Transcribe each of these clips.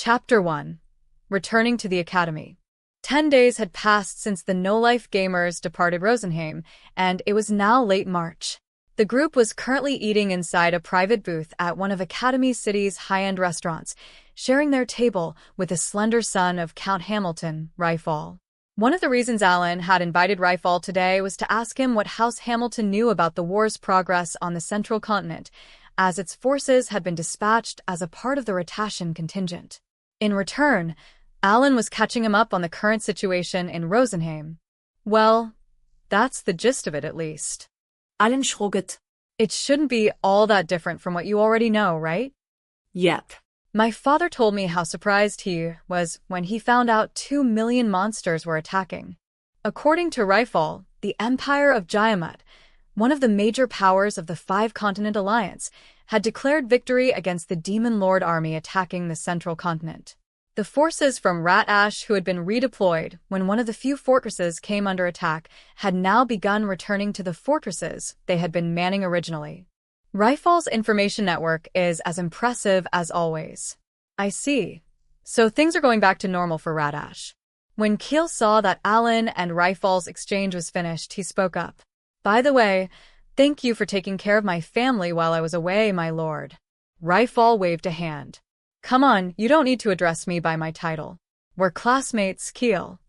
Chapter 1. Returning to the Academy. 10 days had passed since the no-life gamers departed Rosenheim, and it was now late March. The group was currently eating inside a private booth at one of Academy City's high-end restaurants, sharing their table with the slender son of Count Hamilton, Ryfall. One of the reasons Alan had invited Ryfall today was to ask him what House Hamilton knew about the war's progress on the central continent, as its forces had been dispatched as a part of the Rotation contingent. In return, Alan was catching him up on the current situation in Rosenheim. Well, that's the gist of it at least. Alan shrugged. It shouldn't be all that different from what you already know, right? Yep. My father told me how surprised he was when he found out 2 million monsters were attacking. According to Ryfall, the Empire of Giamat, one of the major powers of the Five-Continent Alliance, had declared victory against the Demon Lord army attacking the central continent. The forces from Rat Ash, who had been redeployed when one of the few fortresses came under attack, had now begun returning to the fortresses they had been manning originally. Ryfall's information network is as impressive as always. I see. So things are going back to normal for Rat Ash. When Keel saw that Alan and Ryfall's exchange was finished, he spoke up. By the way, thank you for taking care of my family while I was away, my lord. Ryfall waved a hand. Come on, you don't need to address me by my title. We're classmates, Keel.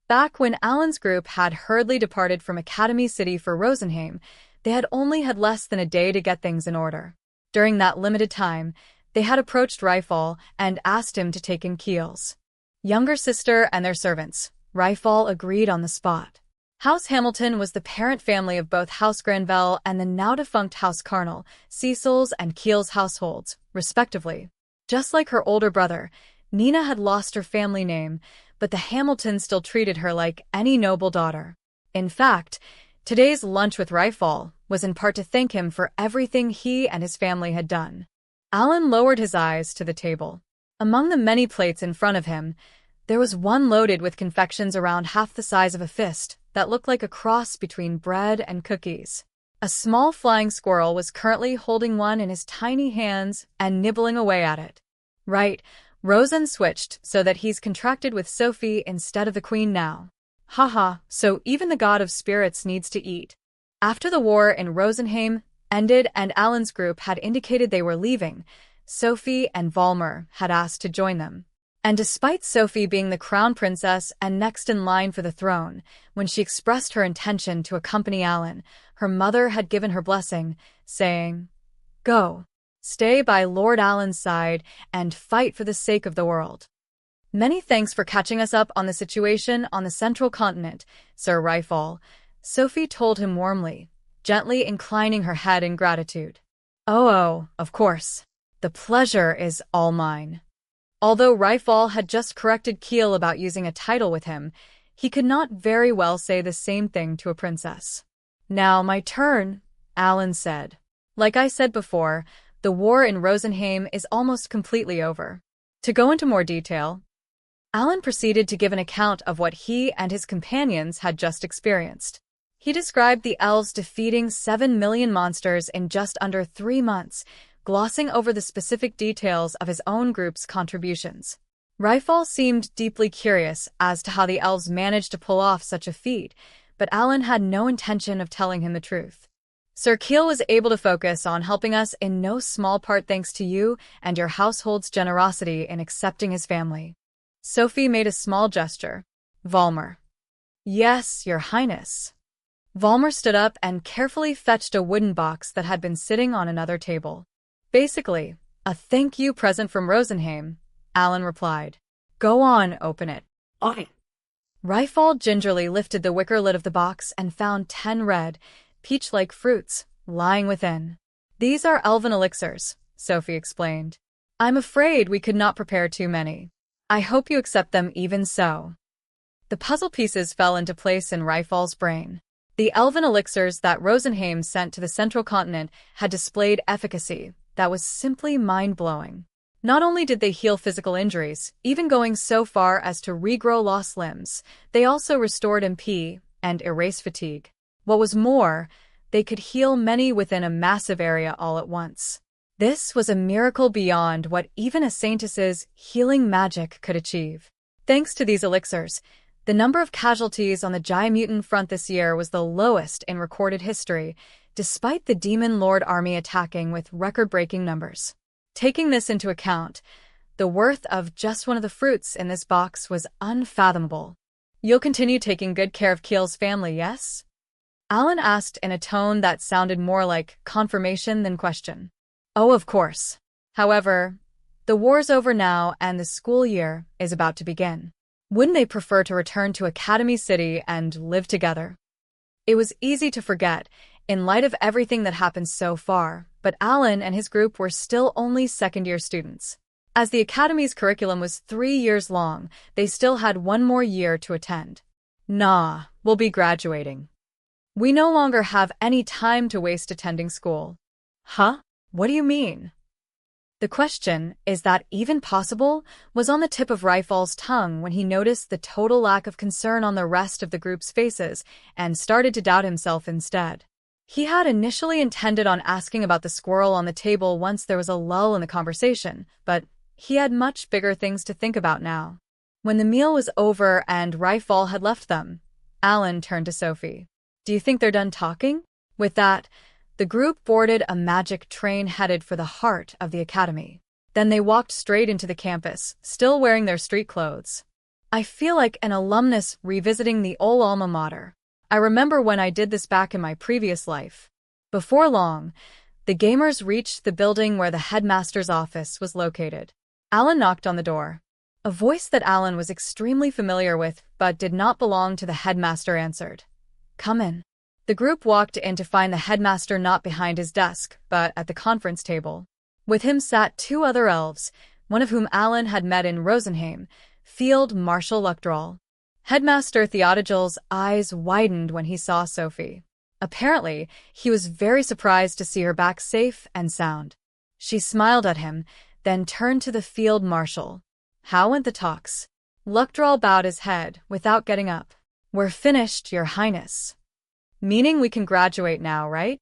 Back when Alan's group had hurriedly departed from Academy City for Rosenheim, they had only had less than a day to get things in order. During that limited time, they had approached Ryfall and asked him to take in Keel's younger sister and their servants. Ryfall agreed on the spot. House Hamilton was the parent family of both House Granville and the now-defunct House Carnal, Cecil's and Keel's households, respectively. Just like her older brother, Nina had lost her family name, but the Hamiltons still treated her like any noble daughter. In fact, today's lunch with Ryfall was in part to thank him for everything he and his family had done. Alan lowered his eyes to the table. Among the many plates in front of him, there was one loaded with confections around half the size of a fist that looked like a cross between bread and cookies. A small flying squirrel was currently holding one in his tiny hands and nibbling away at it. Right, Rosen switched so that he's contracted with Sophie instead of the queen now. Haha, so even the god of spirits needs to eat. After the war in Rosenheim ended and Alan's group had indicated they were leaving, Sophie and Volmer had asked to join them. And despite Sophie being the crown princess and next in line for the throne, when she expressed her intention to accompany Alan, her mother had given her blessing, saying, "Go, stay by Lord Alan's side and fight for the sake of the world." Many thanks for catching us up on the situation on the central continent, Sir Ryfall, Sophie told him warmly, gently inclining her head in gratitude. Oh, of course. The pleasure is all mine. Although Ryfall had just corrected Keel about using a title with him, he could not very well say the same thing to a princess. Now my turn, Alan said. Like I said before, the war in Rosenheim is almost completely over. To go into more detail, Alan proceeded to give an account of what he and his companions had just experienced. He described the elves defeating 7 million monsters in just under 3 months, glossing over the specific details of his own group's contributions. Ryfall seemed deeply curious as to how the elves managed to pull off such a feat, but Alan had no intention of telling him the truth. Sir Keel was able to focus on helping us in no small part thanks to you and your household's generosity in accepting his family. Sophie made a small gesture. Volmer. Yes, Your Highness. Volmer stood up and carefully fetched a wooden box that had been sitting on another table. Basically, a thank you present from Rosenheim, Alan replied. Go on, open it. Okay. Ryfall gingerly lifted the wicker lid of the box and found 10 red, peach-like fruits lying within. These are elven elixirs, Sophie explained. I'm afraid we could not prepare too many. I hope you accept them even so. The puzzle pieces fell into place in Ryfall's brain. The elven elixirs that Rosenheim sent to the central continent had displayed efficacy that was simply mind-blowing. Not only did they heal physical injuries, even going so far as to regrow lost limbs, they also restored MP and erase fatigue. What was more, they could heal many within a massive area all at once. This was a miracle beyond what even a saintess's healing magic could achieve. Thanks to these elixirs, the number of casualties on the Jaimutant front this year was the lowest in recorded history, despite the Demon Lord army attacking with record-breaking numbers. Taking this into account, the worth of just one of the fruits in this box was unfathomable. You'll continue taking good care of Keel's family, yes? Alan asked in a tone that sounded more like confirmation than question. Oh, of course. However, the war's over now and the school year is about to begin. Wouldn't they prefer to return to Academy City and live together? It was easy to forget, in light of everything that happened so far, but Alan and his group were still only second-year students. As the Academy's curriculum was 3 years long, they still had 1 more year to attend. Nah, we'll be graduating. We no longer have any time to waste attending school. Huh? What do you mean? The question, is that even possible, was on the tip of Ryfall's tongue when he noticed the total lack of concern on the rest of the group's faces and started to doubt himself instead. He had initially intended on asking about the squirrel on the table once there was a lull in the conversation, but he had much bigger things to think about now. When the meal was over and Ryfall had left them, Alan turned to Sophie. Do you think they're done talking? With that, the group boarded a magic train headed for the heart of the academy. Then they walked straight into the campus, still wearing their street clothes. I feel like an alumnus revisiting the old alma mater. I remember when I did this back in my previous life. Before long, the gamers reached the building where the headmaster's office was located. Alan knocked on the door. A voice that Alan was extremely familiar with but did not belong to the headmaster answered. Come in. The group walked in to find the headmaster not behind his desk, but at the conference table. With him sat 2 other elves, one of whom Alan had met in Rosenheim, Field Marshal Luckdrall. Headmaster Theodogil's eyes widened when he saw Sophie. Apparently, he was very surprised to see her back safe and sound. She smiled at him, then turned to the Field Marshal. How went the talks? Luckdrall bowed his head without getting up. We're finished, Your Highness. Meaning we can graduate now, right?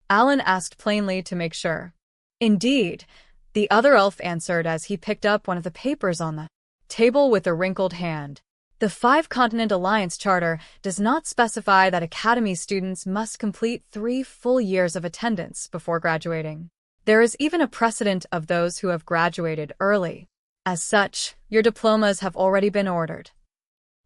Alan asked plainly to make sure. Indeed, the other elf answered as he picked up one of the papers on the table with a wrinkled hand. The 5-Continent Alliance Charter does not specify that Academy students must complete 3 full years of attendance before graduating. There is even a precedent of those who have graduated early. As such, your diplomas have already been ordered.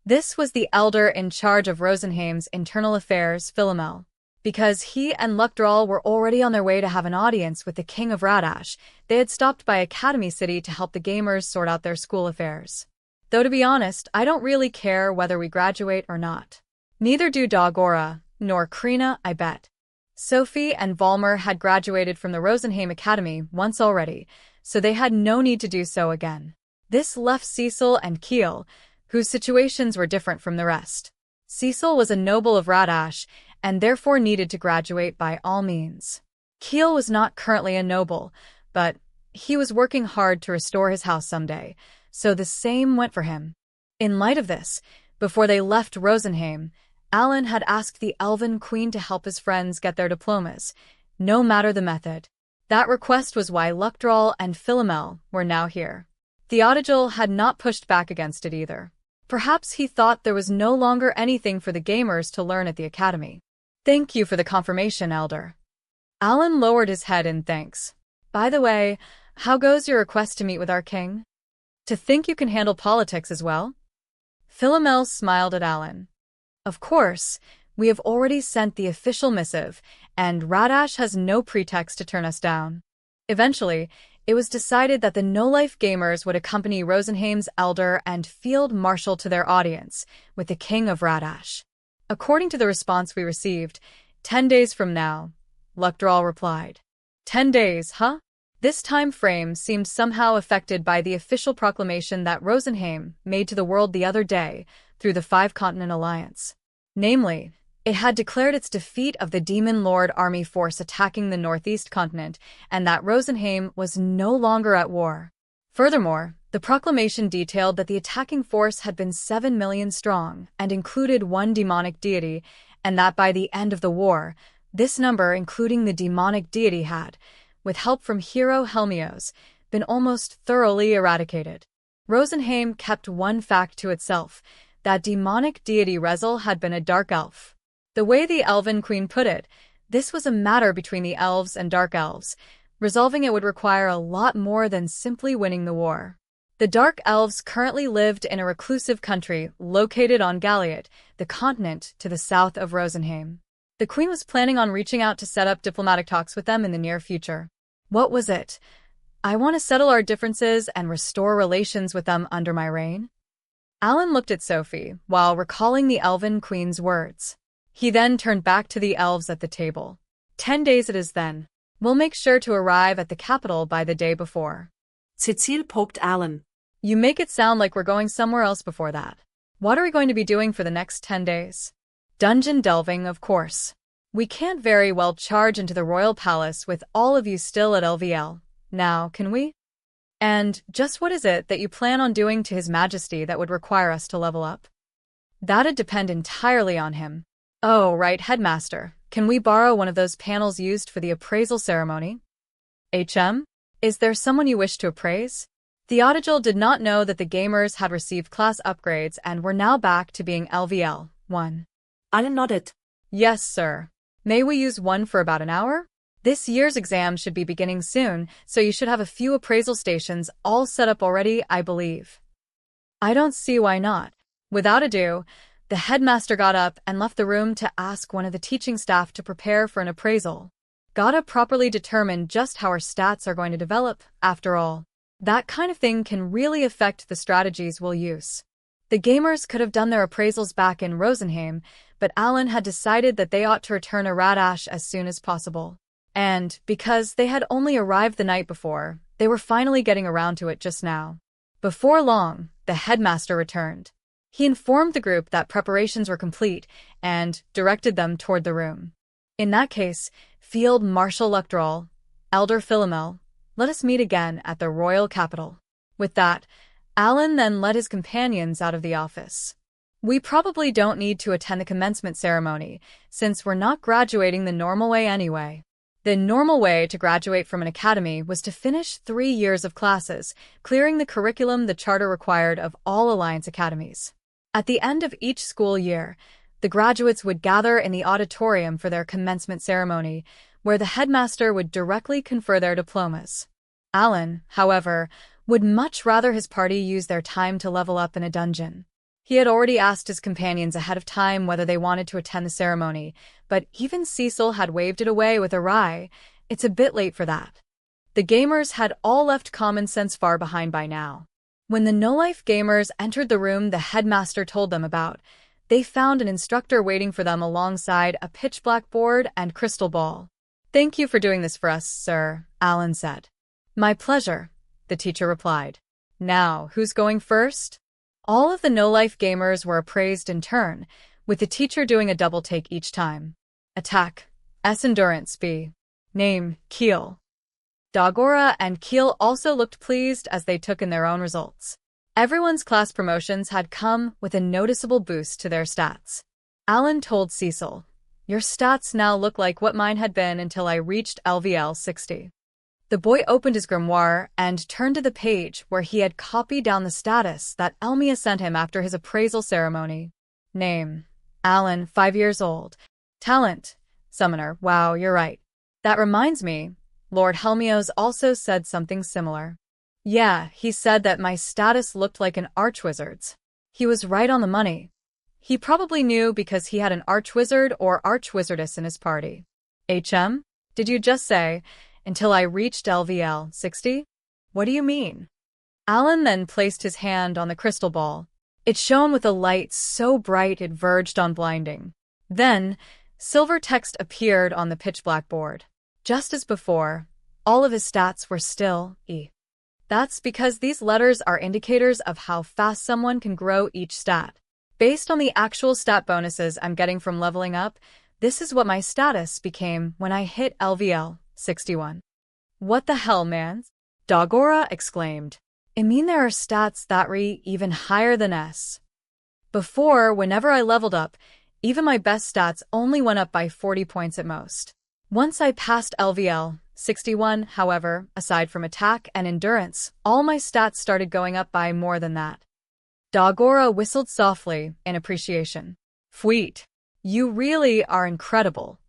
This was the elder in charge of Rosenheim's internal affairs, Philomel. Because he and Luckdrall were already on their way to have an audience with the King of Radash, they had stopped by Academy City to help the gamers sort out their school affairs. Though to be honest, I don't really care whether we graduate or not. Neither do Dagora, nor Krina, I bet. Sophie and Valmer had graduated from the Rosenheim Academy once already, so they had no need to do so again. This left Cecil and Keel, whose situations were different from the rest. Cecil was a noble of Radash, and therefore needed to graduate by all means. Keel was not currently a noble, but he was working hard to restore his house someday, so the same went for him. In light of this, before they left Rosenheim, Alan had asked the Elven Queen to help his friends get their diplomas, no matter the method. That request was why Luckdrall and Philomel were now here. Theodogil had not pushed back against it either. Perhaps he thought there was no longer anything for the gamers to learn at the academy. Thank you for the confirmation, Elder. Alan lowered his head in thanks. By the way, how goes your request to meet with our king? To think you can handle politics as well? Philomel smiled at Alan. Of course, we have already sent the official missive, and Radash has no pretext to turn us down. Eventually, it was decided that the no-life gamers would accompany Rosenheim's elder and field marshal to their audience with the King of Radash. According to the response we received, 10 days from now, Luckdrall replied. 10 days, huh? This time frame seemed somehow affected by the official proclamation that Rosenheim made to the world the other day through the 5-Continent Alliance. Namely, it had declared its defeat of the Demon Lord army force attacking the northeast continent, and that Rosenheim was no longer at war. Furthermore, the proclamation detailed that the attacking force had been 7 million strong and included 1 demonic deity, and that by the end of the war, this number, including the demonic deity, had, with help from hero Helmios, been almost thoroughly eradicated. Rosenheim kept one fact to itself, that demonic deity Rezel had been a dark elf. The way the Elven Queen put it, this was a matter between the elves and dark elves. Resolving it would require a lot more than simply winning the war. The Dark Elves currently lived in a reclusive country located on Galiot, the continent to the south of Rosenheim. The Queen was planning on reaching out to set up diplomatic talks with them in the near future. What was it? I want to settle our differences and restore relations with them under my reign? Alan looked at Sophie while recalling the Elven Queen's words. He then turned back to the elves at the table. 10 days it is then. We'll make sure to arrive at the capital by the day before. Cecile poked Alan. You make it sound like we're going somewhere else before that. What are we going to be doing for the next 10 days? Dungeon delving, of course. We can't very well charge into the royal palace with all of you still at LVL. Now, can we? And just what is it that you plan on doing to His Majesty that would require us to level up? That'd depend entirely on him. Oh, right, Headmaster. Can we borrow one of those panels used for the appraisal ceremony? HM? Is there someone you wish to appraise? Theodogil did not know that the gamers had received class upgrades and were now back to being LVL 1. Alan nodded. Yes, sir. May we use one for about an hour? This year's exam should be beginning soon, so you should have a few appraisal stations all set up already, I believe. I don't see why not. Without ado, the headmaster got up and left the room to ask one of the teaching staff to prepare for an appraisal. Gotta properly determine just how our stats are going to develop, after all. That kind of thing can really affect the strategies we'll use. The gamers could have done their appraisals back in Rosenheim, but Alan had decided that they ought to return to Radash as soon as possible. And, because they had only arrived the night before, they were finally getting around to it just now. Before long, the headmaster returned. He informed the group that preparations were complete and directed them toward the room. In that case, Field Marshal Luctral, Elder Philomel, let us meet again at the royal capital. With that, Alan then led his companions out of the office. We probably don't need to attend the commencement ceremony, since we're not graduating the normal way anyway. The normal way to graduate from an academy was to finish 3 years of classes, clearing the curriculum the charter required of all Alliance academies. At the end of each school year, the graduates would gather in the auditorium for their commencement ceremony, where the headmaster would directly confer their diplomas. Alan, however, would much rather his party use their time to level up in a dungeon. He had already asked his companions ahead of time whether they wanted to attend the ceremony, but even Cecil had waved it away with a wry, "It's a bit late for that." The gamers had all left common sense far behind by now. When the no-life gamers entered the room the headmaster told them about, they found an instructor waiting for them alongside a pitch-black board and crystal ball. "Thank you for doing this for us, sir," Alan said. "My pleasure," the teacher replied. "Now, who's going first?" All of the no-life gamers were appraised in turn, with the teacher doing a double take each time. Attack. S. Endurance. B. Name. Keel. Dagora and Keel also looked pleased as they took in their own results. Everyone's class promotions had come with a noticeable boost to their stats. Alan told Cecil, "Your stats now look like what mine had been until I reached LVL 60. The boy opened his grimoire and turned to the page where he had copied down the status that Elmia sent him after his appraisal ceremony. Name. Alan, 5 years old. Talent. Summoner. Wow, you're right. That reminds me, Lord Helmios also said something similar. Yeah, he said that my status looked like an archwizard's. He was right on the money. He probably knew because he had an archwizard or archwizardess in his party. HM? Did you just say, until I reached LVL 60? What do you mean?" Alan then placed his hand on the crystal ball. It shone with a light so bright it verged on blinding. Then, silver text appeared on the pitch-black board. Just as before, all of his stats were still E. That's because these letters are indicators of how fast someone can grow each stat. Based on the actual stat bonuses I'm getting from leveling up, this is what my status became when I hit LVL 61. "What the hell, man?" Dagora exclaimed. "I mean there are stats that re even higher than S. Before, whenever I leveled up, even my best stats only went up by 40 points at most. Once I passed LVL 61, however, aside from attack and endurance, all my stats started going up by more than that. Garara whistled softly in appreciation. Fweet. You really are incredible.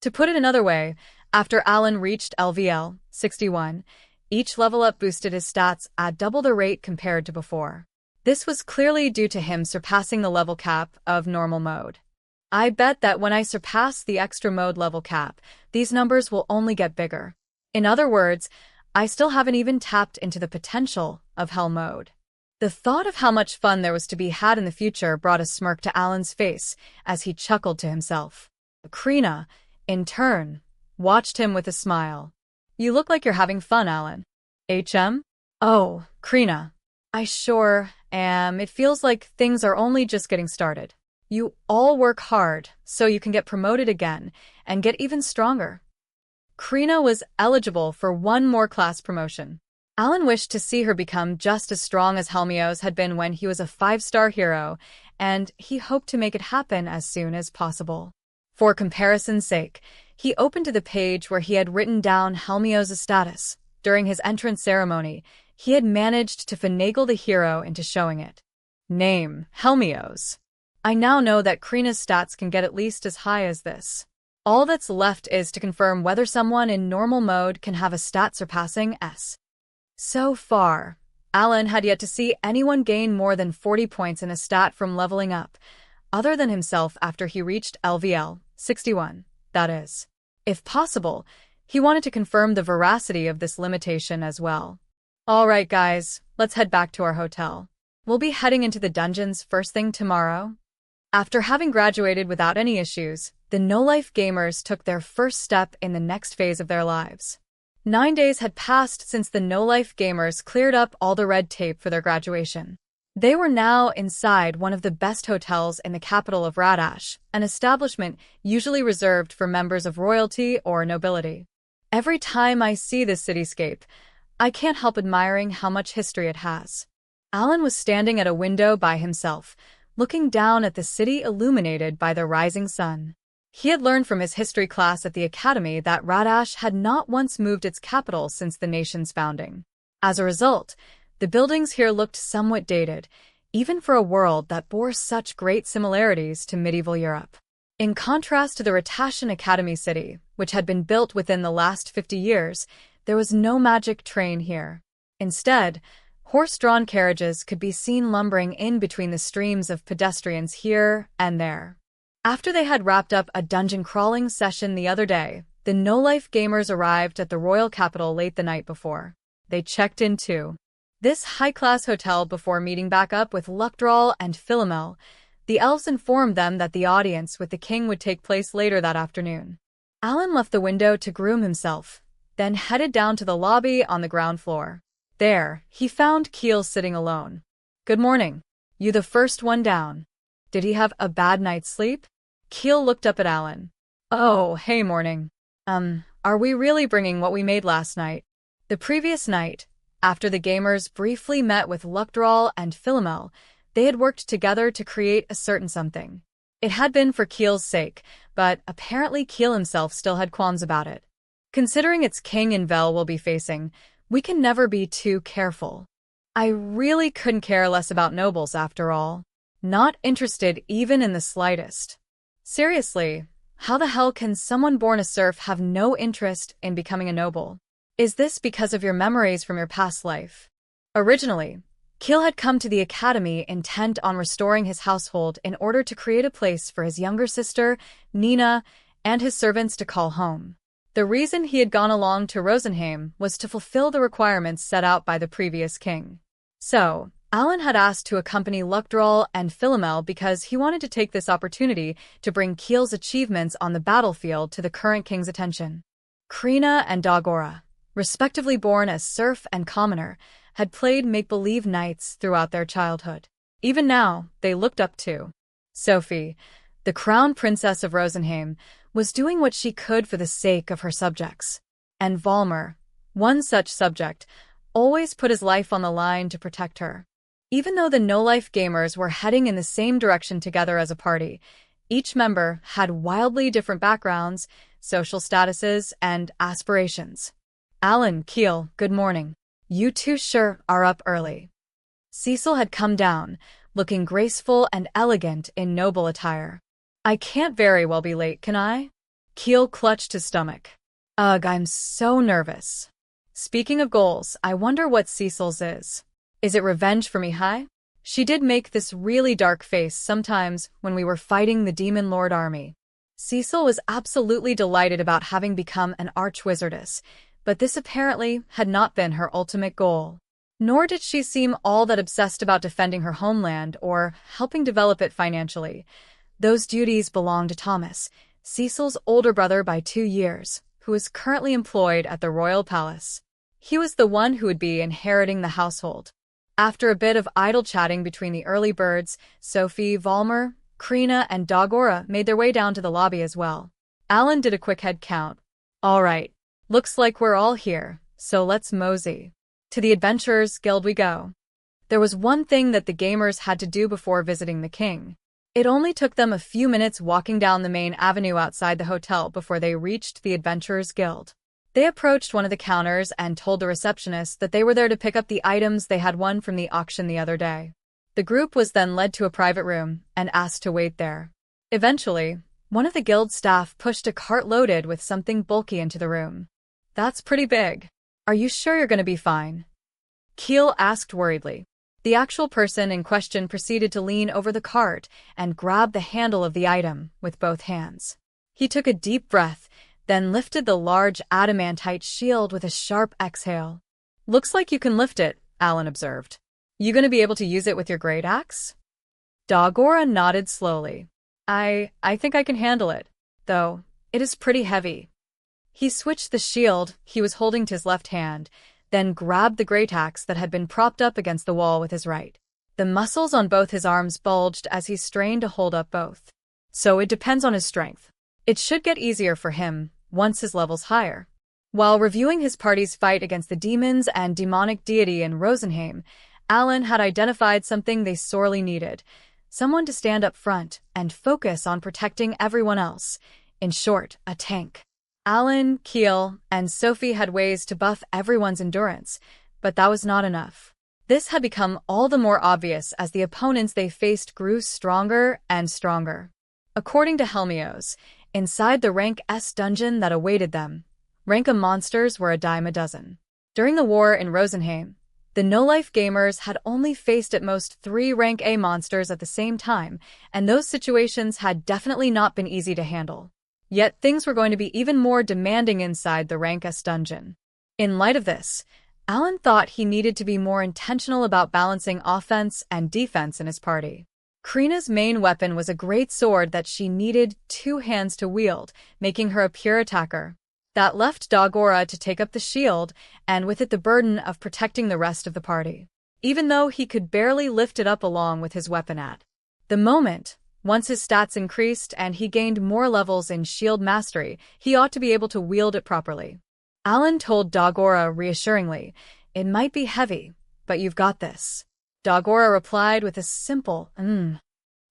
To put it another way, after Alan reached LVL 61, each level up boosted his stats at double the rate compared to before. This was clearly due to him surpassing the level cap of normal mode. I bet that when I surpass the extra mode level cap, these numbers will only get bigger. In other words, I still haven't even tapped into the potential of Hell mode. The thought of how much fun there was to be had in the future brought a smirk to Alan's face as he chuckled to himself. Krina, in turn, watched him with a smile. You look like you're having fun, Alan. HM? Oh, Krina. I sure am. It feels like things are only just getting started. You all work hard so you can get promoted again and get even stronger. Krina was eligible for one more class promotion. Alan wished to see her become just as strong as Helmios had been when he was a 5-star hero, and he hoped to make it happen as soon as possible. For comparison's sake, he opened to the page where he had written down Helmios' status. During his entrance ceremony, he had managed to finagle the hero into showing it. Name, Helmios. I now know that Krina's stats can get at least as high as this. All that's left is to confirm whether someone in normal mode can have a stat surpassing S. So far, Alan had yet to see anyone gain more than 40 points in a stat from leveling up, other than himself after he reached LVL 61, that is. If possible, he wanted to confirm the veracity of this limitation as well. All right, guys, let's head back to our hotel. We'll be heading into the dungeons first thing tomorrow. After having graduated without any issues, the no-life gamers took their first step in the next phase of their lives. 9 days had passed since the no-life gamers cleared up all the red tape for their graduation. They were now inside one of the best hotels in the capital of Radash, an establishment usually reserved for members of royalty or nobility. Every time I see this cityscape, I can't help admiring how much history it has. Alan was standing at a window by himself, looking down at the city illuminated by the rising sun. He had learned from his history class at the academy that Radash had not once moved its capital since the nation's founding. As a result, the buildings here looked somewhat dated, even for a world that bore such great similarities to medieval Europe. In contrast to the Ratashan Academy city, which had been built within the last 50 years, there was no magic train here. Instead, horse-drawn carriages could be seen lumbering in between the streams of pedestrians here and there. After they had wrapped up a dungeon-crawling session the other day, the no-life gamers arrived at the royal capital late the night before. They checked in too. This high-class hotel before meeting back up with Luckdrawl and Philomel. The elves informed them that the audience with the king would take place later that afternoon. Alan left the window to groom himself, then headed down to the lobby on the ground floor. There, he found Keel sitting alone. Good morning. You the first one down. Did he have a bad night's sleep? Keel looked up at Alan. Oh, hey morning. Are we really bringing what we made last night? The previous night, after the gamers briefly met with Luckdrawl and Philomel, they had worked together to create a certain something. It had been for Keel's sake, but apparently Keel himself still had qualms about it. Considering it's King and Vel will be facing, we can never be too careful. I really couldn't care less about nobles after all. Not interested even in the slightest. Seriously, how the hell can someone born a serf have no interest in becoming a noble? Is this because of your memories from your past life? Originally, Keel had come to the academy intent on restoring his household in order to create a place for his younger sister, Nina, and his servants to call home. The reason he had gone along to Rosenheim was to fulfill the requirements set out by the previous king. So, Alan had asked to accompany Luckdrawl and Philomel because he wanted to take this opportunity to bring Keel's achievements on the battlefield to the current king's attention. Krina and Garara, respectively born as serf and commoner, had played make-believe knights throughout their childhood. Even now, they looked up to Sophie, the crown princess of Rosenheim, was doing what she could for the sake of her subjects. And Valmer, one such subject, always put his life on the line to protect her. Even though the no-life gamers were heading in the same direction together as a party, Each member had wildly different backgrounds, social statuses, and aspirations. Alan, Keel, good morning. You two sure are up early. Cecil had come down, looking graceful and elegant in noble attire. I can't very well be late, can I? Keel clutched his stomach. Ugh, I'm so nervous. Speaking of goals, I wonder what Cecil's is. Is it revenge for me, hi? She did make this really dark face sometimes when we were fighting the Demon Lord army. Cecil was absolutely delighted about having become an archwizardess, but this apparently had not been her ultimate goal. Nor did she seem all that obsessed about defending her homeland or helping develop it financially. Those duties belonged to Thomas, Cecil's older brother by 2 years, who is currently employed at the royal palace. He was the one who would be inheriting the household. After a bit of idle chatting between the early birds, Sophie, Valmer, Krina, and Dogora made their way down to the lobby as well. Alan did a quick head count. All right, looks like we're all here, so let's mosey. To the Adventurers Guild we go. There was one thing that the gamers had to do before visiting the king. It only took them a few minutes walking down the main avenue outside the hotel before they reached the Adventurers Guild. They approached one of the counters and told the receptionist that they were there to pick up the items they had won from the auction the other day. The group was then led to a private room and asked to wait there. Eventually, one of the guild staff pushed a cart loaded with something bulky into the room. That's pretty big. Are you sure you're going to be fine? Keel asked worriedly. The actual person in question proceeded to lean over the cart and grab the handle of the item with both hands. He took a deep breath, then lifted the large adamantite shield with a sharp exhale. Looks like you can lift it, Alan observed. You going to be able to use it with your great axe? Dogora nodded slowly. I think I can handle it, though it is pretty heavy. He switched the shield he was holding to his left hand, then grabbed the great axe that had been propped up against the wall with his right. The muscles on both his arms bulged as he strained to hold up both. So it depends on his strength. It should get easier for him once his level's higher. While reviewing his party's fight against the demons and demonic deity in Rosenheim, Alan had identified something they sorely needed. Someone to stand up front and focus on protecting everyone else. In short, a tank. Alan, Keel, and Sophie had ways to buff everyone's endurance, but that was not enough. This had become all the more obvious as the opponents they faced grew stronger and stronger. According to Helmios, inside the Rank S dungeon that awaited them, Rank A monsters were a dime a dozen. During the war in Rosenheim, the no-life gamers had only faced at most 3 Rank A monsters at the same time, and those situations had definitely not been easy to handle. Yet things were going to be even more demanding inside the Rank S dungeon. In light of this, Alan thought he needed to be more intentional about balancing offense and defense in his party. Krina's main weapon was a great sword that she needed 2 hands to wield, making her a pure attacker. That left Dogora to take up the shield, and with it the burden of protecting the rest of the party, even though he could barely lift it up along with his weapon at the moment. Once his stats increased and he gained more levels in shield mastery, he ought to be able to wield it properly. Alan told Dogora reassuringly, "It might be heavy, but you've got this." Dogora replied with a simple, "Do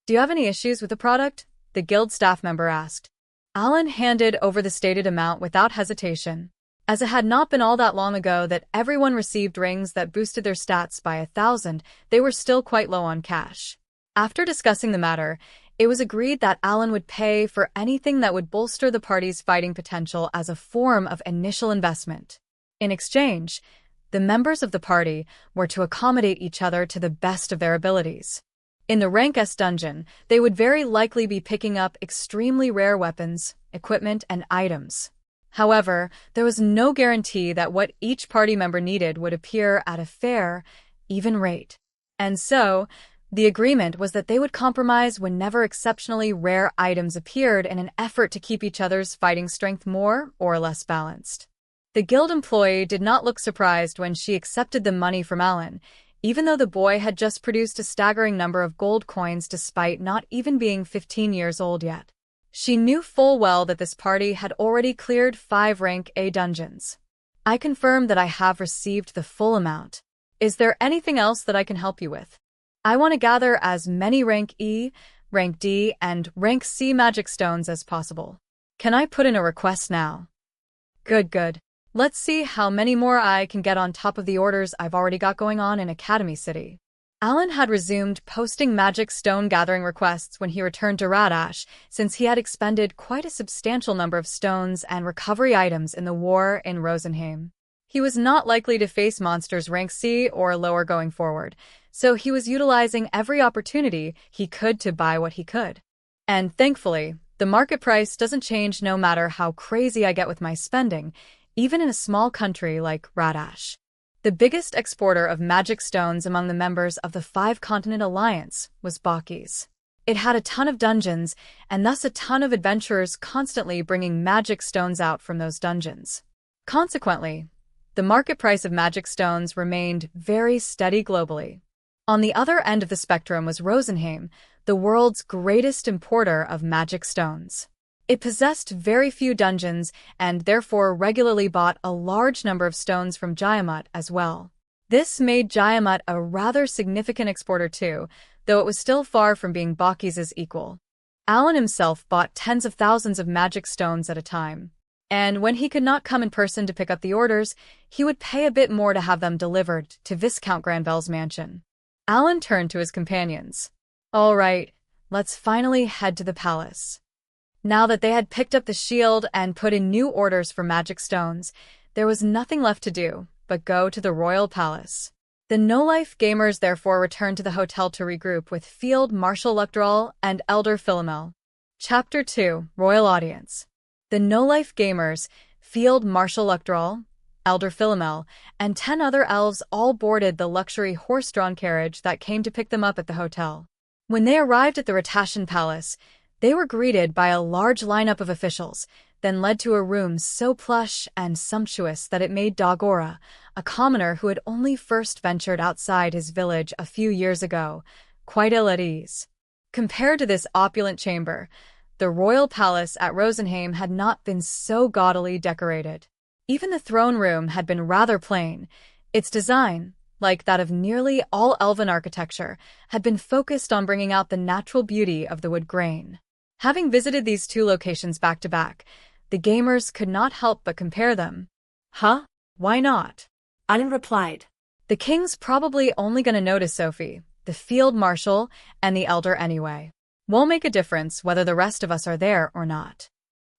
you have any issues with the product?" the guild staff member asked. Alan handed over the stated amount without hesitation. As it had not been all that long ago that everyone received rings that boosted their stats by 1,000, they were still quite low on cash. After discussing the matter, it was agreed that Alan would pay for anything that would bolster the party's fighting potential as a form of initial investment. In exchange, the members of the party were to accommodate each other to the best of their abilities. In the Rank S dungeon, they would very likely be picking up extremely rare weapons, equipment, and items. However, there was no guarantee that what each party member needed would appear at a fair, even rate. And so, the agreement was that they would compromise whenever exceptionally rare items appeared in an effort to keep each other's fighting strength more or less balanced. The guild employee did not look surprised when she accepted the money from Alan, even though the boy had just produced a staggering number of gold coins despite not even being 15 years old yet. She knew full well that this party had already cleared 5 Rank A dungeons. "I confirm that I have received the full amount. Is there anything else that I can help you with? I want to gather as many Rank E, rank D, and rank C magic stones as possible. Can I put in a request now? Good. Let's see how many more I can get on top of the orders I've already got going on in Academy City. Alan had resumed posting magic stone gathering requests when he returned to Radash, since he had expended quite a substantial number of stones and recovery items in the war in Rosenheim. He was not likely to face monsters rank C or lower going forward, so he was utilizing every opportunity he could to buy what he could. And thankfully, the market price doesn't change no matter how crazy I get with my spending, even in a small country like Radash. The biggest exporter of magic stones among the members of the Five-Continent Alliance was Baukis. It had a ton of dungeons, and thus a ton of adventurers constantly bringing magic stones out from those dungeons. Consequently, the market price of magic stones remained very steady globally. On the other end of the spectrum was Rosenheim, the world's greatest importer of magic stones. It possessed very few dungeons and therefore regularly bought a large number of stones from Jayamut as well. This made Jayamut a rather significant exporter too, though it was still far from being Baukis' equal. Alan himself bought tens of thousands of magic stones at a time, and when he could not come in person to pick up the orders, he would pay a bit more to have them delivered to Viscount Granville's mansion. Alan turned to his companions. All right, let's finally head to the palace. Now that they had picked up the shield and put in new orders for magic stones, there was nothing left to do but go to the royal palace. The no-life gamers therefore returned to the hotel to regroup with Field Marshal Luctral and Elder Philomel. Chapter 2, Royal Audience. The no-life gamers, Field Marshal Luctral, Elder Philomel, and 10 other elves all boarded the luxury horse-drawn carriage that came to pick them up at the hotel. When they arrived at the Ratashan Palace, they were greeted by a large lineup of officials, then led to a room so plush and sumptuous that it made Dagora, a commoner who had only first ventured outside his village a few years ago, quite ill at ease. Compared to this opulent chamber, the royal palace at Rosenheim had not been so gaudily decorated. Even the throne room had been rather plain. Its design, like that of nearly all elven architecture, had been focused on bringing out the natural beauty of the wood grain. Having visited these two locations back-to-back, the gamers could not help but compare them. Huh? Why not? Alan replied. The king's probably only gonna notice Sophie, the field marshal, and the elder anyway. Won't make a difference whether the rest of us are there or not.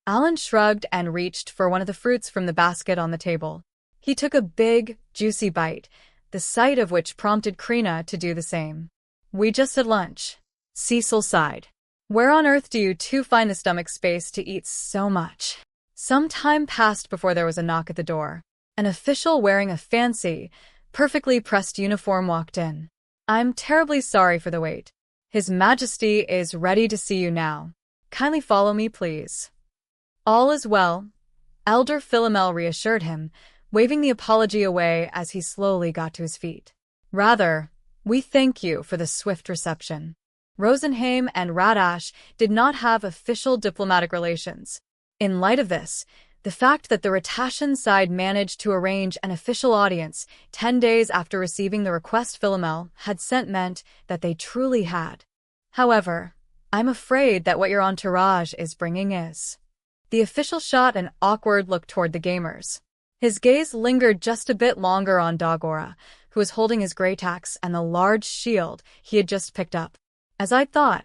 Alan shrugged and reached for one of the fruits from the basket on the table. He took a big, juicy bite, the sight of which prompted Krina to do the same. We just had lunch. Cecil sighed. Where on earth do you two find the stomach space to eat so much? Some time passed before there was a knock at the door. An official wearing a fancy, perfectly pressed uniform walked in. I'm terribly sorry for the wait. His Majesty is ready to see you now. Kindly follow me, please. All is well, Elder Philomel reassured him, waving the apology away as he slowly got to his feet. Rather, we thank you for the swift reception. Rosenheim and Radash did not have official diplomatic relations. In light of this, the fact that the Ratashan side managed to arrange an official audience 10 days after receiving the request Philomel had sent meant that they truly had. However, I'm afraid that what your entourage is bringing is. The official shot an awkward look toward the gamers. His gaze lingered just a bit longer on Dagora, who was holding his greytax and the large shield he had just picked up. As I thought,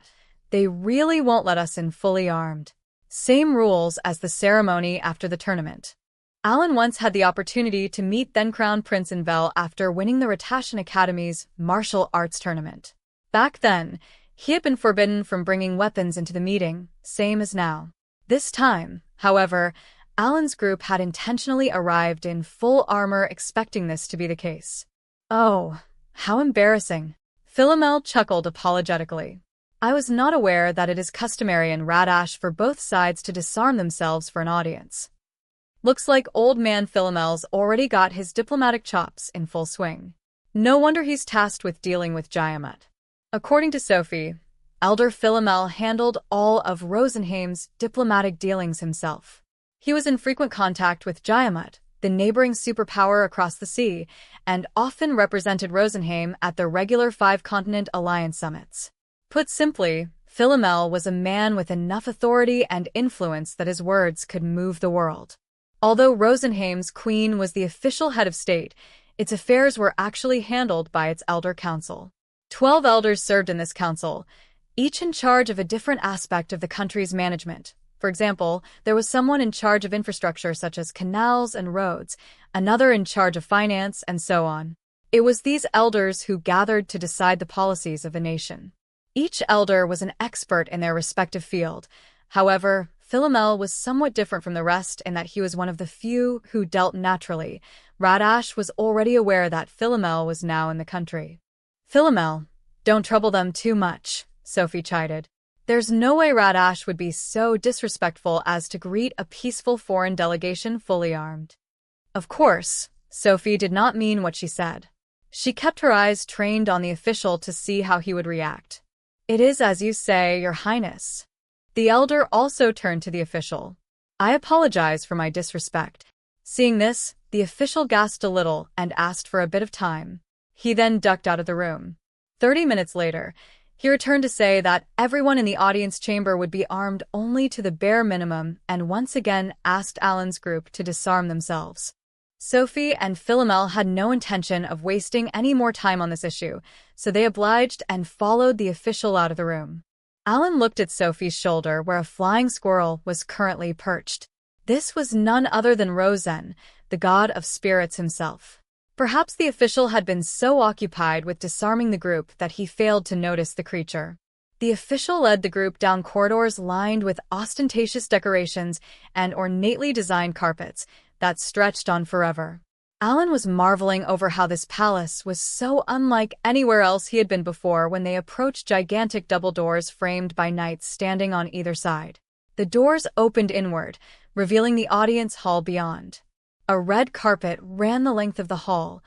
they really won't let us in fully armed. Same rules as the ceremony after the tournament. Alan once had the opportunity to meet then-crowned Prince Invel after winning the Ratashan Academy's martial arts tournament. Back then, he had been forbidden from bringing weapons into the meeting, same as now. This time, however, Alan's group had intentionally arrived in full armor expecting this to be the case. Oh, how embarrassing. Philomel chuckled apologetically. I was not aware that it is customary in Radash for both sides to disarm themselves for an audience. Looks like old man Philomel's already got his diplomatic chops in full swing. No wonder he's tasked with dealing with Jayamut. According to Sophie, Elder Philomel handled all of Rosenheim's diplomatic dealings himself. He was in frequent contact with Jayamut, the neighboring superpower across the sea, and often represented Rosenheim at the regular Five-Continent Alliance summits. Put simply, Philomel was a man with enough authority and influence that his words could move the world. Although Rosenheim's queen was the official head of state, its affairs were actually handled by its elder council. 12 elders served in this council, each in charge of a different aspect of the country's management. For example, there was someone in charge of infrastructure such as canals and roads, another in charge of finance, and so on. It was these elders who gathered to decide the policies of a nation. Each elder was an expert in their respective field. However, Philomel was somewhat different from the rest in that he was one of the few who dealt naturally. Radash was already aware that Philomel was now in the country. "Philomel, don't trouble them too much," Sophie chided. There's no way Radash would be so disrespectful as to greet a peaceful foreign delegation fully armed. Of course, Sophie did not mean what she said. She kept her eyes trained on the official to see how he would react. "It is as you say, Your Highness." The elder also turned to the official. "I apologize for my disrespect." Seeing this, the official gasped a little and asked for a bit of time. He then ducked out of the room. 30 minutes later, he returned to say that everyone in the audience chamber would be armed only to the bare minimum and once again asked Alan's group to disarm themselves. Sophie and Philomel had no intention of wasting any more time on this issue, so they obliged and followed the official out of the room. Alan looked at Sophie's shoulder where a flying squirrel was currently perched. This was none other than Rosen, the god of spirits himself. Perhaps the official had been so occupied with disarming the group that he failed to notice the creature. The official led the group down corridors lined with ostentatious decorations and ornately designed carpets that stretched on forever. Alan was marveling over how this palace was so unlike anywhere else he had been before when they approached gigantic double doors framed by knights standing on either side. The doors opened inward, revealing the audience hall beyond. A red carpet ran the length of the hall,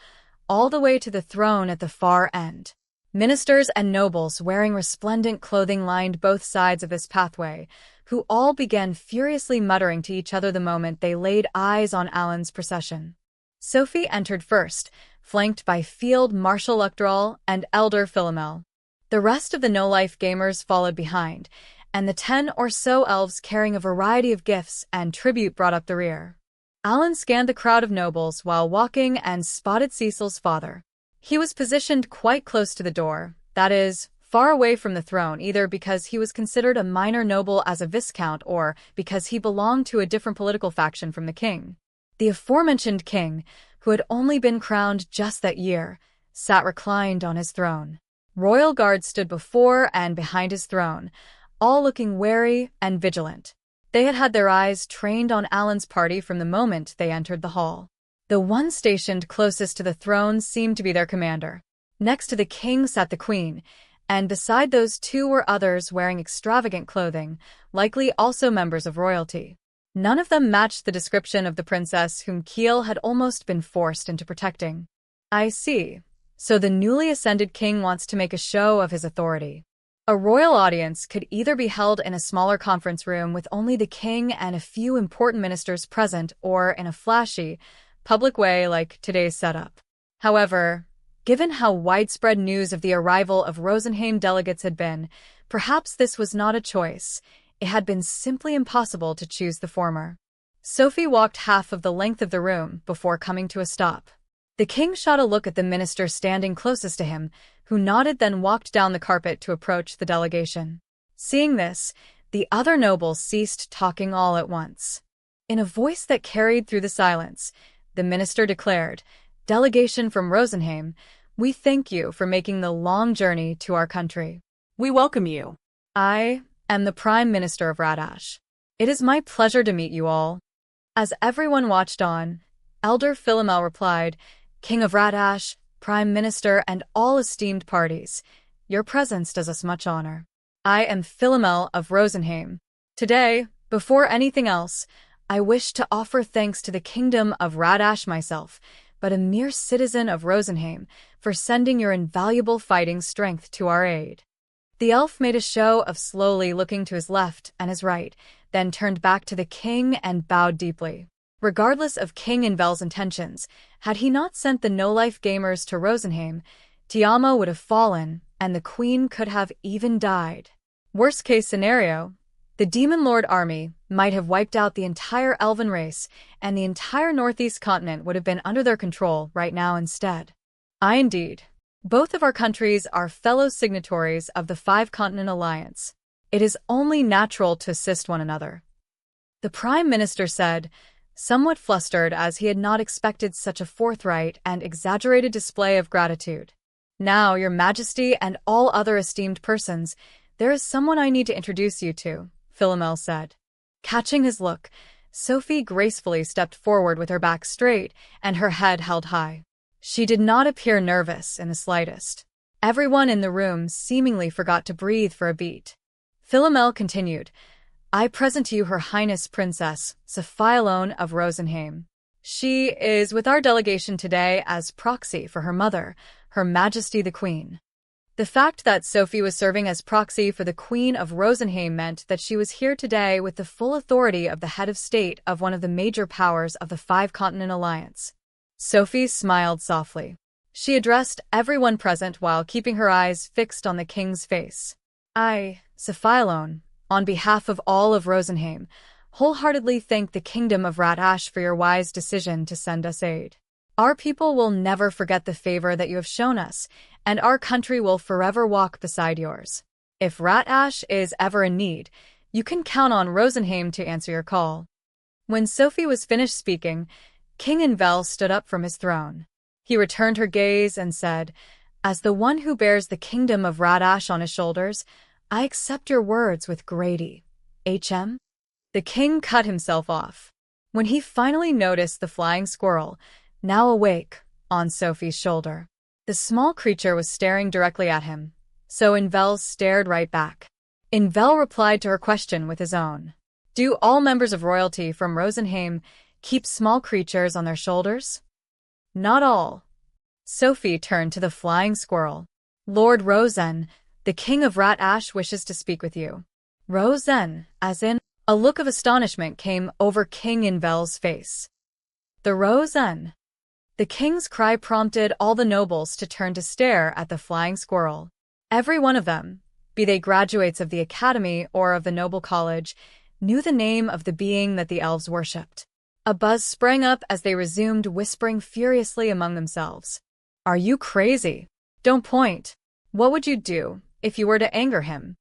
all the way to the throne at the far end. Ministers and nobles wearing resplendent clothing lined both sides of this pathway, who all began furiously muttering to each other the moment they laid eyes on Alan's procession. Sophie entered first, flanked by Field Marshal Luctral and Elder Philomel. The rest of the no-life gamers followed behind, and the 10 or so elves carrying a variety of gifts and tribute brought up the rear. Alan scanned the crowd of nobles while walking and spotted Cecil's father. He was positioned quite close to the door, that is, far away from the throne, either because he was considered a minor noble as a viscount or because he belonged to a different political faction from the king. The aforementioned king, who had only been crowned just that year, sat reclined on his throne. Royal guards stood before and behind his throne, all looking wary and vigilant. They had had their eyes trained on Alan's party from the moment they entered the hall. The one stationed closest to the throne seemed to be their commander. Next to the king sat the queen, and beside those two were others wearing extravagant clothing, likely also members of royalty. None of them matched the description of the princess whom Kiel had almost been forced into protecting. "I see. So the newly ascended king wants to make a show of his authority." A royal audience could either be held in a smaller conference room with only the king and a few important ministers present or in a flashy, public way like today's setup. However, given how widespread news of the arrival of Rosenheim delegates had been, perhaps this was not a choice. It had been simply impossible to choose the former. Sophie walked half of the length of the room before coming to a stop. The king shot a look at the minister standing closest to him, who nodded then walked down the carpet to approach the delegation. Seeing this, the other nobles ceased talking all at once. In a voice that carried through the silence, the minister declared, "Delegation from Rosenheim, we thank you for making the long journey to our country. We welcome you. I am the Prime Minister of Radash. It is my pleasure to meet you all." As everyone watched on, Elder Philomel replied, "King of Radash, Prime Minister, and all esteemed parties, your presence does us much honor. I am Philomel of Rosenheim. Today, before anything else, I wish to offer thanks to the Kingdom of Radash myself, but a mere citizen of Rosenheim, for sending your invaluable fighting strength to our aid." The elf made a show of slowly looking to his left and his right, then turned back to the king and bowed deeply. Regardless of King Invel's intentions, had he not sent the no-life gamers to Rosenheim, Tiamo would have fallen, and the queen could have even died. Worst-case scenario, the Demon Lord army might have wiped out the entire elven race, and the entire northeast continent would have been under their control right now instead. Indeed. Both of our countries are fellow signatories of the Five-Continent Alliance. It is only natural to assist one another. The Prime Minister said, somewhat flustered as he had not expected such a forthright and exaggerated display of gratitude. Now, Your Majesty and all other esteemed persons, there is someone I need to introduce you to, Philomel said. Catching his look, Sophie gracefully stepped forward with her back straight and her head held high. She did not appear nervous in the slightest. Everyone in the room seemingly forgot to breathe for a beat. Philomel continued, I present to you Her Highness Princess Sophialone of Rosenheim. She is with our delegation today as proxy for her mother, Her Majesty the Queen. The fact that Sophie was serving as proxy for the Queen of Rosenheim meant that she was here today with the full authority of the head of state of one of the major powers of the Five-Continent Alliance. Sophie smiled softly. She addressed everyone present while keeping her eyes fixed on the king's face. I, Sophialone, on behalf of all of Rosenheim, wholeheartedly thank the Kingdom of Rat-Ash for your wise decision to send us aid. Our people will never forget the favor that you have shown us, and our country will forever walk beside yours. If Rat-Ash is ever in need, you can count on Rosenheim to answer your call. When Sophie was finished speaking, King Invel stood up from his throne. He returned her gaze and said, As the one who bears the kingdom of Rat-Ash on his shoulders, I accept your words with grady. HM? The king cut himself off. When he finally noticed the flying squirrel, now awake, on Sophie's shoulder. The small creature was staring directly at him, so Invel stared right back. Invel replied to her question with his own. Do all members of royalty from Rosenheim keep small creatures on their shoulders? Not all. Sophie turned to the flying squirrel. Lord Rosen, the king of Rat-Ash wishes to speak with you. Rosen, as in, a look of astonishment came over King Invel's face. The Rosen. The king's cry prompted all the nobles to turn to stare at the flying squirrel. Every one of them, be they graduates of the academy or of the noble college, knew the name of the being that the elves worshipped. A buzz sprang up as they resumed whispering furiously among themselves. Are you crazy? Don't point. What would you do if you were to anger him?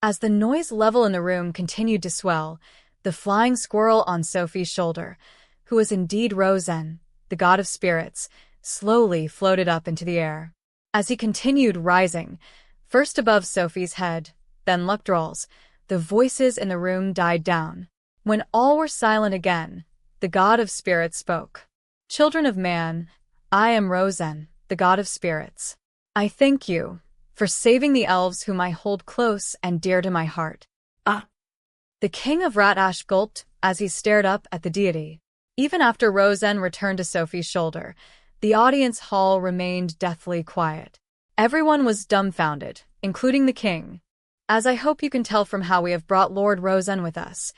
As the noise level in the room continued to swell, the flying squirrel on Sophie's shoulder, who was indeed Rosen, the god of spirits, slowly floated up into the air. As he continued rising, first above Sophie's head, then Luckdrol's, the voices in the room died down. When all were silent again, the god of spirits spoke. Children of man, I am Rosen, the god of spirits. I thank you for saving the elves whom I hold close and dear to my heart. The king of Rat-Ash gulped as he stared up at the deity. Even after Rosen returned to Sophie's shoulder, the audience hall remained deathly quiet. Everyone was dumbfounded, including the king. As I hope you can tell from how we have brought Lord Rosen with us,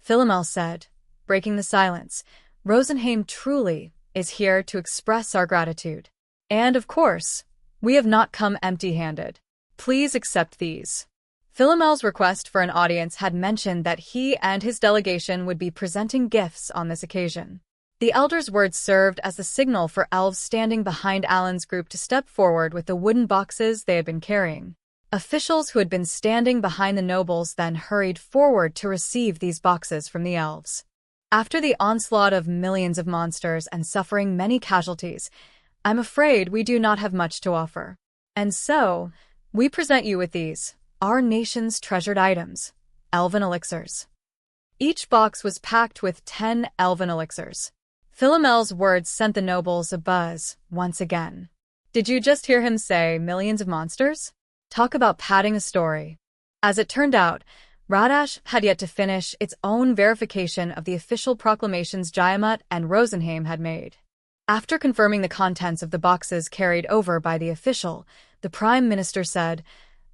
Philomel said, breaking the silence, Rosenheim truly is here to express our gratitude. And of course, we have not come empty-handed. Please accept these. Philomel's request for an audience had mentioned that he and his delegation would be presenting gifts on this occasion. The elder's words served as the signal for elves standing behind Alan's group to step forward with the wooden boxes they had been carrying. Officials who had been standing behind the nobles then hurried forward to receive these boxes from the elves. After the onslaught of millions of monsters and suffering many casualties, I'm afraid we do not have much to offer. And so, we present you with these, our nation's treasured items, elven elixirs. Each box was packed with 10 elven elixirs. Philomel's words sent the nobles abuzz once again. Did you just hear him say millions of monsters? Talk about padding a story. As it turned out, Rat-Ash had yet to finish its own verification of the official proclamations Jayamut and Rosenheim had made. After confirming the contents of the boxes carried over by the official, the Prime Minister said,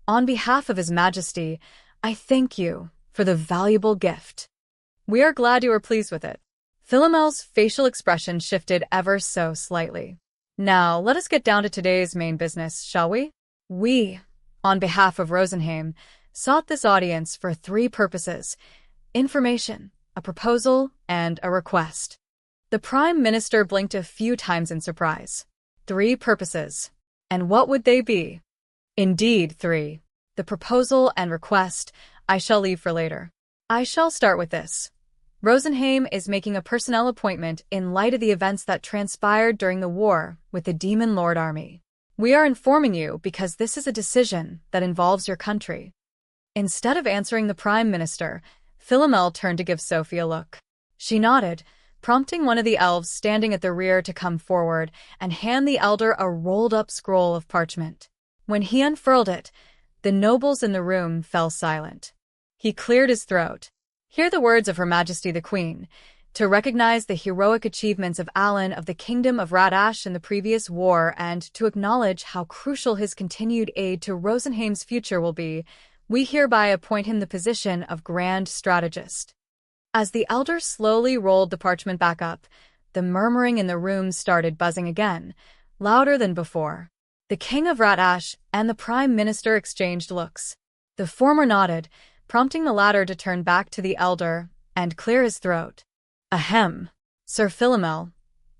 On behalf of His Majesty, I thank you for the valuable gift. We are glad you are pleased with it. Philomel's facial expression shifted ever so slightly. Now, let us get down to today's main business, shall we? We, on behalf of Rosenheim, sought this audience for 3 purposes: information, a proposal, and a request. The Prime Minister blinked a few times in surprise. 3 purposes. And what would they be? Indeed, 3. The proposal and request I shall leave for later. I shall start with this. Rosenheim is making a personnel appointment in light of the events that transpired during the war with the Demon Lord Army. We are informing you because this is a decision that involves your country. Instead of answering the Prime Minister, Philomel turned to give Sophie a look. She nodded, prompting one of the elves standing at the rear to come forward and hand the elder a rolled-up scroll of parchment. When he unfurled it, the nobles in the room fell silent. He cleared his throat. Hear the words of Her Majesty the Queen, to recognize the heroic achievements of Alan of the Kingdom of Radash in the previous war and to acknowledge how crucial his continued aid to Rosenheim's future will be, we hereby appoint him the position of Grand Strategist. As the elder slowly rolled the parchment back up, the murmuring in the room started buzzing again, louder than before. The King of Radash and the Prime Minister exchanged looks. The former nodded, prompting the latter to turn back to the elder and clear his throat. Ahem. Sir Philomel,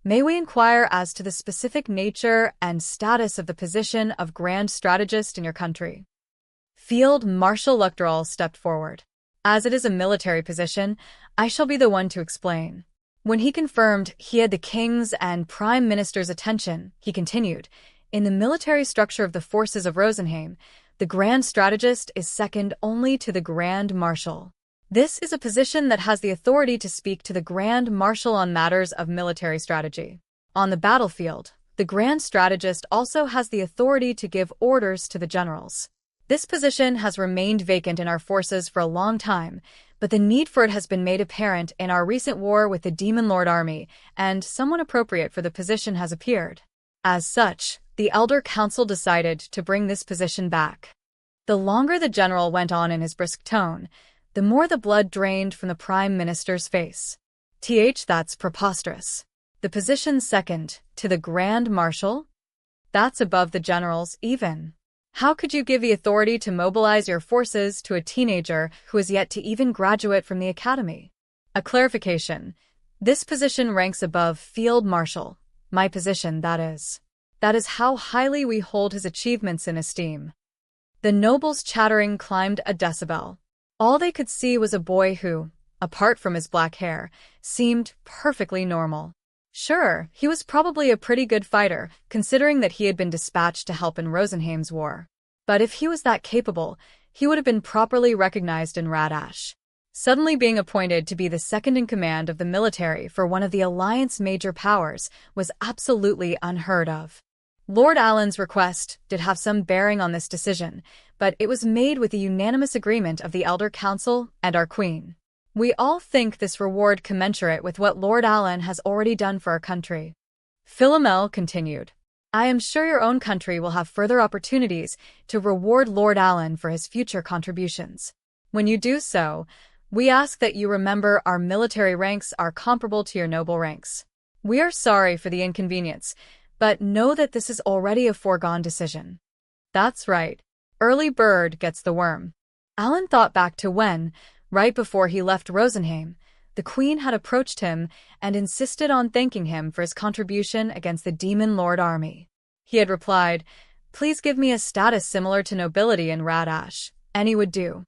may we inquire as to the specific nature and status of the position of Grand Strategist in your country? Field Marshal Luctoral stepped forward. As it is a military position, I shall be the one to explain. When he confirmed he had the King's and Prime Minister's attention, he continued, in the military structure of the forces of Rosenheim, the Grand Strategist is second only to the Grand Marshal. This is a position that has the authority to speak to the Grand Marshal on matters of military strategy. On the battlefield, the Grand Strategist also has the authority to give orders to the generals. This position has remained vacant in our forces for a long time, but the need for it has been made apparent in our recent war with the Demon Lord Army, and someone appropriate for the position has appeared. As such, the Elder Council decided to bring this position back. The longer the general went on in his brisk tone, the more the blood drained from the Prime Minister's face. That's preposterous. The position second to the Grand Marshal? That's above the generals, even. How could you give the authority to mobilize your forces to a teenager who is yet to even graduate from the academy? A clarification. This position ranks above Field Marshal. My position, that is. That is how highly we hold his achievements in esteem. The nobles' chattering climbed a decibel. All they could see was a boy who, apart from his black hair, seemed perfectly normal. Sure, he was probably a pretty good fighter, considering that he had been dispatched to help in Rosenheim's war. But if he was that capable, he would have been properly recognized in Radash. Suddenly being appointed to be the second in command of the military for one of the Alliance major powers was absolutely unheard of. Lord Alan's request did have some bearing on this decision, but it was made with the unanimous agreement of the Elder Council and our Queen. We all think this reward commensurate with what Lord Alan has already done for our country. Philomel continued, I am sure your own country will have further opportunities to reward Lord Alan for his future contributions. When you do so, we ask that you remember our military ranks are comparable to your noble ranks. We are sorry for the inconvenience, but know that this is already a foregone decision. That's right. Early bird gets the worm. Alan thought back to when, right before he left Rosenheim, the Queen had approached him and insisted on thanking him for his contribution against the Demon Lord Army. He had replied, please give me a status similar to nobility in Radash. Any would do.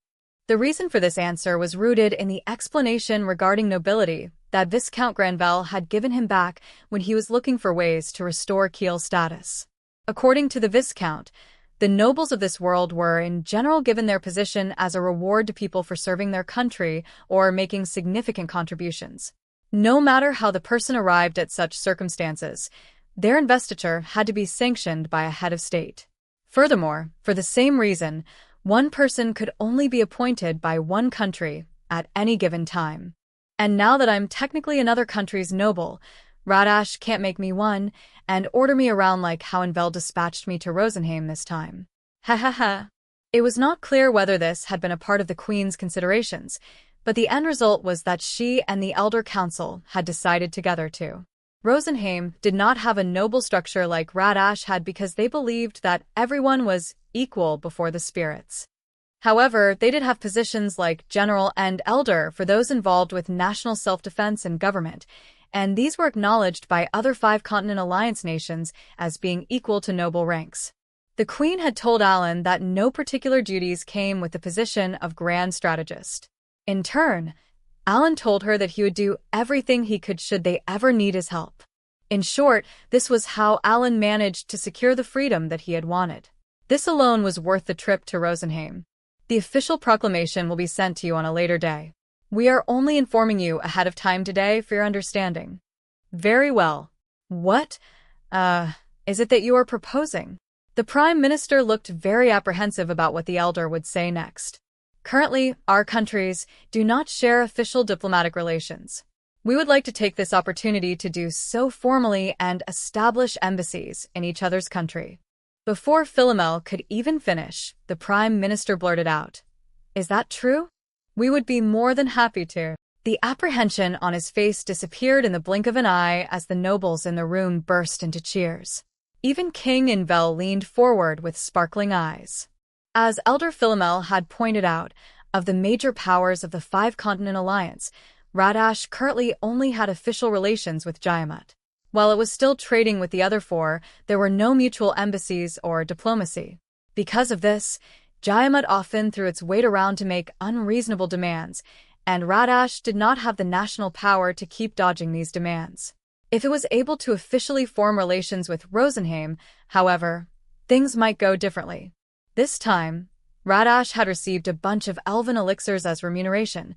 The reason for this answer was rooted in the explanation regarding nobility that Viscount Granvelle had given him back when he was looking for ways to restore Kiel's status. According to the Viscount, the nobles of this world were in general given their position as a reward to people for serving their country or making significant contributions. No matter how the person arrived at such circumstances, their investiture had to be sanctioned by a head of state. Furthermore, for the same reason, one person could only be appointed by one country at any given time. And now that I'm technically another country's noble, Radash can't make me one and order me around like how Envel dispatched me to Rosenheim this time. Ha ha ha. It was not clear whether this had been a part of the Queen's considerations, but the end result was that she and the Elder Council had decided together to. Rosenheim did not have a noble structure like Radash had because they believed that everyone was equal before the spirits. However, they did have positions like general and elder for those involved with national self-defense and government, and these were acknowledged by other five-continent alliance nations as being equal to noble ranks. The Queen had told Alan that no particular duties came with the position of Grand Strategist. In turn, Alan told her that he would do everything he could should they ever need his help. In short, this was how Alan managed to secure the freedom that he had wanted. This alone was worth the trip to Rosenheim. The official proclamation will be sent to you on a later day. We are only informing you ahead of time today for your understanding. Very well. What, is it that you are proposing? The Prime Minister looked very apprehensive about what the elder would say next. Currently, our countries do not share official diplomatic relations. We would like to take this opportunity to do so formally and establish embassies in each other's country. Before Philomel could even finish, the Prime Minister blurted out, "Is that true? We would be more than happy to." The apprehension on his face disappeared in the blink of an eye as the nobles in the room burst into cheers. Even King Invel leaned forward with sparkling eyes. As Elder Philomel had pointed out, of the major powers of the Five-Continent Alliance, Radash currently only had official relations with Jaiamut. While it was still trading with the other four, there were no mutual embassies or diplomacy. Because of this, Jaiamut often threw its weight around to make unreasonable demands, and Radash did not have the national power to keep dodging these demands. If it was able to officially form relations with Rosenheim, however, things might go differently. This time, Radash had received a bunch of elven elixirs as remuneration.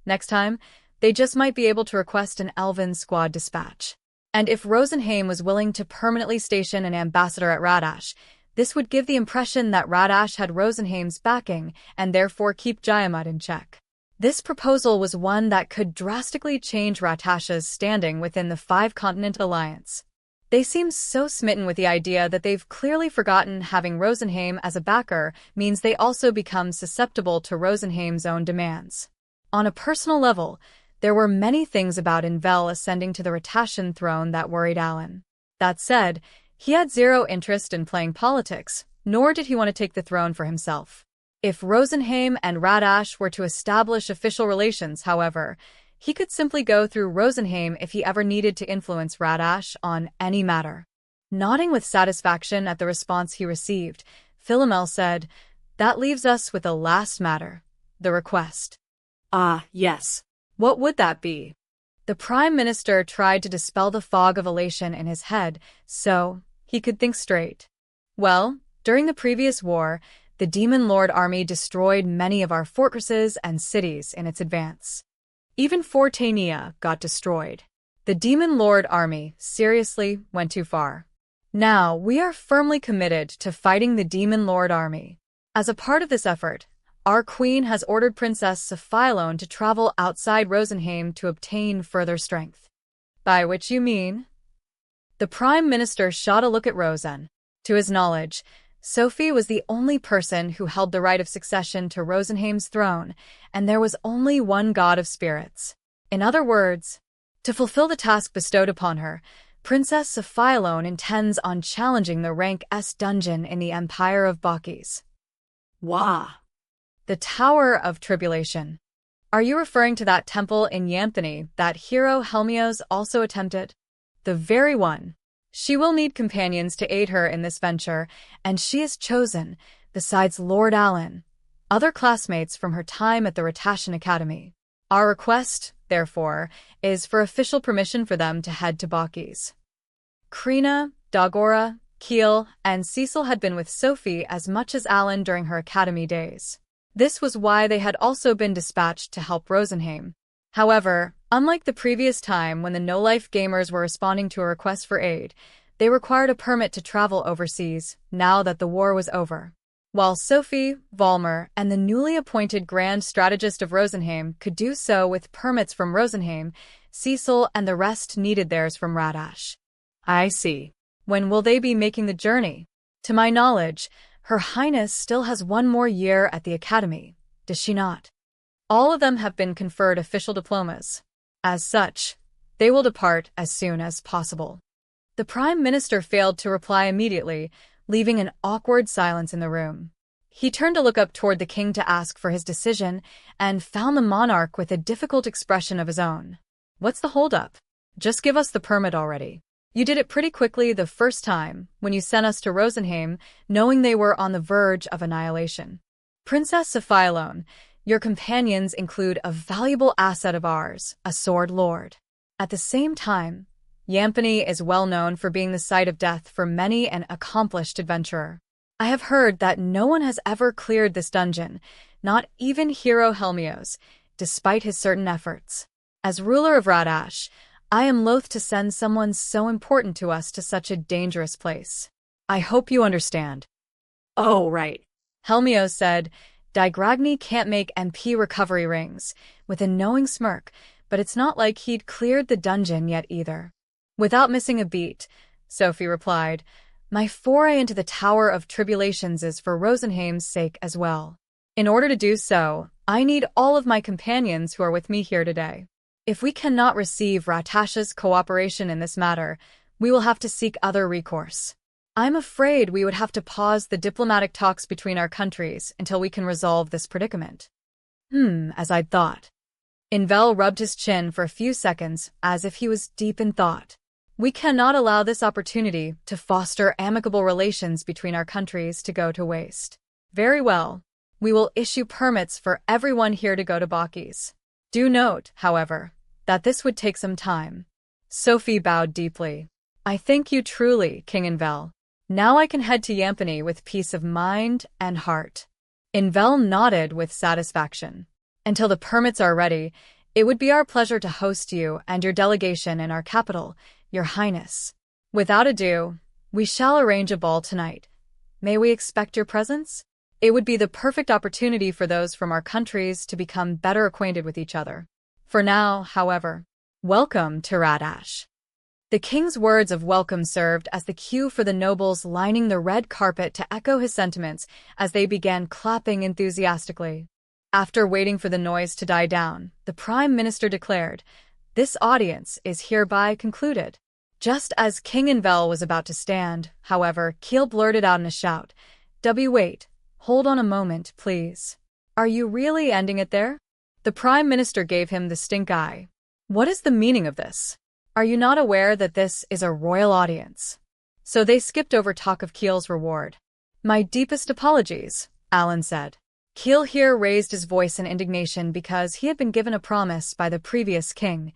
Next time, they just might be able to request an elven squad dispatch. And if Rosenheim was willing to permanently station an ambassador at Radash, this would give the impression that Radash had Rosenheim's backing and therefore keep Jaiamut in check. This proposal was one that could drastically change Radash's standing within the Five-Continent Alliance. They seem so smitten with the idea that they've clearly forgotten having Rosenheim as a backer means they also become susceptible to Rosenheim's own demands. On a personal level, there were many things about Invel ascending to the Ratashan throne that worried Alan. That said, he had zero interest in playing politics, nor did he want to take the throne for himself. If Rosenheim and Radash were to establish official relations, however, he could simply go through Rosenheim if he ever needed to influence Radash on any matter. Nodding with satisfaction at the response he received, Philomel said, "That leaves us with a last matter, the request." Ah, yes. What would that be? The Prime Minister tried to dispel the fog of elation in his head so he could think straight. Well, during the previous war, the Demon Lord army destroyed many of our fortresses and cities in its advance. Even Fort Tania got destroyed. The Demon Lord army seriously went too far. Now, we are firmly committed to fighting the Demon Lord army. As a part of this effort, our Queen has ordered Princess Sophilone to travel outside Rosenheim to obtain further strength. By which you mean? The Prime Minister shot a look at Rosen. To his knowledge, Sophie was the only person who held the right of succession to Rosenheim's throne, and there was only one god of spirits. In other words, to fulfill the task bestowed upon her, Princess Sophilone intends on challenging the rank S dungeon in the Empire of Baukis. Wah! The Tower of Tribulation. Are you referring to that temple in Yanthony that hero Helmios also attempted? The very one. She will need companions to aid her in this venture, and she has chosen, besides Lord Alan, other classmates from her time at the Ratashan Academy. Our request, therefore, is for official permission for them to head to Baukis. Krina, Dagora, Keel, and Cecil had been with Sophie as much as Alan during her academy days. This was why they had also been dispatched to help Rosenheim. However, unlike the previous time when the no-life gamers were responding to a request for aid, they required a permit to travel overseas, now that the war was over. While Sophie, Volmer, and the newly appointed Grand Strategist of Rosenheim could do so with permits from Rosenheim, Cecil and the rest needed theirs from Radash. I see. When will they be making the journey? To my knowledge, Her Highness still has one more year at the Academy, does she not? All of them have been conferred official diplomas. As such, they will depart as soon as possible. The Prime Minister failed to reply immediately, leaving an awkward silence in the room. He turned to look up toward the king to ask for his decision and found the monarch with a difficult expression of his own. What's the holdup? Just give us the permit already. You did it pretty quickly the first time, when you sent us to Rosenheim, knowing they were on the verge of annihilation. Princess Sophialone, your companions include a valuable asset of ours, a sword lord. At the same time, Yampany is well known for being the site of death for many an accomplished adventurer. I have heard that no one has ever cleared this dungeon, not even hero Helmios, despite his certain efforts. As ruler of Radash, I am loath to send someone so important to us to such a dangerous place. I hope you understand. Oh, right. Helmios said, Digragny can't make MP recovery rings, with a knowing smirk, but it's not like he'd cleared the dungeon yet either. Without missing a beat, Sophie replied, my foray into the Tower of Tribulations is for Rosenheim's sake as well. In order to do so, I need all of my companions who are with me here today. If we cannot receive Ratash's cooperation in this matter, we will have to seek other recourse. I'm afraid we would have to pause the diplomatic talks between our countries until we can resolve this predicament. As I'd thought. Invel rubbed his chin for a few seconds as if he was deep in thought. We cannot allow this opportunity to foster amicable relations between our countries to go to waste. Very well. We will issue permits for everyone here to go to Baukis. Do note, however, that this would take some time. Sophie bowed deeply. I thank you truly, King Invel. Now I can head to Yampany with peace of mind and heart. Invel nodded with satisfaction. Until the permits are ready, it would be our pleasure to host you and your delegation in our capital, Your Highness. Without ado, we shall arrange a ball tonight. May we expect your presence? It would be the perfect opportunity for those from our countries to become better acquainted with each other. For now, however, welcome to Radash. The king's words of welcome served as the cue for the nobles lining the red carpet to echo his sentiments as they began clapping enthusiastically. After waiting for the noise to die down, the Prime Minister declared, "This audience is hereby concluded." Just as King Invel was about to stand, however, Keel blurted out in a shout, wait, hold on a moment, please. Are you really ending it there? The Prime Minister gave him the stink eye. What is the meaning of this? Are you not aware that this is a royal audience? So they skipped over talk of Keel's reward. My deepest apologies, Alan said. Keel here raised his voice in indignation because he had been given a promise by the previous king.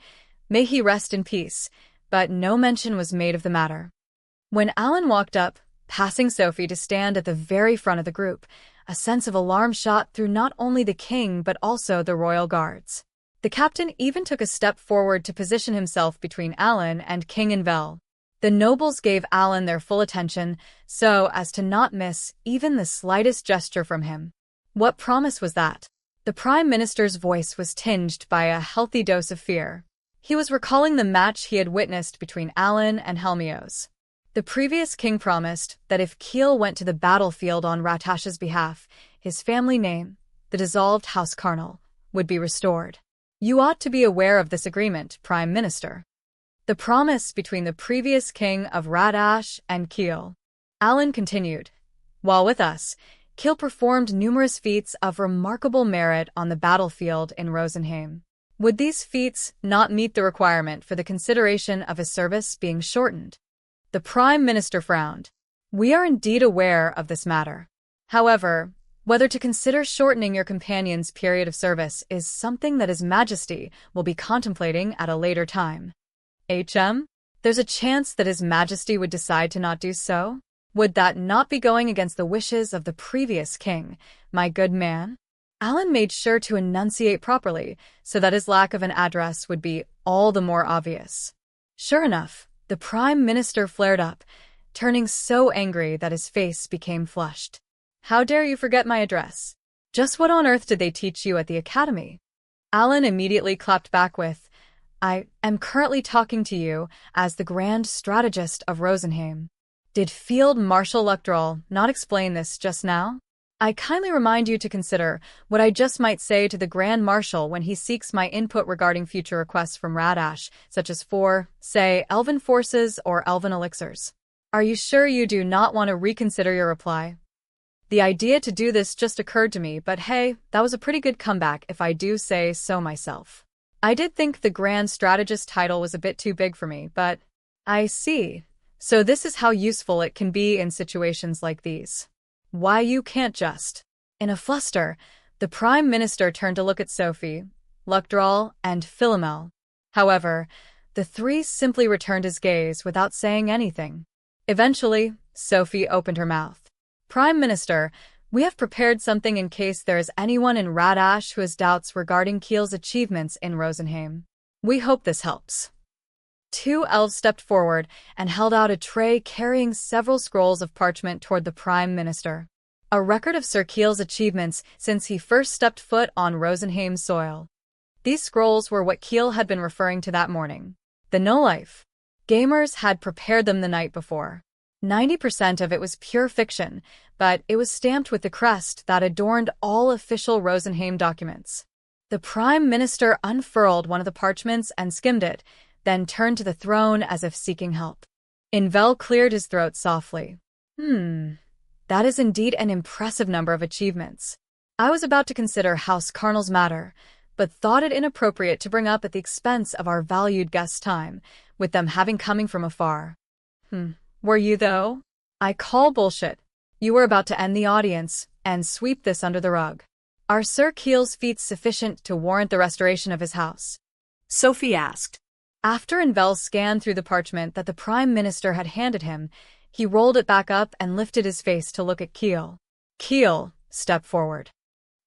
May he rest in peace, but no mention was made of the matter. When Alan walked up, passing Sophie to stand at the very front of the group, a sense of alarm shot through not only the king but also the royal guards. The captain even took a step forward to position himself between Alan and King Invel. The nobles gave Alan their full attention so as to not miss even the slightest gesture from him. What promise was that? The Prime Minister's voice was tinged by a healthy dose of fear. He was recalling the match he had witnessed between Alan and Helmios. The previous king promised that if Keel went to the battlefield on Ratash's behalf, his family name, the dissolved House Carnal, would be restored. You ought to be aware of this agreement, Prime Minister. The promise between the previous king of Radash and Keel. Alan continued. While with us, Keel performed numerous feats of remarkable merit on the battlefield in Rosenheim. Would these feats not meet the requirement for the consideration of his service being shortened? The Prime Minister frowned. We are indeed aware of this matter. However, whether to consider shortening your companion's period of service is something that His Majesty will be contemplating at a later time. There's a chance that His Majesty would decide to not do so? Would that not be going against the wishes of the previous king, my good man? Alan made sure to enunciate properly so that his lack of an address would be all the more obvious. Sure enough, the Prime Minister flared up, turning so angry that his face became flushed. How dare you forget my address? Just what on earth did they teach you at the academy? Alan immediately clapped back with, I am currently talking to you as the Grand Strategist of Rosenheim. Did Field Marshal Luckdrall not explain this just now? I kindly remind you to consider what I just might say to the Grand Marshal when he seeks my input regarding future requests from Radash, such as for, say, Elven forces or Elven elixirs. Are you sure you do not want to reconsider your reply? The idea to do this just occurred to me, but hey, that was a pretty good comeback if I do say so myself. I did think the Grand Strategist title was a bit too big for me, but I see. So this is how useful it can be in situations like these. Why you can't just. In a fluster, the Prime Minister turned to look at Sophie, Lucdral, and Philomel. However, the three simply returned his gaze without saying anything. Eventually, Sophie opened her mouth. Prime Minister, we have prepared something in case there is anyone in Radash who has doubts regarding Kiel's achievements in Rosenheim. We hope this helps. Two elves stepped forward and held out a tray carrying several scrolls of parchment toward the Prime Minister. A record of Sir Kiel's achievements since he first stepped foot on Rosenheim's soil. These scrolls were what Kiel had been referring to that morning. The no-life. Gamers had prepared them the night before. 90% of it was pure fiction, but it was stamped with the crest that adorned all official Rosenheim documents. The Prime Minister unfurled one of the parchments and skimmed it, then turned to the throne as if seeking help. Invel cleared his throat softly. That is indeed an impressive number of achievements. I was about to consider House Carnal's matter, but thought it inappropriate to bring up at the expense of our valued guests' time, with them having coming from afar. Were you, though? I call bullshit. You were about to end the audience and sweep this under the rug. Are Sir Kiel's feats sufficient to warrant the restoration of his house? Sophie asked. After Invel scanned through the parchment that the Prime Minister had handed him, he rolled it back up and lifted his face to look at Kiel. Kiel, step forward.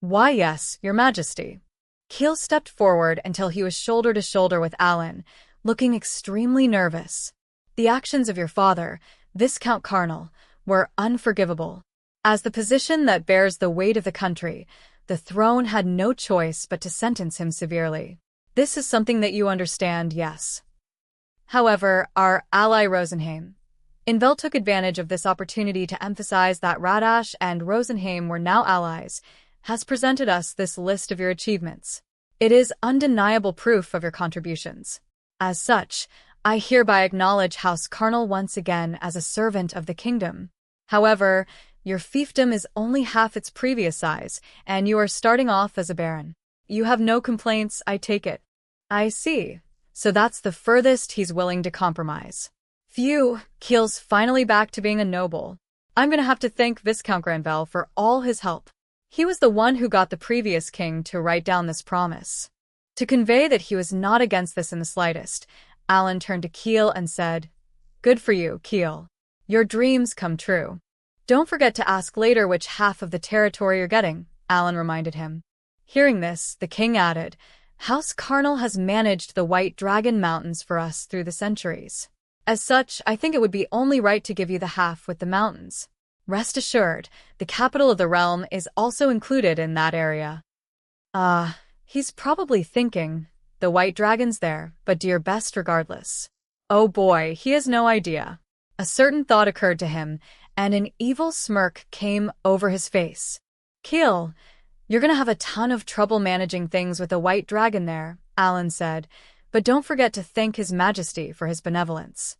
Why yes, Your Majesty. Kiel stepped forward until he was shoulder to shoulder with Alan, looking extremely nervous. The actions of your father, Viscount Carnal, were unforgivable. As the position that bears the weight of the country, the throne had no choice but to sentence him severely. This is something that you understand, yes. However, our ally Rosenheim. Invel took advantage of this opportunity to emphasize that Radash and Rosenheim were now allies, has presented us this list of your achievements. It is undeniable proof of your contributions. As such, I hereby acknowledge House Carnal once again as a servant of the kingdom. However, your fiefdom is only half its previous size, and you are starting off as a baron. You have no complaints, I take it. I see. So that's the furthest he's willing to compromise. Phew, Kiel's finally back to being a noble. I'm gonna have to thank Viscount Granvelle for all his help. He was the one who got the previous king to write down this promise. To convey that he was not against this in the slightest, Alan turned to Kiel and said, Good for you, Kiel. Your dreams come true. Don't forget to ask later which half of the territory you're getting, Alan reminded him. Hearing this, the king added, House Carnal has managed the White Dragon Mountains for us through the centuries. As such, I think it would be only right to give you the half with the mountains. Rest assured, the capital of the realm is also included in that area. He's probably thinking, the White Dragon's there, but do your best regardless. Oh boy, he has no idea. A certain thought occurred to him, and an evil smirk came over his face. Kiel, you're gonna have a ton of trouble managing things with a White Dragon there, Alan said, but don't forget to thank His Majesty for his benevolence.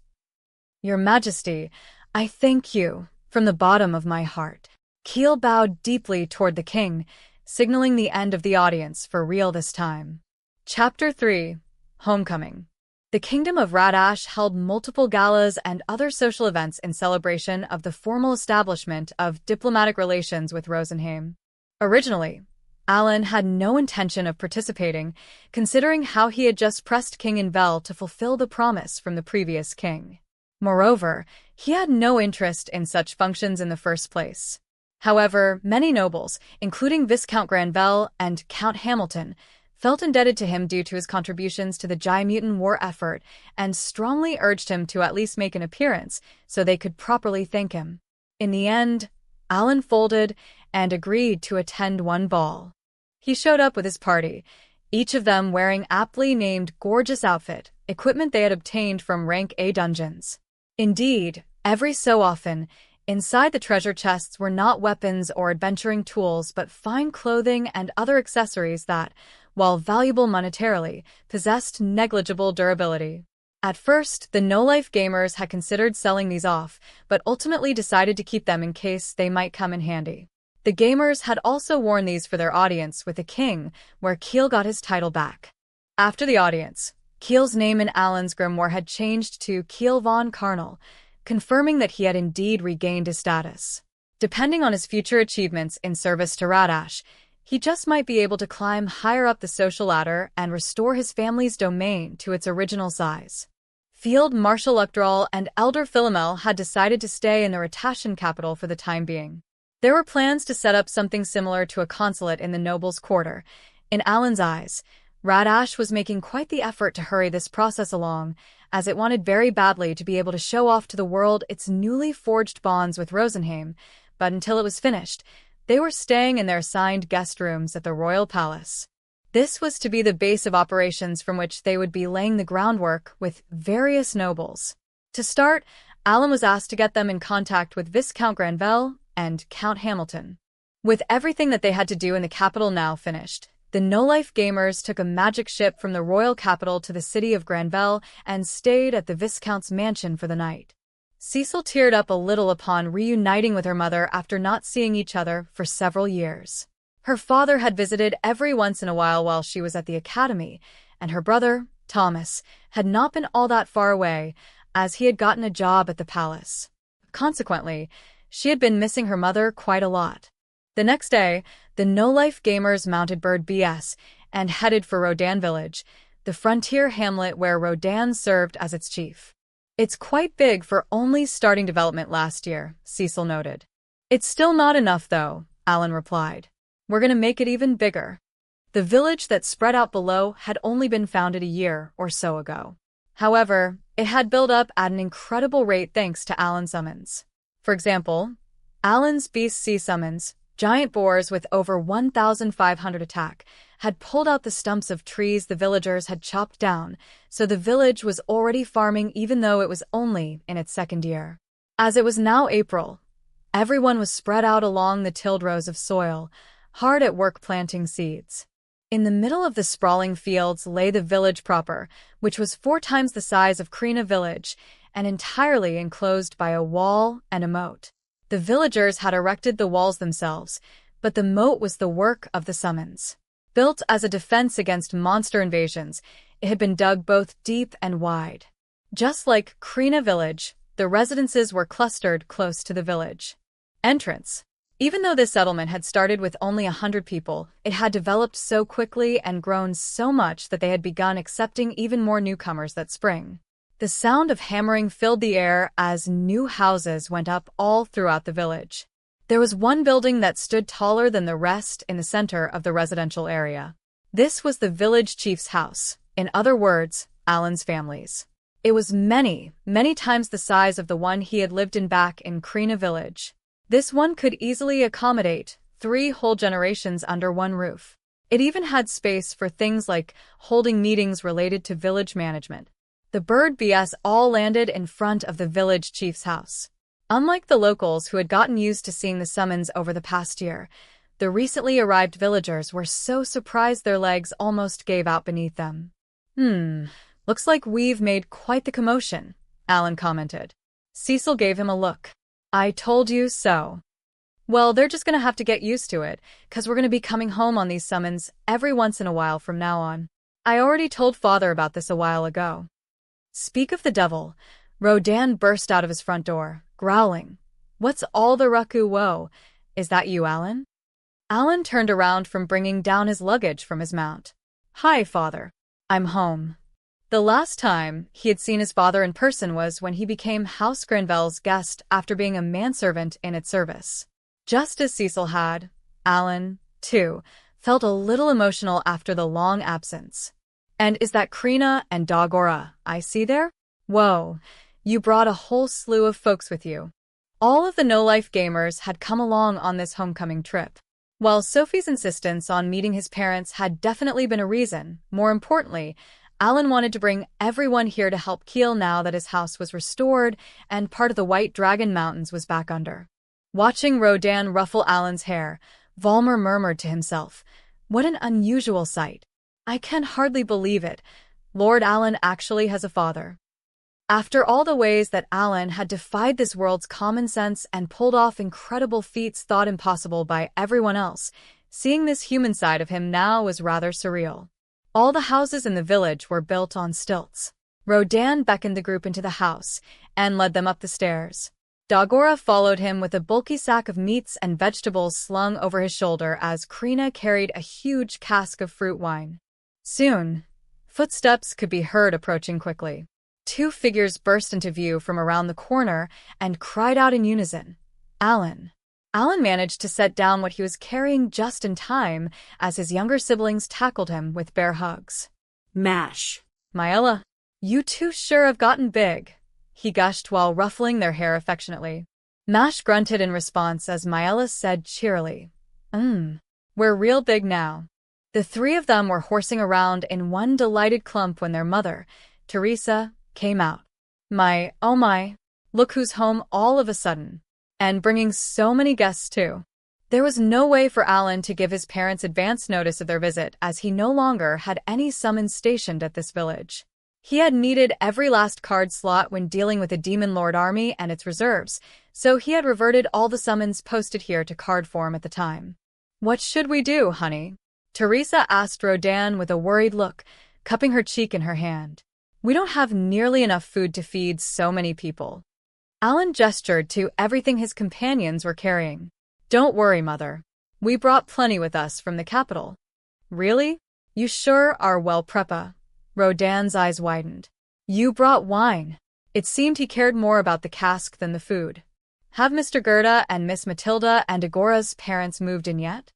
Your Majesty, I thank you, from the bottom of my heart. Kiel bowed deeply toward the king, signaling the end of the audience for real this time. Chapter 3. Homecoming. The Kingdom of Radash held multiple galas and other social events in celebration of the formal establishment of diplomatic relations with Rosenheim. Originally, Alan had no intention of participating, considering how he had just pressed King Invel to fulfill the promise from the previous king. Moreover, he had no interest in such functions in the first place. However, many nobles, including Viscount Granvelle and Count Hamilton, felt indebted to him due to his contributions to the Jaimutin war effort and strongly urged him to at least make an appearance so they could properly thank him. In the end, Alan folded and agreed to attend one ball. He showed up with his party, each of them wearing aptly named gorgeous outfit, equipment they had obtained from Rank A dungeons. Indeed, every so often, inside the treasure chests were not weapons or adventuring tools but fine clothing and other accessories that, while valuable monetarily, possessed negligible durability. At first, the no-life gamers had considered selling these off, but ultimately decided to keep them in case they might come in handy. The gamers had also worn these for their audience with the king, where Kiel got his title back. After the audience, Kiel's name in Alan's grimoire had changed to Kiel von Karnal, confirming that he had indeed regained his status. Depending on his future achievements in service to Radash, he just might be able to climb higher up the social ladder and restore his family's domain to its original size. Field Marshal Uchtdral and Elder Philomel had decided to stay in the Ratashan capital for the time being. There were plans to set up something similar to a consulate in the nobles' quarter. In Alan's eyes, Radash was making quite the effort to hurry this process along, as it wanted very badly to be able to show off to the world its newly forged bonds with Rosenheim, but until it was finished, they were staying in their assigned guest rooms at the royal palace. This was to be the base of operations from which they would be laying the groundwork with various nobles. To start, Alan was asked to get them in contact with Viscount Granvelle and Count Hamilton. With everything that they had to do in the capital now finished, the no-life gamers took a magic ship from the royal capital to the city of Granvelle and stayed at the Viscount's mansion for the night. Cecil teared up a little upon reuniting with her mother after not seeing each other for several years. Her father had visited every once in a while she was at the academy, and her brother, Thomas, had not been all that far away, as he had gotten a job at the palace. Consequently, she had been missing her mother quite a lot. The next day, the no-life gamers mounted Bird BS and headed for Rodan Village, the frontier hamlet where Rodan served as its chief. It's quite big for only starting development last year, Cecil noted. It's still not enough, though, Alan replied. We're going to make it even bigger. The village that spread out below had only been founded a year or so ago. However, it had built up at an incredible rate thanks to Alan's summons. For example, Alan's Beast Sea summons, giant boars with over 1,500 attack, had pulled out the stumps of trees the villagers had chopped down, so the village was already farming even though it was only in its second year. As it was now April, everyone was spread out along the tilled rows of soil, hard at work planting seeds. In the middle of the sprawling fields lay the village proper, which was 4 times the size of Krina village, and entirely enclosed by a wall and a moat. The villagers had erected the walls themselves, but the moat was the work of the summons. Built as a defense against monster invasions, it had been dug both deep and wide. Just like Krina village, the residences were clustered close to the village entrance. Even though this settlement had started with only 100 people, it had developed so quickly and grown so much that they had begun accepting even more newcomers that spring. The sound of hammering filled the air as new houses went up all throughout the village. There was one building that stood taller than the rest in the center of the residential area. This was the village chief's house, in other words, Alan's family's. It was many, many times the size of the one he had lived in back in Krina village. This one could easily accommodate 3 whole generations under one roof. It even had space for things like holding meetings related to village management. The Bird BS all landed in front of the village chief's house. Unlike the locals who had gotten used to seeing the summons over the past year, the recently arrived villagers were so surprised their legs almost gave out beneath them. Looks like we've made quite the commotion, Alan commented. Cecil gave him a look. I told you so. Well, they're just gonna have to get used to it, 'cause we're gonna be coming home on these summons every once in a while from now on. I already told Father about this a while ago. Speak of the devil, Rodan burst out of his front door, growling. What's all the rucku-woe? Is that you, Alan? Alan turned around from bringing down his luggage from his mount. Hi, Father. I'm home. The last time he had seen his father in person was when he became House Granvelle's guest after being a manservant in its service. Just as Cecil had, Alan, too, felt a little emotional after the long absence. And is that Krina and Dogora I see there? Whoa, you brought a whole slew of folks with you. All of the no-life gamers had come along on this homecoming trip. While Sophie's insistence on meeting his parents had definitely been a reason, more importantly, Alan wanted to bring everyone here to help Kiel now that his house was restored and part of the White Dragon Mountains was back under. Watching Rodan ruffle Alan's hair, Volmer murmured to himself, what an unusual sight. I can hardly believe it. Lord Alan actually has a father. After all the ways that Alan had defied this world's common sense and pulled off incredible feats thought impossible by everyone else, seeing this human side of him now was rather surreal. All the houses in the village were built on stilts. Rodan beckoned the group into the house and led them up the stairs. Garara followed him with a bulky sack of meats and vegetables slung over his shoulder as Krina carried a huge cask of fruit wine. Soon, footsteps could be heard approaching quickly. Two figures burst into view from around the corner and cried out in unison, "Alan!" Alan managed to set down what he was carrying just in time as his younger siblings tackled him with bear hugs. Mash. "Myella, you two sure have gotten big," he gushed while ruffling their hair affectionately. Mash grunted in response as Myella said cheerily, "We're real big now." The three of them were horsing around in one delighted clump when their mother, Teresa, came out. Oh my, look who's home all of a sudden. And bringing so many guests too." There was no way for Alan to give his parents advance notice of their visit as he no longer had any summons stationed at this village. He had needed every last card slot when dealing with the Demon Lord army and its reserves, so he had reverted all the summons posted here to card form at the time. "What should we do, honey?" Teresa asked Rodan with a worried look, cupping her cheek in her hand. "We don't have nearly enough food to feed so many people." Alan gestured to everything his companions were carrying. "Don't worry, Mother. We brought plenty with us from the capital." "Really? You sure are well preppa." Rodan's eyes widened. "You brought wine." It seemed he cared more about the cask than the food. "Have Mr. Gerda and Miss Matilda and Degora's parents moved in yet?"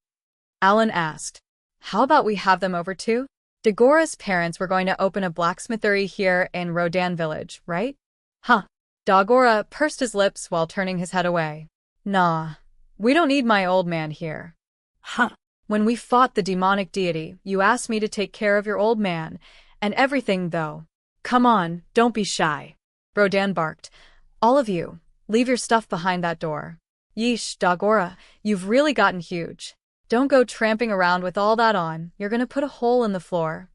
Alan asked. "How about we have them over too? Degora's parents were going to open a blacksmithery here in Rodan village, right?" "Huh." Garara pursed his lips while turning his head away. "Nah, we don't need my old man here." Huh. "When we fought the demonic deity, you asked me to take care of your old man, and everything though." "Come on, don't be shy," Rodan barked. "All of you, leave your stuff behind that door." "Yeesh, Garara, you've really gotten huge. Don't go tramping around with all that on, you're gonna put a hole in the floor."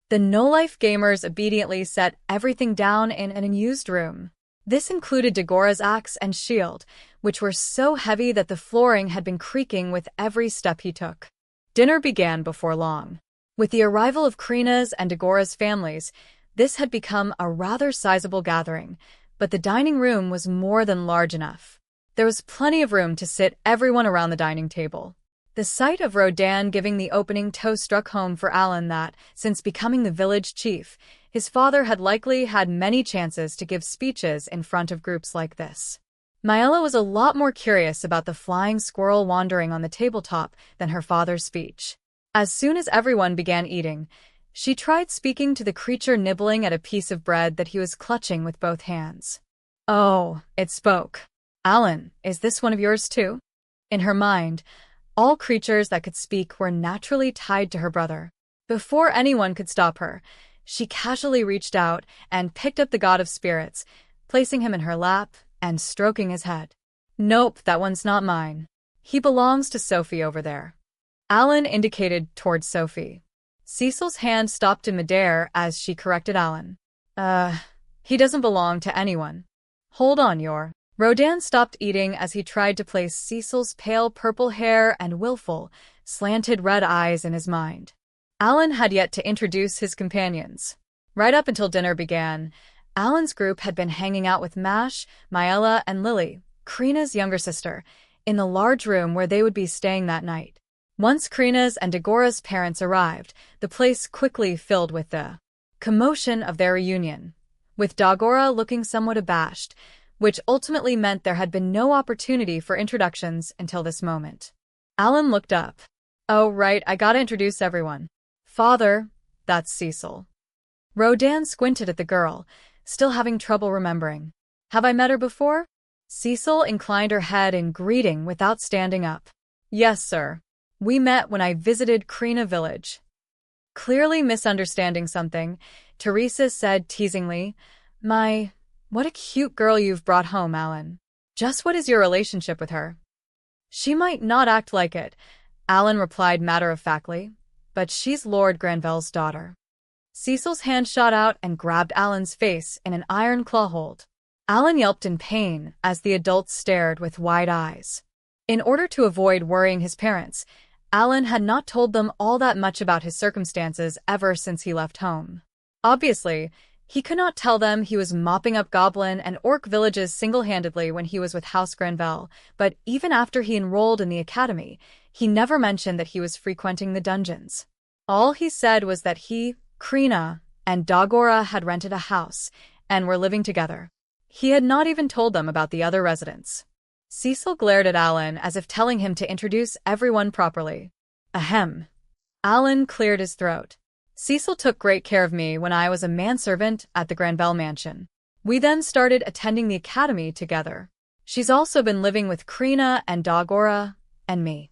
The no-life gamers obediently set everything down in an unused room. This included Degora's axe and shield, which were so heavy that the flooring had been creaking with every step he took. Dinner began before long. With the arrival of Krina's and Degora's families, this had become a rather sizable gathering, but the dining room was more than large enough. There was plenty of room to sit everyone around the dining table. The sight of Rodan giving the opening toast struck home for Alan that, since becoming the village chief, his father had likely had many chances to give speeches in front of groups like this. Myella was a lot more curious about the flying squirrel wandering on the tabletop than her father's speech. As soon as everyone began eating, she tried speaking to the creature nibbling at a piece of bread that he was clutching with both hands. Oh, it spoke. "Alan, is this one of yours too?" In her mind, all creatures that could speak were naturally tied to her brother. Before anyone could stop her, she casually reached out and picked up the god of spirits, placing him in her lap and stroking his head. "Nope, that one's not mine. He belongs to Sophie over there." Alan indicated towards Sophie. Cecil's hand stopped in midair as she corrected Alan. He doesn't belong to anyone." "Hold on, Rodan stopped eating as he tried to place Cecil's pale purple hair and willful, slanted red eyes in his mind. Alan had yet to introduce his companions. Right up until dinner began, Alan's group had been hanging out with Mash, Myella, and Lily, Krina's younger sister, in the large room where they would be staying that night. Once Krina's and Degora's parents arrived, the place quickly filled with the commotion of their reunion, with Garara looking somewhat abashed, which ultimately meant there had been no opportunity for introductions until this moment. Alan looked up. "Oh, right, I gotta introduce everyone. Father, that's Cecil." Rodan squinted at the girl, still having trouble remembering. "Have I met her before?" Cecil inclined her head in greeting without standing up. "Yes, sir. We met when I visited Krina village." Clearly misunderstanding something, Teresa said teasingly, What a cute girl you've brought home, Alan. Just what is your relationship with her?" "She might not act like it," Alan replied matter-of-factly, "but she's Lord Granville's daughter." Cecil's hand shot out and grabbed Alan's face in an iron claw hold. Alan yelped in pain as the adults stared with wide eyes. In order to avoid worrying his parents, Alan had not told them all that much about his circumstances ever since he left home. Obviously, he could not tell them he was mopping up goblin and orc villages single-handedly when he was with House Granvelle, but even after he enrolled in the academy, he never mentioned that he was frequenting the dungeons. All he said was that he, Krina, and Dagora had rented a house and were living together. He had not even told them about the other residents. Cecil glared at Alan as if telling him to introduce everyone properly. Ahem. Alan cleared his throat. Cecil took great care of me when I was a manservant at the Granvelle mansion. We then started attending the academy together. She's also been living with Krina and Dagora and me.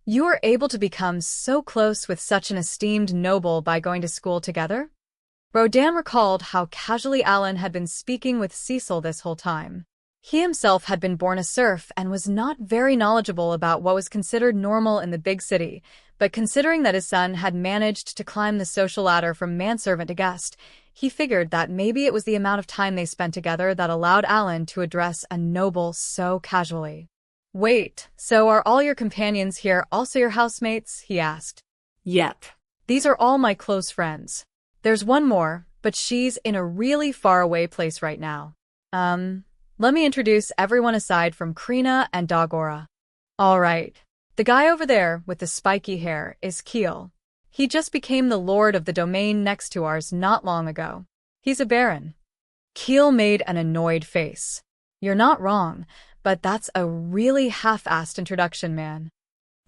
You were able to become so close with such an esteemed noble by going to school together? Rodan recalled how casually Alan had been speaking with Cecil this whole time. He himself had been born a serf and was not very knowledgeable about what was considered normal in the big city, but considering that his son had managed to climb the social ladder from manservant to guest, he figured that maybe it was the amount of time they spent together that allowed Alan to address a noble so casually. Wait, so are all your companions here also your housemates? He asked. Yep. These are all my close friends. There's one more, but she's in a really faraway place right now. Let me introduce everyone aside from Krina and Dagora. All right. The guy over there with the spiky hair is Keel. He just became the lord of the domain next to ours not long ago. He's a baron. Keel made an annoyed face. You're not wrong, but that's a really half-assed introduction, man.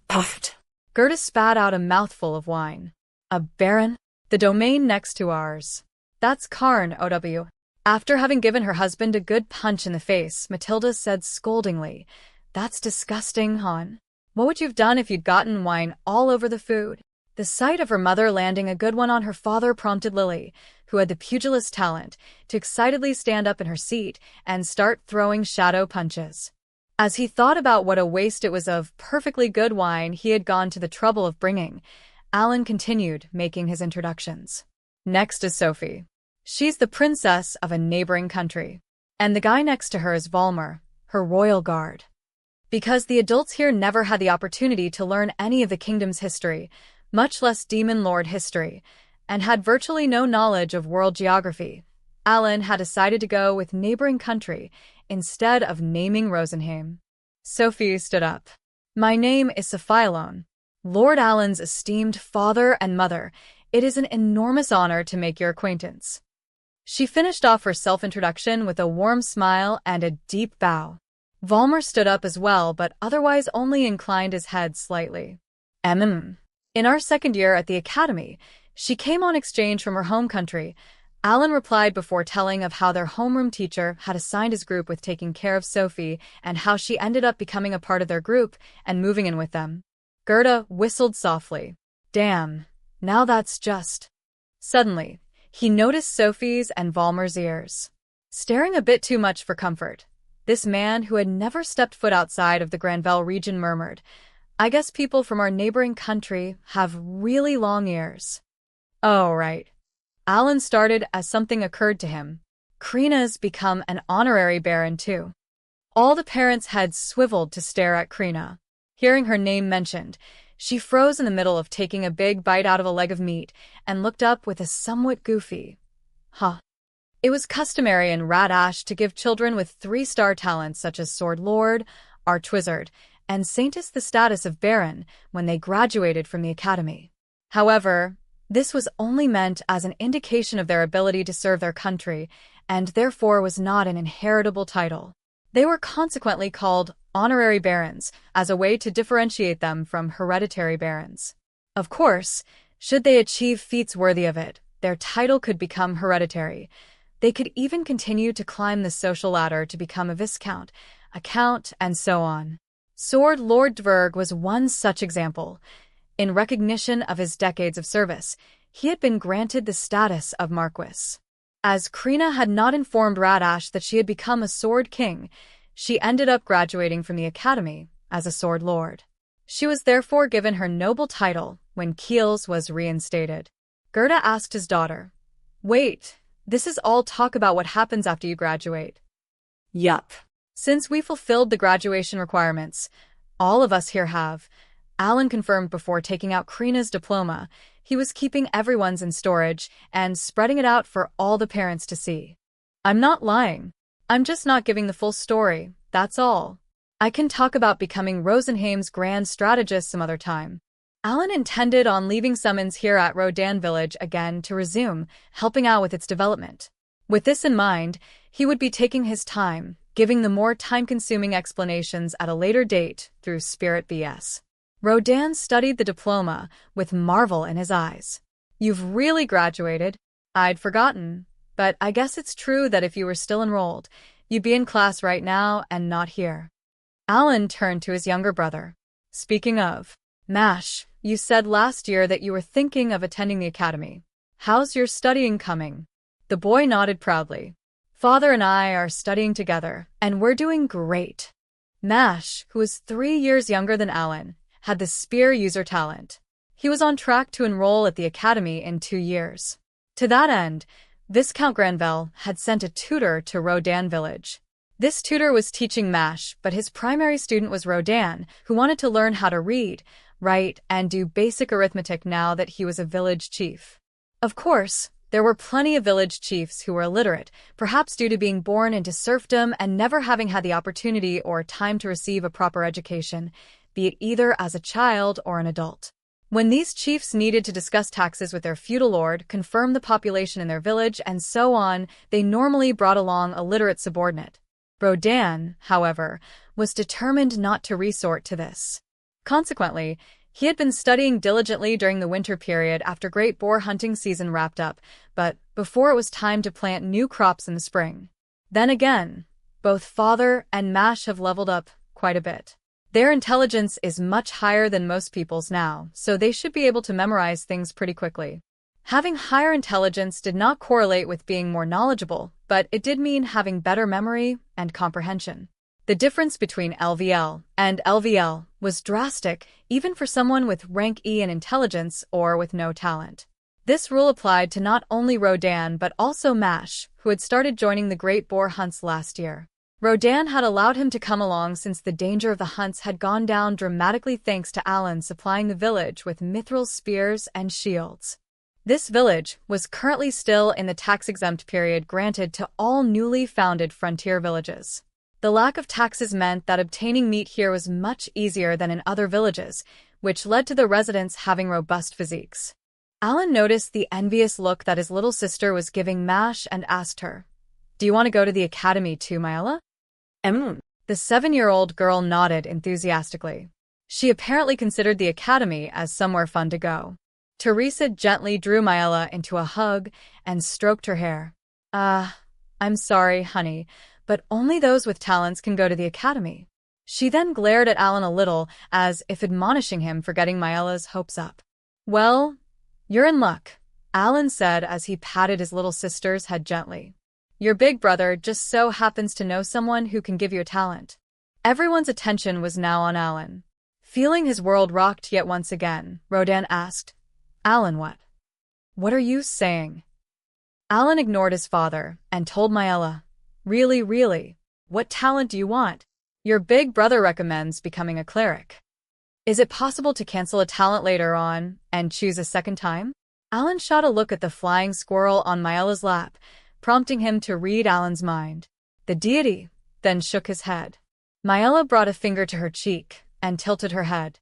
Puffed. Gerda spat out a mouthful of wine. A baron? The domain next to ours. That's Karn, OW. After having given her husband a good punch in the face, Matilda said scoldingly, That's disgusting, hon. What would you have done if you'd gotten wine all over the food? The sight of her mother landing a good one on her father prompted Lily, who had the pugilist talent, to excitedly stand up in her seat and start throwing shadow punches. As he thought about what a waste it was of perfectly good wine he had gone to the trouble of bringing, Alan continued making his introductions. Next is Sophie. She's the princess of a neighboring country. And the guy next to her is Valmar, her royal guard. Because the adults here never had the opportunity to learn any of the kingdom's history, much less Demon Lord history, and had virtually no knowledge of world geography, Alan had decided to go with neighboring country instead of naming Rosenheim. Sophie stood up. My name is Sophialone. Lord Alan's esteemed father and mother, it is an enormous honor to make your acquaintance. She finished off her self-introduction with a warm smile and a deep bow. Valmar stood up as well, but otherwise only inclined his head slightly. In our second year at the academy, she came on exchange from her home country. Alan replied before telling of how their homeroom teacher had assigned his group with taking care of Sophie and how she ended up becoming a part of their group and moving in with them. Gerda whistled softly. Damn, now that's just... Suddenly, he noticed Sophie's and Valmar's ears. Staring a bit too much for comfort, this man who had never stepped foot outside of the Granvelle region murmured, I guess people from our neighboring country have really long ears. Oh, right. Alan started as something occurred to him. Krina's become an honorary baron too. All the parents' heads swiveled to stare at Krina. Hearing her name mentioned, she froze in the middle of taking a big bite out of a leg of meat and looked up with a somewhat goofy, huh. It was customary in Radash to give children with 3-star talents such as Sword Lord, Archwizard, and Saintess the status of Baron when they graduated from the academy. However, this was only meant as an indication of their ability to serve their country, and therefore was not an inheritable title. They were consequently called honorary barons as a way to differentiate them from hereditary barons. Of course, should they achieve feats worthy of it, their title could become hereditary. They could even continue to climb the social ladder to become a viscount, a count, and so on. Sword Lord Dverg was one such example. In recognition of his decades of service, he had been granted the status of Marquis. As Krina had not informed Radash that she had become a Sword King, she ended up graduating from the academy as a Sword Lord. She was therefore given her noble title when Keels was reinstated. Gerda asked his daughter. Wait, this is all talk about what happens after you graduate. Yup. Since we fulfilled the graduation requirements, all of us here have, Alan confirmed before taking out Krina's diploma. He was keeping everyone's in storage and spreading it out for all the parents to see. I'm not lying. I'm just not giving the full story, that's all. I can talk about becoming Rosenheim's grand strategist some other time. Alan intended on leaving summons here at Rodan Village again to resume helping out with its development. With this in mind, he would be taking his time, giving the more time-consuming explanations at a later date through Spirit BS. Rodan studied the diploma with marvel in his eyes. You've really graduated. I'd forgotten, but I guess it's true that if you were still enrolled, you'd be in class right now and not here. Alan turned to his younger brother. Speaking of, Mash, you said last year that you were thinking of attending the academy. How's your studying coming? The boy nodded proudly. Father and I are studying together, and we're doing great. Mash, who was 3 years younger than Alan, had the spear user talent. He was on track to enroll at the academy in 2 years. To that end, Viscount Granville had sent a tutor to Rodan Village. This tutor was teaching Mash, but his primary student was Rodan, who wanted to learn how to read, write, and do basic arithmetic now that he was a village chief. Of course, there were plenty of village chiefs who were illiterate, perhaps due to being born into serfdom and never having had the opportunity or time to receive a proper education, be it either as a child or an adult. When these chiefs needed to discuss taxes with their feudal lord, confirm the population in their village, and so on, they normally brought along a literate subordinate. Rodan, however, was determined not to resort to this. Consequently, he had been studying diligently during the winter period after great boar hunting season wrapped up, but before it was time to plant new crops in the spring. Then again, both Father and Mash have leveled up quite a bit. Their intelligence is much higher than most people's now, so they should be able to memorize things pretty quickly. Having higher intelligence did not correlate with being more knowledgeable, but it did mean having better memory and comprehension. The difference between LVL and LVL was drastic, even for someone with rank E in intelligence or with no talent. This rule applied to not only Rodan but also Mash, who had started joining the great boar hunts last year. Rodan had allowed him to come along since the danger of the hunts had gone down dramatically thanks to Alan supplying the village with mithril spears and shields. This village was currently still in the tax-exempt period granted to all newly founded frontier villages. The lack of taxes meant that obtaining meat here was much easier than in other villages, which led to the residents having robust physiques. Alan noticed the envious look that his little sister was giving Mash and asked her, "Do you want to go to the academy too, Myella?" The 7-year-old girl nodded enthusiastically. She apparently considered the academy as somewhere fun to go. Teresa gently drew Myella into a hug and stroked her hair. I'm sorry, honey, but only those with talents can go to the academy." She then glared at Alan a little, as if admonishing him for getting Myella's hopes up. "Well, you're in luck," Alan said as he patted his little sister's head gently. "Your big brother just so happens to know someone who can give you a talent." Everyone's attention was now on Alan. Feeling his world rocked yet once again, Rodan asked, "Alan, what? What are you saying?" Alan ignored his father and told Myella, Really, what talent do you want? Your big brother recommends becoming a cleric. Is it possible to cancel a talent later on and choose a second time?" Alan shot a look at the flying squirrel on Myella's lap, prompting him to read Alan's mind. The deity then shook his head. Myella brought a finger to her cheek and tilted her head.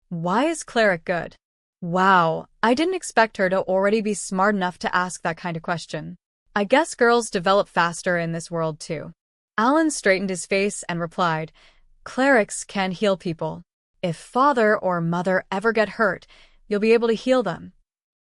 Why is cleric good? Wow, I didn't expect her to already be smart enough to ask that kind of question. I guess girls develop faster in this world too. Alan straightened his face and replied, "Clerics can heal people. If father or mother ever get hurt, you'll be able to heal them."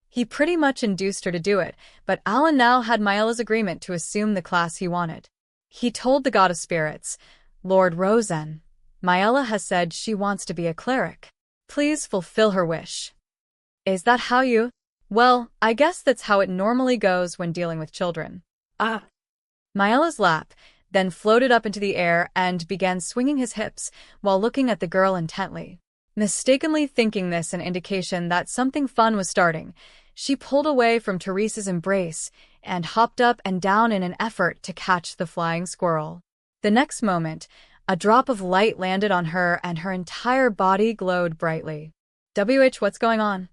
He pretty much induced her to do it, but Alan now had Myella's agreement to assume the class he wanted. He told the god of spirits, "Lord Rosen, Myella has said she wants to be a cleric. Please fulfill her wish." "Is that how you—" "Well, I guess that's how it normally goes when dealing with children." Myella's lap then floated up into the air and began swinging his hips while looking at the girl intently. Mistakenly thinking this an indication that something fun was starting, She pulled away from Teresa's embrace and hopped up and down in an effort to catch the flying squirrel. The next moment, a drop of light landed on her and her entire body glowed brightly. What's going on?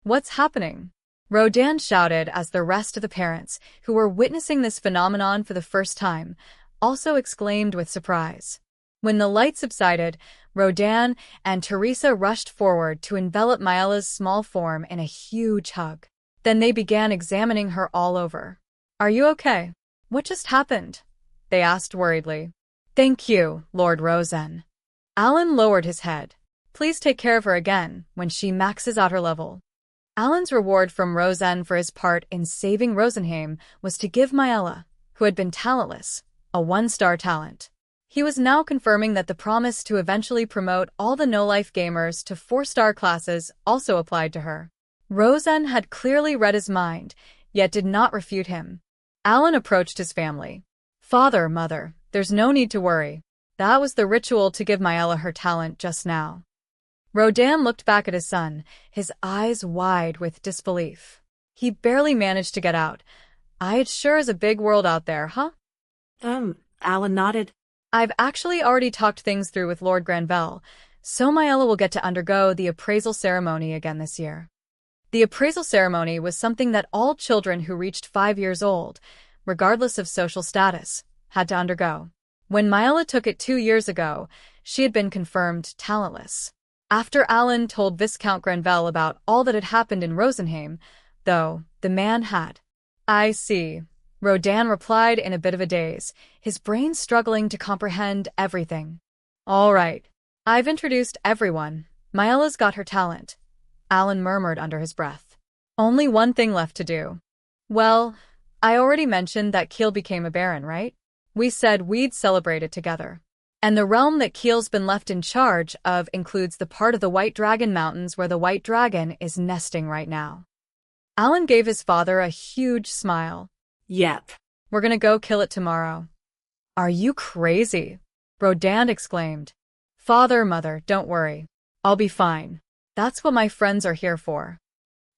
What's happening? Rodan shouted as the rest of the parents, who were witnessing this phenomenon for the first time, also exclaimed with surprise. When the light subsided, Rodan and Teresa rushed forward to envelop Maella's small form in a huge hug. Then they began examining her all over. "Are you okay? What just happened?" they asked worriedly. "Thank you, Lord Rosen." Alan lowered his head. "Please take care of her again when she maxes out her level." Alan's reward from Rosen for his part in saving Rosenheim was to give Maella, who had been talentless, a 1-star talent. He was now confirming that the promise to eventually promote all the no-life gamers to 4-star classes also applied to her. Rosen had clearly read his mind, yet did not refute him. Alan approached his family. "Father, Mother, there's no need to worry. That was the ritual to give Maella her talent just now." Rodan looked back at his son, his eyes wide with disbelief. He barely managed to get out. "It sure is a big world out there, huh?" Alan nodded. "I've actually already talked things through with Lord Granville, so Maella will get to undergo the appraisal ceremony again this year." The appraisal ceremony was something that all children who reached 5 years old, regardless of social status, had to undergo. When Maella took it 2 years ago, she had been confirmed talentless. After Alan told Viscount Granville about all that had happened in Rosenheim, though, the man had. "I see," Rodan replied in a bit of a daze, his brain struggling to comprehend everything. "All right. I've introduced everyone. Maella's got her talent," Alan murmured under his breath. "Only one thing left to do." "Well, I already mentioned that Kiel became a baron, right? We said we'd celebrate it together. And the realm that Kiel's been left in charge of includes the part of the White Dragon Mountains where the White Dragon is nesting right now." Alan gave his father a huge smile. "Yep. "We're gonna go kill it tomorrow." "Are you crazy?" Rodan exclaimed. "Father, Mother, don't worry. I'll be fine. That's what my friends are here for."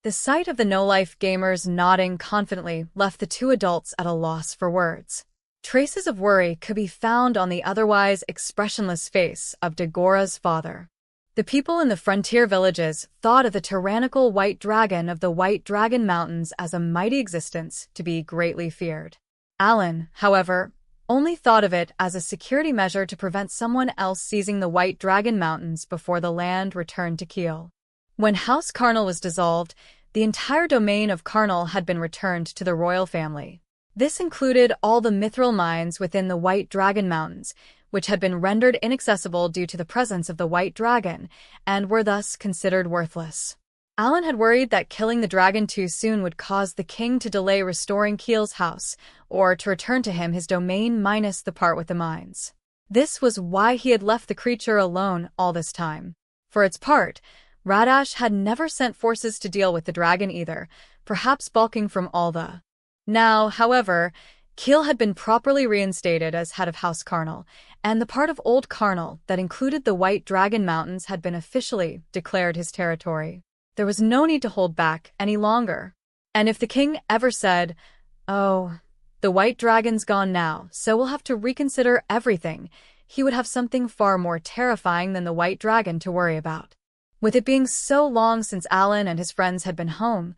The sight of the no-life gamers nodding confidently left the two adults at a loss for words. Traces of worry could be found on the otherwise expressionless face of Dagora's father. The people in the frontier villages thought of the tyrannical white dragon of the White Dragon Mountains as a mighty existence to be greatly feared. Alan, however, only thought of it as a security measure to prevent someone else seizing the White Dragon Mountains before the land returned to Kiel. When House Carnal was dissolved, the entire domain of Carnal had been returned to the royal family. This included all the mithril mines within the White Dragon Mountains, which had been rendered inaccessible due to the presence of the White Dragon, and were thus considered worthless. Alan had worried that killing the dragon too soon would cause the king to delay restoring Kiel's house, or to return to him his domain minus the part with the mines. This was why he had left the creature alone all this time. For its part, Radash had never sent forces to deal with the dragon either, perhaps balking from all the. Now, however, Kiel had been properly reinstated as head of House Carnal, and the part of Old Carnal that included the White Dragon Mountains had been officially declared his territory. There was no need to hold back any longer. And if the king ever said, "Oh, the White Dragon's gone now, so we'll have to reconsider everything," he would have something far more terrifying than the White Dragon to worry about. With it being so long since Alan and his friends had been home,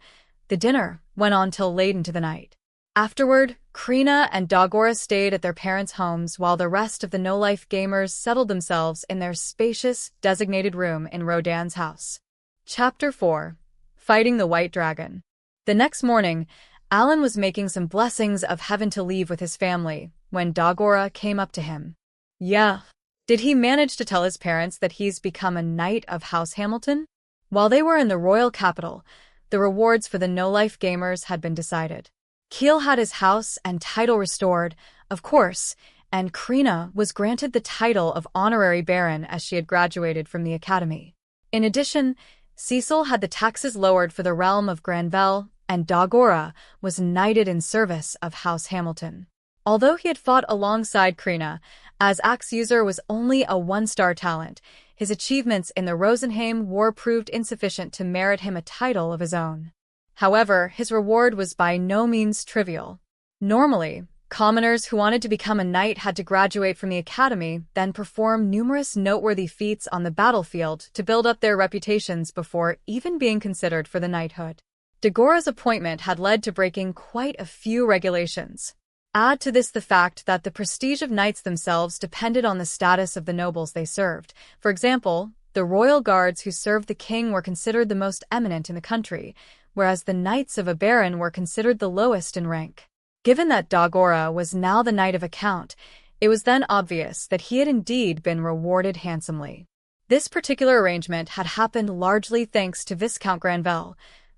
the dinner went on till late into the night. Afterward, Krina and Dagora stayed at their parents' homes while the rest of the no-life gamers settled themselves in their spacious, designated room in Rodan's house. Chapter 4. Fighting the White Dragon. The next morning, Alan was making some blessings of heaven to leave with his family when Dagora came up to him. "Yeah. Did he manage to tell his parents that he's become a knight of House Hamilton?" While they were in the royal capital, the rewards for the no-life gamers had been decided. Kiel had his house and title restored, of course, and Krina was granted the title of honorary baron as she had graduated from the academy. In addition, Cecil had the taxes lowered for the realm of Granville, and Dagora was knighted in service of House Hamilton. Although he had fought alongside Krina, as axe user was only a 1-star talent, his achievements in the Rosenheim War proved insufficient to merit him a title of his own. However, his reward was by no means trivial. Normally, commoners who wanted to become a knight had to graduate from the academy, then perform numerous noteworthy feats on the battlefield to build up their reputations before even being considered for the knighthood. Dagora's appointment had led to breaking quite a few regulations. Add to this the fact that the prestige of knights themselves depended on the status of the nobles they served. For example, the royal guards who served the king were considered the most eminent in the country, whereas the knights of a baron were considered the lowest in rank. Given that Dagora was now the knight of account, it was then obvious that he had indeed been rewarded handsomely. This particular arrangement had happened largely thanks to Viscount Granvelle.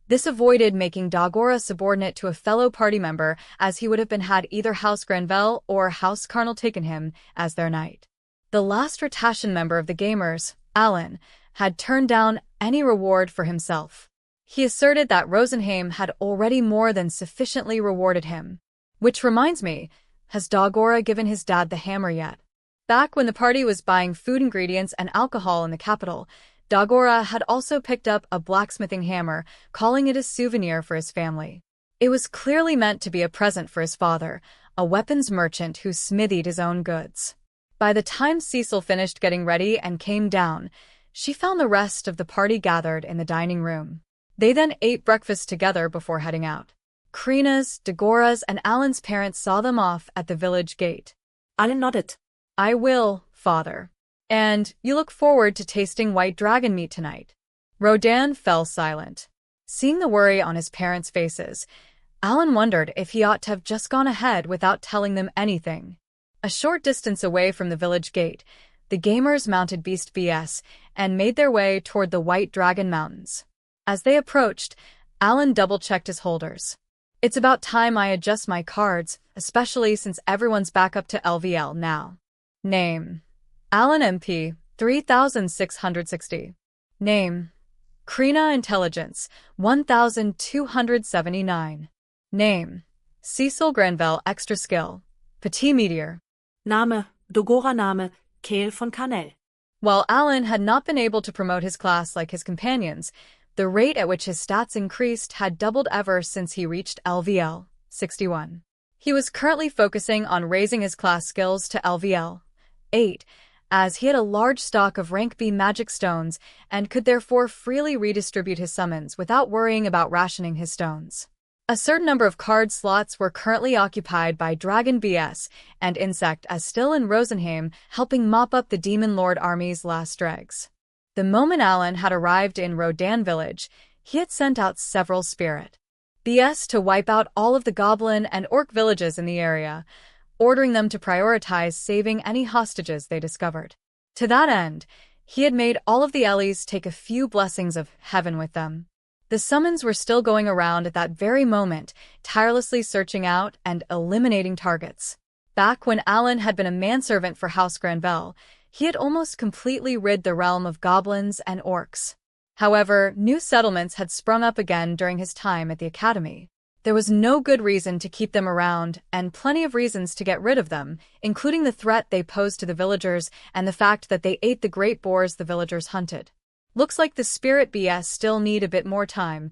This avoided making Dagora subordinate to a fellow party member, as he would have been had either House Granvelle or House Carnal taken him as their knight. The last Rotatian member of the Gamers, Alan, had turned down any reward for himself. He asserted that Rosenheim had already more than sufficiently rewarded him. Which reminds me, has Dagora given his dad the hammer yet? Back when the party was buying food ingredients and alcohol in the capital, Dagora had also picked up a blacksmithing hammer, calling it a souvenir for his family. It was clearly meant to be a present for his father, a weapons merchant who smithied his own goods. By the time Cecil finished getting ready and came down, she found the rest of the party gathered in the dining room. They then ate breakfast together before heading out. Krina's, Dagora's, and Alan's parents saw them off at the village gate. Alan nodded. "I will, father. And you look forward to tasting white dragon meat tonight." Rodan fell silent. Seeing the worry on his parents' faces, Alan wondered if he ought to have just gone ahead without telling them anything. A short distance away from the village gate, the Gamers mounted Beast BS and made their way toward the White Dragon Mountains. As they approached, Alan double-checked his holders. "It's about time I adjust my cards, especially since everyone's back up to LVL now." Name: Alan MP, 3660. Name: Krina Intelligence, 1279. Name: Cecil Granvelle Extra Skill, Petit Meteor. Name: Dagora Name, Kael von Carnell. While Alan had not been able to promote his class like his companions, the rate at which his stats increased had doubled ever since he reached LVL 61. He was currently focusing on raising his class skills to LVL 8, as he had a large stock of rank B magic stones and could therefore freely redistribute his summons without worrying about rationing his stones. A certain number of card slots were currently occupied by Dragon BS and Insect as still in Rosenheim, helping mop up the Demon Lord army's last dregs. The moment Alan had arrived in Rodan village, he had sent out several Spirit BS to wipe out all of the Goblin and Orc villages in the area, ordering them to prioritize saving any hostages they discovered. To that end, he had made all of the Ellies take a few blessings of heaven with them. The summons were still going around at that very moment, tirelessly searching out and eliminating targets. Back when Alan had been a manservant for House Granvelle, he had almost completely rid the realm of goblins and orcs. However, new settlements had sprung up again during his time at the academy. There was no good reason to keep them around, and plenty of reasons to get rid of them, including the threat they posed to the villagers and the fact that they ate the great boars the villagers hunted. Looks like the Spirit BS still need a bit more time,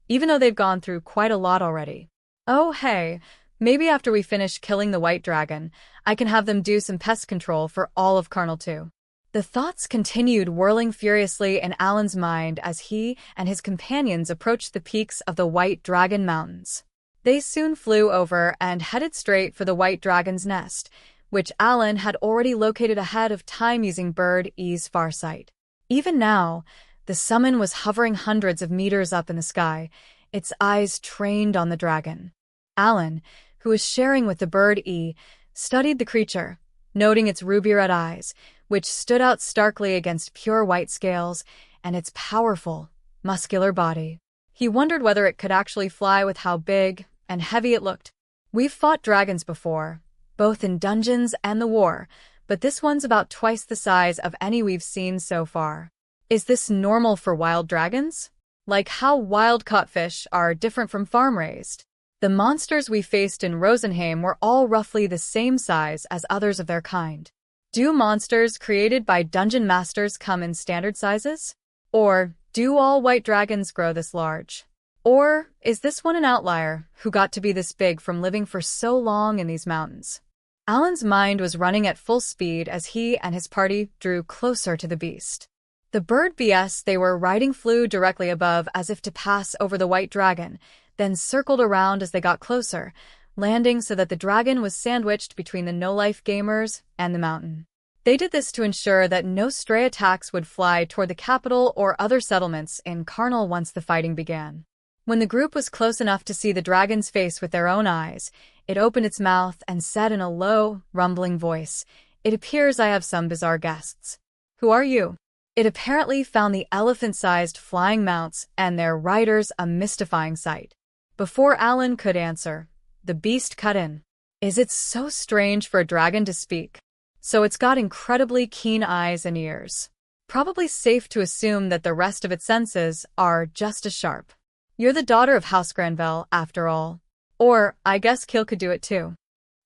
even though they've gone through quite a lot already. Oh hey, maybe after we finish killing the White Dragon, I can have them do some pest control for all of Carnal too. The thoughts continued whirling furiously in Alan's mind as he and his companions approached the peaks of the White Dragon Mountains. They soon flew over and headed straight for the White Dragon's nest, which Alan had already located ahead of time using Bird E's Farsight. Even now, the summon was hovering hundreds of meters up in the sky, its eyes trained on the dragon. Alan, who was sharing with the Bird E, studied the creature, noting its ruby-red eyes, which stood out starkly against pure white scales, and its powerful, muscular body. He wondered whether it could actually fly with how big and heavy it looked. We've fought dragons before, both in dungeons and the war, but this one's about twice the size of any we've seen so far. Is this normal for wild dragons? Like how wild-caught fish are different from farm-raised? The monsters we faced in Rosenheim were all roughly the same size as others of their kind. Do monsters created by dungeon masters come in standard sizes? Or do all white dragons grow this large? Or is this one an outlier who got to be this big from living for so long in these mountains? Alan's mind was running at full speed as he and his party drew closer to the beast. The bird BS they were riding flew directly above as if to pass over the white dragon, then circled around as they got closer, landing so that the dragon was sandwiched between the no-life gamers and the mountain. They did this to ensure that no stray attacks would fly toward the capital or other settlements in Karnal once the fighting began. When the group was close enough to see the dragon's face with their own eyes, it opened its mouth and said in a low, rumbling voice, "It appears I have some bizarre guests. Who are you?" It apparently found the elephant-sized flying mounts and their riders a mystifying sight. Before Alan could answer, the beast cut in. Is it so strange for a dragon to speak? So it's got incredibly keen eyes and ears. Probably safe to assume that the rest of its senses are just as sharp. You're the daughter of House Granvelle, after all. Or, I guess Keel could do it too.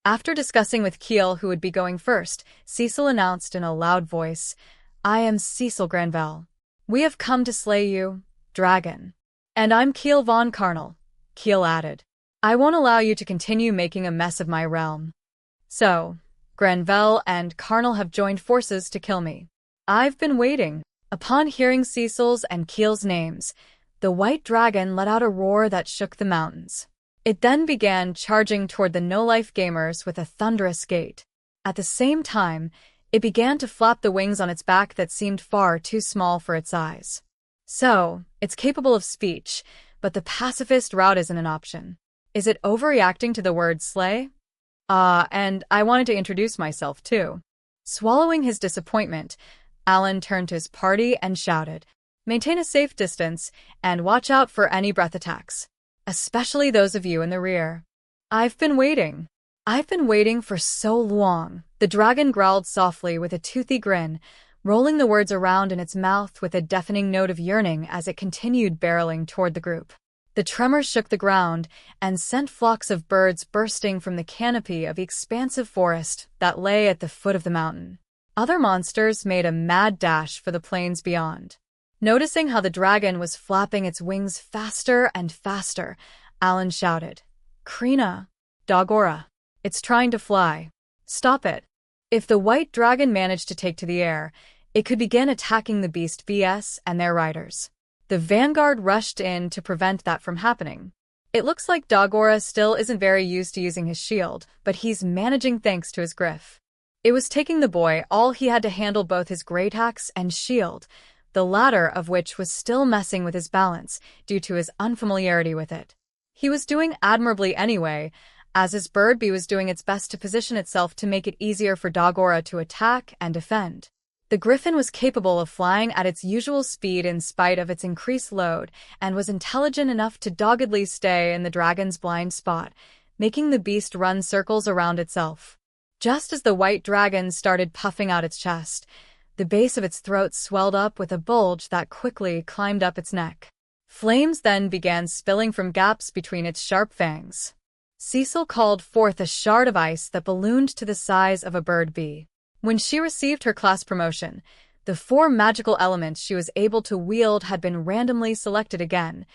After discussing with Keel who would be going first, Cecil announced in a loud voice, "I am Cecil Granvelle. We have come to slay you, dragon. And I'm Keel von Karnal," Keel added. "I won't allow you to continue making a mess of my realm." So, Granvelle and Karnal have joined forces to kill me. I've been waiting. Upon hearing Cecil's and Keel's names, the white dragon let out a roar that shook the mountains. It then began charging toward the no-life gamers with a thunderous gait. At the same time, it began to flap the wings on its back that seemed far too small for its size. So, it's capable of speech, but the pacifist route isn't an option. Is it overreacting to the word slay? And I wanted to introduce myself too. Swallowing his disappointment, Alan turned to his party and shouted, "Maintain a safe distance and watch out for any breath attacks, especially those of you in the rear." I've been waiting for so long," the dragon growled softly with a toothy grin, rolling the words around in its mouth with a deafening note of yearning as it continued barreling toward the group. The tremor shook the ground and sent flocks of birds bursting from the canopy of the expansive forest that lay at the foot of the mountain. Other monsters made a mad dash for the plains beyond. Noticing how the dragon was flapping its wings faster and faster, Alan shouted, "Krina, Dagora, it's trying to fly. Stop it." If the white dragon managed to take to the air, it could begin attacking the beast BS and their riders. The vanguard rushed in to prevent that from happening. It looks like Dagora still isn't very used to using his shield, but he's managing thanks to his griff. It was taking the boy all he had to handle both his great axe and shield, the latter of which was still messing with his balance due to his unfamiliarity with it. He was doing admirably anyway, as his bird bee was doing its best to position itself to make it easier for Dagora to attack and defend. The griffin was capable of flying at its usual speed in spite of its increased load and was intelligent enough to doggedly stay in the dragon's blind spot, making the beast run circles around itself. Just as the white dragon started puffing out its chest, the base of its throat swelled up with a bulge that quickly climbed up its neck. Flames then began spilling from gaps between its sharp fangs. Cecil called forth a shard of ice that ballooned to the size of a bird bee. When she received her class promotion, the 4 magical elements she was able to wield had been randomly selected again.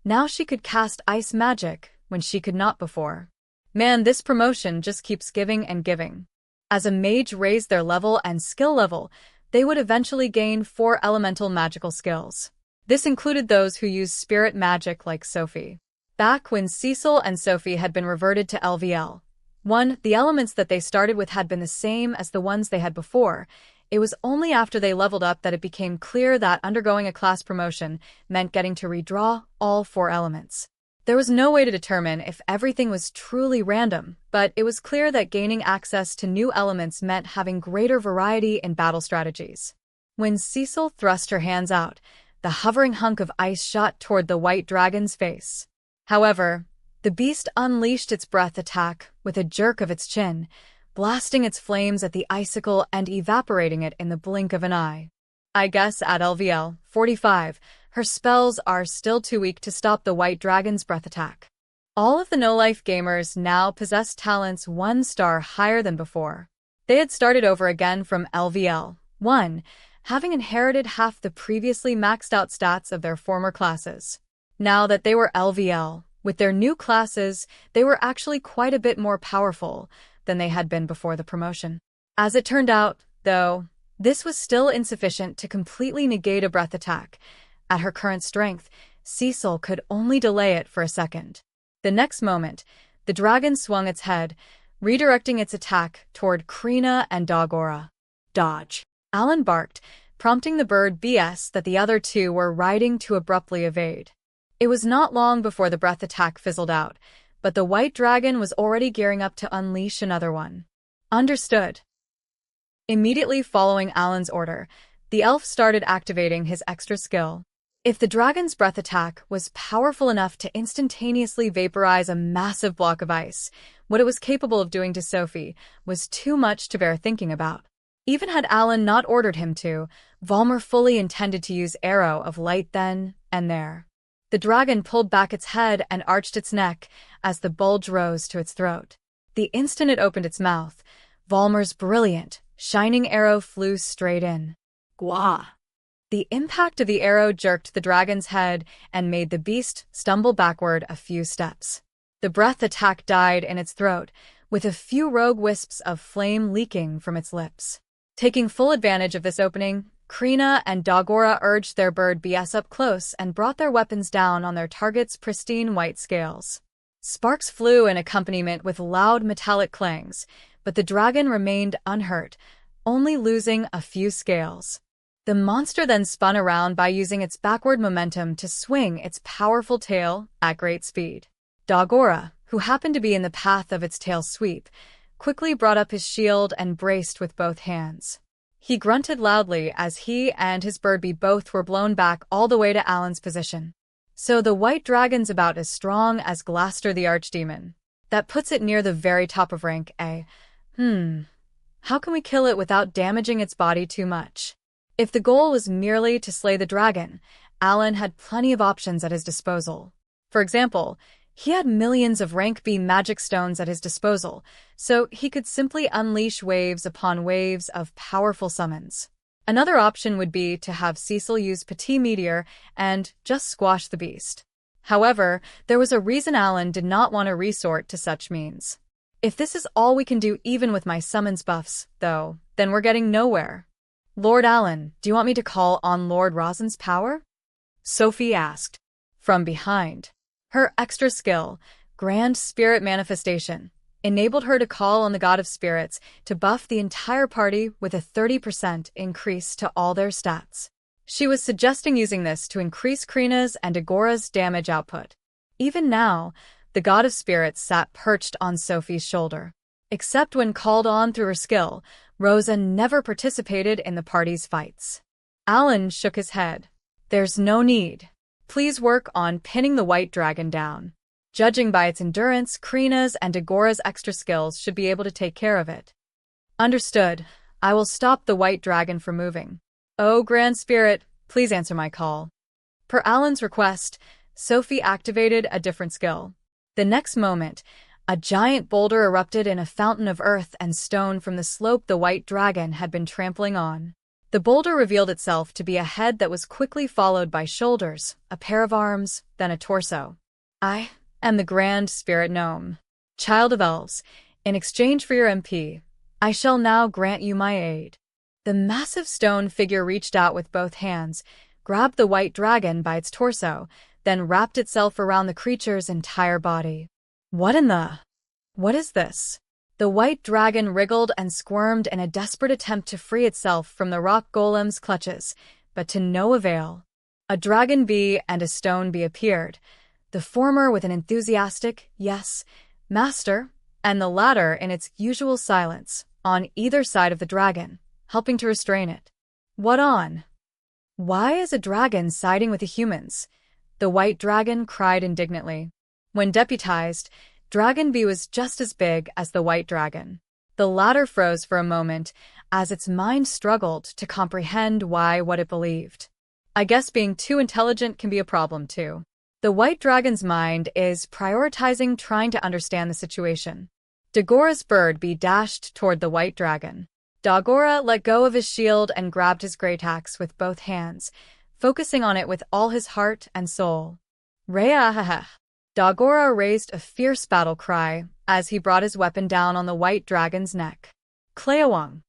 Now she could cast ice magic when she could not before. Man, this promotion just keeps giving and giving. As a mage raised their level and skill level, they would eventually gain 4 elemental magical skills. This included those who used spirit magic like Sophie. Back when Cecil and Sophie had been reverted to LVL 1, the elements that they started with had been the same as the ones they had before. It was only after they leveled up that it became clear that undergoing a class promotion meant getting to redraw all 4 elements. There was no way to determine if everything was truly random, but it was clear that gaining access to new elements meant having greater variety in battle strategies. When Cecil thrust her hands out, the hovering hunk of ice shot toward the white dragon's face. However, the beast unleashed its breath attack with a jerk of its chin, blasting its flames at the icicle and evaporating it in the blink of an eye. I guess at LVL 45, her spells are still too weak to stop the white dragon's breath attack. All of the no-life gamers now possessed talents 1 star higher than before. They had started over again from LVL 1, having inherited half the previously maxed out stats of their former classes. Now that they were LVL, with their new classes, they were actually quite a bit more powerful than they had been before the promotion. As it turned out, though, this was still insufficient to completely negate a breath attack. At her current strength, Cecil could only delay it for a second. The next moment, the dragon swung its head, redirecting its attack toward Krina and Dagora. Dodge. Alan barked, prompting the bird BS that the other two were riding to abruptly evade. It was not long before the breath attack fizzled out, but the white dragon was already gearing up to unleash another one. Understood. Immediately following Alan's order, the elf started activating his extra skill. If the dragon's breath attack was powerful enough to instantaneously vaporize a massive block of ice, what it was capable of doing to Sophie was too much to bear thinking about. Even had Alan not ordered him to, Volmer fully intended to use Arrow of Light then and there. The dragon pulled back its head and arched its neck as the bulge rose to its throat. The instant it opened its mouth, Volmer's brilliant, shining arrow flew straight in. Gwa. The impact of the arrow jerked the dragon's head and made the beast stumble backward a few steps. The breath attack died in its throat, with a few rogue wisps of flame leaking from its lips. Taking full advantage of this opening, Krina and Dagora urged their bird BS up close and brought their weapons down on their target's pristine white scales. Sparks flew in accompaniment with loud metallic clangs, but the dragon remained unhurt, only losing a few scales. The monster then spun around by using its backward momentum to swing its powerful tail at great speed. Dagora, who happened to be in the path of its tail sweep, quickly brought up his shield and braced with both hands. He grunted loudly as he and his birdbee both were blown back all the way to Alan's position. So the white dragon's about as strong as Glaster the Archdemon. That puts it near the very top of rank A. How can we kill it without damaging its body too much? If the goal was merely to slay the dragon, Alan had plenty of options at his disposal. For example, he had millions of rank B magic stones at his disposal, so he could simply unleash waves upon waves of powerful summons. Another option would be to have Cecil use Petit Meteor and just squash the beast. However, there was a reason Alan did not want to resort to such means. If this is all we can do even with my summons buffs, though, then we're getting nowhere. Lord Alan, do you want me to call on Lord Rosin's power? Sophie asked. From behind. Her extra skill, Grand Spirit Manifestation, enabled her to call on the God of Spirits to buff the entire party with a 30% increase to all their stats. She was suggesting using this to increase Krina's and Agora's damage output. Even now, the God of Spirits sat perched on Sophie's shoulder. Except when called on through her skill, Rosa never participated in the party's fights. Alan shook his head. There's no need. Please work on pinning the white dragon down. Judging by its endurance, Krina's and Agora's extra skills should be able to take care of it. Understood. I will stop the white dragon from moving. Oh, Grand Spirit, please answer my call. Per Alan's request, Sophie activated a different skill. The next moment, a giant boulder erupted in a fountain of earth and stone from the slope the white dragon had been trampling on. The boulder revealed itself to be a head that was quickly followed by shoulders, a pair of arms, then a torso. I am the Grand Spirit Gnome. Child of Elves, in exchange for your MP, I shall now grant you my aid. The massive stone figure reached out with both hands, grabbed the white dragon by its torso, then wrapped itself around the creature's entire body. What is this? The white dragon wriggled and squirmed in a desperate attempt to free itself from the rock golem's clutches, but to no avail. A dragon bee and a stone bee appeared, the former with an enthusiastic, yes, master, and the latter in its usual silence, on either side of the dragon, helping to restrain it. What on? Why is a dragon siding with the humans? The white dragon cried indignantly. When deputized, Dragon Bee was just as big as the white dragon. The latter froze for a moment as its mind struggled to comprehend what it believed. I guess being too intelligent can be a problem too. The white dragon's mind is prioritizing trying to understand the situation. Dagora's bird bee dashed toward the white dragon. Dagora let go of his shield and grabbed his great axe with both hands, focusing on it with all his heart and soul. Reahaha. Dagora raised a fierce battle cry as he brought his weapon down on the white dragon's neck. Kleawang.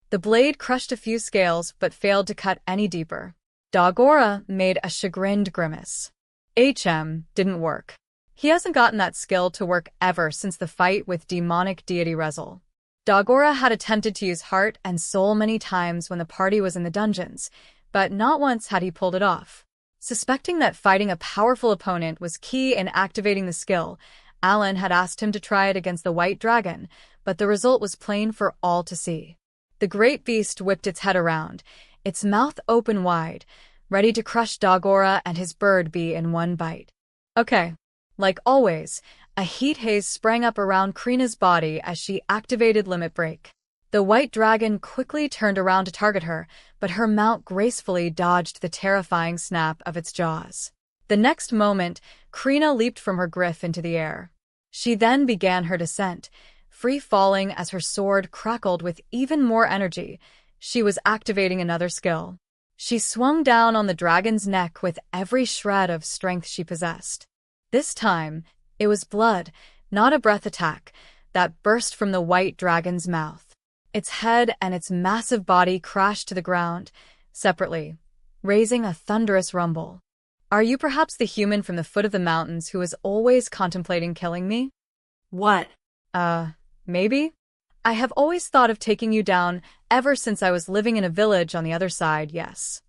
The blade crushed a few scales but failed to cut any deeper. Dagora made a chagrined grimace. Didn't work. He hasn't gotten that skill to work ever since the fight with demonic deity Rezul. Dagora had attempted to use heart and soul many times when the party was in the dungeons, but not once had he pulled it off. Suspecting that fighting a powerful opponent was key in activating the skill, Alan had asked him to try it against the white dragon, but the result was plain for all to see. The great beast whipped its head around, its mouth open wide, ready to crush Dagora and his bird bee in one bite. Okay. Like always, a heat haze sprang up around Krina's body as she activated Limit Break. The white dragon quickly turned around to target her, but her mount gracefully dodged the terrifying snap of its jaws. The next moment, Krina leaped from her griff into the air. She then began her descent, free-falling as her sword crackled with even more energy. She was activating another skill. She swung down on the dragon's neck with every shred of strength she possessed. This time, it was blood, not a breath attack, that burst from the white dragon's mouth. Its head and its massive body crashed to the ground, separately, raising a thunderous rumble. Are you perhaps the human from the foot of the mountains who is always contemplating killing me? What? Maybe? I have always thought of taking you down ever since I was living in a village on the other side, yes.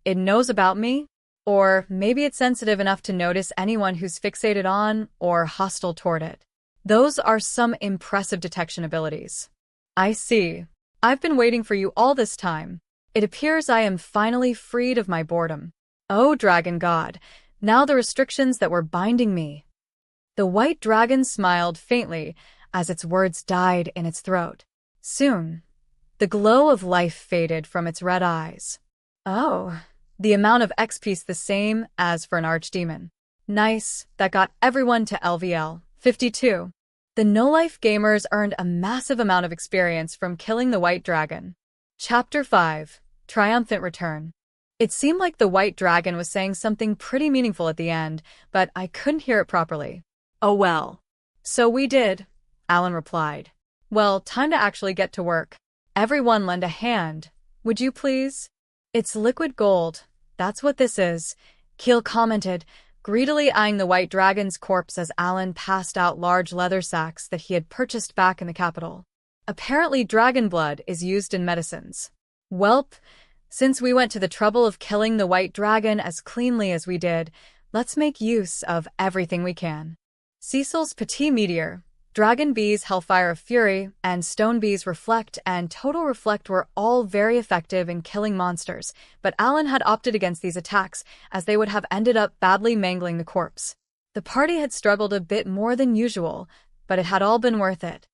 It knows about me? Or maybe it's sensitive enough to notice anyone who's fixated on or hostile toward it. Those are some impressive detection abilities. I see. I've been waiting for you all this time. It appears I am finally freed of my boredom. Oh, dragon god, now the restrictions that were binding me. The white dragon smiled faintly as its words died in its throat. Soon, the glow of life faded from its red eyes. Oh. The amount of XP's the same as for an archdemon. Nice, that got everyone to LVL 52. The no-life gamers earned a massive amount of experience from killing the white dragon. Chapter 5. Triumphant Return. It seemed like the white dragon was saying something pretty meaningful at the end, but I couldn't hear it properly. Oh well. So we did, Alan replied. Well, time to actually get to work. Everyone lend a hand, would you please? It's liquid gold. That's what this is, Keel commented, greedily eyeing the white dragon's corpse as Alan passed out large leather sacks that he had purchased back in the capital. Apparently dragon blood is used in medicines. Welp, since we went to the trouble of killing the white dragon as cleanly as we did, let's make use of everything we can. Cecil's Petit Meteor, Dragon Bee's Hellfire of Fury, and Stone Bee's Reflect and Total Reflect were all very effective in killing monsters, but Alan had opted against these attacks as they would have ended up badly mangling the corpse. The party had struggled a bit more than usual, but it had all been worth it.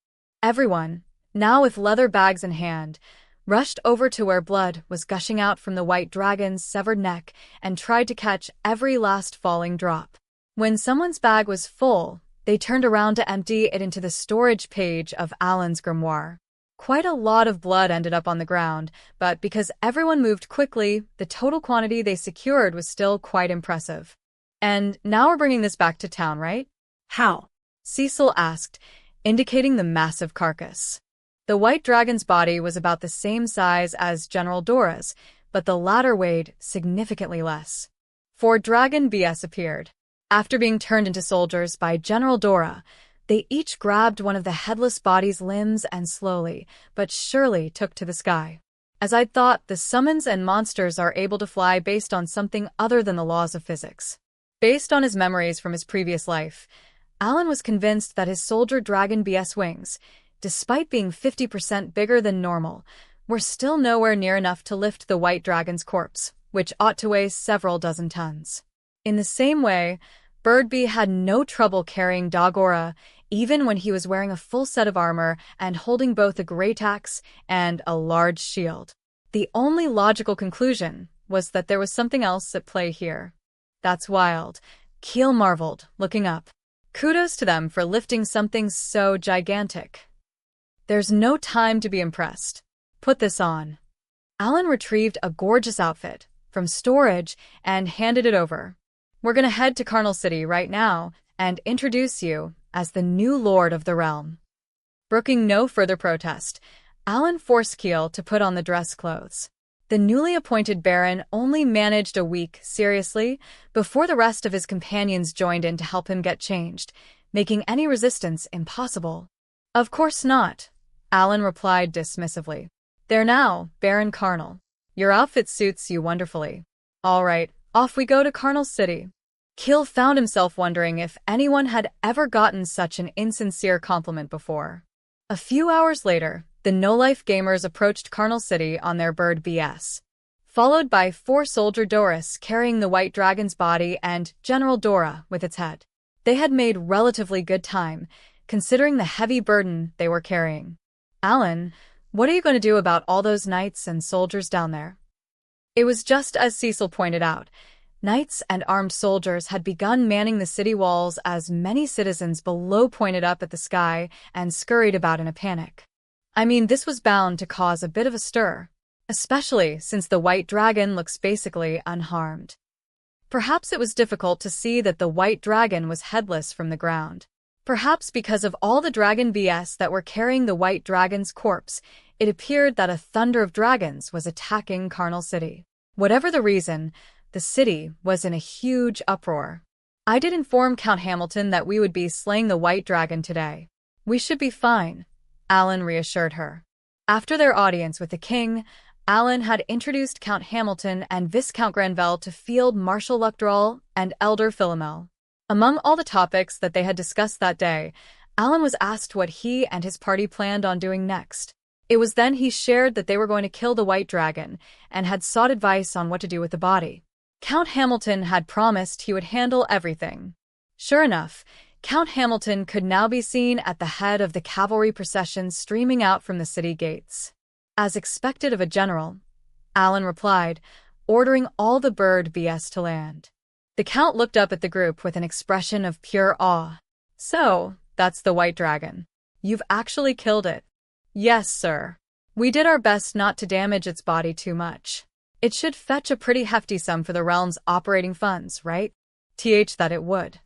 Everyone, now with leather bags in hand, rushed over to where blood was gushing out from the white dragon's severed neck and tried to catch every last falling drop. When someone's bag was full, they turned around to empty it into the storage page of Alan's grimoire. Quite a lot of blood ended up on the ground, but because everyone moved quickly, the total quantity they secured was still quite impressive. And now we're bringing this back to town, right? How? Cecil asked, indicating the massive carcass. The white dragon's body was about the same size as General Dora's, but the latter weighed significantly less. 4 Dragon BS appeared. After being turned into soldiers by General Dora, they each grabbed one of the headless body's limbs and slowly, but surely took to the sky. As I'd thought, the summons and monsters are able to fly based on something other than the laws of physics. Based on his memories from his previous life, Alan was convinced that his soldier dragon BS wings, despite being 50% bigger than normal, were still nowhere near enough to lift the white dragon's corpse, which ought to weigh several dozen tons. In the same way, Birdbee had no trouble carrying Dagora, even when he was wearing a full set of armor and holding both a great axe and a large shield. The only logical conclusion was that there was something else at play here. That's wild, Keel marveled, looking up. Kudos to them for lifting something so gigantic. There's no time to be impressed. Put this on. Alan retrieved a gorgeous outfit from storage and handed it over. We're gonna head to Carnal City right now and introduce you as the new lord of the realm." Brooking no further protest, Alan forced Keel to put on the dress clothes. The newly appointed Baron only managed a week, seriously, before the rest of his companions joined in to help him get changed, making any resistance impossible. "Of course not," Alan replied dismissively. "There now, Baron Carnal. Your outfit suits you wonderfully. All right, off we go to Carnal City." Keel found himself wondering if anyone had ever gotten such an insincere compliment before. A few hours later, the no-life gamers approached Carnal City on their bird BS, followed by 4 Soldier Doris carrying the White Dragon's body and General Dora with its head. They had made relatively good time, considering the heavy burden they were carrying. "Alan, what are you going to do about all those knights and soldiers down there?" It was just as Cecil pointed out. Knights and armed soldiers had begun manning the city walls as many citizens below pointed up at the sky and scurried about in a panic. I mean, this was bound to cause a bit of a stir, especially since the White Dragon looks basically unharmed. Perhaps it was difficult to see that the White Dragon was headless from the ground. Perhaps because of all the dragon BS that were carrying the White Dragon's corpse, it appeared that a thunder of dragons was attacking Carnal City. Whatever the reason, the city was in a huge uproar. "I did inform Count Hamilton that we would be slaying the White Dragon today. We should be fine," Alan reassured her. After their audience with the king, Alan had introduced Count Hamilton and Viscount Granvelle to Field Marshal Lucdral and Elder Philomel. Among all the topics that they had discussed that day, Alan was asked what he and his party planned on doing next. It was then he shared that they were going to kill the White Dragon and had sought advice on what to do with the body. Count Hamilton had promised he would handle everything. Sure enough, Count Hamilton could now be seen at the head of the cavalry procession streaming out from the city gates. "As expected of a general," Alan replied, ordering all the bird BS to land. The Count looked up at the group with an expression of pure awe. "So, that's the White Dragon. You've actually killed it." "Yes, sir. We did our best not to damage its body too much. It should fetch a pretty hefty sum for the realm's operating funds, right?" That it would.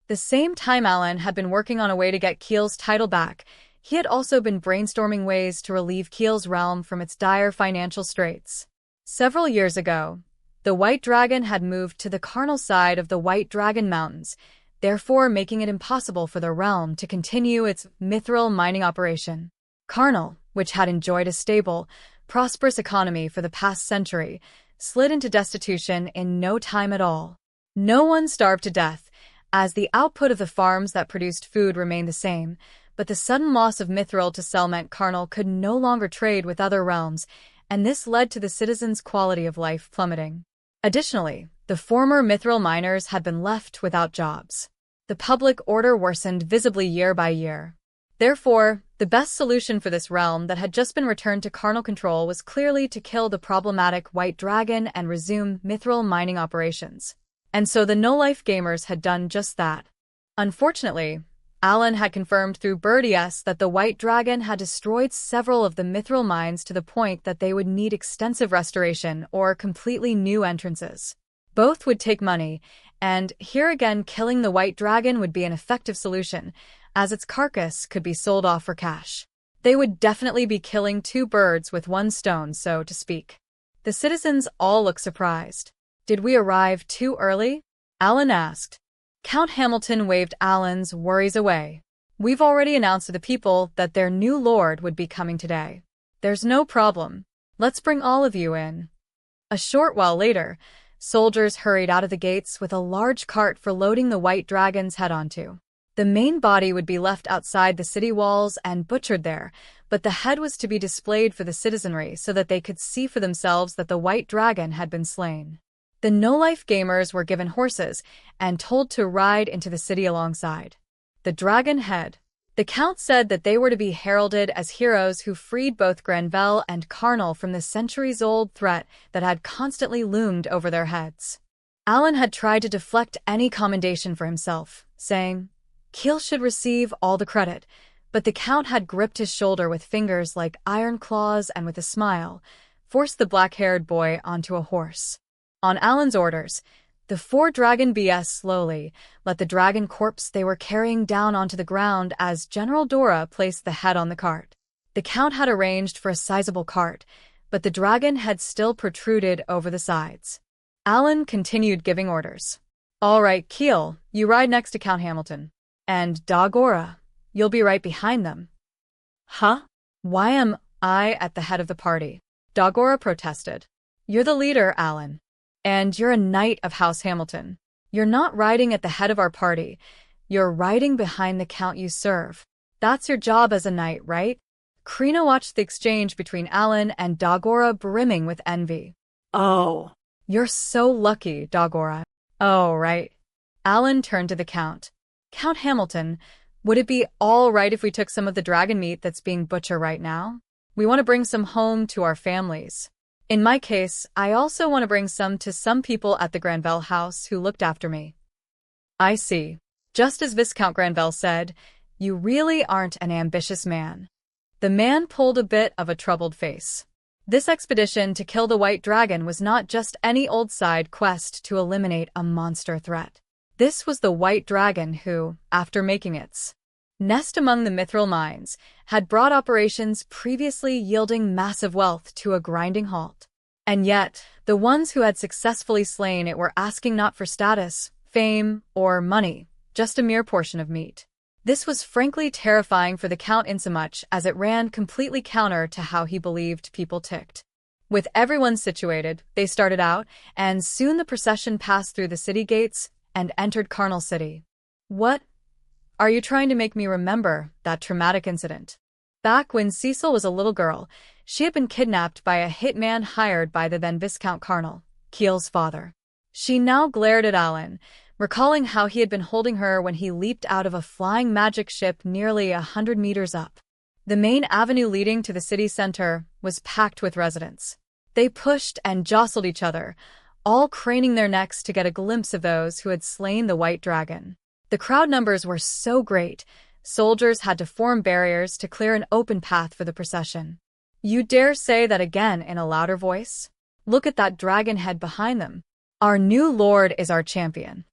The same time Alan had been working on a way to get Keel's title back, he had also been brainstorming ways to relieve Keel's realm from its dire financial straits. Several years ago, the White Dragon had moved to the Carnal side of the White Dragon Mountains, therefore making it impossible for the realm to continue its mithril mining operation. Carnal, which had enjoyed a stable, prosperous economy for the past century, slid into destitution in no time at all. No one starved to death, as the output of the farms that produced food remained the same, but the sudden loss of mithril to sell meant Carnal could no longer trade with other realms, and this led to the citizens' quality of life plummeting. Additionally, the former mithril miners had been left without jobs. The public order worsened visibly year by year. Therefore, the best solution for this realm that had just been returned to Carnal control was clearly to kill the problematic White Dragon and resume mithril mining operations. And so the no-life gamers had done just that. Unfortunately, Alan had confirmed through Birdies that the White Dragon had destroyed several of the mithril mines to the point that they would need extensive restoration or completely new entrances. Both would take money, and here again killing the White Dragon would be an effective solution, as its carcass could be sold off for cash. They would definitely be killing 2 birds with 1 stone, so to speak. The citizens all looked surprised. "Did we arrive too early?" Alan asked. Count Hamilton waved Alan's worries away. "We've already announced to the people that their new lord would be coming today. There's no problem. Let's bring all of you in." A short while later, soldiers hurried out of the gates with a large cart for loading the White Dragon's head onto. The main body would be left outside the city walls and butchered there, but the head was to be displayed for the citizenry so that they could see for themselves that the White Dragon had been slain. The no-life gamers were given horses and told to ride into the city alongside the dragon head. The Count said that they were to be heralded as heroes who freed both Granvelle and Carnal from the centuries-old threat that had constantly loomed over their heads. Alan had tried to deflect any commendation for himself, saying, "Keel should receive all the credit," but the Count had gripped his shoulder with fingers like iron claws and with a smile, forced the black-haired boy onto a horse. On Alan's orders, The four dragon BS slowly let the dragon corpse they were carrying down onto the ground as General Dora placed the head on the cart. The Count had arranged for a sizable cart, but the dragon head still protruded over the sides. Alan continued giving orders. All right, Keel, you ride next to Count Hamilton. And Dagora, you'll be right behind them. Huh? Why am I at the head of the party? Dagora protested. You're the leader, Alan. And you're a knight of House Hamilton. You're not riding at the head of our party. You're riding behind the Count you serve. That's your job as a knight, right? Krina watched the exchange between Alan and Dagora brimming with envy. Oh. You're so lucky, Dagora. Oh, right. Alan turned to the Count. Count Hamilton, would it be all right if we took some of the dragon meat that's being butchered right now? We want to bring some home to our families. In my case, I also want to bring some to some people at the Granville house who looked after me. I see. Just as Viscount Granville said, you really aren't an ambitious man. The man pulled a bit of a troubled face. This expedition to kill the White Dragon was not just any old side quest to eliminate a monster threat. This was the White Dragon who, after making its nest among the mithril mines, had brought operations previously yielding massive wealth to a grinding halt. And yet, the ones who had successfully slain it were asking not for status, fame, or money, just a mere portion of meat. This was frankly terrifying for the Count insomuch as it ran completely counter to how he believed people ticked. With everyone situated, they started out, and soon the procession passed through the city gates and entered Carnal City. What? Are you trying to make me remember that traumatic incident? Back when Cecil was a little girl, she had been kidnapped by a hitman hired by the then Viscount Carnal, Keel's father. She now glared at Alan, recalling how he had been holding her when he leaped out of a flying magic ship nearly 100 meters up. The main avenue leading to the city center was packed with residents. They pushed and jostled each other, all craning their necks to get a glimpse of those who had slain the White Dragon. The crowd numbers were so great, soldiers had to form barriers to clear an open path for the procession. You dare say that again in a louder voice? Look at that dragon head behind them. Our new lord is our champion.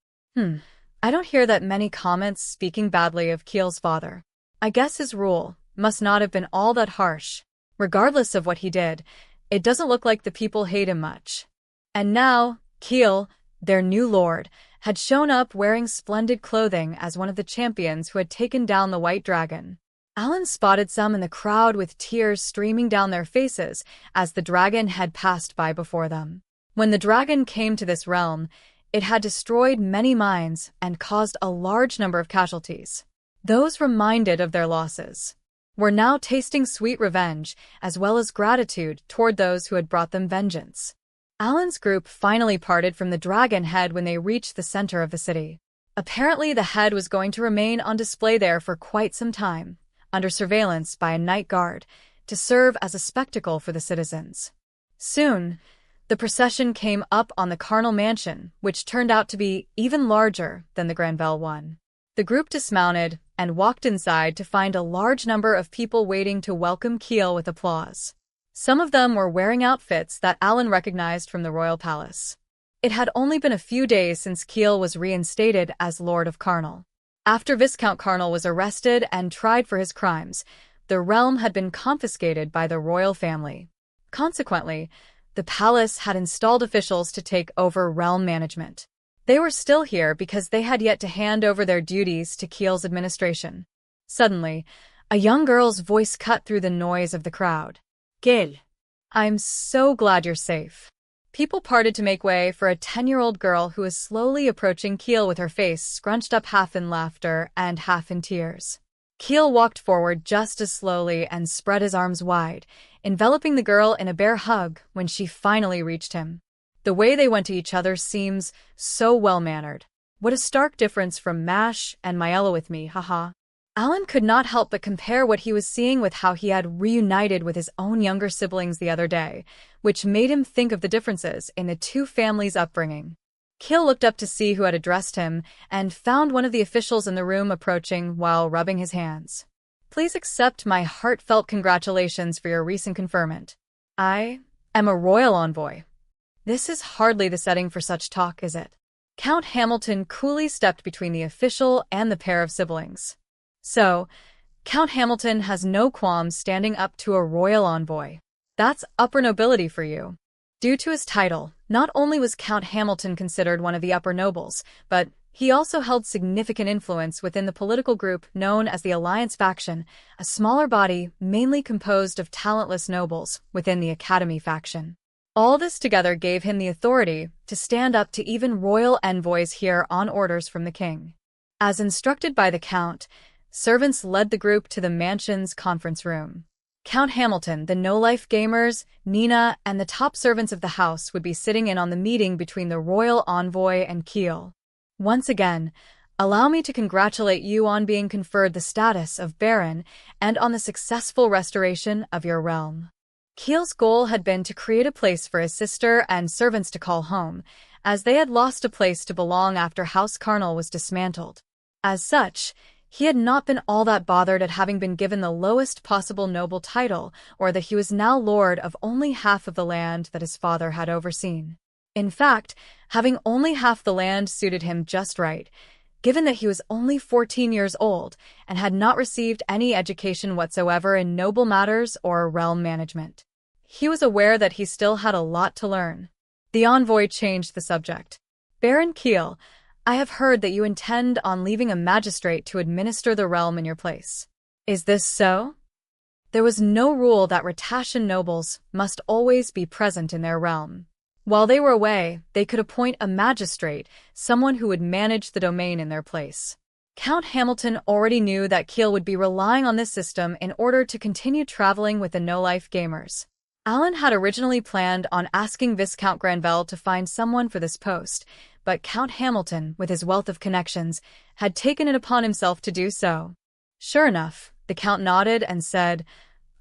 I don't hear that many comments speaking badly of Keel's father. I guess his rule must not have been all that harsh. Regardless of what he did, it doesn't look like the people hate him much. And now, Keel, their new lord, had shown up wearing splendid clothing as one of the champions who had taken down the White Dragon. Alan spotted some in the crowd with tears streaming down their faces as the dragon had passed by before them. When the dragon came to this realm, it had destroyed many mines and caused a large number of casualties. Those reminded of their losses were now tasting sweet revenge as well as gratitude toward those who had brought them vengeance. Alan's group finally parted from the dragon head when they reached the center of the city. Apparently the head was going to remain on display there for quite some time, under surveillance by a night guard, to serve as a spectacle for the citizens. Soon, the procession came up on the Carnal Mansion, which turned out to be even larger than the Granville one. The group dismounted and walked inside to find a large number of people waiting to welcome Keel with applause. Some of them were wearing outfits that Alan recognized from the royal palace. It had only been a few days since Keel was reinstated as Lord of Carnal. After Viscount Carnal was arrested and tried for his crimes, the realm had been confiscated by the royal family. Consequently, the palace had installed officials to take over realm management. They were still here because they had yet to hand over their duties to Keel's administration. Suddenly, a young girl's voice cut through the noise of the crowd. Keel. I'm so glad you're safe. People parted to make way for a 10-year-old girl who was slowly approaching Keel with her face scrunched up half in laughter and half in tears. Keel walked forward just as slowly and spread his arms wide, enveloping the girl in a bear hug when she finally reached him. The way they went to each other seems so well-mannered. What a stark difference from Mash and Myella with me, haha. Alan could not help but compare what he was seeing with how he had reunited with his own younger siblings the other day, which made him think of the differences in the two families' upbringing. Keel looked up to see who had addressed him and found one of the officials in the room approaching while rubbing his hands. Please accept my heartfelt congratulations for your recent conferment. I am a royal envoy. This is hardly the setting for such talk, is it? Count Hamilton coolly stepped between the official and the pair of siblings. So, Count Hamilton has no qualms standing up to a royal envoy. That's upper nobility for you. Due to his title, not only was Count Hamilton considered one of the upper nobles, but he also held significant influence within the political group known as the Alliance faction, a smaller body mainly composed of talentless nobles within the Academy faction. All this together gave him the authority to stand up to even royal envoys here on orders from the king. As instructed by the Count, servants led the group to the mansion's conference room. Count Hamilton, the no-life gamers, Nina, and the top servants of the house would be sitting in on the meeting between the royal envoy and Kiel. Once again, allow me to congratulate you on being conferred the status of Baron and on the successful restoration of your realm. Kiel's goal had been to create a place for his sister and servants to call home, as they had lost a place to belong after House Carnal was dismantled. As such, he had not been all that bothered at having been given the lowest possible noble title, or that he was now lord of only half of the land that his father had overseen. In fact, having only half the land suited him just right, given that he was only 14 years old and had not received any education whatsoever in noble matters or realm management. He was aware that he still had a lot to learn. The envoy changed the subject. Baron Kiel, I have heard that you intend on leaving a magistrate to administer the realm in your place. Is this so? There was no rule that Ratatian nobles must always be present in their realm. While they were away, they could appoint a magistrate, someone who would manage the domain in their place. Count Hamilton already knew that Kiel would be relying on this system in order to continue traveling with the no-life gamers. Alan had originally planned on asking Viscount Granvelle to find someone for this post, but Count Hamilton, with his wealth of connections, had taken it upon himself to do so. Sure enough, the Count nodded and said,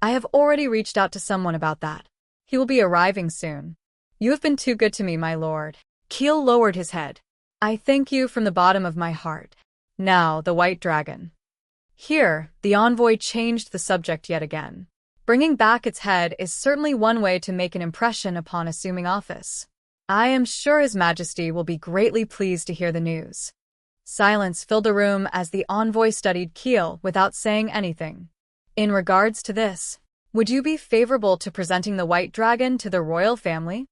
I have already reached out to someone about that. He will be arriving soon. You have been too good to me, my lord. Kiel lowered his head. I thank you from the bottom of my heart. Now, the White Dragon. Here, the envoy changed the subject yet again. Bringing back its head is certainly one way to make an impression upon assuming office. I am sure His Majesty will be greatly pleased to hear the news. Silence filled the room as the envoy studied Kiel without saying anything. In regards to this, would you be favorable to presenting the White Dragon to the royal family?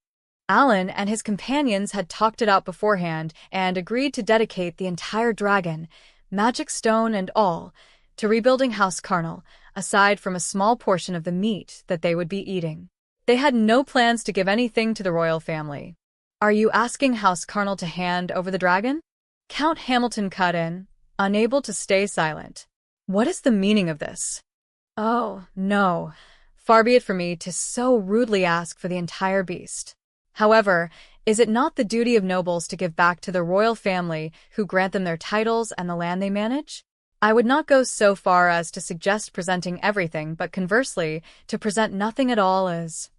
Alan and his companions had talked it out beforehand and agreed to dedicate the entire dragon, magic stone and all, to rebuilding House Carnal, aside from a small portion of the meat that they would be eating. They had no plans to give anything to the royal family. Are you asking House Carnal to hand over the dragon? Count Hamilton cut in, unable to stay silent. What is the meaning of this? Oh, no. Far be it from me to so rudely ask for the entire beast. However, is it not the duty of nobles to give back to the royal family who grant them their titles and the land they manage? I would not go so far as to suggest presenting everything, but conversely, to present nothing at all is...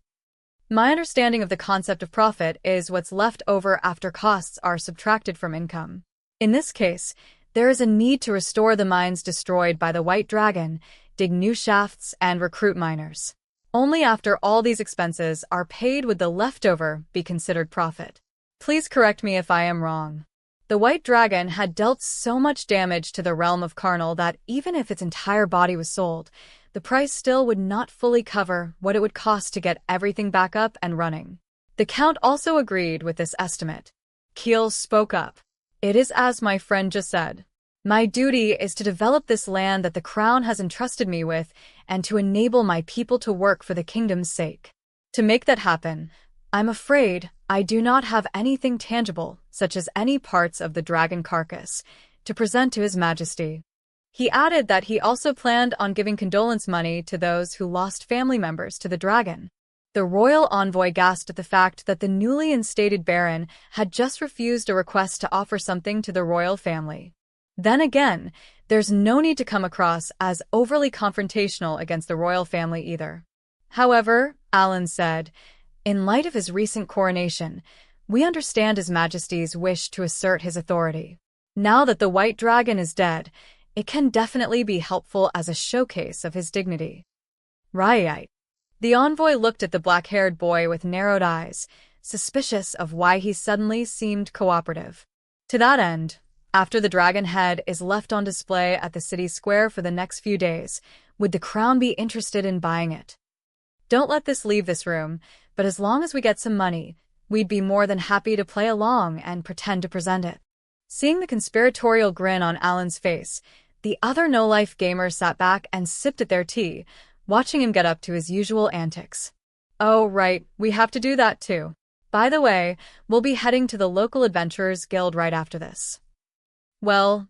My understanding of the concept of profit is what's left over after costs are subtracted from income. In this case, there is a need to restore the mines destroyed by the White Dragon, dig new shafts, and recruit miners. Only after all these expenses are paid would the leftover be considered profit. Please correct me if I am wrong. The White Dragon had dealt so much damage to the realm of Carnal that even if its entire body was sold, the price still would not fully cover what it would cost to get everything back up and running. The Count also agreed with this estimate. Kiel spoke up. It is as my friend just said. My duty is to develop this land that the crown has entrusted me with and to enable my people to work for the kingdom's sake. To make that happen, I'm afraid I do not have anything tangible, such as any parts of the dragon carcass, to present to His Majesty. He added that he also planned on giving condolence money to those who lost family members to the dragon. The royal envoy gasped at the fact that the newly instated baron had just refused a request to offer something to the royal family. Then again, there's no need to come across as overly confrontational against the royal family either. However, Alan said, in light of his recent coronation, we understand His Majesty's wish to assert his authority. Now that the White Dragon is dead, it can definitely be helpful as a showcase of his dignity. Right. The envoy looked at the black-haired boy with narrowed eyes, suspicious of why he suddenly seemed cooperative. To that end, after the dragon head is left on display at the city square for the next few days, would the crown be interested in buying it? Don't let this leave this room, but as long as we get some money, we'd be more than happy to play along and pretend to present it. Seeing the conspiratorial grin on Alan's face, the other no-life gamers sat back and sipped at their tea, watching him get up to his usual antics. Oh, right, we have to do that too. By the way, we'll be heading to the local Adventurers Guild right after this. Well,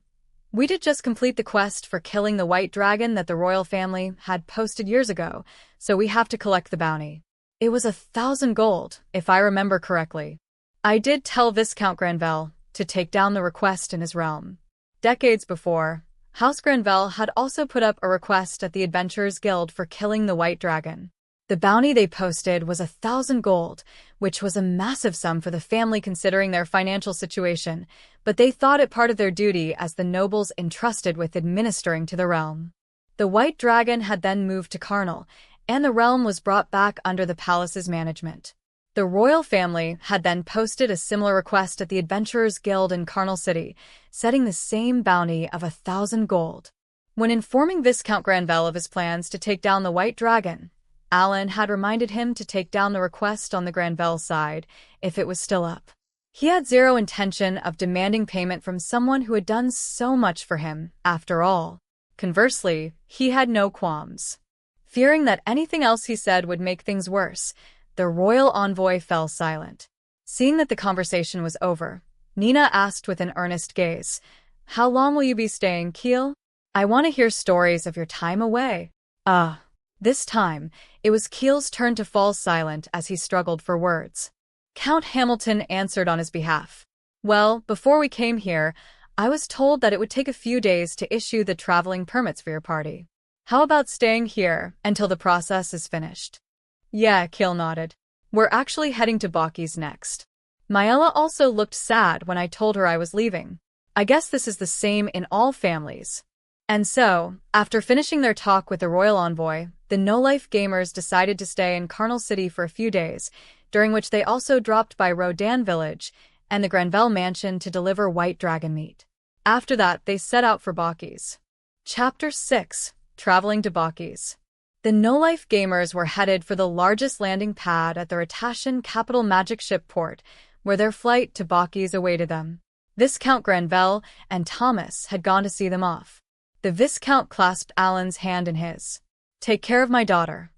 we did just complete the quest for killing the white dragon that the royal family had posted years ago, so we have to collect the bounty. It was 1,000 gold, if I remember correctly. I did tell Viscount Granvelle to take down the request in his realm. Decades before, House Granvelle had also put up a request at the Adventurers Guild for killing the white dragon. The bounty they posted was 1,000 gold, which was a massive sum for the family considering their financial situation, but they thought it part of their duty as the nobles entrusted with administering to the realm. The white dragon had then moved to Carnal, and the realm was brought back under the palace's management. The royal family had then posted a similar request at the Adventurers Guild in Carnal City, setting the same bounty of 1,000 gold. When informing Viscount Granvelle of his plans to take down the white dragon, Alan had reminded him to take down the request on the Granvelle side, if it was still up. He had zero intention of demanding payment from someone who had done so much for him, after all. Conversely, he had no qualms. Fearing that anything else he said would make things worse, the royal envoy fell silent. Seeing that the conversation was over, Nina asked with an earnest gaze, "How long will you be staying, Keel? I want to hear stories of your time away." This time, it was Keel's turn to fall silent as he struggled for words. Count Hamilton answered on his behalf. "Well, before we came here, I was told that it would take a few days to issue the traveling permits for your party. How about staying here until the process is finished?" "Yeah," Keel nodded. "We're actually heading to Baukis next." Maella also looked sad when I told her I was leaving. I guess this is the same in all families. And so, after finishing their talk with the royal envoy, the no-life gamers decided to stay in Carnal City for a few days, during which they also dropped by Rodan Village and the Granvelle Mansion to deliver white dragon meat. After that, they set out for Baukis. Chapter 6: Traveling to Baukis. The no-life gamers were headed for the largest landing pad at the Ratashan capital magic ship port, where their flight to Baukis awaited them. Viscount Granvelle and Thomas had gone to see them off. The Viscount clasped Alan's hand in his. "Take care of my daughter."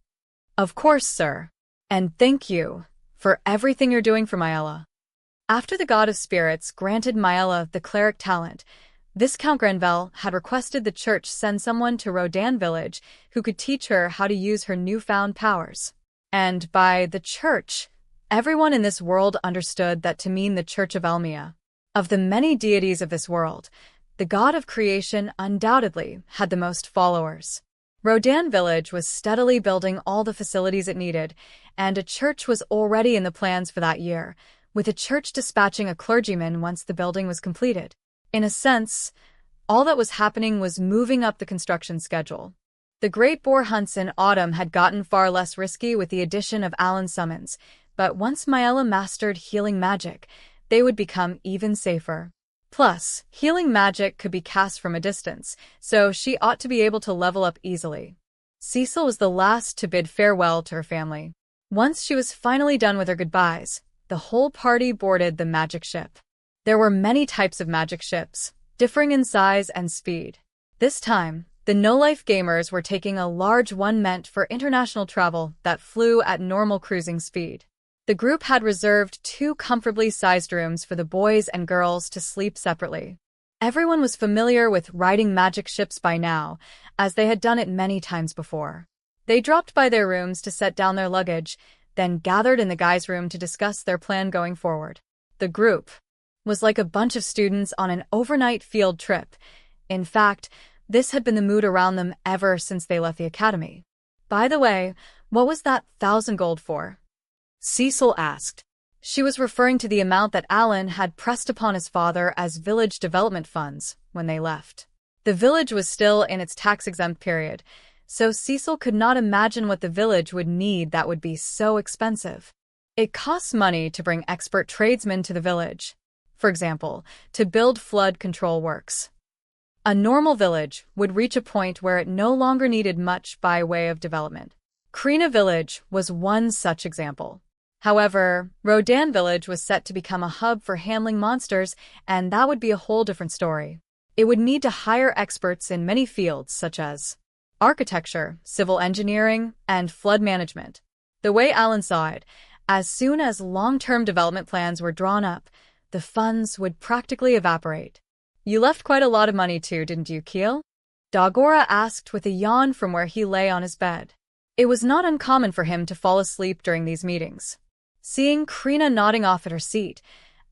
"Of course, sir. And thank you for everything you're doing for Maella." After the god of spirits granted Maella the cleric talent, Viscount Granvelle had requested the church send someone to Rodan Village who could teach her how to use her newfound powers. And by the church, everyone in this world understood that to mean the Church of Elmia. Of the many deities of this world, the god of creation undoubtedly had the most followers. Rodan Village was steadily building all the facilities it needed, and a church was already in the plans for that year, with a church dispatching a clergyman once the building was completed. In a sense, all that was happening was moving up the construction schedule. The great boar hunts in autumn had gotten far less risky with the addition of Alan's summons, but once Maella mastered healing magic, they would become even safer. Plus, healing magic could be cast from a distance, so she ought to be able to level up easily. Cecil was the last to bid farewell to her family. Once she was finally done with her goodbyes, the whole party boarded the magic ship. There were many types of magic ships, differing in size and speed. This time, the no-life gamers were taking a large one meant for international travel that flew at normal cruising speed. The group had reserved 2 comfortably sized rooms for the boys and girls to sleep separately. Everyone was familiar with riding magic ships by now, as they had done it many times before. They dropped by their rooms to set down their luggage, then gathered in the guys' room to discuss their plan going forward. The group was like a bunch of students on an overnight field trip. In fact, this had been the mood around them ever since they left the academy. "By the way, what was that 1,000 gold for?" Cecil asked. She was referring to the amount that Alan had pressed upon his father as village development funds when they left. The village was still in its tax-exempt period, so Cecil could not imagine what the village would need that would be so expensive. It costs money to bring expert tradesmen to the village. for example, to build flood control works. A normal village would reach a point where it no longer needed much by way of development. Krina village was one such example. However, Rodan village was set to become a hub for handling monsters, and that would be a whole different story. It would need to hire experts in many fields such as architecture, civil engineering, and flood management. The way Alan saw it, as soon as long-term development plans were drawn up, the funds would practically evaporate. You left quite a lot of money too, didn't you, Keel? Dagora asked with a yawn from where he lay on his bed. It was not uncommon for him to fall asleep during these meetings. Seeing Krina nodding off at her seat,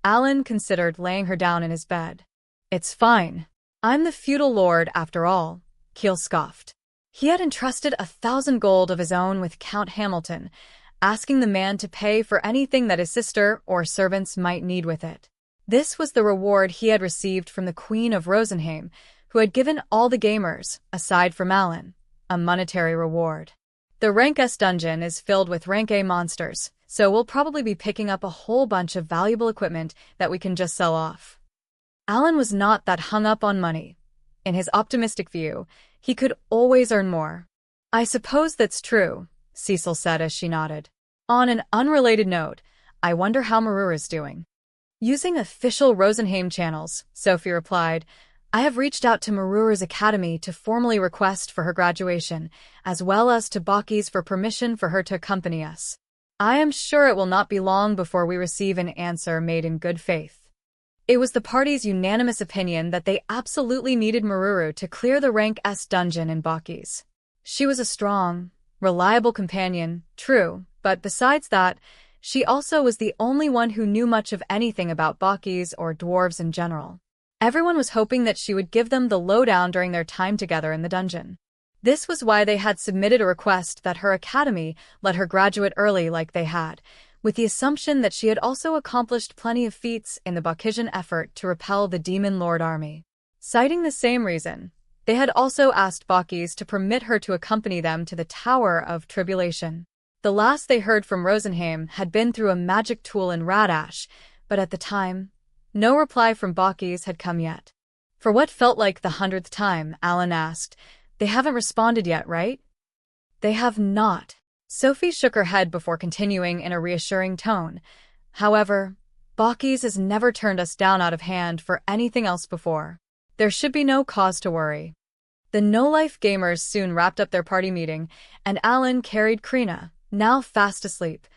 Alan considered laying her down in his bed. It's fine. I'm the feudal lord after all, Keel scoffed. He had entrusted 1,000 gold of his own with Count Hamilton, asking the man to pay for anything that his sister or servants might need with it. This was the reward he had received from the Queen of Rosenheim, who had given all the gamers, aside from Alan, a monetary reward. The Rank S dungeon is filled with Rank A monsters, so we'll probably be picking up a whole bunch of valuable equipment that we can just sell off. Alan was not that hung up on money. In his optimistic view, he could always earn more. I suppose that's true, Cecil said as she nodded. On an unrelated note, I wonder how Meruru is doing. Using official Rosenheim channels, Sophie replied, I have reached out to Meruru's academy to formally request for her graduation, as well as to Baukis for permission for her to accompany us. I am sure it will not be long before we receive an answer made in good faith. It was the party's unanimous opinion that they absolutely needed Meruru to clear the Rank S dungeon in Baukis. She was a strong, reliable companion, true, but besides that, she also was the only one who knew much of anything about Baukis or dwarves in general. Everyone was hoping that she would give them the lowdown during their time together in the dungeon. This was why they had submitted a request that her academy let her graduate early like they had, with the assumption that she had also accomplished plenty of feats in the Baukisian effort to repel the Demon Lord army. Citing the same reason, they had also asked Baukis to permit her to accompany them to the Tower of Tribulation. The last they heard from Rosenheim had been through a magic tool in Radash, but at the time, no reply from Baukis had come yet. For what felt like the 100th time, Alan asked, They haven't responded yet, right? They have not. Sophie shook her head before continuing in a reassuring tone. However, Baukis has never turned us down out of hand for anything else before. There should be no cause to worry. The no-life gamers soon wrapped up their party meeting, and Alan carried Krina, now fast asleep,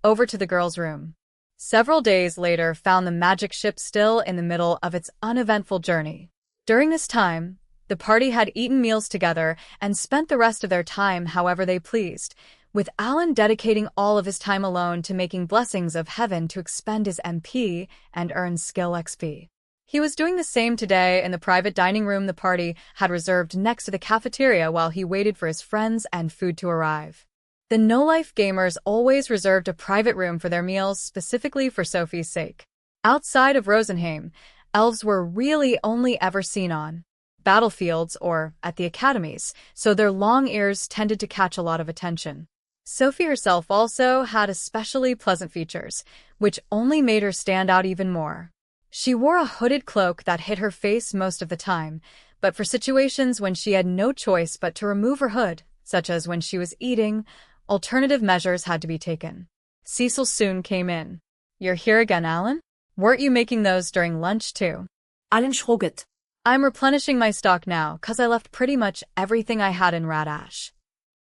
over to the girls' room. Several days later found the magic ship still in the middle of its uneventful journey. During this time, the party had eaten meals together and spent the rest of their time however they pleased, with Alan dedicating all of his time alone to making blessings of heaven to expend his MP and earn skill XP. He was doing the same today in the private dining room the party had reserved next to the cafeteria while he waited for his friends and food to arrive. The no-life gamers always reserved a private room for their meals specifically for Sophie's sake. Outside of Rosenheim, elves were really only ever seen on battlefields or at the academies, so their long ears tended to catch a lot of attention. Sophie herself also had especially pleasant features, which only made her stand out even more. She wore a hooded cloak that hid her face most of the time, but for situations when she had no choice but to remove her hood, such as when she was eating, alternative measures had to be taken. Cecil soon came in. You're here again, Alan? Weren't you making those during lunch too? Alan shrugged. I'm replenishing my stock now, 'cause I left pretty much everything I had in Radash.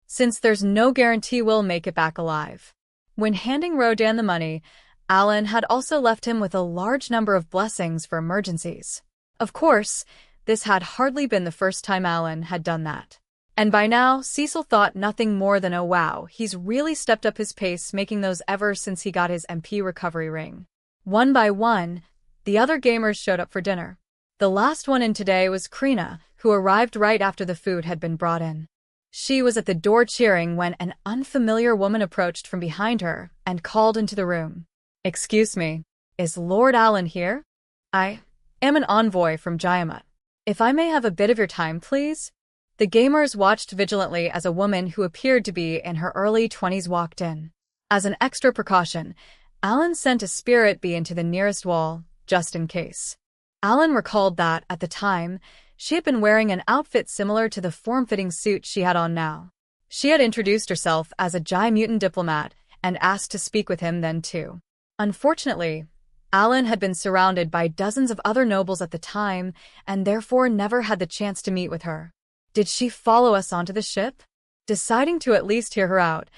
Since there's no guarantee we'll make it back alive. When handing Rodan the money, Alan had also left him with a large number of blessings for emergencies. Of course, this had hardly been the first time Alan had done that. And by now, Cecil thought nothing more than, oh wow, he's really stepped up his pace making those ever since he got his MP recovery ring. One by one, the other gamers showed up for dinner. The last one in today was Krina, who arrived right after the food had been brought in. She was at the door cheering when an unfamiliar woman approached from behind her and called into the room. Excuse me, is Lord Alan here? I am an envoy from Jaiamat. If I may have a bit of your time, please? The gamers watched vigilantly as a woman who appeared to be in her early 20s walked in. As an extra precaution, Alan sent a spirit bee into the nearest wall, just in case. Alan recalled that, at the time, she had been wearing an outfit similar to the form-fitting suit she had on now. She had introduced herself as a Mutant diplomat and asked to speak with him then too. Unfortunately, Alan had been surrounded by dozens of other nobles at the time and therefore never had the chance to meet with her. Did she follow us onto the ship? Deciding to at least hear her out,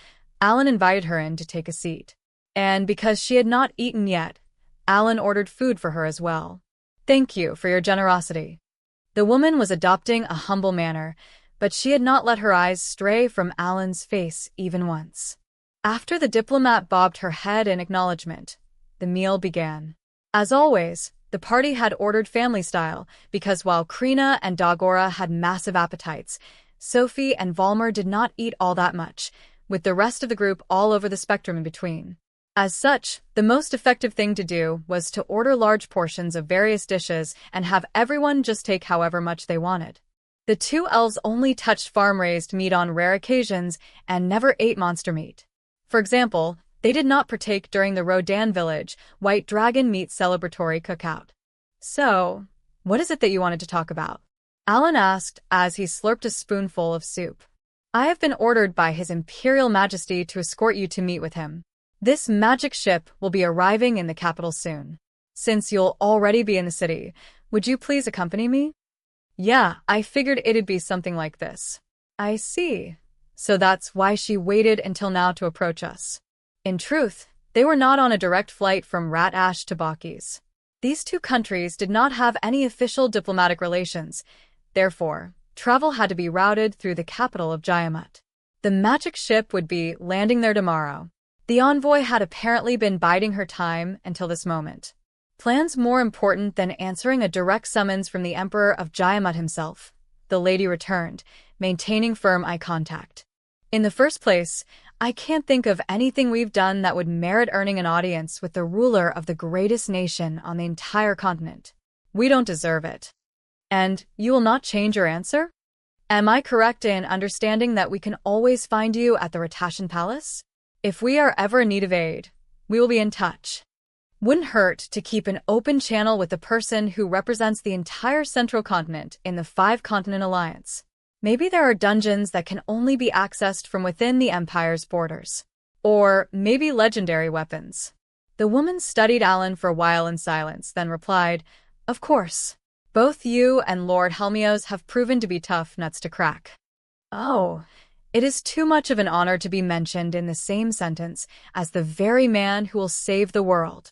Alan invited her in to take a seat. And because she had not eaten yet, Alan ordered food for her as well. "Thank you for your generosity." The woman was adopting a humble manner, but she had not let her eyes stray from Alan's face even once. After the diplomat bobbed her head in acknowledgement, the meal began. As always, the party had ordered family style, because while Krina and Dagora had massive appetites, Sophie and Valmer did not eat all that much, with the rest of the group all over the spectrum in between. As such, the most effective thing to do was to order large portions of various dishes and have everyone just take however much they wanted. The two elves only touched farm-raised meat on rare occasions and never ate monster meat. For example, they did not partake during the Rodan Village White Dragon meat celebratory cookout. "So, what is it that you wanted to talk about?" Alan asked as he slurped a spoonful of soup. "I have been ordered by His Imperial Majesty to escort you to meet with him. This magic ship will be arriving in the capital soon. Since you'll already be in the city, would you please accompany me?" "Yeah, I figured it'd be something like this." "I see. So that's why she waited until now to approach us." In truth, they were not on a direct flight from Rat Ash to Baukis. These two countries did not have any official diplomatic relations. Therefore, travel had to be routed through the capital of Jayamut. The magic ship would be landing there tomorrow. The envoy had apparently been biding her time until this moment. Plans more important than answering a direct summons from the Emperor of Jayamut himself, the lady returned, maintaining firm eye contact. "In the first place, I can't think of anything we've done that would merit earning an audience with the ruler of the greatest nation on the entire continent. We don't deserve it." "And you will not change your answer? Am I correct in understanding that we can always find you at the Ratashan Palace? If we are ever in need of aid, we will be in touch." Wouldn't hurt to keep an open channel with the person who represents the entire central continent in the Five-Continent Alliance. Maybe there are dungeons that can only be accessed from within the Empire's borders. Or maybe legendary weapons. The woman studied Alan for a while in silence, then replied, "Of course. Both you and Lord Helmios have proven to be tough nuts to crack." "Oh, it is too much of an honor to be mentioned in the same sentence as the very man who will save the world."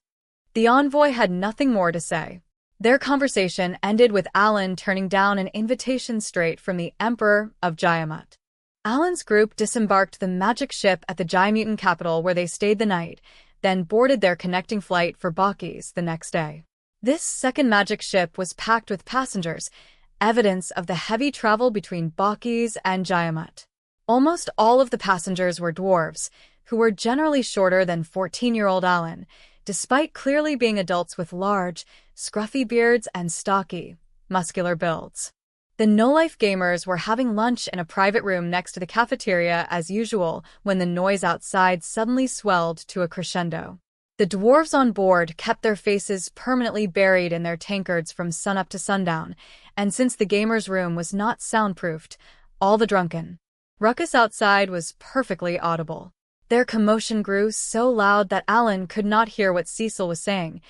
The envoy had nothing more to say. Their conversation ended with Alan turning down an invitation straight from the Emperor of Jayamut. Alan's group disembarked the magic ship at the Jaimutan capital where they stayed the night, then boarded their connecting flight for Baukis the next day. This second magic ship was packed with passengers, evidence of the heavy travel between Baukis and Jayamut. Almost all of the passengers were dwarves, who were generally shorter than 14-year-old Alan, despite clearly being adults with large, scruffy beards and stocky, muscular builds. The no-life gamers were having lunch in a private room next to the cafeteria as usual when the noise outside suddenly swelled to a crescendo. The dwarves on board kept their faces permanently buried in their tankards from sunup to sundown, and since the gamers' room was not soundproofed, all the drunken ruckus outside was perfectly audible. Their commotion grew so loud that Alan could not hear what Cecil was saying,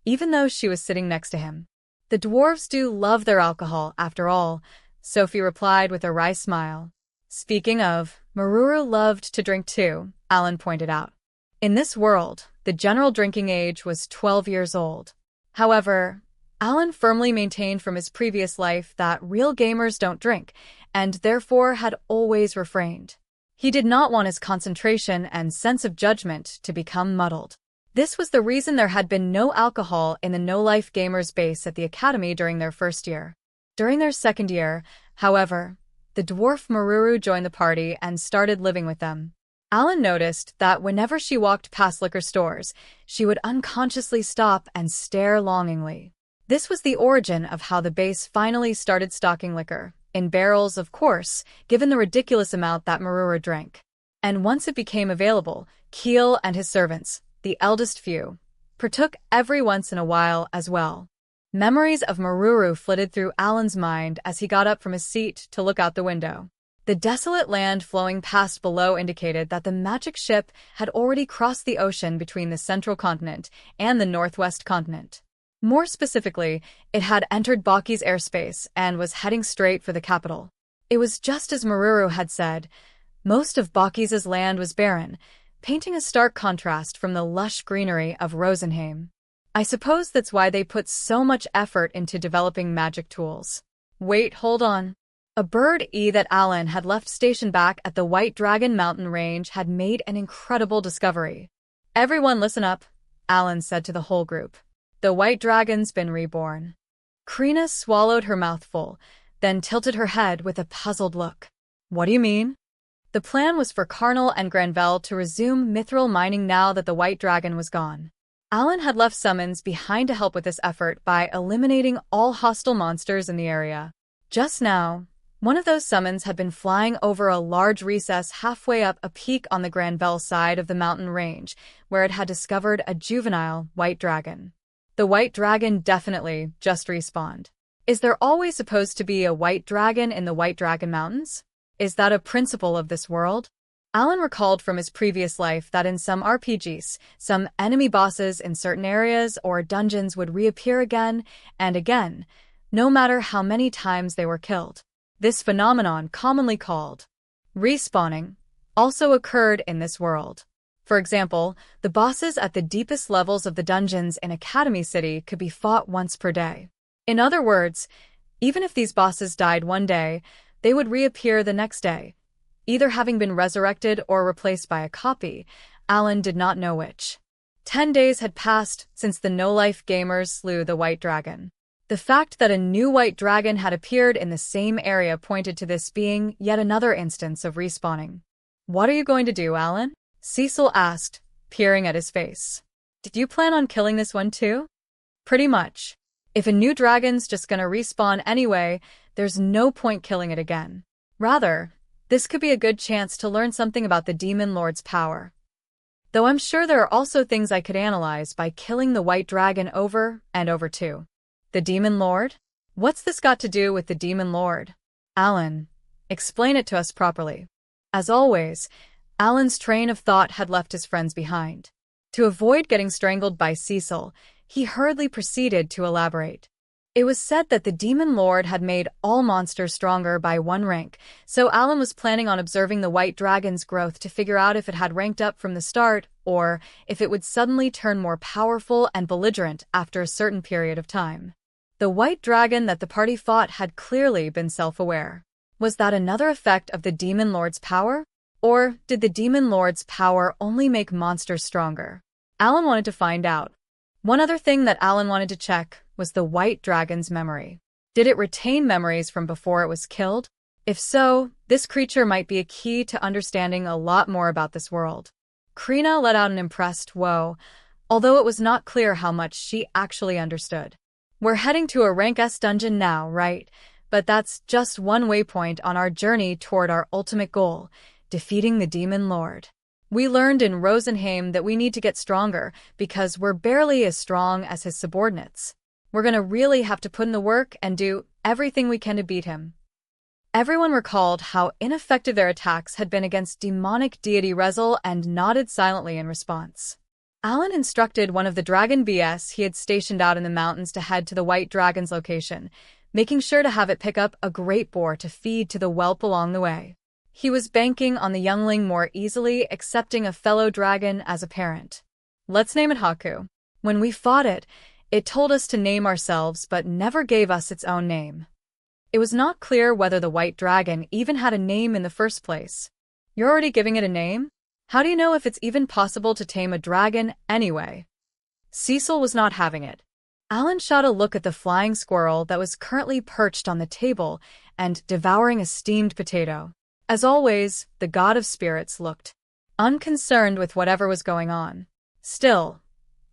even though she was sitting next to him. "The dwarves do love their alcohol, after all," Sophie replied with a wry smile. "Speaking of, Meruru loved to drink too," Alan pointed out. In this world, the general drinking age was 12 years old. However, Alan firmly maintained from his previous life that real gamers don't drink, and therefore had always refrained. He did not want his concentration and sense of judgment to become muddled. This was the reason there had been no alcohol in the no-life gamers base at the academy during their first year. During their second year, however, the dwarf Meruru joined the party and started living with them. Alan noticed that whenever she walked past liquor stores, she would unconsciously stop and stare longingly. This was the origin of how the base finally started stocking liquor. In barrels, of course, given the ridiculous amount that Meruru drank. And once it became available, Keel and his servants, the eldest few, partook every once in a while as well. Memories of Meruru flitted through Alan's mind as he got up from his seat to look out the window. The desolate land flowing past below indicated that the magic ship had already crossed the ocean between the central continent and the northwest continent. More specifically, it had entered Baukis' airspace and was heading straight for the capital. It was just as Meruru had said. Most of Baukis' land was barren, painting a stark contrast from the lush greenery of Rosenheim. I suppose that's why they put so much effort into developing magic tools. Wait, hold on. A bird that Alan had left stationed back at the White Dragon mountain range had made an incredible discovery. Everyone listen up, Alan said to the whole group. The White Dragon's been reborn. Krina swallowed her mouthful, then tilted her head with a puzzled look. What do you mean? The plan was for Carnal and Granvelle to resume mithril mining now that the White Dragon was gone. Alan had left summons behind to help with this effort by eliminating all hostile monsters in the area. Just now, one of those summons had been flying over a large recess halfway up a peak on the Granvelle side of the mountain range, where it had discovered a juvenile White Dragon. The White Dragon definitely just respawned. Is there always supposed to be a White Dragon in the White Dragon Mountains? Is that a principle of this world? Alan recalled from his previous life that in some RPGs, some enemy bosses in certain areas or dungeons would reappear again and again, no matter how many times they were killed. This phenomenon, commonly called respawning, also occurred in this world. For example, the bosses at the deepest levels of the dungeons in Academy City could be fought once per day. In other words, even if these bosses died one day, they would reappear the next day, either having been resurrected or replaced by a copy. Alan did not know which. 10 days had passed since the no-life gamers slew the White Dragon. The fact that a new White Dragon had appeared in the same area pointed to this being yet another instance of respawning. What are you going to do, Alan? Cecil asked, peering at his face. Did you plan on killing this one too? Pretty much. If a new dragon's just gonna respawn anyway, there's no point killing it again. Rather, this could be a good chance to learn something about the Demon Lord's power. Though I'm sure there are also things I could analyze by killing the White Dragon over and over too. The Demon Lord? What's this got to do with the Demon Lord? Alan, explain it to us properly. As always, Alan's train of thought had left his friends behind. To avoid getting strangled by Cecil, he hurriedly proceeded to elaborate. It was said that the Demon Lord had made all monsters stronger by 1 rank, so Alan was planning on observing the White Dragon's growth to figure out if it had ranked up from the start or if it would suddenly turn more powerful and belligerent after a certain period of time. The White Dragon that the party fought had clearly been self-aware. Was that another effect of the Demon Lord's power? Or did the Demon Lord's power only make monsters stronger? Alan wanted to find out. One other thing that Alan wanted to check was the White Dragon's memory. Did it retain memories from before it was killed? If so, this creature might be a key to understanding a lot more about this world. Krina let out an impressed whoa, although it was not clear how much she actually understood. We're heading to a rank S dungeon now, right? But that's just one waypoint on our journey toward our ultimate goal, defeating the Demon Lord. We learned in Rosenheim that we need to get stronger because we're barely as strong as his subordinates. We're gonna really have to put in the work and do everything we can to beat him. Everyone recalled how ineffective their attacks had been against demonic deity Rezel and nodded silently in response. Alan instructed one of the Dragon BS he had stationed out in the mountains to head to the White Dragon's location, making sure to have it pick up a great boar to feed to the whelp along the way. He was banking on the youngling more easily accepting a fellow dragon as a parent. Let's name it Haku. When we fought it, it told us to name ourselves but never gave us its own name. It was not clear whether the White Dragon even had a name in the first place. You're already giving it a name? How do you know if it's even possible to tame a dragon anyway? Cecil was not having it. Alan shot a look at the flying squirrel that was currently perched on the table and devouring a steamed potato. As always, the god of spirits looked unconcerned with whatever was going on. Still,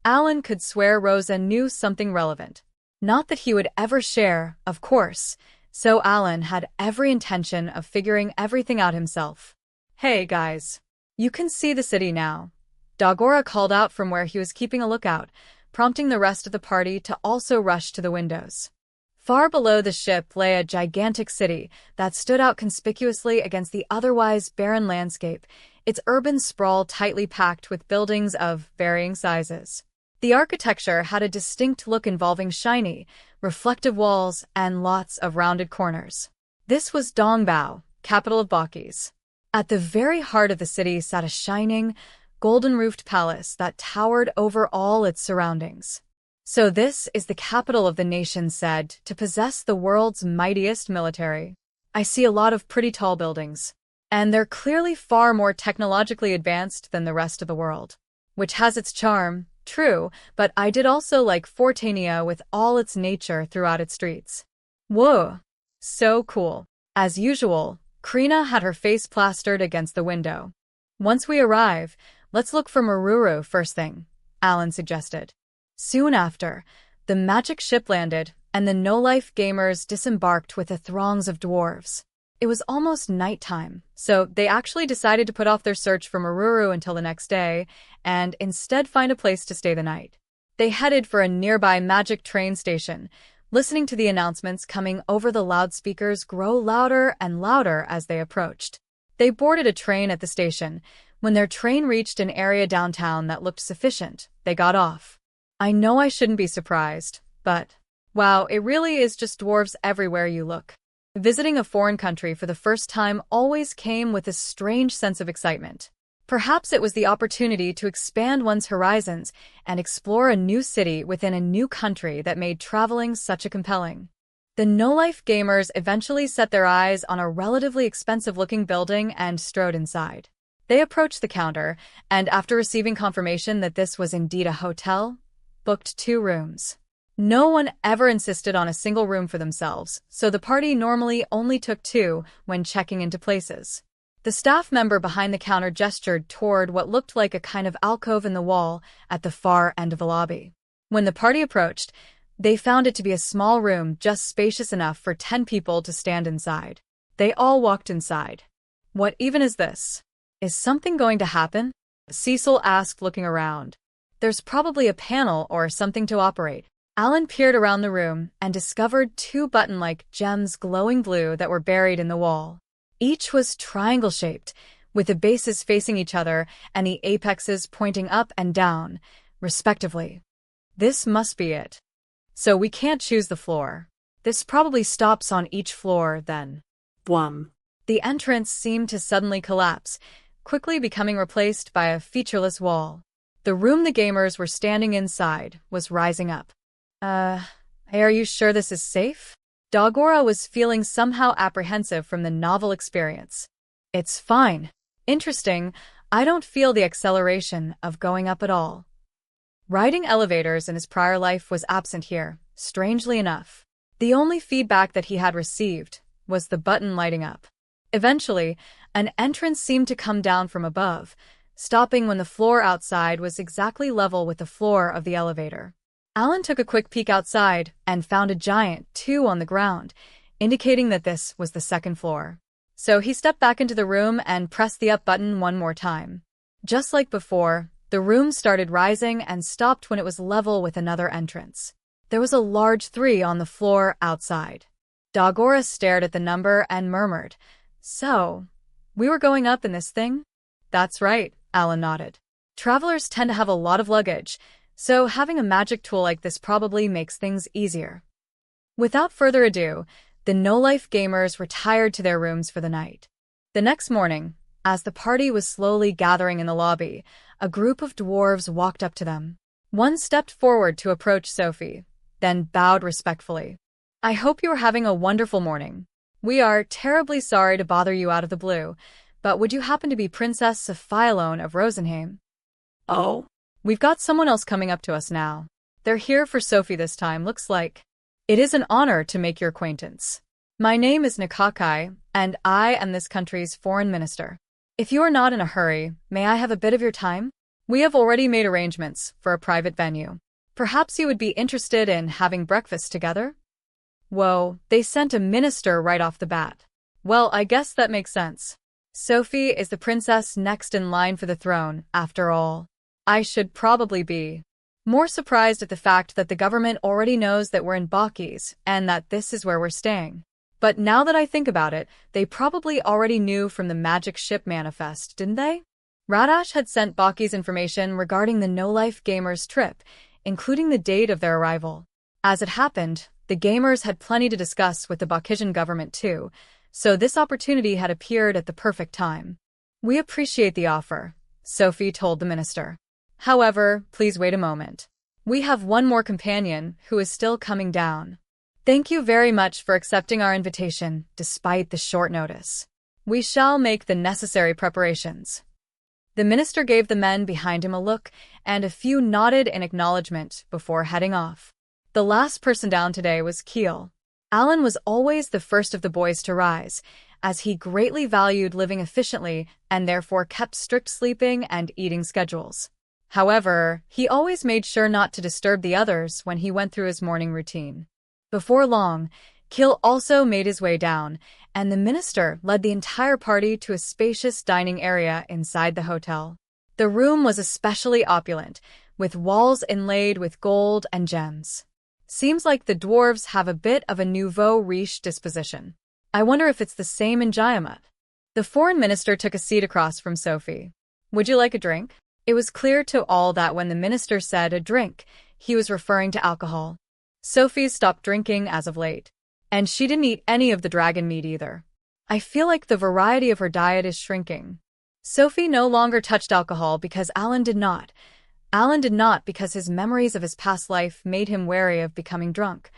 Alan could swear Rosa knew something relevant. Not that he would ever share, of course, so Alan had every intention of figuring everything out himself. Hey guys, you can see the city now. Garara called out from where he was keeping a lookout, prompting the rest of the party to also rush to the windows. Far below the ship lay a gigantic city that stood out conspicuously against the otherwise barren landscape, its urban sprawl tightly packed with buildings of varying sizes. The architecture had a distinct look involving shiny, reflective walls and lots of rounded corners. This was Dongbao, capital of Baukis. At the very heart of the city sat a shining, golden-roofed palace that towered over all its surroundings. So this is the capital of the nation said to possess the world's mightiest military. I see a lot of pretty tall buildings, and they're clearly far more technologically advanced than the rest of the world, which has its charm, true, but I did also like Fortania with all its nature throughout its streets. Whoa, so cool. As usual, Krina had her face plastered against the window. Once we arrive, let's look for Meruru first thing, Alan suggested. Soon after, the magic ship landed, and the no-life gamers disembarked with the throngs of dwarves. It was almost nighttime, so they actually decided to put off their search for Meruru until the next day, and instead find a place to stay the night. They headed for a nearby magic train station, listening to the announcements coming over the loudspeakers grow louder and louder as they approached. They boarded a train at the station. When their train reached an area downtown that looked sufficient, they got off. I know I shouldn't be surprised, but wow, it really is just dwarves everywhere you look. Visiting a foreign country for the first time always came with a strange sense of excitement. Perhaps it was the opportunity to expand one's horizons and explore a new city within a new country that made traveling such a compelling. The no-life gamers eventually set their eyes on a relatively expensive-looking building and strode inside. They approached the counter, and after receiving confirmation that this was indeed a hotel, booked 2 rooms. No one ever insisted on a single room for themselves, so the party normally only took 2 when checking into places. The staff member behind the counter gestured toward what looked like a kind of alcove in the wall at the far end of the lobby. When the party approached, they found it to be a small room just spacious enough for 10 people to stand inside. They all walked inside. What even is this? Is something going to happen? Cecil asked, looking around. There's probably a panel or something to operate. Alan peered around the room and discovered 2 button-like gems glowing blue that were buried in the wall. Each was triangle-shaped, with the bases facing each other and the apexes pointing up and down, respectively. This must be it. So we can't choose the floor. This probably stops on each floor, then. Bwum. The entrance seemed to suddenly collapse, quickly becoming replaced by a featureless wall. The room the gamers were standing inside was rising up. Are you sure this is safe? Garara was feeling somehow apprehensive from the novel experience. It's fine. Interesting, I don't feel the acceleration of going up at all. Riding elevators in his prior life was absent here, strangely enough. The only feedback that he had received was the button lighting up. Eventually, an entrance seemed to come down from above, stopping when the floor outside was exactly level with the floor of the elevator. Alan took a quick peek outside and found a giant 2 on the ground, indicating that this was the second floor. So he stepped back into the room and pressed the up button one more time. Just like before, the room started rising and stopped when it was level with another entrance. There was a large 3 on the floor outside. Garara stared at the number and murmured, "So, we were going up in this thing?" "That's right," Alan nodded. "Travelers tend to have a lot of luggage, so having a magic tool like this probably makes things easier." Without further ado, the no-life gamers retired to their rooms for the night. The next morning, as the party was slowly gathering in the lobby, a group of dwarves walked up to them. One stepped forward to approach Sophie, then bowed respectfully. "I hope you are having a wonderful morning. We are terribly sorry to bother you out of the blue, but would you happen to be Princess Sophialone of Rosenheim?" Oh? "We've got someone else coming up to us now. They're here for Sophie this time, looks like. It is an honor to make your acquaintance. My name is Nikakai, and I am this country's foreign minister. If you are not in a hurry, may I have a bit of your time? We have already made arrangements for a private venue. Perhaps you would be interested in having breakfast together?" Whoa, they sent a minister right off the bat. Well, I guess that makes sense. Sophie is the princess next in line for the throne, after all. I should probably be more surprised at the fact that the government already knows that we're in Baukis and that this is where we're staying. But now that I think about it, they probably already knew from the magic ship manifest, didn't they? Radash had sent Baukis information regarding the no-life gamers' trip, including the date of their arrival. As it happened, the gamers had plenty to discuss with the Baukisian government too, so this opportunity had appeared at the perfect time. We appreciate the offer, Sophie told the minister. However, please wait a moment. We have one more companion who is still coming down. Thank you very much for accepting our invitation, despite the short notice. We shall make the necessary preparations. The minister gave the men behind him a look, and a few nodded in acknowledgement before heading off. The last person down today was Keel. Alan was always the first of the boys to rise, as he greatly valued living efficiently and therefore kept strict sleeping and eating schedules. However, he always made sure not to disturb the others when he went through his morning routine. Before long, Keel also made his way down, and the minister led the entire party to a spacious dining area inside the hotel. The room was especially opulent, with walls inlaid with gold and gems. Seems like the dwarves have a bit of a nouveau riche disposition. I wonder if it's the same in Jiamat. The foreign minister took a seat across from Sophie. Would you like a drink? It was clear to all that when the minister said a drink, he was referring to alcohol. Sophie stopped drinking as of late, and she didn't eat any of the dragon meat either. I feel like the variety of her diet is shrinking. Sophie no longer touched alcohol because Alan did not. Alan did not because his memories of his past life made him wary of becoming drunk,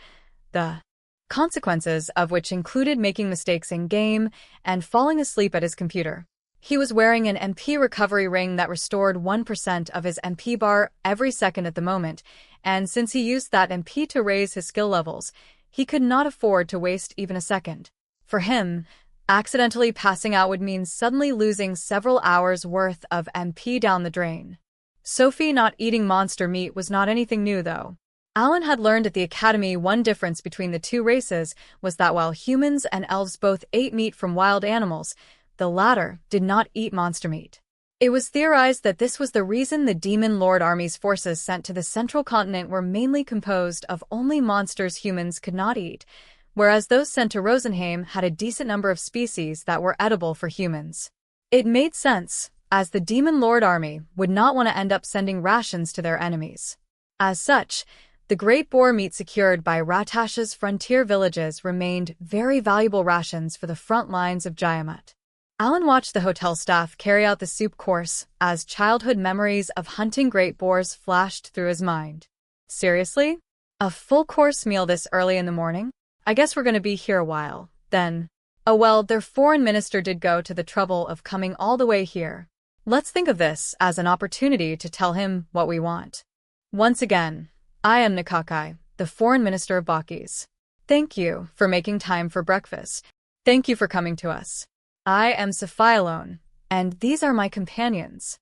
the consequences of which included making mistakes in-game and falling asleep at his computer. He was wearing an MP recovery ring that restored 1% of his MP bar every second at the moment, and since he used that MP to raise his skill levels, he could not afford to waste even a second. For him, accidentally passing out would mean suddenly losing several hours' worth of MP down the drain. Sophie not eating monster meat was not anything new, though. Alan had learned at the academy one difference between the two races was that while humans and elves both ate meat from wild animals, the latter did not eat monster meat. It was theorized that this was the reason the Demon Lord Army's forces sent to the central continent were mainly composed of only monsters humans could not eat, whereas those sent to Rosenheim had a decent number of species that were edible for humans. It made sense, as the Demon Lord Army would not want to end up sending rations to their enemies. As such, the great boar meat secured by Ratash's frontier villages remained very valuable rations for the front lines of Jiamat. Alan watched the hotel staff carry out the soup course as childhood memories of hunting great boars flashed through his mind. Seriously? A full-course meal this early in the morning? I guess we're going to be here a while, then. Oh well, their foreign minister did go to the trouble of coming all the way here. Let's think of this as an opportunity to tell him what we want. Once again, I am Nikakai, the foreign minister of Baukis. Thank you for making time for breakfast. Thank you for coming to us. I am Sophialone, and these are my companions.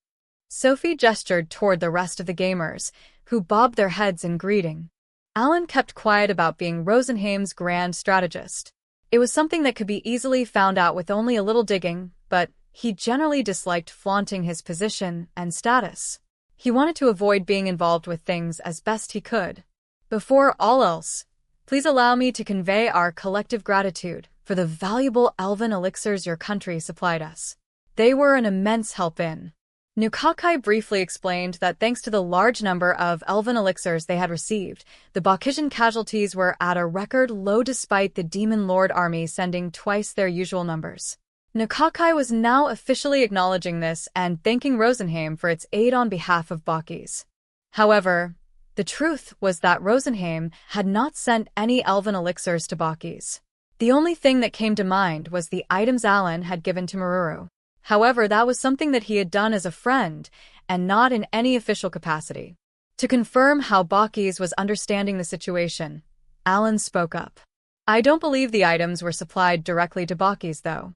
Sophie gestured toward the rest of the gamers, who bobbed their heads in greeting. Alan kept quiet about being Rosenheim's grand strategist. It was something that could be easily found out with only a little digging, but he generally disliked flaunting his position and status. He wanted to avoid being involved with things as best he could. Before all else, please allow me to convey our collective gratitude for the valuable elven elixirs your country supplied us. They were an immense help in. Nukakai briefly explained that thanks to the large number of elven elixirs they had received, the Baukisian casualties were at a record low despite the Demon Lord Army sending twice their usual numbers. Nukakai was now officially acknowledging this and thanking Rosenheim for its aid on behalf of Baukis. However, the truth was that Rosenheim had not sent any elven elixirs to Baukis. The only thing that came to mind was the items Alan had given to Meruru. However, that was something that he had done as a friend, and not in any official capacity. To confirm how Baukis was understanding the situation, Alan spoke up. I don't believe the items were supplied directly to Baukis, though.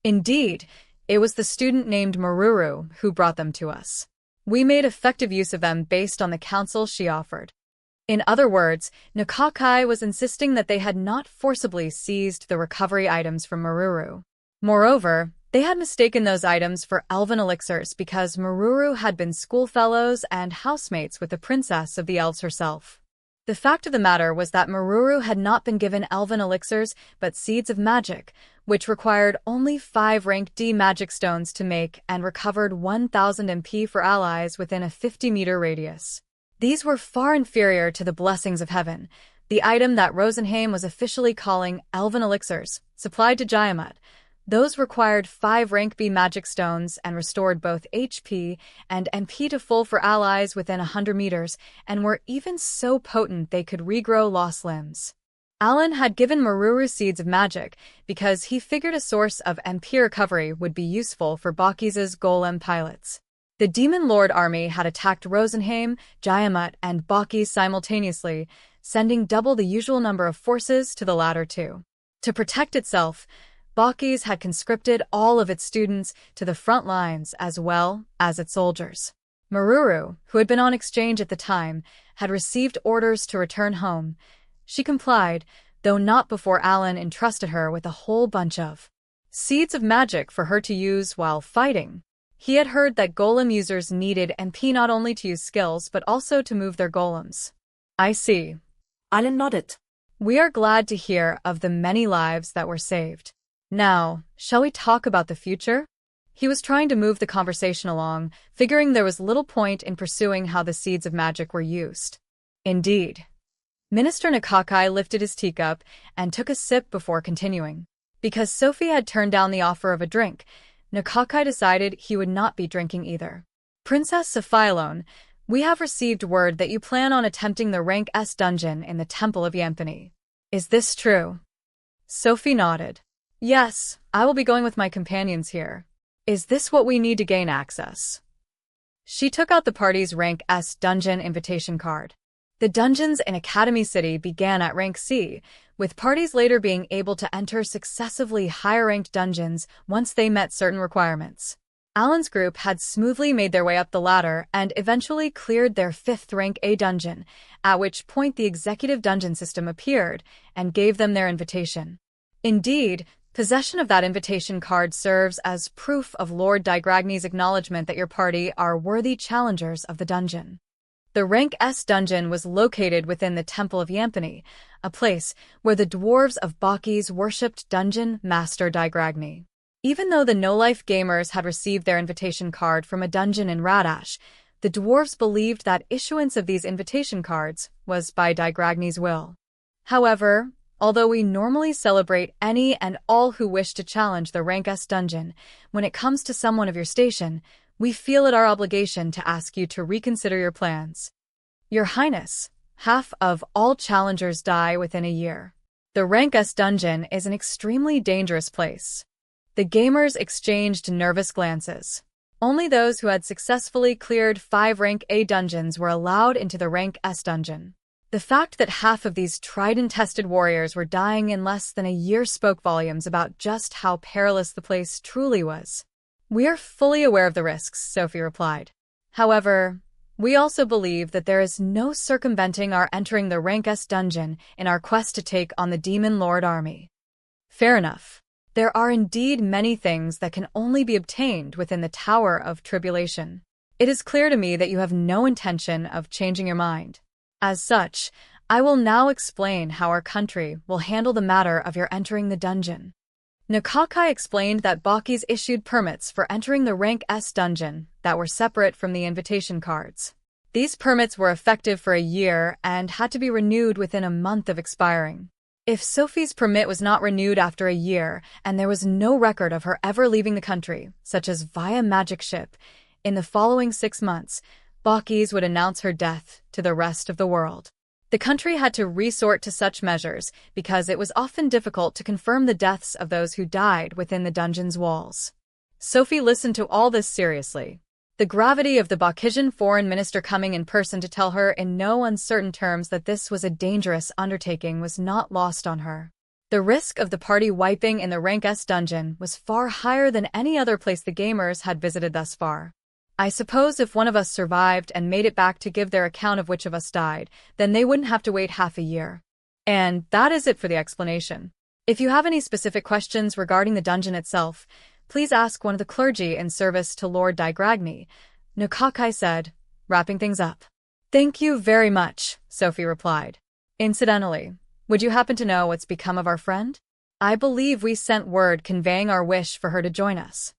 Indeed, it was the student named Meruru who brought them to us. We made effective use of them based on the counsel she offered. In other words, Nukakai was insisting that they had not forcibly seized the recovery items from Meruru. Moreover, they had mistaken those items for elven elixirs because Meruru had been schoolfellows and housemates with the princess of the elves herself. The fact of the matter was that Meruru had not been given elven elixirs but seeds of magic, which required only 5 rank D magic stones to make and recovered 1000 MP for allies within a 50-meter radius. These were far inferior to the blessings of heaven, the item that Rosenheim was officially calling elven elixirs, supplied to Jaiamut. Those required 5 rank B magic stones and restored both HP and MP to full for allies within 100 meters, and were even so potent they could regrow lost limbs. Alan had given Meruru seeds of magic because he figured a source of MP recovery would be useful for Baukis' Golem pilots. The Demon Lord army had attacked Rosenheim, Jaiamut, and Baukis simultaneously, sending double the usual number of forces to the latter two. To protect itself, Baukis had conscripted all of its students to the front lines as well as its soldiers. Meruru, who had been on exchange at the time, had received orders to return home. She complied, though not before Alan entrusted her with a whole bunch of seeds of magic for her to use while fighting. He had heard that golem users needed MP not only to use skills but also to move their golems. I see. Alan nodded. We are glad to hear of the many lives that were saved. Now, shall we talk about the future? He was trying to move the conversation along, figuring there was little point in pursuing how the seeds of magic were used. Indeed. Minister Nakakai lifted his teacup and took a sip before continuing. Because Sophie had turned down the offer of a drink, Nakakai decided he would not be drinking either. Princess Sapphilone, we have received word that you plan on attempting the rank S dungeon in the Temple of Yamphany. Is this true? Sophie nodded. Yes, I will be going with my companions here. Is this what we need to gain access? She took out the party's rank S dungeon invitation card. The dungeons in Academy City began at rank C, with parties later being able to enter successively higher-ranked dungeons once they met certain requirements. Alan's group had smoothly made their way up the ladder and eventually cleared their 5th rank A dungeon, at which point the executive dungeon system appeared and gave them their invitation. Indeed, possession of that invitation card serves as proof of Lord Digragny's acknowledgement that your party are worthy challengers of the dungeon. The rank S dungeon was located within the Temple of Yamphany, a place where the dwarves of Baukis worshipped Dungeon Master Digragny. Even though the no-life gamers had received their invitation card from a dungeon in Radash, the dwarves believed that issuance of these invitation cards was by Digragny's will. However, although we normally celebrate any and all who wish to challenge the rank S dungeon, when it comes to someone of your station, we feel it our obligation to ask you to reconsider your plans. Your Highness, half of all challengers die within a year. The rank S dungeon is an extremely dangerous place. The gamers exchanged nervous glances. Only those who had successfully cleared 5 rank A dungeons were allowed into the rank S dungeon. The fact that half of these tried-and-tested warriors were dying in less than a year spoke volumes about just how perilous the place truly was. We are fully aware of the risks, Sophie replied. However, we also believe that there is no circumventing our entering the rank S dungeon in our quest to take on the Demon Lord army. Fair enough. There are indeed many things that can only be obtained within the Tower of Tribulation. It is clear to me that you have no intention of changing your mind. As such, I will now explain how our country will handle the matter of your entering the dungeon. Nakakai explained that Baukis issued permits for entering the rank S dungeon that were separate from the invitation cards. These permits were effective for a year and had to be renewed within a month of expiring. If Sophie's permit was not renewed after a year and there was no record of her ever leaving the country, such as via magic ship, in the following 6 months, Baukis would announce her death to the rest of the world. The country had to resort to such measures because it was often difficult to confirm the deaths of those who died within the dungeon's walls. Sophie listened to all this seriously. The gravity of the Baukisian foreign minister coming in person to tell her in no uncertain terms that this was a dangerous undertaking was not lost on her. The risk of the party wiping in the rank S dungeon was far higher than any other place the gamers had visited thus far. I suppose if one of us survived and made it back to give their account of which of us died, then they wouldn't have to wait half a year. And that is it for the explanation. If you have any specific questions regarding the dungeon itself, please ask one of the clergy in service to Lord Digragni, Nukakai said, wrapping things up. Thank you very much, Sophie replied. Incidentally, would you happen to know what's become of our friend? I believe we sent word conveying our wish for her to join us.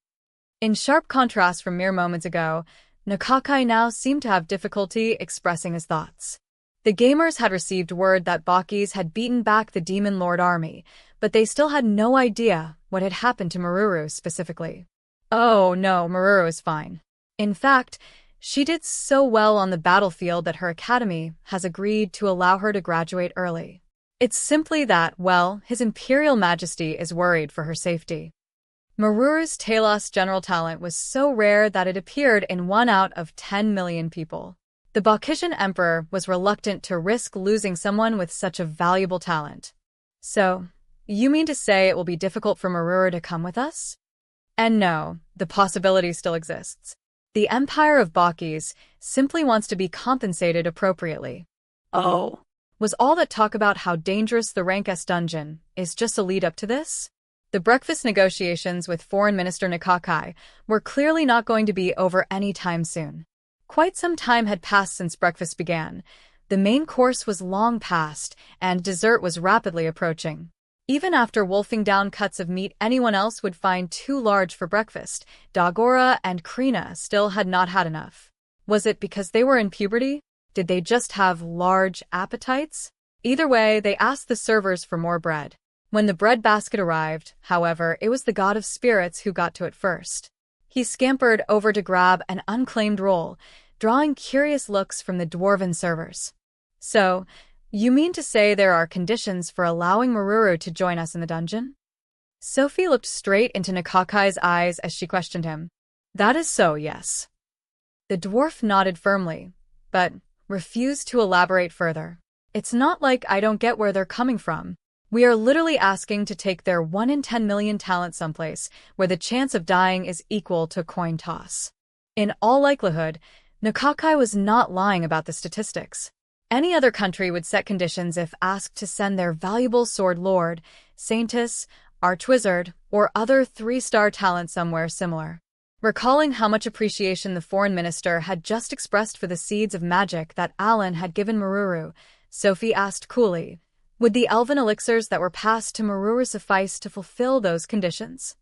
In sharp contrast from mere moments ago, Nukakai now seemed to have difficulty expressing his thoughts. The gamers had received word that Baukis had beaten back the Demon Lord army, but they still had no idea what had happened to Meruru specifically. Oh no, Meruru is fine. In fact, she did so well on the battlefield that her academy has agreed to allow her to graduate early. It's simply that, well, His Imperial Majesty is worried for her safety. Meruru's Talos general talent was so rare that it appeared in 1 out of 10 million people. The Baukisian Emperor was reluctant to risk losing someone with such a valuable talent. So, you mean to say it will be difficult for Meruru to come with us? And no, the possibility still exists. The Empire of Baukis simply wants to be compensated appropriately. Oh. Was all that talk about how dangerous the Rank S dungeon is just a lead-up to this? The breakfast negotiations with Foreign Minister Nukakai were clearly not going to be over any time soon. Quite some time had passed since breakfast began. The main course was long past, and dessert was rapidly approaching. Even after wolfing down cuts of meat anyone else would find too large for breakfast, Dagora and Krina still had not had enough. Was it because they were in puberty? Did they just have large appetites? Either way, they asked the servers for more bread. When the bread basket arrived, however, it was the god of spirits who got to it first. He scampered over to grab an unclaimed roll, drawing curious looks from the dwarven servers. So, you mean to say there are conditions for allowing Meruru to join us in the dungeon? Sophie looked straight into Nukakai's eyes as she questioned him. That is so, yes. The dwarf nodded firmly, but refused to elaborate further. It's not like I don't get where they're coming from. We are literally asking to take their 1 in 10 million talent someplace where the chance of dying is equal to a coin toss. In all likelihood, Nukakai was not lying about the statistics. Any other country would set conditions if asked to send their valuable sword lord, saintess, archwizard, or other 3-star talent somewhere similar. Recalling how much appreciation the foreign minister had just expressed for the seeds of magic that Alan had given Meruru, Sophie asked coolly, would the elven elixirs that were passed to Meruru suffice to fulfill those conditions?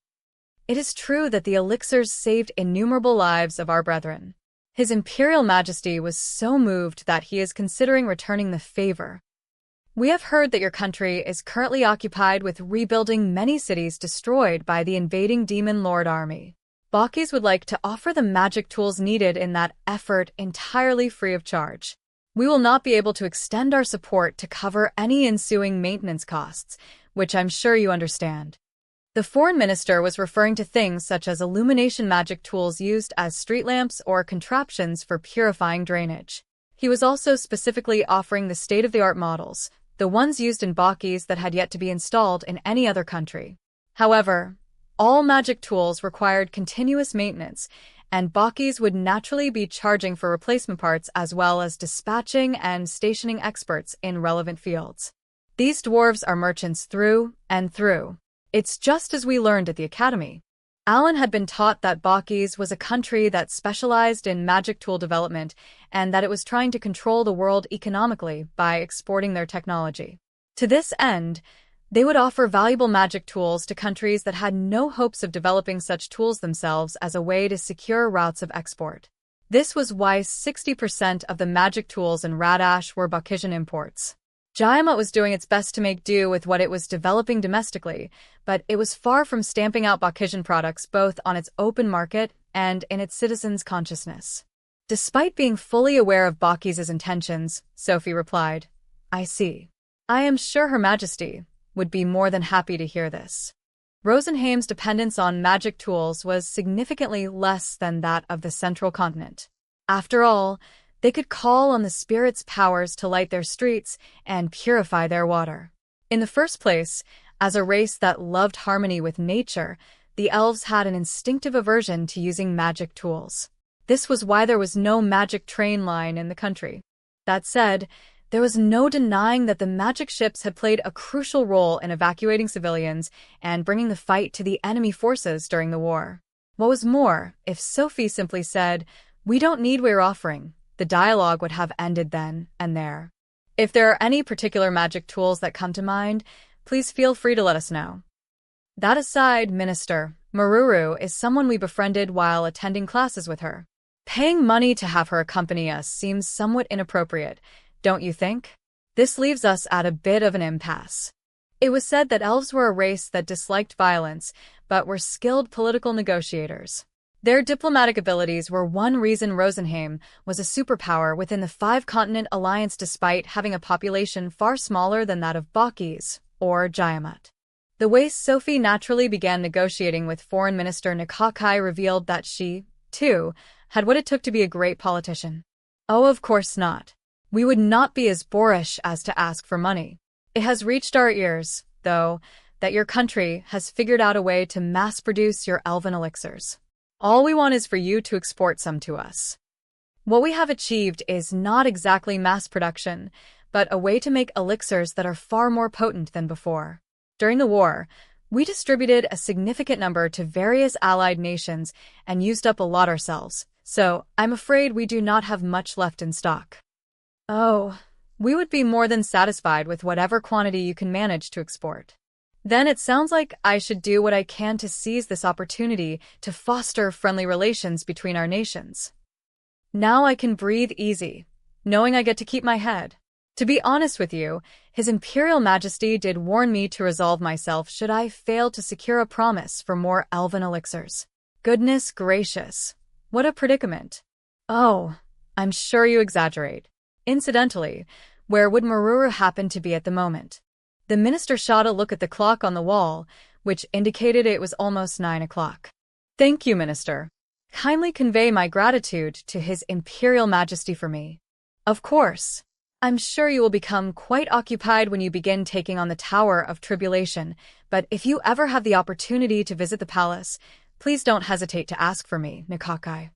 It is true that the elixirs saved innumerable lives of our brethren. His Imperial Majesty was so moved that he is considering returning the favor. We have heard that your country is currently occupied with rebuilding many cities destroyed by the invading Demon Lord army. Baukis would like to offer the magic tools needed in that effort entirely free of charge. We will not be able to extend our support to cover any ensuing maintenance costs, which I'm sure you understand. The foreign minister was referring to things such as illumination magic tools used as street lamps or contraptions for purifying drainage. He was also specifically offering the state-of-the-art models, the ones used in Baukis that had yet to be installed in any other country. However, all magic tools required continuous maintenance, and Baukis would naturally be charging for replacement parts as well as dispatching and stationing experts in relevant fields. These dwarves are merchants through and through. It's just as we learned at the academy. Alan had been taught that Baukis was a country that specialized in magic tool development and that it was trying to control the world economically by exporting their technology. To this end, they would offer valuable magic tools to countries that had no hopes of developing such tools themselves as a way to secure routes of export. This was why 60% of the magic tools in Radash were Baukisian imports. Jaimat was doing its best to make do with what it was developing domestically, but it was far from stamping out Baukisian products both on its open market and in its citizens' consciousness. Despite being fully aware of Baukis' intentions, Sophie replied, I see. I am sure Her Majesty would be more than happy to hear this. Rosenheim's dependence on magic tools was significantly less than that of the central continent. After all, they could call on the spirits' powers to light their streets and purify their water. In the first place, as a race that loved harmony with nature, the elves had an instinctive aversion to using magic tools. This was why there was no magic train line in the country. That said, There was no denying that the magic ships had played a crucial role in evacuating civilians and bringing the fight to the enemy forces during the war. What was more, if Sophie simply said, "We don't need what you're offering," the dialogue would have ended then and there. If there are any particular magic tools that come to mind, please feel free to let us know. That aside, Minister, Meruru is someone we befriended while attending classes with her. Paying money to have her accompany us seems somewhat inappropriate, don't you think? This leaves us at a bit of an impasse. It was said that elves were a race that disliked violence, but were skilled political negotiators. Their diplomatic abilities were one reason Rosenheim was a superpower within the Five-Continent Alliance despite having a population far smaller than that of Baukis, or Tiamat. The way Sophie naturally began negotiating with Foreign Minister Nikakai revealed that she, too, had what it took to be a great politician. Oh, of course not. We would not be as boorish as to ask for money. It has reached our ears, though, that your country has figured out a way to mass-produce your elven elixirs. All we want is for you to export some to us. What we have achieved is not exactly mass production, but a way to make elixirs that are far more potent than before. During the war, we distributed a significant number to various allied nations and used up a lot ourselves, so I'm afraid we do not have much left in stock. Oh, we would be more than satisfied with whatever quantity you can manage to export. Then it sounds like I should do what I can to seize this opportunity to foster friendly relations between our nations. Now I can breathe easy, knowing I get to keep my head. To be honest with you, His Imperial Majesty did warn me to resolve myself should I fail to secure a promise for more elven elixirs. Goodness gracious, what a predicament. Oh, I'm sure you exaggerate. Incidentally, where would Meruru happen to be at the moment? The minister shot a look at the clock on the wall, which indicated it was almost 9 o'clock. Thank you, Minister. Kindly convey my gratitude to His Imperial Majesty for me. Of course. I'm sure you will become quite occupied when you begin taking on the Tower of Tribulation, but if you ever have the opportunity to visit the palace, please don't hesitate to ask for me, Nikakai.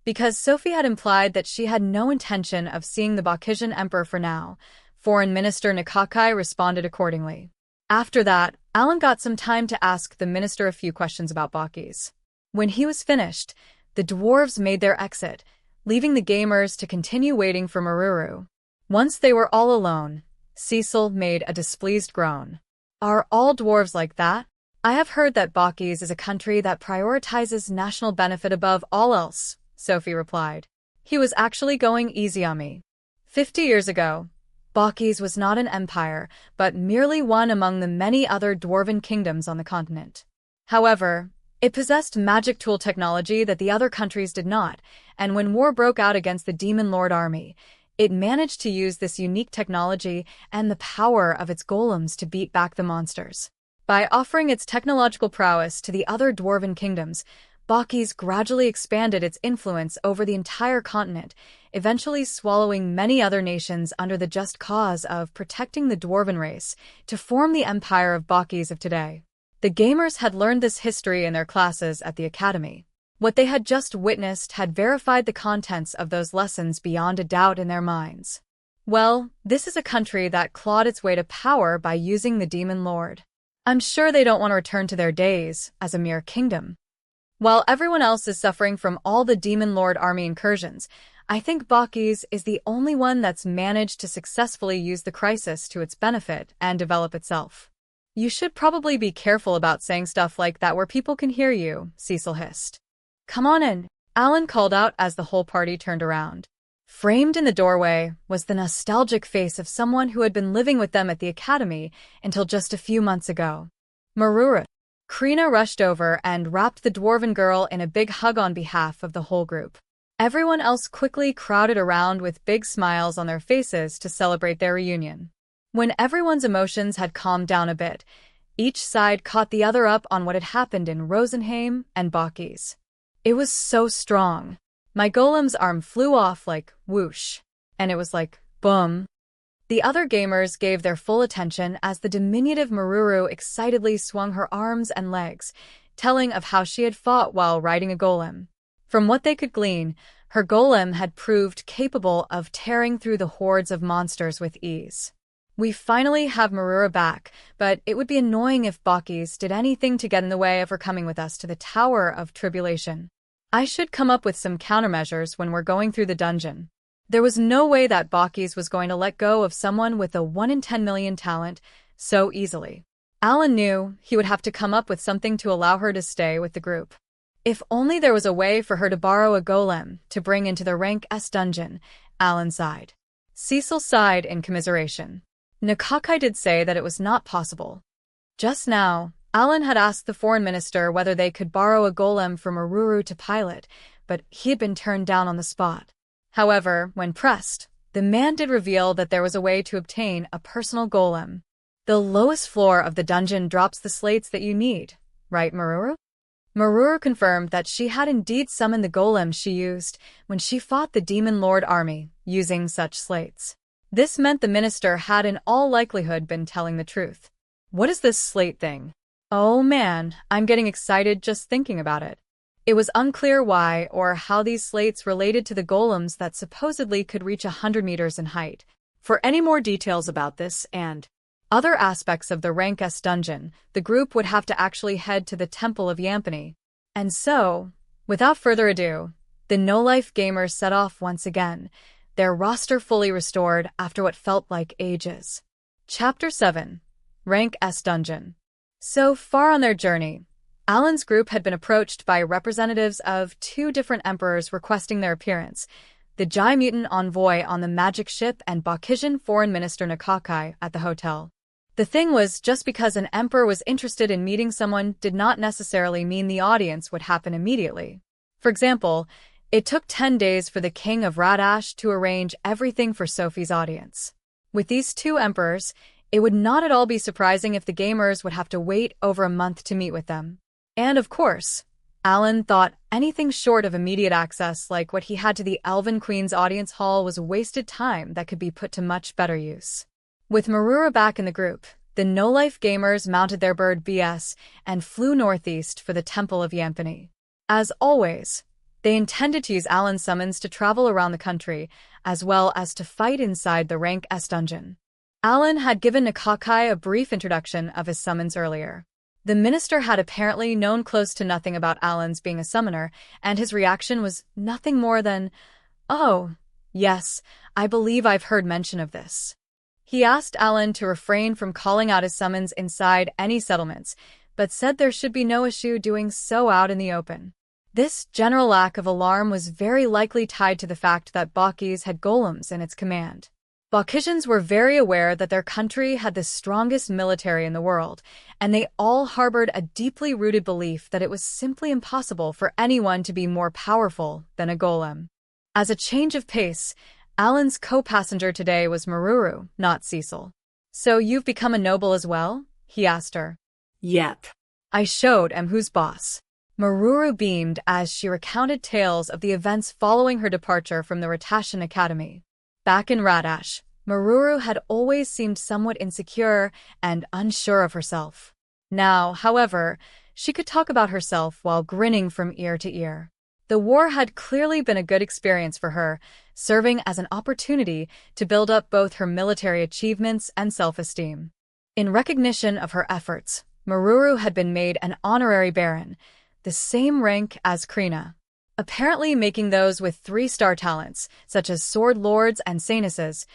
Because Sophie had implied that she had no intention of seeing the Baukisian Emperor for now, Foreign Minister Nikakai responded accordingly. After that, Alan got some time to ask the minister a few questions about Baukis. When he was finished, the dwarves made their exit, leaving the gamers to continue waiting for Meruru. Once they were all alone, Cecil made a displeased groan. Are all dwarves like that? I have heard that Baukis is a country that prioritizes national benefit above all else, Sophie replied. He was actually going easy on me. 50 years ago, Baukis was not an empire, but merely one among the many other dwarven kingdoms on the continent. However, it possessed magic tool technology that the other countries did not, and when war broke out against the Demon Lord army, it managed to use this unique technology and the power of its golems to beat back the monsters. By offering its technological prowess to the other dwarven kingdoms, Baukis gradually expanded its influence over the entire continent, eventually swallowing many other nations under the just cause of protecting the dwarven race to form the empire of Baukis of today. The gamers had learned this history in their classes at the academy. What they had just witnessed had verified the contents of those lessons beyond a doubt in their minds. Well, this is a country that clawed its way to power by using the Demon Lord. I'm sure they don't want to return to their days as a mere kingdom. While everyone else is suffering from all the Demon Lord army incursions, I think Baukis is the only one that's managed to successfully use the crisis to its benefit and develop itself. You should probably be careful about saying stuff like that where people can hear you, Cecil hissed. Come on in, Alan called out as the whole party turned around. Framed in the doorway was the nostalgic face of someone who had been living with them at the academy until just a few months ago. Meruru. Krina rushed over and wrapped the dwarven girl in a big hug on behalf of the whole group. Everyone else quickly crowded around with big smiles on their faces to celebrate their reunion. When everyone's emotions had calmed down a bit, each side caught the other up on what had happened in Rosenheim and Baukis. It was so strong. My golem's arm flew off like whoosh, and it was like boom. The other gamers gave their full attention as the diminutive Meruru excitedly swung her arms and legs, telling of how she had fought while riding a golem. From what they could glean, her golem had proved capable of tearing through the hordes of monsters with ease. We finally have Meruru back, but it would be annoying if Baukis did anything to get in the way of her coming with us to the Tower of Tribulation. I should come up with some countermeasures when we're going through the dungeon. There was no way that Baukis was going to let go of someone with a 1 in 10 million talent so easily. Alan knew he would have to come up with something to allow her to stay with the group. If only there was a way for her to borrow a golem to bring into the Rank S dungeon, Alan sighed. Cecil sighed in commiseration. Nakakai did say that it was not possible. Just now, Alan had asked the foreign minister whether they could borrow a golem from Meruru to pilot, but he had been turned down on the spot. However, when pressed, the man did reveal that there was a way to obtain a personal golem. The lowest floor of the dungeon drops the slates that you need, right, Meruru? Meruru confirmed that she had indeed summoned the golem she used when she fought the Demon Lord army, using such slates. This meant the minister had in all likelihood been telling the truth. What is this slate thing? Oh man, I'm getting excited just thinking about it. It was unclear why or how these slates related to the golems that supposedly could reach 100 meters in height. For any more details about this and other aspects of the Rank S dungeon, the group would have to actually head to the Temple of Yampani. And so, without further ado, the no-life gamers set off once again, their roster fully restored after what felt like ages. Chapter 7. Rank S Dungeon. So far on their journey, Alan's group had been approached by representatives of 2 different emperors requesting their appearance, the Jai Mutant envoy on the magic ship and Baukisian foreign minister Nakakai at the hotel. The thing was, just because an emperor was interested in meeting someone did not necessarily mean the audience would happen immediately. For example, it took 10 days for the king of Radash to arrange everything for Sophie's audience. With these 2 emperors, it would not at all be surprising if the gamers would have to wait over a month to meet with them. And of course, Alan thought anything short of immediate access like what he had to the Elven Queen's audience hall was wasted time that could be put to much better use. With Meruru back in the group, the no-life gamers mounted their bird BS and flew northeast for the Temple of Yampani. As always, they intended to use Alan's summons to travel around the country, as well as to fight inside the Rank S dungeon. Alan had given Nakakai a brief introduction of his summons earlier. The minister had apparently known close to nothing about Alan's being a summoner, and his reaction was nothing more than, "Oh, yes, I believe I've heard mention of this." He asked Alan to refrain from calling out his summons inside any settlements, but said there should be no issue doing so out in the open. This general lack of alarm was very likely tied to the fact that Baukis had golems in its command. Baukisians were very aware that their country had the strongest military in the world, and they all harbored a deeply rooted belief that it was simply impossible for anyone to be more powerful than a golem. As a change of pace, Alan's co-passenger today was Meruru, not Cecil. "So you've become a noble as well?" he asked her. Yep. I showed am who's boss. Meruru beamed as she recounted tales of the events following her departure from the Ratashan Academy. Back in Radash, Meruru had always seemed somewhat insecure and unsure of herself. Now, however, she could talk about herself while grinning from ear to ear. The war had clearly been a good experience for her, serving as an opportunity to build up both her military achievements and self-esteem. In recognition of her efforts, Meruru had been made an honorary baron, the same rank as Krina. Apparently making those with 3-star talents, such as sword lords and sanuses,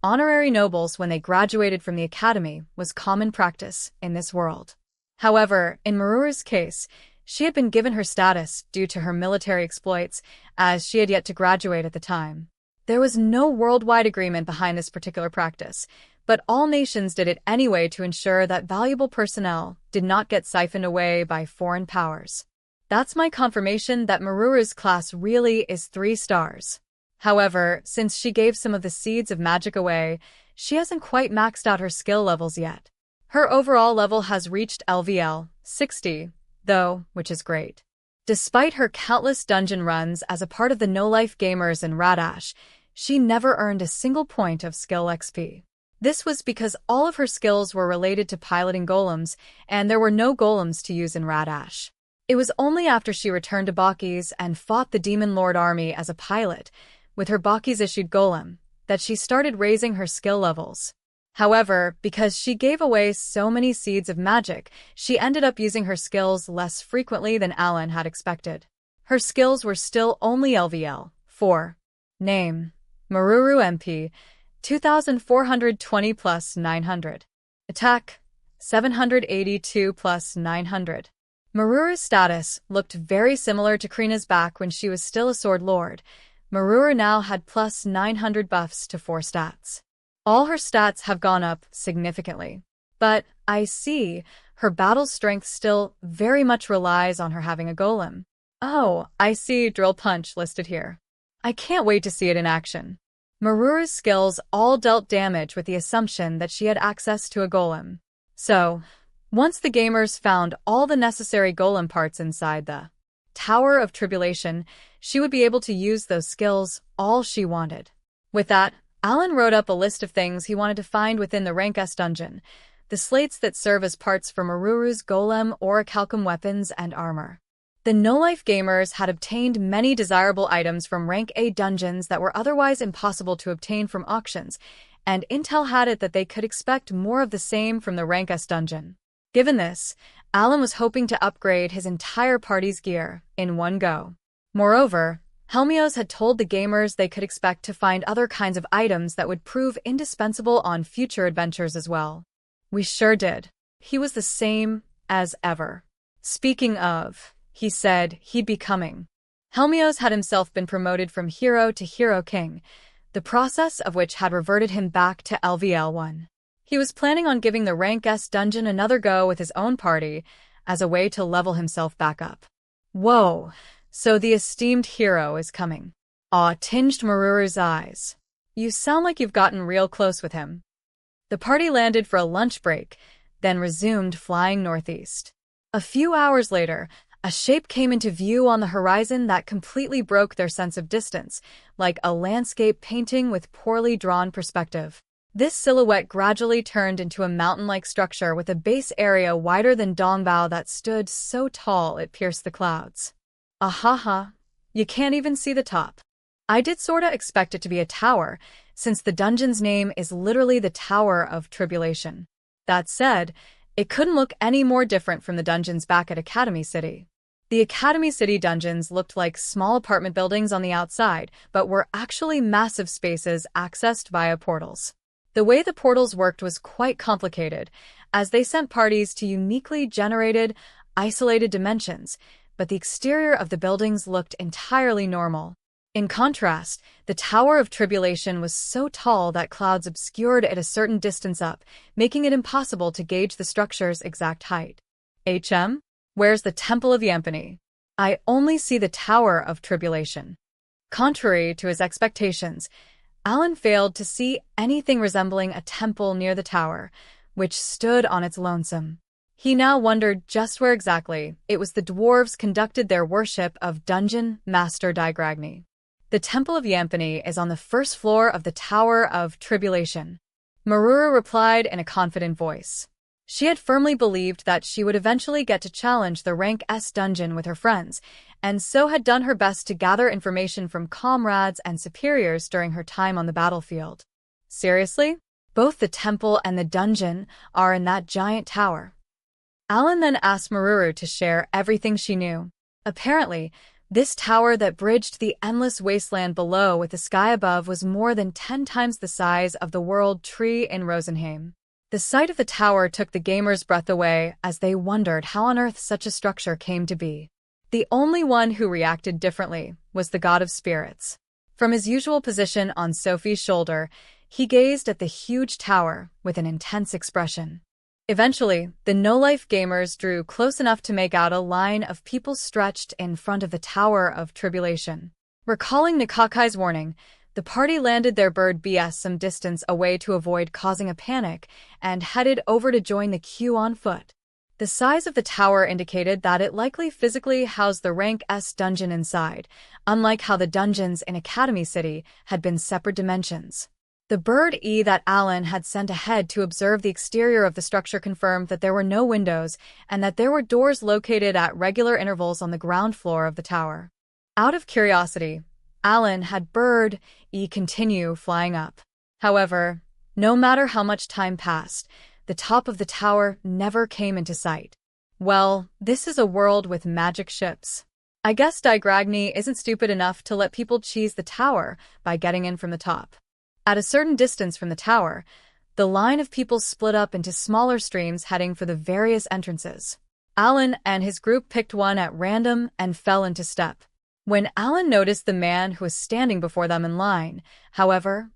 honorary nobles when they graduated from the academy was common practice in this world. However, in Meruru's case, she had been given her status due to her military exploits, as she had yet to graduate at the time. There was no worldwide agreement behind this particular practice, but all nations did it anyway to ensure that valuable personnel did not get siphoned away by foreign powers. That's my confirmation that Meruru's class really is 3 stars. However, since she gave some of the seeds of magic away, she hasn't quite maxed out her skill levels yet. Her overall level has reached LVL 60, though, which is great. Despite her countless dungeon runs as a part of the no-life gamers in Radash, she never earned a single point of skill XP. This was because all of her skills were related to piloting golems, and there were no golems to use in Radash. It was only after she returned to Baukis and fought the Demon Lord army as a pilot, with her Baukis-issued Golem, that she started raising her skill levels. However, because she gave away so many seeds of magic, she ended up using her skills less frequently than Alan had expected. Her skills were still only LVL 4. Name: Meruru MP, 2420 plus 900. Attack: 782 plus 900. Meruru's status looked very similar to Krina's back when she was still a Sword Lord. Meruru now had plus 900 buffs to 4 stats. All her stats have gone up significantly. But, I see, her battle strength still very much relies on her having a golem. Oh, I see Drill Punch listed here. I can't wait to see it in action. Meruru's skills all dealt damage with the assumption that she had access to a golem. So, once the gamers found all the necessary golem parts inside the Tower of Tribulation, she would be able to use those skills all she wanted. With that, Alan wrote up a list of things he wanted to find within the Rank S dungeon, the slates that serve as parts for Meruru's Golem, Orichalcum weapons, and armor. The no-life gamers had obtained many desirable items from Rank A dungeons that were otherwise impossible to obtain from auctions, and intel had it that they could expect more of the same from the Rank S dungeon. Given this, Alan was hoping to upgrade his entire party's gear in one go. Moreover, Helmios had told the gamers they could expect to find other kinds of items that would prove indispensable on future adventures as well. We sure did. He was the same as ever. Speaking of, he said he'd be coming. Helmios had himself been promoted from hero to hero king, the process of which had reverted him back to LVL 1. He was planning on giving the Rank S dungeon another go with his own party as a way to level himself back up. Whoa, so the esteemed hero is coming. Awe tinged Meruru's eyes. You sound like you've gotten real close with him. The party landed for a lunch break, then resumed flying northeast. A few hours later, a shape came into view on the horizon that completely broke their sense of distance, like a landscape painting with poorly drawn perspective. This silhouette gradually turned into a mountain-like structure with a base area wider than Dongbao that stood so tall it pierced the clouds. Ahaha, you can't even see the top. I did sorta expect it to be a tower, since the dungeon's name is literally the Tower of Tribulation. That said, it couldn't look any more different from the dungeons back at Academy City. The Academy City dungeons looked like small apartment buildings on the outside, but were actually massive spaces accessed via portals. The way the portals worked was quite complicated, as they sent parties to uniquely generated, isolated dimensions, but the exterior of the buildings looked entirely normal. In contrast, the Tower of Tribulation was so tall that clouds obscured it a certain distance up, making it impossible to gauge the structure's exact height. Where's the Temple of Yampani? I only see the Tower of Tribulation. Contrary to his expectations, Alan failed to see anything resembling a temple near the tower, which stood on its lonesome. He now wondered just where exactly it was the dwarves conducted their worship of Dungeon Master Digragni. The Temple of Yampani is on the first floor of the Tower of Tribulation. Meruru replied in a confident voice. She had firmly believed that she would eventually get to challenge the Rank S dungeon with her friends, and so had done her best to gather information from comrades and superiors during her time on the battlefield. Seriously? Both the temple and the dungeon are in that giant tower. Alan then asked Meruru to share everything she knew. Apparently, this tower that bridged the endless wasteland below with the sky above was more than 10 times the size of the World Tree in Rosenheim. The sight of the tower took the gamers' breath away as they wondered how on earth such a structure came to be. The only one who reacted differently was the God of Spirits. From his usual position on Sophie's shoulder, he gazed at the huge tower with an intense expression. Eventually, the no-life gamers drew close enough to make out a line of people stretched in front of the Tower of Tribulation. Recalling Nikakai's warning, the party landed their bird BS some distance away to avoid causing a panic and headed over to join the queue on foot. The size of the tower indicated that it likely physically housed the Rank S dungeon inside, unlike how the dungeons in Academy City had been separate dimensions. The bird E that Alan had sent ahead to observe the exterior of the structure confirmed that there were no windows and that there were doors located at regular intervals on the ground floor of the tower. Out of curiosity, Alan had bird E continue flying up. However, no matter how much time passed, the top of the tower never came into sight. Well, this is a world with magic ships. I guess Digragny isn't stupid enough to let people cheese the tower by getting in from the top. At a certain distance from the tower, the line of people split up into smaller streams heading for the various entrances. Alan and his group picked one at random and fell into step. When Alan noticed the man who was standing before them in line, however,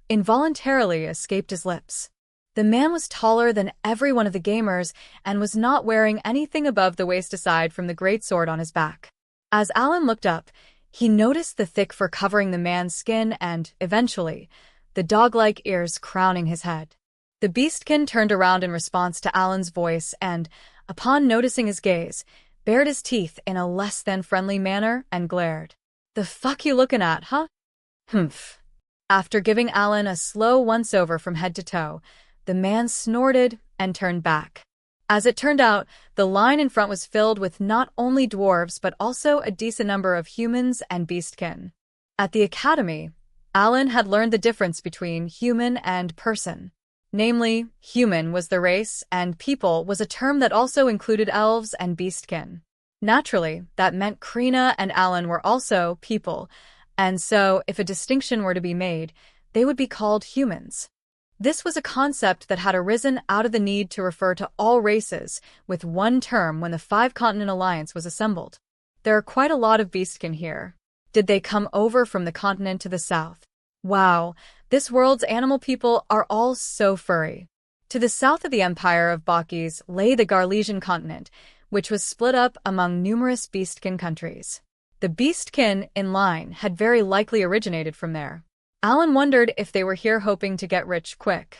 involuntarily escaped his lips. The man was taller than every one of the gamers and was not wearing anything above the waist aside from the greatsword on his back. As Alan looked up, he noticed the thick fur covering the man's skin and, eventually, the dog-like ears crowning his head. The beastkin turned around in response to Alan's voice and, upon noticing his gaze, bared his teeth in a less-than-friendly manner and glared. "The fuck you looking at, huh?" "Humph." After giving Alan a slow once-over from head to toe, the man snorted and turned back. As it turned out, the line in front was filled with not only dwarves but also a decent number of humans and beastkin. At the academy, Alan had learned the difference between human and person. Namely, human was the race and people was a term that also included elves and beastkin. Naturally, that meant Krina and Alan were also people, and so if a distinction were to be made, they would be called humans. This was a concept that had arisen out of the need to refer to all races with one term when the Five-Continent Alliance was assembled. There are quite a lot of beastkin here. Did they come over from the continent to the south? Wow, this world's animal people are all so furry. To the south of the empire of Baukis lay the Garlesian continent, which was split up among numerous beastkin countries. The beastkin in line had very likely originated from there. Alan wondered if they were here hoping to get rich quick.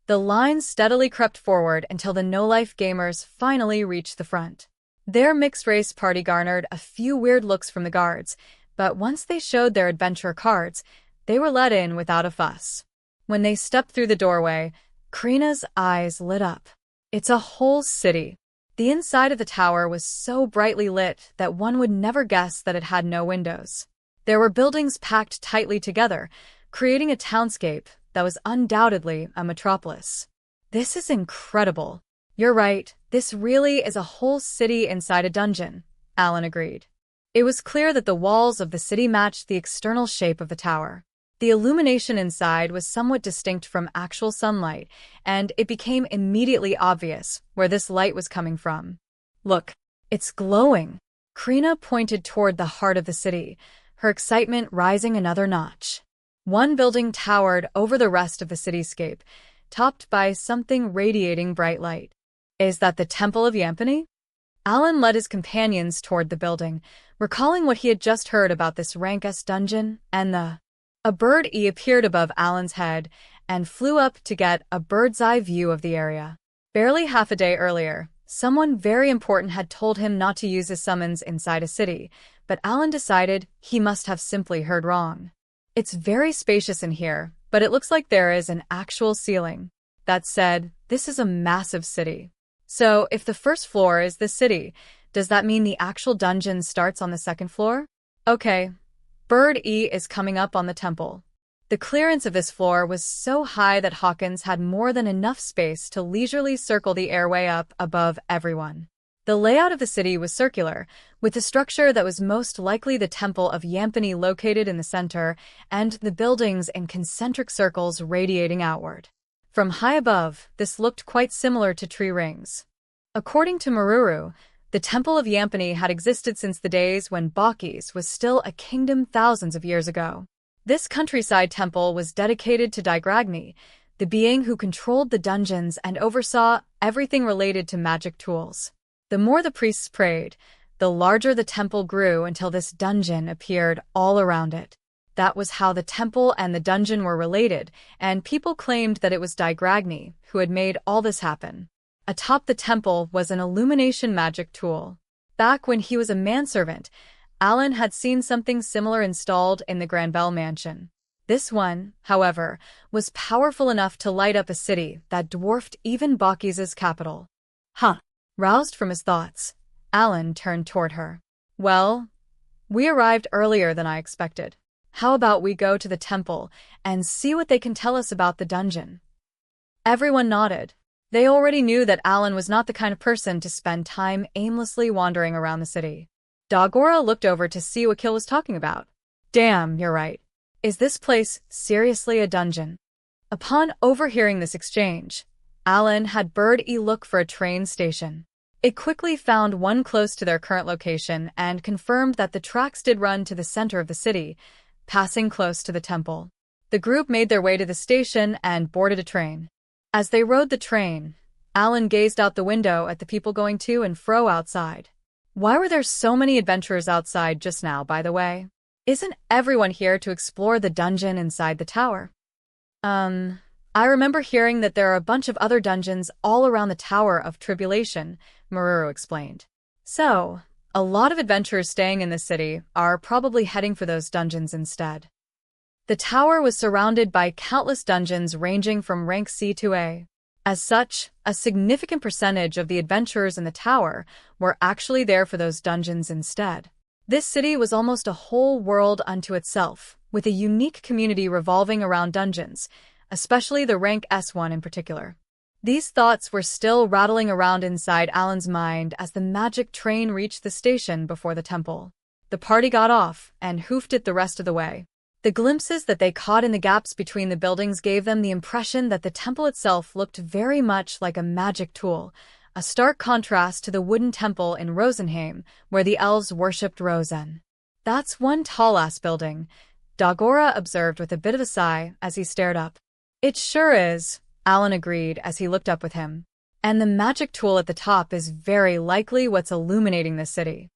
The line steadily crept forward until the no-life gamers finally reached the front. Their mixed-race party garnered a few weird looks from the guards, but once they showed their adventure cards, they were let in without a fuss. When they stepped through the doorway, Krina's eyes lit up. It's a whole city. The inside of the tower was so brightly lit that one would never guess that it had no windows. There were buildings packed tightly together, creating a townscape that was undoubtedly a metropolis. This is incredible. You're right, this really is a whole city inside a dungeon, Alan agreed. It was clear that the walls of the city matched the external shape of the tower. The illumination inside was somewhat distinct from actual sunlight, and it became immediately obvious where this light was coming from. Look, it's glowing. Krina pointed toward the heart of the city, her excitement rising another notch. One building towered over the rest of the cityscape, topped by something radiating bright light. Is that the Temple of Yampany? Alan led his companions toward the building, recalling what he had just heard about this rank-S dungeon and A bird appeared above Alan's head and flew up to get a bird's-eye view of the area. Barely half a day earlier, someone very important had told him not to use his summons inside a city, but Alan decided he must have simply heard wrong. It's very spacious in here, but it looks like there is an actual ceiling. That said, this is a massive city. So, if the first floor is the city, does that mean the actual dungeon starts on the second floor? Okay. Bird E is coming up on the temple. The clearance of this floor was so high that Hawkins had more than enough space to leisurely circle the airway up above everyone. The layout of the city was circular, with the structure that was most likely the Temple of Yampany located in the center, and the buildings in concentric circles radiating outward. From high above, this looked quite similar to tree rings. According to Meruru, the Temple of Yampany had existed since the days when Baukis was still a kingdom thousands of years ago. This countryside temple was dedicated to Digragny, the being who controlled the dungeons and oversaw everything related to magic tools. The more the priests prayed, the larger the temple grew until this dungeon appeared all around it. That was how the temple and the dungeon were related, and people claimed that it was Digragny who had made all this happen. Atop the temple was an illumination magic tool. Back when he was a manservant, Alan had seen something similar installed in the Granbell mansion. This one, however, was powerful enough to light up a city that dwarfed even Baukis' capital. Huh. Roused from his thoughts, Alan turned toward her. Well, we arrived earlier than I expected. How about we go to the temple and see what they can tell us about the dungeon? Everyone nodded. They already knew that Alan was not the kind of person to spend time aimlessly wandering around the city. Garara looked over to see what Kil was talking about. Damn, you're right. Is this place seriously a dungeon? Upon overhearing this exchange, Alan had Bird-E look for a train station. It quickly found one close to their current location and confirmed that the tracks did run to the center of the city, passing close to the temple. The group made their way to the station and boarded a train. As they rode the train, Alan gazed out the window at the people going to and fro outside. Why were there so many adventurers outside just now, by the way? Isn't everyone here to explore the dungeon inside the tower? I remember hearing that there are a bunch of other dungeons all around the Tower of Tribulation, Meruru explained. So, a lot of adventurers staying in the city are probably heading for those dungeons instead. The tower was surrounded by countless dungeons ranging from rank C to A. As such, a significant percentage of the adventurers in the tower were actually there for those dungeons instead. This city was almost a whole world unto itself, with a unique community revolving around dungeons, especially the rank S1 in particular. These thoughts were still rattling around inside Alan's mind as the magic train reached the station before the temple. The party got off and hoofed it the rest of the way. The glimpses that they caught in the gaps between the buildings gave them the impression that the temple itself looked very much like a magic tool, a stark contrast to the wooden temple in Rosenheim, where the elves worshipped Rosen. That's one tall-ass building, Garara observed with a bit of a sigh as he stared up. It sure is, Alan agreed as he looked up with him. And the magic tool at the top is very likely what's illuminating the city.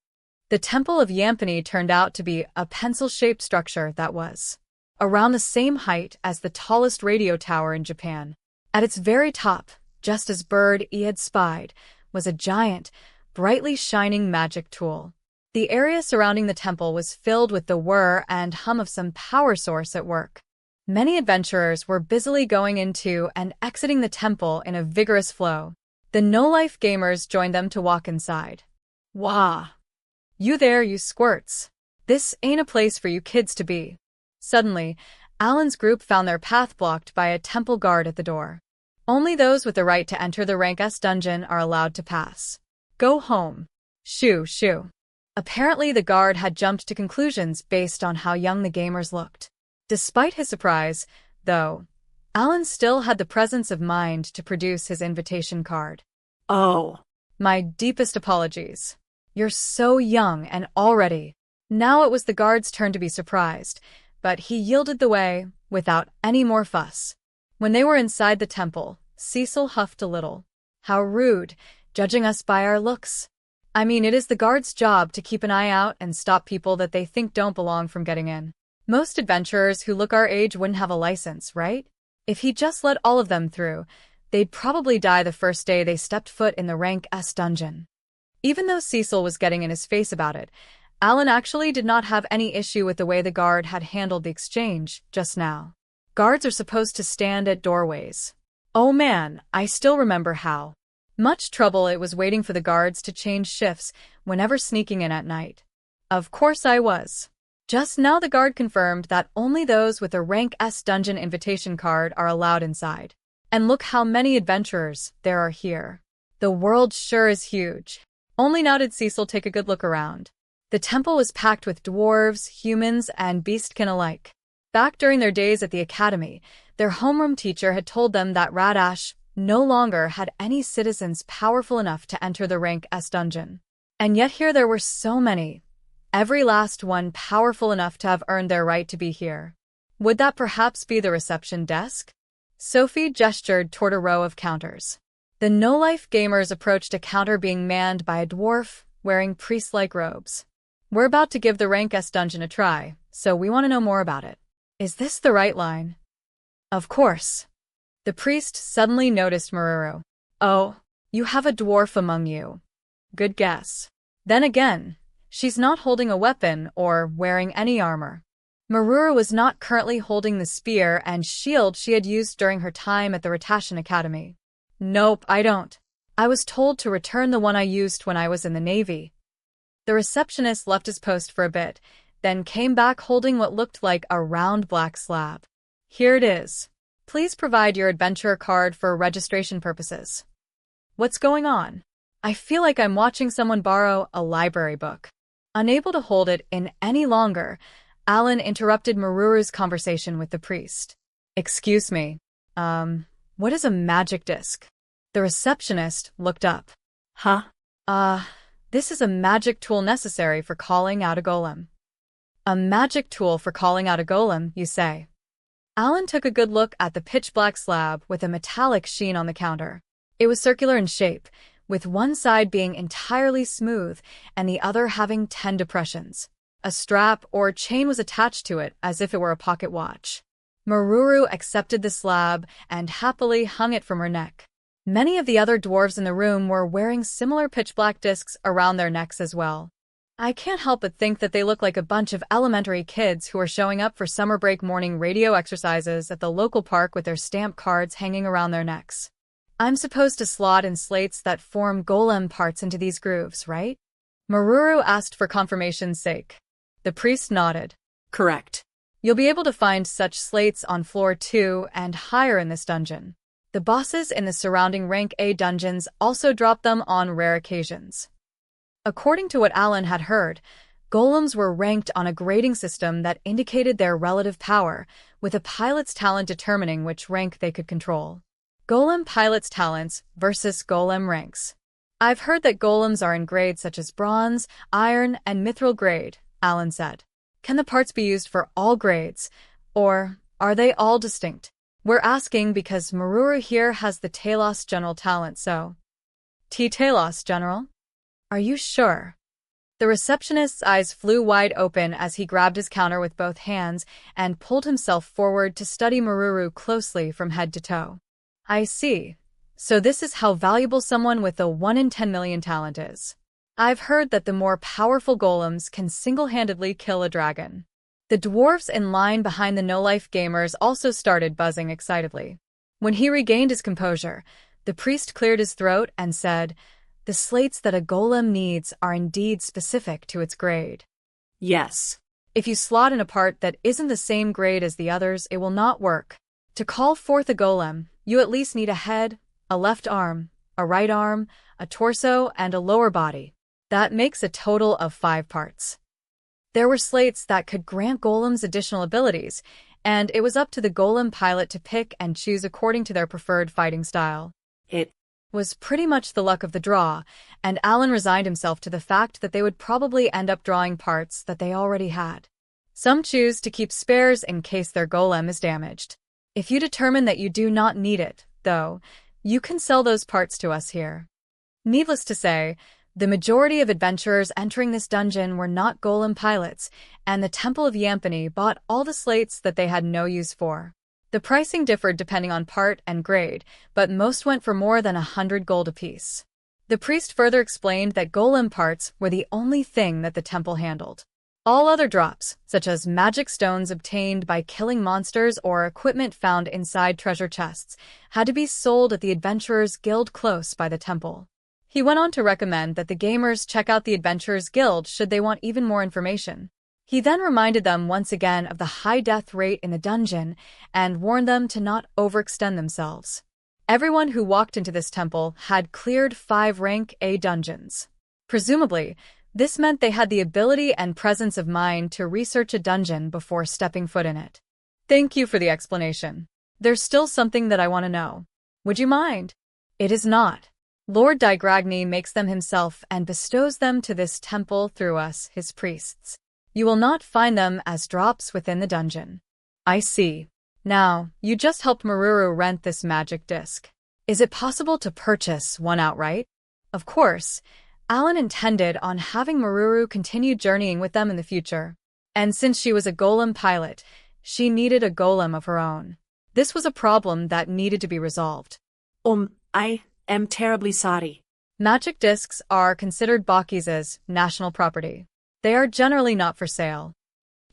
The Temple of Yampany turned out to be a pencil-shaped structure that was around the same height as the tallest radio tower in Japan. At its very top, just as Bird-E had spied, was a giant, brightly shining magic tool. The area surrounding the temple was filled with the whir and hum of some power source at work. Many adventurers were busily going into and exiting the temple in a vigorous flow. The no-life gamers joined them to walk inside. Wah! You there, you squirts. This ain't a place for you kids to be. Suddenly, Alan's group found their path blocked by a temple guard at the door. Only those with the right to enter the Rank S dungeon are allowed to pass. Go home. Shoo, shoo. Apparently the guard had jumped to conclusions based on how young the gamers looked. Despite his surprise, though, Alan still had the presence of mind to produce his invitation card. Oh. My deepest apologies. You're so young and already. Now it was the guard's turn to be surprised, but he yielded the way without any more fuss. When they were inside the temple, Cecil huffed a little. How rude, judging us by our looks. I mean, it is the guard's job to keep an eye out and stop people that they think don't belong from getting in. Most adventurers who look our age wouldn't have a license, right? If he just let all of them through, they'd probably die the first day they stepped foot in the Rank S dungeon. Even though Cecil was getting in his face about it, Alan actually did not have any issue with the way the guard had handled the exchange just now. Guards are supposed to stand at doorways. Oh man, I still remember how much trouble it was waiting for the guards to change shifts whenever sneaking in at night. Of course I was. Just now the guard confirmed that only those with a Rank S dungeon invitation card are allowed inside. And look how many adventurers there are here. The world sure is huge. Only now did Cecil take a good look around. The temple was packed with dwarves, humans, and beastkin alike. Back during their days at the academy, their homeroom teacher had told them that Radash no longer had any citizens powerful enough to enter the Rank S dungeon. And yet here there were so many, every last one powerful enough to have earned their right to be here. Would that perhaps be the reception desk? Sophie gestured toward a row of counters. The no-life gamers approached a counter being manned by a dwarf wearing priest-like robes. We're about to give the Rank S dungeon a try, so we want to know more about it. Is this the right line? Of course. The priest suddenly noticed Meruru. Oh, you have a dwarf among you. Good guess. Then again, she's not holding a weapon or wearing any armor. Meruru was not currently holding the spear and shield she had used during her time at the Ratashan Academy. Nope, I don't. I was told to return the one I used when I was in the Navy. The receptionist left his post for a bit, then came back holding what looked like a round black slab. Here it is. Please provide your adventurer card for registration purposes. What's going on? I feel like I'm watching someone borrow a library book. Unable to hold it in any longer, Alan interrupted Maruru's conversation with the priest. Excuse me. What is a magic disc? The receptionist looked up. Huh? This is a magic tool necessary for calling out a golem. A magic tool for calling out a golem, you say? Alan took a good look at the pitch-black slab with a metallic sheen on the counter. It was circular in shape, with one side being entirely smooth and the other having 10 depressions. A strap or chain was attached to it as if it were a pocket watch. Meruru accepted the slab and happily hung it from her neck. Many of the other dwarves in the room were wearing similar pitch-black discs around their necks as well. I can't help but think that they look like a bunch of elementary kids who are showing up for summer break morning radio exercises at the local park with their stamp cards hanging around their necks. I'm supposed to slot in slates that form golem parts into these grooves, right? Meruru asked for confirmation's sake. The priest nodded. Correct. You'll be able to find such slates on floor 2 and higher in this dungeon. The bosses in the surrounding rank A dungeons also drop them on rare occasions. According to what Alan had heard, golems were ranked on a grading system that indicated their relative power, with a pilot's talent determining which rank they could control. Golem pilot's talents versus golem ranks. I've heard that golems are in grades such as bronze, iron, and mithril grade, Alan said. Can the parts be used for all grades, or are they all distinct? We're asking because Meruru here has the Talos general talent, so... Talos general? Are you sure? The receptionist's eyes flew wide open as he grabbed his counter with both hands and pulled himself forward to study Meruru closely from head to toe. I see. So this is how valuable someone with a 1 in 10 million talent is. I've heard that the more powerful golems can single-handedly kill a dragon. The dwarves in line behind the no-life gamers also started buzzing excitedly. When he regained his composure, the priest cleared his throat and said, "The slates that a golem needs are indeed specific to its grade." Yes. If you slot in a part that isn't the same grade as the others, it will not work. To call forth a golem, you at least need a head, a left arm, a right arm, a torso, and a lower body. That makes a total of 5 parts. There were slates that could grant golems additional abilities, and it was up to the golem pilot to pick and choose according to their preferred fighting style. It was pretty much the luck of the draw, and Alan resigned himself to the fact that they would probably end up drawing parts that they already had. Some choose to keep spares in case their golem is damaged. If you determine that you do not need it, though, you can sell those parts to us here. Needless to say, the majority of adventurers entering this dungeon were not golem pilots, and the Temple of Yampany bought all the slates that they had no use for. The pricing differed depending on part and grade, but most went for more than 100 gold apiece. The priest further explained that golem parts were the only thing that the temple handled. All other drops, such as magic stones obtained by killing monsters or equipment found inside treasure chests, had to be sold at the Adventurers Guild close by the temple. He went on to recommend that the gamers check out the Adventurers Guild should they want even more information. He then reminded them once again of the high death rate in the dungeon and warned them to not overextend themselves. Everyone who walked into this temple had cleared 5 rank A dungeons. Presumably, this meant they had the ability and presence of mind to research a dungeon before stepping foot in it. Thank you for the explanation. There's still something that I want to know. Would you mind? It is not. Lord Digragni makes them himself and bestows them to this temple through us, his priests. You will not find them as drops within the dungeon. I see. Now, you just helped Meruru rent this magic disc. Is it possible to purchase one outright? Of course. Alan intended on having Meruru continue journeying with them in the future. And since she was a golem pilot, she needed a golem of her own. This was a problem that needed to be resolved. I am terribly sorry. Magic discs are considered Baukis' national property. They are generally not for sale.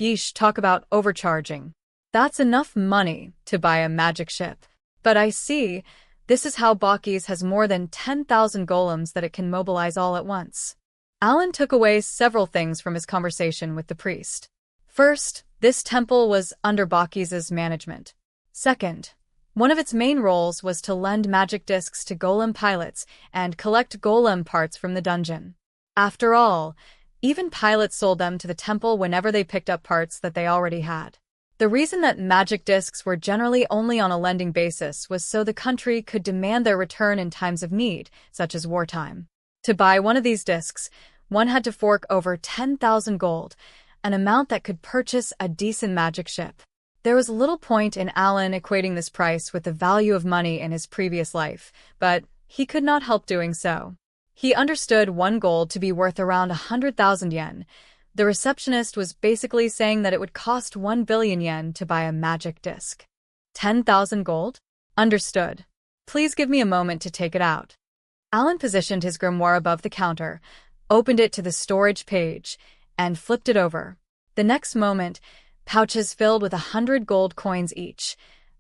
Yeesh, talk about overcharging. That's enough money to buy a magic ship. But I see, this is how Baukis has more than 10,000 golems that it can mobilize all at once. Alan took away several things from his conversation with the priest. First, this temple was under Baukis' management. Second, one of its main roles was to lend magic discs to golem pilots and collect golem parts from the dungeon. After all, even pilots sold them to the temple whenever they picked up parts that they already had. The reason that magic discs were generally only on a lending basis was so the country could demand their return in times of need, such as wartime. To buy one of these discs, one had to fork over 10,000 gold, an amount that could purchase a decent magic ship. There was little point in Alan equating this price with the value of money in his previous life, but he could not help doing so. He understood 1 gold to be worth around 100,000 yen. The receptionist was basically saying that it would cost 1 billion yen to buy a magic disc. 10,000 gold? Understood. Please give me a moment to take it out. Alan positioned his grimoire above the counter, opened it to the storage page, and flipped it over. The next moment, pouches filled with 100 gold coins each.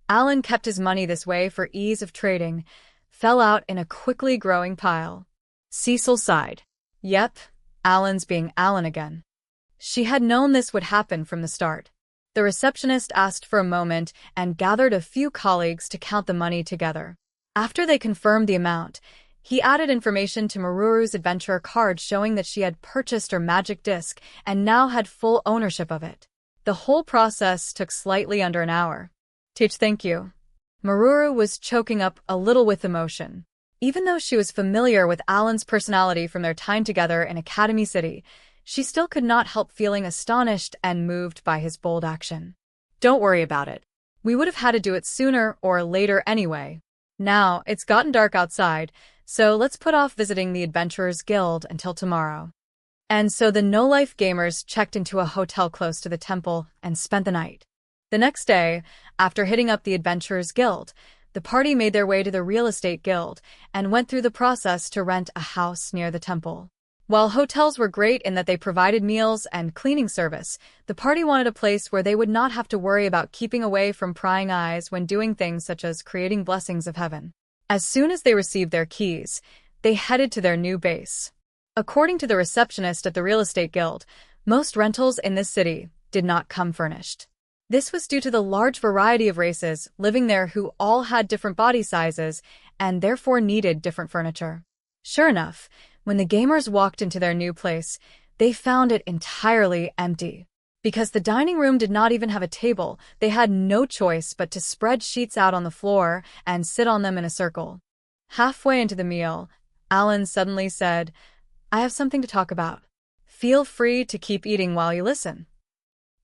Alan kept his money this way for ease of trading, fell out in a quickly growing pile. Cecil sighed. Yep, Alan's being Alan again. She had known this would happen from the start. The receptionist asked for a moment and gathered a few colleagues to count the money together. After they confirmed the amount, he added information to Meruru's adventurer card showing that she had purchased her magic disc and now had full ownership of it. The whole process took slightly under an hour. Teach, thank you. Meruru was choking up a little with emotion. Even though she was familiar with Alan's personality from their time together in Academy City, she still could not help feeling astonished and moved by his bold action. Don't worry about it. We would have had to do it sooner or later anyway. Now, it's gotten dark outside, so let's put off visiting the Adventurers Guild until tomorrow. And so the no-life gamers checked into a hotel close to the temple and spent the night. The next day, after hitting up the Adventurers Guild, the party made their way to the Real Estate Guild and went through the process to rent a house near the temple. While hotels were great in that they provided meals and cleaning service, the party wanted a place where they would not have to worry about keeping away from prying eyes when doing things such as creating blessings of heaven. As soon as they received their keys, they headed to their new base. According to the receptionist at the Real Estate Guild, most rentals in this city did not come furnished. This was due to the large variety of races living there who all had different body sizes and therefore needed different furniture. Sure enough, when the gamers walked into their new place, they found it entirely empty. Because the dining room did not even have a table, they had no choice but to spread sheets out on the floor and sit on them in a circle. Halfway into the meal, Alan suddenly said, I have something to talk about. Feel free to keep eating while you listen.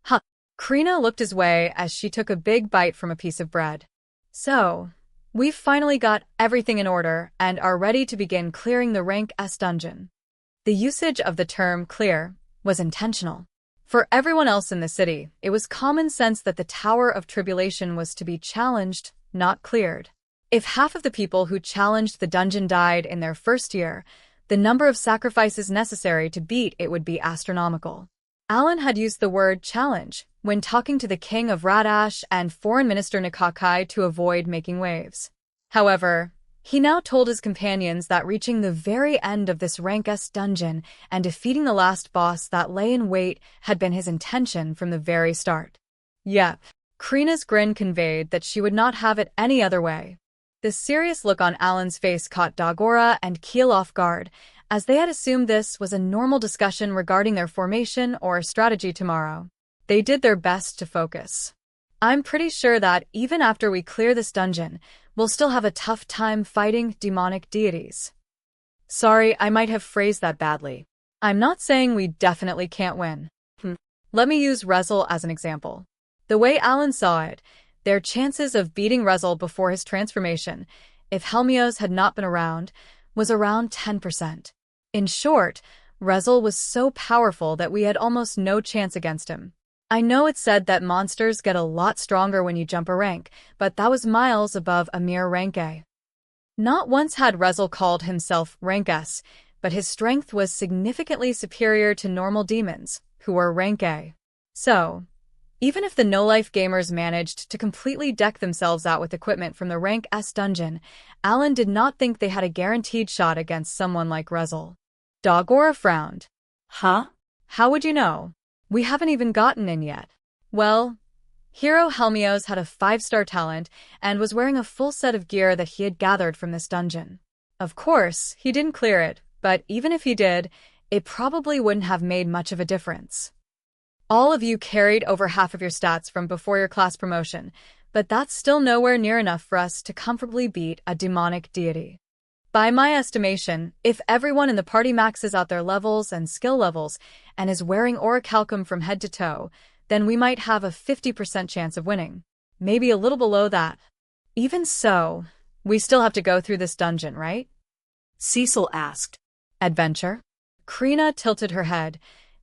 Huh. Krina looked his way as she took a big bite from a piece of bread. So, we've finally got everything in order and are ready to begin clearing the Rank S dungeon. The usage of the term clear was intentional. For everyone else in the city, it was common sense that the Tower of Tribulation was to be challenged, not cleared. If half of the people who challenged the dungeon died in their first year, the number of sacrifices necessary to beat it would be astronomical. Alan had used the word challenge when talking to the King of Radash and Foreign Minister Nikakai to avoid making waves. However, he now told his companions that reaching the very end of this Rank S dungeon and defeating the last boss that lay in wait had been his intention from the very start. Yep, Krina's grin conveyed that she would not have it any other way. The serious look on Alan's face caught Dagora and Keel off guard, as they had assumed this was a normal discussion regarding their formation or strategy tomorrow. They did their best to focus. I'm pretty sure that even after we clear this dungeon, we'll still have a tough time fighting demonic deities. Sorry, I might have phrased that badly. I'm not saying we definitely can't win. Let me use Rezel as an example. The way Alan saw it, their chances of beating Rezel before his transformation, if Helmios had not been around, was around 10%. In short, Rezel was so powerful that we had almost no chance against him. I know it's said that monsters get a lot stronger when you jump a rank, but that was miles above a mere rank A. Not once had Rezel called himself rank S, but his strength was significantly superior to normal demons, who were rank A. So, even if the no-life gamers managed to completely deck themselves out with equipment from the rank S dungeon, Alan did not think they had a guaranteed shot against someone like Rezel. Dagora frowned. Huh? How would you know? We haven't even gotten in yet. Well, Hero Helmios had a 5-star talent and was wearing a full set of gear that he had gathered from this dungeon. Of course, he didn't clear it, but even if he did, it probably wouldn't have made much of a difference. All of you carried over half of your stats from before your class promotion, but that's still nowhere near enough for us to comfortably beat a demonic deity. By my estimation, if everyone in the party maxes out their levels and skill levels and is wearing Orichalcum from head to toe, then we might have a 50% chance of winning. Maybe a little below that. Even so, we still have to go through this dungeon, right? Cecil asked. Adventure? Krina tilted her head,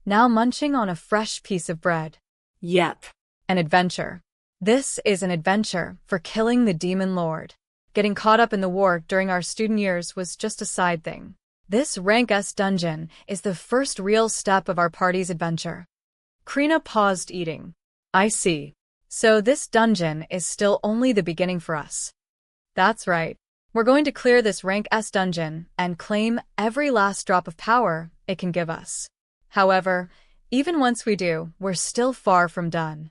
now munching on a fresh piece of bread. Yep. An adventure. This is an adventure for killing the Demon Lord. Getting caught up in the war during our student years was just a side thing. This rank S dungeon is the first real step of our party's adventure. Krina paused eating. I see. So this dungeon is still only the beginning for us. That's right. We're going to clear this rank S dungeon and claim every last drop of power it can give us. However, even once we do, we're still far from done.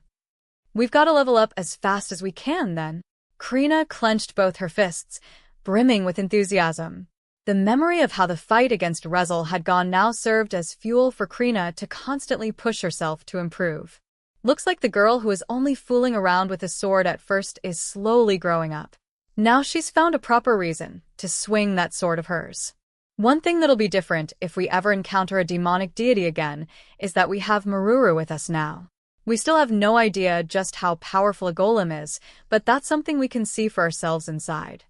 We've got to level up as fast as we can, then. Krina clenched both her fists, brimming with enthusiasm. The memory of how the fight against Rezel had gone now served as fuel for Krina to constantly push herself to improve. Looks like the girl who was only fooling around with a sword at first is slowly growing up. Now she's found a proper reason to swing that sword of hers. One thing that'll be different if we ever encounter a demonic deity again is that we have Meruru with us now. We still have no idea just how powerful a golem is, but that's something we can see for ourselves inside.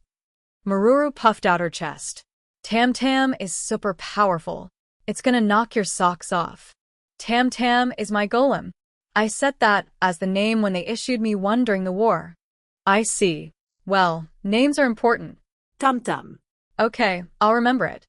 Meruru puffed out her chest. Tam Tam is super powerful. It's gonna knock your socks off. Tam Tam is my golem. I set that as the name when they issued me one during the war. I see. Well, names are important. Tum Tum. Okay, I'll remember it.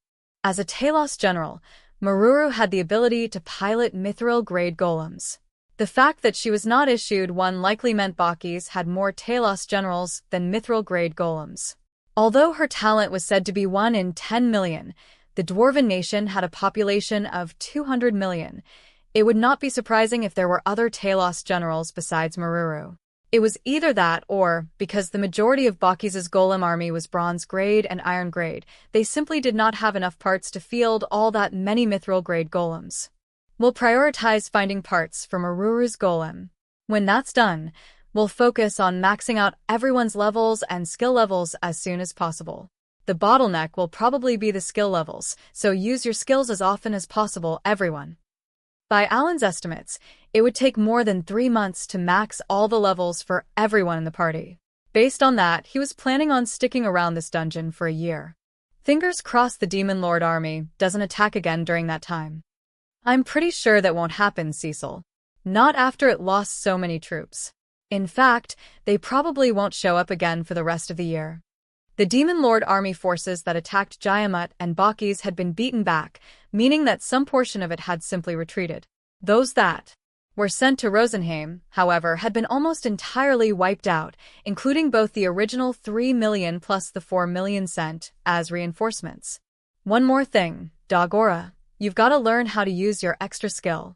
As a Talos general, Meruru had the ability to pilot mithril-grade golems. The fact that she was not issued one likely meant Baukis had more Talos generals than mithril-grade golems. Although her talent was said to be 1 in 10 million, the Dwarven nation had a population of 200 million. It would not be surprising if there were other Talos generals besides Meruru. It was either that or, because the majority of Baukis' golem army was bronze-grade and iron-grade, they simply did not have enough parts to field all that many mithril-grade golems. We'll prioritize finding parts for Meruru's golem. When that's done, we'll focus on maxing out everyone's levels and skill levels as soon as possible. The bottleneck will probably be the skill levels, so use your skills as often as possible, everyone. By Alan's estimates, it would take more than 3 months to max all the levels for everyone in the party. Based on that, he was planning on sticking around this dungeon for a year. Fingers crossed the Demon Lord army doesn't attack again during that time. I'm pretty sure that won't happen, Cecil. Not after it lost so many troops. In fact, they probably won't show up again for the rest of the year. The Demon Lord army forces that attacked Jayamut and Baukis had been beaten back, meaning that some portion of it had simply retreated. Those that were sent to Rosenheim, however, had been almost entirely wiped out, including both the original 3 million plus the 4 million sent as reinforcements. One more thing, Dagora. You've got to learn how to use your extra skill.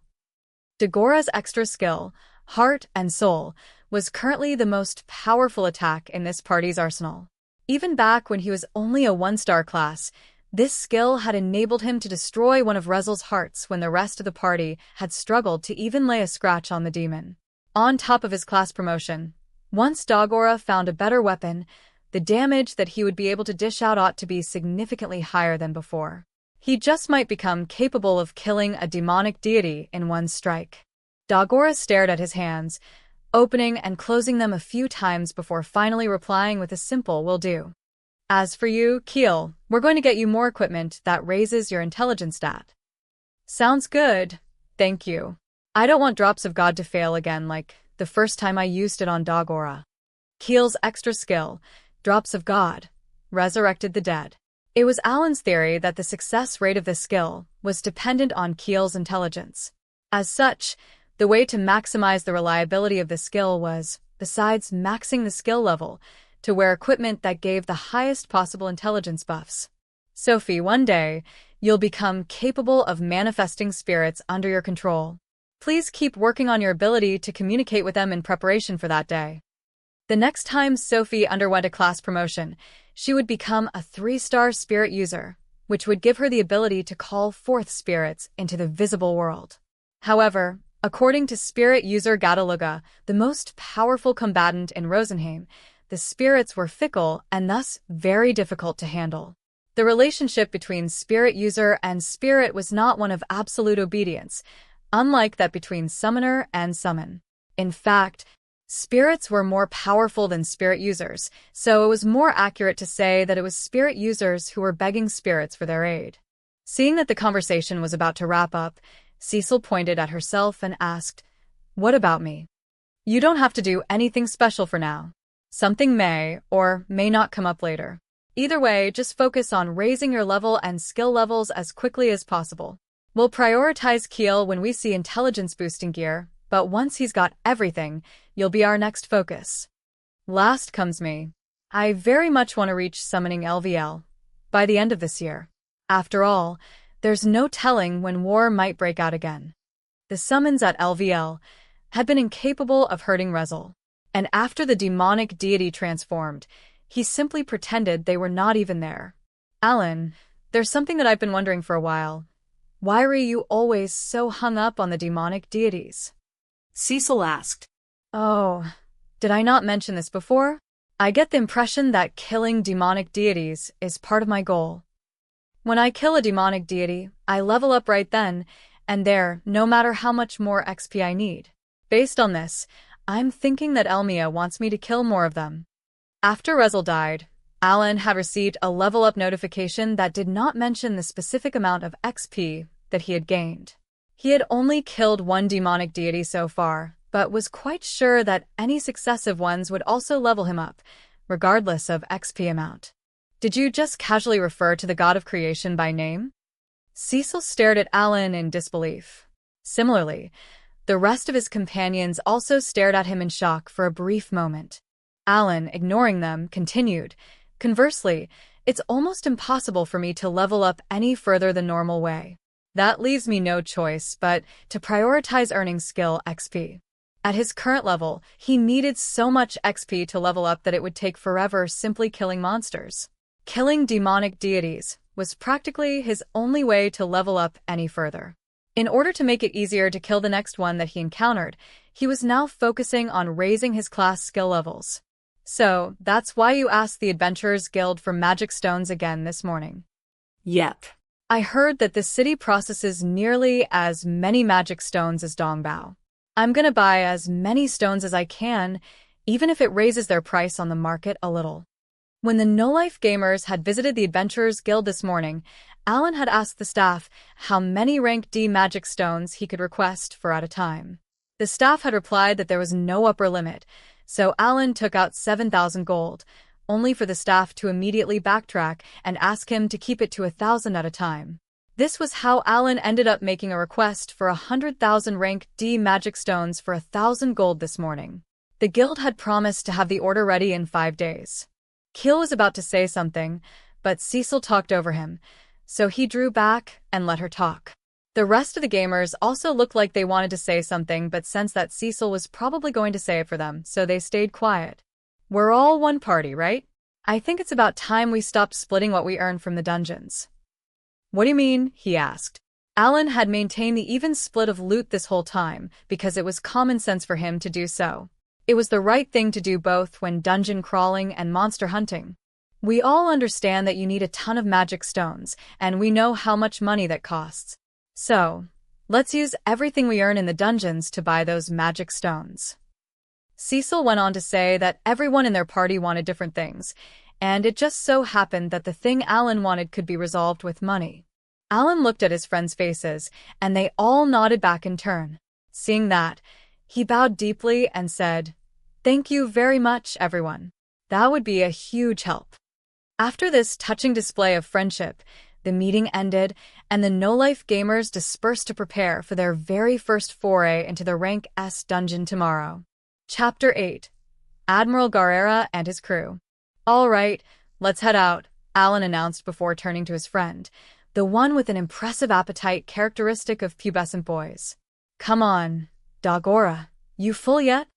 Dagora's extra skill, Heart and Soul, was currently the most powerful attack in this party's arsenal. Even back when he was only a 1-star class, this skill had enabled him to destroy one of Rezel's hearts when the rest of the party had struggled to even lay a scratch on the demon. On top of his class promotion, once Dagora found a better weapon, the damage that he would be able to dish out ought to be significantly higher than before. He just might become capable of killing a demonic deity in one strike. Dagora stared at his hands, opening and closing them a few times before finally replying with a simple "will do." As for you, Keel, we're going to get you more equipment that raises your intelligence stat. Sounds good. Thank you. I don't want Drops of God to fail again like the first time I used it on Dagora. Keel's extra skill, Drops of God, resurrected the dead. It was Alan's theory that the success rate of this skill was dependent on Keel's intelligence. As such, The way to maximize the reliability of the skill was, besides maxing the skill level, to wear equipment that gave the highest possible intelligence buffs. Sophie, one day, you'll become capable of manifesting spirits under your control. Please keep working on your ability to communicate with them in preparation for that day. The next time Sophie underwent a class promotion, she would become a 3-star spirit user, which would give her the ability to call forth spirits into the visible world. However, according to spirit user Gadaluga, the most powerful combatant in Rosenheim, the spirits were fickle and thus very difficult to handle. The relationship between spirit user and spirit was not one of absolute obedience, unlike that between summoner and summon. In fact, spirits were more powerful than spirit users, so it was more accurate to say that it was spirit users who were begging spirits for their aid. Seeing that the conversation was about to wrap up, Cecil pointed at herself and asked, "What about me? You don't have to do anything special for now. Something may or may not come up later. Either way, just focus on raising your level and skill levels as quickly as possible. We'll prioritize Keel when we see intelligence boosting gear, but once he's got everything, you'll be our next focus. Last comes me. I very much want to reach summoning LVL by the end of this year. After all, there's no telling when war might break out again." The summons at LVL had been incapable of hurting Rezel, and after the demonic deity transformed, he simply pretended they were not even there. "Alan, there's something that I've been wondering for a while. Why are you always so hung up on the demonic deities?" Cecil asked. "Oh, did I not mention this before? I get the impression that killing demonic deities is part of my goal. When I kill a demonic deity, I level up right then and there, no matter how much more XP I need. Based on this, I'm thinking that Elmia wants me to kill more of them." After Rezel died, Alan had received a level-up notification that did not mention the specific amount of XP that he had gained. He had only killed one demonic deity so far, but was quite sure that any successive ones would also level him up, regardless of XP amount. "Did you just casually refer to the god of creation by name?" Cecil stared at Alan in disbelief. Similarly, the rest of his companions also stared at him in shock for a brief moment. Alan, ignoring them, continued, "Conversely, it's almost impossible for me to level up any further the normal way. That leaves me no choice but to prioritize earning skill XP. At his current level, he needed so much XP to level up that it would take forever simply killing monsters. Killing demonic deities was practically his only way to level up any further. In order to make it easier to kill the next one that he encountered, he was now focusing on raising his class skill levels. So, that's why you asked the Adventurers Guild for magic stones again this morning." "Yep. I heard that the city processes nearly as many magic stones as Dongbao. I'm gonna buy as many stones as I can, even if it raises their price on the market a little." When the no-life gamers had visited the Adventurers Guild this morning, Alan had asked the staff how many rank D magic stones he could request for at a time. The staff had replied that there was no upper limit, so Alan took out 7,000 gold, only for the staff to immediately backtrack and ask him to keep it to 1,000 at a time. This was how Alan ended up making a request for 100,000 rank D magic stones for 1,000 gold this morning. The guild had promised to have the order ready in 5 days. Keel was about to say something, but Cecil talked over him, so he drew back and let her talk. The rest of the gamers also looked like they wanted to say something but sensed that Cecil was probably going to say it for them, so they stayed quiet. "We're all one party, right? I think it's about time we stopped splitting what we earn from the dungeons." "What do you mean?" he asked. Alan had maintained the even split of loot this whole time because it was common sense for him to do so. It was the right thing to do both when dungeon crawling and monster hunting. "We all understand that you need a ton of magic stones, and we know how much money that costs. So, let's use everything we earn in the dungeons to buy those magic stones." Cecil went on to say that everyone in their party wanted different things, and it just so happened that the thing Alan wanted could be resolved with money. Alan looked at his friends' faces, and they all nodded back in turn. Seeing that, he bowed deeply and said, "Thank you very much, everyone. That would be a huge help." After this touching display of friendship, the meeting ended, and the no-life gamers dispersed to prepare for their very first foray into the Rank S dungeon tomorrow. Chapter 8. Admiral Garara and his crew. All right, let's head out, Alan announced before turning to his friend, the one with an impressive appetite characteristic of pubescent boys. Come on, Dagora, you full yet?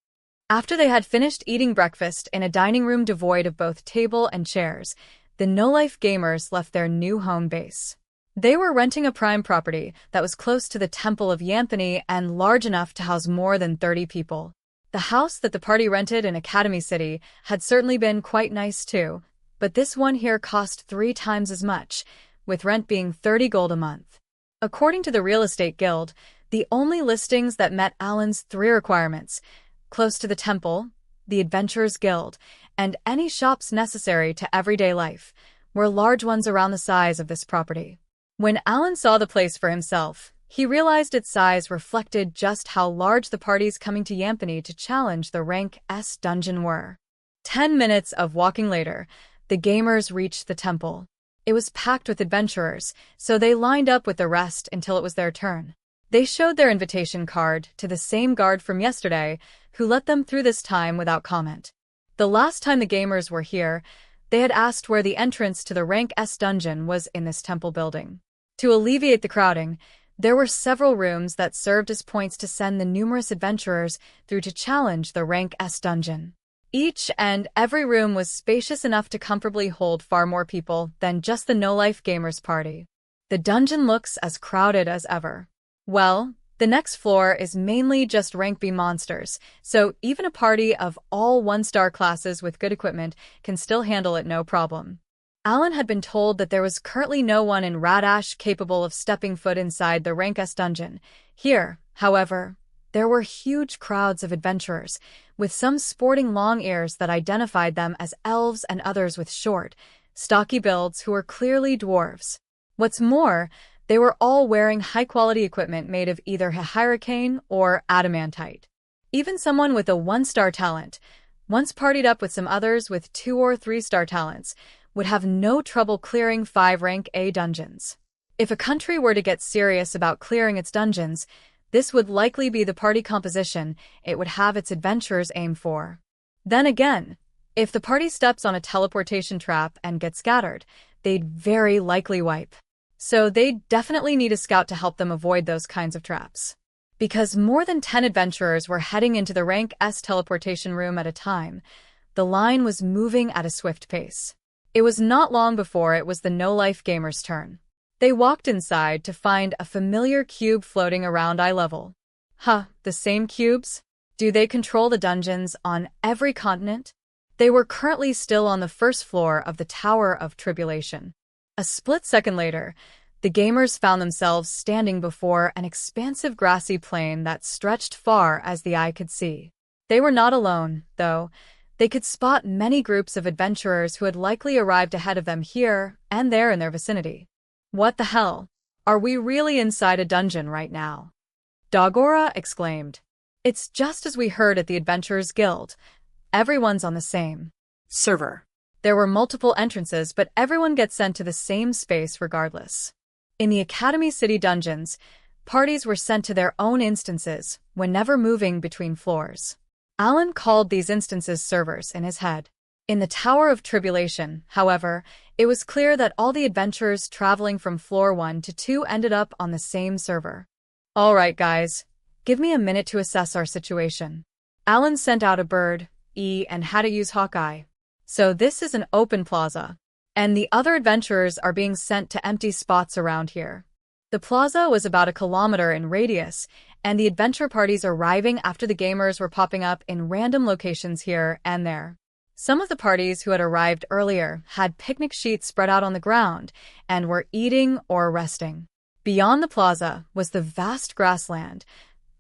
After they had finished eating breakfast in a dining room devoid of both table and chairs, the no-life gamers left their new home base. They were renting a prime property that was close to the Temple of Yampany and large enough to house more than 30 people. The house that the party rented in Academy City had certainly been quite nice too, but this one here cost 3 times as much, with rent being 30 gold a month. According to the Real Estate Guild, the only listings that met Alan's 3 requirements, close to the temple, the Adventurers Guild, and any shops necessary to everyday life, were large ones around the size of this property. When Alan saw the place for himself, he realized its size reflected just how large the parties coming to Yampany to challenge the Rank S dungeon were. 10 minutes of walking later, the gamers reached the temple. It was packed with adventurers, so they lined up with the rest until it was their turn. They showed their invitation card to the same guard from yesterday, who let them through this time without comment. The last time the gamers were here, they had asked where the entrance to the Rank S dungeon was in this temple building. To alleviate the crowding, there were several rooms that served as points to send the numerous adventurers through to challenge the Rank S dungeon. Each and every room was spacious enough to comfortably hold far more people than just the no-life gamers party. The dungeon looks as crowded as ever. Well, the next floor is mainly just Rank B monsters, so even a party of all 1-star classes with good equipment can still handle it no problem. Alan had been told that there was currently no one in Radash capable of stepping foot inside the Rank S dungeon. Here, however, there were huge crowds of adventurers, with some sporting long ears that identified them as elves and others with short, stocky builds who were clearly dwarves. What's more, they were all wearing high-quality equipment made of either hurricane or adamantite. Even someone with a 1-star talent, once partied up with some others with 2 or 3-star talents, would have no trouble clearing 5 Rank A dungeons. If a country were to get serious about clearing its dungeons, this would likely be the party composition it would have its adventurers aim for. Then again, if the party steps on a teleportation trap and gets scattered, they'd very likely wipe. So they'd definitely need a scout to help them avoid those kinds of traps. Because more than 10 adventurers were heading into the Rank S teleportation room at a time, the line was moving at a swift pace. It was not long before it was the no-life gamers' turn. They walked inside to find a familiar cube floating around eye level. Huh, the same cubes? Do they control the dungeons on every continent? They were currently still on the first floor of the Tower of Tribulation. A split second later, the gamers found themselves standing before an expansive grassy plain that stretched far as the eye could see. They were not alone, though. They could spot many groups of adventurers who had likely arrived ahead of them here and there in their vicinity. What the hell? Are we really inside a dungeon right now? Dagora exclaimed. It's just as we heard at the Adventurers Guild. Everyone's on the same server. There were multiple entrances, but everyone gets sent to the same space regardless. In the Academy City dungeons, parties were sent to their own instances when never moving between floors. Alan called these instances servers in his head. In the Tower of Tribulation, however, it was clear that all the adventurers traveling from floor 1 to 2 ended up on the same server. All right, guys, give me a minute to assess our situation. Alan sent out a bird, and had to use Hawkeye. So this is an open plaza, and the other adventurers are being sent to empty spots around here. The plaza was about 1 kilometer in radius, and the adventure parties arriving after the gamers were popping up in random locations here and there. Some of the parties who had arrived earlier had picnic sheets spread out on the ground and were eating or resting. Beyond the plaza was the vast grassland,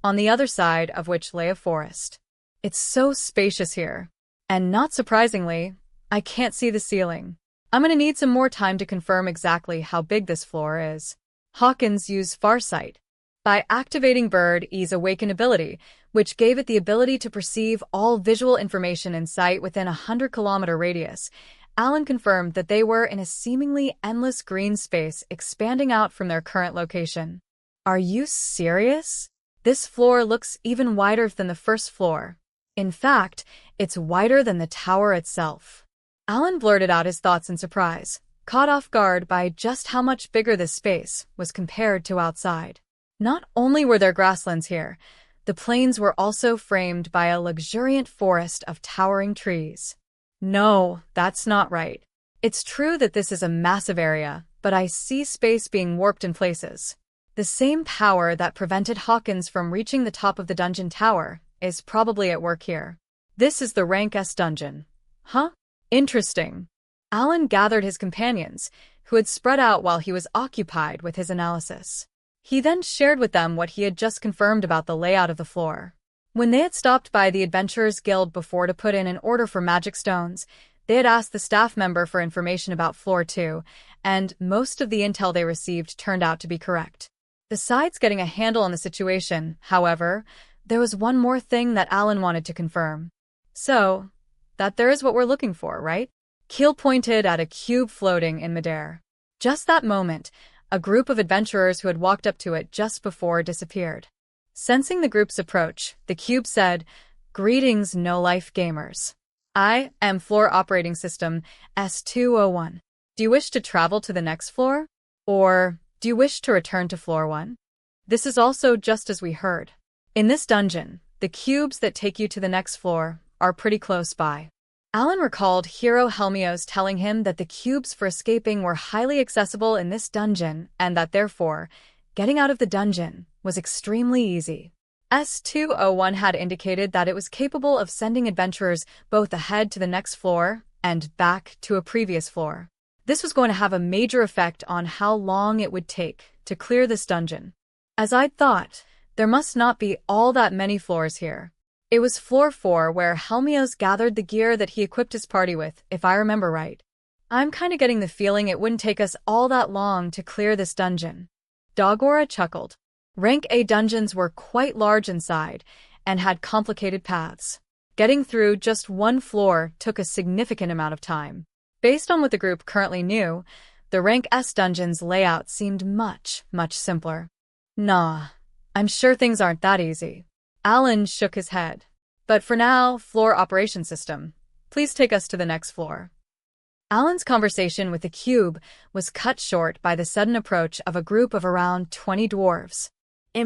on the other side of which lay a forest. It's so spacious here, and not surprisingly, I can't see the ceiling. I'm gonna need some more time to confirm exactly how big this floor is. Hawkins used Farsight by activating Bird's Awaken ability, which gave it the ability to perceive all visual information in sight within a 100-kilometer radius, Alan confirmed that they were in a seemingly endless green space expanding out from their current location. Are you serious? This floor looks even wider than the first floor. In fact, it's wider than the tower itself. Alan blurted out his thoughts in surprise, caught off guard by just how much bigger this space was compared to outside. Not only were there grasslands here, the plains were also framed by a luxuriant forest of towering trees. No, that's not right. It's true that this is a massive area, but I see space being warped in places. The same power that prevented Hawkins from reaching the top of the dungeon tower is probably at work here. This is the Rank S dungeon. Huh? Interesting. Alan gathered his companions, who had spread out while he was occupied with his analysis. He then shared with them what he had just confirmed about the layout of the floor. When they had stopped by the Adventurers Guild before to put in an order for magic stones, they had asked the staff member for information about Floor 2, and most of the intel they received turned out to be correct. Besides getting a handle on the situation, however, there was one more thing that Alan wanted to confirm. So, that there is what we're looking for, right? Keel pointed at a cube floating in midair. Just that moment, a group of adventurers who had walked up to it just before disappeared. Sensing the group's approach, the cube said, "Greetings, no-life gamers. I am Floor Operating System S201. Do you wish to travel to the next floor? Or do you wish to return to Floor 1? This is also just as we heard. In this dungeon, the cubes that take you to the next floor are pretty close by." Alan recalled Hero Helmios telling him that the cubes for escaping were highly accessible in this dungeon and that therefore, getting out of the dungeon was extremely easy. S201 had indicated that it was capable of sending adventurers both ahead to the next floor and back to a previous floor. This was going to have a major effect on how long it would take to clear this dungeon. As I'd thought, there must not be all that many floors here. It was Floor 4 where Helmios gathered the gear that he equipped his party with, if I remember right. I'm kinda getting the feeling it wouldn't take us all that long to clear this dungeon. Garara chuckled. Rank A dungeons were quite large inside and had complicated paths. Getting through just one floor took a significant amount of time. Based on what the group currently knew, the Rank S dungeon's layout seemed much, much simpler. Nah, I'm sure things aren't that easy. Alan shook his head. But for now, Floor Operation System, please take us to the next floor. Alan's conversation with the cube was cut short by the sudden approach of a group of around 20 dwarves.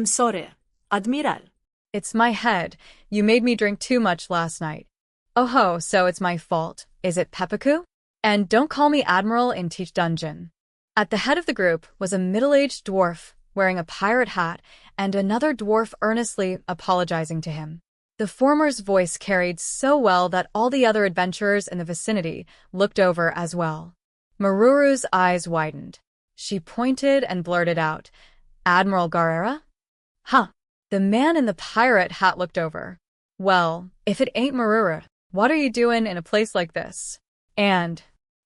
Sorry, Admiral. It's my head. You made me drink too much last night. Oh ho, so it's my fault. Is it Pepaku? And don't call me Admiral in Teach Dungeon. At the head of the group was a middle-aged dwarf wearing a pirate hat and another dwarf earnestly apologizing to him. The former's voice carried so well that all the other adventurers in the vicinity looked over as well. Meruru's eyes widened. She pointed and blurted out, "Admiral Garara?" Huh. The man in the pirate hat looked over. Well, if it ain't Meruru, what are you doing in a place like this? And,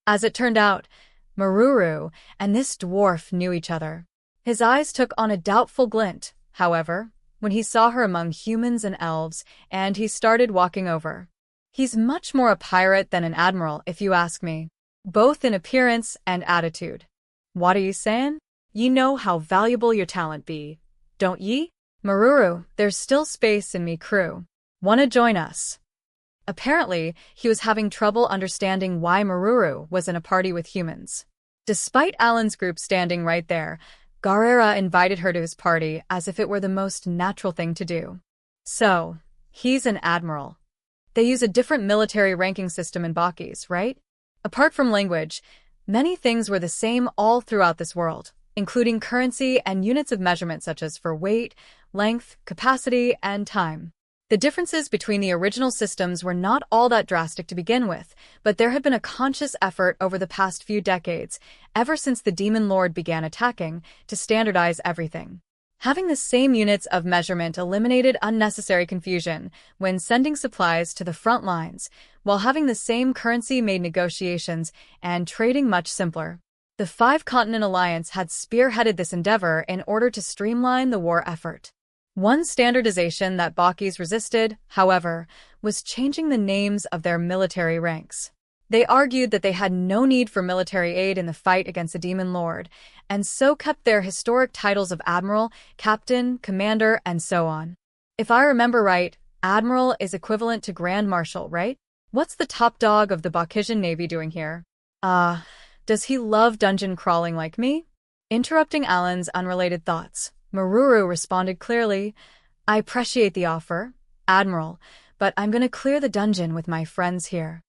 as it turned out, Meruru and this dwarf knew each other. His eyes took on a doubtful glint, however, when he saw her among humans and elves, and he started walking over. He's much more a pirate than an admiral, if you ask me, both in appearance and attitude. What are you saying? Ye know how valuable your talent be, don't ye? Meruru, there's still space in me crew. Wanna join us? Apparently, he was having trouble understanding why Meruru was in a party with humans. Despite Alan's group standing right there, Garara invited her to his party as if it were the most natural thing to do. So, he's an admiral. They use a different military ranking system in Baukis, right? Apart from language, many things were the same all throughout this world, including currency and units of measurement such as for weight, length, capacity, and time. The differences between the original systems were not all that drastic to begin with, but there had been a conscious effort over the past few decades, ever since the Demon Lord began attacking, to standardize everything. Having the same units of measurement eliminated unnecessary confusion when sending supplies to the front lines, while having the same currency made negotiations and trading much simpler. The Five-Continent Alliance had spearheaded this endeavor in order to streamline the war effort. One standardization that Baukis resisted, however, was changing the names of their military ranks. They argued that they had no need for military aid in the fight against the Demon Lord, and so kept their historic titles of Admiral, Captain, Commander, and so on. If I remember right, Admiral is equivalent to Grand Marshal, right? What's the top dog of the Baukisian Navy doing here? Does he love dungeon crawling like me? Interrupting Alan's unrelated thoughts, Meruru responded clearly, I appreciate the offer, Admiral, but I'm gonna clear the dungeon with my friends here.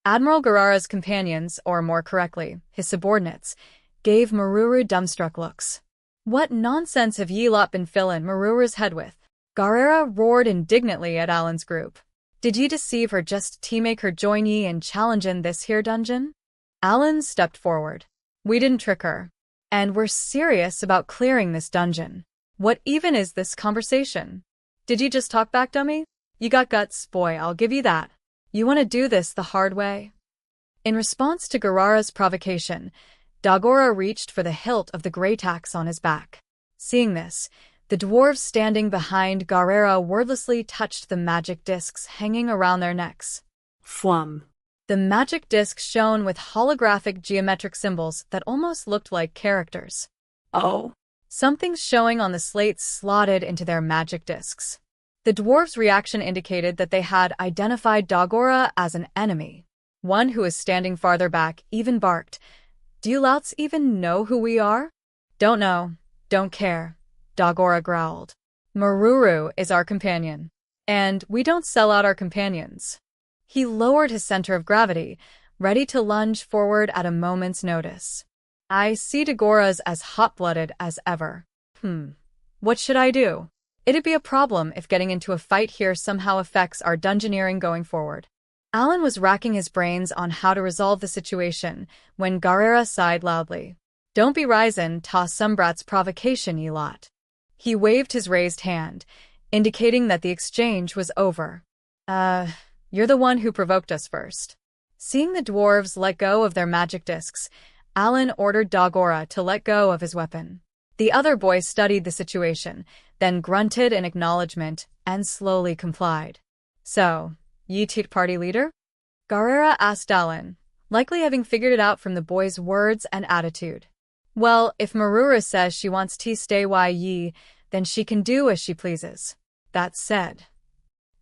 Admiral Garara's companions, or more correctly, his subordinates, gave Meruru dumbstruck looks. What nonsense have ye lot been filling Meruru's head with? Garara roared indignantly at Alan's group. Did ye deceive her just to make her join ye in challengin' this here dungeon? Alan stepped forward. We didn't trick her. And we're serious about clearing this dungeon. What even is this conversation? Did you just talk back, dummy? You got guts, boy, I'll give you that. You want to do this the hard way? In response to Garara's provocation, Dagora reached for the hilt of the great axe on his back. Seeing this, the dwarves standing behind Garara wordlessly touched the magic discs hanging around their necks. Fwum. The magic discs shone with holographic geometric symbols that almost looked like characters. Oh. Something's showing on the slates slotted into their magic discs. The dwarves' reaction indicated that they had identified Dagora as an enemy. One who was standing farther back even barked, Do you louts even know who we are? Don't know, don't care, Dagora growled. Meruru is our companion. And we don't sell out our companions. He lowered his center of gravity, ready to lunge forward at a moment's notice. I see Dagora's as hot-blooded as ever. What should I do? It'd be a problem if getting into a fight here somehow affects our dungeoneering going forward. Alan was racking his brains on how to resolve the situation when Garara sighed loudly. Don't be risin', toss some brat's provocation, ye lot. He waved his raised hand, indicating that the exchange was over. You're the one who provoked us first. Seeing the dwarves let go of their magic discs, Alan ordered Dagora to let go of his weapon. The other boy studied the situation, then grunted in acknowledgement and slowly complied. So, ye take party leader? Garara asked Alan, likely having figured it out from the boy's words and attitude. Well, if Meruru says she wants to stay why ye, then she can do as she pleases. That said,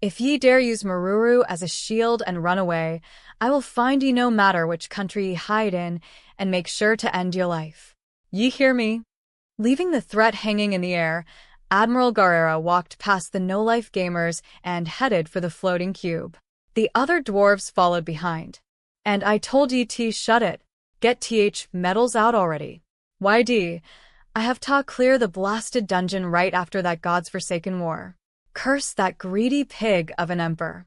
if ye dare use Meruru as a shield and run away, I will find ye no matter which country ye hide in, and make sure to end your life. Ye hear me? Leaving the threat hanging in the air, Admiral Garara walked past the no-life gamers and headed for the floating cube. The other dwarves followed behind. And I told ye to shut it. Get medals out already. YD, I have ta clear the blasted dungeon right after that god's forsaken war. Curse that greedy pig of an emperor.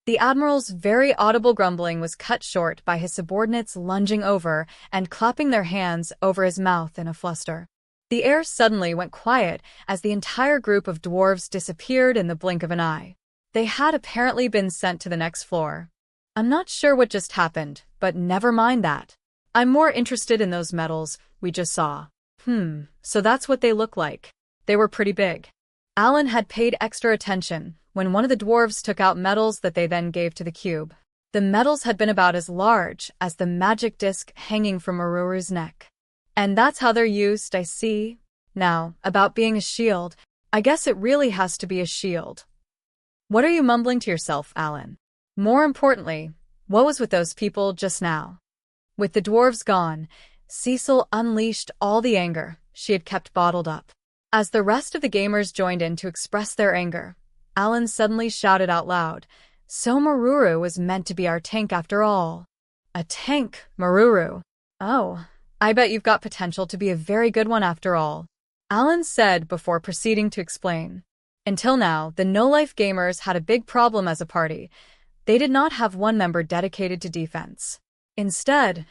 The Admiral's very audible grumbling was cut short by his subordinates lunging over and clapping their hands over his mouth in a fluster. The air suddenly went quiet as the entire group of dwarves disappeared in the blink of an eye. They had apparently been sent to the next floor. I'm not sure what just happened, but never mind that. I'm more interested in those medals we just saw. So that's what they look like. They were pretty big. Alan had paid extra attention when one of the dwarves took out medals that they then gave to the cube. The medals had been about as large as the magic disc hanging from Meruru's neck. And that's how they're used, I see. Now, about being a shield, I guess it really has to be a shield. What are you mumbling to yourself, Alan? More importantly, what was with those people just now? With the dwarves gone, Cecil unleashed all the anger she had kept bottled up. As the rest of the gamers joined in to express their anger, Alan suddenly shouted out loud, So Meruru was meant to be our tank after all. A tank, Meruru. Oh, I bet you've got potential to be a very good one after all, Alan said before proceeding to explain. Until now, the no-life gamers had a big problem as a party. They did not have one member dedicated to defense. Instead,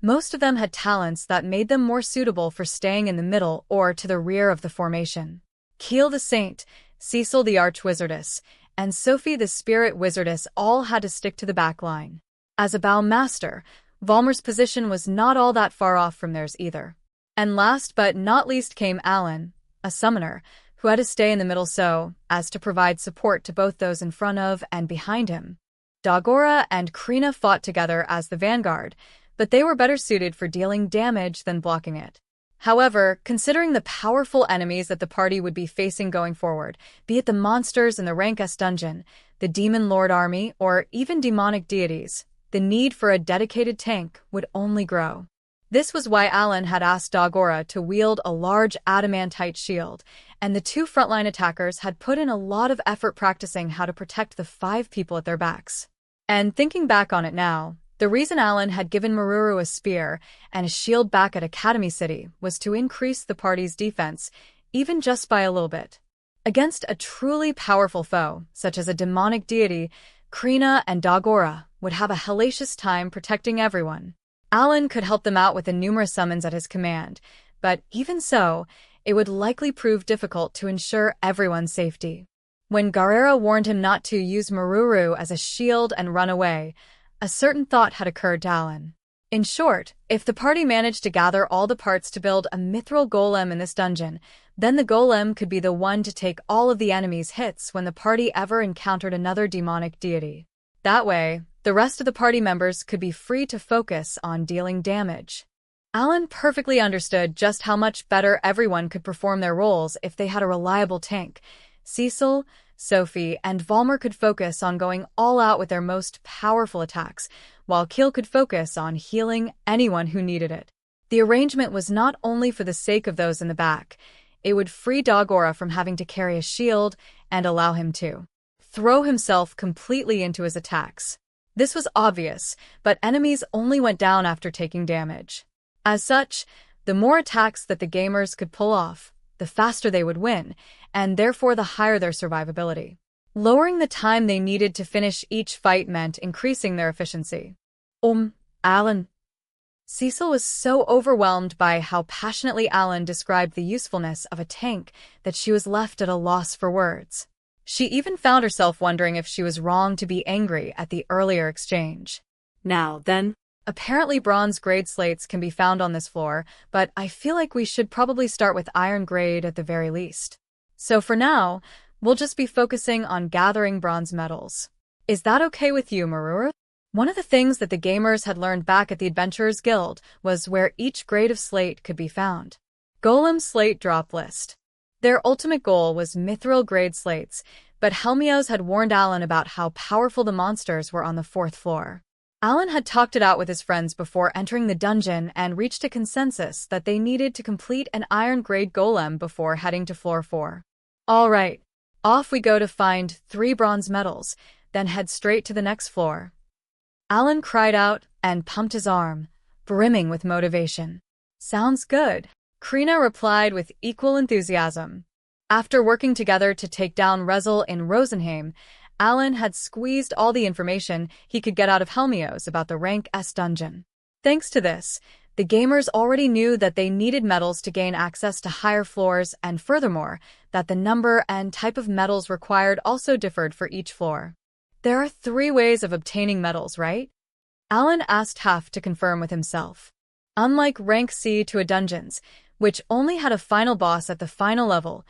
most of them had talents that made them more suitable for staying in the middle or to the rear of the formation. Keel the Saint, Cecil the Archwizardess, and Sophie the Spirit Wizardess all had to stick to the back line. As a bow master, Valmer's position was not all that far off from theirs either. And last but not least came Alan, a summoner, who had to stay in the middle so as to provide support to both those in front of and behind him. Dagora and Krina fought together as the vanguard, but they were better suited for dealing damage than blocking it. However, considering the powerful enemies that the party would be facing going forward, be it the monsters in the Rank S dungeon, the Demon Lord army, or even demonic deities, the need for a dedicated tank would only grow. This was why Alan had asked Dagora to wield a large adamantite shield, and the two frontline attackers had put in a lot of effort practicing how to protect the 5 people at their backs. And thinking back on it now, the reason Alan had given Meruru a spear and a shield back at Academy City was to increase the party's defense, even just by a little bit. Against a truly powerful foe, such as a demonic deity, Krina and Dagora would have a hellacious time protecting everyone. Alan could help them out with the numerous summons at his command, but even so, it would likely prove difficult to ensure everyone's safety. When Garara warned him not to use Meruru as a shield and run away, a certain thought had occurred to Alan. In short, if the party managed to gather all the parts to build a mithril golem in this dungeon, then the golem could be the one to take all of the enemy's hits when the party ever encountered another demonic deity. That way, the rest of the party members could be free to focus on dealing damage. Alan perfectly understood just how much better everyone could perform their roles if they had a reliable tank. Cecil, Sophie, and Valmer could focus on going all out with their most powerful attacks, while Keel could focus on healing anyone who needed it. The arrangement was not only for the sake of those in the back, it would free Dagora from having to carry a shield and allow him to throw himself completely into his attacks. This was obvious, but enemies only went down after taking damage. As such, the more attacks that the gamers could pull off, the faster they would win, and therefore the higher their survivability. Lowering the time they needed to finish each fight meant increasing their efficiency. Alan. Cecil was so overwhelmed by how passionately Alan described the usefulness of a tank that she was left at a loss for words. She even found herself wondering if she was wrong to be angry at the earlier exchange. Now, then. Apparently bronze grade slates can be found on this floor, but I feel like we should probably start with iron grade at the very least. So for now, we'll just be focusing on gathering bronze medals. Is that okay with you, Meruru? One of the things that the gamers had learned back at the Adventurers Guild was where each grade of slate could be found. Golem slate drop list. Their ultimate goal was mithril grade slates, but Helmios had warned Alan about how powerful the monsters were on the 4th floor. Alan had talked it out with his friends before entering the dungeon and reached a consensus that they needed to complete an iron grade golem before heading to floor 4. All right, off we go to find 3 bronze medals, then head straight to the next floor. Alan cried out and pumped his arm, brimming with motivation. Sounds good. Krina replied with equal enthusiasm. After working together to take down Rezel in Rosenheim, Alan had squeezed all the information he could get out of Helmios about the Rank S dungeon. Thanks to this, the gamers already knew that they needed medals to gain access to higher floors, and furthermore, that the number and type of medals required also differed for each floor. There are 3 ways of obtaining medals, right? Alan asked Huff to confirm with himself. Unlike Rank C to a dungeons, which only had a final boss at the final level,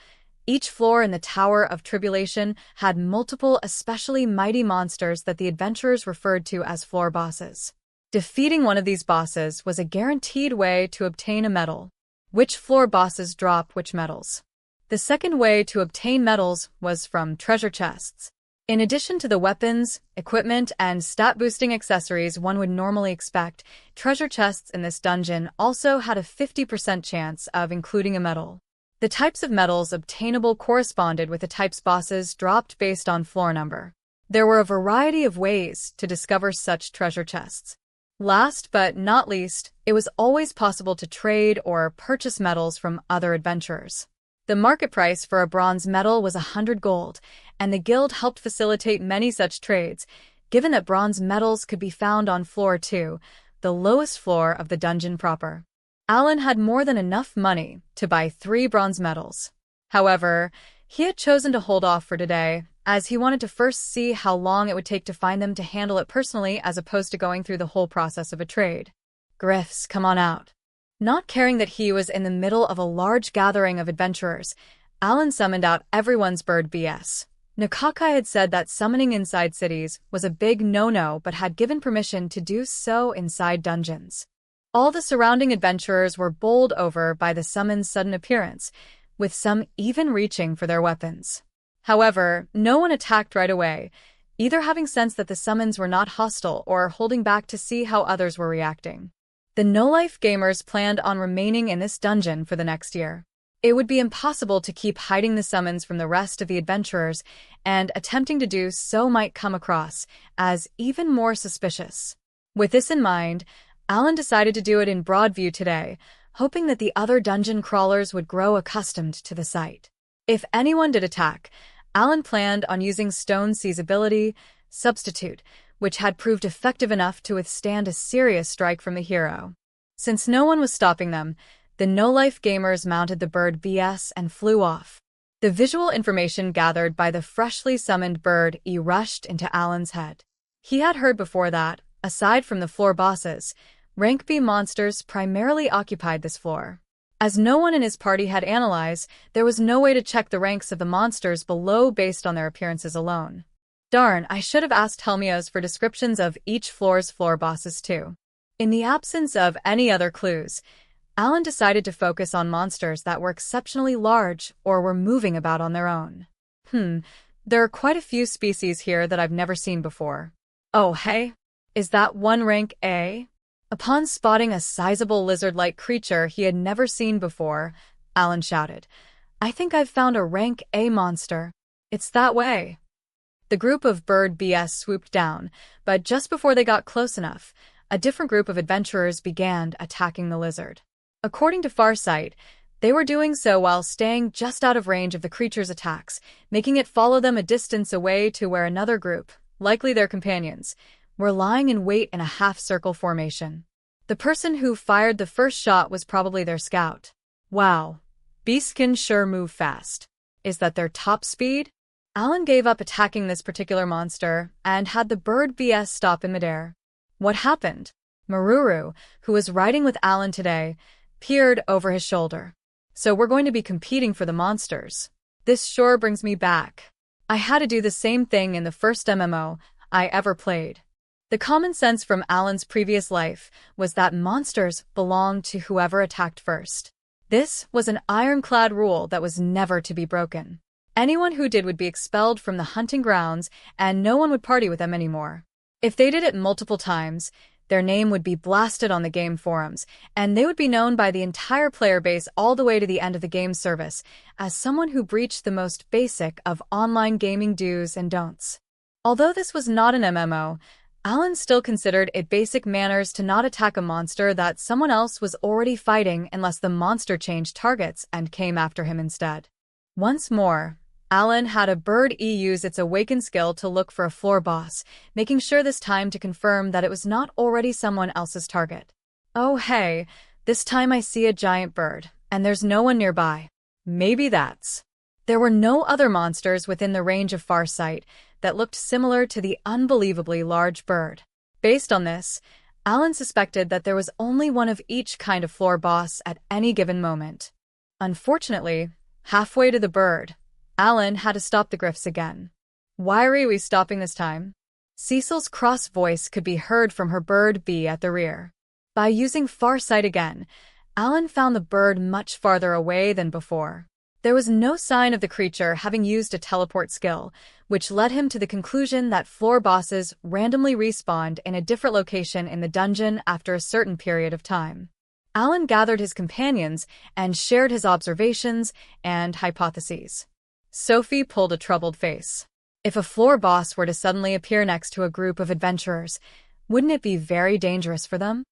each floor in the Tower of Tribulation had multiple especially mighty monsters that the adventurers referred to as floor bosses. Defeating one of these bosses was a guaranteed way to obtain a medal. Which floor bosses drop which medals? The second way to obtain medals was from treasure chests. In addition to the weapons, equipment, and stat-boosting accessories one would normally expect, treasure chests in this dungeon also had a 50% chance of including a medal. The types of medals obtainable corresponded with the types bosses dropped based on floor number. There were a variety of ways to discover such treasure chests. Last but not least, it was always possible to trade or purchase medals from other adventurers. The market price for a bronze medal was 100 gold, and the guild helped facilitate many such trades, given that bronze medals could be found on floor 2, the lowest floor of the dungeon proper. Alan had more than enough money to buy 3 bronze medals. However, he had chosen to hold off for today, as he wanted to first see how long it would take to find them to handle it personally as opposed to going through the whole process of a trade. Griffs, come on out. Not caring that he was in the middle of a large gathering of adventurers, Alan summoned out everyone's bird BS. Nakakai had said that summoning inside cities was a big no-no but had given permission to do so inside dungeons. All the surrounding adventurers were bowled over by the summon's sudden appearance, with some even reaching for their weapons. However, no one attacked right away, either having sensed that the summons were not hostile or holding back to see how others were reacting. The no-life gamers planned on remaining in this dungeon for the next year. It would be impossible to keep hiding the summons from the rest of the adventurers, and attempting to do so might come across as even more suspicious. With this in mind, Alan decided to do it in Broadview today, hoping that the other dungeon crawlers would grow accustomed to the sight. If anyone did attack, Alan planned on using Stone Sea's ability, Substitute, which had proved effective enough to withstand a serious strike from the hero. Since no one was stopping them, the no-life gamers mounted the bird BS and flew off. The visual information gathered by the freshly summoned bird rushed into Alan's head. He had heard before that, aside from the floor bosses, rank B monsters primarily occupied this floor. As no one in his party had analyzed, there was no way to check the ranks of the monsters below based on their appearances alone. Darn, I should have asked Helmios for descriptions of each floor's floor bosses too. In the absence of any other clues, Alan decided to focus on monsters that were exceptionally large or were moving about on their own. There are quite a few species here that I've never seen before. Oh hey, is that one rank A? Upon spotting a sizable lizard-like creature he had never seen before, Alan shouted, I think I've found a rank A monster. It's that way. The group of bird BS swooped down, but just before they got close enough, a different group of adventurers began attacking the lizard. According to Farsight, they were doing so while staying just out of range of the creature's attacks, making it follow them a distance away to where another group, likely their companions, were lying in wait in a half-circle formation. The person who fired the first shot was probably their scout. Wow, beasts can sure move fast. Is that their top speed? Alan gave up attacking this particular monster and had the bird BS stop in midair. What happened? Meruru, who was riding with Alan today, peered over his shoulder. So we're going to be competing for the monsters. This sure brings me back. I had to do the same thing in the first MMO I ever played. The common sense from Alan's previous life was that monsters belonged to whoever attacked first. This was an ironclad rule that was never to be broken. Anyone who did would be expelled from the hunting grounds, and no one would party with them anymore. If they did it multiple times, their name would be blasted on the game forums, and they would be known by the entire player base all the way to the end of the game service as someone who breached the most basic of online gaming do's and don'ts. Although this was not an MMO, Alan still considered it basic manners to not attack a monster that someone else was already fighting unless the monster changed targets and came after him instead. Once more, Alan had a bird use its awaken skill to look for a floor boss, making sure this time to confirm that it was not already someone else's target. Oh hey, this time I see a giant bird, and there's no one nearby. Maybe that's... There were no other monsters within the range of Farsight that looked similar to the unbelievably large bird. Based on this, Alan suspected that there was only one of each kind of floor boss at any given moment. Unfortunately, halfway to the bird, Alan had to stop the griffs again. Why are we stopping this time? Cecil's cross voice could be heard from her bird B at the rear. By using Farsight again, Alan found the bird much farther away than before. There was no sign of the creature having used a teleport skill, which led him to the conclusion that floor bosses randomly respawned in a different location in the dungeon after a certain period of time. Alan gathered his companions and shared his observations and hypotheses. Sophie pulled a troubled face. If a floor boss were to suddenly appear next to a group of adventurers, wouldn't it be very dangerous for them?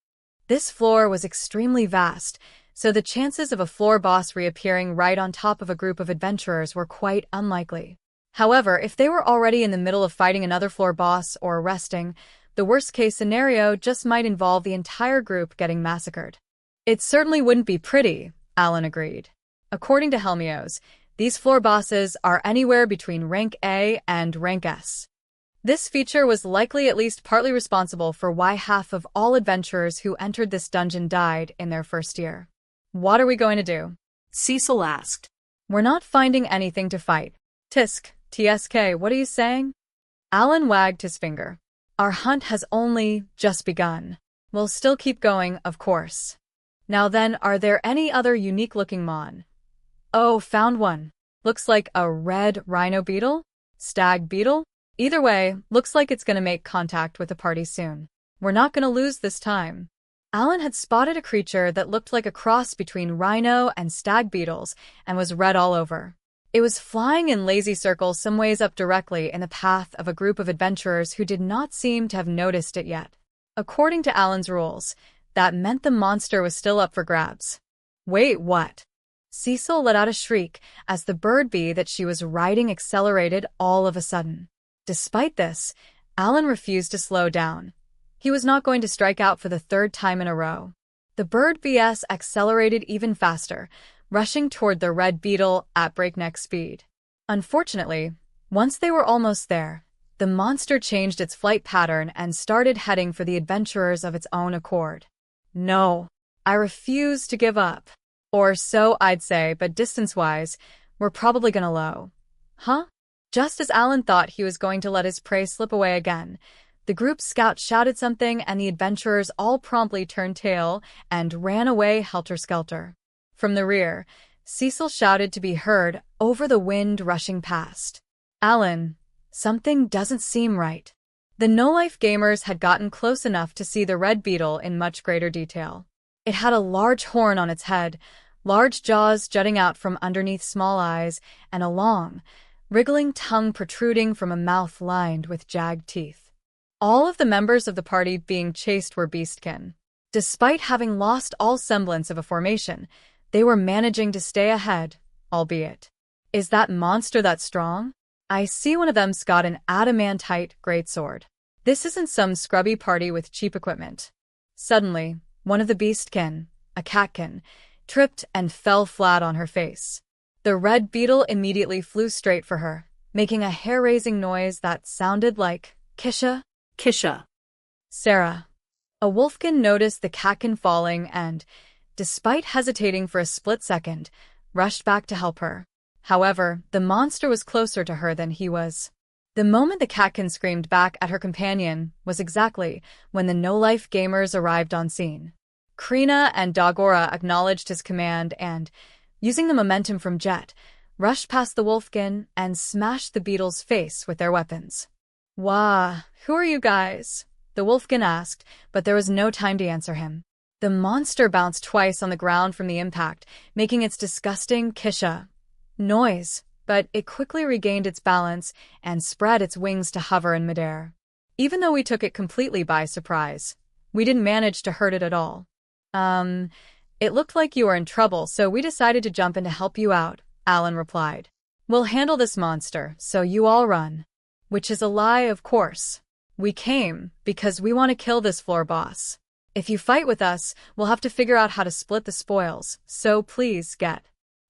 This floor was extremely vast, so the chances of a floor boss reappearing right on top of a group of adventurers were quite unlikely. However, if they were already in the middle of fighting another floor boss or resting, the worst-case scenario just might involve the entire group getting massacred. It certainly wouldn't be pretty, Alan agreed. According to Helmios, these floor bosses are anywhere between rank A and rank S. This feature was likely at least partly responsible for why half of all adventurers who entered this dungeon died in their first year. What are we going to do? Cecil asked. We're not finding anything to fight. Tisk, TSK, what are you saying? Alan wagged his finger. Our hunt has only just begun. We'll still keep going, of course. Now then, are there any other unique-looking mon? Oh, found one. Looks like a red rhino beetle? Stag beetle? Either way, looks like it's gonna make contact with the party soon. We're not gonna lose this time. Alan had spotted a creature that looked like a cross between rhino and stag beetles and was red all over. It was flying in lazy circles some ways up directly in the path of a group of adventurers who did not seem to have noticed it yet. According to Alan's rules, that meant the monster was still up for grabs. Wait, what? Cecil let out a shriek as the bird bee that she was riding accelerated all of a sudden. Despite this, Alan refused to slow down. He was not going to strike out for the third time in a row. The bird BS accelerated even faster, rushing toward the red beetle at breakneck speed. Unfortunately, once they were almost there, the monster changed its flight pattern and started heading for the adventurers of its own accord. No, I refuse to give up. Or so I'd say, but distance-wise, we're probably gonna low. Huh? Just as Alan thought he was going to let his prey slip away again, the group's scout shouted something and the adventurers all promptly turned tail and ran away helter-skelter. From the rear, Cecil shouted to be heard over the wind rushing past. Alan, something doesn't seem right. The no-life gamers had gotten close enough to see the red beetle in much greater detail. It had a large horn on its head, large jaws jutting out from underneath small eyes, and a long, wriggling tongue protruding from a mouth lined with jagged teeth. All of the members of the party being chased were beastkin. Despite having lost all semblance of a formation, they were managing to stay ahead, albeit. Is that monster that strong? I see one of them's got an adamantite greatsword. This isn't some scrubby party with cheap equipment. Suddenly, one of the beastkin, a catkin, tripped and fell flat on her face. The red beetle immediately flew straight for her, making a hair-raising noise that sounded like Kisha. Kisha. Sarah. A wolfkin noticed the catkin falling and, despite hesitating for a split second, rushed back to help her. However, the monster was closer to her than he was. The moment the catkin screamed back at her companion was exactly when the no-life gamers arrived on scene. Krina and Dagora acknowledged his command and, using the momentum from Jet, rushed past the wolfkin and smashed the beetle's face with their weapons. Wah, who are you guys? The wolfkin asked, but there was no time to answer him. The monster bounced twice on the ground from the impact, making its disgusting Kisha noise, but it quickly regained its balance and spread its wings to hover in midair. Even though we took it completely by surprise, we didn't manage to hurt it at all. It looked like you were in trouble, so we decided to jump in to help you out, Alan replied. We'll handle this monster, so you all run. Which is a lie, of course. We came because we want to kill this floor boss. If you fight with us, we'll have to figure out how to split the spoils, so please get.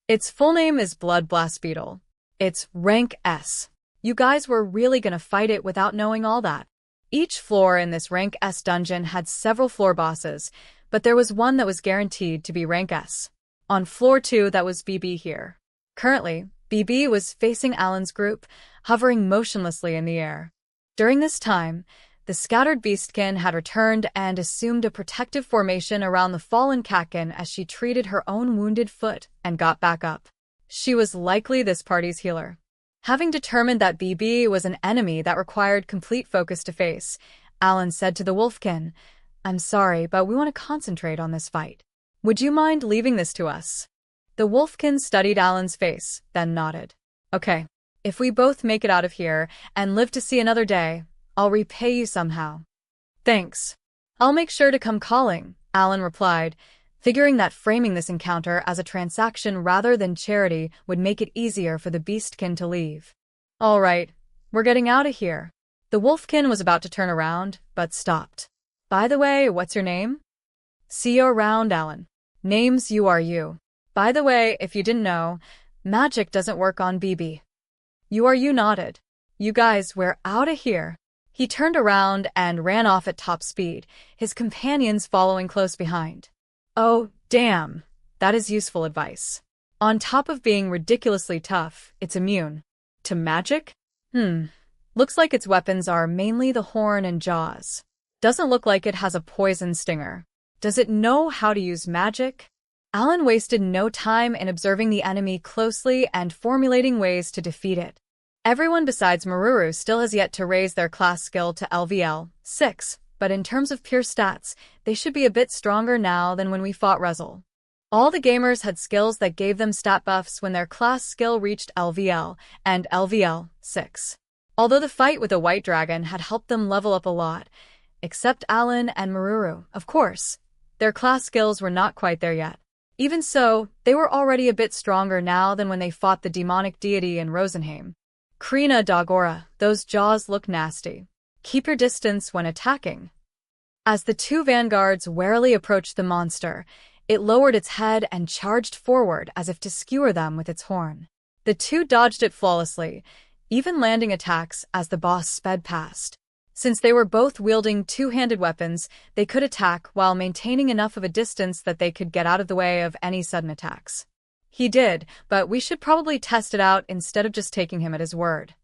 Its full name is Blood Blast Beetle. It's rank S. You guys were really gonna fight it without knowing all that. Each floor in this rank S dungeon had several floor bosses, but there was one that was guaranteed to be rank S. On floor 2, that was BB here. Currently, BB was facing Alan's group, hovering motionlessly in the air. During this time, the scattered beastkin had returned and assumed a protective formation around the fallen catkin as she treated her own wounded foot and got back up. She was likely this party's healer. Having determined that BB was an enemy that required complete focus to face, Alan said to the wolfkin, I'm sorry, but we want to concentrate on this fight. Would you mind leaving this to us? The wolfkin studied Alan's face, then nodded. Okay, if we both make it out of here and live to see another day, I'll repay you somehow. Thanks. I'll make sure to come calling, Alan replied, figuring that framing this encounter as a transaction rather than charity would make it easier for the beastkin to leave. All right, we're getting out of here. The wolfkin was about to turn around, but stopped. By the way, what's your name? See you around, Alan. Name's you are you. By the way, if you didn't know, magic doesn't work on BB. You are you nodded. You guys, we're out of here. He turned around and ran off at top speed, his companions following close behind. Oh, damn. That is useful advice. On top of being ridiculously tough, it's immune. To magic? Looks like its weapons are mainly the horn and jaws. Doesn't look like it has a poison stinger. Does it know how to use magic? Alan wasted no time in observing the enemy closely and formulating ways to defeat it. Everyone besides Meruru still has yet to raise their class skill to LVL 6, but in terms of pure stats, they should be a bit stronger now than when we fought Rezel. All the gamers had skills that gave them stat buffs when their class skill reached LVL and LVL 6. Although the fight with the White Dragon had helped them level up a lot, except Alan and Meruru, of course. Their class skills were not quite there yet. Even so, they were already a bit stronger now than when they fought the demonic deity in Rosenheim. Krina Dagora, those jaws look nasty. Keep your distance when attacking. As the two vanguards warily approached the monster, it lowered its head and charged forward as if to skewer them with its horn. The two dodged it flawlessly, even landing attacks as the boss sped past. Since they were both wielding two-handed weapons, they could attack while maintaining enough of a distance that they could get out of the way of any sudden attacks. He did, but we should probably test it out instead of just taking him at his word.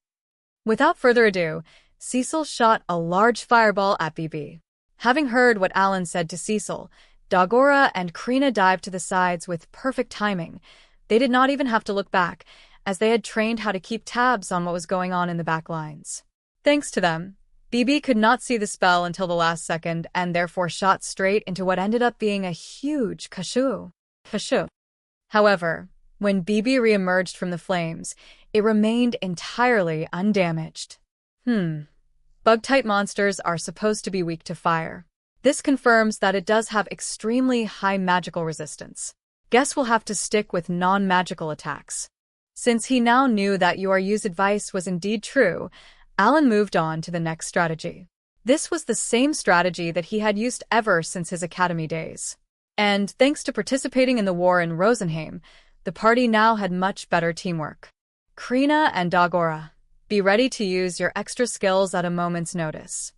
Without further ado, Cecil shot a large fireball at BB. Having heard what Alan said to Cecil, Dagora and Krina dived to the sides with perfect timing. They did not even have to look back, as they had trained how to keep tabs on what was going on in the back lines. Thanks to them, BB could not see the spell until the last second and therefore shot straight into what ended up being a huge kashu. However, when BB re-emerged from the flames, it remained entirely undamaged. Bug-type monsters are supposed to be weak to fire. This confirms that it does have extremely high magical resistance. Guess we'll have to stick with non-magical attacks. Since he now knew that your use advice was indeed true, Alan moved on to the next strategy. This was the same strategy that he had used ever since his academy days. And thanks to participating in the war in Rosenheim, the party now had much better teamwork. Krina and Dagora, be ready to use your extra skills at a moment's notice.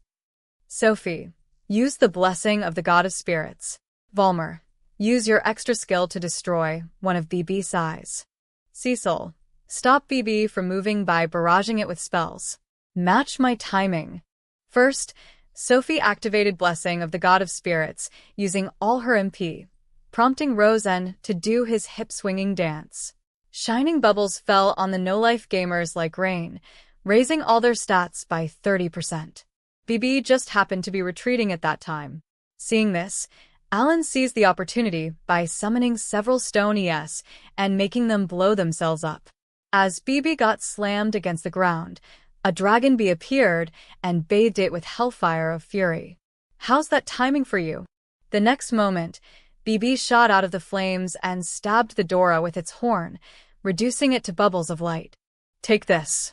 Sophie, use the blessing of the god of spirits. Volmer, use your extra skill to destroy one of BB's eyes. Cecil, stop BB from moving by barraging it with spells. Match my timing. First, Sophie activated Blessing of the God of Spirits using all her MP, prompting Rosen to do his hip-swinging dance. Shining bubbles fell on the no-life gamers like rain, raising all their stats by 30%. BB just happened to be retreating at that time. Seeing this, Alan seized the opportunity by summoning several stone ES and making them blow themselves up. As BB got slammed against the ground, a dragon bee appeared and bathed it with hellfire of fury. How's that timing for you? The next moment, BB shot out of the flames and stabbed the Dora with its horn, reducing it to bubbles of light. Take this.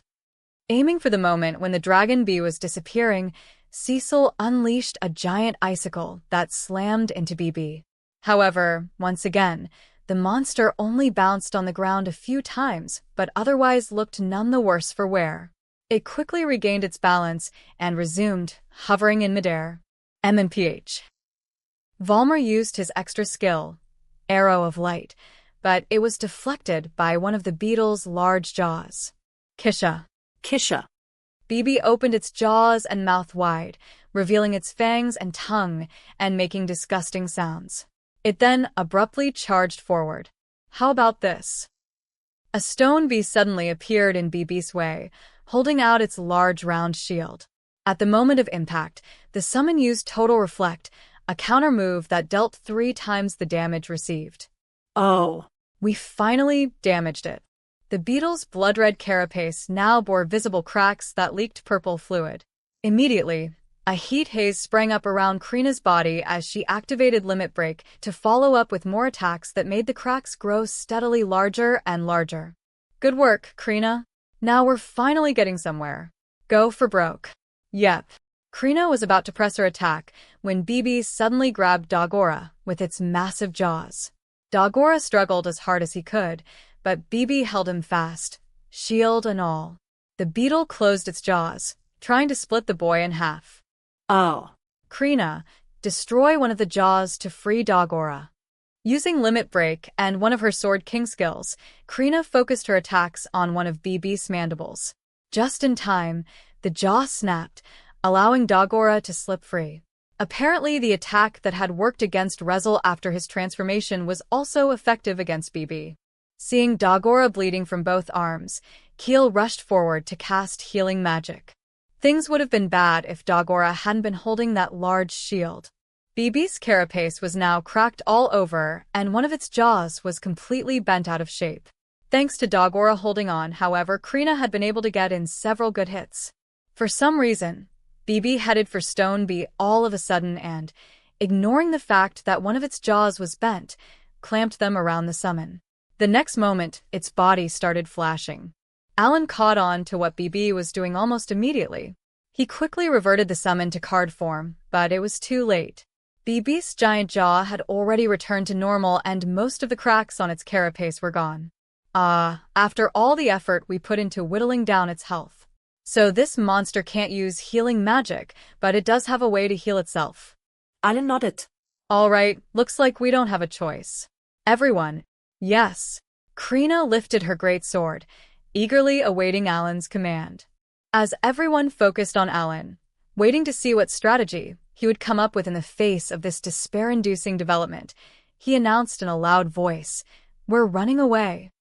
Aiming for the moment when the dragon bee was disappearing, Cecil unleashed a giant icicle that slammed into BB. However, once again, the monster only bounced on the ground a few times, but otherwise looked none the worse for wear. It quickly regained its balance and resumed, hovering in midair. MMPH. Volmer used his extra skill, Arrow of Light, but it was deflected by one of the beetle's large jaws. Kisha. BB opened its jaws and mouth wide, revealing its fangs and tongue and making disgusting sounds. It then abruptly charged forward. How about this? A stone bee suddenly appeared in BB's way, holding out its large round shield. At the moment of impact, the summon used Total Reflect, a counter move that dealt 3 times the damage received. Oh. We finally damaged it. The beetle's blood-red carapace now bore visible cracks that leaked purple fluid. Immediately, a heat haze sprang up around Krina's body as she activated Limit Break to follow up with more attacks that made the cracks grow steadily larger and larger. Good work, Krina. Now we're finally getting somewhere. Go for broke. Yep. Krina was about to press her attack when BB suddenly grabbed Dagora with its massive jaws. Dagora struggled as hard as he could, but BB held him fast, shield and all. The beetle closed its jaws, trying to split the boy in half. Oh. Krina, destroy one of the jaws to free Dagora. Using Limit Break and one of her Sword King skills, Krina focused her attacks on one of BB's mandibles. Just in time, the jaw snapped, allowing Dagora to slip free. Apparently, the attack that had worked against Rezel after his transformation was also effective against BB. Seeing Dagora bleeding from both arms, Keel rushed forward to cast healing magic. Things would have been bad if Dagora hadn't been holding that large shield. BB's carapace was now cracked all over, and one of its jaws was completely bent out of shape. Thanks to Dagora holding on, however, Krina had been able to get in several good hits. For some reason, BB headed for Stone B all of a sudden and, ignoring the fact that one of its jaws was bent, clamped them around the summon. The next moment, its body started flashing. Alan caught on to what BB was doing almost immediately. He quickly reverted the summon to card form, but it was too late. BB's giant jaw had already returned to normal and most of the cracks on its carapace were gone. After all the effort we put into whittling down its health. So this monster can't use healing magic, but it does have a way to heal itself. Alan nodded. All right, looks like we don't have a choice. Everyone, yes. Krina lifted her great sword, eagerly awaiting Alan's command. As everyone focused on Alan, waiting to see what strategy he would come up with in the face of this despair-inducing development, he announced in a loud voice, "We're running away."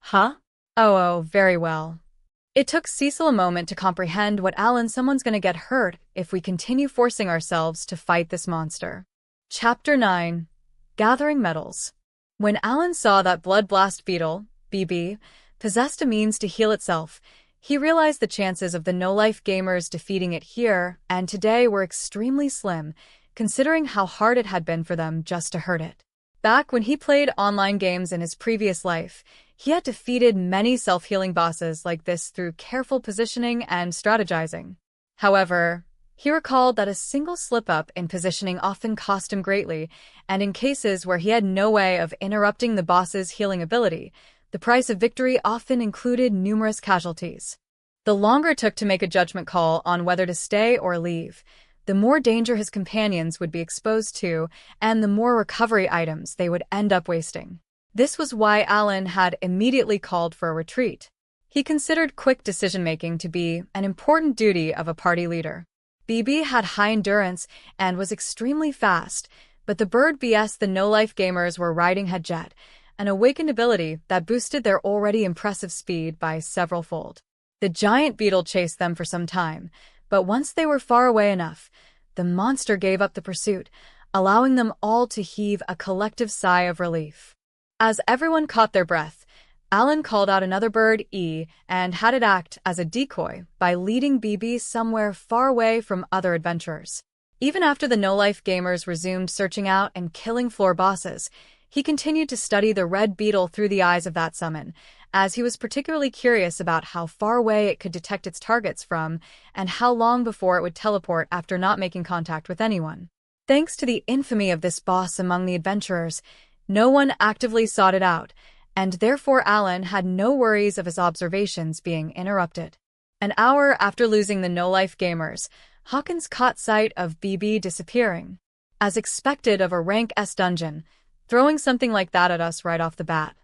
Huh? Oh, very well. It took Cecil a moment to comprehend what someone's gonna get hurt if we continue forcing ourselves to fight this monster. Chapter 9. Gathering Metals. When Alan saw that Blood Blast Beetle, BB, possessed a means to heal itself, he realized the chances of the no-life gamers defeating it here and today were extremely slim, considering how hard it had been for them just to hurt it. Back when he played online games in his previous life, he had defeated many self-healing bosses like this through careful positioning and strategizing. However, he recalled that a single slip-up in positioning often cost him greatly, and in cases where he had no way of interrupting the boss's healing ability, the price of victory often included numerous casualties. The longer it took to make a judgment call on whether to stay or leave, the more danger his companions would be exposed to, and the more recovery items they would end up wasting. This was why Alan had immediately called for a retreat. He considered quick decision-making to be an important duty of a party leader. BB had high endurance and was extremely fast, but the bird vs the no-life gamers were riding had Jet, an awakened ability that boosted their already impressive speed by several-fold. The giant beetle chased them for some time, but once they were far away enough, the monster gave up the pursuit, allowing them all to heave a collective sigh of relief. As everyone caught their breath, Alan called out another bird, E, and had it act as a decoy by leading BB somewhere far away from other adventurers. Even after the no-life gamers resumed searching out and killing floor bosses, he continued to study the red beetle through the eyes of that summon, as he was particularly curious about how far away it could detect its targets from and how long before it would teleport after not making contact with anyone. Thanks to the infamy of this boss among the adventurers, no one actively sought it out, and therefore Alan had no worries of his observations being interrupted. An hour after losing the no-life gamers, Hawkins caught sight of BB disappearing. As expected of a rank S dungeon, throwing something like that at us right off the bat.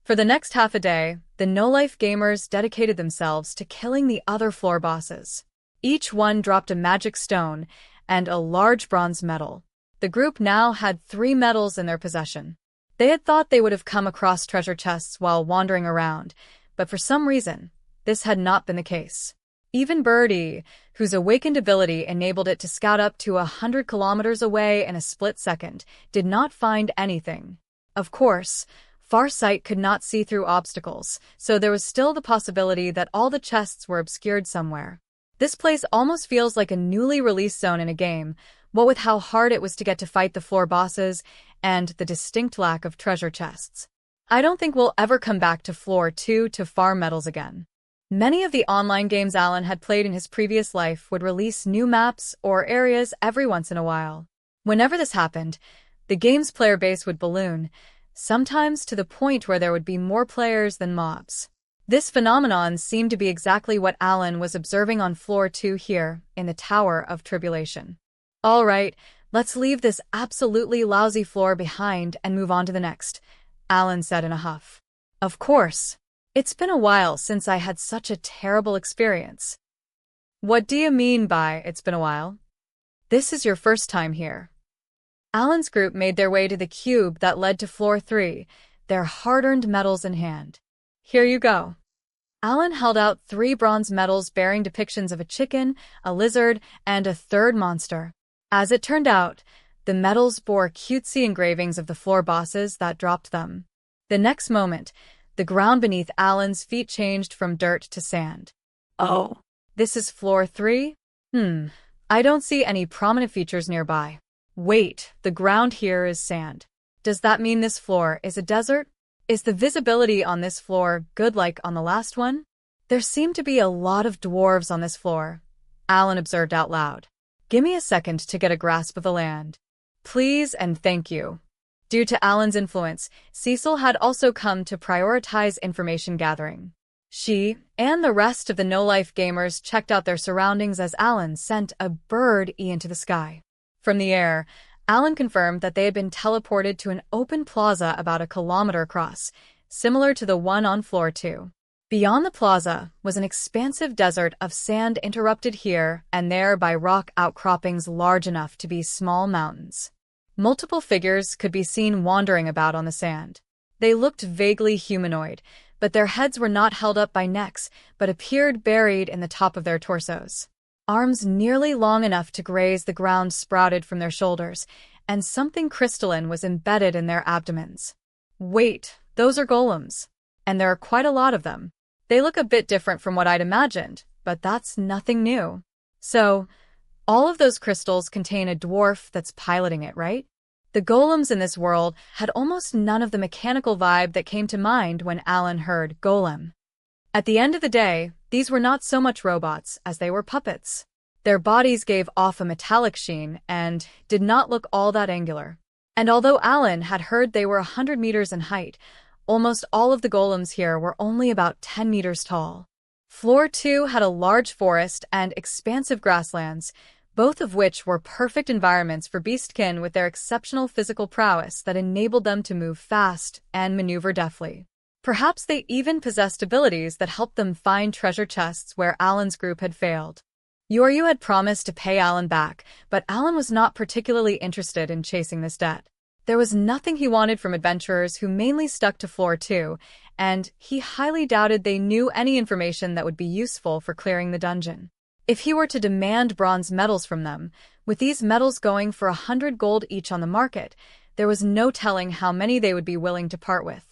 For the next half a day, the no-life gamers dedicated themselves to killing the other floor bosses. Each one dropped a magic stone and a large bronze medal. The group now had 3 medals in their possession. They had thought they would have come across treasure chests while wandering around, but for some reason, this had not been the case. Even Birdie, whose awakened ability enabled it to scout up to 100 kilometers away in a split second, did not find anything. Of course, Farsight could not see through obstacles, so there was still the possibility that all the chests were obscured somewhere. This place almost feels like a newly released zone in a game, what with how hard it was to get to fight the floor bosses and the distinct lack of treasure chests. I don't think we'll ever come back to Floor 2 to farm medals again. Many of the online games Alan had played in his previous life would release new maps or areas every once in a while. Whenever this happened, the game's player base would balloon, sometimes to the point where there would be more players than mobs. This phenomenon seemed to be exactly what Alan was observing on Floor 2 here, in the Tower of Tribulation. All right, Let's leave this absolutely lousy floor behind and move on to the next, Alan said in a huff. Of course. It's been a while since I had such a terrible experience. What do you mean by it's been a while? This is your first time here. Alan's group made their way to the cube that led to floor 3, their hard-earned medals in hand. Here you go. Alan held out 3 bronze medals bearing depictions of a chicken, a lizard, and a third monster. As it turned out, the medals bore cutesy engravings of the floor bosses that dropped them. The next moment, the ground beneath Alan's feet changed from dirt to sand. Oh. This is floor 3? I don't see any prominent features nearby. Wait, the ground here is sand. Does that mean this floor is a desert? Is the visibility on this floor good like on the last one? There seem to be a lot of dwarves on this floor, Alan observed out loud. Give me a second to get a grasp of the land. Please and thank you. Due to Alan's influence, Cecil had also come to prioritize information gathering. She and the rest of the no-life gamers checked out their surroundings as Alan sent a bird into the sky. From the air, Alan confirmed that they had been teleported to an open plaza about a kilometer across, similar to the one on floor 2. Beyond the plaza was an expansive desert of sand interrupted here and there by rock outcroppings large enough to be small mountains. Multiple figures could be seen wandering about on the sand. They looked vaguely humanoid, but their heads were not held up by necks, but appeared buried in the top of their torsos. Arms nearly long enough to graze the ground sprouted from their shoulders, and something crystalline was embedded in their abdomens. Wait, those are golems. And there are quite a lot of them. They look a bit different from what I'd imagined, but that's nothing new. So, all of those crystals contain a dwarf that's piloting it, right? The golems in this world had almost none of the mechanical vibe that came to mind when Alan heard golem. At the end of the day, these were not so much robots as they were puppets. Their bodies gave off a metallic sheen and did not look all that angular. And although Alan had heard they were 100 meters in height, almost all of the golems here were only about 10 meters tall. Floor 2 had a large forest and expansive grasslands, both of which were perfect environments for beastkin with their exceptional physical prowess that enabled them to move fast and maneuver deftly. Perhaps they even possessed abilities that helped them find treasure chests where Alan's group had failed. Yoryu had promised to pay Alan back, but Alan was not particularly interested in chasing this debt. There was nothing he wanted from adventurers who mainly stuck to floor 2, and he highly doubted they knew any information that would be useful for clearing the dungeon. If he were to demand bronze medals from them, with these medals going for 100 gold each on the market, there was no telling how many they would be willing to part with.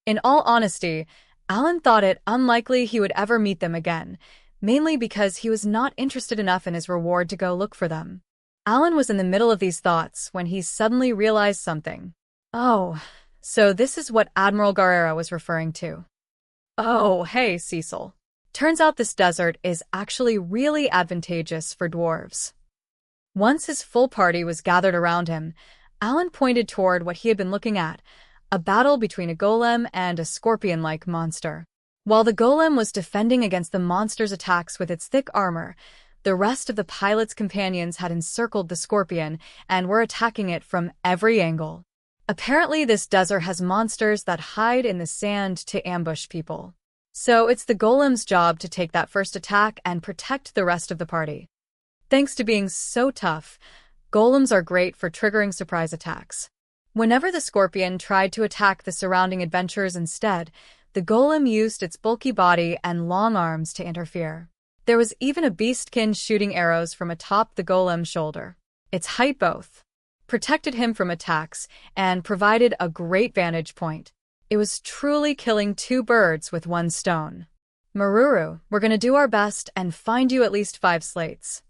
In all honesty, Alan thought it unlikely he would ever meet them again, mainly because he was not interested enough in his reward to go look for them. Alan was in the middle of these thoughts when he suddenly realized something. Oh, so this is what Admiral Garara was referring to. Oh, hey, Cecil. Turns out this desert is actually really advantageous for dwarves. Once his full party was gathered around him, Alan pointed toward what he had been looking at, a battle between a golem and a scorpion-like monster. While the golem was defending against the monster's attacks with its thick armor, the rest of the pilot's companions had encircled the scorpion and were attacking it from every angle. Apparently, this desert has monsters that hide in the sand to ambush people. So it's the golem's job to take that first attack and protect the rest of the party. Thanks to being so tough, golems are great for triggering surprise attacks. Whenever the scorpion tried to attack the surrounding adventurers instead, the golem used its bulky body and long arms to interfere. There was even a beastkin shooting arrows from atop the golem's shoulder. Its height both protected him from attacks and provided a great vantage point. It was truly killing 2 birds with 1 stone. Meruru, we're gonna do our best and find you at least 5 slates.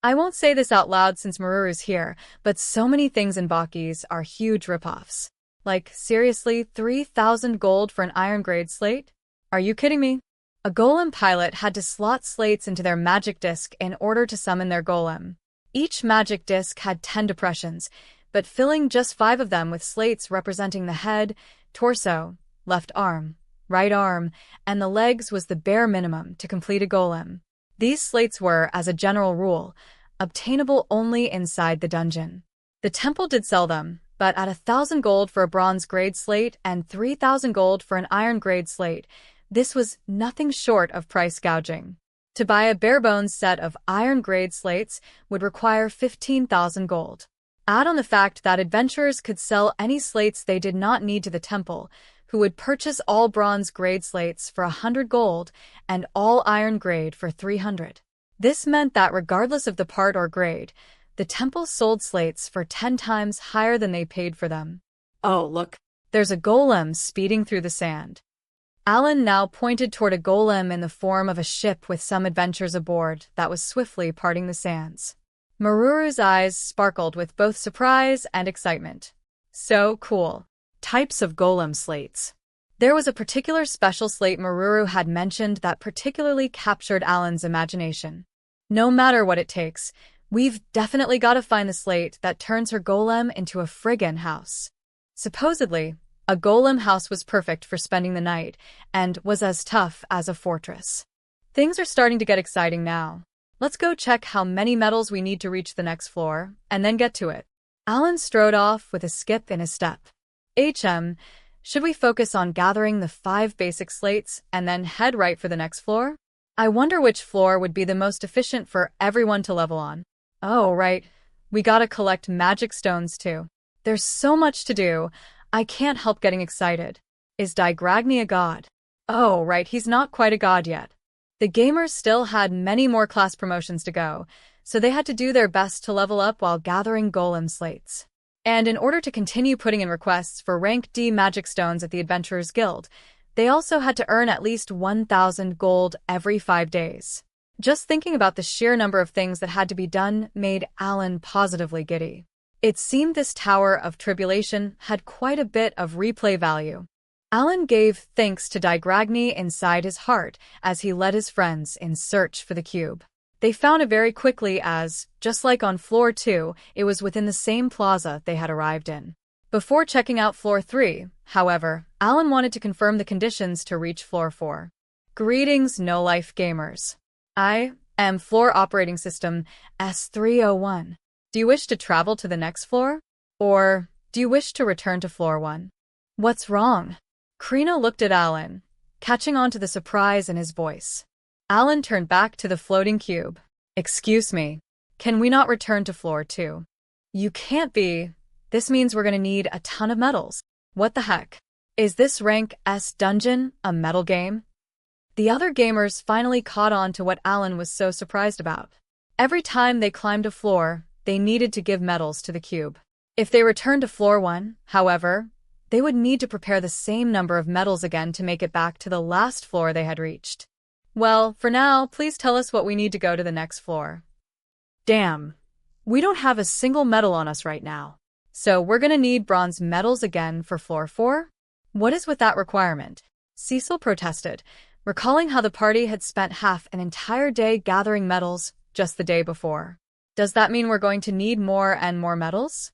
I won't say this out loud since Meruru's here, but so many things in Baukis are huge ripoffs. Like, seriously, 3,000 gold for an iron-grade slate? Are you kidding me? A golem pilot had to slot slates into their magic disc in order to summon their golem. Each magic disc had 10 depressions, but filling just 5 of them with slates representing the head, torso, left arm, right arm, and the legs was the bare minimum to complete a golem. These slates were, as a general rule, obtainable only inside the dungeon. The temple did sell them, but at 1,000 gold for a bronze-grade slate and 3,000 gold for an iron-grade slate, this was nothing short of price gouging. To buy a bare-bones set of iron-grade slates would require 15,000 gold. Add on the fact that adventurers could sell any slates they did not need to the temple, who would purchase all bronze-grade slates for 100 gold and all iron-grade for 300. This meant that regardless of the part or grade, the temple sold slates for 10 times higher than they paid for them. Oh, look. There's a golem speeding through the sand. Alan now pointed toward a golem in the form of a ship with some adventurers aboard that was swiftly parting the sands. Meruru's eyes sparkled with both surprise and excitement. So cool. Types of golem slates. There was a particular special slate Meruru had mentioned that particularly captured Alan's imagination. No matter what it takes, we've definitely got to find the slate that turns her golem into a friggin' house. Supposedly, a golem house was perfect for spending the night and was as tough as a fortress. Things are starting to get exciting now. Let's go check how many metals we need to reach the next floor, and then get to it. Alan strode off with a skip in his step. Should we focus on gathering the 5 basic slates and then head right for the next floor? I wonder which floor would be the most efficient for everyone to level on. Oh, right. We gotta collect magic stones too. There's so much to do, I can't help getting excited. Is Digragny a god? Oh, right, he's not quite a god yet. The gamers still had many more class promotions to go, so they had to do their best to level up while gathering golem slates. And in order to continue putting in requests for rank D magic stones at the Adventurers Guild, they also had to earn at least 1,000 gold every 5 days. Just thinking about the sheer number of things that had to be done made Alan positively giddy. It seemed this Tower of Tribulation had quite a bit of replay value. Alan gave thanks to Digragny inside his heart as he led his friends in search for the cube. They found it very quickly as, just like on floor 2, it was within the same plaza they had arrived in. Before checking out floor 3, however, Alan wanted to confirm the conditions to reach floor 4. Greetings, no-life gamers. I am Floor Operating System S301. Do you wish to travel to the next floor? Or do you wish to return to floor 1? What's wrong? Krina looked at Alan, catching on to the surprise in his voice. Alan turned back to the floating cube. Excuse me, can we not return to floor 2? You can't be. This means we're gonna need a ton of metals. What the heck? Is this rank S dungeon a metal game? The other gamers finally caught on to what Alan was so surprised about. Every time they climbed a floor, they needed to give metals to the cube. If they returned to floor 1, however, they would need to prepare the same number of metals again to make it back to the last floor they had reached. Well, for now, please tell us what we need to go to the next floor. Damn. We don't have a single metal on us right now. So we're gonna need bronze metals again for floor 4? What is with that requirement? Cecil protested, recalling how the party had spent half an entire day gathering metals just the day before. Does that mean we're going to need more and more metals?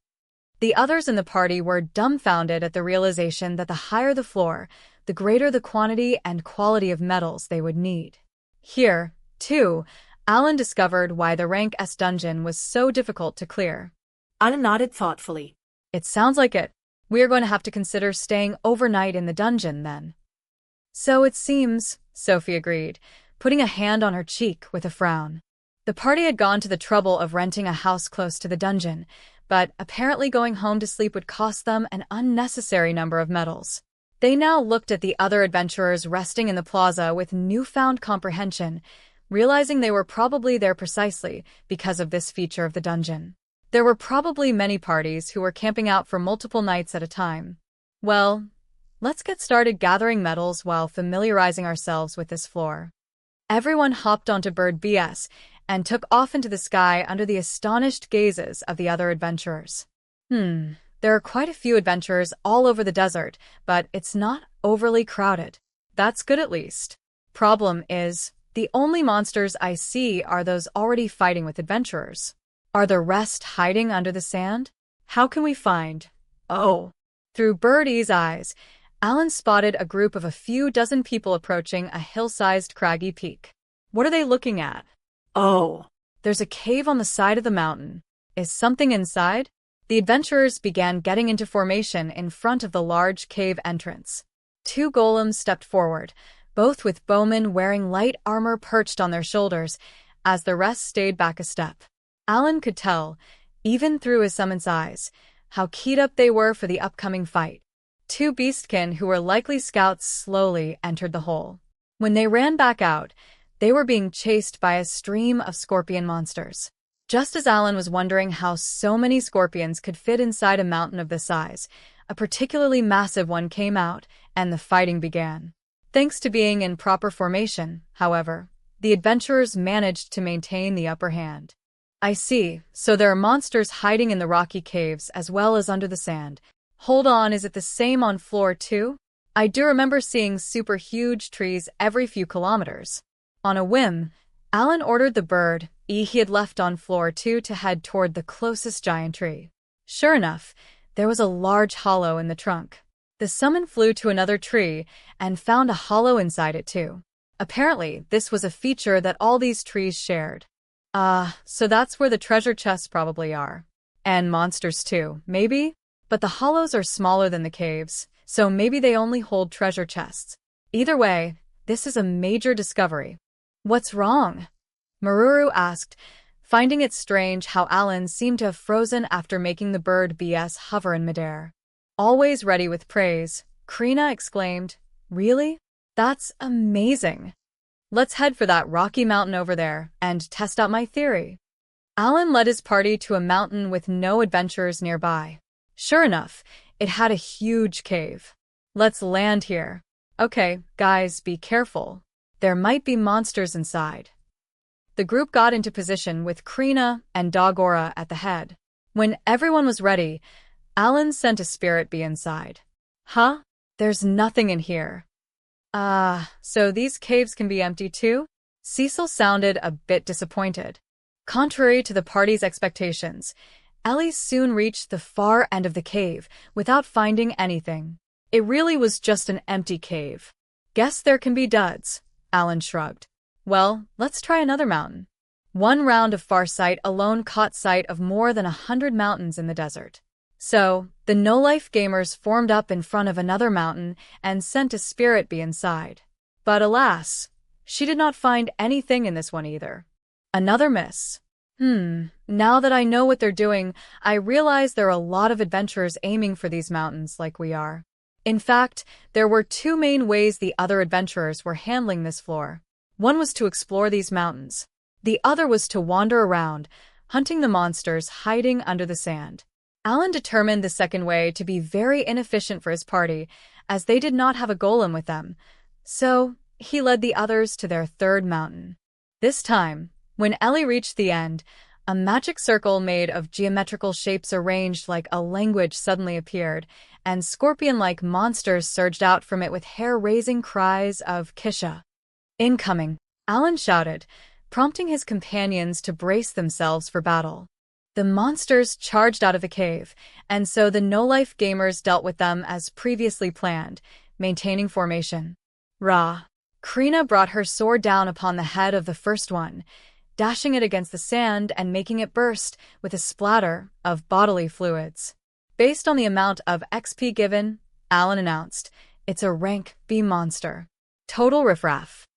The others in the party were dumbfounded at the realization that the higher the floor, the greater the quantity and quality of metals they would need. Here, too, Alan discovered why the rank S dungeon was so difficult to clear. Alan nodded thoughtfully. It sounds like it. We are going to have to consider staying overnight in the dungeon then. So it seems, Sophie agreed, putting a hand on her cheek with a frown. The party had gone to the trouble of renting a house close to the dungeon, but apparently going home to sleep would cost them an unnecessary number of metals. They now looked at the other adventurers resting in the plaza with newfound comprehension, realizing they were probably there precisely because of this feature of the dungeon. There were probably many parties who were camping out for multiple nights at a time. Well, let's get started gathering metals while familiarizing ourselves with this floor. Everyone hopped onto Bird BS and took off into the sky under the astonished gazes of the other adventurers. There are quite a few adventurers all over the desert, but it's not overly crowded. That's good at least. Problem is, the only monsters I see are those already fighting with adventurers. Are the rest hiding under the sand? How can we find? Oh. Through Birdie's eyes, Alan spotted a group of a few dozen people approaching a hill-sized craggy peak. What are they looking at? Oh. There's a cave on the side of the mountain. Is something inside? The adventurers began getting into formation in front of the large cave entrance. 2 golems stepped forward, both with bowmen wearing light armor perched on their shoulders, as the rest stayed back a step. Alan could tell, even through his summon's eyes, how keyed up they were for the upcoming fight. 2 beastkin who were likely scouts slowly entered the hole. When they ran back out, they were being chased by a stream of scorpion monsters. Just as Alan was wondering how so many scorpions could fit inside a mountain of this size, a particularly massive one came out, and the fighting began. Thanks to being in proper formation, however, the adventurers managed to maintain the upper hand. I see, so there are monsters hiding in the rocky caves as well as under the sand. Hold on, is it the same on floor 2? I do remember seeing super huge trees every few kilometers. On a whim, Alan ordered the bird he had left on floor 2 to head toward the closest giant tree. Sure enough, there was a large hollow in the trunk. The summon flew to another tree and found a hollow inside it too. Apparently, this was a feature that all these trees shared. So that's where the treasure chests probably are. And monsters too, maybe? But the hollows are smaller than the caves, so maybe they only hold treasure chests. Either way, this is a major discovery. What's wrong? Meruru asked, finding it strange how Alan seemed to have frozen after making the bird BS hover in midair. Always ready with praise, Krina exclaimed, "Really? That's amazing. Let's head for that rocky mountain over there and test out my theory." Alan led his party to a mountain with no adventurers nearby. Sure enough, it had a huge cave. "Let's land here. Okay, guys, be careful. There might be monsters inside." The group got into position with Krina and Garara at the head. When everyone was ready, Alan sent a spirit bee inside. "Huh? There's nothing in here." So these caves can be empty too?" Cecil sounded a bit disappointed. Contrary to the party's expectations, Ellie soon reached the far end of the cave without finding anything. It really was just an empty cave. "Guess there can be duds," Alan shrugged. "Well, let's try another mountain." One round of Farsight alone caught sight of more than 100 mountains in the desert. So, the no-life gamers formed up in front of another mountain and sent a spirit bee inside. But alas, she did not find anything in this one either. Another miss. Now that I know what they're doing, I realize there are a lot of adventurers aiming for these mountains like we are. In fact, there were 2 main ways the other adventurers were handling this floor. One was to explore these mountains. The other was to wander around, hunting the monsters hiding under the sand. Alan determined the second way to be very inefficient for his party, as they did not have a golem with them, so he led the others to their third mountain. This time, when Ellie reached the end, a magic circle made of geometrical shapes arranged like a language suddenly appeared, and scorpion-like monsters surged out from it with hair-raising cries of "Kisha!" "Incoming!" Alan shouted, prompting his companions to brace themselves for battle. The monsters charged out of the cave, and so the no-life gamers dealt with them as previously planned, maintaining formation. Ra! Krina brought her sword down upon the head of the first one, dashing it against the sand and making it burst with a splatter of bodily fluids. Based on the amount of XP given, Alan announced, "It's a rank B monster. Total riffraff."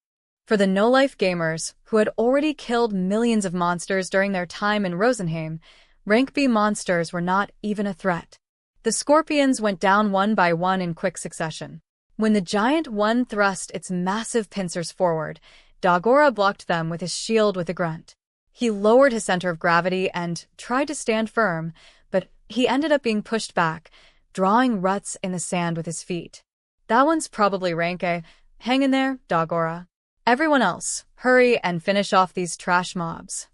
For the no-life gamers, who had already killed millions of monsters during their time in Rosenheim, rank B monsters were not even a threat. The scorpions went down one by one in quick succession. When the giant one thrust its massive pincers forward, Garara blocked them with his shield with a grunt. He lowered his center of gravity and tried to stand firm, but he ended up being pushed back, drawing ruts in the sand with his feet. "That one's probably rank A. Hang in there, Garara. Everyone else, hurry and finish off these trash mobs."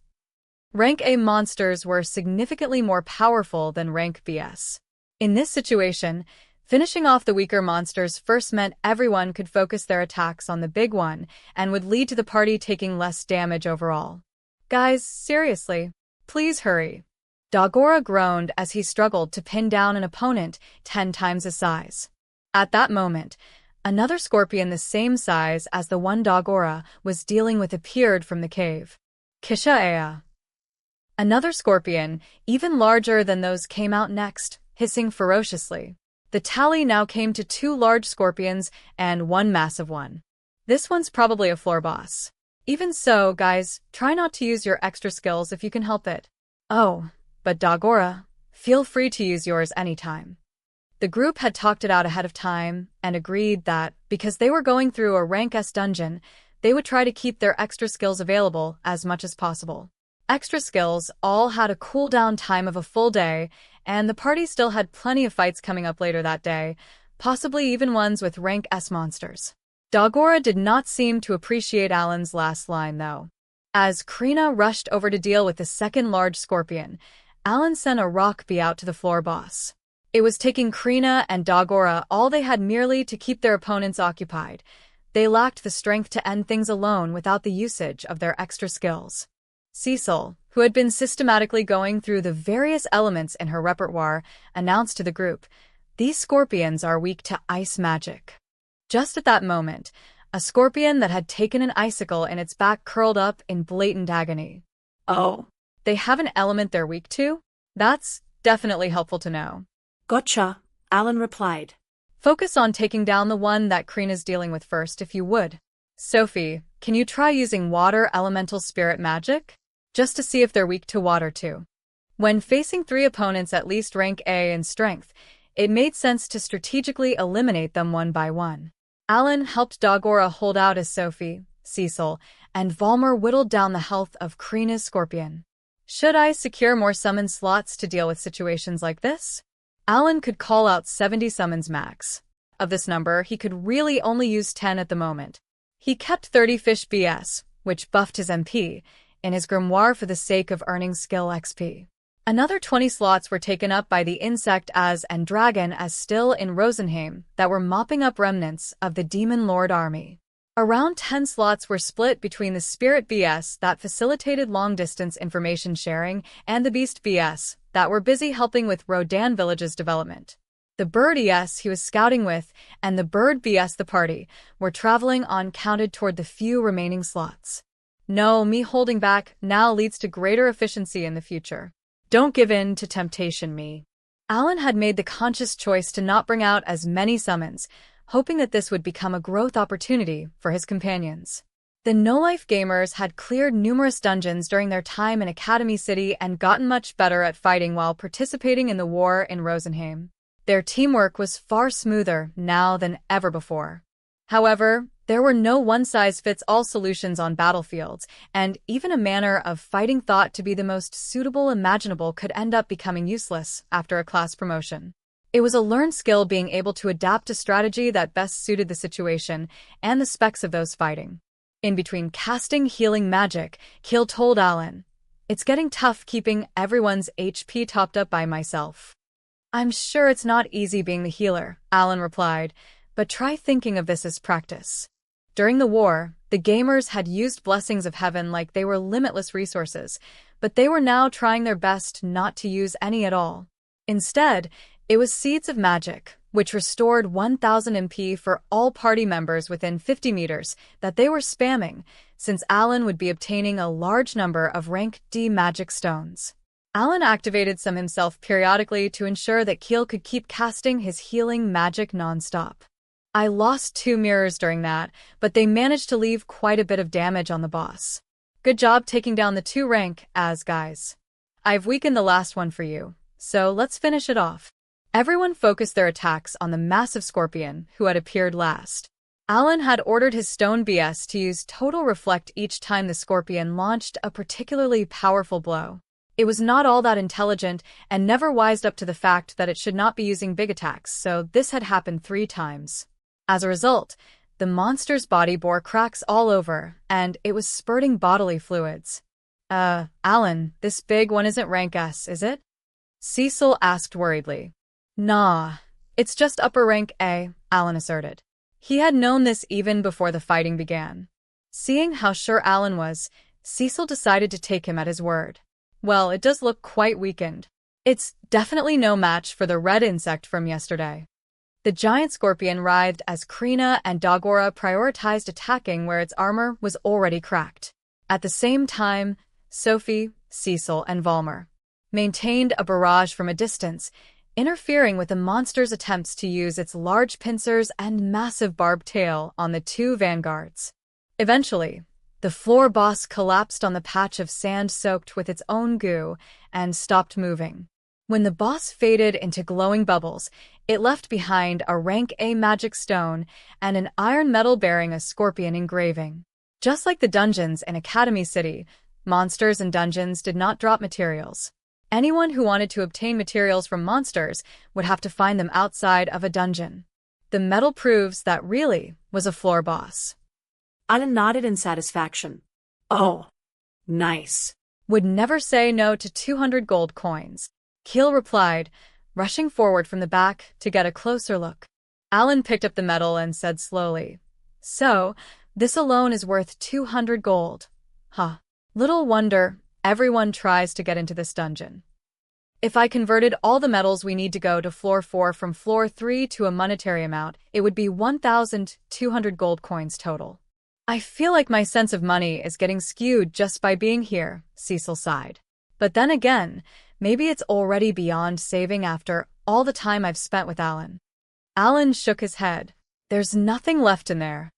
Rank A monsters were significantly more powerful than rank BS. In this situation, finishing off the weaker monsters first meant everyone could focus their attacks on the big one and would lead to the party taking less damage overall. "Guys, seriously, please hurry." Garara groaned as he struggled to pin down an opponent 10 times his size. At that moment, another scorpion the same size as the one Garara was dealing with appeared from the cave. "Kisha Ea." Another scorpion, even larger than those, came out next, hissing ferociously. The tally now came to 2 large scorpions and 1 massive one. This one's probably a floor boss. Even so, guys, try not to use your extra skills if you can help it. Oh, but Garara, feel free to use yours anytime. The group had talked it out ahead of time and agreed that, because they were going through a rank S dungeon, they would try to keep their extra skills available as much as possible. Extra skills all had a cooldown time of a full day, and the party still had plenty of fights coming up later that day, possibly even ones with rank S monsters. Garara did not seem to appreciate Alan's last line, though. As Krina rushed over to deal with the second large scorpion, Alan sent a rock bee out to the floor boss. It was taking Krina and Garara all they had merely to keep their opponents occupied. They lacked the strength to end things alone without the usage of their extra skills. Cecil, who had been systematically going through the various elements in her repertoire, announced to the group, "These scorpions are weak to ice magic." Just at that moment, a scorpion that had taken an icicle in its back curled up in blatant agony. Oh. They have an element they're weak to? That's definitely helpful to know. Gotcha, Alan replied. Focus on taking down the one that Krina's dealing with first, if you would. Sophie, can you try using water elemental spirit magic? Just to see if they're weak to water too. When facing 3 opponents at least rank A in strength, it made sense to strategically eliminate them one by one. Alan helped Garara hold out as Sophie, Cecil, and Valmer whittled down the health of Krina's scorpion. Should I secure more summon slots to deal with situations like this? Alan could call out 70 summons max. Of this number, he could really only use 10 at the moment. He kept 30 fish BS, which buffed his MP, in his grimoire for the sake of earning skill XP. Another 20 slots were taken up by the insect as and dragon as still in Rosenheim that were mopping up remnants of the Demon Lord army. Around 10 slots were split between the Spirit BS that facilitated long-distance information sharing and the Beast BS that were busy helping with Rodan Village's development. The Bird ES he was scouting with and the Bird BS the party were traveling on counted toward the few remaining slots. No, me holding back now leads to greater efficiency in the future. Don't give in to temptation, me. Alan had made the conscious choice to not bring out as many summons, hoping that this would become a growth opportunity for his companions. The no-life gamers had cleared numerous dungeons during their time in Academy City and gotten much better at fighting while participating in the war in Rosenheim. Their teamwork was far smoother now than ever before. However, there were no one-size-fits-all solutions on battlefields, and even a manner of fighting thought to be the most suitable imaginable could end up becoming useless after a class promotion. It was a learned skill being able to adapt a strategy that best suited the situation and the specs of those fighting. In between casting healing magic, Keel told Alan, "It's getting tough keeping everyone's HP topped up by myself." "I'm sure it's not easy being the healer," Alan replied, "but try thinking of this as practice." During the war, the gamers had used blessings of heaven like they were limitless resources, but they were now trying their best not to use any at all. Instead, it was seeds of magic, which restored 1000 MP for all party members within 50 meters, that they were spamming, since Alan would be obtaining a large number of rank D magic stones. Alan activated some himself periodically to ensure that Keel could keep casting his healing magic non-stop. I lost 2 mirrors during that, but they managed to leave quite a bit of damage on the boss. Good job taking down the 2 rank as guys. I've weakened the last one for you, so let's finish it off. Everyone focused their attacks on the massive scorpion who had appeared last. Alan had ordered his stone BS to use Total Reflect each time the scorpion launched a particularly powerful blow. It was not all that intelligent and never wised up to the fact that it should not be using big attacks, so this had happened 3 times. As a result, the monster's body bore cracks all over, and it was spurting bodily fluids. Alan, this big one isn't rank S, is it?" Cecil asked worriedly. "Nah, it's just upper rank A," Alan asserted. He had known this even before the fighting began. Seeing how sure Alan was, Cecil decided to take him at his word. "Well, it does look quite weakened. It's definitely no match for the red insect from yesterday." The giant scorpion writhed as Krina and Garara prioritized attacking where its armor was already cracked. At the same time, Sophie, Cecil, and Valmer maintained a barrage from a distance, interfering with the monster's attempts to use its large pincers and massive barbed tail on the two vanguards. Eventually, the floor boss collapsed on the patch of sand soaked with its own goo and stopped moving. When the boss faded into glowing bubbles, it left behind a rank A magic stone and an iron medal bearing a scorpion engraving. Just like the dungeons in Academy City, monsters and dungeons did not drop materials. Anyone who wanted to obtain materials from monsters would have to find them outside of a dungeon. The medal proves that really was a floor boss. Alan nodded in satisfaction. Oh, nice. Would never say no to 200 gold coins, Keel replied, rushing forward from the back to get a closer look. Alan picked up the medal and said slowly, "So, this alone is worth 200 gold. Huh. Little wonder everyone tries to get into this dungeon. If I converted all the medals we need to go to floor 4 from floor 3 to a monetary amount, it would be 1,200 gold coins total. I feel like my sense of money is getting skewed just by being here," Cecil sighed. But then again, maybe it's already beyond saving after all the time I've spent with Alan. Alan shook his head. There's nothing left in there.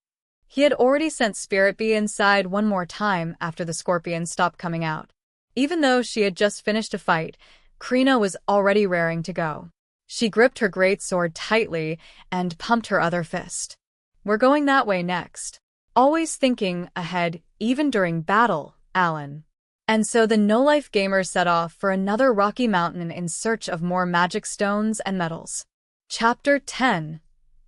He had already sent Spirit Bee inside one more time after the scorpion stopped coming out. Even though she had just finished a fight, Krina was already raring to go. She gripped her great sword tightly and pumped her other fist. "We're going that way next." Always thinking ahead, even during battle, Alan. And so the no-life gamers set off for another rocky mountain in search of more magic stones and medals. Chapter 10.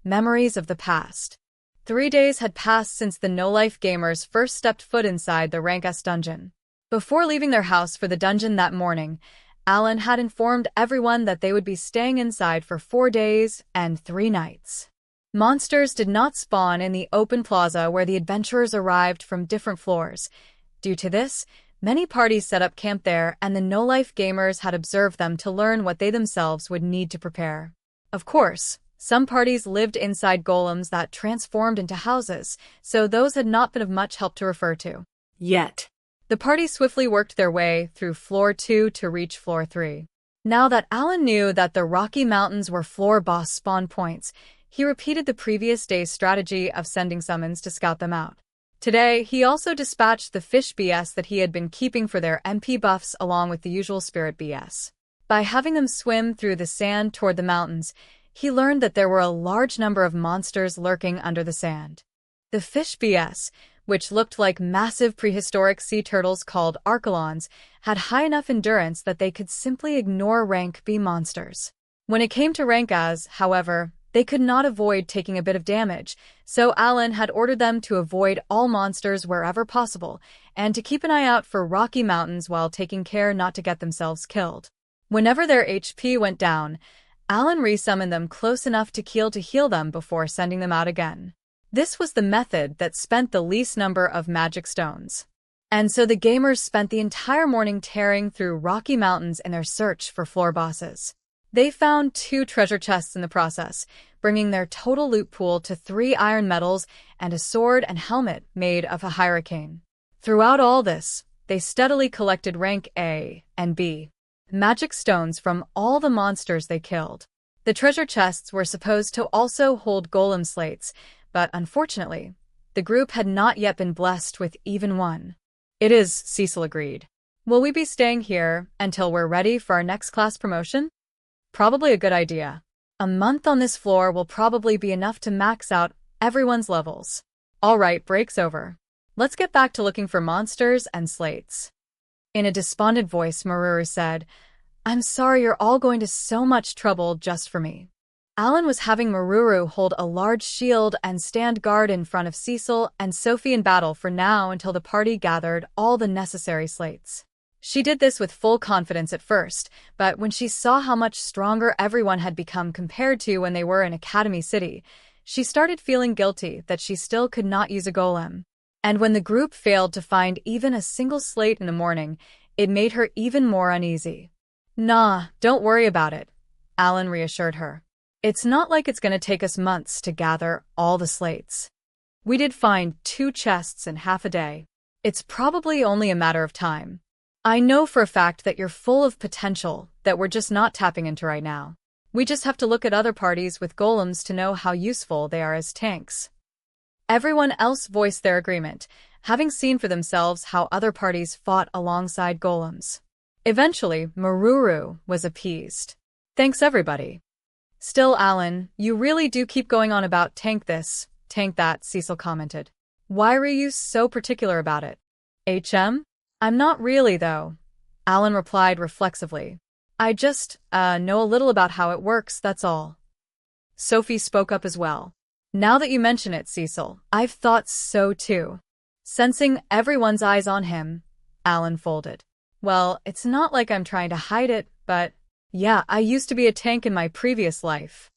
Memories of the Past. 3 days had passed since the no-life gamers first stepped foot inside the Rank S dungeon. Before leaving their house for the dungeon that morning, Alan had informed everyone that they would be staying inside for 4 days and 3 nights. Monsters did not spawn in the open plaza where the adventurers arrived from different floors. Due to this, many parties set up camp there, and the no-life gamers had observed them to learn what they themselves would need to prepare. Of course, some parties lived inside golems that transformed into houses, so those had not been of much help to refer to. Yet. The party swiftly worked their way through floor 2 to reach floor 3. Now that Alan knew that the Rocky Mountains were floor boss spawn points, he repeated the previous day's strategy of sending summons to scout them out. Today, he also dispatched the fish BS that he had been keeping for their MP buffs along with the usual spirit BS. By having them swim through the sand toward the mountains, he learned that there were a large number of monsters lurking under the sand. The fish BS, which looked like massive prehistoric sea turtles called archelons, had high enough endurance that they could simply ignore rank B monsters. When it came to rank As, however, they could not avoid taking a bit of damage, so Alan had ordered them to avoid all monsters wherever possible, and to keep an eye out for rocky mountains while taking care not to get themselves killed. Whenever their HP went down, Alan resummoned them close enough to Keel to heal them before sending them out again. This was the method that spent the least number of magic stones. And so the gamers spent the entire morning tearing through rocky mountains in their search for floor bosses. They found 2 treasure chests in the process, bringing their total loot pool to 3 iron medals and a sword and helmet made of a hurricane. Throughout all this, they steadily collected rank A and B magic stones from all the monsters they killed. The treasure chests were supposed to also hold golem slates, but unfortunately, the group had not yet been blessed with even one. "It is," Cecil agreed. "Will we be staying here until we're ready for our next class promotion?" "Probably a good idea. A month on this floor will probably be enough to max out everyone's levels." "All right, break's over. Let's get back to looking for monsters and slates." In a despondent voice, Meruru said, "I'm sorry you're all going to so much trouble just for me." Alan was having Meruru hold a large shield and stand guard in front of Cecil and Sophie in battle for now until the party gathered all the necessary slates. She did this with full confidence at first, but when she saw how much stronger everyone had become compared to when they were in Academy City, she started feeling guilty that she still could not use a golem. And when the group failed to find even a single slate in the morning, it made her even more uneasy. "Nah, don't worry about it," Alan reassured her. "It's not like it's going to take us months to gather all the slates. We did find 2 chests in half a day. It's probably only a matter of time." I know for a fact that you're full of potential that we're just not tapping into right now. We just have to look at other parties with golems to know how useful they are as tanks. Everyone else voiced their agreement, having seen for themselves how other parties fought alongside golems. Eventually, Meruru was appeased. Thanks everybody. Still, Alan, you really do keep going on about tank this, tank that, Cecil commented. Why were you so particular about it? I'm not really, though, Alan replied reflexively. I just, know a little about how it works, that's all. Sophie spoke up as well. Now that you mention it, Cecil, I've thought so too. Sensing everyone's eyes on him, Alan folded. Well, it's not like I'm trying to hide it, but yeah, I used to be a tank in my previous life.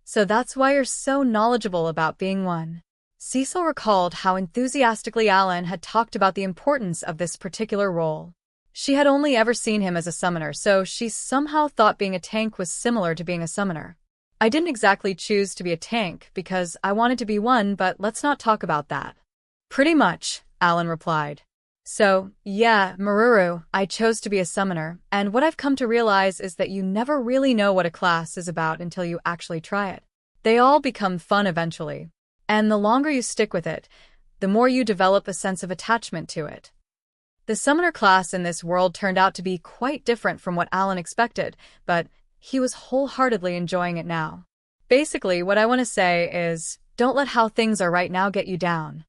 So that's why you're so knowledgeable about being one. Cecil recalled how enthusiastically Alan had talked about the importance of this particular role. She had only ever seen him as a summoner, so she somehow thought being a tank was similar to being a summoner. I didn't exactly choose to be a tank because I wanted to be one, but let's not talk about that. Pretty much, Alan replied. So, yeah, Meruru, I chose to be a summoner, and what I've come to realize is that you never really know what a class is about until you actually try it. They all become fun eventually. And the longer you stick with it, the more you develop a sense of attachment to it. The summoner class in this world turned out to be quite different from what Alan expected, but he was wholeheartedly enjoying it now. Basically, what I want to say is, don't let how things are right now get you down.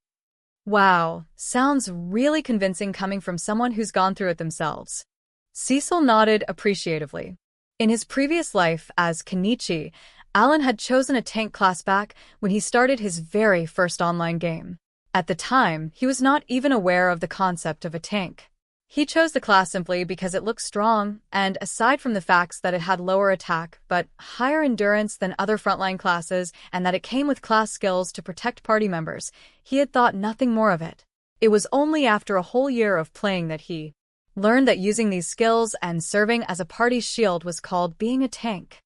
Wow, sounds really convincing coming from someone who's gone through it themselves. Cecil nodded appreciatively. In his previous life as Kenichi, Alan had chosen a tank class back when he started his very first online game. At the time, he was not even aware of the concept of a tank. He chose the class simply because it looked strong, and aside from the facts that it had lower attack but higher endurance than other frontline classes and that it came with class skills to protect party members, he had thought nothing more of it. It was only after a whole year of playing that he learned that using these skills and serving as a party's shield was called being a tank.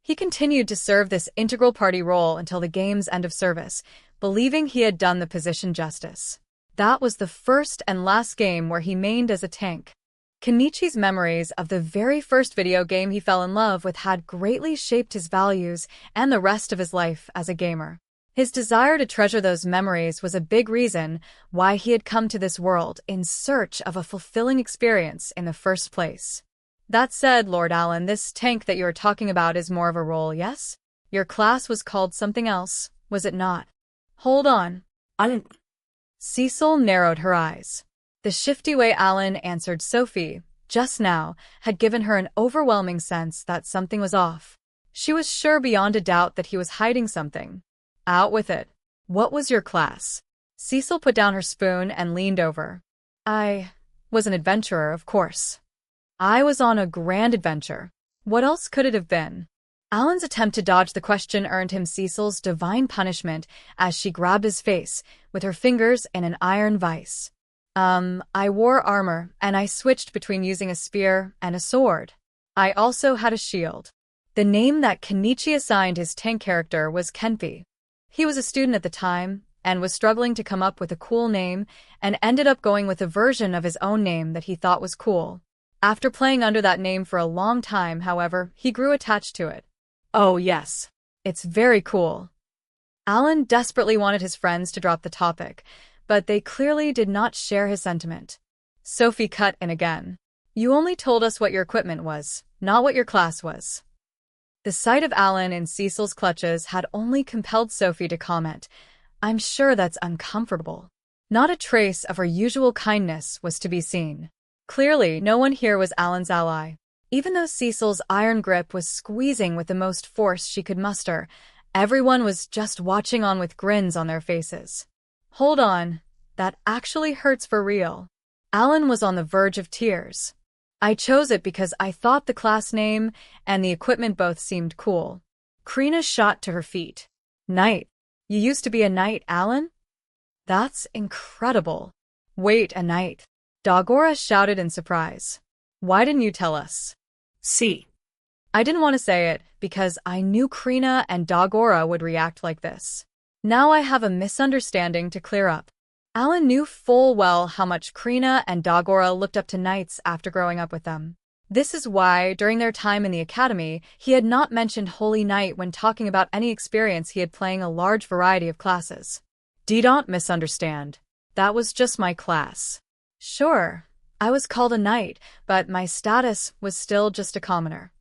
He continued to serve this integral party role until the game's end of service, believing he had done the position justice. That was the first and last game where he mained as a tank. Kenichi's memories of the very first video game he fell in love with had greatly shaped his values and the rest of his life as a gamer. His desire to treasure those memories was a big reason why he had come to this world in search of a fulfilling experience in the first place. That said, Lord Alan, this tank that you're talking about is more of a role, yes? Your class was called something else, was it not? Hold on. Alan. Cecil narrowed her eyes. The shifty way Alan answered Sophie, just now, had given her an overwhelming sense that something was off. She was sure beyond a doubt that he was hiding something. Out with it. What was your class? Cecil put down her spoon and leaned over. I was an adventurer, of course. I was on a grand adventure. What else could it have been? Alan's attempt to dodge the question earned him Cecil's divine punishment as she grabbed his face with her fingers in an iron vice. I wore armor, and I switched between using a spear and a sword. I also had a shield. The name that Kenichi assigned his tank character was Kenpi. He was a student at the time, and was struggling to come up with a cool name, and ended up going with a version of his own name that he thought was cool. After playing under that name for a long time, however, he grew attached to it. Oh yes, it's very cool. Alan desperately wanted his friends to drop the topic, but they clearly did not share his sentiment. Sophie cut in again. You only told us what your equipment was, not what your class was. The sight of Alan in Cecil's clutches had only compelled Sophie to comment, I'm sure that's uncomfortable. Not a trace of her usual kindness was to be seen. Clearly, no one here was Alan's ally. Even though Cecil's iron grip was squeezing with the most force she could muster, everyone was just watching on with grins on their faces. Hold on, that actually hurts for real. Alan was on the verge of tears. I chose it because I thought the class name and the equipment both seemed cool. Krina shot to her feet. Knight. You used to be a knight, Alan? That's incredible. Wait, a knight. Dagora shouted in surprise. Why didn't you tell us? See. I didn't want to say it because I knew Krina and Dagora would react like this. Now I have a misunderstanding to clear up. Alan knew full well how much Krina and Dagora looked up to knights after growing up with them. This is why, during their time in the academy, he had not mentioned Holy Knight when talking about any experience he had playing a large variety of classes. Don't misunderstand. That was just my class. Sure, I was called a knight, but my status was still just a commoner.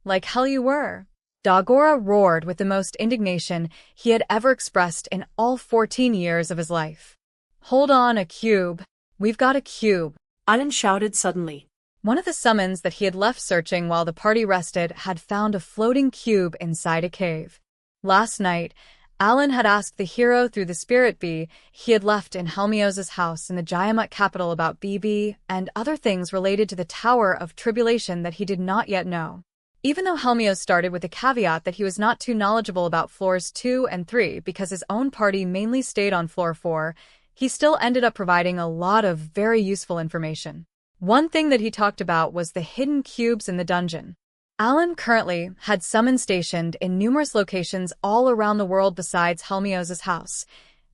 Like hell you were. Dagora roared with the most indignation he had ever expressed in all 14 years of his life. Hold on, a cube. We've got a cube. Alan shouted suddenly. One of the summons that he had left searching while the party rested had found a floating cube inside a cave. Last night, Alan had asked the hero through the spirit bee he had left in Helmios' house in the Jayamut capital about BB and other things related to the Tower of Tribulation that he did not yet know. Even though Helmios started with the caveat that he was not too knowledgeable about floors 2 and 3 because his own party mainly stayed on floor 4, he still ended up providing a lot of very useful information. One thing that he talked about was the hidden cubes in the dungeon. Alan currently had summons stationed in numerous locations all around the world besides Helmios' house.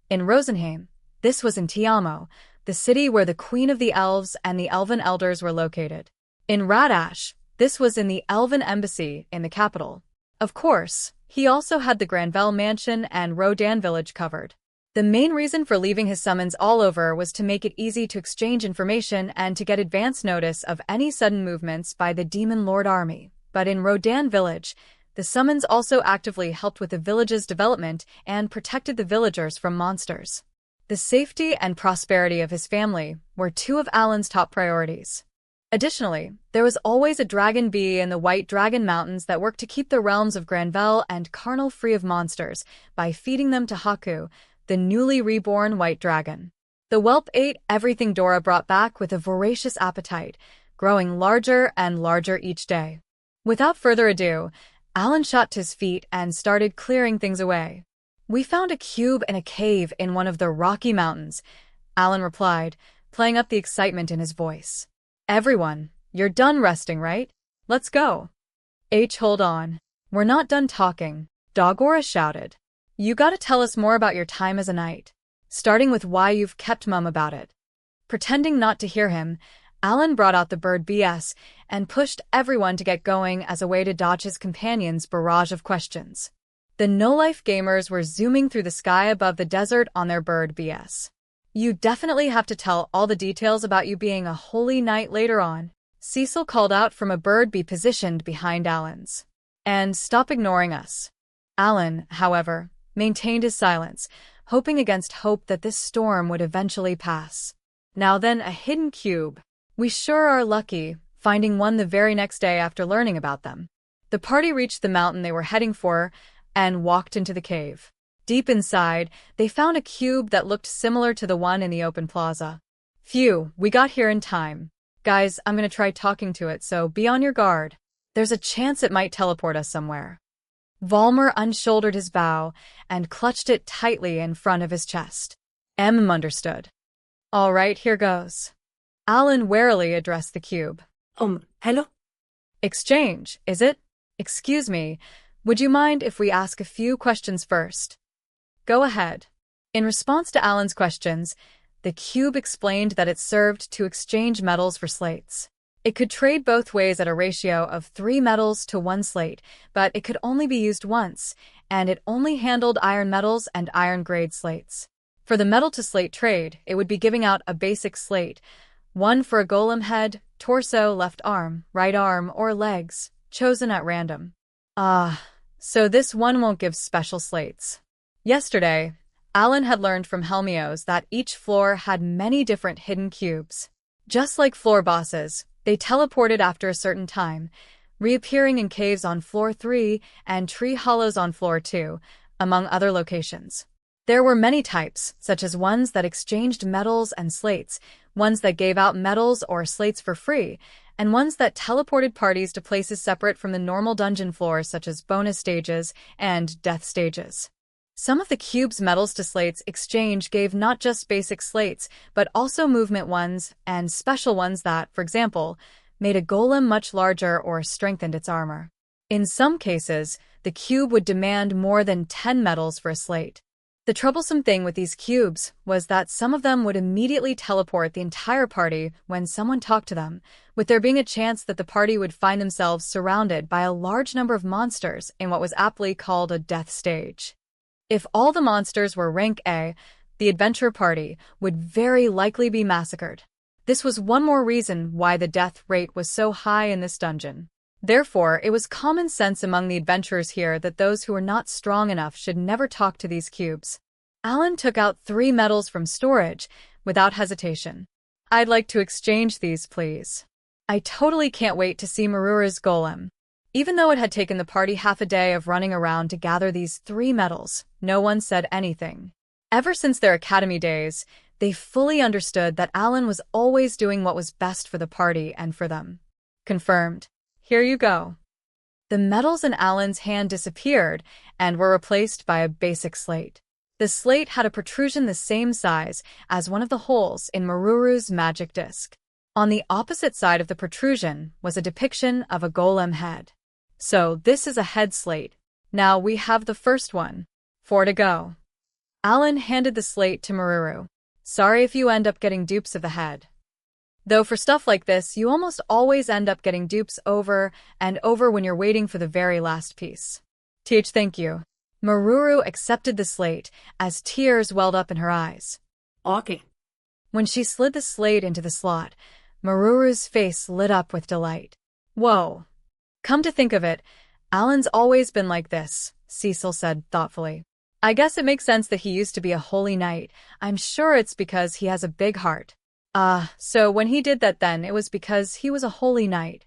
In Rosenheim, this was in Tiamo, the city where the Queen of the Elves and the Elven Elders were located. In Radash, this was in the Elven Embassy in the capital. Of course, he also had the Granvelle Mansion and Rodan Village covered. The main reason for leaving his summons all over was to make it easy to exchange information and to get advance notice of any sudden movements by the Demon Lord army. But in Rodan Village, the summons also actively helped with the village's development and protected the villagers from monsters. The safety and prosperity of his family were two of Alan's top priorities. Additionally, there was always a dragon bee in the White Dragon Mountains that worked to keep the realms of Granvelle and Karnal free of monsters by feeding them to Haku, the newly reborn white dragon. The whelp ate everything Dora brought back with a voracious appetite, growing larger and larger each day. Without further ado, Alan shot to his feet and started clearing things away. We found a cube in a cave in one of the Rocky Mountains, Alan replied, playing up the excitement in his voice. Everyone, you're done resting, right? Let's go. Hold on. We're not done talking, Dagora shouted. You gotta tell us more about your time as a knight, starting with why you've kept mum about it. Pretending not to hear him, Alan brought out the bird BS and pushed everyone to get going as a way to dodge his companion's barrage of questions. The no-life gamers were zooming through the sky above the desert on their bird BS. You definitely have to tell all the details about you being a holy knight later on, Cecil called out from a bird bee positioned behind Alan's. And stop ignoring us. Alan, however, maintained his silence, hoping against hope that this storm would eventually pass. Now then, a hidden cube. We sure are lucky, finding one the very next day after learning about them. The party reached the mountain they were heading for and walked into the cave. Deep inside, they found a cube that looked similar to the one in the open plaza. Phew, we got here in time. Guys, I'm gonna try talking to it, so be on your guard. There's a chance it might teleport us somewhere. Volmer unshouldered his bow and clutched it tightly in front of his chest. Understood. All right, here goes. Alan warily addressed the cube. Hello? Exchange, is it? Excuse me, would you mind if we ask a few questions first? Go ahead. In response to Alan's questions, the cube explained that it served to exchange metals for slates. It could trade both ways at a ratio of 3 metals to 1 slate, but it could only be used once, and it only handled iron metals and iron-grade slates. For the metal-to-slate trade, it would be giving out a basic slate, one for a golem head, torso, left arm, right arm, or legs, chosen at random. So this one won't give special slates. Yesterday, Alan had learned from Helmios that each floor had many different hidden cubes. Just like floor bosses, they teleported after a certain time, reappearing in caves on floor 3 and tree hollows on floor 2, among other locations. There were many types, such as ones that exchanged metals and slates, ones that gave out metals or slates for free, and ones that teleported parties to places separate from the normal dungeon floors such as bonus stages and death stages. Some of the cube's metals to slates exchange gave not just basic slates, but also movement ones and special ones that, for example, made a golem much larger or strengthened its armor. In some cases, the cube would demand more than 10 metals for a slate. The troublesome thing with these cubes was that some of them would immediately teleport the entire party when someone talked to them, with there being a chance that the party would find themselves surrounded by a large number of monsters in what was aptly called a death stage. If all the monsters were rank A, the adventure party would very likely be massacred. This was one more reason why the death rate was so high in this dungeon. Therefore, it was common sense among the adventurers here that those who were not strong enough should never talk to these cubes. Alan took out 3 medals from storage without hesitation. I'd like to exchange these, please. I totally can't wait to see Meruru's golem. Even though it had taken the party half a day of running around to gather these 3 medals, no one said anything. Ever since their academy days, they fully understood that Alan was always doing what was best for the party and for them. Confirmed. Here you go. The medals in Alan's hand disappeared and were replaced by a basic slate. The slate had a protrusion the same size as one of the holes in Meruru's magic disc. On the opposite side of the protrusion was a depiction of a golem head. So this is a head slate. Now we have the first one. 4 to go. Alan handed the slate to Meruru. Sorry if you end up getting dupes of the head. Though for stuff like this, you almost always end up getting dupes over and over when you're waiting for the very last piece. Thank you. Meruru accepted the slate as tears welled up in her eyes. Okay. When she slid the slate into the slot, Meruru's face lit up with delight. Whoa. Come to think of it, Alan's always been like this, Cecil said thoughtfully. I guess it makes sense that he used to be a holy knight. I'm sure it's because he has a big heart. So when he did that then, it was because he was a holy knight.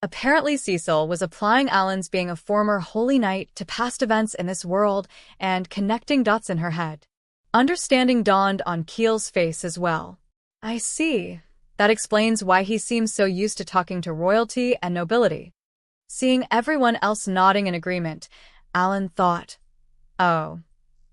Apparently Cecil was applying Alan's being a former holy knight to past events in this world and connecting dots in her head. Understanding dawned on Keel's face as well. I see. That explains why he seems so used to talking to royalty and nobility. Seeing everyone else nodding in agreement, Alan thought, oh,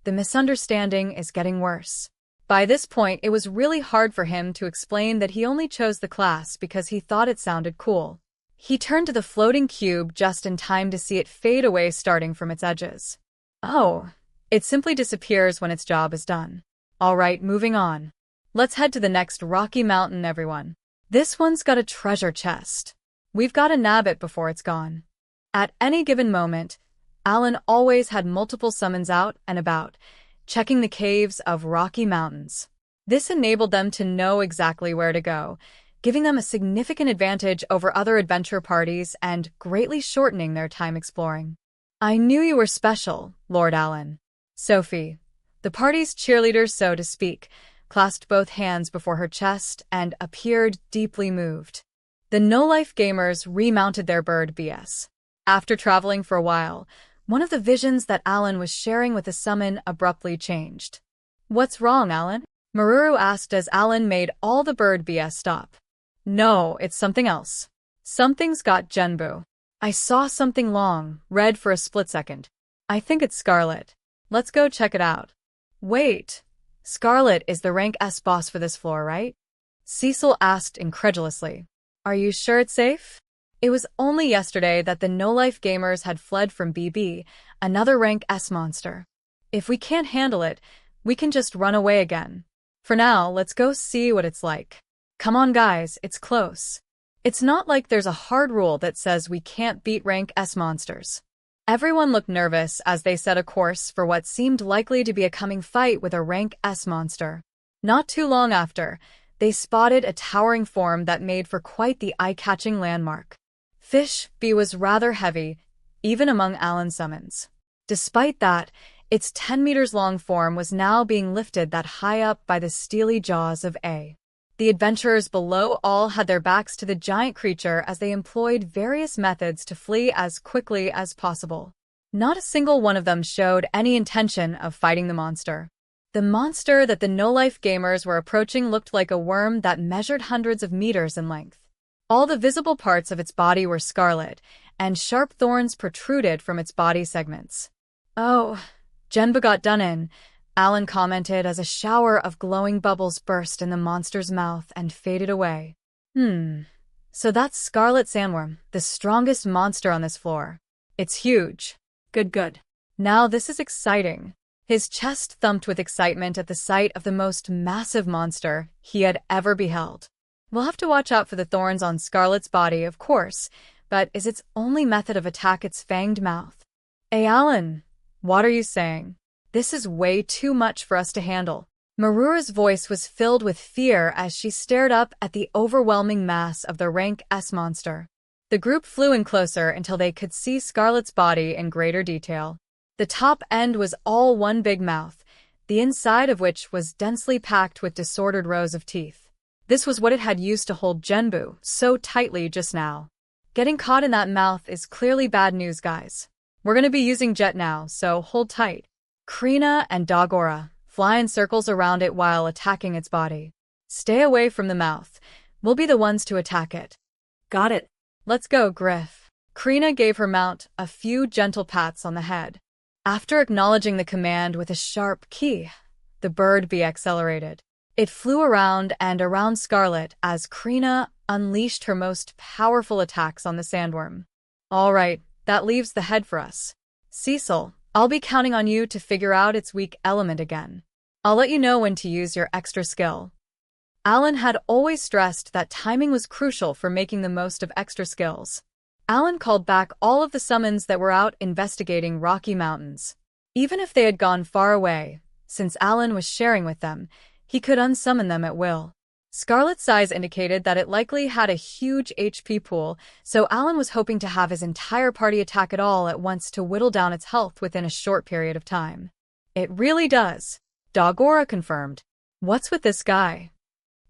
the misunderstanding is getting worse. By this point, it was really hard for him to explain that he only chose the class because he thought it sounded cool. He turned to the floating cube just in time to see it fade away starting from its edges. Oh, it simply disappears when its job is done. All right, moving on. Let's head to the next rocky mountain, everyone. This one's got a treasure chest. We've got to nab it before it's gone. At any given moment, Alan always had multiple summons out and about, checking the caves of rocky mountains. This enabled them to know exactly where to go, giving them a significant advantage over other adventure parties and greatly shortening their time exploring. I knew you were special, Lord Alan. Sophie, the party's cheerleader so to speak, clasped both hands before her chest and appeared deeply moved. The no-life gamers remounted their bird BS. After traveling for a while, one of the visions that Alan was sharing with the summon abruptly changed. What's wrong, Alan? Meruru asked as Alan made all the bird BS stop. No, it's something else. Something's got Genbu. I saw something long, red for a split second. I think it's Scarlet. Let's go check it out. Wait. Scarlet is the rank S boss for this floor, right? Cecil asked incredulously. Are you sure it's safe? It was only yesterday that the no-life gamers had fled from BB, another rank S monster. If we can't handle it, we can just run away again. For now, let's go see what it's like. Come on guys, it's close. It's not like there's a hard rule that says we can't beat rank S monsters. Everyone looked nervous as they set a course for what seemed likely to be a coming fight with a rank S monster. Not too long after, they spotted a towering form that made for quite the eye-catching landmark. Fish B was rather heavy, even among Alan's summons. Despite that, its 10 meters long form was now being lifted that high up by the steely jaws of A. The adventurers below all had their backs to the giant creature as they employed various methods to flee as quickly as possible. Not a single one of them showed any intention of fighting the monster. The monster that the no-life gamers were approaching looked like a worm that measured hundreds of meters in length. All the visible parts of its body were scarlet, and sharp thorns protruded from its body segments. Oh, Genba got done in, Alan commented as a shower of glowing bubbles burst in the monster's mouth and faded away. So that's Scarlet Sandworm, the strongest monster on this floor. It's huge. Good. Now this is exciting. His chest thumped with excitement at the sight of the most massive monster he had ever beheld. We'll have to watch out for the thorns on Scarlet's body, of course, but is its only method of attack its fanged mouth? Hey, Alan, what are you saying? This is way too much for us to handle. Meruru's voice was filled with fear as she stared up at the overwhelming mass of the rank S monster. The group flew in closer until they could see Scarlet's body in greater detail. The top end was all one big mouth, the inside of which was densely packed with disordered rows of teeth. This was what it had used to hold Genbu so tightly just now. Getting caught in that mouth is clearly bad news, guys. We're going to be using Jet now, so hold tight. Krina and Dagora fly in circles around it while attacking its body. Stay away from the mouth. We'll be the ones to attack it. Got it. Let's go, Griff. Krina gave her mount a few gentle pats on the head. After acknowledging the command with a sharp key, the bird bee accelerated. It flew around and around Scarlet as Krina unleashed her most powerful attacks on the sandworm. All right, that leaves the head for us. Cecil, I'll be counting on you to figure out its weak element again. I'll let you know when to use your extra skill. Alan had always stressed that timing was crucial for making the most of extra skills. Alan called back all of the summons that were out investigating Rocky Mountains. Even if they had gone far away, since Alan was sharing with them, he could unsummon them at will. Scarlet's size indicated that it likely had a huge HP pool, so Alan was hoping to have his entire party attack it all at once to whittle down its health within a short period of time. It really does, Dagora confirmed. What's with this guy?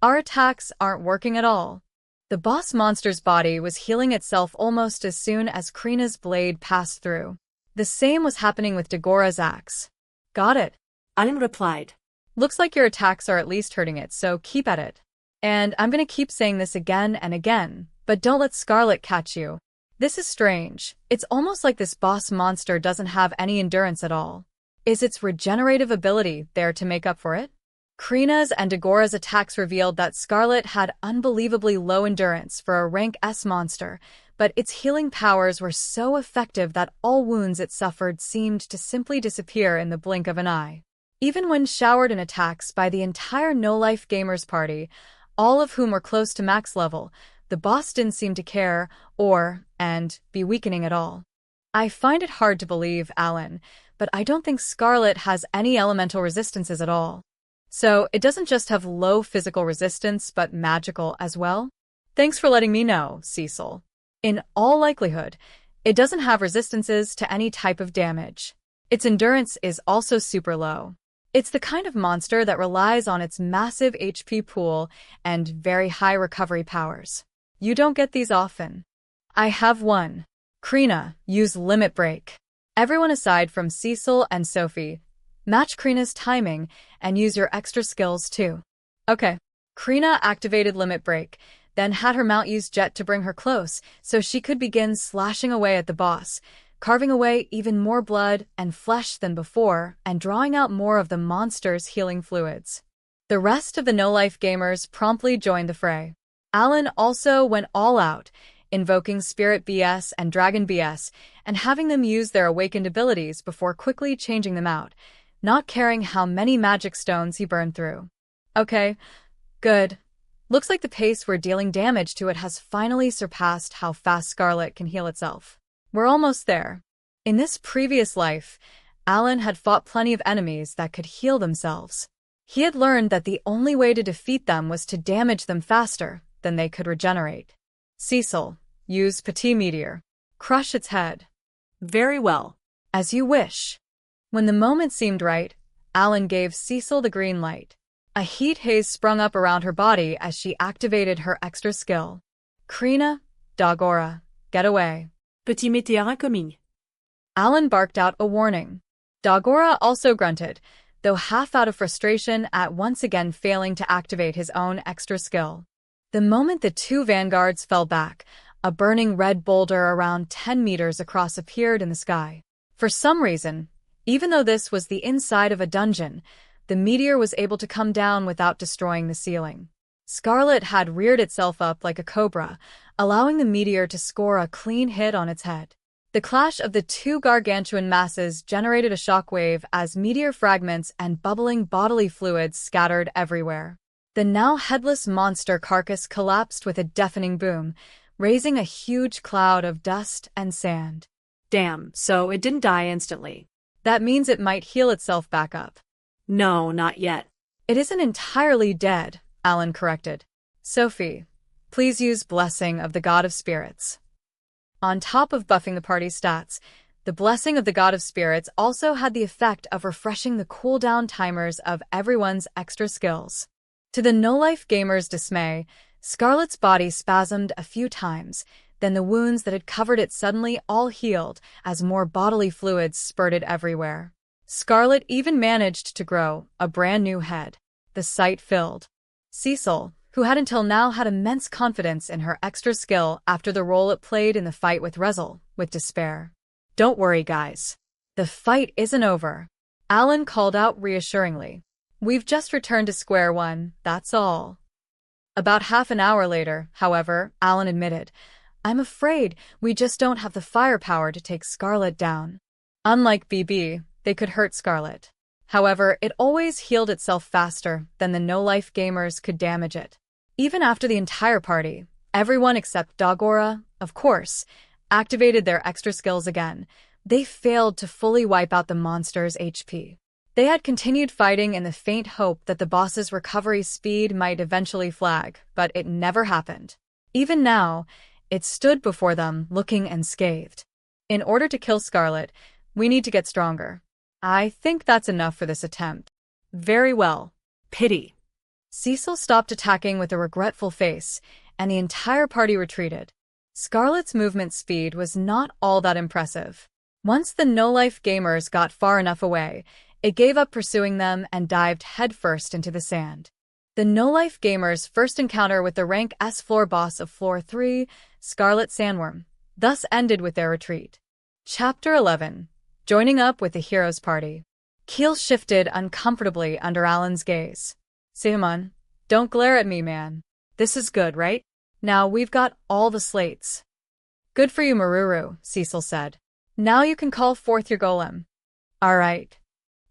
Our attacks aren't working at all. The boss monster's body was healing itself almost as soon as Krina's blade passed through. The same was happening with Dagora's axe. Got it. Alan replied. Looks like your attacks are at least hurting it, so keep at it. And I'm gonna keep saying this again and again, but don't let Scarlet catch you. This is strange. It's almost like this boss monster doesn't have any endurance at all. Is its regenerative ability there to make up for it? Krina's and Dagora's attacks revealed that Scarlet had unbelievably low endurance for a rank S monster, but its healing powers were so effective that all wounds it suffered seemed to simply disappear in the blink of an eye. Even when showered in attacks by the entire no-life gamers party, all of whom were close to max level, the boss didn't seem to care and be weakening at all. I find it hard to believe, Alan, but I don't think Scarlet has any elemental resistances at all. So it doesn't just have low physical resistance, but magical as well? Thanks for letting me know, Cecil. In all likelihood, it doesn't have resistances to any type of damage. Its endurance is also super low. It's the kind of monster that relies on its massive HP pool and very high recovery powers. You don't get these often. I have one. Krina, use Limit Break. Everyone aside from Cecil and Sophie, match Krina's timing and use your extra skills too. Okay. Krina activated Limit Break, then had her mount use Jet to bring her close so she could begin slashing away at the boss, carving away even more blood and flesh than before and drawing out more of the monster's healing fluids. The rest of the no-life gamers promptly joined the fray. Alan also went all out, invoking Spirit BS and Dragon BS and having them use their awakened abilities before quickly changing them out, not caring how many magic stones he burned through. Okay, good. Looks like the pace we're dealing damage to it has finally surpassed how fast Scarlet can heal itself. We're almost there. In this previous life, Alan had fought plenty of enemies that could heal themselves. He had learned that the only way to defeat them was to damage them faster than they could regenerate. Cecil, use Petit Meteor. Crush its head. Very well. As you wish. When the moment seemed right, Alan gave Cecil the green light. A heat haze sprung up around her body as she activated her extra skill. Krina, Dagora, get away. Petit météore incoming. Alan barked out a warning. Dagora also grunted, though half out of frustration at once again failing to activate his own extra skill. The moment the two vanguards fell back, a burning red boulder around 10 meters across appeared in the sky. For some reason, even though this was the inside of a dungeon, the meteor was able to come down without destroying the ceiling. Scarlet had reared itself up like a cobra, allowing the meteor to score a clean hit on its head. The clash of the two gargantuan masses generated a shockwave as meteor fragments and bubbling bodily fluids scattered everywhere. The now headless monster carcass collapsed with a deafening boom, raising a huge cloud of dust and sand. Damn, so it didn't die instantly. That means it might heal itself back up. No, not yet. It isn't entirely dead, Alan corrected. Sophie, please use Blessing of the God of Spirits. On top of buffing the party's stats, the Blessing of the God of Spirits also had the effect of refreshing the cooldown timers of everyone's extra skills. To the no-life gamer's dismay, Scarlet's body spasmed a few times, then the wounds that had covered it suddenly all healed as more bodily fluids spurted everywhere. Scarlet even managed to grow a brand new head. The sight filled Cecil, who had until now had immense confidence in her extra skill after the role it played in the fight with Rezel, with despair. Don't worry, guys. The fight isn't over, Alan called out reassuringly. We've just returned to square one, that's all. About half an hour later, however, Alan admitted, I'm afraid we just don't have the firepower to take Scarlet down. Unlike BB, they could hurt Scarlet. However, it always healed itself faster than the no-life gamers could damage it. Even after the entire party, everyone except Dagora, of course, activated their extra skills again, they failed to fully wipe out the monster's HP. They had continued fighting in the faint hope that the boss's recovery speed might eventually flag, but it never happened. Even now, it stood before them, looking unscathed. In order to kill Scarlet, we need to get stronger. I think that's enough for this attempt. Very well. Pity. Cecil stopped attacking with a regretful face, and the entire party retreated. Scarlet's movement speed was not all that impressive. Once the no-life gamers got far enough away, it gave up pursuing them and dived headfirst into the sand. The no-life gamers' first encounter with the rank S floor boss of Floor 3, Scarlet Sandworm, thus ended with their retreat. Chapter 11. Joining up with the hero's party. Keel shifted uncomfortably under Alan's gaze. Simon, don't glare at me, man. This is good, right? Now we've got all the slates. Good for you, Meruru, Cecil said. Now you can call forth your golem. All right.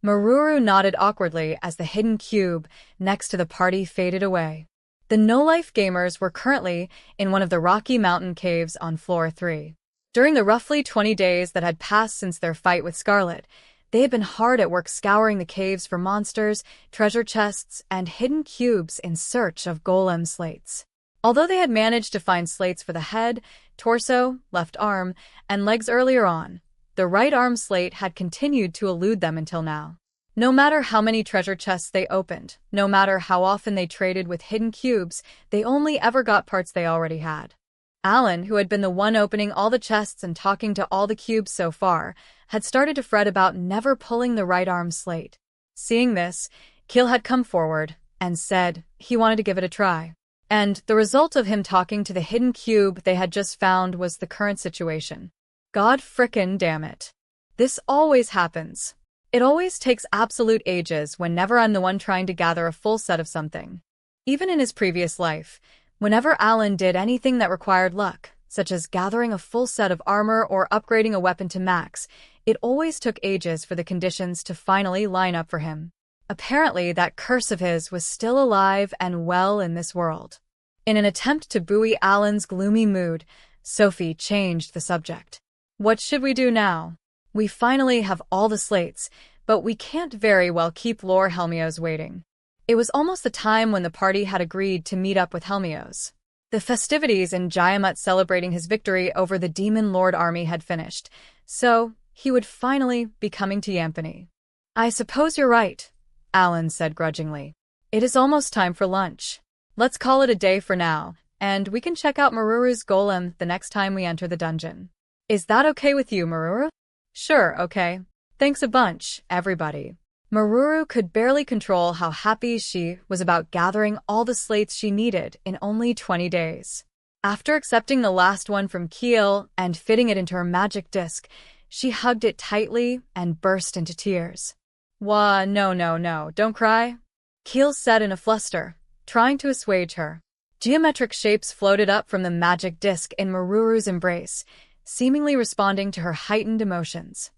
Meruru nodded awkwardly as the hidden cube next to the party faded away. The no-life gamers were currently in one of the Rocky Mountain caves on Floor 3. During the roughly 20 days that had passed since their fight with Scarlet, they had been hard at work scouring the caves for monsters, treasure chests, and hidden cubes in search of golem slates. Although they had managed to find slates for the head, torso, left arm, and legs earlier on, the right arm slate had continued to elude them until now. No matter how many treasure chests they opened, no matter how often they traded with hidden cubes, they only ever got parts they already had. Alan, who had been the one opening all the chests and talking to all the cubes so far, had started to fret about never pulling the right arm slate. Seeing this, Keel had come forward and said he wanted to give it a try. And the result of him talking to the hidden cube they had just found was the current situation. God frickin' damn it. This always happens. It always takes absolute ages whenever I'm the one trying to gather a full set of something. Even in his previous life, whenever Alan did anything that required luck, such as gathering a full set of armor or upgrading a weapon to max, it always took ages for the conditions to finally line up for him. Apparently, that curse of his was still alive and well in this world. In an attempt to buoy Alan's gloomy mood, Sophie changed the subject. What should we do now? We finally have all the slates, but we can't very well keep Lord Helmios waiting. It was almost the time when the party had agreed to meet up with Helmios. The festivities in Jaiamut celebrating his victory over the Demon Lord army had finished, so he would finally be coming to Yampany. I suppose you're right, Alan said grudgingly. It is almost time for lunch. Let's call it a day for now, and we can check out Meruru's golem the next time we enter the dungeon. Is that okay with you, Meruru? Sure, okay. Thanks a bunch, everybody. Meruru could barely control how happy she was about gathering all the slates she needed in only 20 days. After accepting the last one from Keel and fitting it into her magic disc, she hugged it tightly and burst into tears. Wah, no, don't cry, Keel said in a fluster, trying to assuage her. Geometric shapes floated up from the magic disc in Meruru's embrace, seemingly responding to her heightened emotions.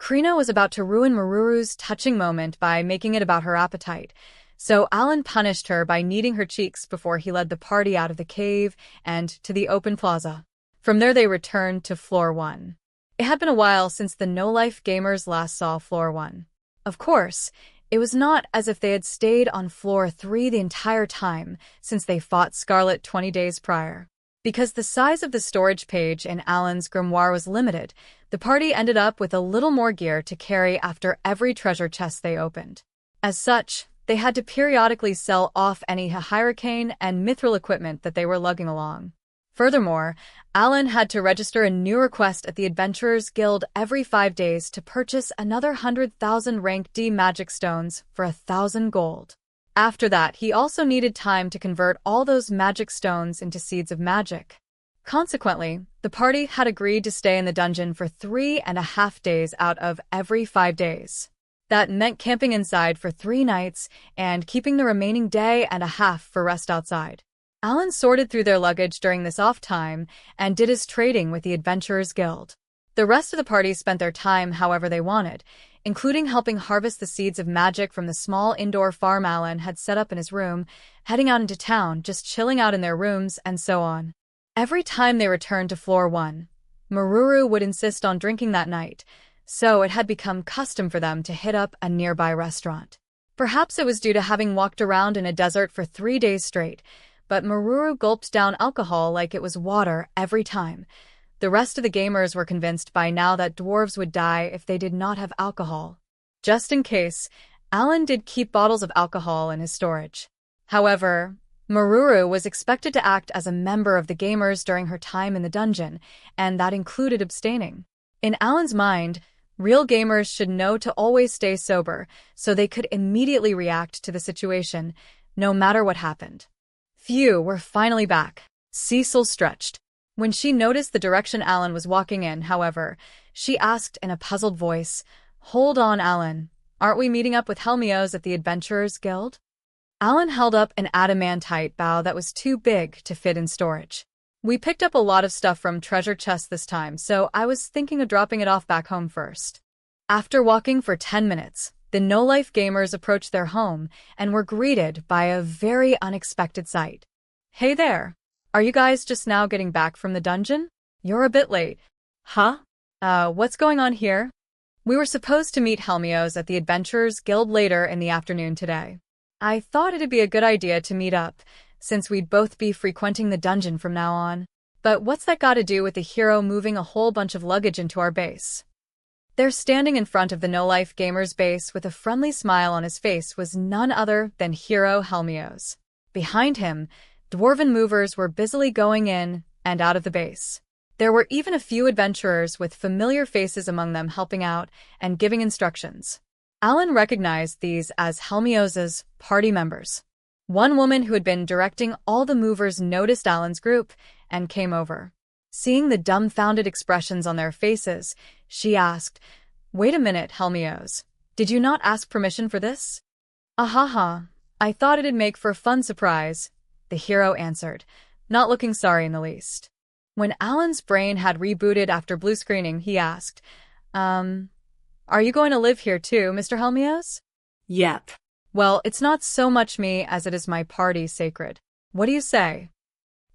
Krina was about to ruin Meruru's touching moment by making it about her appetite, so Alan punished her by kneading her cheeks before he led the party out of the cave and to the open plaza. From there they returned to Floor 1. It had been a while since the no-life gamers last saw Floor 1. Of course, it was not as if they had stayed on Floor 3 the entire time since they fought Scarlet 20 days prior. Because the size of the storage page in Alan's grimoire was limited, the party ended up with a little more gear to carry after every treasure chest they opened. As such, they had to periodically sell off any hurricane and mithril equipment that they were lugging along. Furthermore, Alan had to register a new request at the Adventurers Guild every 5 days to purchase another 100,000 rank D magic stones for 1,000 gold. After that, he also needed time to convert all those magic stones into seeds of magic. Consequently, the party had agreed to stay in the dungeon for 3.5 days out of every 5 days. That meant camping inside for 3 nights and keeping the remaining day and a half for rest outside. Alan sorted through their luggage during this off time and did his trading with the Adventurers Guild. The rest of the party spent their time however they wanted, including helping harvest the seeds of magic from the small indoor farm Alan had set up in his room, heading out into town, just chilling out in their rooms, and so on. Every time they returned to Floor 1, Meruru would insist on drinking that night, so it had become custom for them to hit up a nearby restaurant. Perhaps it was due to having walked around in a desert for 3 days straight, but Meruru gulped down alcohol like it was water every time. The rest of the gamers were convinced by now that dwarves would die if they did not have alcohol. Just in case, Alan did keep bottles of alcohol in his storage. However, Meruru was expected to act as a member of the gamers during her time in the dungeon, and that included abstaining. In Alan's mind, real gamers should know to always stay sober so they could immediately react to the situation, no matter what happened. Phew, we're finally back. Cecil stretched. When she noticed the direction Alan was walking in, however, she asked in a puzzled voice, "Hold on, Alan. Aren't we meeting up with Helmios at the Adventurers Guild?" Alan held up an adamantite bow that was too big to fit in storage. "We picked up a lot of stuff from treasure chests this time, so I was thinking of dropping it off back home first." After walking for 10 minutes, the no-life gamers approached their home and were greeted by a very unexpected sight. "Hey there. Are you guys just now getting back from the dungeon? You're a bit late." Huh? What's going on here? "We were supposed to meet Helmios at the Adventurers Guild later in the afternoon today. I thought it'd be a good idea to meet up, since we'd both be frequenting the dungeon from now on. But what's that got to do with the hero moving a whole bunch of luggage into our base?" There, standing in front of the no-life gamer's base with a friendly smile on his face, was none other than Hero Helmios. Behind him, dwarven movers were busily going in and out of the base. There were even a few adventurers with familiar faces among them helping out and giving instructions. Alan recognized these as Helmios' party members. One woman who had been directing all the movers noticed Alan's group and came over. Seeing the dumbfounded expressions on their faces, she asked, "Wait a minute, Helmios. Did you not ask permission for this?" "Ahaha. I thought it'd make for a fun surprise," the hero answered, not looking sorry in the least. When Alan's brain had rebooted after blue screening, he asked, "Are you going to live here too, Mr. Helmios?" Yep. "Well, it's not so much me as it is my party sacred. What do you say?"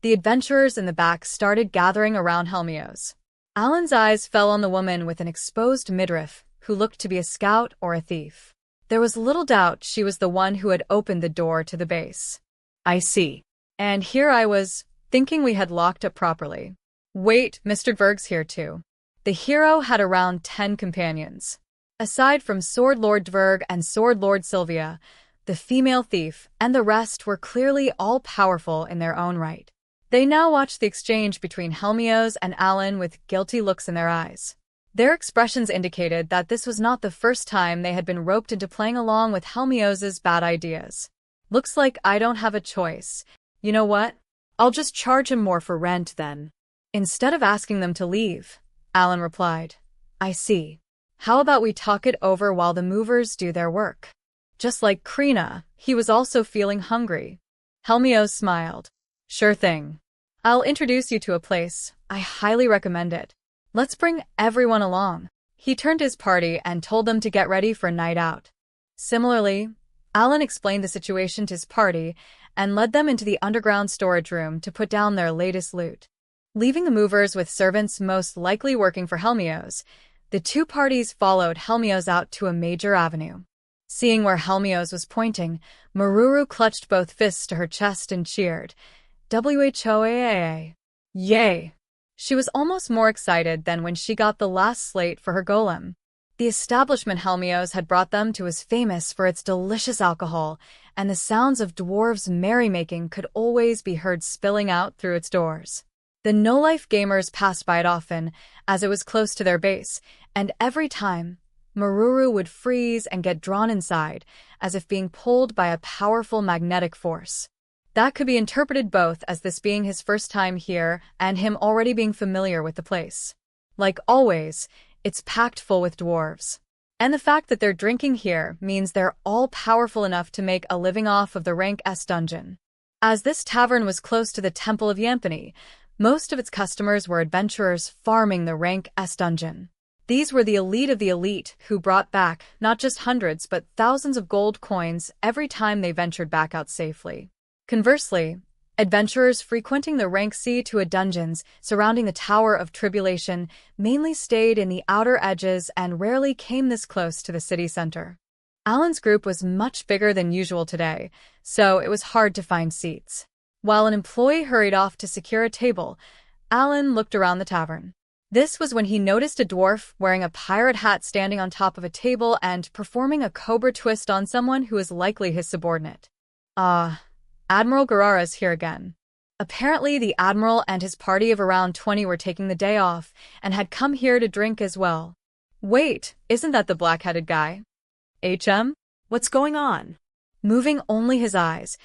The adventurers in the back started gathering around Helmios. Alan's eyes fell on the woman with an exposed midriff, who looked to be a scout or a thief. There was little doubt she was the one who had opened the door to the base. "I see. And here I was, thinking we had locked up properly. Wait, Mr. Dverg's here too." The hero had around 10 companions. Aside from Sword Lord Dverg and Sword Lord Sylvia, the female thief and the rest were clearly all-powerful in their own right. They now watched the exchange between Helmios and Alan with guilty looks in their eyes. Their expressions indicated that this was not the first time they had been roped into playing along with Helmios' bad ideas. "Looks like I don't have a choice. You know what? I'll just charge him more for rent then." Instead of asking them to leave, Alan replied, "I see. How about we talk it over while the movers do their work?" Just like Krina, he was also feeling hungry. Helmios smiled. "Sure thing. I'll introduce you to a place. I highly recommend it. Let's bring everyone along. He turned to his party and told them to get ready for a night out. Similarly, Alan explained the situation to his party and led them into the underground storage room to put down their latest loot. Leaving the movers with servants most likely working for Helmios, the two parties followed Helmios out to a major avenue. Seeing where Helmios was pointing, Meruru clutched both fists to her chest and cheered, "Whoa! Yay!" She was almost more excited than when she got the last slate for her golem. The establishment Helmios had brought them to was famous for its delicious alcohol, and the sounds of dwarves' merrymaking could always be heard spilling out through its doors. The no-life gamers passed by it often, as it was close to their base, and every time, Meruru would freeze and get drawn inside, as if being pulled by a powerful magnetic force. That could be interpreted both as this being his first time here and him already being familiar with the place. Like always, it's packed full with dwarves. And the fact that they're drinking here means they're all powerful enough to make a living off of the rank S dungeon. As this tavern was close to the Temple of Yampany, most of its customers were adventurers farming the rank S dungeon. These were the elite of the elite who brought back not just hundreds but thousands of gold coins every time they ventured back out safely. Conversely, adventurers frequenting the rank C2 dungeons surrounding the Tower of Tribulation mainly stayed in the outer edges and rarely came this close to the city center. Alan's group was much bigger than usual today, so it was hard to find seats. While an employee hurried off to secure a table, Alan looked around the tavern. This was when he noticed a dwarf wearing a pirate hat standing on top of a table and performing a cobra twist on someone who was likely his subordinate. Admiral Garara's here again. Apparently, the Admiral and his party of around 20 were taking the day off and had come here to drink as well. Wait, isn't that the black-headed guy? HM? What's going on? Moving only his eyes,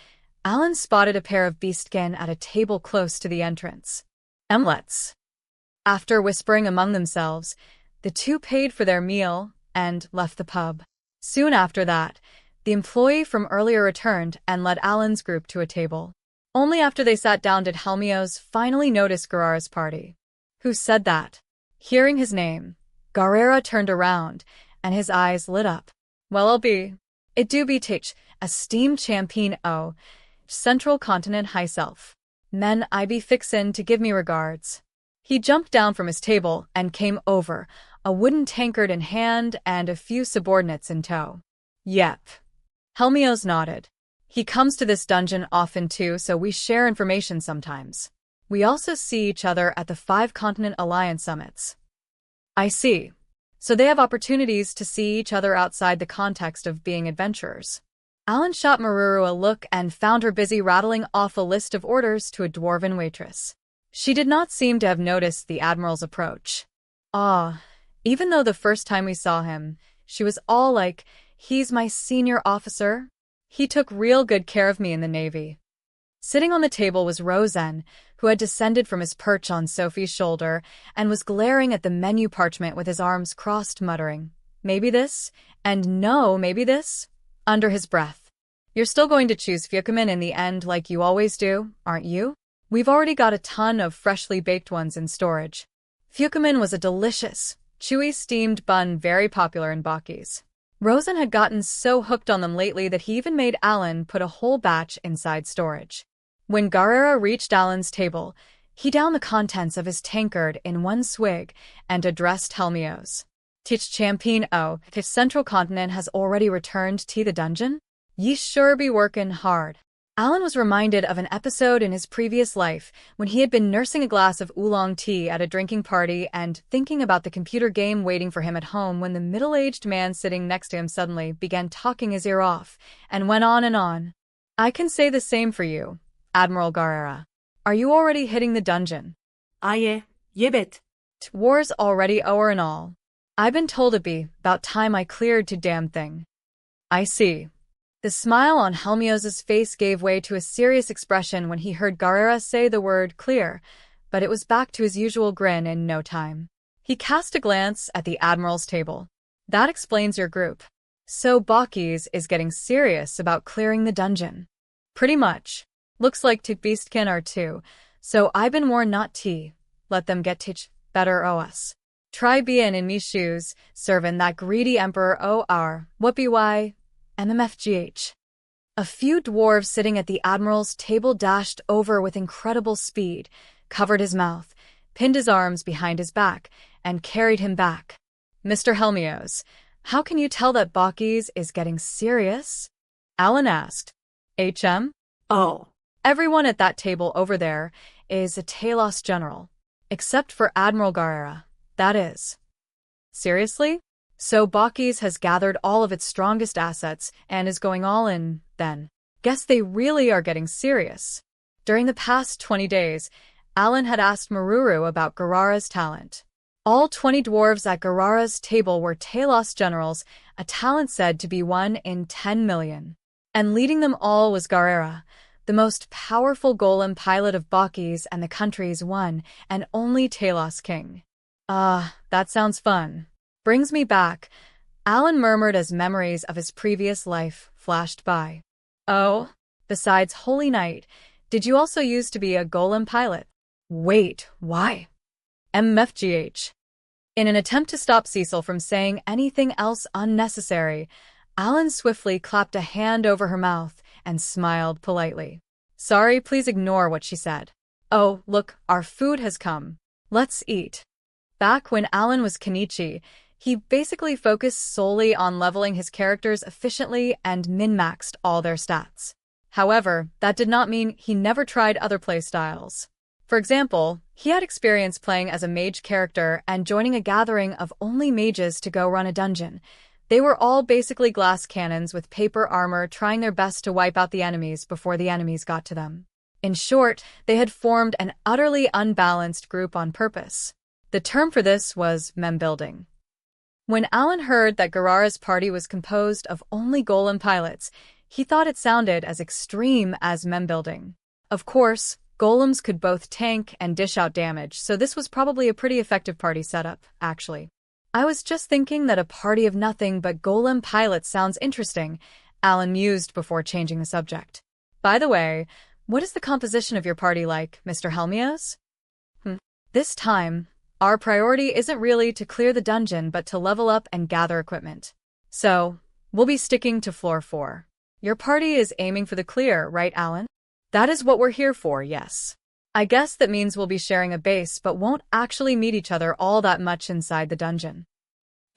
Alan spotted a pair of beastkin at a table close to the entrance. Let's. After whispering among themselves, the two paid for their meal and left the pub. Soon after that, the employee from earlier returned and led Alan's group to a table. Only after they sat down did Helmios finally notice Garara's party. Who said that? Hearing his name, Garara turned around, and his eyes lit up. Well, it do be Tich, esteemed champion o' Central Continent high self. Men I be fixin' to give me regards. He jumped down from his table and came over, a wooden tankard in hand and a few subordinates in tow. Yep. Helmios nodded. He comes to this dungeon often too, so we share information sometimes. We also see each other at the 5-Continent Alliance summits. I see. So they have opportunities to see each other outside the context of being adventurers. Alan shot Meruru a look and found her busy rattling off a list of orders to a dwarven waitress. She did not seem to have noticed the Admiral's approach. Even though the first time we saw him, she was all like, "He's my senior officer. He took real good care of me in the Navy." Sitting on the table was Rosen, who had descended from his perch on Sophie's shoulder and was glaring at the menu parchment with his arms crossed, muttering, "Maybe this, and no, maybe this," under his breath. "You're still going to choose Fukumin in the end like you always do, aren't you? We've already got a ton of freshly baked ones in storage." Fukumin was a delicious, chewy steamed bun very popular in Baukis. Rosen had gotten so hooked on them lately that he even made Alan put a whole batch inside storage. When Garara reached Alan's table, he downed the contents of his tankard in one swig and addressed Helmios. "Tich champion o' Tich Central Continent has already returned to the dungeon? Ye sure be workin' hard." Alan was reminded of an episode in his previous life when he had been nursing a glass of oolong tea at a drinking party and thinking about the computer game waiting for him at home when the middle-aged man sitting next to him suddenly began talking his ear off and went on and on. "I can say the same for you, Admiral Garara. Are you already hitting the dungeon?" Aye, yibit. "War's already o'er and all. I've been told it be about time I cleared to damn thing." "I see." The smile on Helmios' face gave way to a serious expression when he heard Garara say the word clear, but it was back to his usual grin in no time. He cast a glance at the Admiral's table. "That explains your group. So Baukis is getting serious about clearing the dungeon." "Pretty much. Looks like Beastkin are too, so I've been warned not to let them get better OS. Try being in me shoes, serving that greedy emperor OR, what by, MMFGH. A few dwarves sitting at the Admiral's table dashed over with incredible speed, covered his mouth, pinned his arms behind his back, and carried him back. Mr. Helmios, how can you tell that Baukis is getting serious? Alan asked. HM? Oh. Everyone at that table over there is a Talos general, except for Admiral Garara, that is. Seriously? So Baukis has gathered all of its strongest assets and is going all in, then. Guess they really are getting serious. During the past 20 days, Alan had asked Meruru about Garara's talent. All 20 dwarves at Garara's table were Talos generals, a talent said to be 1 in 10 million. And leading them all was Garara, the most powerful Golem pilot of Baukis and the country's one and only Talos king. That sounds fun. Brings me back, Alan murmured as memories of his previous life flashed by. Oh, besides Holy Knight, did you also used to be a Golem pilot? Wait, why? MFGH. In an attempt to stop Cecil from saying anything else unnecessary, Alan swiftly clapped a hand over her mouth and smiled politely. Sorry, please ignore what she said. Oh, look, our food has come. Let's eat. Back when Alan was Kenichi, he basically focused solely on leveling his characters efficiently and min-maxed all their stats. However, that did not mean he never tried other playstyles. For example, he had experience playing as a mage character and joining a gathering of only mages to go run a dungeon. They were all basically glass cannons with paper armor trying their best to wipe out the enemies before the enemies got to them. In short, they had formed an utterly unbalanced group on purpose. The term for this was mem-building. When Alan heard that Garara's party was composed of only Golem pilots, he thought it sounded as extreme as mem-building. Of course, Golems could both tank and dish out damage, so this was probably a pretty effective party setup, actually. I was just thinking that a party of nothing but Golem pilots sounds interesting, Alan mused before changing the subject. By the way, what is the composition of your party like, Mr. Helmios? This time, our priority isn't really to clear the dungeon but to level up and gather equipment. So, we'll be sticking to floor 4. Your party is aiming for the clear, right, Alan? That is what we're here for, yes. I guess that means we'll be sharing a base but won't actually meet each other all that much inside the dungeon.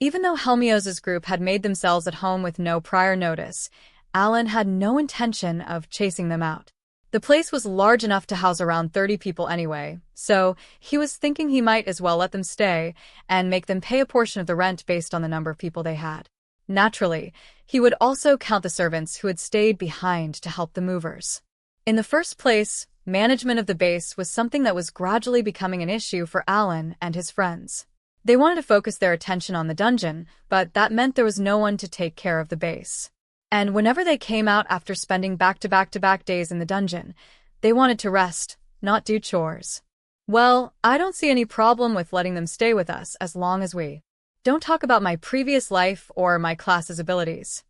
Even though Helmios' group had made themselves at home with no prior notice, Alan had no intention of chasing them out. The place was large enough to house around 30 people anyway, so he was thinking he might as well let them stay and make them pay a portion of the rent based on the number of people they had. Naturally, he would also count the servants who had stayed behind to help the movers. In the first place, management of the base was something that was gradually becoming an issue for Alan and his friends. They wanted to focus their attention on the dungeon, but that meant there was no one to take care of the base. And whenever they came out after spending back-to-back days in the dungeon, they wanted to rest, not do chores. Well, I don't see any problem with letting them stay with us as long as we don't talk about my previous life or my class's abilities.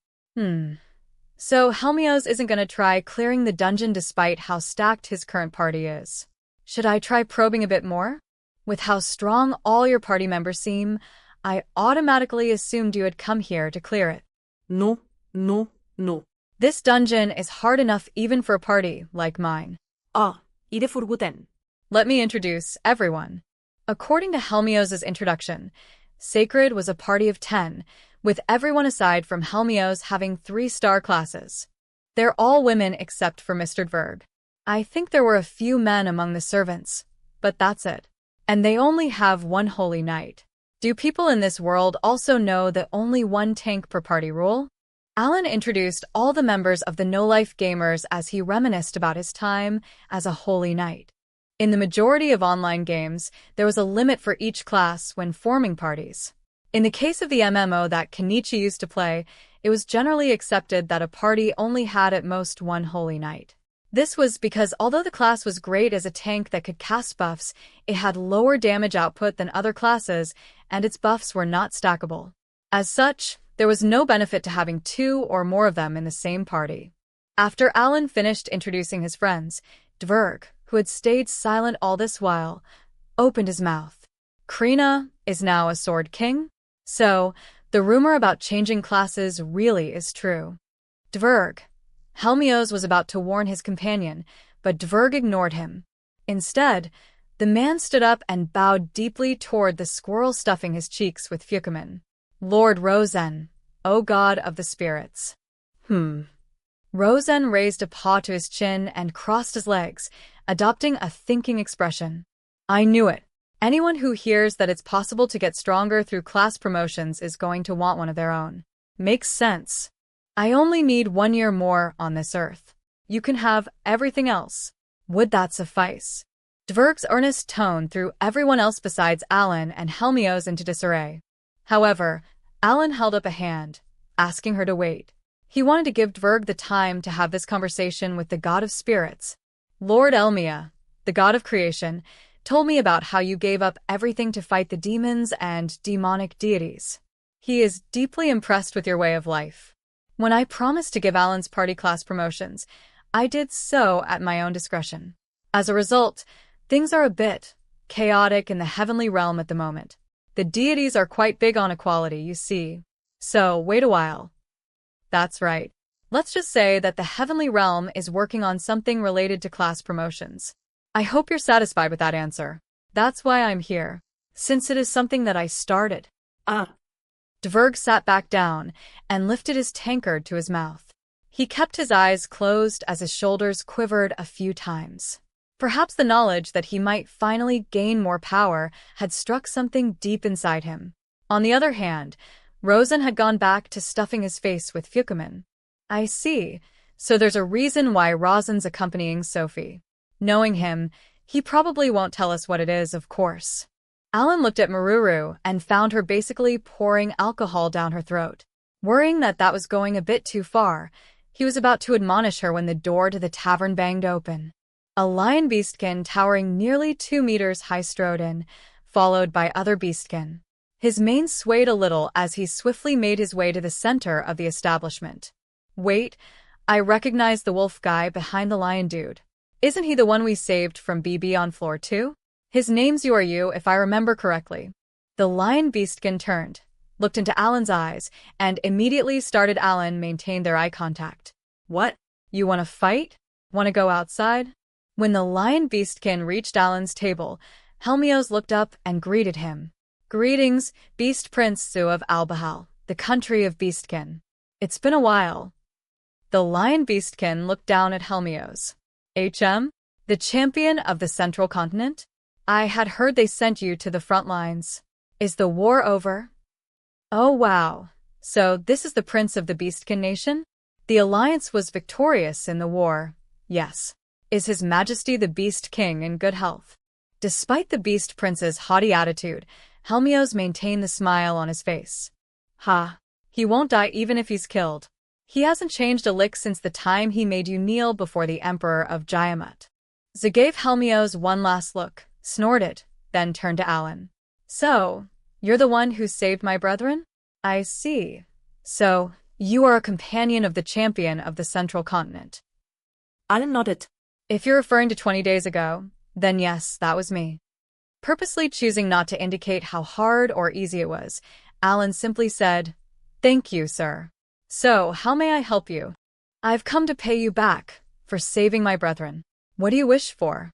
So Helmios isn't going to try clearing the dungeon despite how stacked his current party is. Should I try probing a bit more? With how strong all your party members seem, I automatically assumed you had come here to clear it. No. This dungeon is hard enough even for a party like mine. I det får den. Let me introduce everyone. According to Helmios' introduction, Sacred was a party of 10, with everyone aside from Helmios having 3-star classes. They're all women except for Mr. Dverg. I think there were a few men among the servants, but that's it. And they only have 1 Holy Knight. Do people in this world also know the only 1 tank per party rule? Alan introduced all the members of the No-Life Gamers as he reminisced about his time as a Holy Knight. In the majority of online games, there was a limit for each class when forming parties. In the case of the MMO that Kenichi used to play, it was generally accepted that a party only had at most 1 Holy Knight. This was because although the class was great as a tank that could cast buffs, it had lower damage output than other classes, and its buffs were not stackable. As such, there was no benefit to having 2 or more of them in the same party. After Alan finished introducing his friends, Dverg, who had stayed silent all this while, opened his mouth. Krina is now a sword king? So, the rumor about changing classes really is true. Dverg. Helmios was about to warn his companion, but Dverg ignored him. Instead, the man stood up and bowed deeply toward the squirrel stuffing his cheeks with Fukumin. Lord Rosen, O god of the spirits. Rosen raised a paw to his chin and crossed his legs, adopting a thinking expression. I knew it. Anyone who hears that it's possible to get stronger through class promotions is going to want one of their own. Makes sense. I only need 1 year more on this earth. You can have everything else. Would that suffice? Dverg's earnest tone threw everyone else besides Alan and Helmios into disarray. However, Alan held up a hand, asking her to wait. He wanted to give Dverg the time to have this conversation with the god of spirits. Lord Elmia, the god of creation, told me about how you gave up everything to fight the demons and demonic deities. He is deeply impressed with your way of life. When I promised to give Alan's party class promotions, I did so at my own discretion. As a result, things are a bit chaotic in the heavenly realm at the moment. The deities are quite big on equality, you see. So, wait a while. That's right. Let's just say that the heavenly realm is working on something related to class promotions. I hope you're satisfied with that answer. That's why I'm here, since it is something that I started. Dverg sat back down and lifted his tankard to his mouth. He kept his eyes closed as his shoulders quivered a few times. Perhaps the knowledge that he might finally gain more power had struck something deep inside him. On the other hand, Rosen had gone back to stuffing his face with Fukumin. I see. So there's a reason why Rosen's accompanying Sophie. Knowing him, he probably won't tell us what it is, of course. Alan looked at Meruru and found her basically pouring alcohol down her throat. Worrying that that was going a bit too far, he was about to admonish her when the door to the tavern banged open. A lion beastkin towering nearly 2 meters high strode in, followed by other beastkin. His mane swayed a little as he swiftly made his way to the center of the establishment. Wait, I recognize the wolf guy behind the lion dude. Isn't he the one we saved from BB on floor 2? His name's you, if I remember correctly. The lion beastkin turned, looked into Alan's eyes, and immediately started Alan maintain their eye contact. What? You want to fight? Want to go outside? When the lion beastkin reached Alan's table, Helmios looked up and greeted him. Greetings, Beast Prince Su of Albahal, the country of beastkin. It's been a while. The lion beastkin looked down at Helmios. HM? The champion of the central continent? I had heard they sent you to the front lines. Is the war over? Oh wow. So this is the prince of the beastkin nation? The alliance was victorious in the war, yes. Is His Majesty the Beast King in good health? Despite the beast prince's haughty attitude, Helmios maintained the smile on his face. Ha. He won't die even if he's killed. He hasn't changed a lick since the time he made you kneel before the Emperor of Jaiamat. Ze gave Helmios one last look, snorted, then turned to Alan. So, you're the one who saved my brethren? I see. So, you are a companion of the champion of the central continent. Alan nodded. If you're referring to 20 days ago, then yes, that was me. Purposely choosing not to indicate how hard or easy it was, Alan simply said, Thank you, sir. So, how may I help you? I've come to pay you back for saving my brethren. What do you wish for?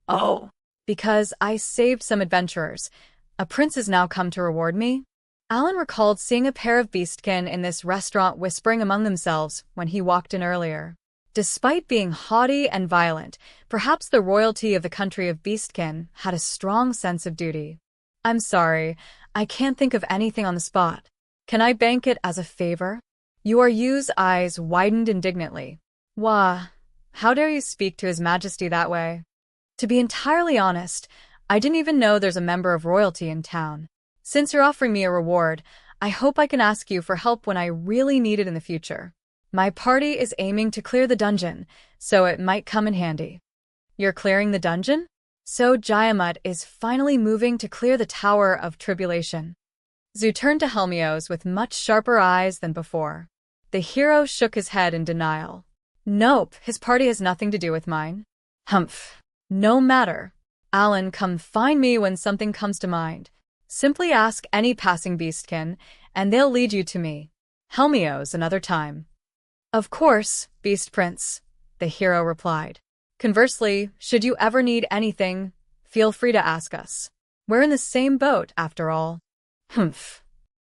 Oh, because I saved some adventurers. A prince has now come to reward me. Alan recalled seeing a pair of beastkin in this restaurant whispering among themselves when he walked in earlier. Despite being haughty and violent, perhaps the royalty of the country of beastkin had a strong sense of duty. I'm sorry, I can't think of anything on the spot. Can I bank it as a favor? Yu's eyes widened indignantly. Wah, how dare you speak to His Majesty that way? To be entirely honest, I didn't even know there's a member of royalty in town. Since you're offering me a reward, I hope I can ask you for help when I really need it in the future. My party is aiming to clear the dungeon, so it might come in handy. You're clearing the dungeon? So Jaiamat is finally moving to clear the Tower of Tribulation. Zu turned to Helmios with much sharper eyes than before. The hero shook his head in denial. Nope, his party has nothing to do with mine. Humph. No matter. Alan, come find me when something comes to mind. Simply ask any passing beastkin, and they'll lead you to me. Helmios another time. Of course, Beast Prince, the hero replied. Conversely, should you ever need anything, feel free to ask us. We're in the same boat, after all. Humph.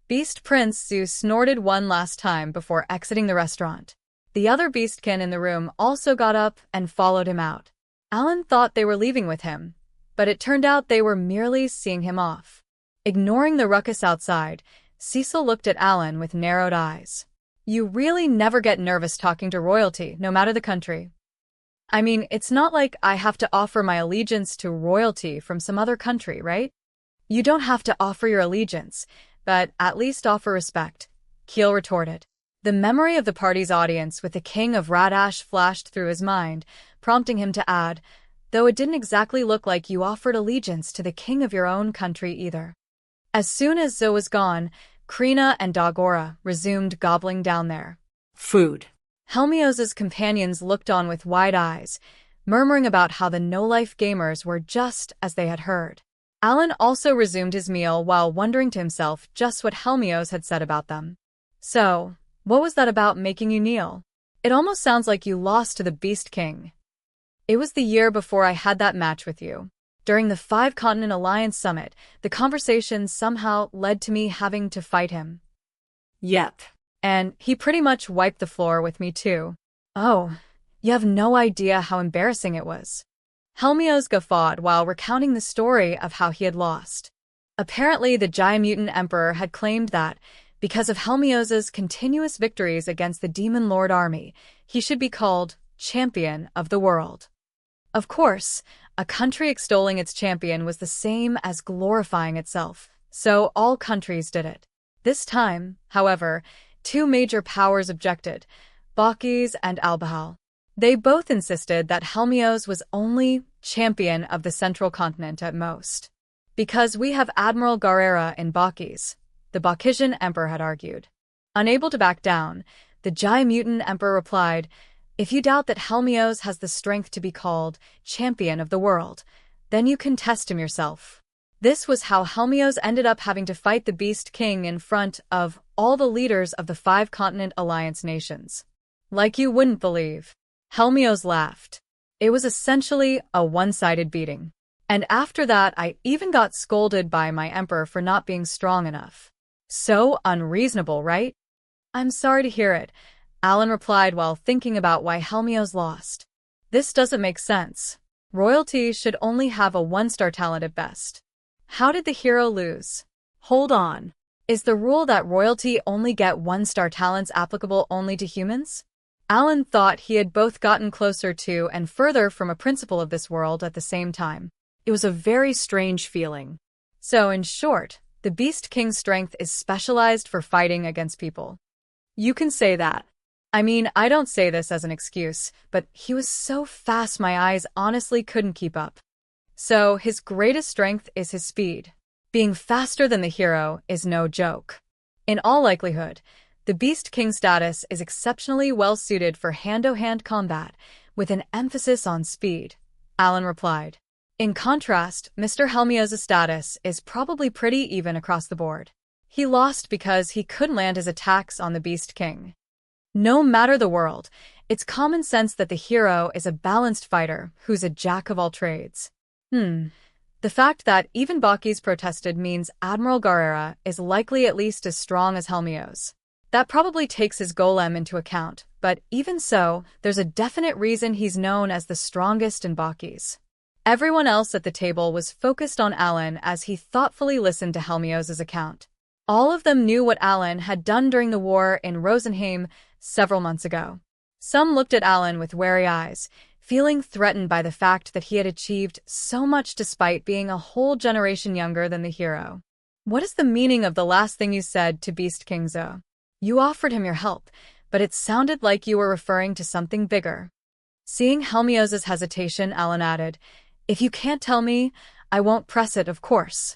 Beast Prince Zeus snorted one last time before exiting the restaurant. The other beastkin in the room also got up and followed him out. Alan thought they were leaving with him, but it turned out they were merely seeing him off. Ignoring the ruckus outside, Cecil looked at Alan with narrowed eyes. You really never get nervous talking to royalty, no matter the country. I mean, it's not like I have to offer my allegiance to royalty from some other country, right? You don't have to offer your allegiance, but at least offer respect, Keel retorted. The memory of the party's audience with the king of Radash flashed through his mind, prompting him to add, though it didn't exactly look like you offered allegiance to the king of your own country either. As soon as Zoe was gone, Krina and Dagora resumed gobbling down their food. Helmios's companions looked on with wide eyes, murmuring about how the no-life gamers were just as they had heard. Alan also resumed his meal while wondering to himself just what Helmios had said about them. So, what was that about making you kneel? It almost sounds like you lost to the Beast King. It was the year before I had that match with you. During the Five-Continent Alliance Summit, the conversation somehow led to me having to fight him. Yep. And he pretty much wiped the floor with me too. Oh, you have no idea how embarrassing it was. Helmios guffawed while recounting the story of how he had lost. Apparently, the Giant Emperor had claimed that, because of Helmios's continuous victories against the Demon Lord army, he should be called Champion of the World. Of course, a country extolling its champion was the same as glorifying itself, so all countries did it. This time, however, two major powers objected, Baukis and Albahal. They both insisted that Helmios was only champion of the central continent at most. Because we have Admiral Garara in Baukis, the Baukisian emperor had argued. Unable to back down, the Giant Emperor replied, if you doubt that Helmios has the strength to be called champion of the world, then you can test him yourself. This was how Helmios ended up having to fight the Beast King in front of all the leaders of the Five-Continent Alliance nations. Like you wouldn't believe. Helmios laughed. It was essentially a one-sided beating. And after that, I even got scolded by my emperor for not being strong enough. So unreasonable, right? I'm sorry to hear it, Alan replied while thinking about why Helmios lost. This doesn't make sense. Royalty should only have a one-star talent at best. How did the hero lose? Hold on. Is the rule that royalty only get one-star talents applicable only to humans? Alan thought he had both gotten closer to and further from a principle of this world at the same time. It was a very strange feeling. So, in short, the Beast King's strength is specialized for fighting against people. You can say that. I mean, I don't say this as an excuse, but he was so fast my eyes honestly couldn't keep up. So, his greatest strength is his speed. Being faster than the hero is no joke. In all likelihood, the Beast King's status is exceptionally well-suited for hand-to-hand combat, with an emphasis on speed, Alan replied. In contrast, Mr. Helmios' status is probably pretty even across the board. He lost because he couldn't land his attacks on the Beast King. No matter the world, it's common sense that the hero is a balanced fighter who's a jack of all trades. The fact that even Baukis protested means Admiral Garara is likely at least as strong as Helmios. That probably takes his golem into account, but even so, there's a definite reason he's known as the strongest in Baukis. Everyone else at the table was focused on Alan as he thoughtfully listened to Helmios' account. All of them knew what Alan had done during the war in Rosenheim several months ago. Some looked at Alan with wary eyes, feeling threatened by the fact that he had achieved so much despite being a whole generation younger than the hero. What is the meaning of the last thing you said to Beast King Zo? You offered him your help, but it sounded like you were referring to something bigger. Seeing Helmios' hesitation, Alan added, if you can't tell me, I won't press it, of course.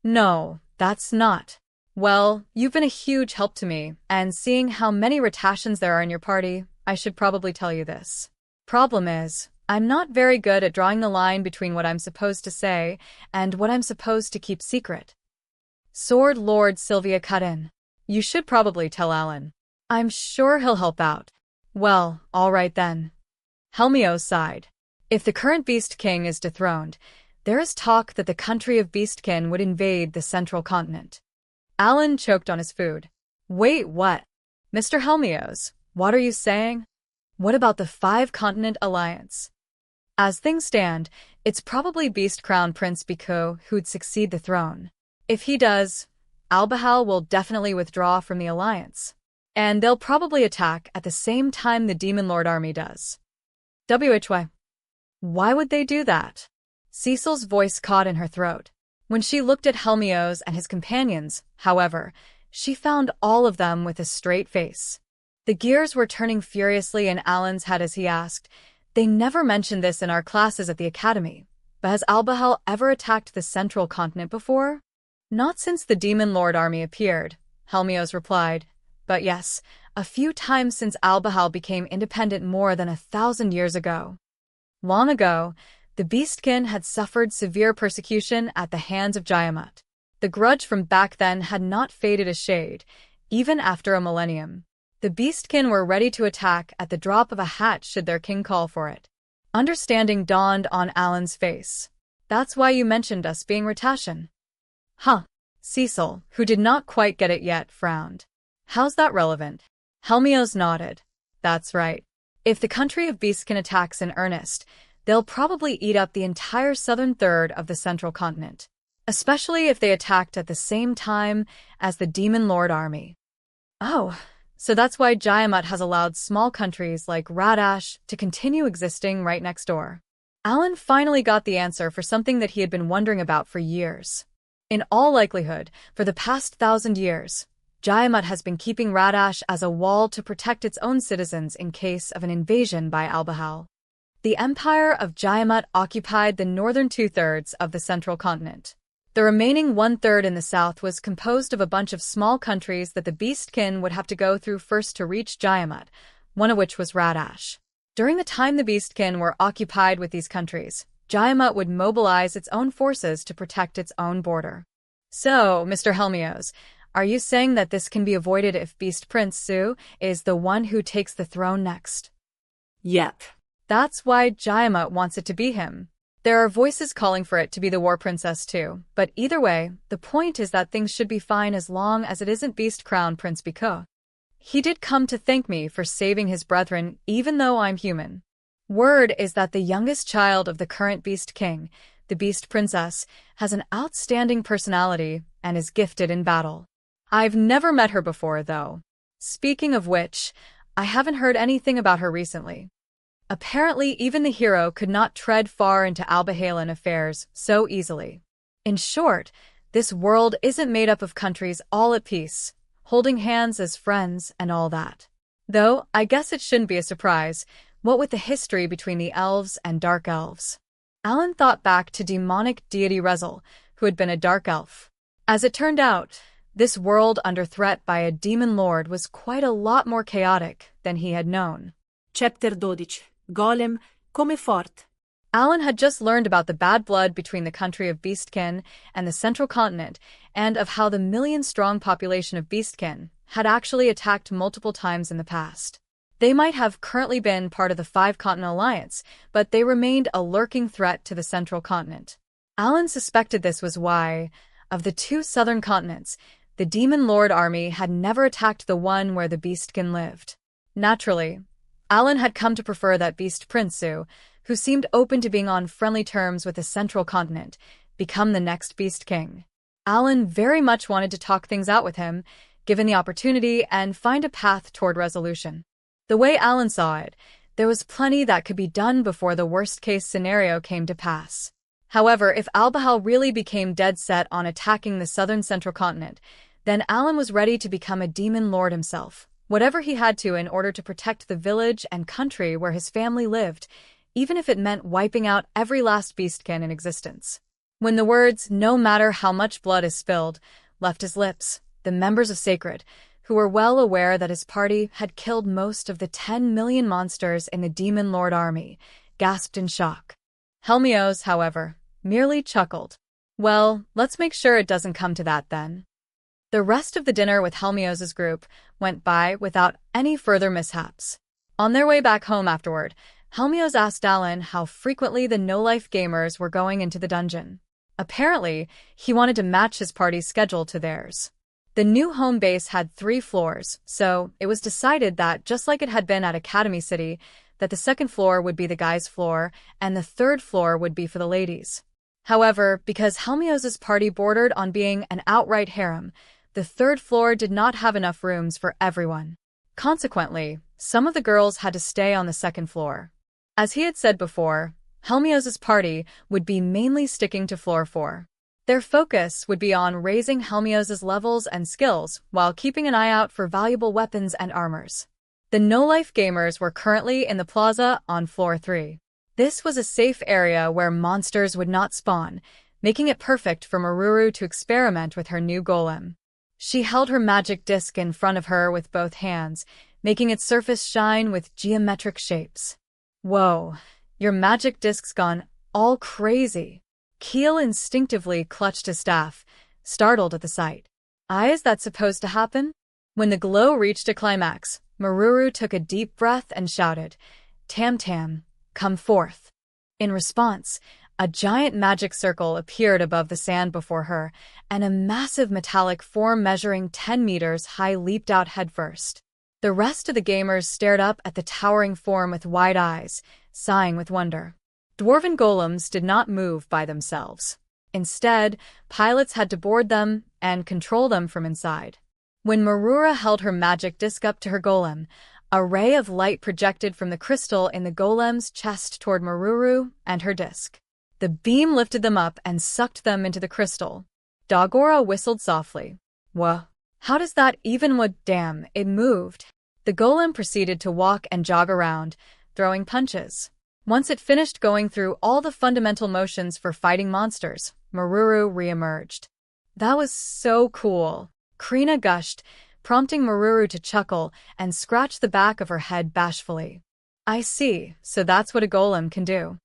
No, that's not. Well, you've been a huge help to me, and seeing how many Ratashans there are in your party, I should probably tell you this. Problem is, I'm not very good at drawing the line between what I'm supposed to say and what I'm supposed to keep secret. Sword Lord Sylvia cut in. You should probably tell Alan. I'm sure he'll help out. Well, all right then. Helmios sighed. If the current Beast King is dethroned, there is talk that the country of Beastkin would invade the central continent. Alan choked on his food. Wait, what? Mr. Helmios, what are you saying? What about the Five-Continent Alliance? As things stand, it's probably Beast Crown Prince Biko who'd succeed the throne. If he does, Albahal will definitely withdraw from the alliance. And they'll probably attack at the same time the Demon Lord army does. Why? Why would they do that? Cecil's voice caught in her throat. When she looked at Helmios and his companions, however, she found all of them with a straight face. The gears were turning furiously in Alan's head as he asked, "They never mentioned this in our classes at the academy, but has Albahal ever attacked the central continent before?" "Not since the Demon Lord army appeared," Helmios replied. "But yes, a few times since Albahal became independent more than 1,000 years ago." Long ago, the Beastkin had suffered severe persecution at the hands of Jayamut. The grudge from back then had not faded a shade, even after a millennium. The Beastkin were ready to attack at the drop of a hat should their king call for it. Understanding dawned on Alan's face. "That's why you mentioned us being Ratashan." "Huh." Cecil, who did not quite get it yet, frowned. "How's that relevant?" Helmios nodded. "That's right. If the country of Beastkin attacks in earnest, they'll probably eat up the entire southern third of the central continent, especially if they attacked at the same time as the Demon Lord army." "Oh, so that's why Jayamut has allowed small countries like Radash to continue existing right next door." Alan finally got the answer for something that he had been wondering about for years. In all likelihood, for the past 1,000 years, Jayamut has been keeping Radash as a wall to protect its own citizens in case of an invasion by Albahal. The Empire of Jayamut occupied the northern 2/3 of the central continent. The remaining 1/3 in the south was composed of a bunch of small countries that the Beastkin would have to go through first to reach Jayamut, one of which was Radash. During the time the Beastkin were occupied with these countries, Jayamut would mobilize its own forces to protect its own border. "So, Mr. Helmios, are you saying that this can be avoided if Beast Prince Su is the one who takes the throne next?" Yep. "That's why Jayamut wants it to be him. There are voices calling for it to be the War Princess too, but either way, the point is that things should be fine as long as it isn't Beast Crown Prince Biko. He did come to thank me for saving his brethren even though I'm human. Word is that the youngest child of the current Beast King, the Beast Princess, has an outstanding personality and is gifted in battle. I've never met her before, though. Speaking of which, I haven't heard anything about her recently. Apparently, even the hero could not tread far into Albahalan affairs so easily. In short, this world isn't made up of countries all at peace, holding hands as friends and all that. Though, I guess it shouldn't be a surprise, what with the history between the elves and dark elves. Alan thought back to demonic deity Rezel, who had been a dark elf. As it turned out, this world under threat by a demon lord was quite a lot more chaotic than he had known. Chapter 12. Golem, come fort. Alan had just learned about the bad blood between the country of Beastkin and the central continent, and of how the million-strong population of Beastkin had actually attacked multiple times in the past. They might have currently been part of the Five-Continent Alliance, but they remained a lurking threat to the central continent. Alan suspected this was why, of the two southern continents, the Demon Lord army had never attacked the one where the Beastkin lived. Naturally, Alan had come to prefer that Beast Prince Su, who seemed open to being on friendly terms with the central continent, become the next Beast King. Alan very much wanted to talk things out with him, given the opportunity, and find a path toward resolution. The way Alan saw it, there was plenty that could be done before the worst-case scenario came to pass. However, if Albahal really became dead set on attacking the southern central continent, then Alan was ready to become a demon lord himself, whatever he had to in order to protect the village and country where his family lived, even if it meant wiping out every last beastkin in existence. When the words, "no matter how much blood is spilled," left his lips, the members of Sacred, who were well aware that his party had killed most of the 10 million monsters in the Demon Lord army, gasped in shock. Helmios, however, merely chuckled. Well, let's make sure it doesn't come to that then. The rest of the dinner with Helmios' group went by without any further mishaps. On their way back home afterward, Helmios asked Alan how frequently the no-life gamers were going into the dungeon. Apparently, he wanted to match his party's schedule to theirs. The new home base had 3 floors, so it was decided that, just like it had been at Academy City, that the second floor would be the guys' floor and the third floor would be for the ladies. However, because Helmios' party bordered on being an outright harem, the third floor did not have enough rooms for everyone. Consequently, some of the girls had to stay on the second floor. As he had said before, Helmios' party would be mainly sticking to floor 4. Their focus would be on raising Helmios' levels and skills while keeping an eye out for valuable weapons and armors. The no-life gamers were currently in the plaza on floor 3. This was a safe area where monsters would not spawn, making it perfect for Meruru to experiment with her new golem. She held her magic disc in front of her with both hands, making its surface shine with geometric shapes. Whoa, your magic disc's gone all crazy. Keel instinctively clutched his staff, startled at the sight. Is that supposed to happen? When the glow reached a climax, Meruru took a deep breath and shouted, "Tam Tam, come forth." In response, a giant magic circle appeared above the sand before her, and a massive metallic form measuring 10 meters high leaped out headfirst. The rest of the gamers stared up at the towering form with wide eyes, sighing with wonder. Dwarven golems did not move by themselves. Instead, pilots had to board them and control them from inside. When Meruru held her magic disc up to her golem, a ray of light projected from the crystal in the golem's chest toward Meruru and her disc. The beam lifted them up and sucked them into the crystal. Garara whistled softly. "Wha? How does that even damn, it moved." The golem proceeded to walk and jog around, throwing punches. Once it finished going through all the fundamental motions for fighting monsters, Meruru re-emerged. "That was so cool," Krina gushed, prompting Meruru to chuckle and scratch the back of her head bashfully. "I see, so that's what a golem can do."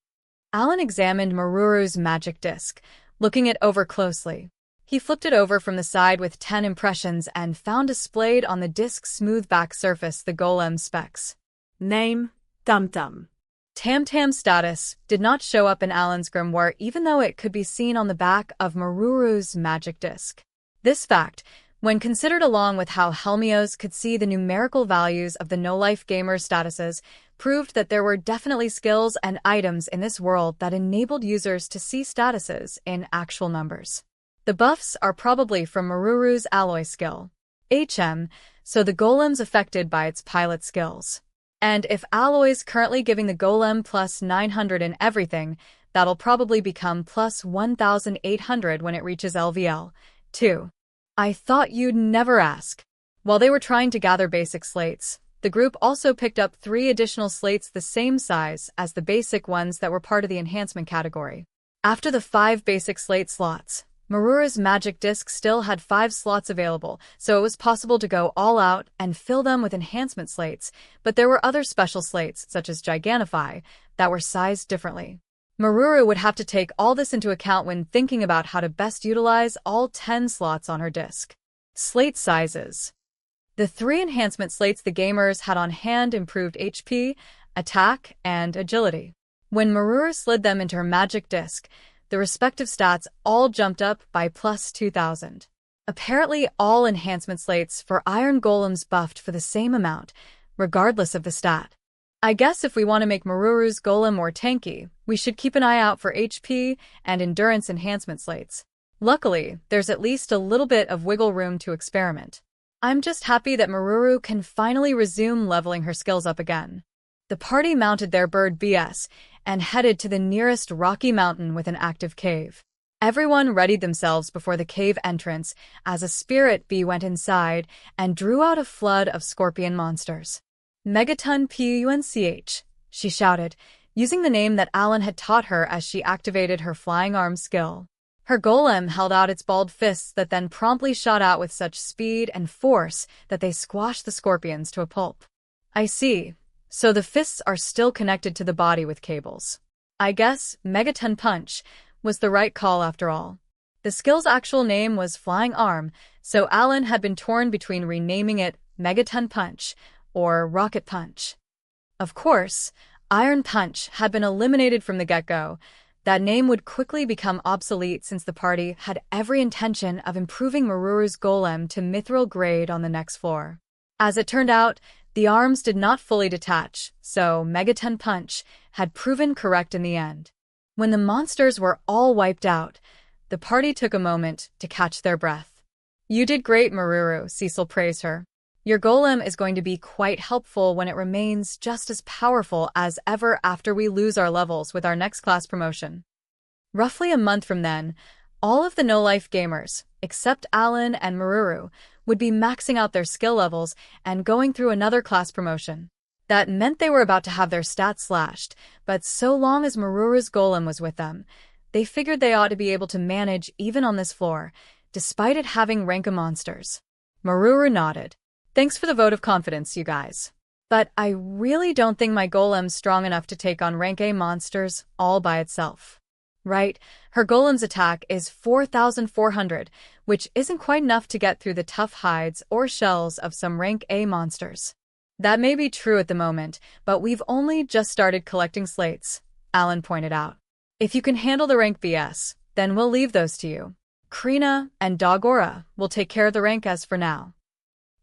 Alan examined Meruru's magic disc, looking it over closely. He flipped it over from the side with 10 impressions and found displayed on the disc's smooth back surface the golem's specs. Name, Tum-Tum. Tam Tam's status did not show up in Alan's grimoire even though it could be seen on the back of Meruru's magic disc. This fact, when considered along with how Helmios could see the numerical values of the no-life gamer statuses, proved that there were definitely skills and items in this world that enabled users to see statuses in actual numbers. The buffs are probably from Meruru's alloy skill, HM, so the golem's affected by its pilot skills. And if alloy's currently giving the golem plus 900 in everything, that'll probably become plus 1,800 when it reaches LVL, too. I thought you'd never ask. While they were trying to gather basic slates, the group also picked up 3 additional slates the same size as the basic ones that were part of the enhancement category. After the 5 basic slate slots, Meruru's magic disc still had 5 slots available, so it was possible to go all out and fill them with enhancement slates, but there were other special slates, such as Gigantify, that were sized differently. Meruru would have to take all this into account when thinking about how to best utilize all 10 slots on her disc. Slate sizes. The 3 enhancement slates the gamers had on hand improved HP, attack, and agility. When Meruru slid them into her magic disc, the respective stats all jumped up by plus 2,000. Apparently, all enhancement slates for Iron Golems buffed for the same amount, regardless of the stat. I guess if we want to make Meruru's golem more tanky, we should keep an eye out for HP and endurance enhancement slates. Luckily, there's at least a little bit of wiggle room to experiment. I'm just happy that Meruru can finally resume leveling her skills up again. The party mounted their bird BS and headed to the nearest rocky mountain with an active cave. Everyone readied themselves before the cave entrance as a spirit bee went inside and drew out a flood of scorpion monsters. "Megaton Punch," she shouted, using the name that Alan had taught her as she activated her flying arm skill. Her golem held out its balled fists that then promptly shot out with such speed and force that they squashed the scorpions to a pulp. "I see. So the fists are still connected to the body with cables. I guess Megaton Punch was the right call after all. The skill's actual name was Flying Arm, so Alan had been torn between renaming it Megaton Punch or Rocket Punch. Of course, Iron Punch had been eliminated from the get-go. That name would quickly become obsolete since the party had every intention of improving Meruru's golem to mithril grade on the next floor. As it turned out, the arms did not fully detach, so Megaton Punch had proven correct in the end. When the monsters were all wiped out, the party took a moment to catch their breath. "You did great, Meruru," Cecil praised her. "Your golem is going to be quite helpful when it remains just as powerful as ever after we lose our levels with our next class promotion." Roughly a month from then, all of the no-life gamers, except Alan and Meruru, would be maxing out their skill levels and going through another class promotion. That meant they were about to have their stats slashed, but so long as Meruru's golem was with them, they figured they ought to be able to manage even on this floor, despite it having rank of monsters. Meruru nodded. "Thanks for the vote of confidence, you guys. But I really don't think my golem's strong enough to take on rank A monsters all by itself." Right, her golem's attack is 4,400, which isn't quite enough to get through the tough hides or shells of some rank A monsters. "That may be true at the moment, but we've only just started collecting slates," Alan pointed out. "If you can handle the rank BS, then we'll leave those to you. Krina and Dogora will take care of the rank S for now."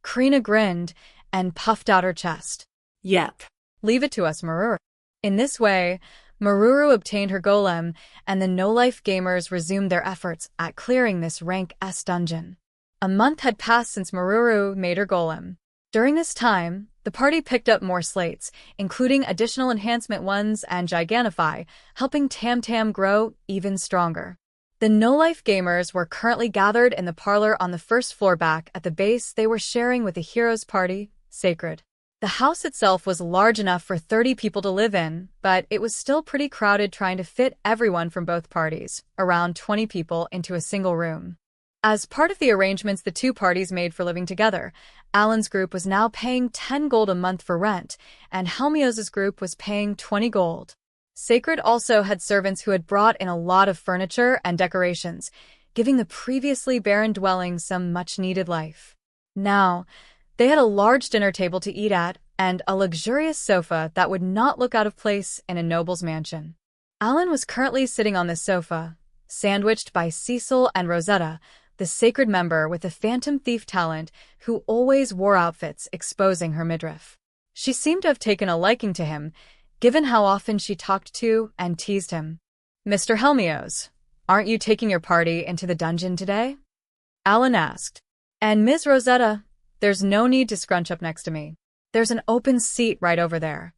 Krina grinned and puffed out her chest. Yep. "Leave it to us, Meruru." In this way, Meruru obtained her golem, and the no-life gamers resumed their efforts at clearing this rank S dungeon. A month had passed since Meruru made her golem. During this time, the party picked up more slates, including additional enhancement ones and Gigantify, helping Tam Tam grow even stronger. The no-life gamers were currently gathered in the parlor on the first floor back at the base they were sharing with the heroes' party, Sacred. The house itself was large enough for 30 people to live in, but it was still pretty crowded trying to fit everyone from both parties, around 20 people, into a single room. As part of the arrangements the two parties made for living together, Alan's group was now paying 10 gold a month for rent, and Helmios's group was paying 20 gold. Sacred also had servants who had brought in a lot of furniture and decorations, giving the previously barren dwelling some much-needed life. Now, they had a large dinner table to eat at and a luxurious sofa that would not look out of place in a noble's mansion. Alan was currently sitting on this sofa, sandwiched by Cecil and Rosetta, the Sacred member with the Phantom Thief talent who always wore outfits exposing her midriff. She seemed to have taken a liking to him, given how often she talked to and teased him. "Mr. Helmios, aren't you taking your party into the dungeon today?" Alan asked. "And Ms. Rosetta, there's no need to scrunch up next to me. There's an open seat right over there."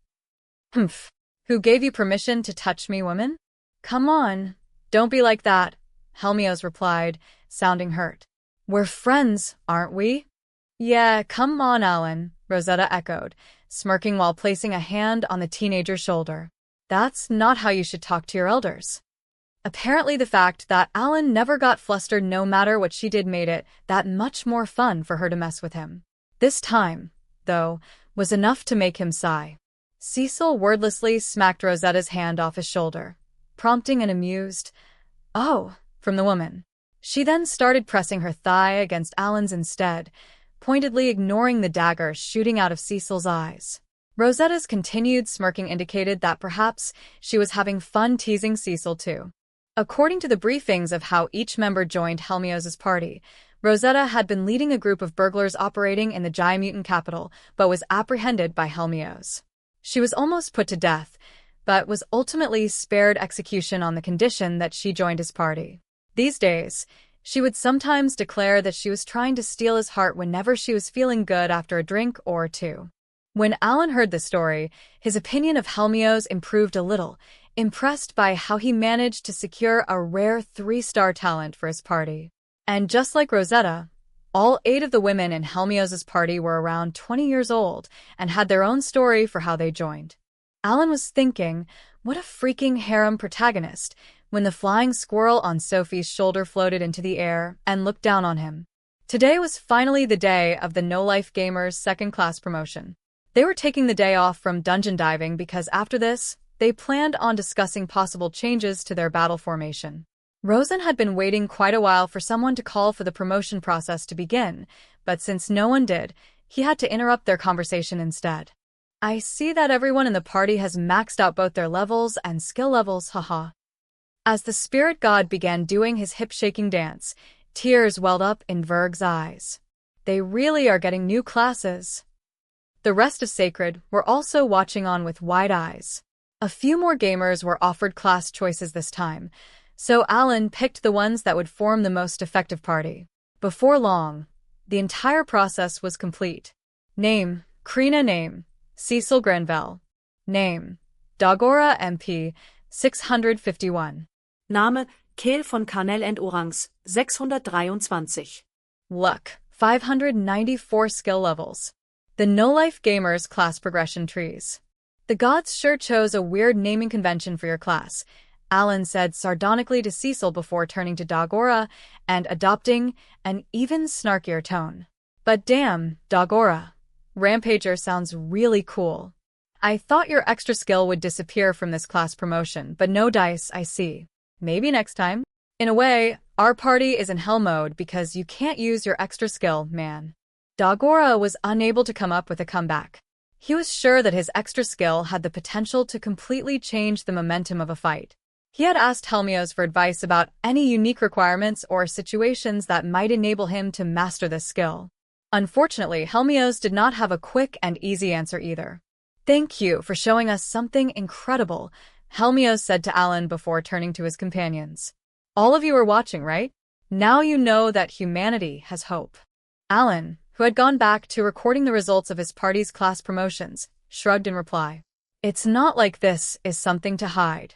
"Humph. Who gave you permission to touch me, woman?" "Come on, don't be like that," Helmios replied, sounding hurt. "We're friends, aren't we?" "Yeah, come on, Alan," Rosetta echoed, smirking while placing a hand on the teenager's shoulder. "That's not how you should talk to your elders." Apparently the fact that Alan never got flustered no matter what she did made it that much more fun for her to mess with him. This time, though, was enough to make him sigh. Cecil wordlessly smacked Rosetta's hand off his shoulder, prompting an amused, "Oh," from the woman. She then started pressing her thigh against Alan's instead, pointedly ignoring the dagger shooting out of Cecil's eyes. Rosetta's continued smirking indicated that perhaps she was having fun teasing Cecil too. According to the briefings of how each member joined Helmios's party, Rosetta had been leading a group of burglars operating in the Giamutant capital, but was apprehended by Helmios. She was almost put to death, but was ultimately spared execution on the condition that she joined his party. These days, she would sometimes declare that she was trying to steal his heart whenever she was feeling good after a drink or two. When Alan heard the story, his opinion of Helmios improved a little, impressed by how he managed to secure a rare 3-star talent for his party. And just like Rosetta, all 8 of the women in Helmios's party were around 20 years old and had their own story for how they joined. Alan was thinking, what a freaking harem protagonist, when the flying squirrel on Sophie's shoulder floated into the air and looked down on him. Today was finally the day of the no-life gamers' second-class promotion. They were taking the day off from dungeon diving because after this, they planned on discussing possible changes to their battle formation. Rosen had been waiting quite a while for someone to call for the promotion process to begin, but since no one did, he had to interrupt their conversation instead. I see that everyone in the party has maxed out both their levels and skill levels, haha. As the spirit god began doing his hip-shaking dance, tears welled up in Verg's eyes. They really are getting new classes. The rest of Sacred were also watching on with wide eyes. A few more gamers were offered class choices this time, so Alan picked the ones that would form the most effective party. Before long, the entire process was complete. Name, Krina. Name, Cecil Granville. Name, Dagora MP, 651. Name, Kehl von Carnell and Orangs, 623. Luck, 594 skill levels. The no-life gamers class progression trees. The gods sure chose a weird naming convention for your class, Alan said sardonically to Cecil before turning to Dagora and adopting an even snarkier tone. But damn, Dagora. Rampager sounds really cool. I thought your extra skill would disappear from this class promotion, but no dice, I see. Maybe next time? In a way, our party is in hell mode because you can't use your extra skill, man. Dagora was unable to come up with a comeback. He was sure that his extra skill had the potential to completely change the momentum of a fight. He had asked Helmios for advice about any unique requirements or situations that might enable him to master this skill. Unfortunately, Helmios did not have a quick and easy answer either. Thank you for showing us something incredible, Helmios said to Alan before turning to his companions. All of you are watching, right? Now you know that humanity has hope. Alan, who had gone back to recording the results of his party's class promotions, shrugged in reply. It's not like this is something to hide.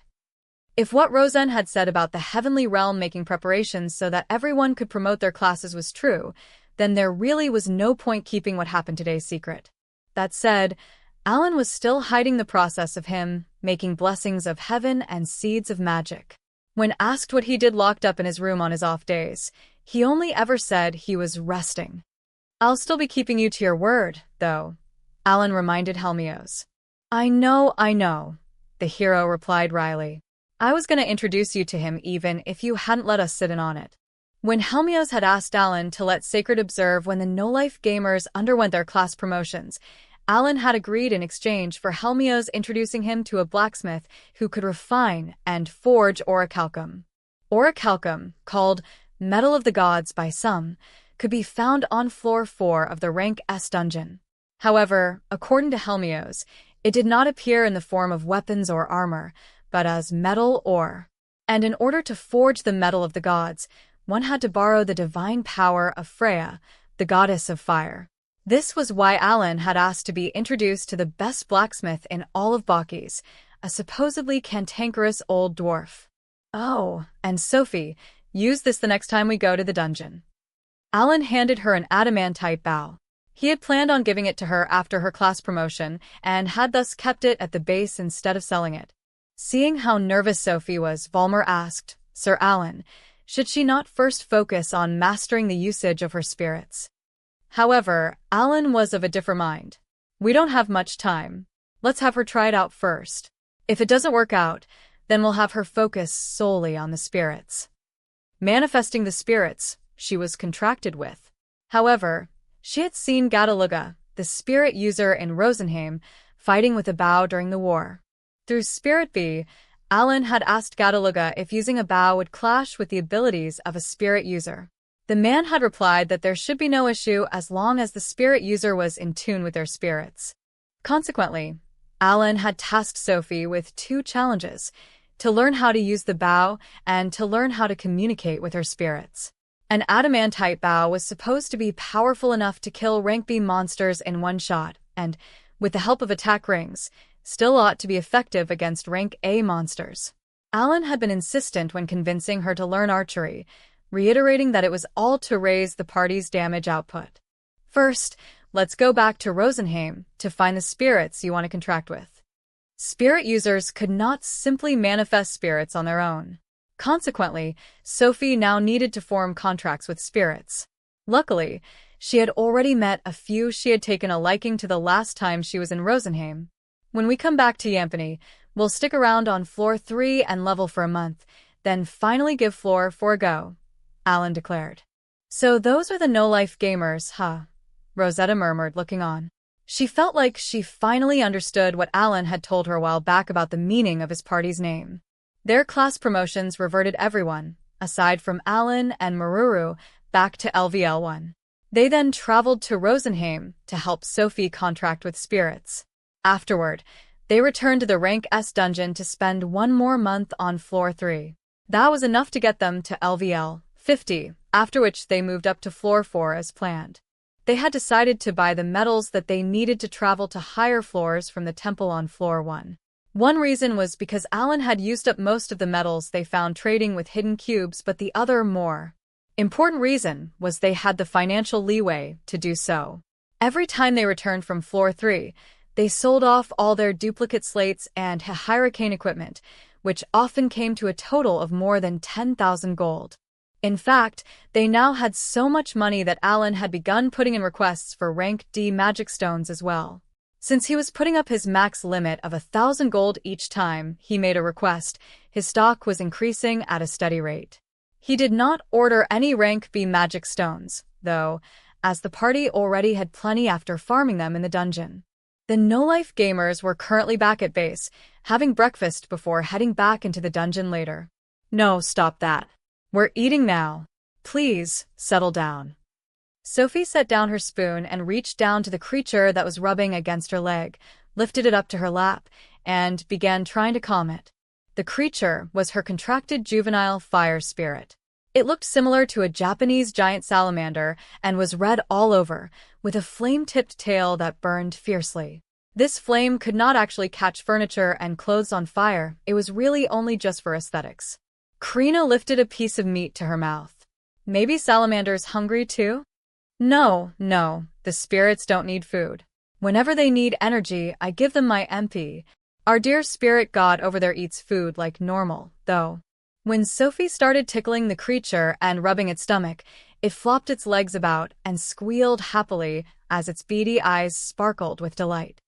If what Rosen had said about the heavenly realm making preparations so that everyone could promote their classes was true, then there really was no point keeping what happened today secret. That said, Alan was still hiding the process of him making blessings of heaven and seeds of magic. When asked what he did locked up in his room on his off days, he only ever said he was resting. I'll still be keeping you to your word, though, Alan reminded Helmios. I know, the hero replied wryly. I was going to introduce you to him even if you hadn't let us sit in on it. When Helmios had asked Alan to let Sacred observe when the no-life gamers underwent their class promotions, Alan had agreed in exchange for Helmios introducing him to a blacksmith who could refine and forge Orichalcum. Orichalcum, called Metal of the Gods by some, could be found on floor 4 of the rank S dungeon. However, according to Helmios, it did not appear in the form of weapons or armor, but as metal ore. And in order to forge the metal of the gods, one had to borrow the divine power of Freya, the goddess of fire. This was why Alan had asked to be introduced to the best blacksmith in all of Baukis, a supposedly cantankerous old dwarf. Oh, and Sophie, use this the next time we go to the dungeon. Alan handed her an adamantite bow. He had planned on giving it to her after her class promotion and had thus kept it at the base instead of selling it. Seeing how nervous Sophie was, Volmer asked, Sir Alan, should she not first focus on mastering the usage of her spirits? However, Alan was of a different mind. We don't have much time. Let's have her try it out first. If it doesn't work out, then we'll have her focus solely on the spirits. Manifesting the spirits she was contracted with. However, she had seen Gadaluga, the spirit user in Rosenheim, fighting with a bow during the war. Through Spirit B, Alan had asked Gadaluga if using a bow would clash with the abilities of a spirit user. The man had replied that there should be no issue as long as the spirit user was in tune with their spirits. Consequently, Alan had tasked Sophie with 2 challenges, to learn how to use the bow and to learn how to communicate with her spirits. An adamantite bow was supposed to be powerful enough to kill rank B monsters in one shot, and, with the help of attack rings, still ought to be effective against rank A monsters. Alan had been insistent when convincing her to learn archery, reiterating that it was all to raise the party's damage output. First, let's go back to Rosenheim to find the spirits you want to contract with. Spirit users could not simply manifest spirits on their own. Consequently, Sophie now needed to form contracts with spirits. Luckily, She had already met a few she had taken a liking to the last time she was in Rosenheim. When we come back to Yampany, we'll stick around on floor 3 and level for a month, then finally give floor 4 a go, Alan declared. So those are the no-life gamers, huh? Rosetta murmured, looking on. She felt like she finally understood what Alan had told her a while back about the meaning of his party's name. Their class promotions reverted everyone, aside from Alan and Meruru, back to LVL1. They then traveled to Rosenheim to help Sophie contract with spirits. Afterward, they returned to the Rank S dungeon to spend one more month on floor 3. That was enough to get them to LVL 50, after which they moved up to floor 4 as planned. They had decided to buy the metals that they needed to travel to higher floors from the temple on floor 1. One reason was because Alan had used up most of the metals they found trading with hidden cubes, but the other more important reason was they had the financial leeway to do so. Every time they returned from floor 3, they sold off all their duplicate slates and hurricane equipment, which often came to a total of more than 10,000 gold. In fact, they now had so much money that Alan had begun putting in requests for rank D magic stones as well. Since he was putting up his max limit of 1,000 gold each time he made a request, his stock was increasing at a steady rate. He did not order any rank B magic stones, though, as the party already had plenty after farming them in the dungeon. The no-life gamers were currently back at base, having breakfast before heading back into the dungeon later. No, stop that. We're eating now. Please, settle down. Sophie set down her spoon and reached down to the creature that was rubbing against her leg, lifted it up to her lap, and began trying to calm it. The creature was her contracted juvenile fire spirit. It looked similar to a Japanese giant salamander and was red all over, with a flame-tipped tail that burned fiercely. This flame could not actually catch furniture and clothes on fire, it was really only just for aesthetics. Karina lifted a piece of meat to her mouth. Maybe salamanders hungry too? No, the spirits don't need food. Whenever they need energy, I give them my MP. Our dear spirit god over there eats food like normal, though. When Sophie started tickling the creature and rubbing its stomach, it flopped its legs about and squealed happily as its beady eyes sparkled with delight.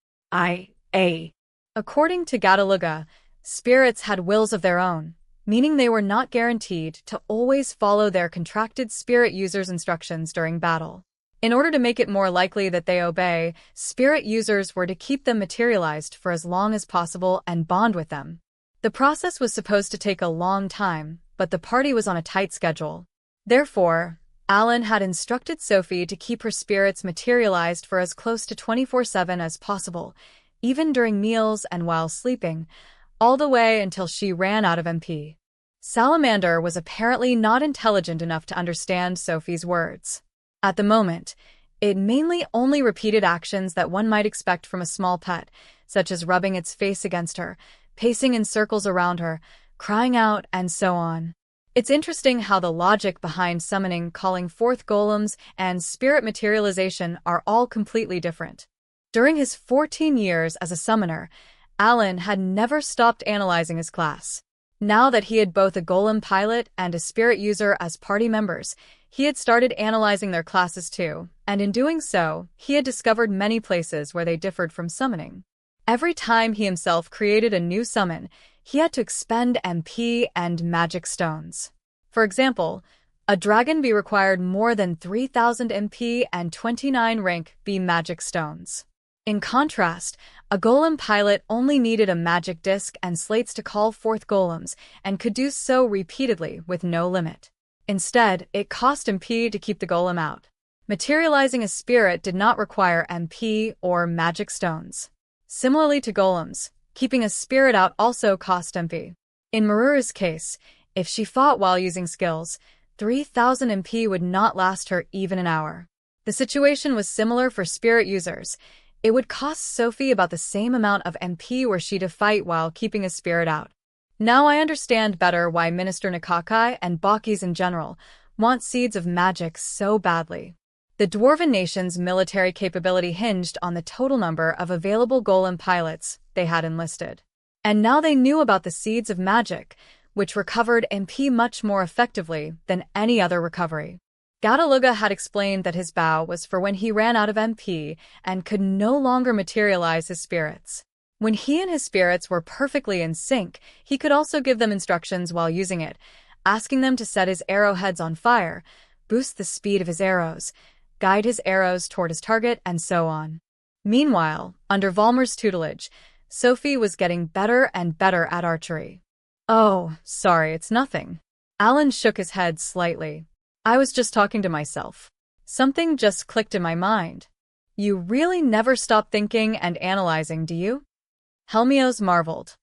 According to Gadaluga, spirits had wills of their own, meaning they were not guaranteed to always follow their contracted spirit users' instructions during battle. In order to make it more likely that they obey, spirit users were to keep them materialized for as long as possible and bond with them. The process was supposed to take a long time, but the party was on a tight schedule. Therefore, Alan had instructed Sophie to keep her spirits materialized for as close to 24/7 as possible, even during meals and while sleeping, all the way until she ran out of MP. Salamander was apparently not intelligent enough to understand Sophie's words. At the moment, it mainly only repeated actions that one might expect from a small pet, such as rubbing its face against her, pacing in circles around her, crying out, and so on. It's interesting how the logic behind summoning, calling forth golems, and spirit materialization are all completely different. During his 14 years as a summoner, Alan had never stopped analyzing his class. Now that he had both a golem pilot and a spirit user as party members, he had started analyzing their classes too, and in doing so, he had discovered many places where they differed from summoning. Every time he himself created a new summon, he had to expend MP and magic stones. For example, a dragon bee required more than 3,000 MP and 29 rank B magic stones. In contrast, a golem pilot only needed a magic disc and slates to call forth golems, and could do so repeatedly with no limit. Instead, it cost MP to keep the golem out. Materializing a spirit did not require MP or magic stones. Similarly to golems, keeping a spirit out also cost MP. In Meruru's case, if she fought while using skills, 3,000 MP would not last her even an hour. The situation was similar for spirit users. It would cost Sophie about the same amount of MP were she to fight while keeping a spirit out. Now I understand better why Minister Nakakai and Baukis in general want seeds of magic so badly. The Dwarven nation's military capability hinged on the total number of available golem pilots they had enlisted. And now they knew about the seeds of magic, which recovered MP much more effectively than any other recovery. Gadaluga had explained that his bow was for when he ran out of MP and could no longer materialize his spirits. When he and his spirits were perfectly in sync, he could also give them instructions while using it, asking them to set his arrowheads on fire, boost the speed of his arrows, guide his arrows toward his target, and so on. Meanwhile, under Volmar's tutelage, Sophie was getting better and better at archery. "Oh, sorry, it's nothing." Alan shook his head slightly. "I was just talking to myself. Something just clicked in my mind." "You really never stop thinking and analyzing, do you?" Helmios marveled.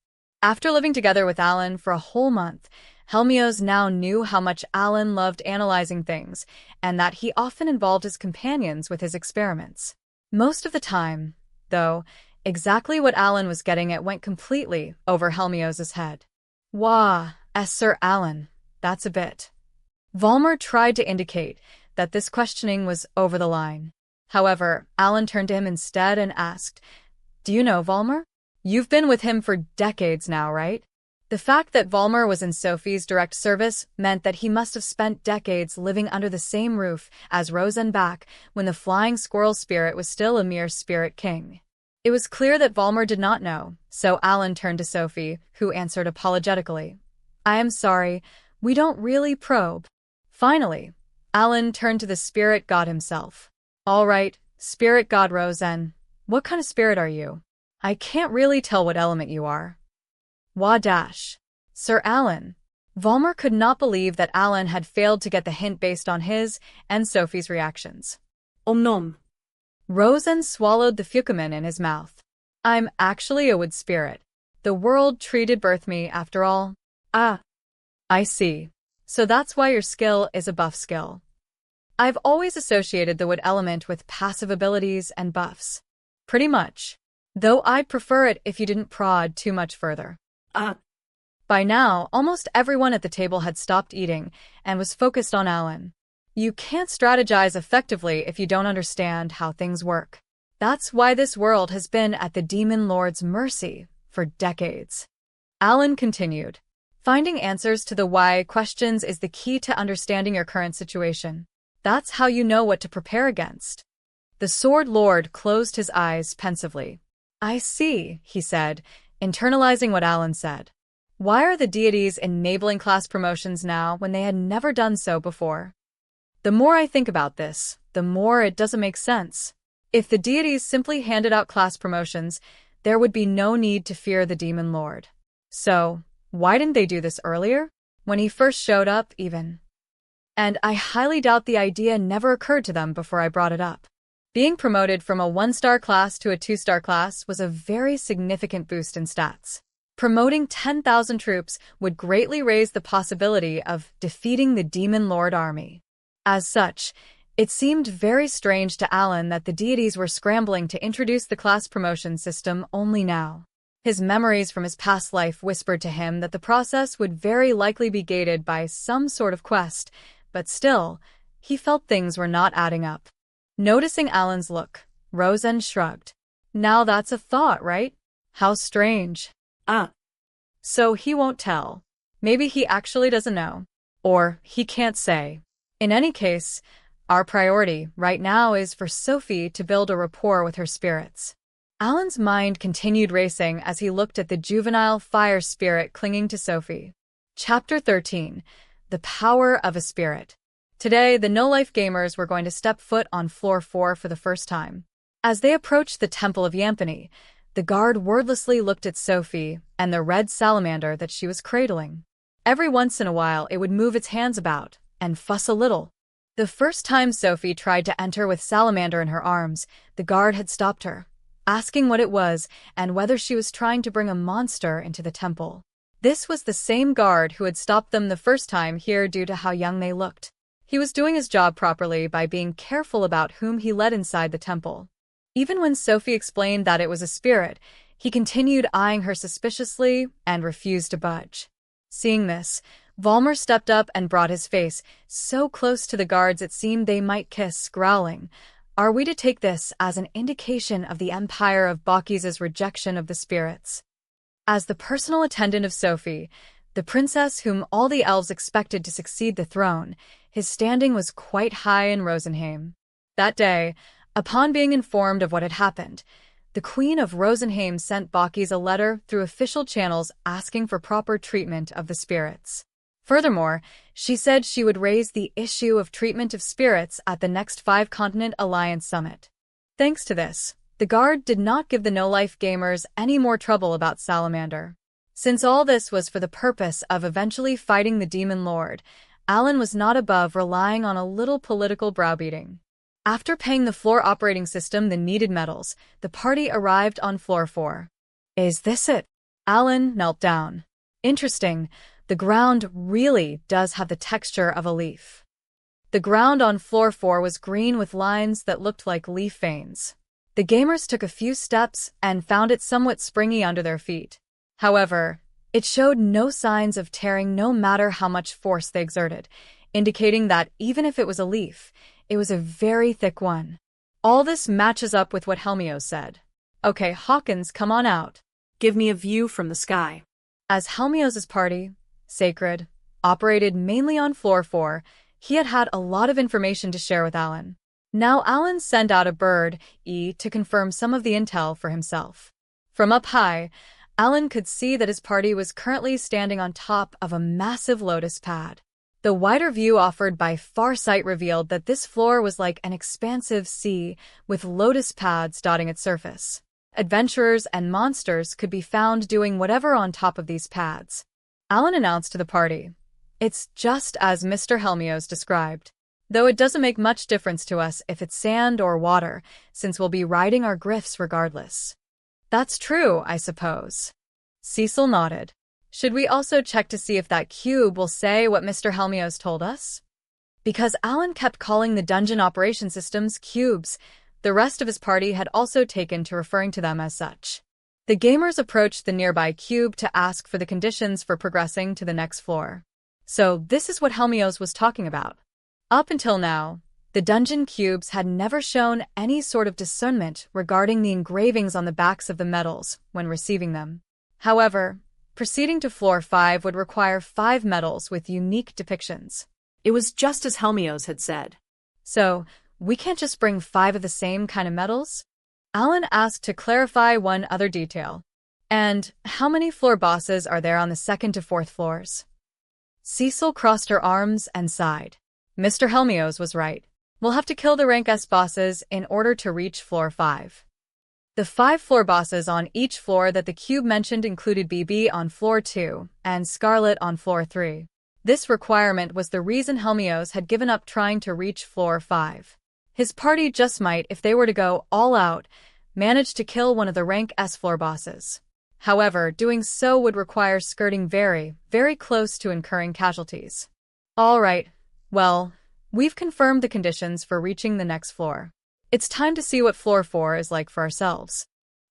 After living together with Alan for a whole month, Helmios now knew how much Alan loved analyzing things, and that he often involved his companions with his experiments. Most of the time, though, exactly what Alan was getting at went completely over Helmios's head. "Wah, Sir Alan, that's a bit." Volmar tried to indicate that this questioning was over the line. However, Alan turned to him instead and asked, "Do you know Volmar? You've been with him for decades now, right?" The fact that Volmar was in Sophie's direct service meant that he must have spent decades living under the same roof as Rosenbach when the flying squirrel spirit was still a mere spirit king. It was clear that Volmar did not know, so Alan turned to Sophie, who answered apologetically, "I am sorry, we don't really probe." Finally, Alan turned to the spirit god himself. "All right, spirit god Rosen, what kind of spirit are you? I can't really tell what element you are." "Wah dash. Sir Alan." Volmar could not believe that Alan had failed to get the hint based on his and Sophie's reactions. Nom. Rosen swallowed the fukumin in his mouth. "I'm actually a wood spirit. The world treated birth me, after all." Ah. "I see. So that's why your skill is a buff skill." "I've always associated the wood element with passive abilities and buffs. Pretty much. Though I'd prefer it if you didn't prod too much further." Ah. By now, almost everyone at the table had stopped eating and was focused on Alan. You can't strategize effectively if you don't understand how things work. That's why this world has been at the Demon Lord's mercy for decades. Alan continued. Finding answers to the why questions is the key to understanding your current situation. That's how you know what to prepare against. The Sword Lord closed his eyes pensively. "I see," he said, internalizing what Alan said. Why are the deities enabling class promotions now when they had never done so before? The more I think about this, the more it doesn't make sense. If the deities simply handed out class promotions, there would be no need to fear the Demon Lord. So, why didn't they do this earlier? When he first showed up, even? And I highly doubt the idea never occurred to them before I brought it up. Being promoted from a 1-star class to a 2-star class was a very significant boost in stats. Promoting 10,000 troops would greatly raise the possibility of defeating the Demon Lord army. As such, it seemed very strange to Alan that the deities were scrambling to introduce the class promotion system only now. His memories from his past life whispered to him that the process would very likely be gated by some sort of quest, but still, he felt things were not adding up. Noticing Alan's look, Rosen shrugged. "Now that's a thought, right? How strange." Ah. So he won't tell. Maybe he actually doesn't know. Or he can't say. In any case, our priority right now is for Sophie to build a rapport with her spirits. Alan's mind continued racing as he looked at the juvenile fire spirit clinging to Sophie. Chapter 13. The Power of a Spirit. Today, the no-life gamers were going to step foot on floor 4 for the first time. As they approached the Temple of Yampany, the guard wordlessly looked at Sophie and the red salamander that she was cradling. Every once in a while, it would move its hands about and fuss a little. The first time Sophie tried to enter with salamander in her arms, the guard had stopped her, asking what it was and whether she was trying to bring a monster into the temple. This was the same guard who had stopped them the first time here due to how young they looked. He was doing his job properly by being careful about whom he let inside the temple. Even when Sophie explained that it was a spirit, he continued eyeing her suspiciously and refused to budge. Seeing this, Volmar stepped up and brought his face so close to the guards it seemed they might kiss, growling, "Are we to take this as an indication of the Empire of Baukis' rejection of the spirits?" As the personal attendant of Sophie, the princess whom all the elves expected to succeed the throne, his standing was quite high in Rosenheim. That day, upon being informed of what had happened, the Queen of Rosenheim sent Baukis a letter through official channels asking for proper treatment of the spirits. Furthermore, she said she would raise the issue of treatment of spirits at the next Five-Continent Alliance Summit. Thanks to this, the Guard did not give the no-life gamers any more trouble about Salamander. Since all this was for the purpose of eventually fighting the Demon Lord, Alan was not above relying on a little political browbeating. After paying the floor operating system the needed metals, the party arrived on floor 4. Is this it? Alan knelt down. Interesting, the ground really does have the texture of a leaf. The ground on floor 4 was green with lines that looked like leaf veins. The gamers took a few steps and found it somewhat springy under their feet. However, it showed no signs of tearing no matter how much force they exerted, indicating that even if it was a leaf, it was a very thick one. All this matches up with what Helmios said. Okay, Hawkins, come on out. Give me a view from the sky. As Helmios' party, Sacred, operated mainly on floor 4, he had had a lot of information to share with Alan. Now Alan sent out a bird, to confirm some of the intel for himself. From up high, Alan could see that his party was currently standing on top of a massive lotus pad. The wider view offered by Farsight revealed that this floor was like an expansive sea with lotus pads dotting its surface. Adventurers and monsters could be found doing whatever on top of these pads. Alan announced to the party, "It's just as Mr. Helmios described. Though it doesn't make much difference to us if it's sand or water, since we'll be riding our griffs regardless." "That's true, I suppose." Cecil nodded. "Should we also check to see if that cube will say what Mr. Helmios told us?" Because Alan kept calling the dungeon operation systems cubes, the rest of his party had also taken to referring to them as such. The gamers approached the nearby cube to ask for the conditions for progressing to the next floor. So this is what Helmios was talking about. Up until now, the dungeon cubes had never shown any sort of discernment regarding the engravings on the backs of the medals when receiving them. However, proceeding to floor 5 would require 5 medals with unique depictions. It was just as Helmios had said. So, we can't just bring 5 of the same kind of medals? Alan asked to clarify one other detail. And how many floor bosses are there on the 2nd to 4th floors? Cecil crossed her arms and sighed. Mr. Helmios was right. We'll have to kill the rank S bosses in order to reach floor 5. The 5 floor bosses on each floor that the cube mentioned included BB on floor 2 and Scarlet on floor 3. This requirement was the reason Helmios had given up trying to reach floor 5. His party just might, if they were to go all out, manage to kill one of the rank S floor bosses. However, doing so would require skirting very, very close to incurring casualties. All right, well, we've confirmed the conditions for reaching the next floor. It's time to see what floor 4 is like for ourselves.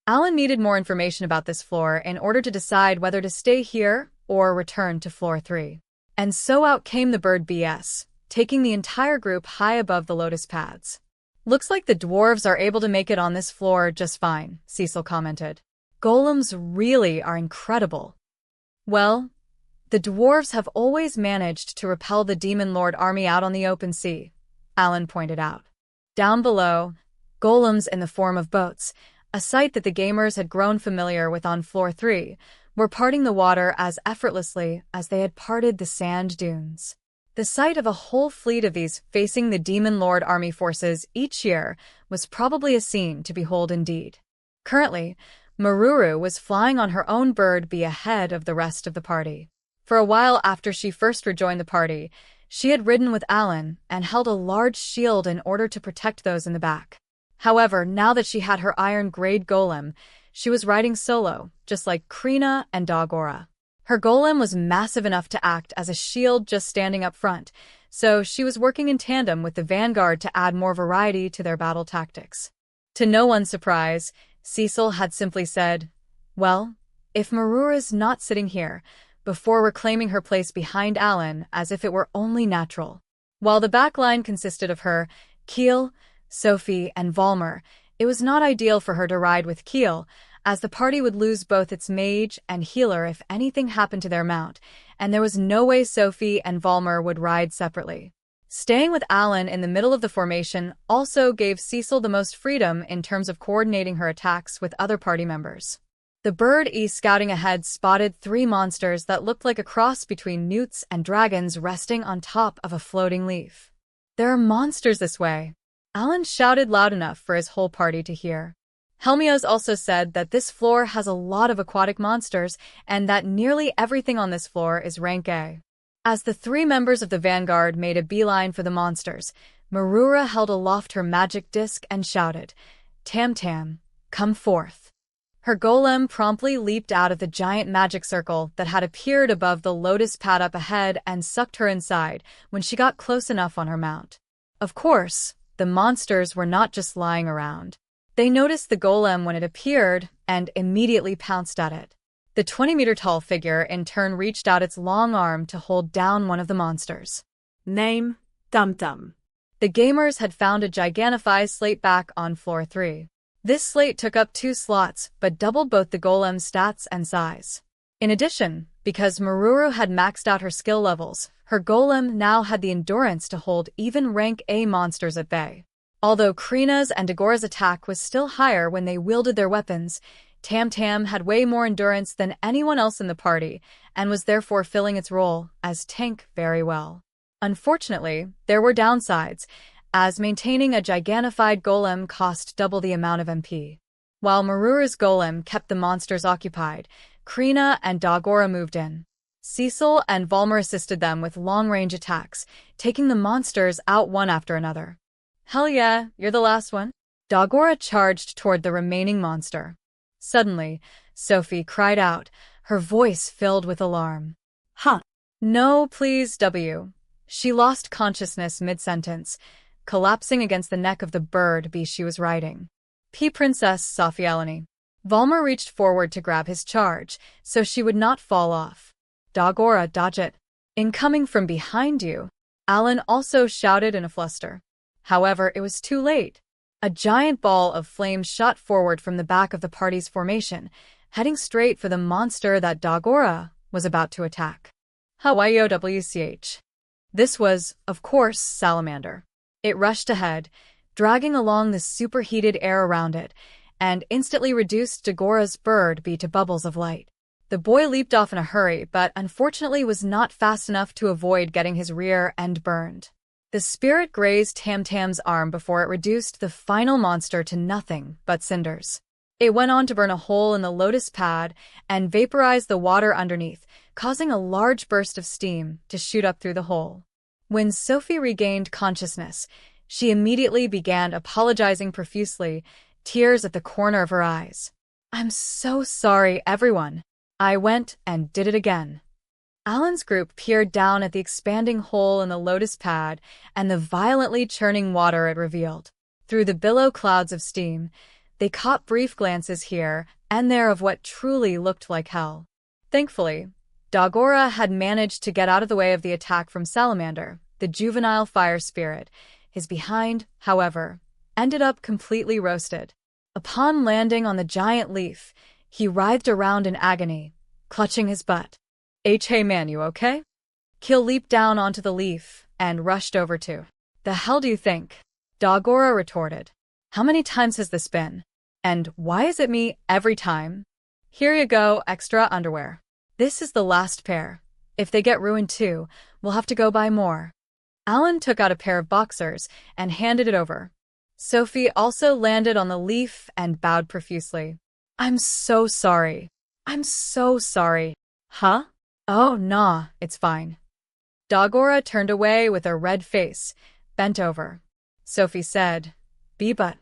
Alan needed more information about this floor in order to decide whether to stay here or return to floor 3. And so out came the bird BS, taking the entire group high above the lotus pads. Looks like the dwarves are able to make it on this floor just fine, Cecil commented. Golems really are incredible. Well, the dwarves have always managed to repel the Demon Lord army out on the open sea, Alan pointed out. Down below, golems in the form of boats, a sight that the gamers had grown familiar with on floor 3, were parting the water as effortlessly as they had parted the sand dunes. The sight of a whole fleet of these facing the Demon Lord army forces each year was probably a scene to behold indeed. Currently, Meruru was flying on her own bird bee ahead of the rest of the party. For a while after she first rejoined the party, she had ridden with Alan and held a large shield in order to protect those in the back. However, now that she had her iron-grade golem, she was riding solo, just like Krina and Dogora. Her golem was massive enough to act as a shield just standing up front, so she was working in tandem with the vanguard to add more variety to their battle tactics. To no one's surprise, Cecil had simply said, "Well, if Merura's not sitting here," before reclaiming her place behind Alan as if it were only natural. While the back line consisted of her, Keel, Sophie, and Valmer, it was not ideal for her to ride with Keel, as the party would lose both its mage and healer if anything happened to their mount, and there was no way Sophie and Valmer would ride separately. Staying with Alan in the middle of the formation also gave Cecil the most freedom in terms of coordinating her attacks with other party members. The bird scouting ahead spotted 3 monsters that looked like a cross between newts and dragons resting on top of a floating leaf. "There are monsters this way," Alan shouted loud enough for his whole party to hear. Helmios also said that this floor has a lot of aquatic monsters and that nearly everything on this floor is rank A. As the 3 members of the vanguard made a beeline for the monsters, Meruru held aloft her magic disc and shouted, "Tam Tam, come forth." Her golem promptly leaped out of the giant magic circle that had appeared above the lotus pad up ahead and sucked her inside when she got close enough on her mount. Of course, the monsters were not just lying around. They noticed the golem when it appeared and immediately pounced at it. The 20-meter-tall figure in turn reached out its long arm to hold down one of the monsters. Name, Dum Dum. The gamers had found a Gigantify slate back on floor 3. This slate took up 2 slots, but doubled both the golem's stats and size. In addition, because Meruru had maxed out her skill levels, her golem now had the endurance to hold even rank A monsters at bay. Although Krina's and Dagora's attack was still higher when they wielded their weapons, Tam Tam had way more endurance than anyone else in the party, and was therefore filling its role as tank very well. Unfortunately, there were downsides, as maintaining a gigantified golem cost double the amount of MP. While Meruru's golem kept the monsters occupied, Krina and Dagora moved in. Cecil and Valmer assisted them with long-range attacks, taking the monsters out one after another. "Hell yeah, you're the last one." Dagora charged toward the remaining monster. Suddenly, Sophie cried out, her voice filled with alarm. "Huh. No, please, W." She lost consciousness mid-sentence, collapsing against the neck of the bird bee she was riding. P. Princess Sophielani. Valmer reached forward to grab his charge, so she would not fall off. "Dagora, dodge it. Incoming from behind you," Alan also shouted in a fluster. However, it was too late. A giant ball of flames shot forward from the back of the party's formation, heading straight for the monster that Dagora was about to attack. HYOWCH. This was, of course, Salamander. It rushed ahead, dragging along the superheated air around it, and instantly reduced Dagora's bird bee to bubbles of light. The boy leaped off in a hurry, but unfortunately was not fast enough to avoid getting his rear end burned. The spirit grazed Tam Tam's arm before it reduced the final monster to nothing but cinders. It went on to burn a hole in the lotus pad and vaporize the water underneath, causing a large burst of steam to shoot up through the hole. When Sophie regained consciousness, she immediately began apologizing profusely, tears at the corner of her eyes. "I'm so sorry, everyone. I went and did it again." Alan's group peered down at the expanding hole in the lotus pad and the violently churning water it revealed. Through the billow clouds of steam, they caught brief glances here and there of what truly looked like hell. Thankfully, Dagora had managed to get out of the way of the attack from Salamander, the juvenile fire spirit. His behind, however, ended up completely roasted. Upon landing on the giant leaf, he writhed around in agony, clutching his butt. "Hey man, you okay?" Kill leaped down onto the leaf and rushed over to. "The hell do you think?" Dagora retorted. "How many times has this been? And why is it me every time? Here you go, extra underwear. This is the last pair. If they get ruined too, we'll have to go buy more." Alan took out a pair of boxers and handed it over. Sophie also landed on the leaf and bowed profusely. "I'm so sorry. I'm so sorry." "Huh? Oh, nah, it's fine." Dagora turned away with a red face, bent over. Sophie said, "Be but,"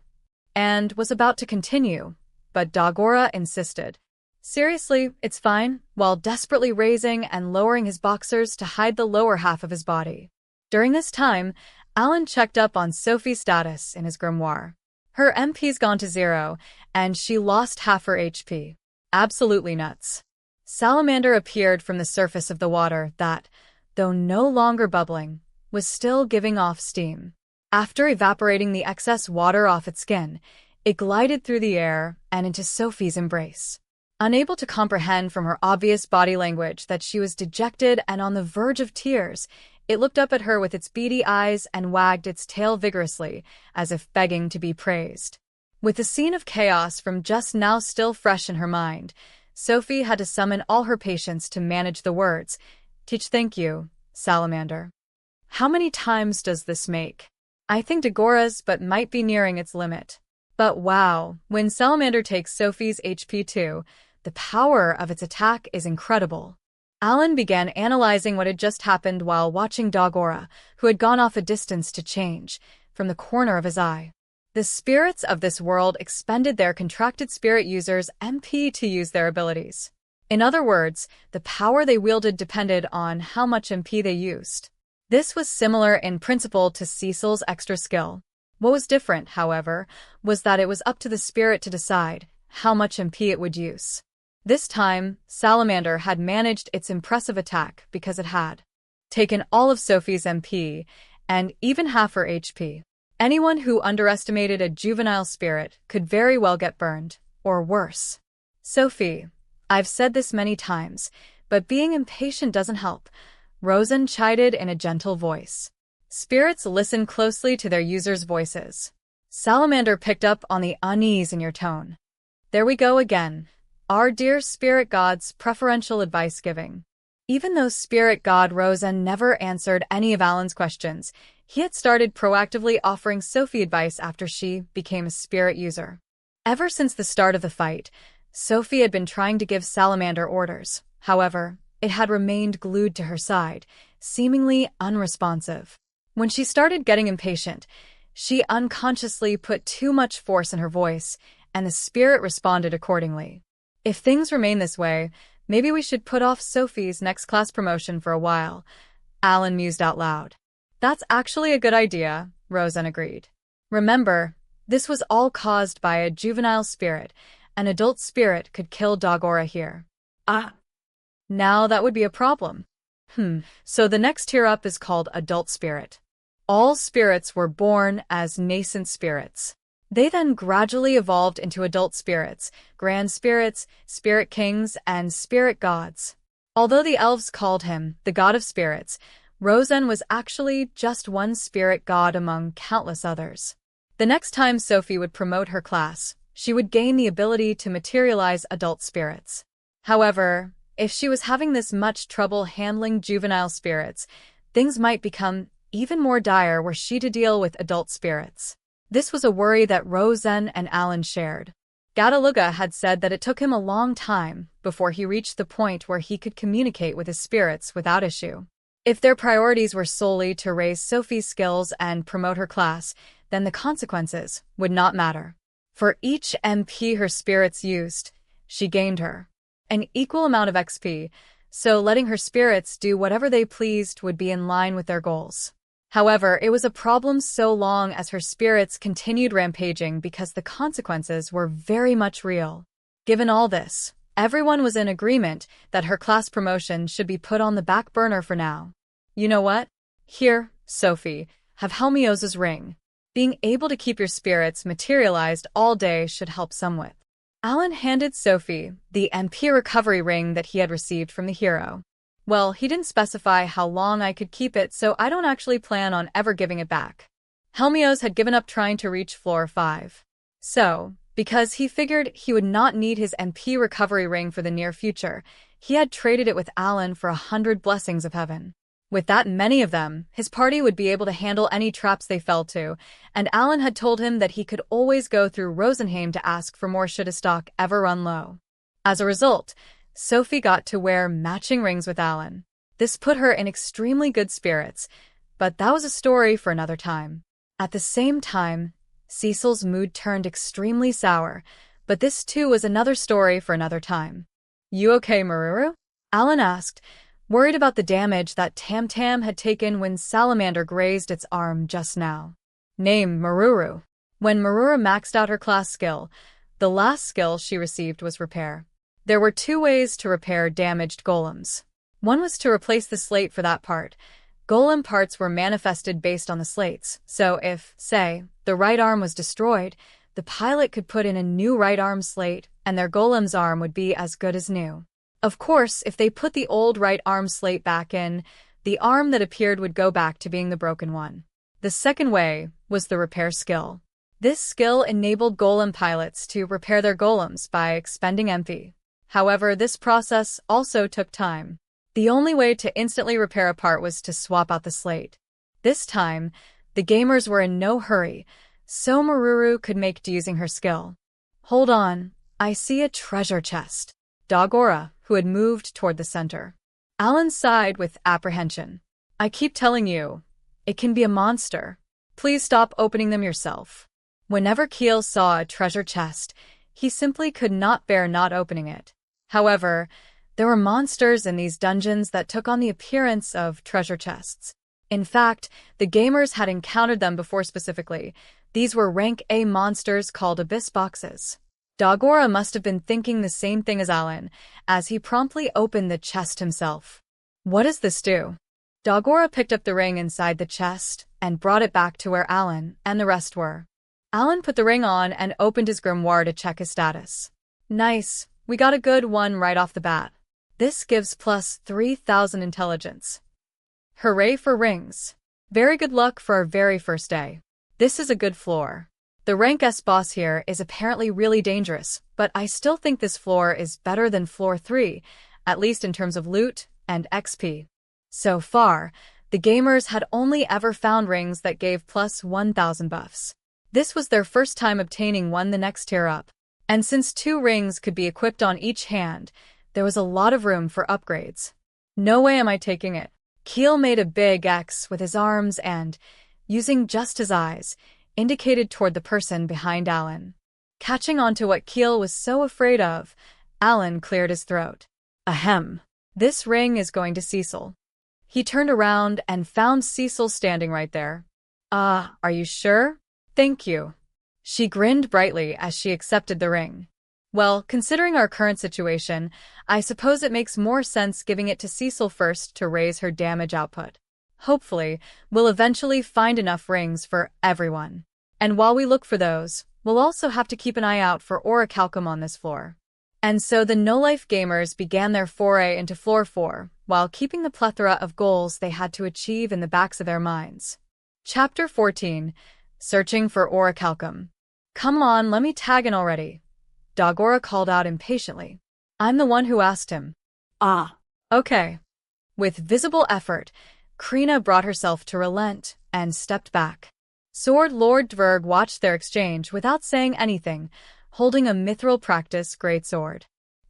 and was about to continue, but Dagora insisted. "Seriously, it's fine," while desperately raising and lowering his boxers to hide the lower half of his body. During this time, Alan checked up on Sophie's status in his grimoire. Her MP's gone to 0, and she lost half her HP. Absolutely nuts. Salamander appeared from the surface of the water that, though no longer bubbling, was still giving off steam. After evaporating the excess water off its skin, it glided through the air and into Sophie's embrace. Unable to comprehend from her obvious body language that she was dejected and on the verge of tears, It looked up at her with its beady eyes and wagged its tail vigorously, as if begging to be praised. With the scene of chaos from just now still fresh in her mind, Sophie had to summon all her patience to manage the words, "Teach, thank you, Salamander." How many times does this make? I think Dagora's but might be nearing its limit. But wow, when Salamander takes Sophie's HP too, the power of its attack is incredible. Alan began analyzing what had just happened while watching Dagora, who had gone off a distance to change, from the corner of his eye. The spirits of this world expended their contracted spirit users' MP to use their abilities. In other words, the power they wielded depended on how much MP they used. This was similar in principle to Cecil's extra skill. What was different, however, was that it was up to the spirit to decide how much MP it would use. This time, Salamander had managed its impressive attack because it had taken all of Sophie's MP and even half her HP. Anyone who underestimated a juvenile spirit could very well get burned, or worse. Sophie, I've said this many times, but being impatient doesn't help, Rosen chided in a gentle voice. Spirits listen closely to their users' voices. Salamander picked up on the unease in your tone. There we go again. Our dear spirit god's preferential advice giving. Even though spirit god Rosen never answered any of Alan's questions, he had started proactively offering Sophie advice after she became a spirit user. Ever since the start of the fight, Sophie had been trying to give Salamander orders. However, it had remained glued to her side, seemingly unresponsive. When she started getting impatient, she unconsciously put too much force in her voice, and the spirit responded accordingly. If things remain this way, maybe we should put off Sophie's next class promotion for a while, Alan mused out loud. That's actually a good idea, Rosen agreed. Remember, this was all caused by a juvenile spirit. An adult spirit could kill Dagora here. Now that would be a problem. So the next tier up is called adult spirit. All spirits were born as nascent spirits. They then gradually evolved into adult spirits, grand spirits, spirit kings, and spirit gods. Although the elves called him the god of spirits, Rosen was actually just one spirit god among countless others. The next time Sophie would promote her class, she would gain the ability to materialize adult spirits. However, if she was having this much trouble handling juvenile spirits, things might become even more dire were she to deal with adult spirits. This was a worry that Rosen and Alan shared. Gadaluga had said that it took him a long time before he reached the point where he could communicate with his spirits without issue. If their priorities were solely to raise Sophie's skills and promote her class, then the consequences would not matter. For each MP her spirits used, she gained her an equal amount of XP, so letting her spirits do whatever they pleased would be in line with their goals. However, it was a problem so long as her spirits continued rampaging because the consequences were very much real. Given all this, everyone was in agreement that her class promotion should be put on the back burner for now. You know what? Here, Sophie, have Helmios's ring. Being able to keep your spirits materialized all day should help somewhat. Alan handed Sophie the MP recovery ring that he had received from the hero. Well, he didn't specify how long I could keep it, so I don't actually plan on ever giving it back. Helmios had given up trying to reach floor 5. So, because he figured he would not need his MP recovery ring for the near future, he had traded it with Alan for 100 blessings of heaven. With that many of them, his party would be able to handle any traps they fell to, and Alan had told him that he could always go through Rosenheim to ask for more should his stock ever run low. As a result, Sophie got to wear matching rings with Alan. This put her in extremely good spirits, but that was a story for another time. At the same time, Cecil's mood turned extremely sour, but this too was another story for another time. You okay, Meruru? Alan asked, worried about the damage that Tam had taken when Salamander grazed its arm just now. Name Meruru. When Meruru maxed out her class skill, the last skill she received was repair. There were 2 ways to repair damaged golems. One was to replace the slate for that part. Golem parts were manifested based on the slates, so if, say, the right arm was destroyed, the pilot could put in a new right arm slate and their golem's arm would be as good as new. Of course, if they put the old right arm slate back in, The arm that appeared would go back to being the broken one. The second way was the repair skill. This skill enabled golem pilots to repair their golems by expending empty. However, this process also took time. The only way to instantly repair a part was to swap out the slate. This time, the gamers were in no hurry, so Meruru could make do using her skill. Hold on, I see a treasure chest. Garara, who had moved toward the center. Alan sighed with apprehension. I keep telling you, it can be a monster. Please stop opening them yourself. Whenever Keel saw a treasure chest, he simply could not bear not opening it. However, there were monsters in these dungeons that took on the appearance of treasure chests. In fact, the gamers had encountered them before specifically. These were rank A monsters called abyss boxes. Garara must have been thinking the same thing as Alan, as he promptly opened the chest himself. What does this do? Garara picked up the ring inside the chest and brought it back to where Alan and the rest were. Alan put the ring on and opened his grimoire to check his status. Nice, we got a good one right off the bat. This gives plus 3,000 intelligence. Hooray for rings. Very good luck for our very first day. This is a good floor. The rank S boss here is apparently really dangerous, but I still think this floor is better than floor 3, at least in terms of loot and XP. So far, the gamers had only ever found rings that gave plus 1,000 buffs. This was their first time obtaining one the next tier up. And since 2 rings could be equipped on each hand, there was a lot of room for upgrades. No way am I taking it. Keel made a big X with his arms and, using just his eyes, indicated toward the person behind Alan. Catching on to what Keel was so afraid of, Alan cleared his throat. Ahem. This ring is going to Cecil. He turned around and found Cecil standing right there. Are you sure? Thank you. She grinned brightly as she accepted the ring. Well, considering our current situation, I suppose it makes more sense giving it to Cecil first to raise her damage output. Hopefully, we'll eventually find enough rings for everyone. And while we look for those, we'll also have to keep an eye out for Orichalcum on this floor. And so the no-life gamers began their foray into floor 4, while keeping the plethora of goals they had to achieve in the backs of their minds. Chapter 14. Searching for Orichalcum. Come on, let me tag in already. Garara called out impatiently. I'm the one who asked him. Okay. With visible effort, Krina brought herself to relent and stepped back. Sword Lord Dverg watched their exchange without saying anything, holding a mithril practice greatsword.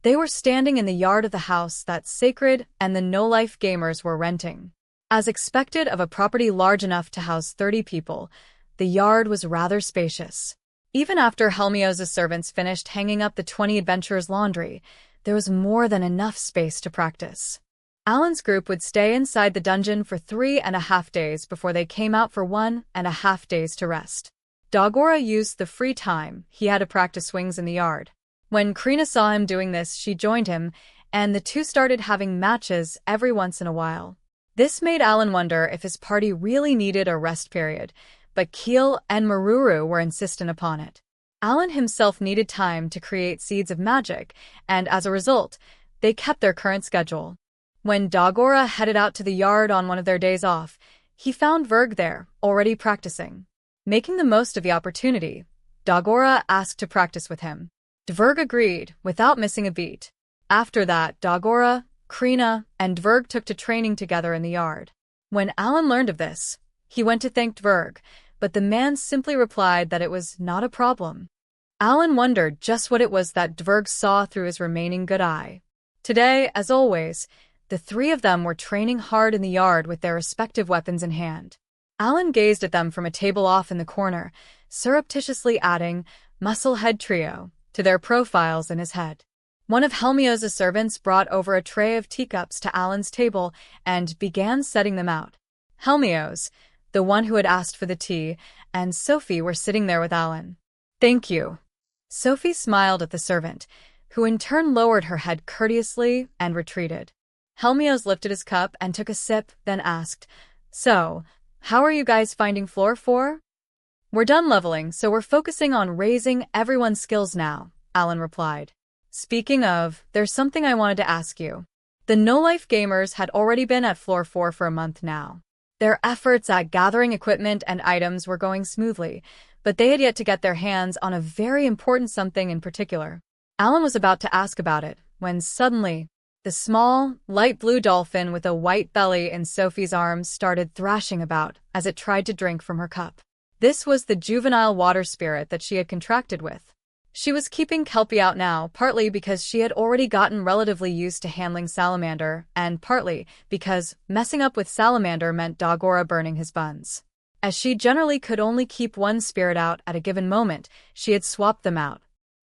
They were standing in the yard of the house that Sacred and the no-life gamers were renting. As expected of a property large enough to house 30 people, the yard was rather spacious. Even after Helmios' servants finished hanging up the 20 adventurers' laundry, there was more than enough space to practice. Alan's group would stay inside the dungeon for 3.5 days before they came out for 1.5 days to rest. Garara used the free time he had to practice swings in the yard. When Krina saw him doing this, she joined him, and the two started having matches every once in a while. This made Alan wonder if his party really needed a rest period, but Keel and Meruru were insistent upon it. Alan himself needed time to create seeds of magic, and as a result, they kept their current schedule. When Garara headed out to the yard on one of their days off, he found Dverg there, already practicing. Making the most of the opportunity, Garara asked to practice with him. Dverg agreed, without missing a beat. After that, Garara, Krina, and Dverg took to training together in the yard. When Alan learned of this, he went to thank Dverg, but the man simply replied that it was not a problem. Alan wondered just what it was that Dverg saw through his remaining good eye. Today, as always, the 3 of them were training hard in the yard with their respective weapons in hand. Alan gazed at them from a table off in the corner, surreptitiously adding Musclehead Trio to their profiles in his head. One of Helmios' servants brought over a tray of teacups to Alan's table and began setting them out. Helmios, the one who had asked for the tea, and Sophie were sitting there with Alan. Thank you. Sophie smiled at the servant, who in turn lowered her head courteously and retreated. Helmios lifted his cup and took a sip, then asked, So, how are you guys finding floor 4? We're done leveling, so we're focusing on raising everyone's skills now, Alan replied. Speaking of, there's something I wanted to ask you. The no-life gamers had already been at Floor 4 for a month now. Their efforts at gathering equipment and items were going smoothly, but they had yet to get their hands on a very important something in particular. Alan was about to ask about it, when suddenly, the small, light blue dolphin with a white belly in Sophie's arms started thrashing about as it tried to drink from her cup. This was the juvenile water spirit that she had contracted with. She was keeping Kelpie out now, partly because she had already gotten relatively used to handling Salamander, and partly because messing up with Salamander meant Dogora burning his buns. As she generally could only keep one spirit out at a given moment, she had swapped them out.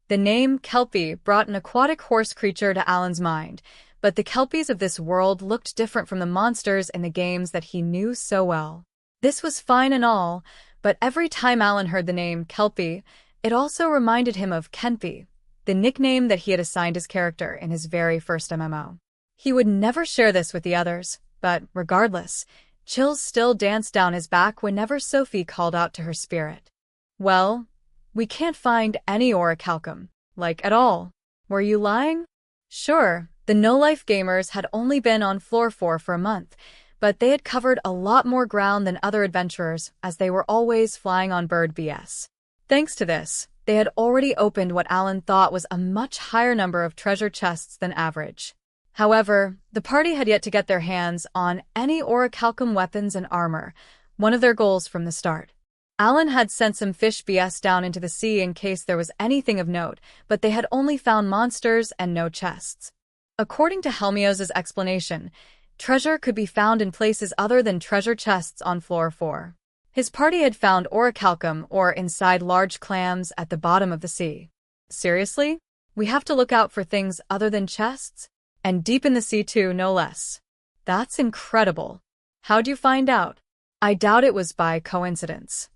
The name Kelpie brought an aquatic horse creature to Alan's mind, but the Kelpies of this world looked different from the monsters in the games that he knew so well. This was fine and all, but every time Alan heard the name Kelpie, it also reminded him of Kenpie, the nickname that he had assigned his character in his very first MMO. He would never share this with the others, but regardless, chills still danced down his back whenever Sophie called out to her spirit. Well, we can't find any Orichalcum, like at all. Were you lying? Sure, the no-life gamers had only been on Floor 4 for a month, but they had covered a lot more ground than other adventurers as they were always flying on bird BS. Thanks to this, they had already opened what Alan thought was a much higher number of treasure chests than average. However, the party had yet to get their hands on any Orichalcum weapons and armor, one of their goals from the start. Alan had sent some fish BS down into the sea in case there was anything of note, but they had only found monsters and no chests. According to Helmios' explanation, treasure could be found in places other than treasure chests on Floor 4. His party had found Orichalcum or inside large clams at the bottom of the sea. Seriously? We have to look out for things other than chests? And deep in the sea too, no less. That's incredible. How'd you find out? I doubt it was by coincidence.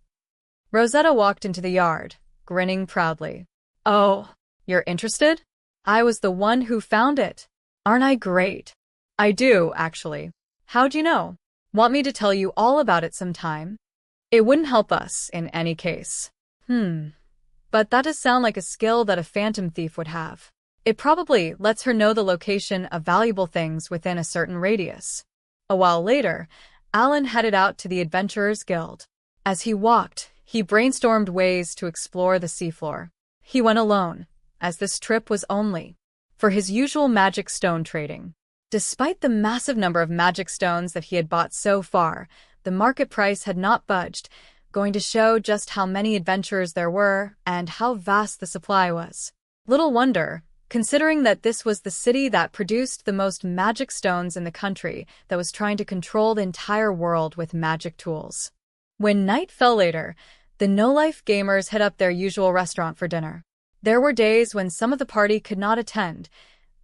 Rosetta walked into the yard, grinning proudly. Oh, you're interested? I was the one who found it. Aren't I great? I do, actually. How'd you know? Want me to tell you all about it sometime? It wouldn't help us, in any case. But that does sound like a skill that a phantom thief would have. It probably lets her know the location of valuable things within a certain radius. A while later, Alan headed out to the Adventurers Guild. As he walked, he brainstormed ways to explore the seafloor. He went alone, as this trip was only for his usual magic stone trading. Despite the massive number of magic stones that he had bought so far, the market price had not budged, going to show just how many adventurers there were and how vast the supply was. Little wonder, considering that this was the city that produced the most magic stones in the country that was trying to control the entire world with magic tools. When night fell later, the no-life gamers hit up their usual restaurant for dinner. There were days when some of the party could not attend.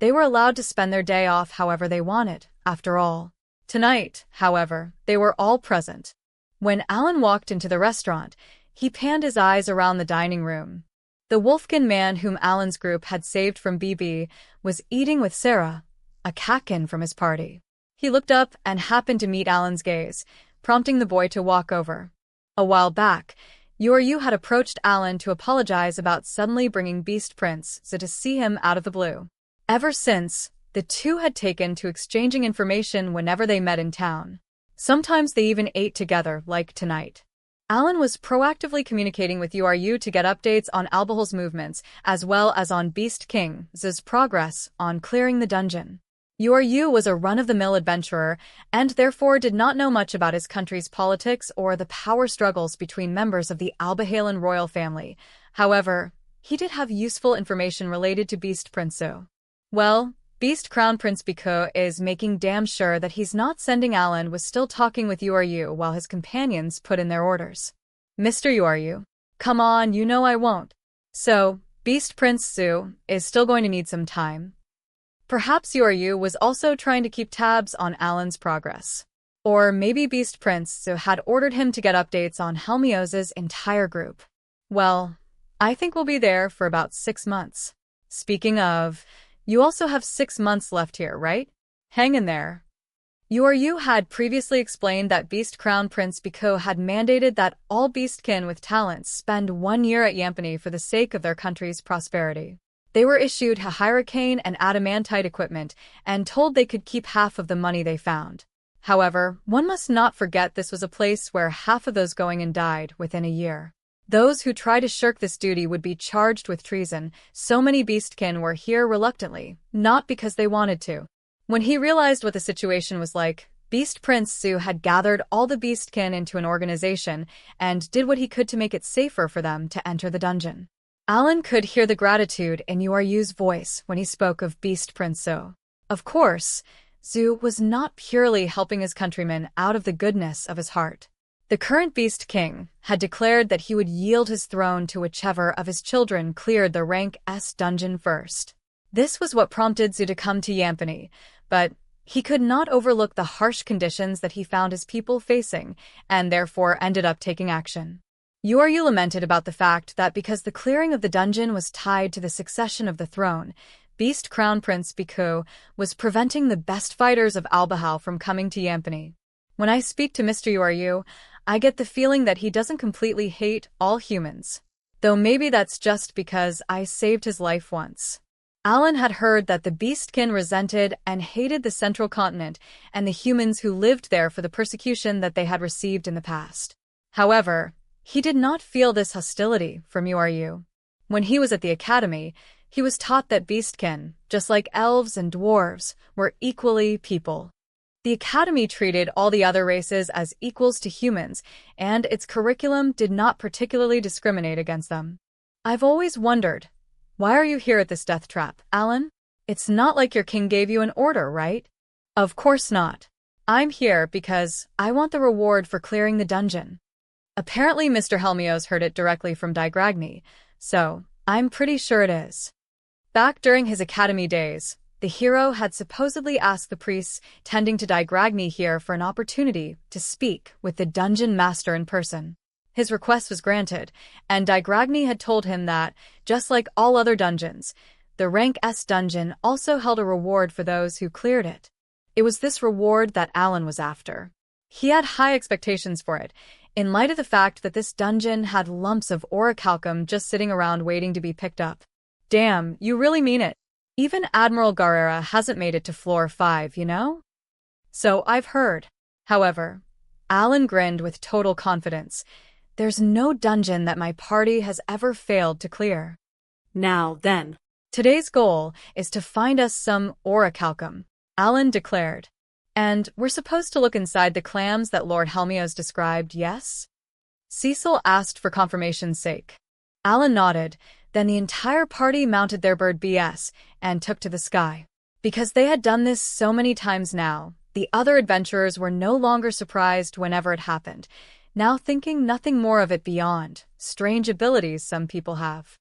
They were allowed to spend their day off however they wanted, after all. Tonight, however, they were all present. When Alan walked into the restaurant, he panned his eyes around the dining room. The Wolfkin man whom Alan's group had saved from BB was eating with Sarah, a catkin from his party. He looked up and happened to meet Alan's gaze, prompting the boy to walk over. A while back, Yoryu had approached Alan to apologize about suddenly bringing Beast Prince to see him out of the blue. Ever since, the two had taken to exchanging information whenever they met in town. Sometimes they even ate together, like tonight. Alan was proactively communicating with Yoryu to get updates on Albahol's movements, as well as on Beast King's progress on clearing the dungeon. Yoryu was a run-of-the-mill adventurer, and therefore did not know much about his country's politics or the power struggles between members of the Albahalan royal family. However, he did have useful information related to Beast Prince. Well, Beast Crown Prince Biko is making damn sure that he's not sending Alan was still talking with Yoryu while his companions put in their orders. Mr. Yoryu, come on, you know I won't. So, Beast Prince Su is still going to need some time. Perhaps Yoryu was also trying to keep tabs on Alan's progress. Or maybe Beast Prince Su had ordered him to get updates on Helmios' entire group. Well, I think we'll be there for about 6 months. Speaking of, you also have 6 months left here, right? Hang in there. Yoryu had previously explained that Beast Crown Prince Biko had mandated that all beastkin with talents spend 1 year at Yampani for the sake of their country's prosperity. They were issued hurricane and adamantite equipment and told they could keep half of the money they found. However, one must not forget this was a place where half of those going in died within a year. Those who try to shirk this duty would be charged with treason. So many beastkin were here reluctantly, not because they wanted to. When he realized what the situation was like, Beast Prince Su had gathered all the beastkin into an organization and did what he could to make it safer for them to enter the dungeon. Alan could hear the gratitude in Yu's voice when he spoke of Beast Prince Su. Of course, Zu was not purely helping his countrymen out of the goodness of his heart. The current Beast King had declared that he would yield his throne to whichever of his children cleared the rank S dungeon first. This was what prompted Zu to come to Yampani, but he could not overlook the harsh conditions that he found his people facing, and therefore ended up taking action. Yu lamented about the fact that because the clearing of the dungeon was tied to the succession of the throne, Beast Crown Prince Biku was preventing the best fighters of Albahal from coming to Yampani. When I speak to Mr. Yu, I get the feeling that he doesn't completely hate all humans. Though maybe that's just because I saved his life once. Alan had heard that the Beastkin resented and hated the Central Continent and the humans who lived there for the persecution that they had received in the past. However, he did not feel this hostility from Yu. When he was at the academy, he was taught that beastkin, just like elves and dwarves, were equally people. The academy treated all the other races as equals to humans, and its curriculum did not particularly discriminate against them. I've always wondered, why are you here at this death trap, Alan? It's not like your king gave you an order, right? Of course not. I'm here because I want the reward for clearing the dungeon. Apparently Mr. Helmios heard it directly from Digragni, so I'm pretty sure it is. Back during his academy days, the hero had supposedly asked the priests tending to Digragni here for an opportunity to speak with the dungeon master in person. His request was granted, and Digragni had told him that, just like all other dungeons, the rank S dungeon also held a reward for those who cleared it. It was this reward that Alan was after. He had high expectations for it, in light of the fact that this dungeon had lumps of Orichalcum just sitting around waiting to be picked up. Damn, you really mean it. Even Admiral Garara hasn't made it to floor 5, you know? So I've heard. However, Alan grinned with total confidence. There's no dungeon that my party has ever failed to clear. Now then. Today's goal is to find us some Orichalcum, Alan declared. And we're supposed to look inside the clams that Lord Helmios described, yes? Cecil asked for confirmation's sake. Alan nodded, then the entire party mounted their bird BS and took to the sky. Because they had done this so many times now, the other adventurers were no longer surprised whenever it happened, now thinking nothing more of it beyond strange abilities some people have.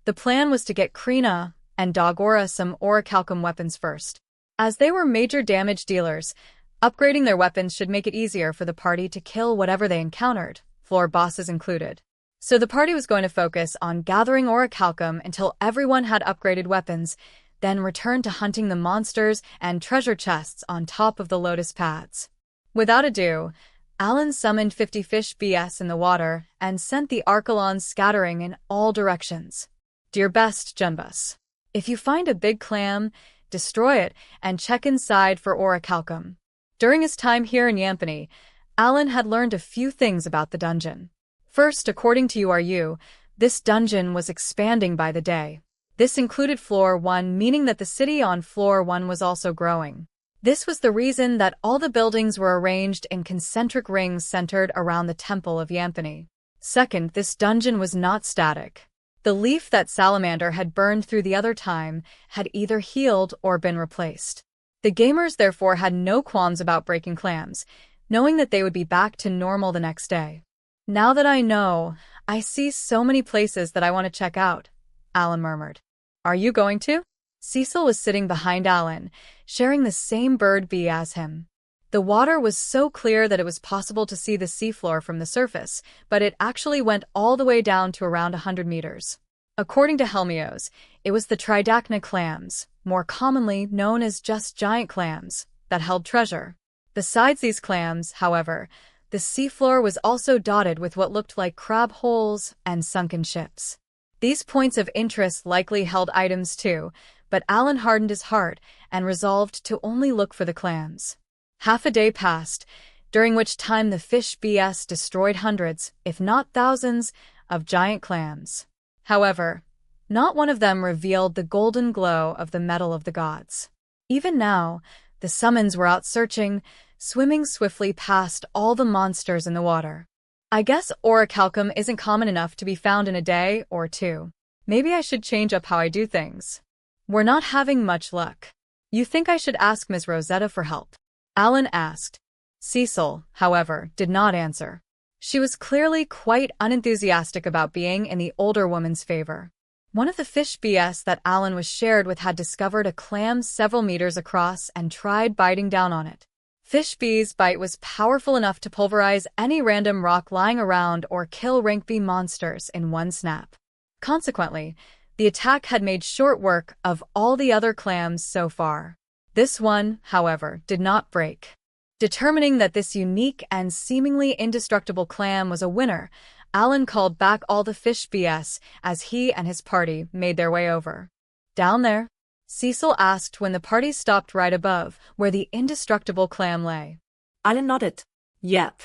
The plan was to get Krina and Dogora some Orichalcum weapons first. As they were major damage dealers, upgrading their weapons should make it easier for the party to kill whatever they encountered, floor bosses included. So the party was going to focus on gathering Orichalcum until everyone had upgraded weapons, then return to hunting the monsters and treasure chests on top of the lotus paths. Without ado, Alan summoned 50 fish BS in the water and sent the Archelons scattering in all directions. Do your best, Junbus. If you find a big clam, destroy it and check inside for Orichalcum. During his time here in Yampani, Alan had learned a few things about the dungeon. First, according to Yu, this dungeon was expanding by the day. This included floor 1, meaning that the city on floor 1 was also growing. This was the reason that all the buildings were arranged in concentric rings centered around the Temple of Yampani. Second, this dungeon was not static. The leaf that Salamander had burned through the other time had either healed or been replaced. The gamers therefore had no qualms about breaking clams, knowing that they would be back to normal the next day. Now that I know, I see so many places that I want to check out, Alan murmured. Are you going to? Cecil was sitting behind Alan, sharing the same bird bee as him. The water was so clear that it was possible to see the seafloor from the surface, but it actually went all the way down to around 100 meters. According to Helmios, it was the Tridacna clams, more commonly known as just giant clams, that held treasure. Besides these clams, however, the seafloor was also dotted with what looked like crab holes and sunken ships. These points of interest likely held items too, but Alan hardened his heart and resolved to only look for the clams. Half a day passed, during which time the fish BS destroyed hundreds, if not thousands, of giant clams. However, not one of them revealed the golden glow of the metal of the gods. Even now, the summons were out searching, swimming swiftly past all the monsters in the water. I guess Orichalcum isn't common enough to be found in a day or two. Maybe I should change up how I do things. We're not having much luck. You think I should ask Ms. Rosetta for help? Alan asked. Cecil, however, did not answer. She was clearly quite unenthusiastic about being in the older woman's favor. One of the fish BS that Alan was shared with had discovered a clam several meters across and tried biting down on it. Fish B's bite was powerful enough to pulverize any random rock lying around or kill rank B monsters in one snap. Consequently, the attack had made short work of all the other clams so far. This one, however, did not break. Determining that this unique and seemingly indestructible clam was a winner, Alan called back all the fish BS as he and his party made their way over. Down there? Cecil asked when the party stopped right above where the indestructible clam lay. Alan nodded. Yep.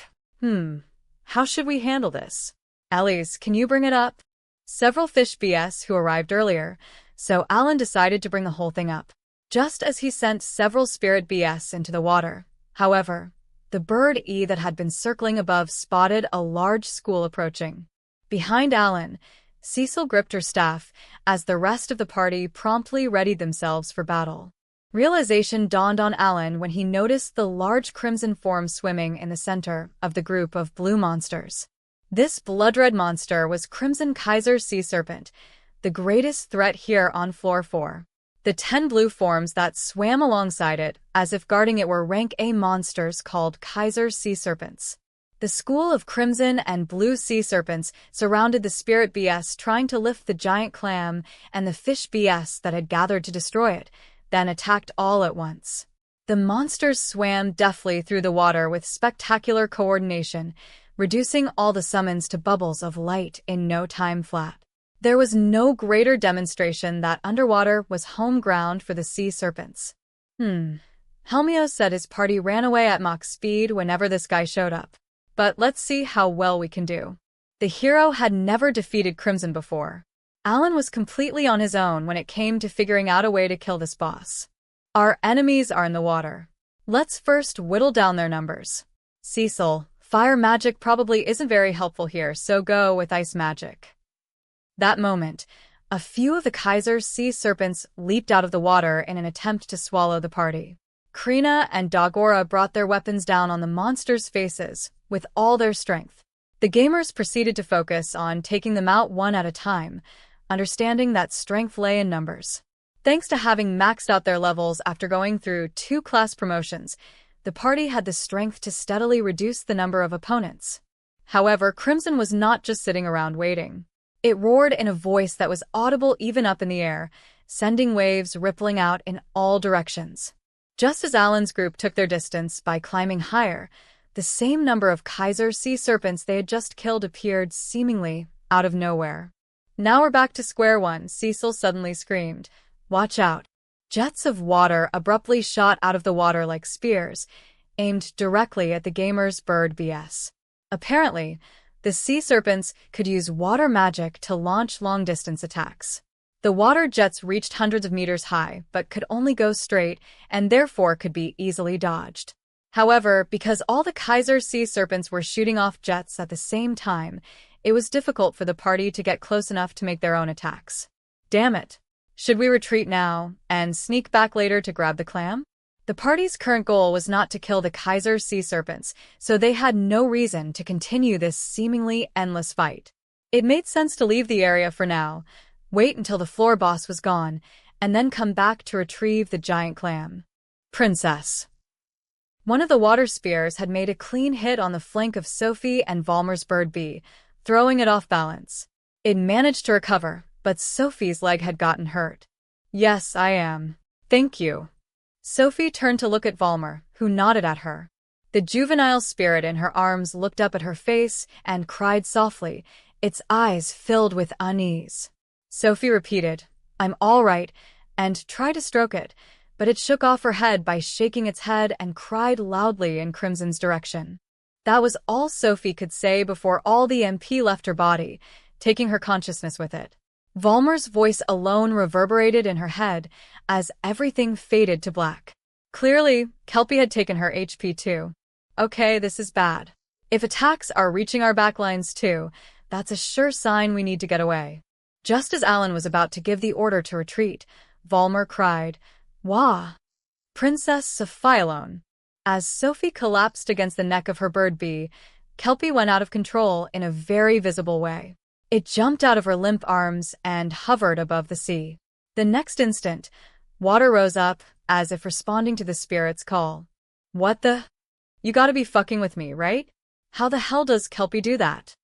How should we handle this? Elise, can you bring it up? Several fish BS who arrived earlier, so Alan decided to bring the whole thing up. Just as he sent several spirit BS into the water. However, the bird E that had been circling above spotted a large school approaching. Behind Alan, Cecil gripped her staff as the rest of the party promptly readied themselves for battle. Realization dawned on Alan when he noticed the large crimson form swimming in the center of the group of blue monsters. This blood-red monster was Crimson Kaiser Sea Serpent, the greatest threat here on Floor 4. The 10 blue forms that swam alongside it, as if guarding it, were rank A monsters called Kaiser Sea Serpents. The school of crimson and blue sea serpents surrounded the spirit BS, trying to lift the giant clam and the fish BS that had gathered to destroy it, then attacked all at once. The monsters swam deftly through the water with spectacular coordination, reducing all the summons to bubbles of light in no time flat. There was no greater demonstration that underwater was home ground for the sea serpents. Helmio said his party ran away at Mach speed whenever this guy showed up. But let's see how well we can do. The hero had never defeated Crimson before. Alan was completely on his own when it came to figuring out a way to kill this boss. Our enemies are in the water. Let's first whittle down their numbers. Cecil, fire magic probably isn't very helpful here, so go with ice magic. That moment, a few of the Kaiser sea serpents leaped out of the water in an attempt to swallow the party. Krina and Dagora brought their weapons down on the monsters' faces with all their strength. The gamers proceeded to focus on taking them out one at a time, understanding that strength lay in numbers. Thanks to having maxed out their levels after going through 2 class promotions, the party had the strength to steadily reduce the number of opponents. However, Crimson was not just sitting around waiting. It roared in a voice that was audible even up in the air, sending waves rippling out in all directions. Just as Alan's group took their distance by climbing higher, the same number of Kaiser sea serpents they had just killed appeared seemingly out of nowhere. Now we're back to square one, Cecil suddenly screamed. Watch out. Jets of water abruptly shot out of the water like spears, aimed directly at the gamer's bird BS. Apparently, the sea serpents could use water magic to launch long-distance attacks. The water jets reached hundreds of meters high, but could only go straight and therefore could be easily dodged. However, because all the Kaiser sea serpents were shooting off jets at the same time, it was difficult for the party to get close enough to make their own attacks. Damn it! Should we retreat now and sneak back later to grab the clam? The party's current goal was not to kill the Kaiser sea serpents, so they had no reason to continue this seemingly endless fight. It made sense to leave the area for now, wait until the floor boss was gone, and then come back to retrieve the giant clam. Princess. One of the water spears had made a clean hit on the flank of Sophie and Valmer's bird bee, throwing it off balance. It managed to recover, but Sophie's leg had gotten hurt. Yes, I am. Thank you. Sophie turned to look at Valmer, who nodded at her. The juvenile spirit in her arms looked up at her face and cried softly, its eyes filled with unease. Sophie repeated, "I'm all right," and tried to stroke it, but it shook off her head by shaking its head and cried loudly in Crimson's direction. That was all Sophie could say before all the MP left her body, taking her consciousness with it. Volmer's voice alone reverberated in her head as everything faded to black. Clearly, Kelpie had taken her HP too. Okay, this is bad. If attacks are reaching our backlines too, that's a sure sign we need to get away. Just as Alan was about to give the order to retreat, Volmer cried, "Wah! Princess Sophialone!" As Sophie collapsed against the neck of her bird bee, Kelpie went out of control in a very visible way. It jumped out of her limp arms and hovered above the sea. The next instant, water rose up, as if responding to the spirit's call. What the? You gotta be fucking with me, right? How the hell does Kelpie do that?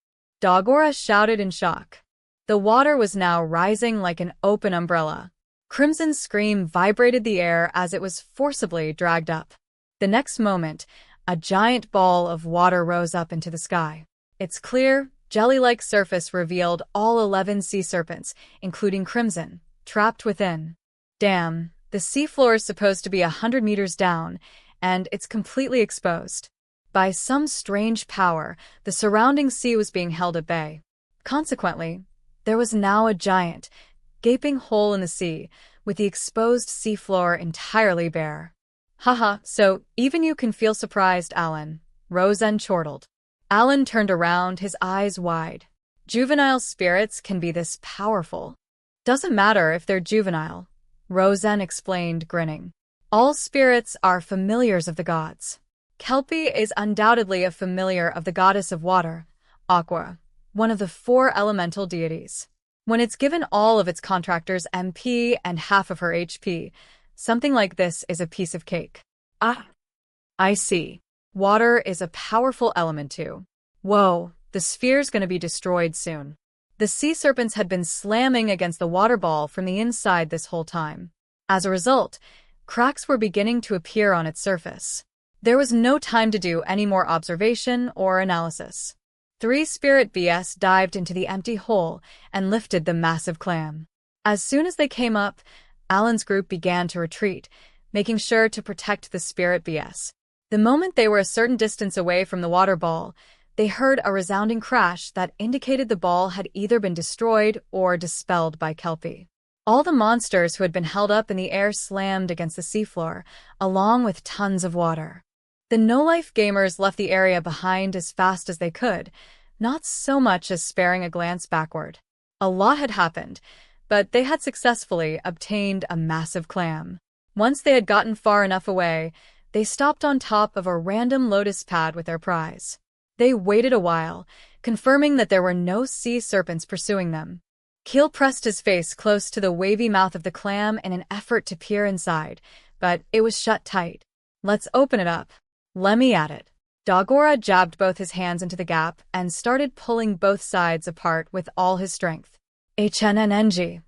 Dagora shouted in shock. The water was now rising like an open umbrella. Crimson's scream vibrated the air as it was forcibly dragged up. The next moment, a giant ball of water rose up into the sky. Its clear, jelly-like surface revealed all 11 sea serpents, including Crimson, trapped within. Damn, the seafloor is supposed to be 100 meters down, and it's completely exposed. By some strange power, the surrounding sea was being held at bay. Consequently, there was now a giant, gaping hole in the sea, with the exposed seafloor entirely bare. Haha, so even you can feel surprised, Alan, Rosen chortled. Alan turned around, his eyes wide. Juvenile spirits can be this powerful. Doesn't matter if they're juvenile, Rosen explained, grinning. All spirits are familiars of the gods. Kelpie is undoubtedly a familiar of the goddess of water, Aqua, one of the 4 elemental deities. When it's given all of its contractors MP and half of her HP, something like this is a piece of cake. Ah, I see. Water is a powerful element too. Whoa, the sphere's gonna be destroyed soon. The sea serpents had been slamming against the water ball from the inside this whole time. As a result, cracks were beginning to appear on its surface. There was no time to do any more observation or analysis. 3 spirit BS dived into the empty hole and lifted the massive clam. As soon as they came up, Alan's group began to retreat, making sure to protect the spirit BS. The moment they were a certain distance away from the water ball, they heard a resounding crash that indicated the ball had either been destroyed or dispelled by Kelpie. All the monsters who had been held up in the air slammed against the seafloor, along with tons of water. The no-life gamers left the area behind as fast as they could, not so much as sparing a glance backward. A lot had happened, but they had successfully obtained a massive clam. Once they had gotten far enough away, they stopped on top of a random lotus pad with their prize. They waited a while, confirming that there were no sea serpents pursuing them. Keel pressed his face close to the wavy mouth of the clam in an effort to peer inside, but it was shut tight. Let's open it up. Let me at it. Dagora jabbed both his hands into the gap and started pulling both sides apart with all his strength. HNNNG.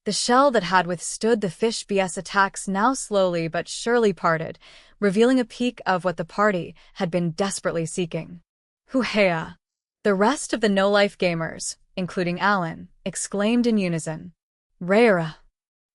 The shell that had withstood the fish BS attacks now slowly but surely parted, revealing a peek of what the party had been desperately seeking. Hoo-hea! The rest of the no-life gamers, including Alan, exclaimed in unison. Rara!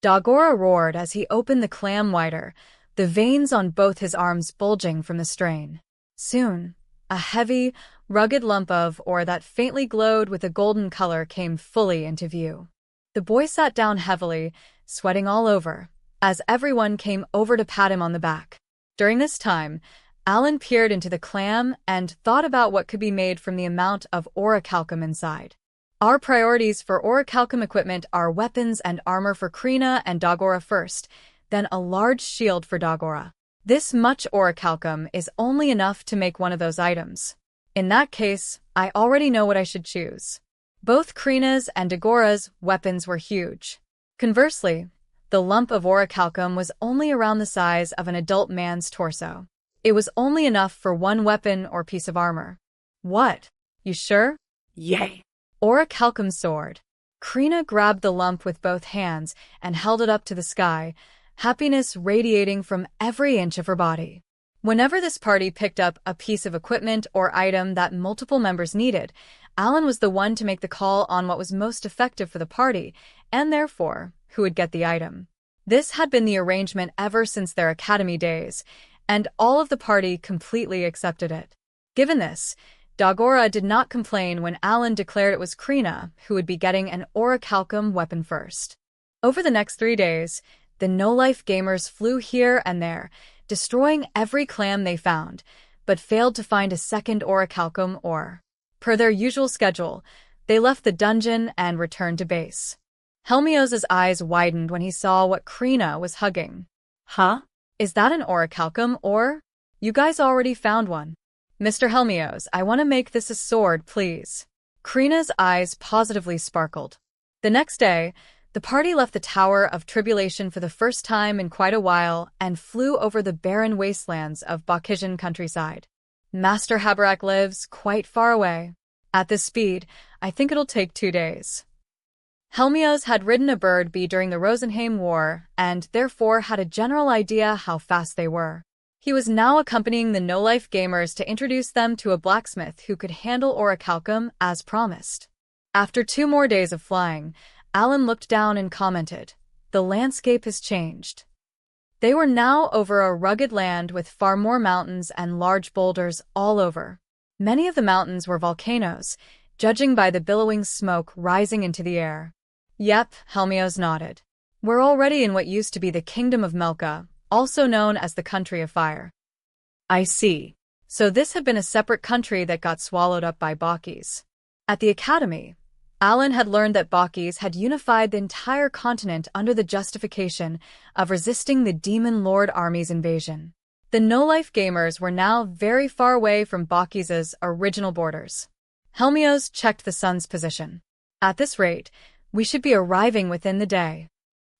Dagora roared as he opened the clam wider, the veins on both his arms bulging from the strain. Soon, a heavy, rugged lump of ore that faintly glowed with a golden color came fully into view. The boy sat down heavily, sweating all over, as everyone came over to pat him on the back. During this time, Alan peered into the clam and thought about what could be made from the amount of Orichalcum inside. Our priorities for Orichalcum equipment are weapons and armor for Krina and Dagora first, then a large shield for Dagora. This much Orichalcum is only enough to make one of those items. In that case, I already know what I should choose. Both Krina's and Dagora's weapons were huge. Conversely, the lump of Orichalcum was only around the size of an adult man's torso. It was only enough for one weapon or piece of armor. What? You sure? Yay! Orichalcum sword. Krina grabbed the lump with both hands and held it up to the sky, happiness radiating from every inch of her body. Whenever this party picked up a piece of equipment or item that multiple members needed, Alan was the one to make the call on what was most effective for the party, and therefore, who would get the item. This had been the arrangement ever since their academy days, and all of the party completely accepted it. Given this, Garara did not complain when Alan declared it was Krina who would be getting an Orichalcum weapon first. Over the next 3 days, the no-life gamers flew here and there, destroying every clam they found, but failed to find a second Orichalcum ore. Per their usual schedule, they left the dungeon and returned to base. Helmios's eyes widened when he saw what Krina was hugging. Huh? Is that an Orichalcum ore? You guys already found one. Mr. Helmios, I want to make this a sword, please. Krina's eyes positively sparkled. The next day, the party left the Tower of Tribulation for the first time in quite a while and flew over the barren wastelands of Baukisian countryside. Master Habarak lives quite far away. At this speed, I think it'll take 2 days. Helmios had ridden a bird bee during the Rosenheim War and therefore had a general idea how fast they were. He was now accompanying the no-life gamers to introduce them to a blacksmith who could handle Orichalcum as promised. After 2 more days of flying, Alan looked down and commented, "The landscape has changed." They were now over a rugged land with far more mountains and large boulders all over. Many of the mountains were volcanoes, judging by the billowing smoke rising into the air. Yep, Helmios nodded. We're already in what used to be the Kingdom of Melka, also known as the Country of Fire. I see. So this had been a separate country that got swallowed up by Baukis. At the academy, Alan had learned that Baukis had unified the entire continent under the justification of resisting the Demon Lord Army's invasion. The no-life gamers were now very far away from Baukis' original borders. Helmios checked the sun's position. At this rate, we should be arriving within the day.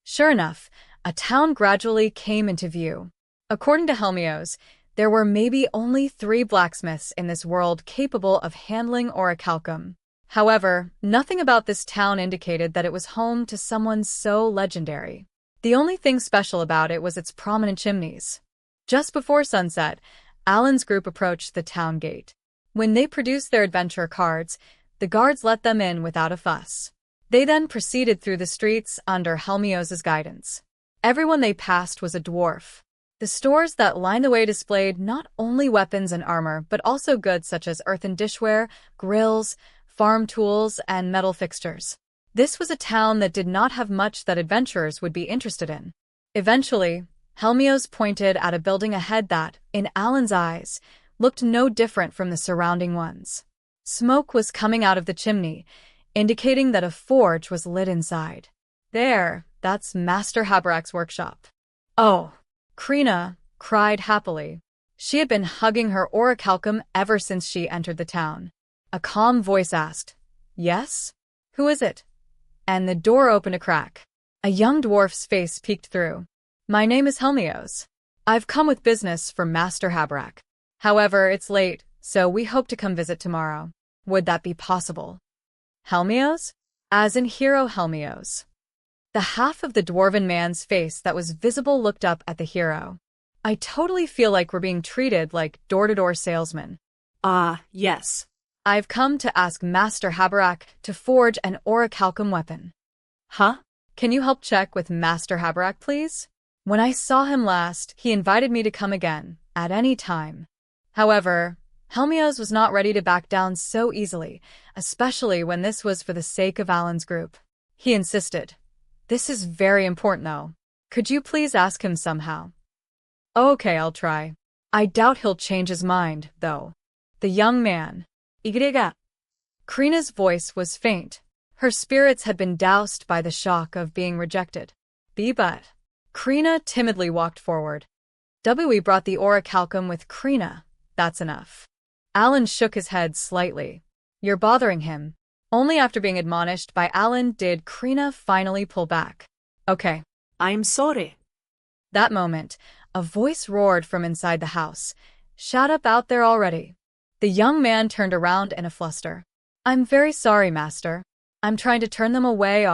Sure enough, a town gradually came into view. According to Helmios, there were maybe only 3 blacksmiths in this world capable of handling Orichalcum. However, nothing about this town indicated that it was home to someone so legendary. The only thing special about it was its prominent chimneys. Just before sunset, Alan's group approached the town gate. When they produced their adventure cards, the guards let them in without a fuss. They then proceeded through the streets under Helmios' guidance. Everyone they passed was a dwarf. The stores that lined the way displayed not only weapons and armor, but also goods such as earthen dishware, grills, farm tools, and metal fixtures. This was a town that did not have much that adventurers would be interested in. Eventually, Helmios pointed at a building ahead that, in Alan's eyes, looked no different from the surrounding ones. Smoke was coming out of the chimney, indicating that a forge was lit inside. There, that's Master Habarak's workshop. Oh, Krina cried happily. She had been hugging her Orichalcum ever since she entered the town. A calm voice asked, "Yes? Who is it?" And the door opened a crack. A young dwarf's face peeked through. "My name is Helmios. I've come with business for Master Habarak. However, it's late, so we hope to come visit tomorrow. Would that be possible?" Helmios? As in hero Helmios. The half of the dwarven man's face that was visible looked up at the hero. "I totally feel like we're being treated like door-to-door salesmen." Yes. "I've come to ask Master Habarak to forge an Orichalcum weapon." "Huh? Can you help check with Master Habarak, please? When I saw him last, he invited me to come again, at any time." However, Helmios was not ready to back down so easily, especially when this was for the sake of Alan's group. He insisted, "This is very important though. Could you please ask him somehow?" "Okay, I'll try. I doubt he'll change his mind, though." The young man. Igriga. Krina's voice was faint. Her spirits had been doused by the shock of being rejected. But Krina timidly walked forward. "We brought the Orichalcum with Krina. That's enough." Alan shook his head slightly. "You're bothering him." Only after being admonished by Alan did Krina finally pull back. "Okay." I'm sorry. That moment, a voice roared from inside the house. "Shut up out there already." The young man turned around in a fluster. "I'm very sorry, master. I'm trying to turn them away,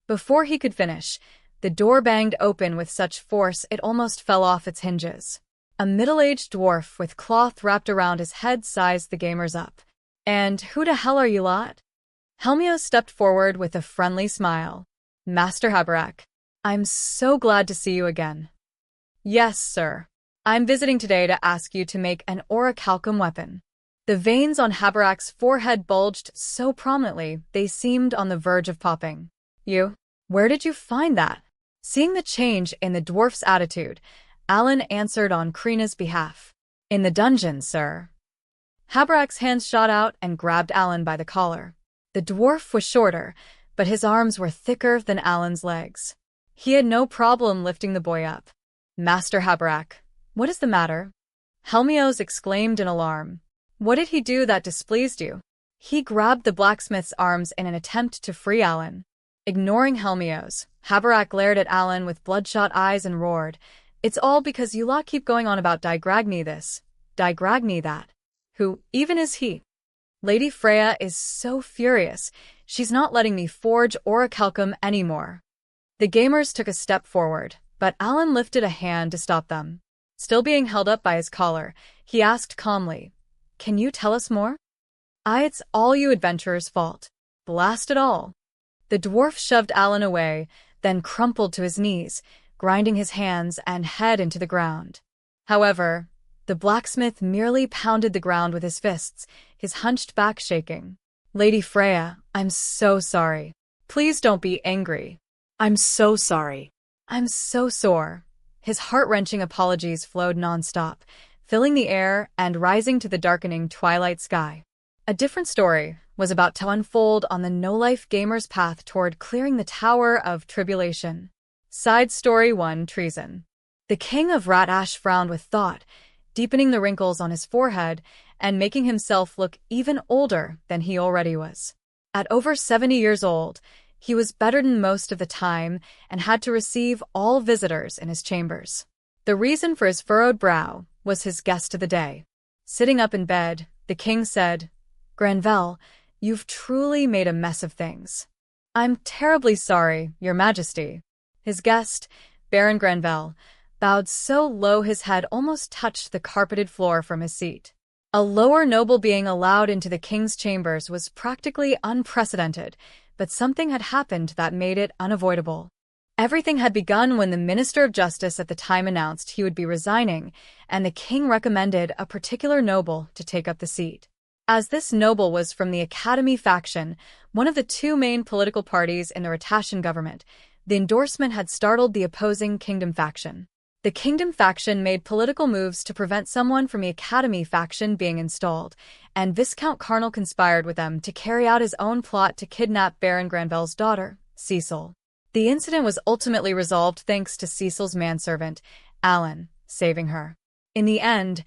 Before he could finish, the door banged open with such force it almost fell off its hinges. A middle-aged dwarf with cloth wrapped around his head sized the gamers up. "And who the hell are you lot?" Helmios stepped forward with a friendly smile. "Master Habarak, I'm so glad to see you again." "Yes, sir. I'm visiting today to ask you to make an Orichalcum weapon." The veins on Habarak's forehead bulged so prominently they seemed on the verge of popping. "You? Where did you find that?" Seeing the change in the dwarf's attitude, Alan answered on Krina's behalf. "In the dungeon, sir." Habarak's hands shot out and grabbed Alan by the collar. The dwarf was shorter, but his arms were thicker than Alan's legs. He had no problem lifting the boy up. "Master Habarak, what is the matter?" Helmios exclaimed in alarm. "What did he do that displeased you?" He grabbed the blacksmith's arms in an attempt to free Alan. Ignoring Helmios, Habarak glared at Alan with bloodshot eyes and roared, "It's all because you lot keep going on about Digragni this, Digragni that. Who even is he? Lady Freya is so furious, she's not letting me forge Orichalcum anymore." The gamers took a step forward, but Alan lifted a hand to stop them. Still being held up by his collar, he asked calmly, "Can you tell us more?" It's all you adventurers' fault. Blast it all." The dwarf shoved Alan away, then crumpled to his knees, grinding his hands and head into the ground. However, the blacksmith merely pounded the ground with his fists, his hunched back shaking. "Lady Freya, I'm so sorry. Please don't be angry." I'm so sorry. "I'm so sore." His heart-wrenching apologies flowed nonstop, filling the air and rising to the darkening twilight sky. A different story was about to unfold on the no-life gamer's path toward clearing the Tower of Tribulation. Side Story 1: Treason. The King of Ratash frowned with thought, deepening the wrinkles on his forehead and making himself look even older than he already was. At over 70 years old, he was bedridden most of the time and had to receive all visitors in his chambers. The reason for his furrowed brow was his guest of the day. Sitting up in bed, the king said, "Granvelle, you've truly made a mess of things." "I'm terribly sorry, Your Majesty." His guest, Baron Granvelle, bowed so low his head almost touched the carpeted floor from his seat. A lower noble being allowed into the king's chambers was practically unprecedented, but something had happened that made it unavoidable. Everything had begun when the Minister of Justice at the time announced he would be resigning, and the king recommended a particular noble to take up the seat. As this noble was from the Academy faction, one of the two main political parties in the Ratashan government, the endorsement had startled the opposing Kingdom faction. The Kingdom faction made political moves to prevent someone from the Academy faction being installed, and Viscount Carnal conspired with them to carry out his own plot to kidnap Baron Granvelle's daughter, Cecil. The incident was ultimately resolved thanks to Cecil's manservant, Alan, saving her. In the end,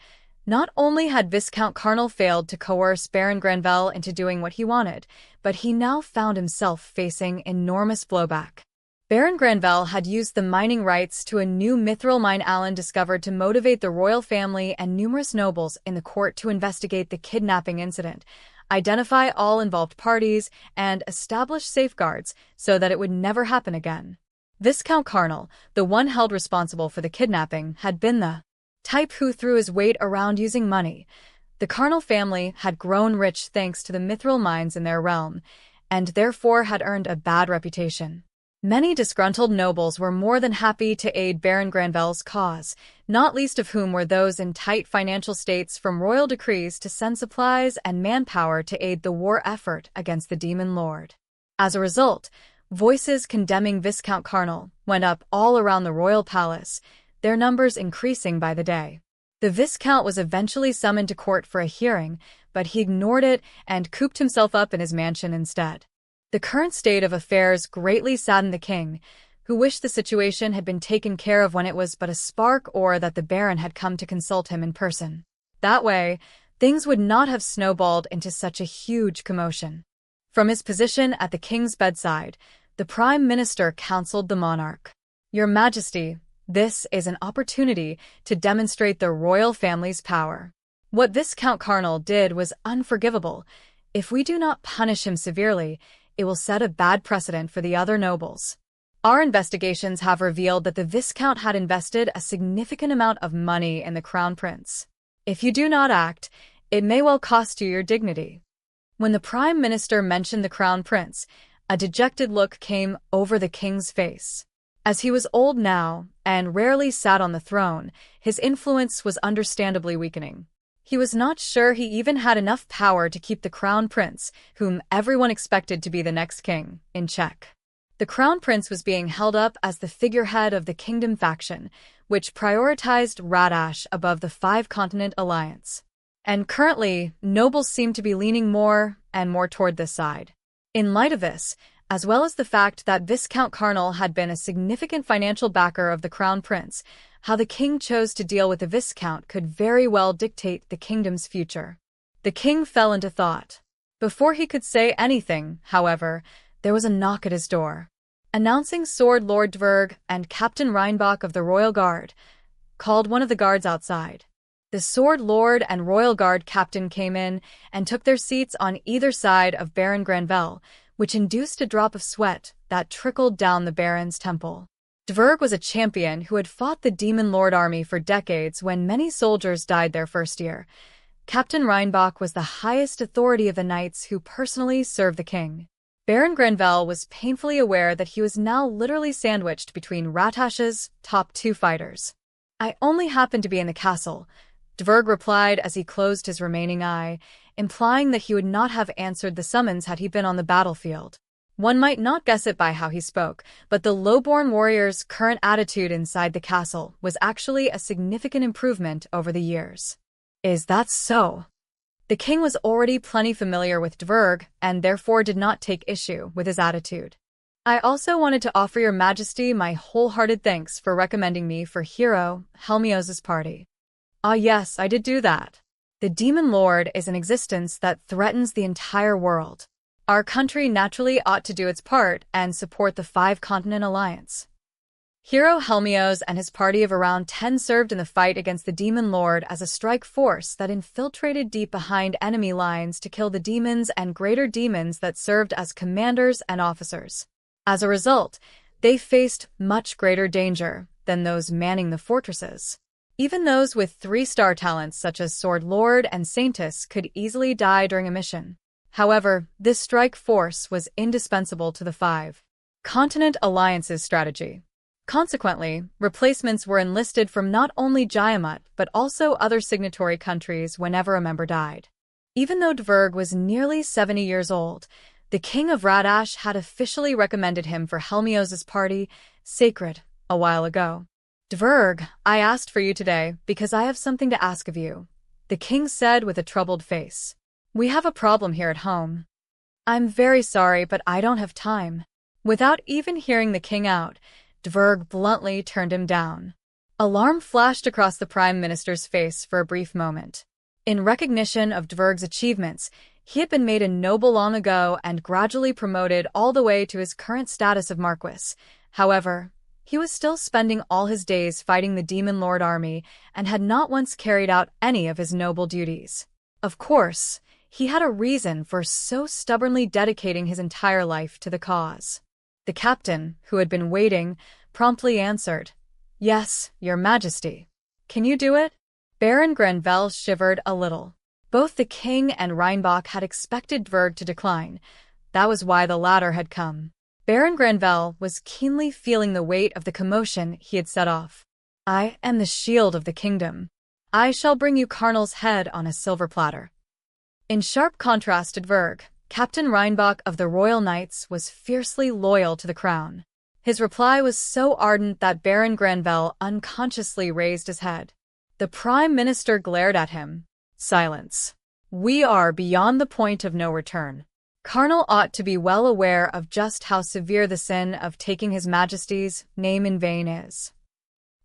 not only had Viscount Carnal failed to coerce Baron Granvelle into doing what he wanted, but he now found himself facing enormous blowback. Baron Granvelle had used the mining rights to a new mithril mine Alan discovered to motivate the royal family and numerous nobles in the court to investigate the kidnapping incident, identify all involved parties, and establish safeguards so that it would never happen again. Viscount Carnal, the one held responsible for the kidnapping, had been the type who threw his weight around using money. The Carnal family had grown rich thanks to the mithril mines in their realm, and therefore had earned a bad reputation. Many disgruntled nobles were more than happy to aid Baron Granvelle's cause, not least of whom were those in tight financial states from royal decrees to send supplies and manpower to aid the war effort against the Demon Lord. As a result, voices condemning Viscount Carnal went up all around the royal palace, their numbers increasing by the day. The Viscount was eventually summoned to court for a hearing, but he ignored it and cooped himself up in his mansion instead. The current state of affairs greatly saddened the king, who wished the situation had been taken care of when it was but a spark or that the Baron had come to consult him in person. That way, things would not have snowballed into such a huge commotion. From his position at the king's bedside, the Prime Minister counseled the monarch. "Your Majesty, this is an opportunity to demonstrate the royal family's power. What Viscount Carnal did was unforgivable. If we do not punish him severely, it will set a bad precedent for the other nobles." Our investigations have revealed that the Viscount had invested a significant amount of money in the Crown Prince. If you do not act, it may well cost you your dignity." When the Prime Minister mentioned the Crown Prince, a dejected look came over the king's face. As he was old now and rarely sat on the throne, his influence was understandably weakening. He was not sure he even had enough power to keep the Crown Prince, whom everyone expected to be the next king, in check. The Crown Prince was being held up as the figurehead of the Kingdom faction, which prioritized Radash above the Five-Continent Alliance. And currently, nobles seem to be leaning more and more toward this side. In light of this, as well as the fact that Viscount Carnal had been a significant financial backer of the Crown Prince, how the king chose to deal with the Viscount could very well dictate the kingdom's future. The king fell into thought. Before he could say anything, however, there was a knock at his door. Announcing Sword Lord Dverg and Captain Reinbach of the Royal Guard, called one of the guards outside. The Sword Lord and Royal Guard captain came in and took their seats on either side of Baron Granvelle, which induced a drop of sweat that trickled down the Baron's temple. Dverg was a champion who had fought the Demon Lord army for decades when many soldiers died their first year. Captain Reinbach was the highest authority of the knights who personally served the king. Baron Granvelle was painfully aware that he was now literally sandwiched between Ratash's top two fighters. "I only happened to be in the castle," Dverg replied as he closed his remaining eye, implying that he would not have answered the summons had he been on the battlefield. One might not guess it by how he spoke, but the lowborn warrior's current attitude inside the castle was actually a significant improvement over the years. "Is that so?" The king was already plenty familiar with Dverg and therefore did not take issue with his attitude. "I also wanted to offer your majesty my wholehearted thanks for recommending me for Hero Helmios's party." "Ah yes, I did do that. The Demon Lord is an existence that threatens the entire world. Our country naturally ought to do its part and support the Five-Continent Alliance." Hero Helmios and his party of around 10 served in the fight against the Demon Lord as a strike force that infiltrated deep behind enemy lines to kill the demons and greater demons that served as commanders and officers. As a result, they faced much greater danger than those manning the fortresses. Even those with 3-star talents such as Sword Lord and Saintess could easily die during a mission. However, this strike force was indispensable to the Five-Continent Alliance's strategy. Consequently, replacements were enlisted from not only Jayamut but also other signatory countries whenever a member died. Even though Dverg was nearly 70 years old, the King of Radash had officially recommended him for Helmios's party, Sacred, a while ago. "Dverg, I asked for you today because I have something to ask of you," the king said with a troubled face. "We have a problem here at home." "I'm very sorry, but I don't have time." Without even hearing the king out, Dverg bluntly turned him down. Alarm flashed across the Prime Minister's face for a brief moment. In recognition of Dverg's achievements, he had been made a noble long ago and gradually promoted all the way to his current status of Marquis. However, he was still spending all his days fighting the Demon Lord army and had not once carried out any of his noble duties. Of course, he had a reason for so stubbornly dedicating his entire life to the cause. The captain, who had been waiting, promptly answered, "Yes, Your Majesty." "Can you do it?" Baron Granvelle shivered a little. Both the king and Reinbach had expected Dverg to decline. That was why the latter had come. Baron Granvelle was keenly feeling the weight of the commotion he had set off. "I am the shield of the kingdom. I shall bring you Carnal's head on a silver platter." In sharp contrast to Dverg, Captain Reinbach of the Royal Knights was fiercely loyal to the crown. His reply was so ardent that Baron Granvelle unconsciously raised his head. The Prime Minister glared at him. "Silence. We are beyond the point of no return. Carnal ought to be well aware of just how severe the sin of taking His Majesty's name in vain is."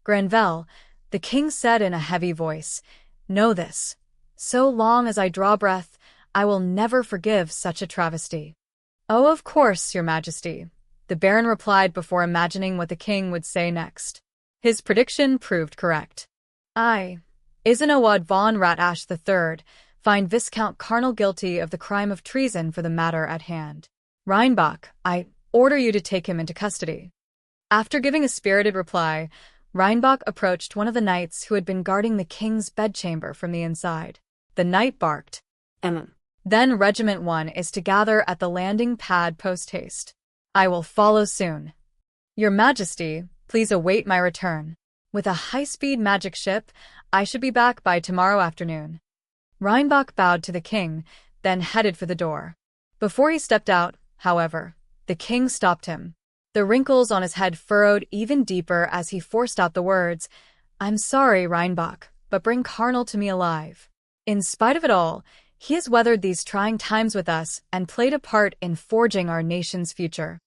"Granvelle," the king said in a heavy voice, "know this. So long as I draw breath, I will never forgive such a travesty." "Oh, of course, Your Majesty," the Baron replied before imagining what the king would say next. His prediction proved correct. "I, Isanawad von Ratash III, find Viscount Carnal guilty of the crime of treason for the matter at hand. Reinbach, I order you to take him into custody." After giving a spirited reply, Reinbach approached one of the knights who had been guarding the king's bedchamber from the inside. The knight barked. Then Regiment 1 is to gather at the landing pad post-haste. I will follow soon. Your Majesty, please await my return. With a high-speed magic ship, I should be back by tomorrow afternoon. Reinbach bowed to the king, then headed for the door. Before he stepped out, however, the king stopped him. The wrinkles on his head furrowed even deeper as he forced out the words, I'm sorry, Reinbach, but bring Karnal to me alive. In spite of it all, he has weathered these trying times with us and played a part in forging our nation's future.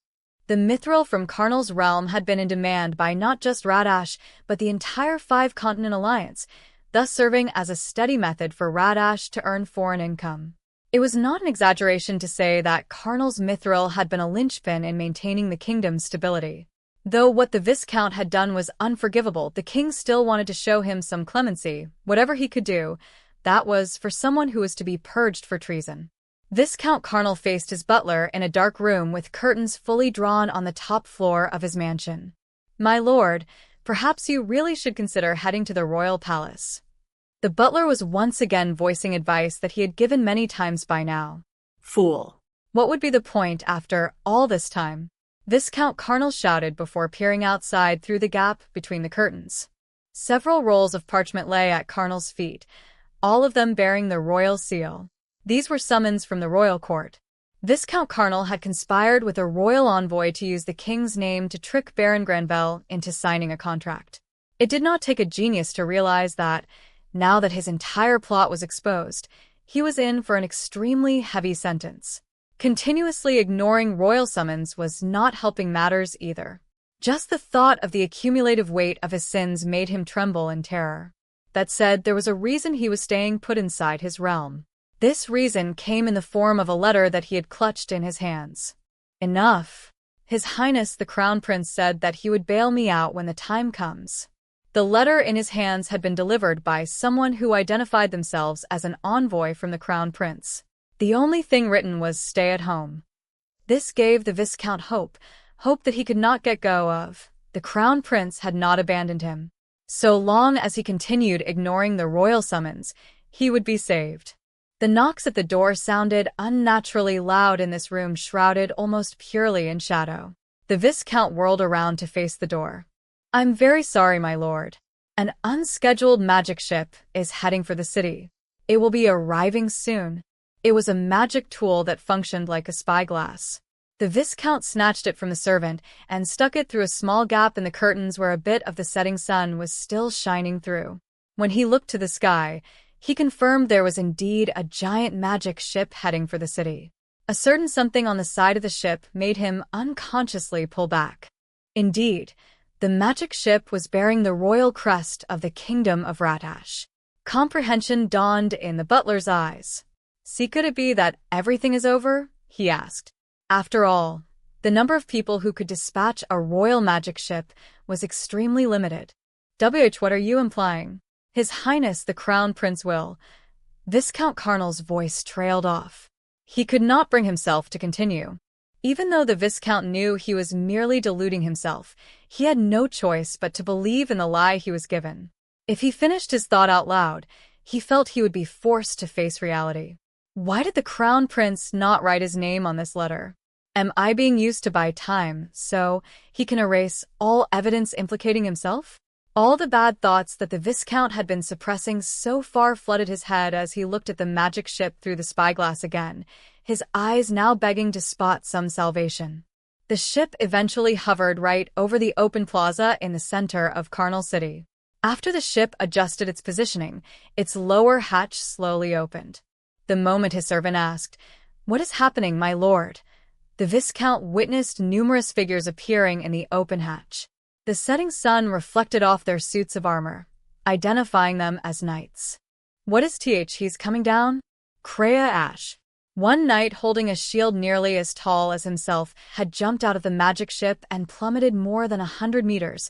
The mithril from Karnal's realm had been in demand by not just Radash, but the entire five-continent alliance, thus serving as a steady method for Radash to earn foreign income. It was not an exaggeration to say that Karnal's mithril had been a linchpin in maintaining the kingdom's stability. Though what the Viscount had done was unforgivable, the king still wanted to show him some clemency, whatever he could do. That was for someone who was to be purged for treason. Viscount Karnal faced his butler in a dark room with curtains fully drawn on the top floor of his mansion. My lord, perhaps you really should consider heading to the royal palace. The butler was once again voicing advice that he had given many times by now. Fool. What would be the point after all this time? Viscount Karnal shouted before peering outside through the gap between the curtains. Several rolls of parchment lay at Karnal's feet, all of them bearing the royal seal. These were summons from the royal court. Viscount Karnal had conspired with a royal envoy to use the king's name to trick Baron Granvelle into signing a contract. It did not take a genius to realize that, now that his entire plot was exposed, he was in for an extremely heavy sentence. Continuously ignoring royal summons was not helping matters either. Just the thought of the accumulative weight of his sins made him tremble in terror. That said, there was a reason he was staying put inside his realm. This reason came in the form of a letter that he had clutched in his hands. Enough. His Highness the Crown Prince said that he would bail me out when the time comes. The letter in his hands had been delivered by someone who identified themselves as an envoy from the Crown Prince. The only thing written was stay at home. This gave the Viscount hope that he could not get go of. The Crown Prince had not abandoned him. So long as he continued ignoring the royal summons, he would be saved. The knocks at the door sounded unnaturally loud in this room shrouded almost purely in shadow. The Viscount whirled around to face the door. I'm very sorry, my lord. An unscheduled magic ship is heading for the city. It will be arriving soon. It was a magic tool that functioned like a spyglass. The Viscount snatched it from the servant and stuck it through a small gap in the curtains where a bit of the setting sun was still shining through. When he looked to the sky, he confirmed there was indeed a giant magic ship heading for the city. A certain something on the side of the ship made him unconsciously pull back. Indeed, the magic ship was bearing the royal crest of the Kingdom of Radash. Comprehension dawned in the butler's eyes. See, could it be that everything is over? He asked. After all, the number of people who could dispatch a royal magic ship was extremely limited. What are you implying? His Highness the Crown Prince will. Viscount Karnal's voice trailed off. He could not bring himself to continue. Even though the Viscount knew he was merely deluding himself, he had no choice but to believe in the lie he was given. If he finished his thought out loud, he felt he would be forced to face reality. Why did the Crown Prince not write his name on this letter? Am I being used to buy time so he can erase all evidence implicating himself? All the bad thoughts that the Viscount had been suppressing so far flooded his head as he looked at the magic ship through the spyglass again, his eyes now begging to spot some salvation. The ship eventually hovered right over the open plaza in the center of Karnal City. After the ship adjusted its positioning, its lower hatch slowly opened. The moment his servant asked, "What is happening, my lord?" the Viscount witnessed numerous figures appearing in the open hatch. The setting sun reflected off their suits of armor, identifying them as knights. What is he's coming down? Kreia Ash. One knight holding a shield nearly as tall as himself had jumped out of the magic ship and plummeted more than 100 meters,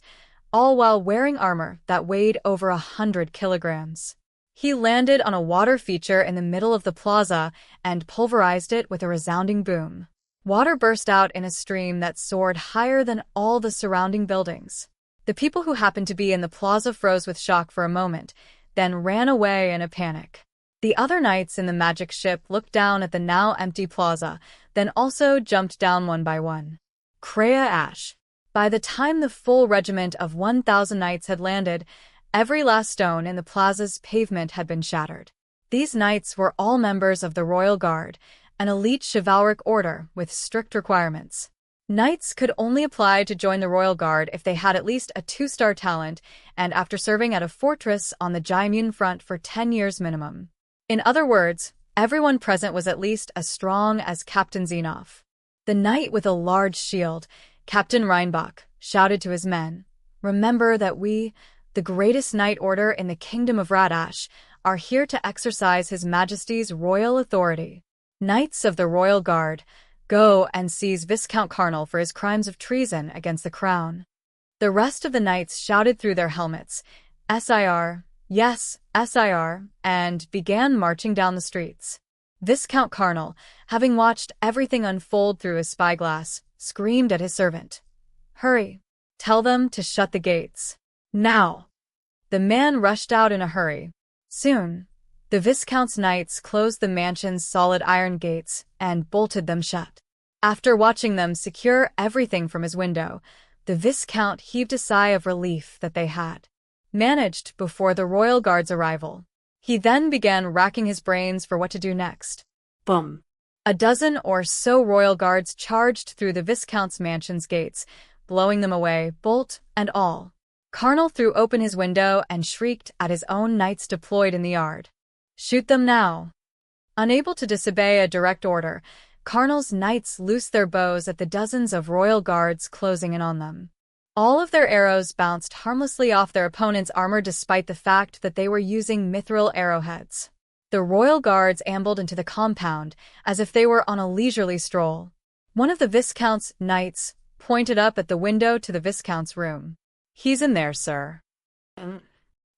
all while wearing armor that weighed over 100 kilograms. He landed on a water feature in the middle of the plaza and pulverized it with a resounding boom. Water burst out in a stream that soared higher than all the surrounding buildings. The people who happened to be in the plaza froze with shock for a moment, then ran away in a panic. The other knights in the magic ship looked down at the now empty plaza, then also jumped down one by one. Crea Ash. By the time the full regiment of 1,000 knights had landed, every last stone in the plaza's pavement had been shattered. These knights were all members of the Royal Guard, an elite chivalric order with strict requirements. Knights could only apply to join the Royal Guard if they had at least a 2-star talent and after serving at a fortress on the Jaimun front for 10 years minimum. In other words, everyone present was at least as strong as Captain Zenov. The knight with a large shield, Captain Reinbach, shouted to his men, "Remember that we, the greatest knight order in the Kingdom of Radash, are here to exercise His Majesty's royal authority. Knights of the Royal Guard, go and seize Viscount Carnal for his crimes of treason against the crown." The rest of the knights shouted through their helmets, "SIR, yes, SIR," and began marching down the streets. Viscount Carnal, having watched everything unfold through his spyglass, screamed at his servant, "Hurry! Tell them to shut the gates. Now!" The man rushed out in a hurry. Soon, the Viscount's knights closed the mansion's solid iron gates and bolted them shut. After watching them secure everything from his window, the Viscount heaved a sigh of relief that they had managed before the Royal Guard's arrival. He then began racking his brains for what to do next. Boom. A dozen or so Royal Guards charged through the Viscount's mansion's gates, blowing them away, bolt and all. Carnal threw open his window and shrieked at his own knights deployed in the yard. "Shoot them now!" Unable to disobey a direct order, Carnal's knights loosed their bows at the dozens of Royal Guards closing in on them. All of their arrows bounced harmlessly off their opponent's armor despite the fact that they were using mithril arrowheads. The Royal Guards ambled into the compound as if they were on a leisurely stroll. One of the Viscount's knights pointed up at the window to the Viscount's room. "He's in there, sir."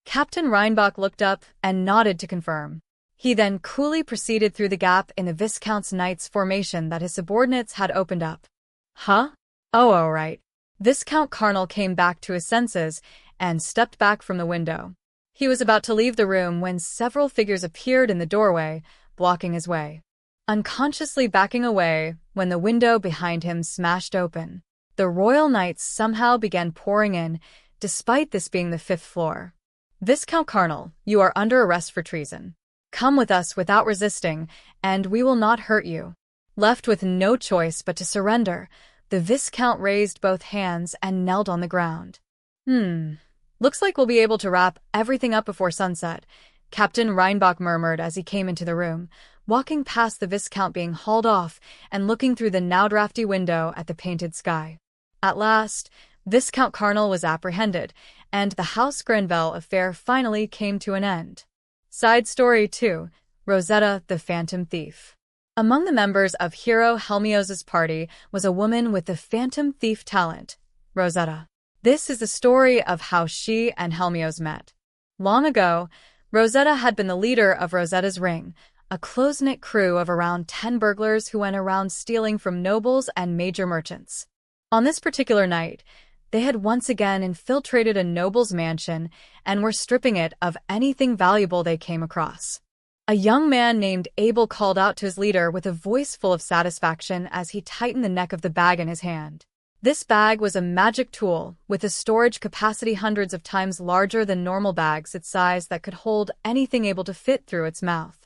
Captain Reinbach looked up and nodded to confirm. He then coolly proceeded through the gap in the Viscount's knights' formation that his subordinates had opened up. "Huh? Oh, all right." Viscount Carnal came back to his senses and stepped back from the window. He was about to leave the room when several figures appeared in the doorway, blocking his way. Unconsciously backing away when the window behind him smashed open, the Royal Knights somehow began pouring in, despite this being the 5th floor. "Viscount Carnal, you are under arrest for treason. Come with us without resisting, and we will not hurt you." Left with no choice but to surrender, the Viscount raised both hands and knelt on the ground. Looks like we'll be able to wrap everything up before sunset," Captain Reinbach murmured as he came into the room, walking past the Viscount being hauled off and looking through the now drafty window at the painted sky. At last, Viscount Carnal was apprehended, and the House Granville affair finally came to an end. Side story 2, Rosetta the Phantom Thief. Among the members of Hero Helmios's party was a woman with the Phantom Thief talent, Rosetta. This is the story of how she and Helmios met. Long ago, Rosetta had been the leader of Rosetta's Ring, a close-knit crew of around 10 burglars who went around stealing from nobles and major merchants. On this particular night, they had once again infiltrated a noble's mansion and were stripping it of anything valuable they came across. A young man named Abel called out to his leader with a voice full of satisfaction as he tightened the neck of the bag in his hand. This bag was a magic tool with a storage capacity hundreds of times larger than normal bags its size that could hold anything able to fit through its mouth.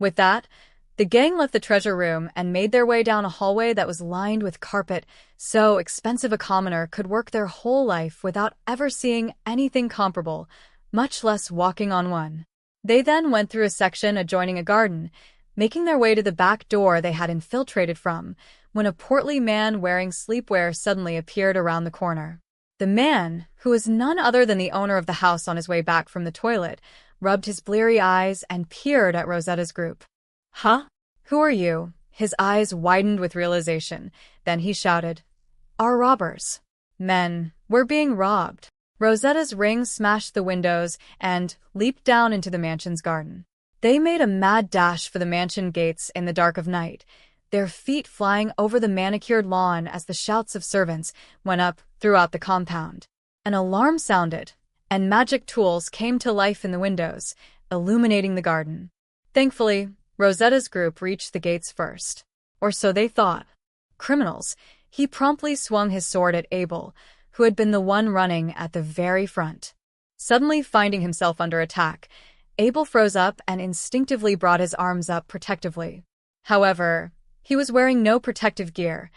With that, the gang left the treasure room and made their way down a hallway that was lined with carpet, so expensive a commoner could work their whole life without ever seeing anything comparable, much less walking on one. They then went through a section adjoining a garden, making their way to the back door they had infiltrated from, when a portly man wearing sleepwear suddenly appeared around the corner. The man, who was none other than the owner of the house on his way back from the toilet, rubbed his bleary eyes and peered at Rosetta's group. "Huh? Who are you?" His eyes widened with realization. Then he shouted, "Our robbers. Men, we're being robbed." Rosetta's Ring smashed the windows and leaped down into the mansion's garden. They made a mad dash for the mansion gates in the dark of night, their feet flying over the manicured lawn as the shouts of servants went up throughout the compound. An alarm sounded, and magic tools came to life in the windows, illuminating the garden. Thankfully, Rosetta's group reached the gates first. Or so they thought. Criminals, he promptly swung his sword at Abel, who had been the one running at the very front. Suddenly finding himself under attack, Abel froze up and instinctively brought his arms up protectively. However, he was wearing no protective gear.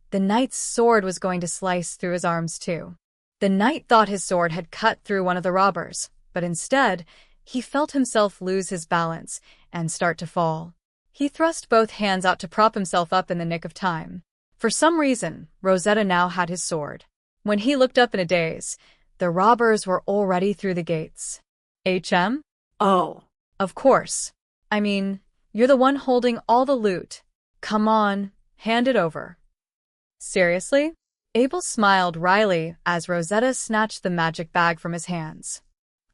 The knight's sword was going to slice through his arms too. The knight thought his sword had cut through one of the robbers, but instead, he felt himself lose his balance and start to fall. He thrust both hands out to prop himself up in the nick of time. For some reason, Rosetta now had his sword. When he looked up in a daze, the robbers were already through the gates. HM? Oh. Of course. I mean, you're the one holding all the loot. Come on, hand it over. Seriously? Abel smiled wryly as Rosetta snatched the magic bag from his hands.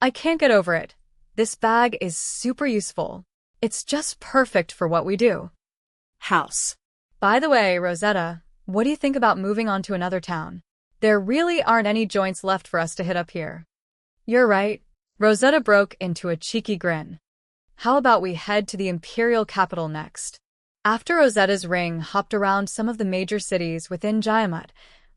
I can't get over it. This bag is super useful. It's just perfect for what we do. House. By the way, Rosetta, what do you think about moving on to another town? There really aren't any joints left for us to hit up here. You're right. Rosetta broke into a cheeky grin. How about we head to the imperial capital next? After Rosetta's ring hopped around some of the major cities within Jaiamut,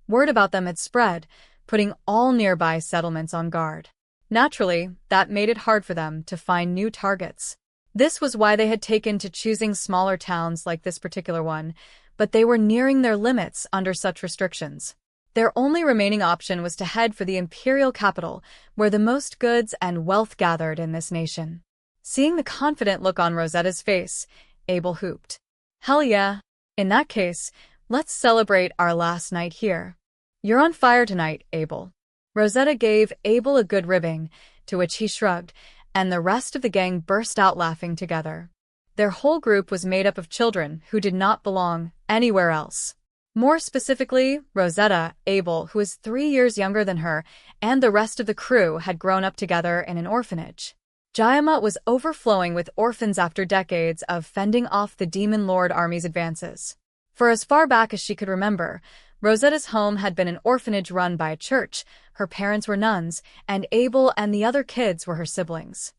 word about them had spread, putting all nearby settlements on guard. Naturally, that made it hard for them to find new targets. This was why they had taken to choosing smaller towns like this particular one, but they were nearing their limits under such restrictions. Their only remaining option was to head for the imperial capital, where the most goods and wealth gathered in this nation. Seeing the confident look on Rosetta's face, Abel hooped. Hell yeah. In that case, let's celebrate our last night here. You're on fire tonight, Abel. Rosetta gave Abel a good ribbing, to which he shrugged, and the rest of the gang burst out laughing together. Their whole group was made up of children who did not belong anywhere else. More specifically, Rosetta, Abel, who was 3 years younger than her, and the rest of the crew had grown up together in an orphanage. Jaiamut was overflowing with orphans after decades of fending off the Demon Lord army's advances. For as far back as she could remember, Rosetta's home had been an orphanage run by a church, her parents were nuns, and Abel and the other kids were her siblings.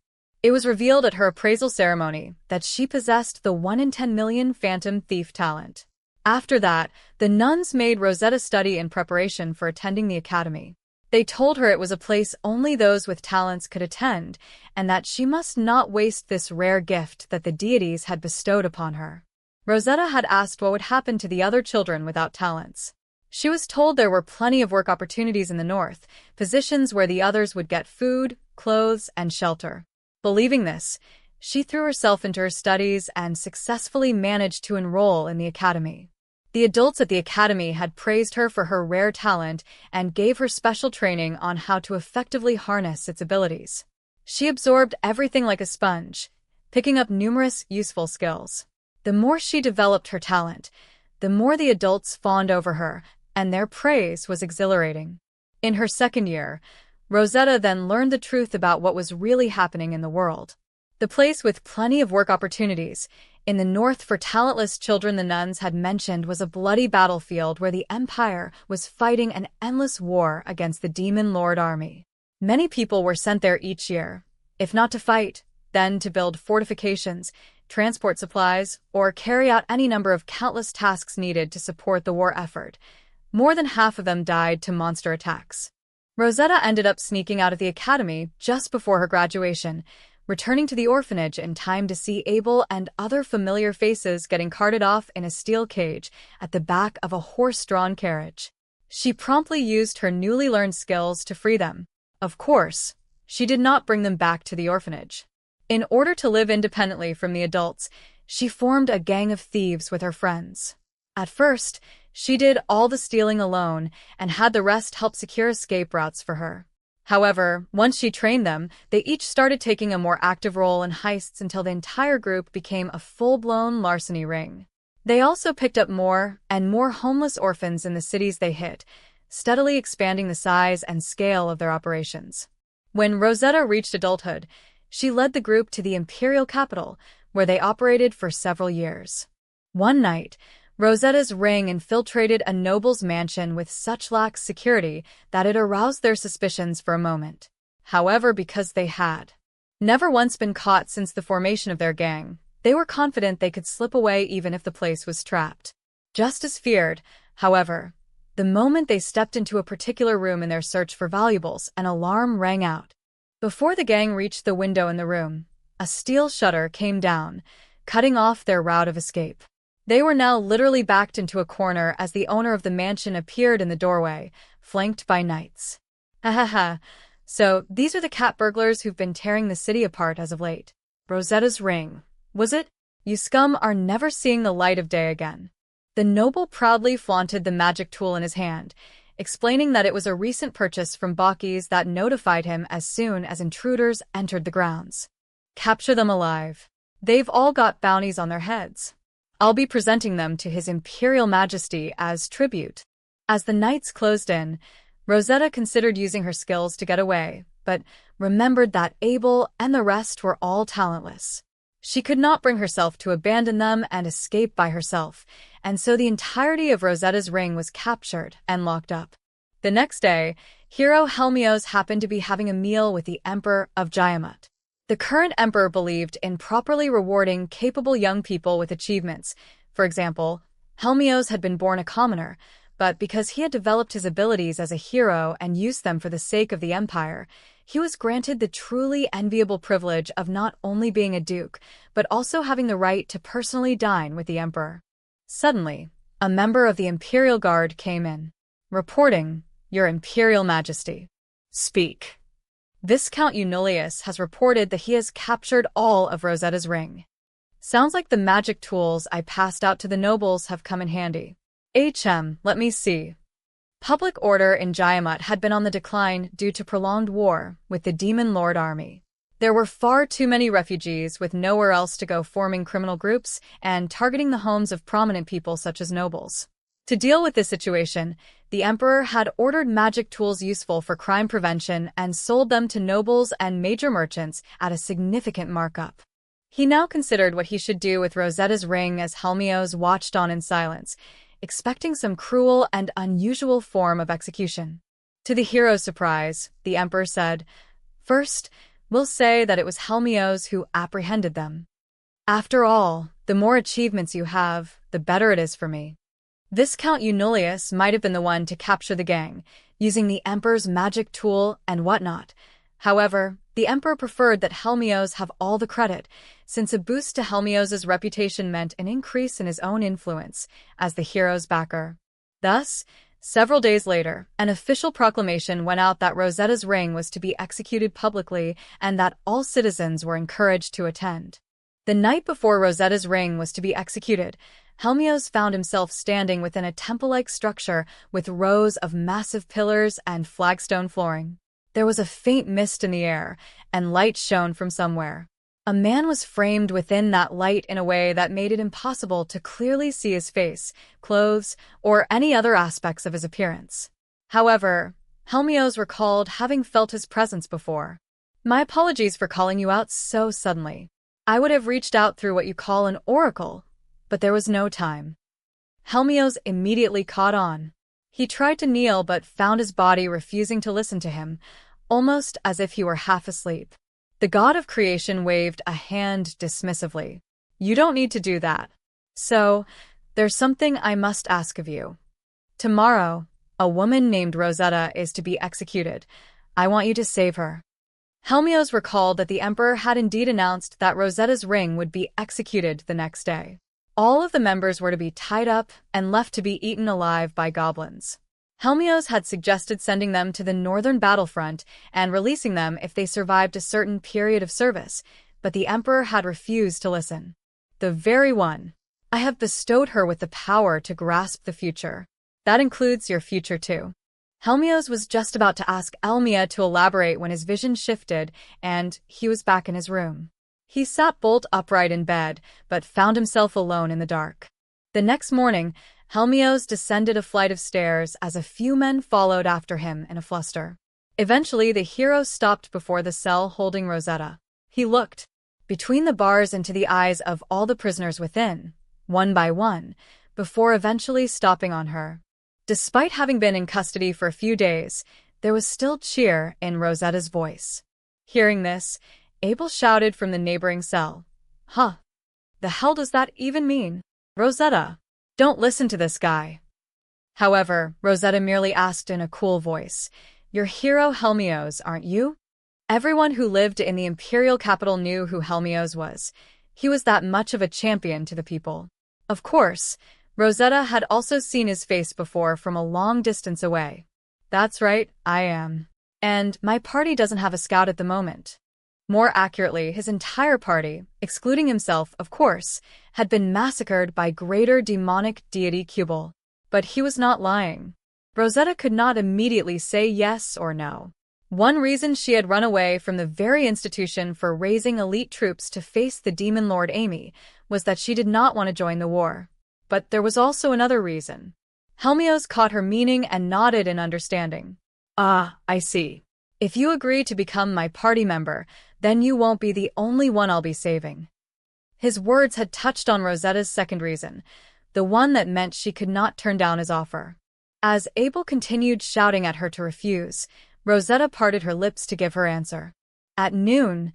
It was revealed at her appraisal ceremony that she possessed the 1 in 10 million phantom thief talent. After that, the nuns made Rosetta study in preparation for attending the academy. They told her it was a place only those with talents could attend, and that she must not waste this rare gift that the deities had bestowed upon her. Rosetta had asked what would happen to the other children without talents. She was told there were plenty of work opportunities in the north, positions where the others would get food, clothes, and shelter. Believing this, she threw herself into her studies and successfully managed to enroll in the academy. The adults at the academy had praised her for her rare talent and gave her special training on how to effectively harness its abilities. She absorbed everything like a sponge, picking up numerous useful skills. The more she developed her talent, the more the adults fawned over her, and their praise was exhilarating. In her second year, Rosetta then learned the truth about what was really happening in the world. The place with plenty of work opportunities, in the north for talentless children the nuns had mentioned, was a bloody battlefield where the Empire was fighting an endless war against the Demon Lord army. Many people were sent there each year, if not to fight, then to build fortifications, transport supplies, or carry out any number of countless tasks needed to support the war effort. More than half of them died to monster attacks. Rosetta ended up sneaking out of the academy just before her graduation, returning to the orphanage in time to see Abel and other familiar faces getting carted off in a steel cage at the back of a horse-drawn carriage. She promptly used her newly learned skills to free them. Of course, she did not bring them back to the orphanage. In order to live independently from the adults, she formed a gang of thieves with her friends. At first, she did all the stealing alone and had the rest help secure escape routes for her. However, once she trained them, they each started taking a more active role in heists until the entire group became a full-blown larceny ring. They also picked up more and more homeless orphans in the cities they hit, steadily expanding the size and scale of their operations. When Rosetta reached adulthood, she led the group to the imperial capital, where they operated for several years. One night, Rosetta's ring infiltrated a noble's mansion with such lax security that it aroused their suspicions for a moment. However, because they had never once been caught since the formation of their gang, they were confident they could slip away even if the place was trapped. Just as feared, however, the moment they stepped into a particular room in their search for valuables, an alarm rang out. Before the gang reached the window in the room, a steel shutter came down, cutting off their route of escape. They were now literally backed into a corner as the owner of the mansion appeared in the doorway, flanked by knights. Ha ha ha. So, these are the cat burglars who've been tearing the city apart as of late. Rosetta's ring, was it? You scum are never seeing the light of day again. The noble proudly flaunted the magic tool in his hand, explaining that it was a recent purchase from Baukis that notified him as soon as intruders entered the grounds. Capture them alive. They've all got bounties on their heads. I'll be presenting them to His Imperial Majesty as tribute. As the knights closed in, Rosetta considered using her skills to get away, but remembered that Abel and the rest were all talentless. She could not bring herself to abandon them and escape by herself, and so the entirety of Rosetta's ring was captured and locked up. The next day, hero Helmios happened to be having a meal with the Emperor of Giamat. The current emperor believed in properly rewarding capable young people with achievements. For example, Helmios had been born a commoner, but because he had developed his abilities as a hero and used them for the sake of the empire, he was granted the truly enviable privilege of not only being a duke, but also having the right to personally dine with the emperor. Suddenly, a member of the Imperial Guard came in. Reporting, Your Imperial Majesty. Speak. Viscount Eunulius has reported that he has captured all of Rosetta's ring. Sounds like the magic tools I passed out to the nobles have come in handy. Let me see. Public order in Giamat had been on the decline due to prolonged war with the Demon Lord army. There were far too many refugees with nowhere else to go, forming criminal groups and targeting the homes of prominent people such as nobles. To deal with this situation, the emperor had ordered magic tools useful for crime prevention and sold them to nobles and major merchants at a significant markup. He now considered what he should do with Rosetta's ring as Helmios watched on in silence, expecting some cruel and unusual form of execution. To the hero's surprise, the emperor said, "First, we'll say that it was Helmios who apprehended them. After all, the more achievements you have, the better it is for me." Viscount Eunulius might have been the one to capture the gang, using the emperor's magic tool and whatnot. However, the emperor preferred that Helmios have all the credit, since a boost to Helmios's reputation meant an increase in his own influence as the hero's backer. Thus, several days later, an official proclamation went out that Rosetta's ring was to be executed publicly and that all citizens were encouraged to attend. The night before Rosetta's ring was to be executed, Helmios found himself standing within a temple-like structure with rows of massive pillars and flagstone flooring. There was a faint mist in the air, and light shone from somewhere. A man was framed within that light in a way that made it impossible to clearly see his face, clothes, or any other aspects of his appearance. However, Helmios recalled having felt his presence before. "My apologies for calling you out so suddenly. I would have reached out through what you call an oracle, but there was no time." Helmios immediately caught on. He tried to kneel but found his body refusing to listen to him, almost as if he were half asleep. The god of creation waved a hand dismissively. "You don't need to do that. So, there's something I must ask of you. Tomorrow, a woman named Rosetta is to be executed. I want you to save her." Helmios recalled that the emperor had indeed announced that Rosetta's ring would be executed the next day. All of the members were to be tied up and left to be eaten alive by goblins. Helmios had suggested sending them to the northern battlefront and releasing them if they survived a certain period of service, but the emperor had refused to listen. "The very one. I have bestowed her with the power to grasp the future. That includes your future too." Helmios was just about to ask Elmia to elaborate when his vision shifted and he was back in his room. He sat bolt upright in bed, but found himself alone in the dark. The next morning, Helmios descended a flight of stairs as a few men followed after him in a fluster. Eventually, the hero stopped before the cell holding Rosetta. He looked between the bars into the eyes of all the prisoners within, one by one, before eventually stopping on her. Despite having been in custody for a few days, there was still cheer in Rosetta's voice. Hearing this, Abel shouted from the neighboring cell, "Huh? The hell does that even mean? Rosetta, don't listen to this guy." However, Rosetta merely asked in a cool voice, "You're hero Helmios, aren't you?" Everyone who lived in the imperial capital knew who Helmios was. He was that much of a champion to the people. Of course, Rosetta had also seen his face before from a long distance away. "That's right, I am. And my party doesn't have a scout at the moment." More accurately, his entire party, excluding himself, of course, had been massacred by greater demonic deity Cubal. But he was not lying. Rosetta could not immediately say yes or no. One reason she had run away from the very institution for raising elite troops to face the demon lord Amy was that she did not want to join the war. But there was also another reason. Helmios caught her meaning and nodded in understanding. "Ah, I see. If you agree to become my party member, then you won't be the only one I'll be saving." His words had touched on Rosetta's second reason, the one that meant she could not turn down his offer. As Abel continued shouting at her to refuse, Rosetta parted her lips to give her answer. At noon,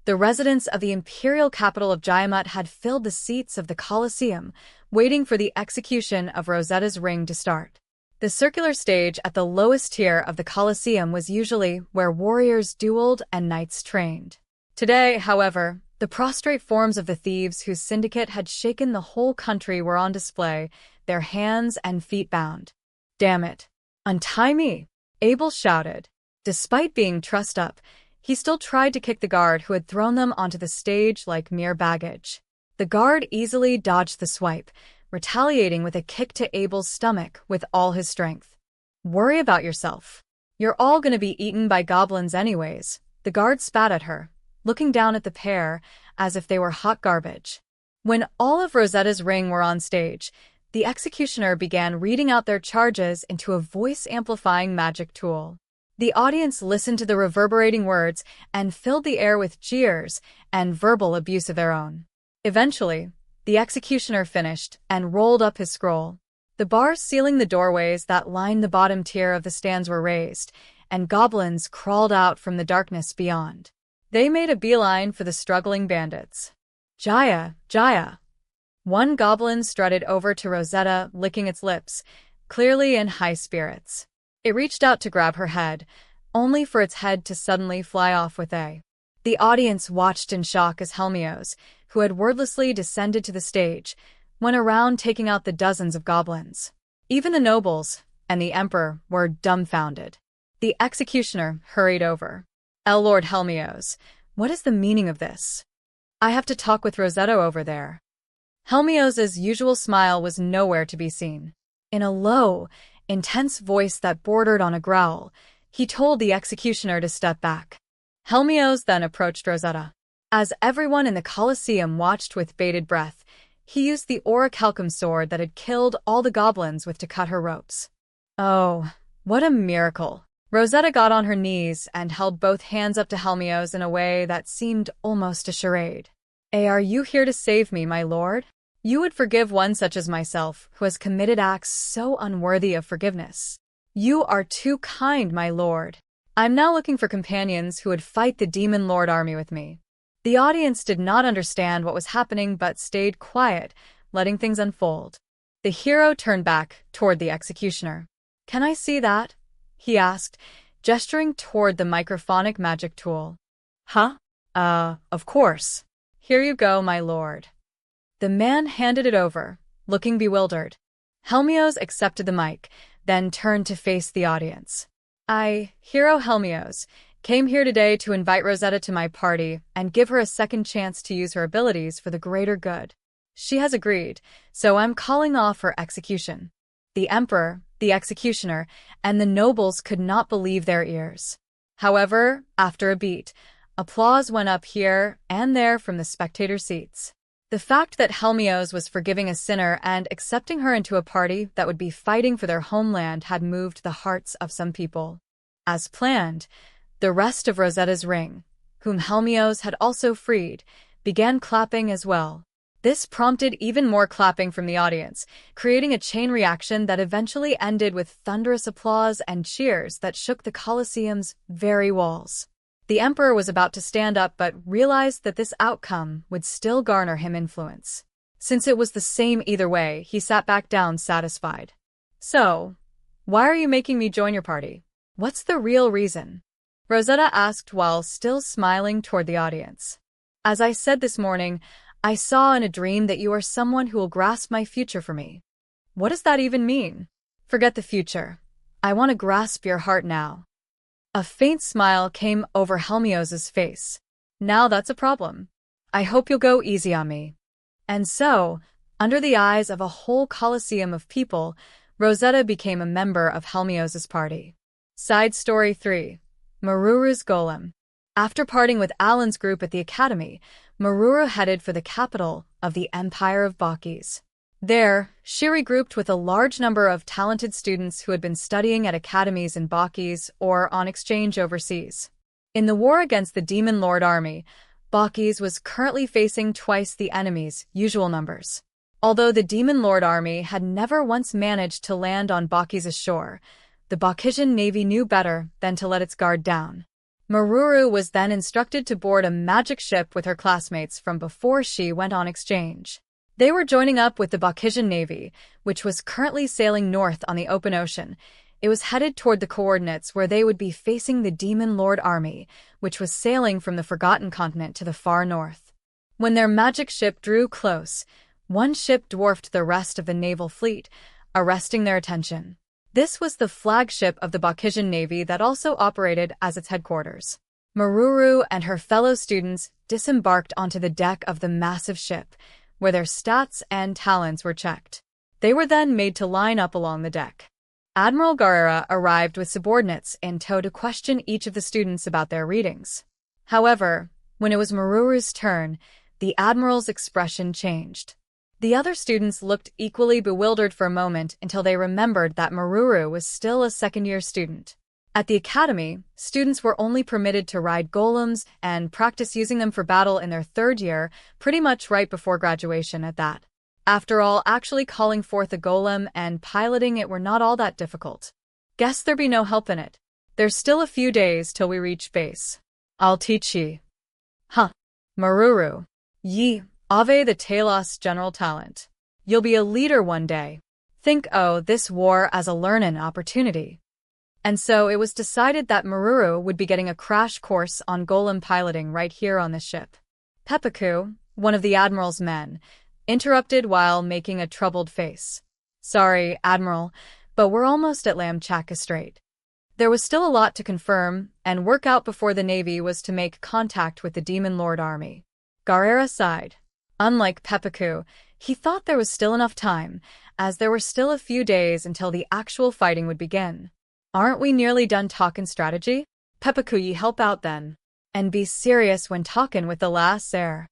the residents of the imperial capital of Jaiamut had filled the seats of the Colosseum, waiting for the execution of Rosetta's ring to start. The circular stage at the lowest tier of the Colosseum was usually where warriors dueled and knights trained. Today, however, the prostrate forms of the thieves whose syndicate had shaken the whole country were on display, their hands and feet bound. "Damn it! Untie me!" Abel shouted. Despite being trussed up, he still tried to kick the guard who had thrown them onto the stage like mere baggage. The guard easily dodged the swipe, retaliating with a kick to Abel's stomach with all his strength. "Worry about yourself. You're all gonna be eaten by goblins anyways." The guard spat at her, looking down at the pair as if they were hot garbage. When all of Rosetta's ring were on stage, the executioner began reading out their charges into a voice-amplifying magic tool. The audience listened to the reverberating words and filled the air with jeers and verbal abuse of their own. Eventually, the executioner finished and rolled up his scroll. The bars sealing the doorways that lined the bottom tier of the stands were raised, and goblins crawled out from the darkness beyond. They made a beeline for the struggling bandits. "Jaya, Jaya!" One goblin strutted over to Rosetta, licking its lips, clearly in high spirits. It reached out to grab her head, only for its head to suddenly fly off with a. The audience watched in shock as Helmios, who had wordlessly descended to the stage, went around taking out the dozens of goblins. Even the nobles and the emperor were dumbfounded. The executioner hurried over. "Lord Helmios, what is the meaning of this? I have to talk with Rosetta over there." Helmios's usual smile was nowhere to be seen. In a low, intense voice that bordered on a growl, he told the executioner to step back. Helmios then approached Rosetta. As everyone in the Colosseum watched with bated breath, he used the Orichalcum sword that had killed all the goblins with to cut her ropes. Oh, what a miracle! Rosetta got on her knees and held both hands up to Helmios in a way that seemed almost a charade. "Are you here to save me, my lord? You would forgive one such as myself, who has committed acts so unworthy of forgiveness. You are too kind, my lord. I'm now looking for companions who would fight the demon lord army with me." The audience did not understand what was happening but stayed quiet, letting things unfold. The hero turned back toward the executioner. "Can I see that?" he asked, gesturing toward the microphonic magic tool. "Huh? Of course. Here you go, my lord." The man handed it over, looking bewildered. Helmios accepted the mic, then turned to face the audience. "I, Hero Helmios, came here today to invite Rosetta to my party and give her a second chance to use her abilities for the greater good. She has agreed, so I'm calling off her execution." The emperor, the executioner, and the nobles could not believe their ears. However, after a beat, applause went up here and there from the spectator seats. The fact that Helmios was forgiving a sinner and accepting her into a party that would be fighting for their homeland had moved the hearts of some people. As planned, the rest of Rosetta's ring, whom Helmios had also freed, began clapping as well. This prompted even more clapping from the audience, creating a chain reaction that eventually ended with thunderous applause and cheers that shook the Colosseum's very walls. The emperor was about to stand up but realized that this outcome would still garner him influence. Since it was the same either way, he sat back down satisfied. "So, why are you making me join your party? What's the real reason?" Rosetta asked while still smiling toward the audience. "As I said this morning, I saw in a dream that you are someone who will grasp my future for me." "What does that even mean?" "Forget the future. I want to grasp your heart now." A faint smile came over Helmios's face. "Now that's a problem. I hope you'll go easy on me." And so, under the eyes of a whole Colosseum of people, Rosetta became a member of Helmios's party. Side Story 3. Meruru's Golem. After parting with Alan's group at the academy, Meruru headed for the capital of the Empire of Baukis. There, she regrouped with a large number of talented students who had been studying at academies in Baukis or on exchange overseas. In the war against the Demon Lord army, Baukis was currently facing twice the enemy's usual numbers. Although the Demon Lord army had never once managed to land on Baukis' shore, the Baukisian navy knew better than to let its guard down. Meruru was then instructed to board a magic ship with her classmates from before she went on exchange. They were joining up with the Baukisian navy, which was currently sailing north on the open ocean. It was headed toward the coordinates where they would be facing the Demon Lord army, which was sailing from the Forgotten Continent to the far north. When their magic ship drew close, one ship dwarfed the rest of the naval fleet, arresting their attention. This was the flagship of the Baukisian navy that also operated as its headquarters. Meruru and her fellow students disembarked onto the deck of the massive ship, where their stats and talents were checked. They were then made to line up along the deck. Admiral Garara arrived with subordinates in tow to question each of the students about their readings. However, when it was Meruru's turn, the Admiral's expression changed. The other students looked equally bewildered for a moment until they remembered that Meruru was still a second-year student. At the academy, students were only permitted to ride golems and practice using them for battle in their third year, pretty much right before graduation at that. After all, actually calling forth a golem and piloting it were not all that difficult. Guess there'd be no help in it. There's still a few days till we reach base. I'll teach ye. Huh. Meruru. Ye. Ave the Talos general talent. You'll be a leader one day. Think this war as a learning opportunity. And so it was decided that Meruru would be getting a crash course on golem piloting right here on the ship. Pepaku, one of the Admiral's men, interrupted while making a troubled face. Sorry, Admiral, but we're almost at Lamchaka Strait. There was still a lot to confirm and work out before the Navy was to make contact with the Demon Lord army. Garara sighed. Unlike Pepaku, he thought there was still enough time, as there were still a few days until the actual fighting would begin. Aren't we nearly done talkin' strategy? Pepaku, ye help out then. And be serious when talkin' with the lass there.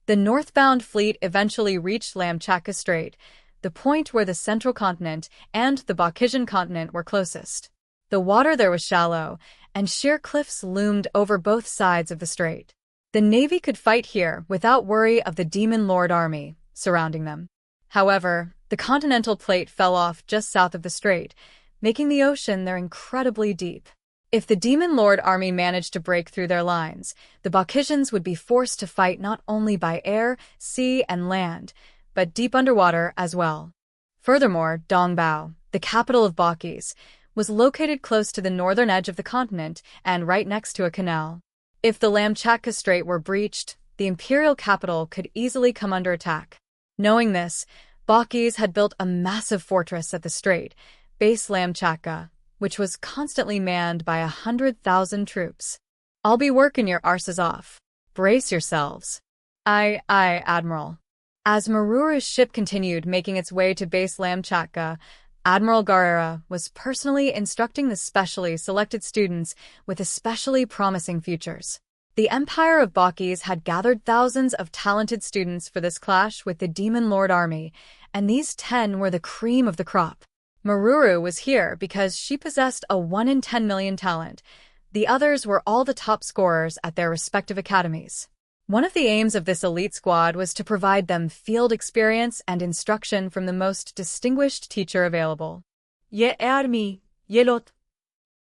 The northbound fleet eventually reached Lamchaka Strait, the point where the central continent and the Baukisian continent were closest. The water there was shallow, and sheer cliffs loomed over both sides of the strait. The Navy could fight here without worry of the Demon Lord army surrounding them. However, the continental plate fell off just south of the strait, making the ocean there incredibly deep. If the Demon Lord army managed to break through their lines, the Baukisians would be forced to fight not only by air, sea, and land, but deep underwater as well. Furthermore, Dongbao, the capital of Baukis, was located close to the northern edge of the continent and right next to a canal. If the Lamchaka Strait were breached, the imperial capital could easily come under attack. Knowing this, Baukis had built a massive fortress at the strait, Base Lamchaka, which was constantly manned by 100,000 troops. I'll be working your arses off. Brace yourselves. Aye, Admiral. As Meruru's ship continued making its way to Base Lamchaka, Admiral Garara was personally instructing the specially selected students with especially promising futures. The Empire of Baukis had gathered thousands of talented students for this clash with the Demon Lord army, and these 10 were the cream of the crop. Meruru was here because she possessed a 1 in 10 million talent. The others were all the top scorers at their respective academies. One of the aims of this elite squad was to provide them field experience and instruction from the most distinguished teacher available. Ye me, ye lot.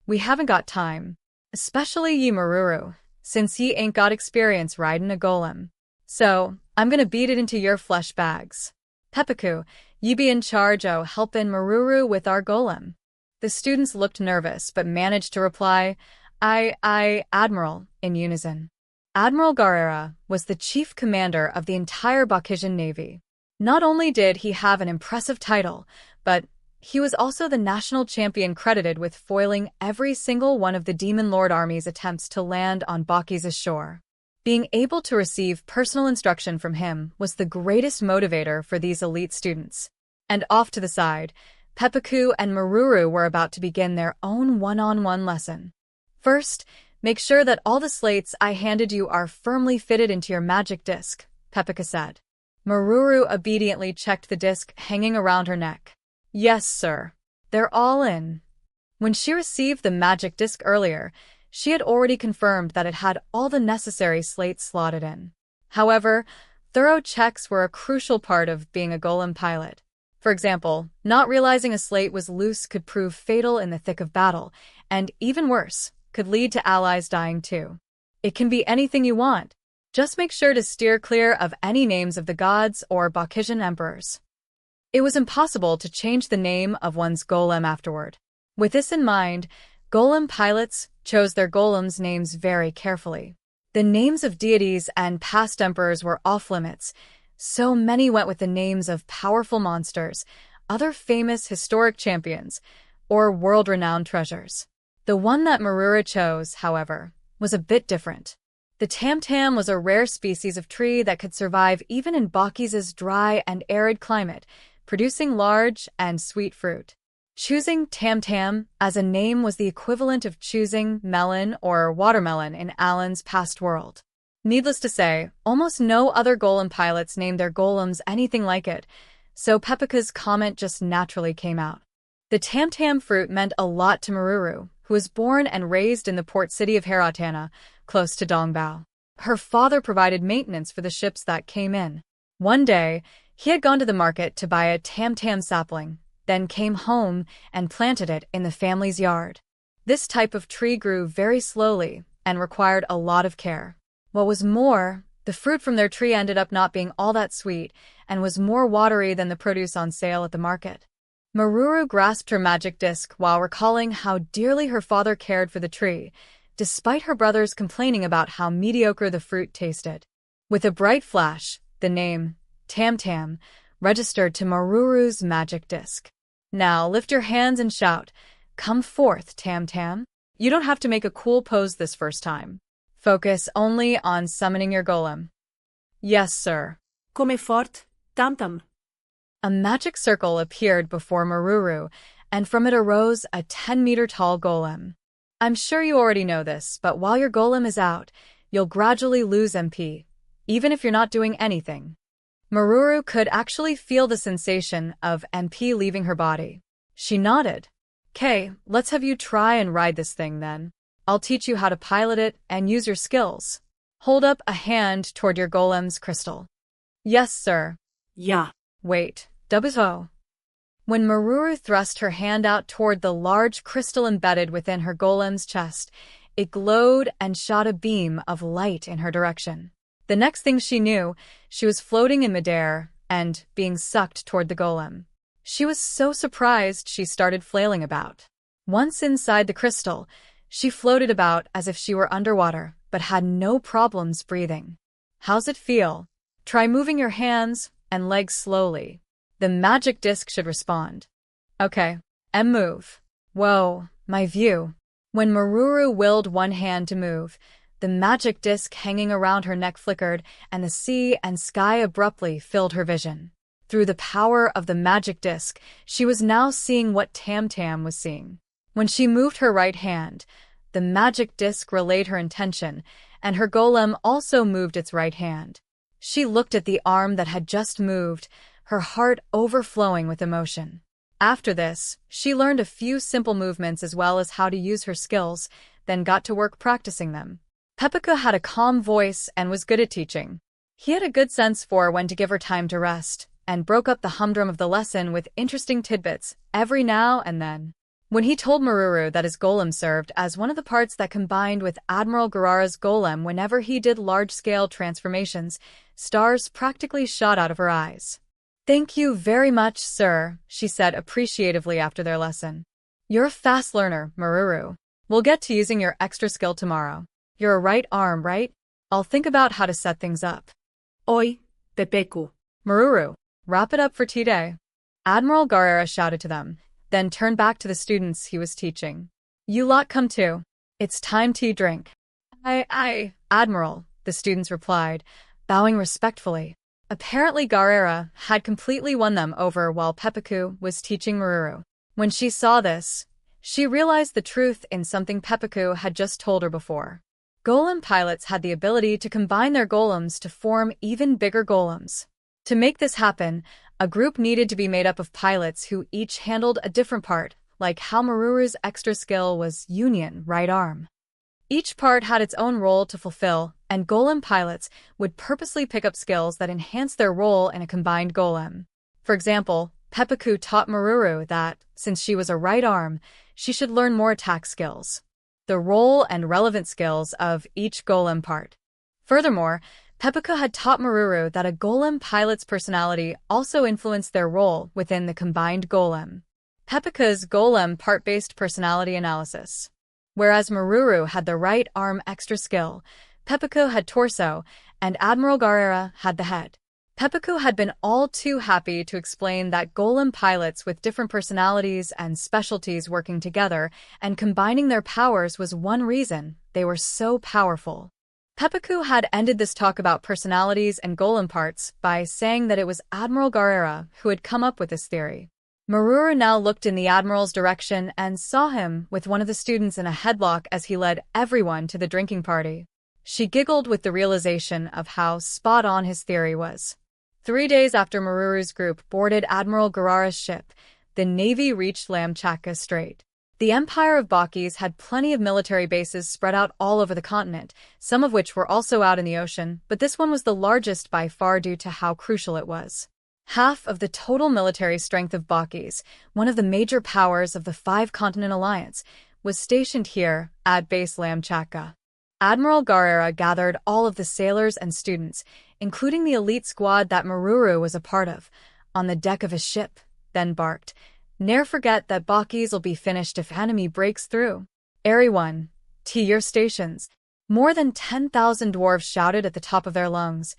We haven't got time. Especially ye Meruru, since ye ain't got experience riding a golem. So, I'm gonna beat it into your flesh bags. Pepaku, ye be in charge o' helpin' Meruru with our golem. The students looked nervous but managed to reply, Admiral, in unison. Admiral Garara was the chief commander of the entire Baukisian navy. Not only did he have an impressive title, but he was also the national champion credited with foiling every single one of the Demon Lord army's attempts to land on Baukis' shore. Being able to receive personal instruction from him was the greatest motivator for these elite students. And off to the side, Pepaku and Meruru were about to begin their own one-on-one lesson. First, make sure that all the slates I handed you are firmly fitted into your magic disc, Pepaku said. Meruru obediently checked the disc hanging around her neck. Yes, sir. They're all in. When she received the magic disc earlier, she had already confirmed that it had all the necessary slates slotted in. However, thorough checks were a crucial part of being a golem pilot. For example, not realizing a slate was loose could prove fatal in the thick of battle, and even worse, could lead to allies dying too. It can be anything you want. Just make sure to steer clear of any names of the gods or Baukisian emperors. It was impossible to change the name of one's golem afterward. With this in mind, golem pilots chose their golems' names very carefully. The names of deities and past emperors were off-limits, so many went with the names of powerful monsters, other famous historic champions, or world-renowned treasures. The one that Meruru chose, however, was a bit different. The tam-tam was a rare species of tree that could survive even in Baukis' dry and arid climate, producing large and sweet fruit. Choosing tam-tam as a name was the equivalent of choosing melon or watermelon in Alan's past world. Needless to say, almost no other golem pilots named their golems anything like it, so Pepaku's comment just naturally came out. The tam-tam fruit meant a lot to Meruru, who was born and raised in the port city of Heratana, close to Dongbao. Her father provided maintenance for the ships that came in. One day, he had gone to the market to buy a tam-tam sapling, then came home and planted it in the family's yard. This type of tree grew very slowly and required a lot of care. What was more, the fruit from their tree ended up not being all that sweet and was more watery than the produce on sale at the market. Meruru grasped her magic disc while recalling how dearly her father cared for the tree, despite her brothers complaining about how mediocre the fruit tasted. With a bright flash, the name, Tam-Tam, registered to Meruru's magic disc. Now lift your hands and shout, "Come forth, Tam-Tam." You don't have to make a cool pose this first time. Focus only on summoning your golem. Yes, sir. Come fort, Tam-Tam. A magic circle appeared before Meruru, and from it arose a 10-meter-tall golem. I'm sure you already know this, but while your golem is out, you'll gradually lose MP, even if you're not doing anything. Meruru could actually feel the sensation of MP leaving her body. She nodded. "'Kay, let's have you try and ride this thing then. I'll teach you how to pilot it and use your skills. Hold up a hand toward your golem's crystal." "Yes, sir." "Ja." "Wait, double-o." When Meruru thrust her hand out toward the large crystal embedded within her golem's chest, it glowed and shot a beam of light in her direction. The next thing she knew, she was floating in midair and being sucked toward the golem. She was so surprised she started flailing about. Once inside the crystal, she floated about as if she were underwater, but had no problems breathing. "How's it feel? Try moving your hands and legs slowly. The magic disc should respond." "Okay, and move." "Whoa, my view." When Meruru willed one hand to move, the magic disc hanging around her neck flickered, and the sea and sky abruptly filled her vision. Through the power of the magic disc, she was now seeing what Tam-Tam was seeing. When she moved her right hand, the magic disc relayed her intention, and her golem also moved its right hand. She looked at the arm that had just moved, her heart overflowing with emotion. After this, she learned a few simple movements as well as how to use her skills, then got to work practicing them. Pepeku had a calm voice and was good at teaching. He had a good sense for when to give her time to rest, and broke up the humdrum of the lesson with interesting tidbits every now and then. When he told Meruru that his golem served as one of the parts that combined with Admiral Garara's golem whenever he did large-scale transformations, stars practically shot out of her eyes. "Thank you very much, sir," she said appreciatively after their lesson. "You're a fast learner, Meruru. We'll get to using your extra skill tomorrow. You're a right arm, right? I'll think about how to set things up." Oi, Pepeku. "Meruru, wrap it up for tea day." Admiral Garara shouted to them, then turned back to the students he was teaching. "You lot come too. It's time tea drink." Aye, Admiral," the students replied, bowing respectfully. Apparently Garara had completely won them over while Pepeku was teaching Meruru. When she saw this, she realized the truth in something Pepeku had just told her before. Golem pilots had the ability to combine their golems to form even bigger golems. To make this happen, a group needed to be made up of pilots who each handled a different part, like how Meruru's extra skill was Union, right arm. Each part had its own role to fulfill, and golem pilots would purposely pick up skills that enhanced their role in a combined golem. For example, Pepeku taught Meruru that, since she was a right arm, she should learn more attack skills, the role and relevant skills of each golem part. Furthermore, Pepeku had taught Meruru that a golem pilot's personality also influenced their role within the combined golem. Pepeku's golem part-based personality analysis. Whereas Meruru had the right arm extra skill, Pepeku had torso, and Admiral Garara had the head. Pepeku had been all too happy to explain that golem pilots with different personalities and specialties working together and combining their powers was one reason they were so powerful. Pepeku had ended this talk about personalities and golem parts by saying that it was Admiral Garara who had come up with this theory. Meruru now looked in the Admiral's direction and saw him with one of the students in a headlock as he led everyone to the drinking party. She giggled with the realization of how spot-on his theory was. 3 days after Meruru's group boarded Admiral Garara's ship, the Navy reached Lamchaka Strait. The Empire of Baukis had plenty of military bases spread out all over the continent, some of which were also out in the ocean, but this one was the largest by far due to how crucial it was. Half of the total military strength of Baukis, one of the major powers of the Five-Continent Alliance, was stationed here at Base Lamchaka. Admiral Garara gathered all of the sailors and students, including the elite squad that Meruru was a part of, on the deck of his ship, then barked, "Ne'er forget that Baukis'll be finished if enemy breaks through. Everyone, to your stations." More than 10,000 dwarves shouted at the top of their lungs,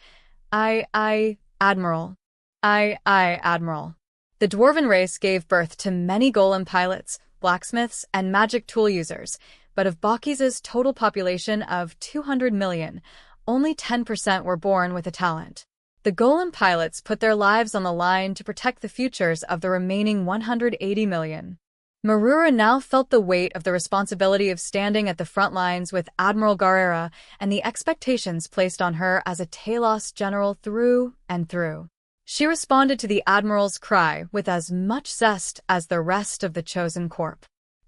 Aye, Admiral. Aye, Admiral. The dwarven race gave birth to many golem pilots, blacksmiths, and magic tool users, but of Baukis's total population of 200 million, only 10% were born with a talent. The golem pilots put their lives on the line to protect the futures of the remaining 180 million. Meruru now felt the weight of the responsibility of standing at the front lines with Admiral Garara and the expectations placed on her as a Talos general through and through. She responded to the Admiral's cry with as much zest as the rest of the chosen corps.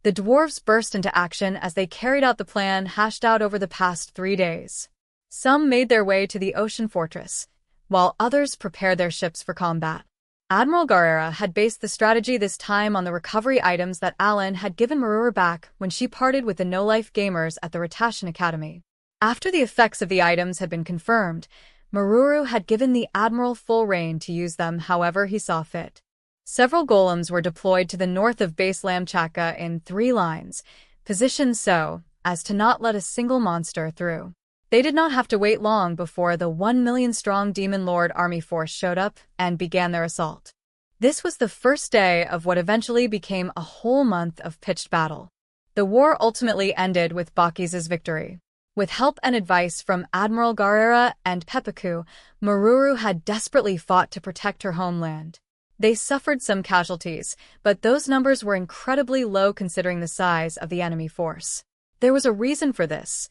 The dwarves burst into action as they carried out the plan hashed out over the past 3 days. Some made their way to the ocean fortress, while others prepared their ships for combat. Admiral Garara had based the strategy this time on the recovery items that Alan had given Meruru back when she parted with the no-life gamers at the Rotation Academy. After the effects of the items had been confirmed, Meruru had given the Admiral full reign to use them however he saw fit. Several golems were deployed to the north of Base Lamchaka in 3 lines, positioned so as to not let a single monster through. They did not have to wait long before the 1 million-strong Demon Lord army force showed up and began their assault. This was the first day of what eventually became a whole month of pitched battle. The war ultimately ended with Baukis's victory. With help and advice from Admiral Garara and Pepeku, Meruru had desperately fought to protect her homeland. They suffered some casualties, but those numbers were incredibly low considering the size of the enemy force. There was a reason for this.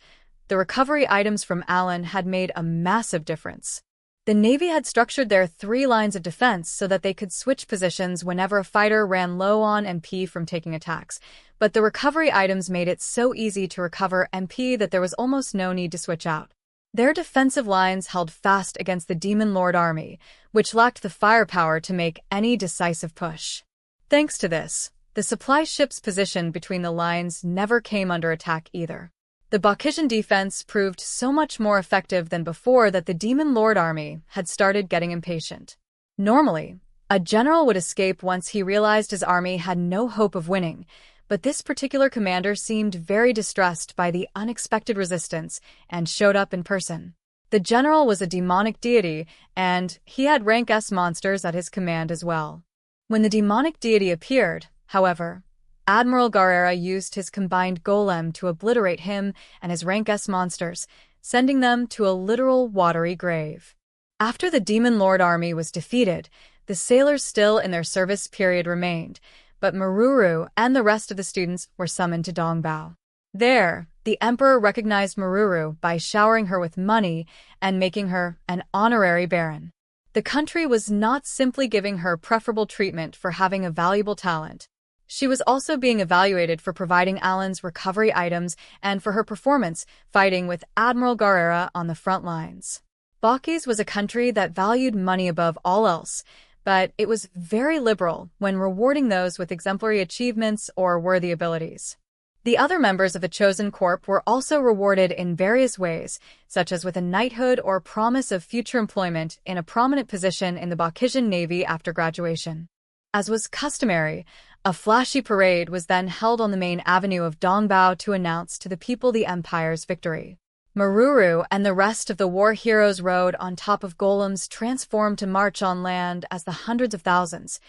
The recovery items from Alan had made a massive difference. The Navy had structured their 3 lines of defense so that they could switch positions whenever a fighter ran low on MP from taking attacks, but the recovery items made it so easy to recover MP that there was almost no need to switch out. Their defensive lines held fast against the Demon Lord army, which lacked the firepower to make any decisive push. Thanks to this, the supply ships positioned between the lines never came under attack either. The Baukisian defense proved so much more effective than before that the Demon Lord army had started getting impatient. Normally, a general would escape once he realized his army had no hope of winning, but this particular commander seemed very distressed by the unexpected resistance and showed up in person. The general was a demonic deity, and he had rank S monsters at his command as well. When the demonic deity appeared, however, Admiral Garara used his combined Golem to obliterate him and his rank S monsters, sending them to a literal watery grave. After the Demon Lord army was defeated, the sailors still in their service period remained, but Meruru and the rest of the students were summoned to Dongbao. There, the emperor recognized Meruru by showering her with money and making her an honorary baron. The country was not simply giving her preferable treatment for having a valuable talent. She was also being evaluated for providing Alan's recovery items and for her performance fighting with Admiral Garara on the front lines. Baukis was a country that valued money above all else, but it was very liberal when rewarding those with exemplary achievements or worthy abilities. The other members of the chosen corps were also rewarded in various ways, such as with a knighthood or promise of future employment in a prominent position in the Baukisian Navy after graduation. As was customary, a flashy parade was then held on the main avenue of Dongbao to announce to the people the empire's victory. Meruru and the rest of the war heroes rode on top of golems transformed to march on land as the hundreds of thousands,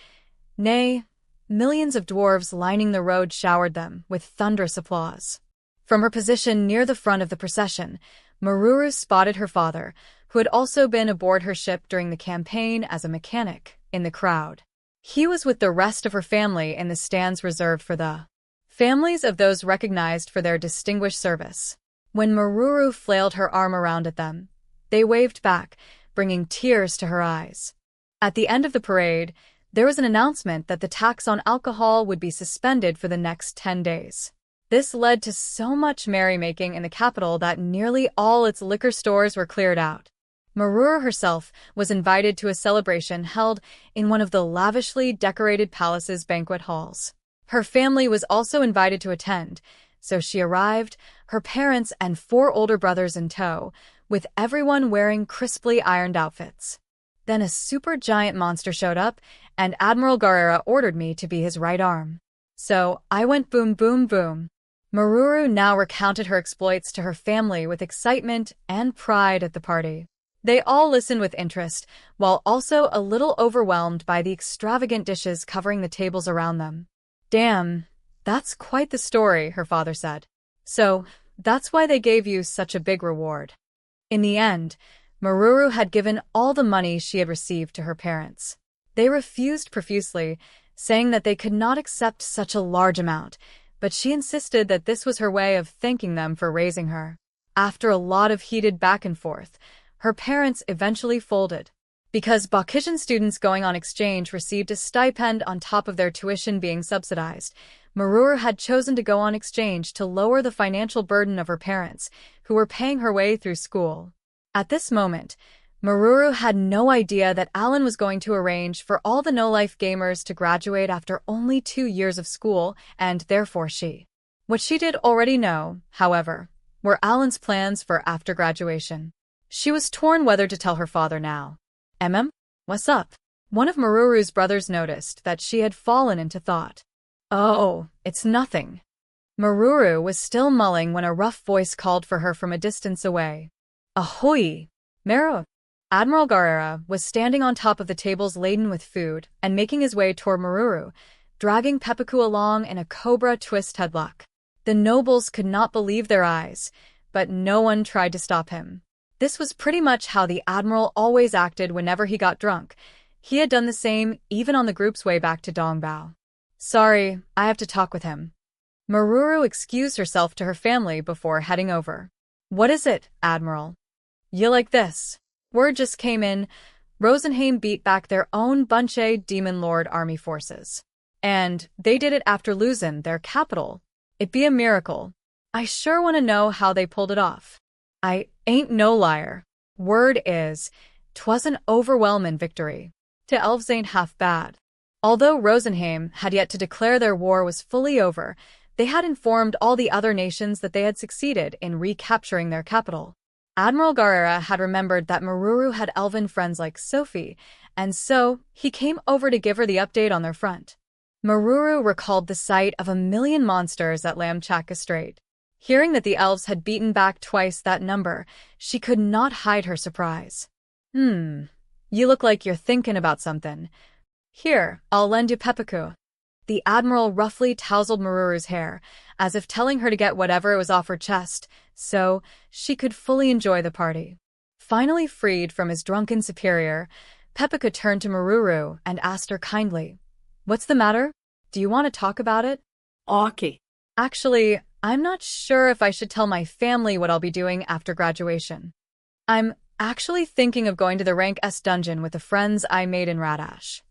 nay, millions of dwarves lining the road showered them with thunderous applause. From her position near the front of the procession, Meruru spotted her father, who had also been aboard her ship during the campaign as a mechanic, in the crowd. He was with the rest of her family in the stands reserved for the families of those recognized for their distinguished service. When Meruru flailed her arm around at them, they waved back, bringing tears to her eyes. At the end of the parade, there was an announcement that the tax on alcohol would be suspended for the next 10 days. This led to so much merrymaking in the capital that nearly all its liquor stores were cleared out. Meruru herself was invited to a celebration held in one of the lavishly decorated palace's banquet halls. Her family was also invited to attend, so she arrived, her parents and 4 older brothers in tow, with everyone wearing crisply ironed outfits. Then a supergiant monster showed up, and Admiral Garara ordered me to be his right arm. So I went boom boom boom. Meruru now recounted her exploits to her family with excitement and pride at the party. They all listened with interest, while also a little overwhelmed by the extravagant dishes covering the tables around them. "Damn, that's quite the story," her father said. "So, that's why they gave you such a big reward." In the end, Meruru had given all the money she had received to her parents. They refused profusely, saying that they could not accept such a large amount, but she insisted that this was her way of thanking them for raising her. After a lot of heated back and forth, her parents eventually folded. Because Baukisian students going on exchange received a stipend on top of their tuition being subsidized, Meruru had chosen to go on exchange to lower the financial burden of her parents, who were paying her way through school. At this moment, Meruru had no idea that Alan was going to arrange for all the no-life gamers to graduate after only 2 years of school, and therefore she. What she did already know, however, were Alan's plans for after graduation. She was torn whether to tell her father now. What's up?" One of Meruru's brothers noticed that she had fallen into thought. "Oh, it's nothing." Meruru was still mulling when a rough voice called for her from a distance away. "Ahoy, Meruru!" Admiral Garara was standing on top of the tables laden with food and making his way toward Meruru, dragging Pepaku along in a cobra twist headlock. The nobles could not believe their eyes, but no one tried to stop him. This was pretty much how the Admiral always acted whenever he got drunk. He had done the same even on the group's way back to Dongbao. "Sorry, I have to talk with him." Meruru excused herself to her family before heading over. "What is it, Admiral?" "You like this?" Word just came in. Rosenheim beat back their own bunch of Demon Lord army forces. And they did it after losing their capital. It'd be a miracle. I sure want to know how they pulled it off. I ain't no liar. Word is, 'twas an overwhelming victory. The elves ain't half bad. Although Rosenheim had yet to declare their war was fully over, they had informed all the other nations that they had succeeded in recapturing their capital. Admiral Garara had remembered that Meruru had elven friends like Sophie, and so he came over to give her the update on their front. Meruru recalled the sight of 1,000,000 monsters at Lamchaka Strait. Hearing that the elves had beaten back twice that number, she could not hide her surprise. You look like you're thinking about something. Here, I'll lend you Pepaku. The Admiral roughly tousled Maruru's hair, as if telling her to get whatever was off her chest, so she could fully enjoy the party. Finally freed from his drunken superior, Pepaku turned to Meruru and asked her kindly, "What's the matter? Do you want to talk about it?" Okay. Actually, I'm not sure if I should tell my family what I'll be doing after graduation. I'm actually thinking of going to the Rank S dungeon with the friends I made in Radash.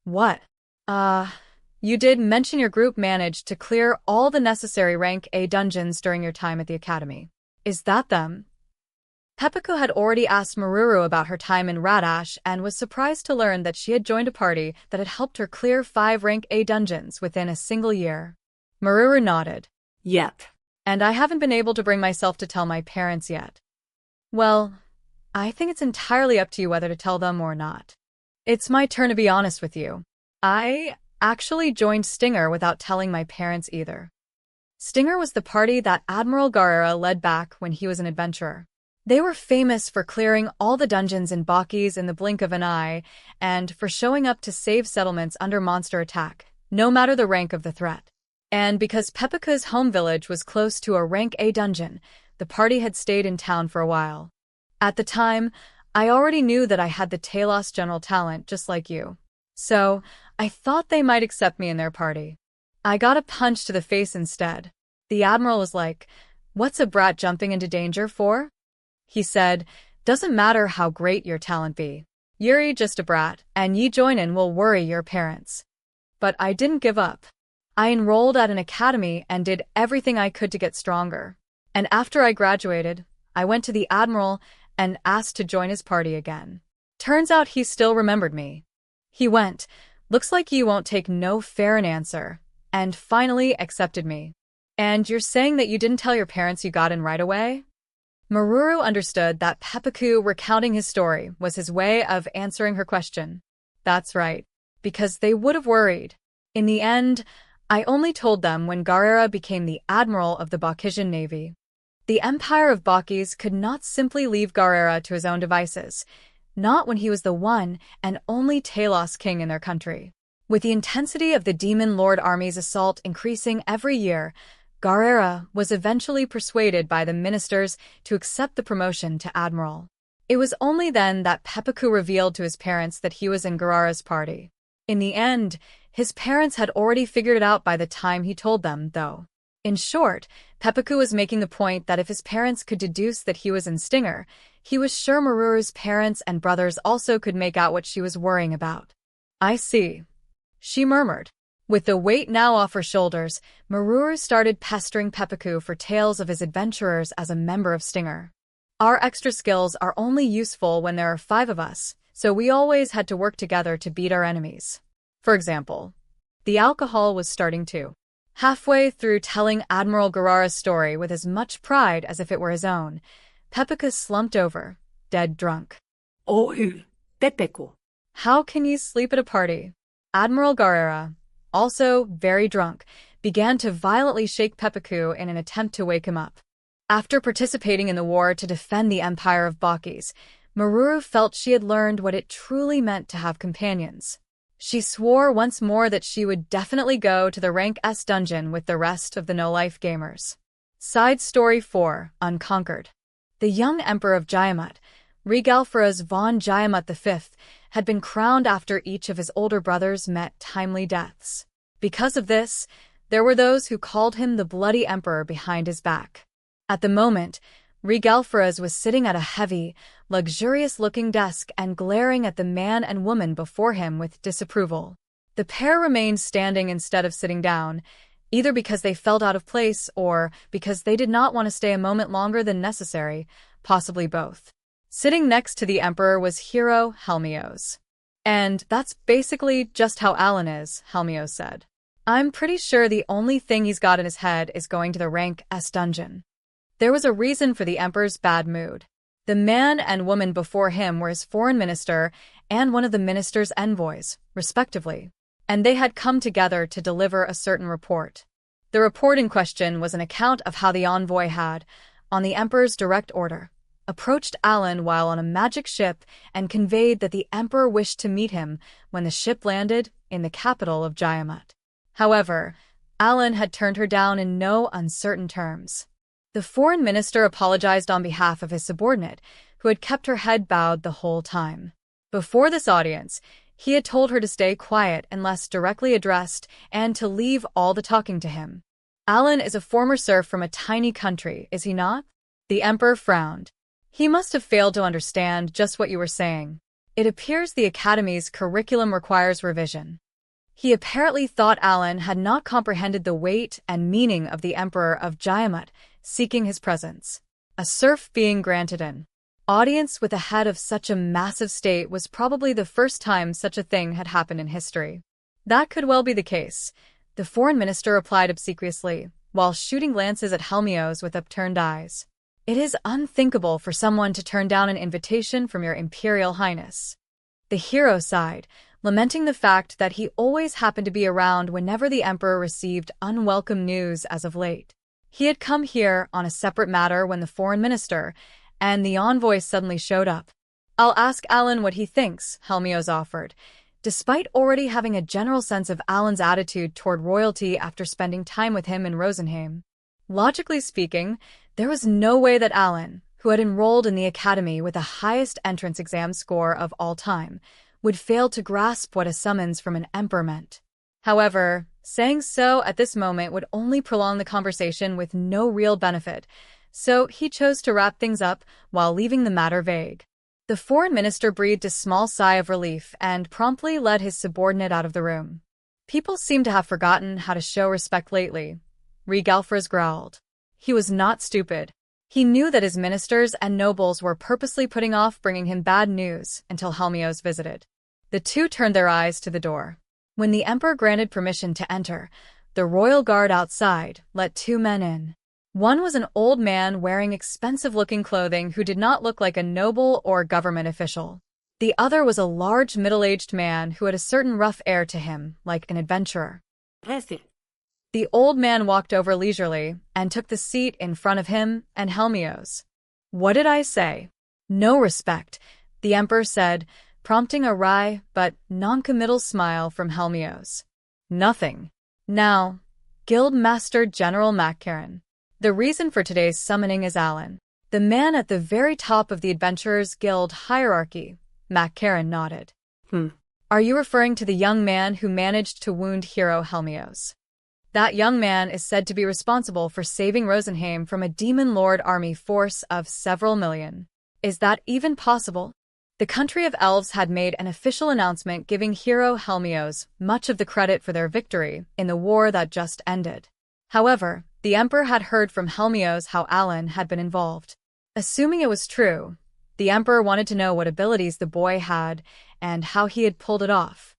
What? You did mention your group managed to clear all the necessary Rank A dungeons during your time at the academy. Is that them? Pepaku had already asked Meruru about her time in Radash and was surprised to learn that she had joined a party that had helped her clear 5 Rank A dungeons within a single year. Meruru nodded. Yep. And I haven't been able to bring myself to tell my parents yet. Well, I think it's entirely up to you whether to tell them or not. It's my turn to be honest with you. I actually joined Stinger without telling my parents either. Stinger was the party that Admiral Garara led back when he was an adventurer. They were famous for clearing all the dungeons in Baukis in the blink of an eye, and for showing up to save settlements under monster attack, no matter the rank of the threat. And because Pepaku's home village was close to a Rank A dungeon, the party had stayed in town for a while. At the time, I already knew that I had the Talos general talent just like you. So, I thought they might accept me in their party. I got a punch to the face instead. The Admiral was like, "What's a brat jumping into danger for?" He said, "Doesn't matter how great your talent be. You're just a brat, and ye joinin' will worry your parents." But I didn't give up. I enrolled at an academy and did everything I could to get stronger. And after I graduated, I went to the Admiral and asked to join his party again. Turns out he still remembered me. He went, "Looks like you won't take no for an answer," and finally accepted me. And you're saying that you didn't tell your parents you got in right away? Meruru understood that Pepaku recounting his story was his way of answering her question. That's right, because they would have worried. In the end, I only told them when Garara became the Admiral of the Baukisian Navy. The Empire of Baukis could not simply leave Garara to his own devices, not when he was the one and only Talos king in their country. With the intensity of the Demon Lord army's assault increasing every year, Garara was eventually persuaded by the ministers to accept the promotion to Admiral. It was only then that Pepaku revealed to his parents that he was in Garara's party. In the end, his parents had already figured it out by the time he told them, though. In short, Pepaku was making the point that if his parents could deduce that he was in Stinger, he was sure Meruru's parents and brothers also could make out what she was worrying about. "I see," she murmured. With the weight now off her shoulders, Meruru started pestering Pepaku for tales of his adventurers as a member of Stinger. "Our extra skills are only useful when there are 5 of us, so we always had to work together to beat our enemies. For example, the alcohol was starting too." Halfway through telling Admiral Garara's story with as much pride as if it were his own, Pepaku slumped over, dead drunk. Oh, Pepaku. "How can you sleep at a party?" Admiral Garara, also very drunk, began to violently shake Pepaku in an attempt to wake him up. After participating in the war to defend the Empire of Baukis, Meruru felt she had learned what it truly meant to have companions. She swore once more that she would definitely go to the Rank S dungeon with the rest of the no-life gamers. Side Story 4, Unconquered. The young Emperor of Jayamut, Regalfaraz von Jayamut V, had been crowned after each of his older brothers met timely deaths. Because of this, there were those who called him the Bloody Emperor behind his back. At the moment, Regalfraz was sitting at a heavy, luxurious-looking desk and glaring at the man and woman before him with disapproval. The pair remained standing instead of sitting down, either because they felt out of place or because they did not want to stay a moment longer than necessary, possibly both. Sitting next to the Emperor was Hero Helmios. "And that's basically just how Alan is," Helmios said. "I'm pretty sure the only thing he's got in his head is going to the rank S dungeon." There was a reason for the Emperor's bad mood. The man and woman before him were his foreign minister and one of the minister's envoys, respectively, and they had come together to deliver a certain report. The report in question was an account of how the envoy had, on the Emperor's direct order, approached Alan while on a magic ship and conveyed that the Emperor wished to meet him when the ship landed in the capital of Jiamat. However, Alan had turned her down in no uncertain terms. The foreign minister apologized on behalf of his subordinate, who had kept her head bowed the whole time. Before this audience, he had told her to stay quiet unless directly addressed and to leave all the talking to him. "Alan is a former serf from a tiny country, is he not?" The Emperor frowned. "He must have failed to understand just what you were saying. It appears the Academy's curriculum requires revision." He apparently thought Alan had not comprehended the weight and meaning of the Emperor of Jiamat seeking his presence. A serf being granted an audience with a head of such a massive state was probably the first time such a thing had happened in history. "That could well be the case," the foreign minister replied obsequiously, while shooting glances at Helmios with upturned eyes. "It is unthinkable for someone to turn down an invitation from your Imperial Highness." The hero sighed, lamenting the fact that he always happened to be around whenever the Emperor received unwelcome news as of late. He had come here on a separate matter when the foreign minister and the envoy suddenly showed up. "I'll ask Alan what he thinks," Helmios offered, despite already having a general sense of Alan's attitude toward royalty after spending time with him in Rosenheim. Logically speaking, there was no way that Alan, who had enrolled in the Academy with the highest entrance exam score of all time, would fail to grasp what a summons from an emperor meant. However, saying so at this moment would only prolong the conversation with no real benefit, so he chose to wrap things up while leaving the matter vague. The foreign minister breathed a small sigh of relief and promptly led his subordinate out of the room. "People seem to have forgotten how to show respect lately," Regalfraz growled. He was not stupid. He knew that his ministers and nobles were purposely putting off bringing him bad news until Helmios visited. The two turned their eyes to the door. When the Emperor granted permission to enter, the royal guard outside let two men in. One was an old man wearing expensive-looking clothing who did not look like a noble or government official. The other was a large middle-aged man who had a certain rough air to him, like an adventurer. The old man walked over leisurely and took the seat in front of him and Helmios. "What did I say? No respect," the Emperor said, prompting a wry but non-committal smile from Helmios. "Nothing. Now, Guild Master General Maccarin. The reason for today's summoning is Alan, the man at the very top of the Adventurers Guild hierarchy." Maccarin nodded. "Are you referring to the young man who managed to wound hero Helmios? That young man is said to be responsible for saving Rosenheim from a demon lord army force of several million. Is that even possible?" The country of elves had made an official announcement giving hero Helmios much of the credit for their victory in the war that just ended. However, the Emperor had heard from Helmios how Alan had been involved. Assuming it was true, the Emperor wanted to know what abilities the boy had and how he had pulled it off.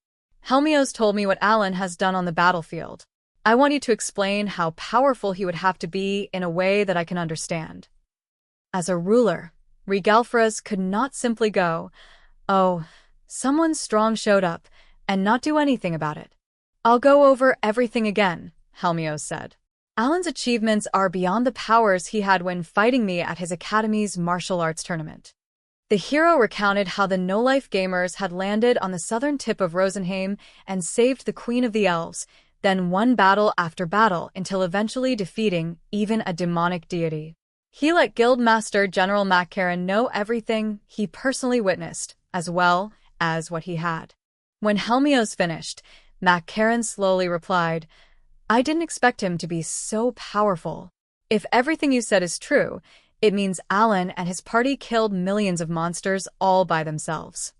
"Helmios told me what Alan has done on the battlefield. I want you to explain how powerful he would have to be in a way that I can understand." As a ruler, Regalfraz could not simply go, "Oh, someone strong showed up," and not do anything about it. "I'll go over everything again," Helmios said. "Alan's achievements are beyond the powers he had when fighting me at his Academy's martial arts tournament." The hero recounted how the no-life gamers had landed on the southern tip of Rosenheim and saved the Queen of the Elves, then won battle after battle until eventually defeating even a demonic deity. He let Guildmaster General Maccarin know everything he personally witnessed, as well as what he had. When Helmios finished, Maccarin slowly replied, "I didn't expect him to be so powerful. If everything you said is true, It means Alan and his party killed millions of monsters all by themselves.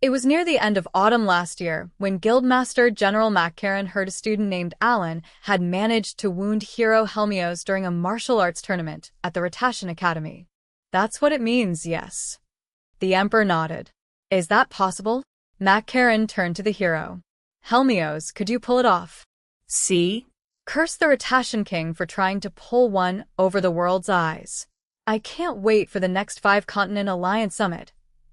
It was near the end of autumn last year when Guildmaster General Maccarin heard a student named Alan had managed to wound hero Helmios during a martial arts tournament at the Ratashan Academy. That's what it means, yes. The Emperor nodded. Is that possible? Maccarin turned to the hero. Helmios, could you pull it off? See? Curse the Ratashan King for trying to pull one over the world's eyes. I can't wait for the next 5-continent alliance summit.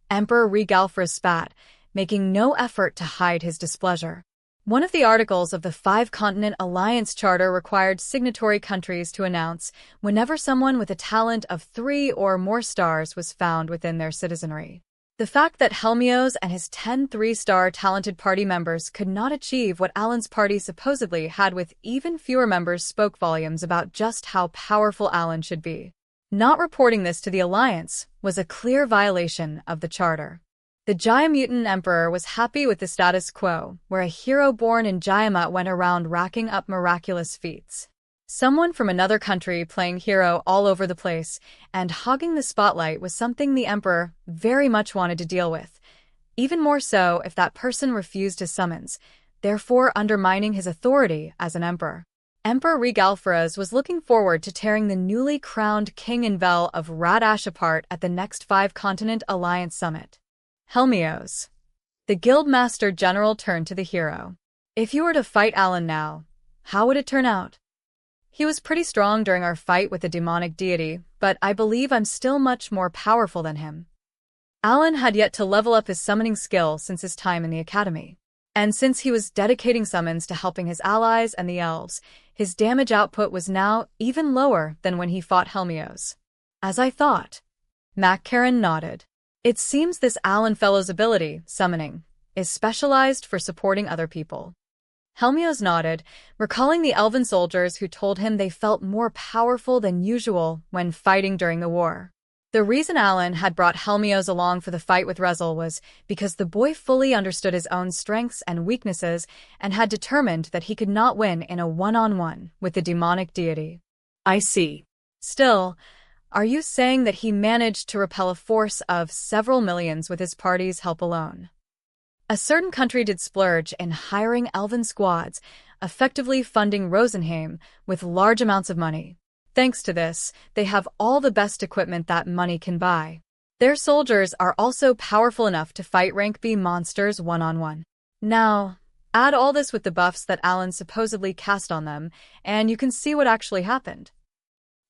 Emperor Regalfra spat, making no effort to hide his displeasure. One of the articles of the 5-continent alliance charter required signatory countries to announce whenever someone with a talent of 3 or more stars was found within their citizenry. The fact that Helmios and his 10 3-star talented party members could not achieve what Alan's party supposedly had with even fewer members spoke volumes about just how powerful Alan should be. Not reporting this to the Alliance was a clear violation of the Charter. The Jaya-Mutant Emperor was happy with the status quo, where a hero born in Jayamut went around racking up miraculous feats. Someone from another country playing hero all over the place and hogging the spotlight was something the Emperor very much wanted to deal with, even more so if that person refused his summons, therefore undermining his authority as an emperor. Emperor Regalfraz was looking forward to tearing the newly crowned King Invel of Radash apart at the next 5-continent alliance summit. Helmios. The Guildmaster General turned to the hero. If you were to fight Alan now, how would it turn out? He was pretty strong during our fight with the demonic deity, but I believe I'm still much more powerful than him. Alan had yet to level up his summoning skill since his time in the academy. And since he was dedicating summons to helping his allies and the elves, his damage output was now even lower than when he fought Helmios. As I thought. Maccarin nodded. It seems this Alan fellow's ability, summoning, is specialized for supporting other people. Helmios nodded, recalling the elven soldiers who told him they felt more powerful than usual when fighting during the war. The reason Alan had brought Helmios along for the fight with Rezel was because the boy fully understood his own strengths and weaknesses and had determined that he could not win in a one-on-one with the demonic deity. I see. Still, are you saying that he managed to repel a force of several millions with his party's help alone? A certain country did splurge in hiring elven squads, effectively funding Rosenheim with large amounts of money. Thanks to this, they have all the best equipment that money can buy. Their soldiers are also powerful enough to fight rank B monsters one-on-one. Now, add all this with the buffs that Alan supposedly cast on them, and you can see what actually happened.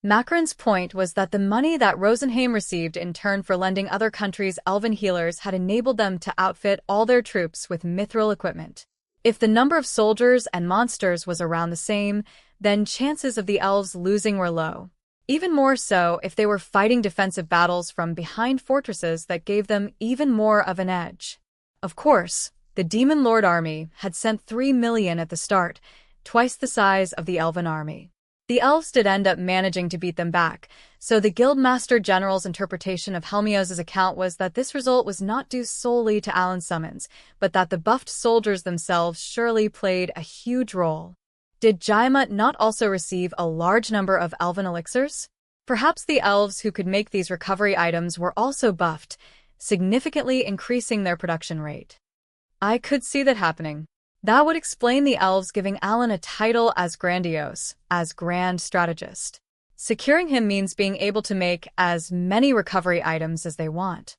Maccarin's point was that the money that Rosenheim received in turn for lending other countries' elven healers had enabled them to outfit all their troops with mithril equipment. If the number of soldiers and monsters was around the same, then chances of the elves losing were low. Even more so if they were fighting defensive battles from behind fortresses that gave them even more of an edge. Of course, the Demon Lord army had sent 3 million at the start, twice the size of the elven army. The elves did end up managing to beat them back, so the Guildmaster General's interpretation of Helmios' account was that this result was not due solely to Alan's summons, but that the buffed soldiers themselves surely played a huge role. Did Jayamut not also receive a large number of elven elixirs? Perhaps the elves who could make these recovery items were also buffed, significantly increasing their production rate. I could see that happening. That would explain the elves giving Alan a title as grandiose, as Grand Strategist. Securing him means being able to make as many recovery items as they want.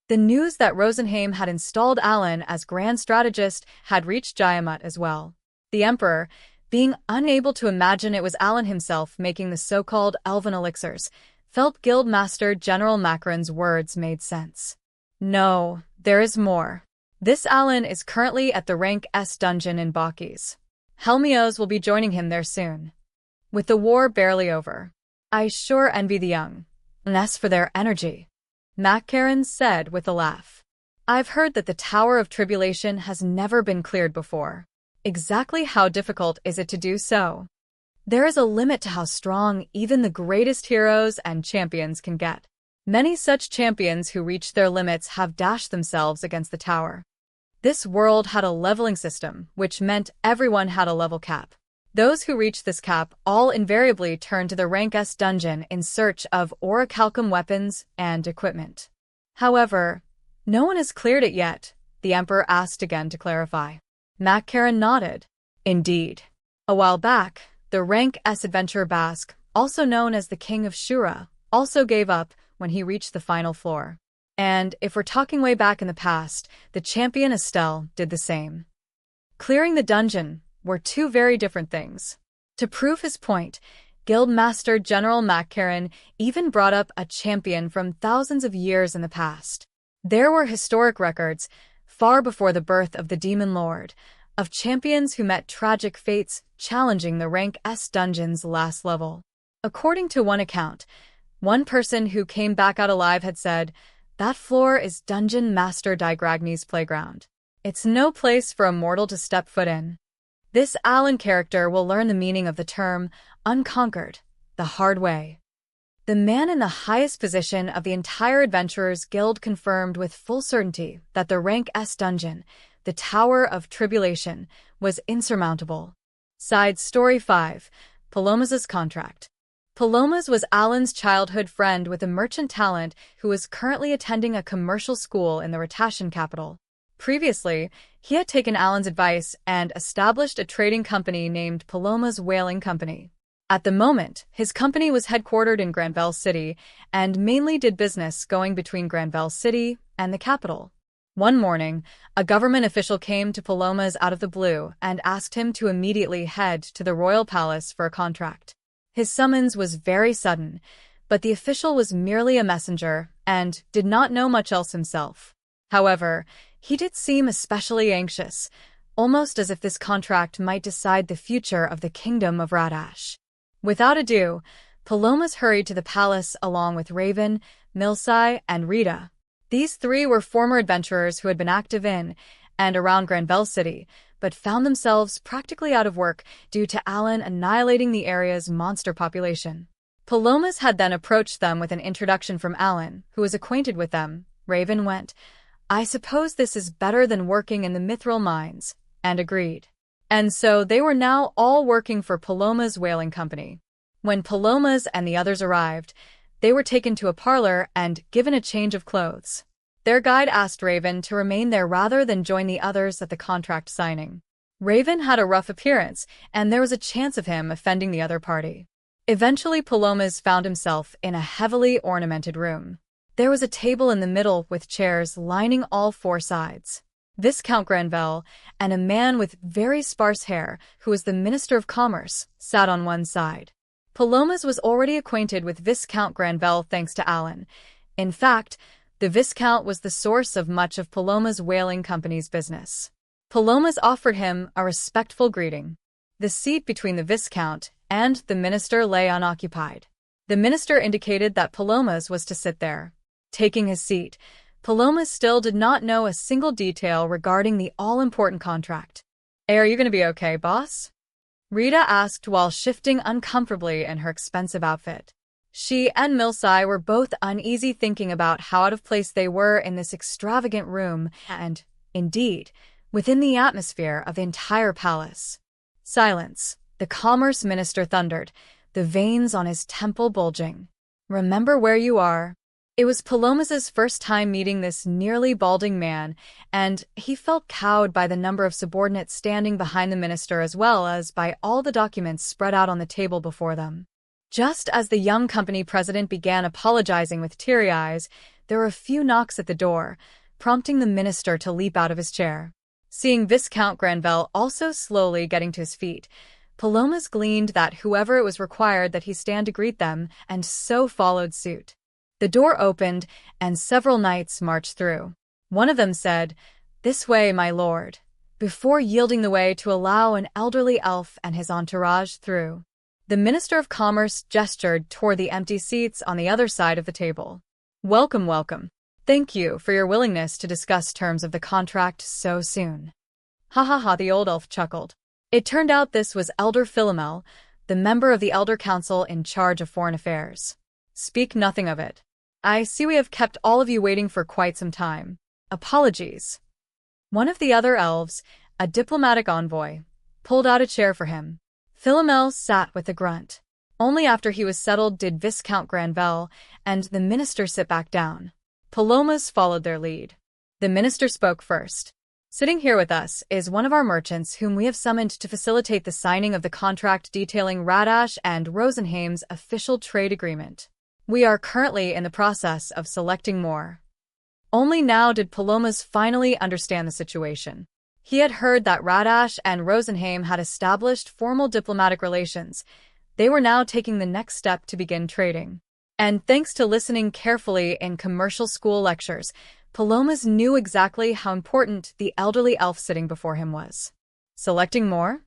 The news that Rosenheim had installed Alan as Grand Strategist had reached Jayamut as well. The Emperor, being unable to imagine it was Alan himself making the so-called elven elixirs, felt Guildmaster General Maccarin's words made sense. No, there is more. This Alan is currently at the rank S dungeon in Baukis. Helmios will be joining him there soon. With the war barely over, I sure envy the young. And as for their energy, Maccarin said with a laugh. I've heard that the Tower of Tribulation has never been cleared before. Exactly how difficult is it to do so? There is a limit to how strong even the greatest heroes and champions can get. Many such champions who reach their limits have dashed themselves against the tower. This world had a leveling system, which meant everyone had a level cap. Those who reach this cap all invariably turn to the rank S dungeon in search of Orichalcum weapons and equipment. However, no one has cleared it yet, the Emperor asked again to clarify. Maccarin nodded. Indeed. A while back, the rank S adventurer Basque, also known as the King of Shura, also gave up when he reached the final floor. And if we're talking way back in the past, the champion Estelle did the same. Clearing the dungeon were two very different things. To prove his point, Guildmaster General Maccarin even brought up a champion from thousands of years in the past. There were historic records, far before the birth of the Demon Lord, of champions who met tragic fates challenging the rank S dungeon's last level. According to one account, one person who came back out alive had said, "That floor is Dungeon Master Digragni's playground. It's no place for a mortal to step foot in." This Alan character will learn the meaning of the term Unconquered the hard way. The man in the highest position of the entire Adventurers Guild confirmed with full certainty that the rank S dungeon, the Tower of Tribulation, was insurmountable. Side Story 5. Pelomas' Contract. Pelomas was Alan's childhood friend with a merchant talent who was currently attending a commercial school in the Ratashan capital. Previously, he had taken Alan's advice and established a trading company named Pelomas Whaling Company. At the moment, his company was headquartered in Granvelle City and mainly did business going between Granvelle City and the capital. One morning, a government official came to Pelomas out of the blue and asked him to immediately head to the royal palace for a contract. His summons was very sudden, but the official was merely a messenger and did not know much else himself. However, he did seem especially anxious, almost as if this contract might decide the future of the kingdom of Radash. Without ado, Pelomas hurried to the palace along with Raven, Milsai, and Rita. These three were former adventurers who had been active in and around Granvelle City, but found themselves practically out of work due to Alan annihilating the area's monster population. Pelomas had then approached them with an introduction from Alan, who was acquainted with them. Raven went, "I suppose this is better than working in the mithril mines," and agreed. And so they were now all working for Pelomas Whaling Company. When Pelomas and the others arrived, they were taken to a parlor and given a change of clothes. Their guide asked Raven to remain there rather than join the others at the contract signing. Raven had a rough appearance, and there was a chance of him offending the other party. Eventually, Pelomas found himself in a heavily ornamented room. There was a table in the middle with chairs lining all four sides. Viscount Granvelle and a man with very sparse hair, who was the Minister of Commerce, sat on one side. Pelomas was already acquainted with Viscount Granvelle thanks to Alan. In fact, the Viscount was the source of much of Pelomas Whaling Company's business. Pelomas offered him a respectful greeting. The seat between the Viscount and the minister lay unoccupied. The minister indicated that Pelomas was to sit there. Taking his seat, Pelomas still did not know a single detail regarding the all-important contract. "Hey, are you going to be okay, boss?" Rita asked while shifting uncomfortably in her expensive outfit. She and Milsai were both uneasy thinking about how out of place they were in this extravagant room and, indeed, within the atmosphere of the entire palace. Silence, the commerce minister thundered, the veins on his temple bulging. "Remember where you are." It was Pelomas's first time meeting this nearly balding man, and he felt cowed by the number of subordinates standing behind the minister as well as by all the documents spread out on the table before them. Just as the young company president began apologizing with teary eyes, there were a few knocks at the door, prompting the minister to leap out of his chair. Seeing Viscount Granvelle also slowly getting to his feet, Pelomas gleaned that whoever it was required that he stand to greet them, and so followed suit. The door opened, and several knights marched through. One of them said, "This way, my lord," before yielding the way to allow an elderly elf and his entourage through. The Minister of Commerce gestured toward the empty seats on the other side of the table. "Welcome, welcome. Thank you for your willingness to discuss terms of the contract so soon." "Ha ha ha," the old elf chuckled. It turned out this was Elder Philomel, the member of the Elder Council in charge of foreign affairs. "Speak nothing of it. I see we have kept all of you waiting for quite some time. Apologies." One of the other elves, a diplomatic envoy, pulled out a chair for him. Philomel sat with a grunt. Only after he was settled did Viscount Granvelle and the minister sit back down. Pelomas followed their lead. The minister spoke first. Sitting here with us is one of our merchants whom we have summoned to facilitate the signing of the contract detailing Radash and Rosenheim's official trade agreement. We are currently in the process of selecting more. Only now did Pelomas finally understand the situation. He had heard that Radash and Rosenheim had established formal diplomatic relations. They were now taking the next step to begin trading. And thanks to listening carefully in commercial school lectures, Pelomas knew exactly how important the elderly elf sitting before him was. Selecting more?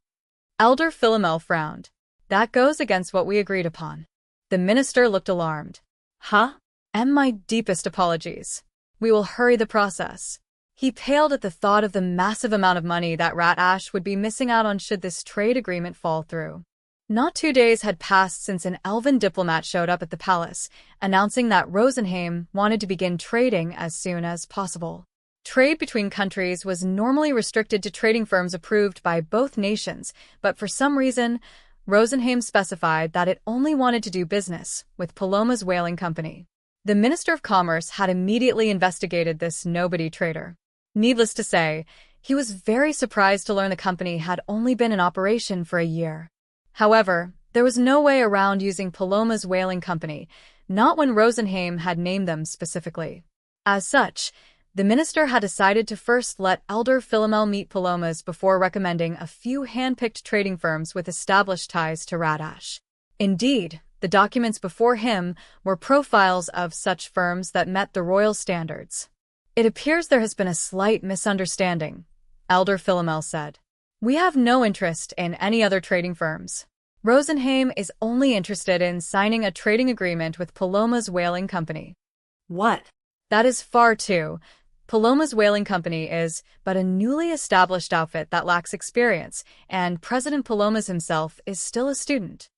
Elder Philomel frowned. That goes against what we agreed upon. The minister looked alarmed. Huh? And my deepest apologies. We will hurry the process. He paled at the thought of the massive amount of money that Radash would be missing out on should this trade agreement fall through. Not 2 days had passed since an elven diplomat showed up at the palace, announcing that Rosenheim wanted to begin trading as soon as possible. Trade between countries was normally restricted to trading firms approved by both nations, but for some reason, Rosenheim specified that it only wanted to do business with Pelomas Whaling Company. The Minister of Commerce had immediately investigated this nobody trader. Needless to say, he was very surprised to learn the company had only been in operation for a year. However, there was no way around using Pelomas Whaling Company, not when Rosenheim had named them specifically. As such, the minister had decided to first let Elder Philomel meet Pelomas before recommending a few hand-picked trading firms with established ties to Radash. Indeed, the documents before him were profiles of such firms that met the royal standards. It appears there has been a slight misunderstanding, Elder Philomel said. We have no interest in any other trading firms. Rosenheim is only interested in signing a trading agreement with Pelomas Whaling Company. What? That is far too. Pelomas Whaling Company is but a newly established outfit that lacks experience, and President Pelomas himself is still a student.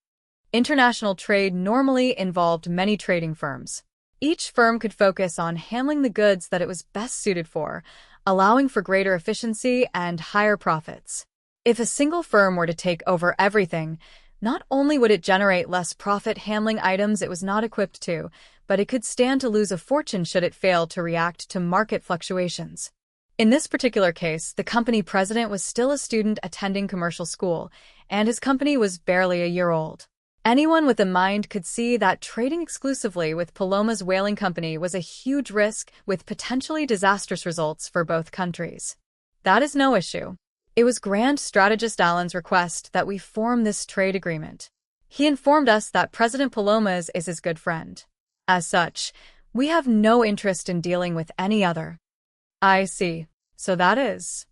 International trade normally involved many trading firms. Each firm could focus on handling the goods that it was best suited for, allowing for greater efficiency and higher profits. If a single firm were to take over everything, not only would it generate less profit handling items it was not equipped to, but it could stand to lose a fortune should it fail to react to market fluctuations. In this particular case, the company president was still a student attending commercial school, and his company was barely a year old. Anyone with a mind could see that trading exclusively with Pelomas Whaling Company was a huge risk with potentially disastrous results for both countries. That is no issue. It was Grand Strategist Allen's request that we form this trade agreement. He informed us that President Pelomas is his good friend. As such, we have no interest in dealing with any other. I see. So that is.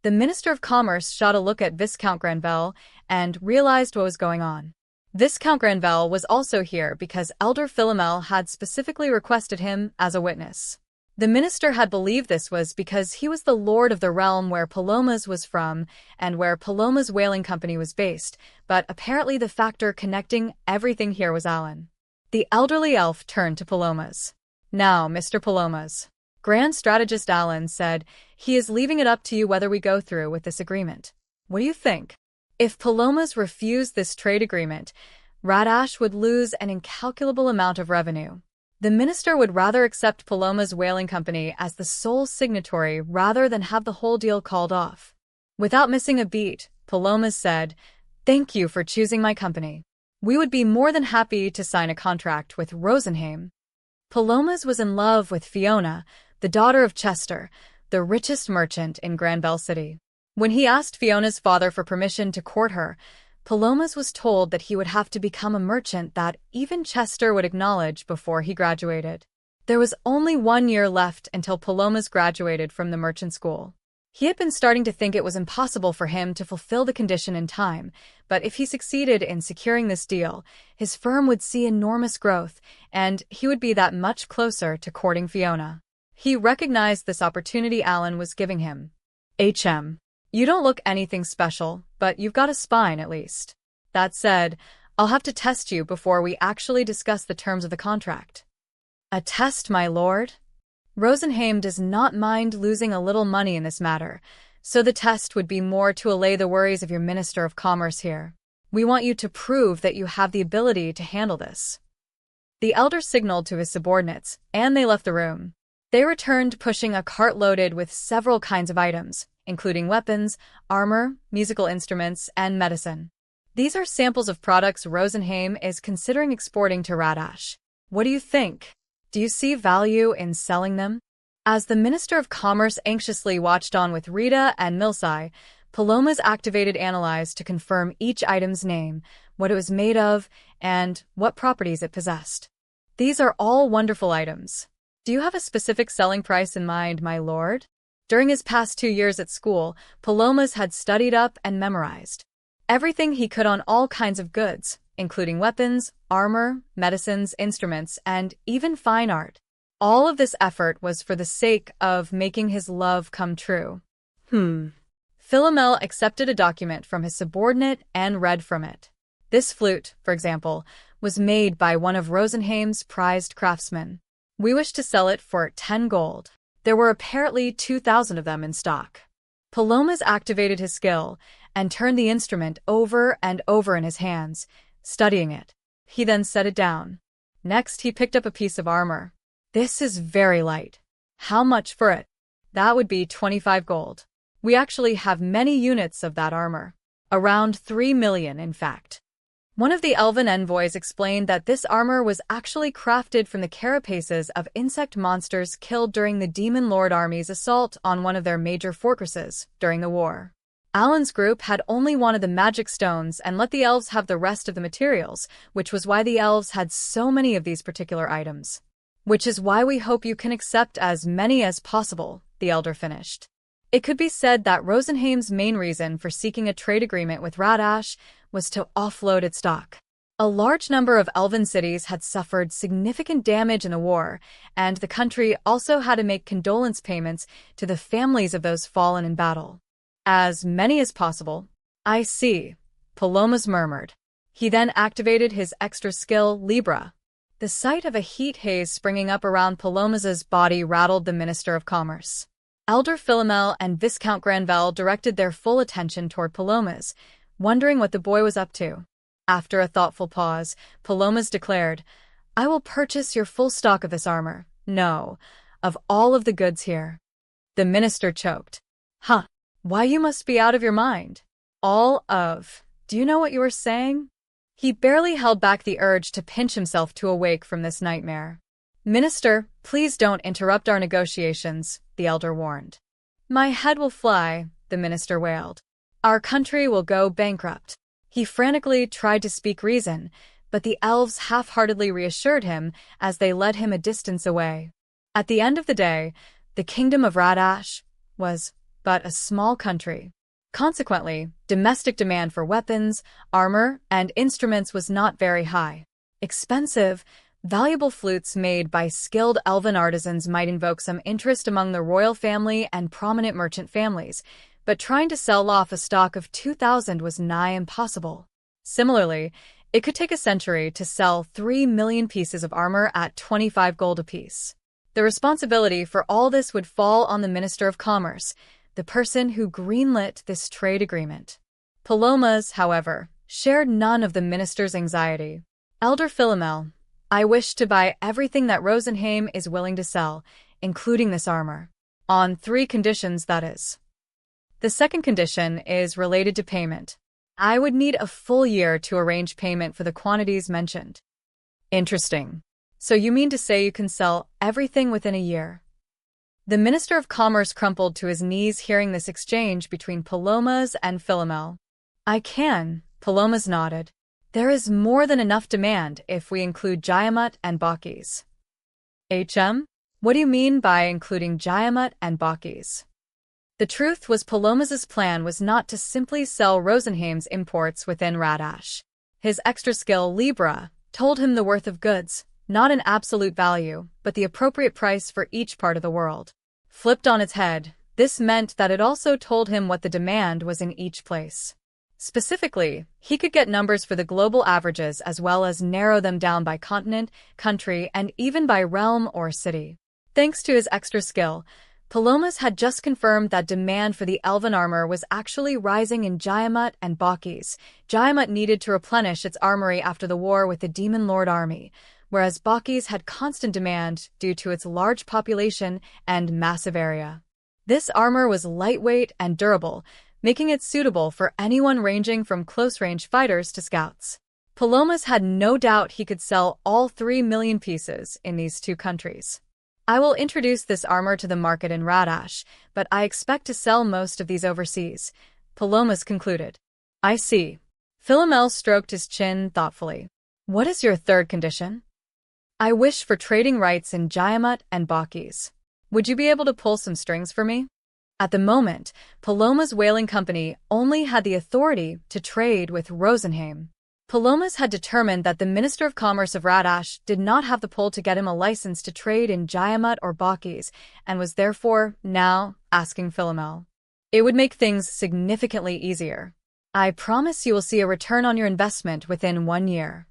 The Minister of Commerce shot a look at Viscount Granvelle and realized what was going on. Viscount Granvelle was also here because Elder Philomel had specifically requested him as a witness. The minister had believed this was because he was the lord of the realm where Pelomas was from and where Pelomas Whaling Company was based, but apparently the factor connecting everything here was Allen. The elderly elf turned to Pelomas. Now, Mr. Pelomas, Grand Strategist Allen said, he is leaving it up to you whether we go through with this agreement. What do you think? If Pelomas refused this trade agreement, Radash would lose an incalculable amount of revenue. The minister would rather accept Pelomas Whaling Company as the sole signatory rather than have the whole deal called off. Without missing a beat, Pelomas said, "Thank you for choosing my company. We would be more than happy to sign a contract with Rosenheim." Pelomas was in love with Fiona, the daughter of Chester, the richest merchant in Granvelle City. When he asked Fiona's father for permission to court her, Pelomas was told that he would have to become a merchant that even Chester would acknowledge before he graduated. There was only 1 year left until Pelomas graduated from the merchant school. He had been starting to think it was impossible for him to fulfill the condition in time, but if he succeeded in securing this deal, his firm would see enormous growth, and he would be that much closer to courting Fiona. He recognized this opportunity Allen was giving him. You don't look anything special, but you've got a spine at least. That said, I'll have to test you before we actually discuss the terms of the contract. A test, my lord? Rosenheim does not mind losing a little money in this matter, so the test would be more to allay the worries of your Minister of Commerce here. We want you to prove that you have the ability to handle this." The elder signaled to his subordinates, and they left the room. They returned pushing a cart loaded with several kinds of items, including weapons, armor, musical instruments, and medicine. These are samples of products Rosenheim is considering exporting to Radash. What do you think? Do you see value in selling them? As the Minister of Commerce anxiously watched on with Rita and Milsai, Pelomas activated Analyze to confirm each item's name, what it was made of, and what properties it possessed. These are all wonderful items. Do you have a specific selling price in mind, my lord? During his past 2 years at school, Pelomas had studied up and memorized everything he could on all kinds of goods, including weapons, armor, medicines, instruments, and even fine art. All of this effort was for the sake of making his love come true. Philomel accepted a document from his subordinate and read from it. This flute, for example, was made by one of Rosenheim's prized craftsmen. We wish to sell it for 10 gold. There were apparently 2,000 of them in stock. Pelomas activated his skill and turned the instrument over and over in his hands, studying it. He then set it down. Next, he picked up a piece of armor. This is very light. How much for it? That would be 25 gold. We actually have many units of that armor. Around 3 million, in fact. One of the elven envoys explained that this armor was actually crafted from the carapaces of insect monsters killed during the Demon Lord Army's assault on one of their major fortresses during the war. Alan's group had only wanted the magic stones and let the elves have the rest of the materials, which was why the elves had so many of these particular items. Which is why we hope you can accept as many as possible, the elder finished. It could be said that Rosenheim's main reason for seeking a trade agreement with Radash was to offload its stock. A large number of elven cities had suffered significant damage in the war, and the country also had to make condolence payments to the families of those fallen in battle. As many as possible. I see, Pelomas murmured. He then activated his extra skill, Libra. The sight of a heat haze springing up around Pelomas's body rattled the Minister of Commerce. Elder Philomel and Viscount Granvelle directed their full attention toward Pelomas, wondering what the boy was up to. After a thoughtful pause, Pelomas declared, "I will purchase your full stock of this armor. No, of all of the goods here." The minister choked. "Huh. Why, you must be out of your mind. All of. Do you know what you are saying?" He barely held back the urge to pinch himself to awake from this nightmare. "Minister, please don't interrupt our negotiations," the elder warned. "My head will fly," the minister wailed. "Our country will go bankrupt." He frantically tried to speak reason, but the elves half-heartedly reassured him as they led him a distance away. At the end of the day, the kingdom of Radash was but a small country. Consequently, domestic demand for weapons, armor, and instruments was not very high. Expensive, valuable flutes made by skilled elven artisans might invoke some interest among the royal family and prominent merchant families, but trying to sell off a stock of 2,000 was nigh impossible. Similarly, it could take a century to sell 3 million pieces of armor at 25 gold apiece. The responsibility for all this would fall on the Minister of Commerce, the person who greenlit this trade agreement. Pelomas, however, shared none of the minister's anxiety. "Elder Philomel, I wish to buy everything that Rosenheim is willing to sell, including this armor. On 3 conditions, that is. The second condition is related to payment. I would need a full year to arrange payment for the quantities mentioned." "Interesting. So you mean to say you can sell everything within a year?" The Minister of Commerce crumpled to his knees hearing this exchange between Pelomas and Philomel. "I can," Pelomas nodded. "There is more than enough demand if we include Jayamut and Baukis." What do you mean by including Jayamut and Baukis? The truth was Pelomas's plan was not to simply sell Rosenheim's imports within Radash. His extra skill, Libra, told him the worth of goods, not an absolute value, but the appropriate price for each part of the world. Flipped on its head, this meant that it also told him what the demand was in each place. Specifically, he could get numbers for the global averages as well as narrow them down by continent, country, and even by realm or city. Thanks to his extra skill, Pelomas had just confirmed that demand for the elven armor was actually rising in Jayamut and Baukis. Jayamut needed to replenish its armory after the war with the Demon Lord army, whereas Baukis had constant demand due to its large population and massive area. This armor was lightweight and durable, making it suitable for anyone ranging from close-range fighters to scouts. Pelomas had no doubt he could sell all 3 million pieces in these two countries. I will introduce this armor to the market in Radash, but I expect to sell most of these overseas, Pelomas concluded. I see. Philomel stroked his chin thoughtfully. What is your third condition? I wish for trading rights in Jayamut and Baukis. Would you be able to pull some strings for me? At the moment, Pelomas' whaling company only had the authority to trade with Rosenheim. Pelomas had determined that the Minister of Commerce of Radash did not have the pull to get him a license to trade in Jayamut or Baukis, and was therefore now asking Philomel. It would make things significantly easier. I promise you will see a return on your investment within 1 year.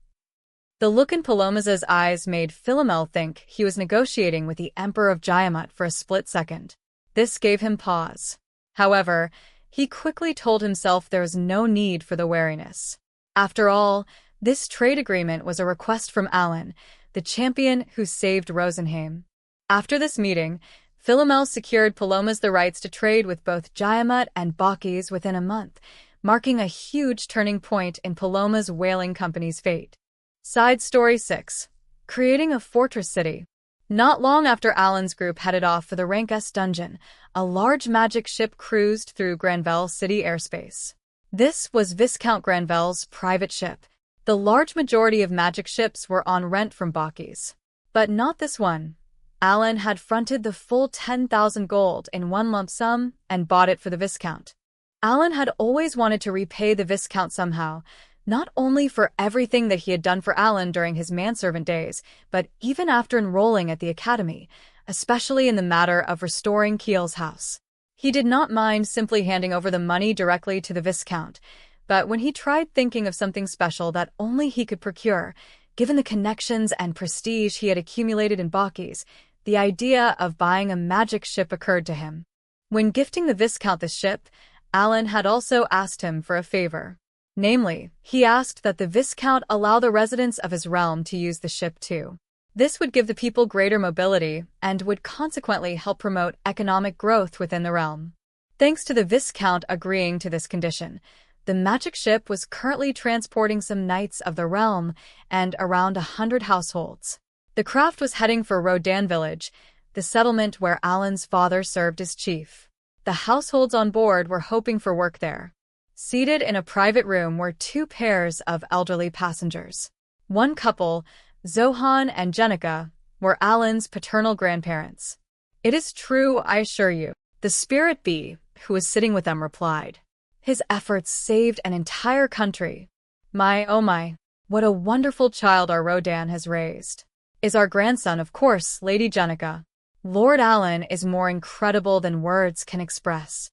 The look in Pelomas' eyes made Philomel think he was negotiating with the Emperor of Jayamut for a split second. This gave him pause. However, he quickly told himself there was no need for the wariness. After all, this trade agreement was a request from Alan, the champion who saved Rosenheim. After this meeting, Philomel secured Pelomas the rights to trade with both Jayamut and Baukis within a month, marking a huge turning point in Pelomas' whaling company's fate. Side Story 6. Creating a Fortress City. Not long after Alan's group headed off for the Rank S dungeon, a large magic ship cruised through Granvelle City airspace. This was Viscount Granvelle's private ship. The large majority of magic ships were on rent from Baukis. But not this one. Alan had fronted the full 10,000 gold in one lump sum and bought it for the Viscount. Alan had always wanted to repay the Viscount somehow, not only for everything that he had done for Alan during his manservant days, but even after enrolling at the academy, especially in the matter of restoring Kiel's house. He did not mind simply handing over the money directly to the Viscount, but when he tried thinking of something special that only he could procure, given the connections and prestige he had accumulated in Baukis, the idea of buying a magic ship occurred to him. When gifting the Viscount this ship, Alan had also asked him for a favor. Namely, he asked that the Viscount allow the residents of his realm to use the ship too. This would give the people greater mobility and would consequently help promote economic growth within the realm. Thanks to the Viscount agreeing to this condition, the magic ship was currently transporting some knights of the realm and around 100 households. The craft was heading for Rodan village, the settlement where Alan's father served as chief. The households on board were hoping for work there. Seated in a private room were 2 pairs of elderly passengers. One couple, Zohan and Jenica, were Alan's paternal grandparents. It is true, I assure you, the spirit bee, who was sitting with them, replied. His efforts saved an entire country. My, oh my, what a wonderful child our Rodan has raised. Is our grandson, of course, Lady Jenica. Lord Alan is more incredible than words can express.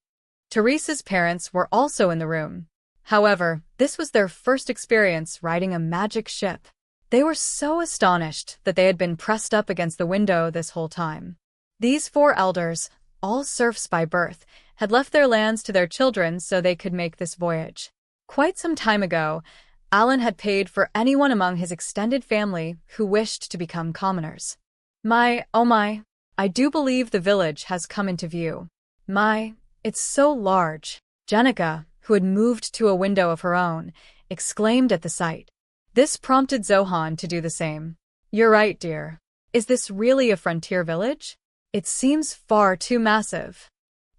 Teresa's parents were also in the room. However, this was their first experience riding a magic ship. They were so astonished that they had been pressed up against the window this whole time. These 4 elders, all serfs by birth, had left their lands to their children so they could make this voyage. Quite some time ago, Alan had paid for anyone among his extended family who wished to become commoners. My, oh my, I do believe the village has come into view. My, it's so large. Jenica, who had moved to a window of her own, exclaimed at the sight. This prompted Zohan to do the same. You're right, dear. Is this really a frontier village? It seems far too massive.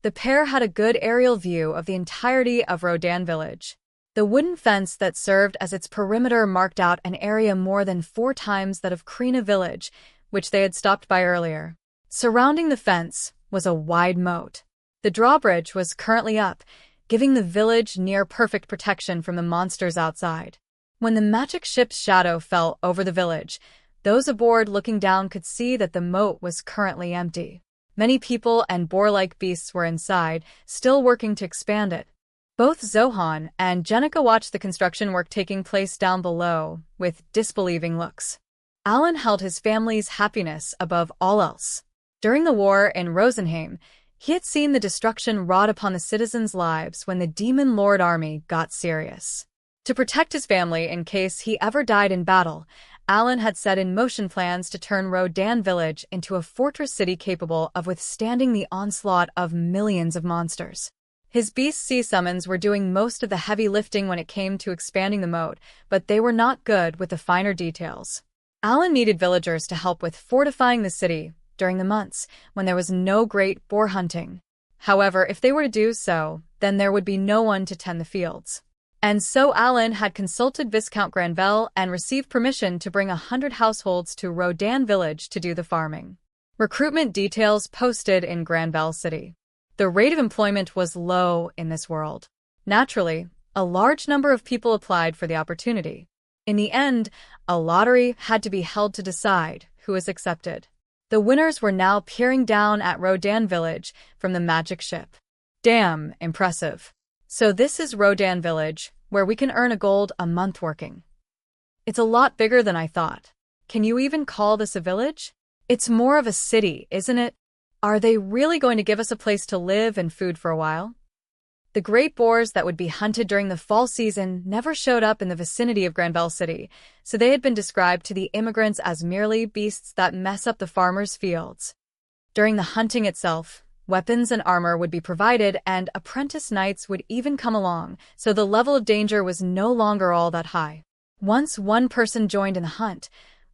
The pair had a good aerial view of the entirety of Rodan village. The wooden fence that served as its perimeter marked out an area more than 4 times that of Krina village, which they had stopped by earlier. Surrounding the fence was a wide moat. The drawbridge was currently up, giving the village near-perfect protection from the monsters outside. When the magic ship's shadow fell over the village, those aboard looking down could see that the moat was currently empty. Many people and boar-like beasts were inside, still working to expand it. Both Zohan and Jenica watched the construction work taking place down below with disbelieving looks. Alan held his family's happiness above all else. During the war in Rosenheim, He had seen the destruction wrought upon the citizens' lives when the Demon Lord army got serious. To protect his family in case he ever died in battle, Alan had set in motion plans to turn Rodan Village into a fortress city capable of withstanding the onslaught of millions of monsters. His Beast Sea summons were doing most of the heavy lifting when it came to expanding the moat, but they were not good with the finer details. Alan needed villagers to help with fortifying the city during the months when there was no great boar hunting. However, if they were to do so, then there would be no one to tend the fields. And so Alan had consulted Viscount Granvelle and received permission to bring 100 households to Rodan Village to do the farming. Recruitment details posted in Granvelle City. The rate of employment was low in this world. Naturally, a large number of people applied for the opportunity. In the end, a lottery had to be held to decide who was accepted. The winners were now peering down at Rodan Village from the magic ship. Damn, impressive. So this is Rodan Village, where we can earn a gold a month working. It's a lot bigger than I thought. Can you even call this a village? It's more of a city, isn't it? Are they really going to give us a place to live and food for a while? The great boars that would be hunted during the fall season never showed up in the vicinity of Granvelle City, so they had been described to the immigrants as merely beasts that mess up the farmers' fields. During the hunting itself, weapons and armor would be provided, and apprentice knights would even come along, so the level of danger was no longer all that high. Once one person joined in the hunt,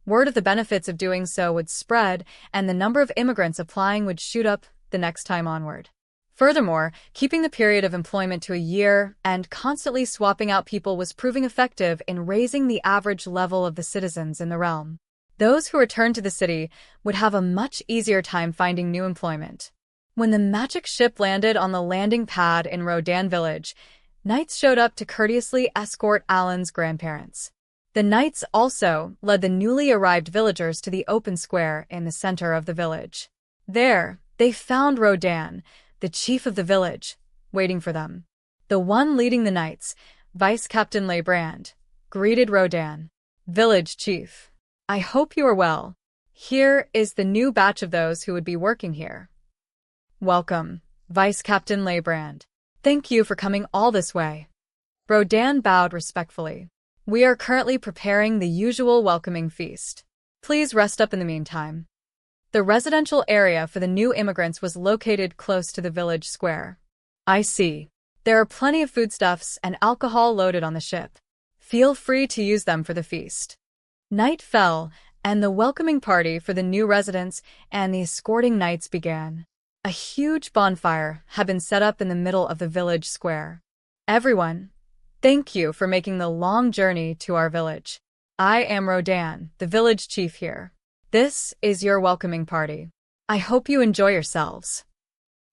word of the benefits of doing so would spread, and the number of immigrants applying would shoot up the next time onward. Furthermore, keeping the period of employment to a year and constantly swapping out people was proving effective in raising the average level of the citizens in the realm. Those who returned to the city would have a much easier time finding new employment. When the magic ship landed on the landing pad in Rodan Village, knights showed up to courteously escort Alan's grandparents. The knights also led the newly arrived villagers to the open square in the center of the village. There, they found Rodan, the chief of the village, waiting for them. The one leading the knights, Vice Captain Lebrand, greeted Rodan. "Village chief, I hope you are well. Here is the new batch of those who would be working here." "Welcome, Vice Captain Lebrand. Thank you for coming all this way." Rodan bowed respectfully. "We are currently preparing the usual welcoming feast. Please rest up in the meantime." The residential area for the new immigrants was located close to the village square. "I see. There are plenty of foodstuffs and alcohol loaded on the ship. Feel free to use them for the feast." Night fell, and the welcoming party for the new residents and the escorting knights began. A huge bonfire had been set up in the middle of the village square. "Everyone, thank you for making the long journey to our village. I am Rodan, the village chief here. This is your welcoming party. I hope you enjoy yourselves."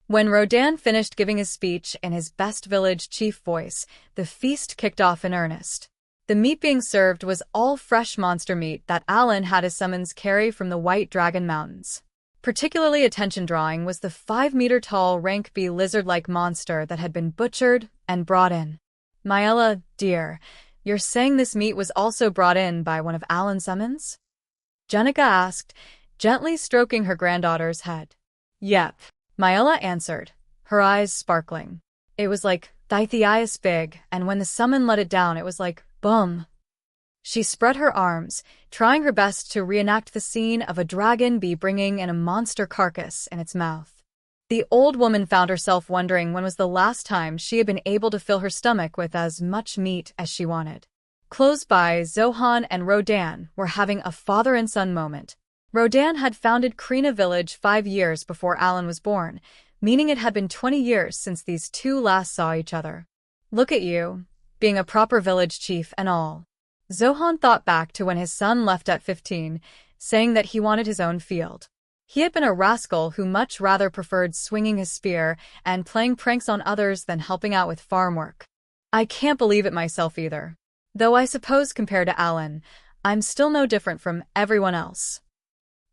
When Rodan finished giving his speech in his best village chief voice, the feast kicked off in earnest. The meat being served was all fresh monster meat that Alan had his summons carry from the White Dragon Mountains. Particularly attention-drawing was the 5-meter-tall rank B lizard-like monster that had been butchered and brought in. "Maella, dear, you're saying this meat was also brought in by one of Alan's summons?" Jenica asked, gently stroking her granddaughter's head. "Yep," Maella answered, her eyes sparkling. "It was like Thythias big, and when the summon let it down it was like, boom." She spread her arms, trying her best to reenact the scene of a dragon bee bringing in a monster carcass in its mouth. The old woman found herself wondering when was the last time she had been able to fill her stomach with as much meat as she wanted. Close by, Zohan and Rodan were having a father and son moment. Rodan had founded Krina Village 5 years before Alan was born, meaning it had been 20 years since these two last saw each other. "Look at you, being a proper village chief and all." Zohan thought back to when his son left at 15, saying that he wanted his own field. He had been a rascal who much rather preferred swinging his spear and playing pranks on others than helping out with farm work. "I can't believe it myself either. Though I suppose compared to Alan, I'm still no different from everyone else.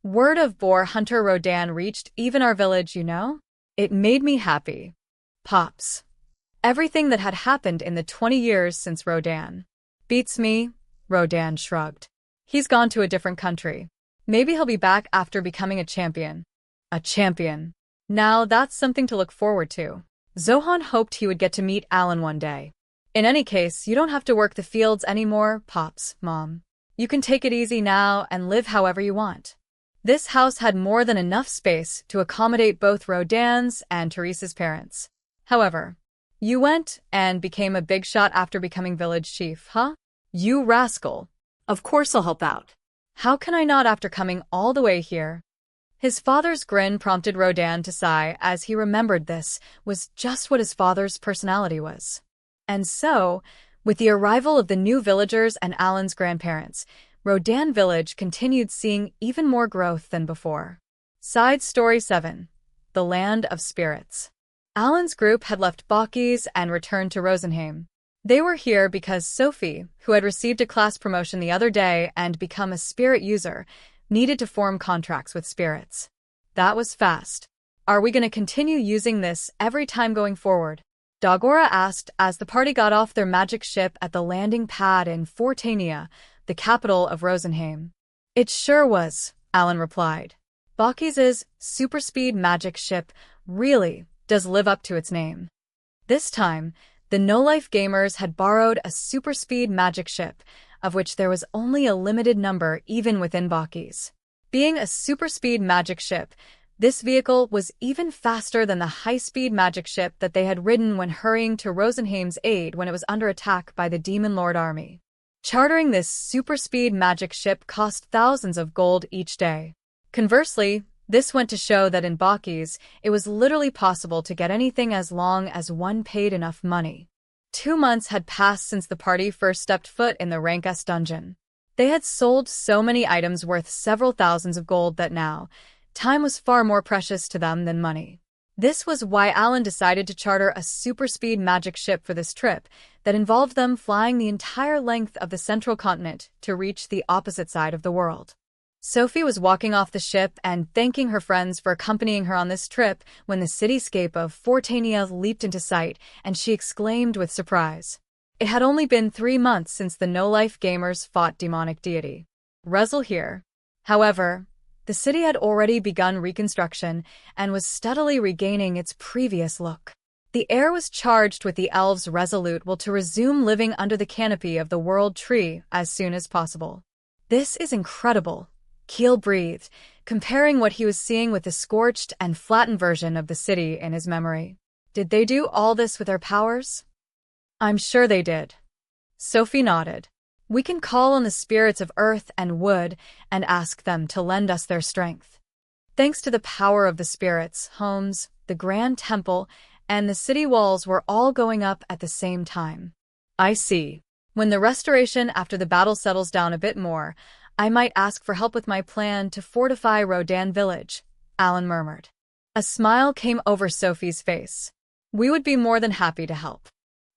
Word of boar hunter Rodan reached even our village, you know? It made me happy. Pops. Everything that had happened in the 20 years since Rodan. Beats me," Rodan shrugged. "He's gone to a different country. Maybe he'll be back after becoming a champion." "A champion?" Now that's something to look forward to. Zohan hoped he would get to meet Alan one day. In any case, you don't have to work the fields anymore, Pops, Mom. You can take it easy now and live however you want. This house had more than enough space to accommodate both Rodan's and Teresa's parents. However, you went and became a big shot after becoming village chief, huh? You rascal. Of course I'll help out. How can I not after coming all the way here? His father's grin prompted Rodan to sigh as he remembered this was just what his father's personality was. And so, with the arrival of the new villagers and Alan's grandparents, Rodan Village continued seeing even more growth than before. Side Story 7. The Land of Spirits. Alan's group had left Baukis and returned to Rosenheim. They were here because Sophie, who had received a class promotion the other day and become a spirit user, needed to form contracts with spirits. That was fast. Are we going to continue using this every time going forward? Dagora asked as the party got off their magic ship at the landing pad in Fortania, the capital of Rosenheim. It sure was, Alan replied. Baukis' super-speed magic ship really does live up to its name. This time, the no-life gamers had borrowed a super-speed magic ship, of which there was only a limited number even within Baukis. Being a super-speed magic ship, this vehicle was even faster than the high-speed magic ship that they had ridden when hurrying to Rosenheim's aid when it was under attack by the Demon Lord army. Chartering this super-speed magic ship cost thousands of gold each day. Conversely, this went to show that in Baukis, it was literally possible to get anything as long as one paid enough money. 2 months had passed since the party first stepped foot in the Rank S dungeon. They had sold so many items worth several thousands of gold that now, time was far more precious to them than money. This was why Alan decided to charter a super-speed magic ship for this trip that involved them flying the entire length of the central continent to reach the opposite side of the world. Sophie was walking off the ship and thanking her friends for accompanying her on this trip when the cityscape of Fortania leaped into sight, and she exclaimed with surprise. It had only been 3 months since the no-life gamers fought demonic deity Ruzzle here. However, the city had already begun reconstruction and was steadily regaining its previous look. The air was charged with the elves' resolute will to resume living under the canopy of the World Tree as soon as possible. This is incredible, Keel breathed, comparing what he was seeing with the scorched and flattened version of the city in his memory. Did they do all this with their powers? I'm sure they did. Sophie nodded. We can call on the spirits of earth and wood and ask them to lend us their strength. Thanks to the power of the spirits, homes, the Grand Temple, and the city walls were all going up at the same time. I see. When the restoration after the battle settles down a bit more, I might ask for help with my plan to fortify Rodan Village, Alan murmured. A smile came over Sophie's face. We would be more than happy to help.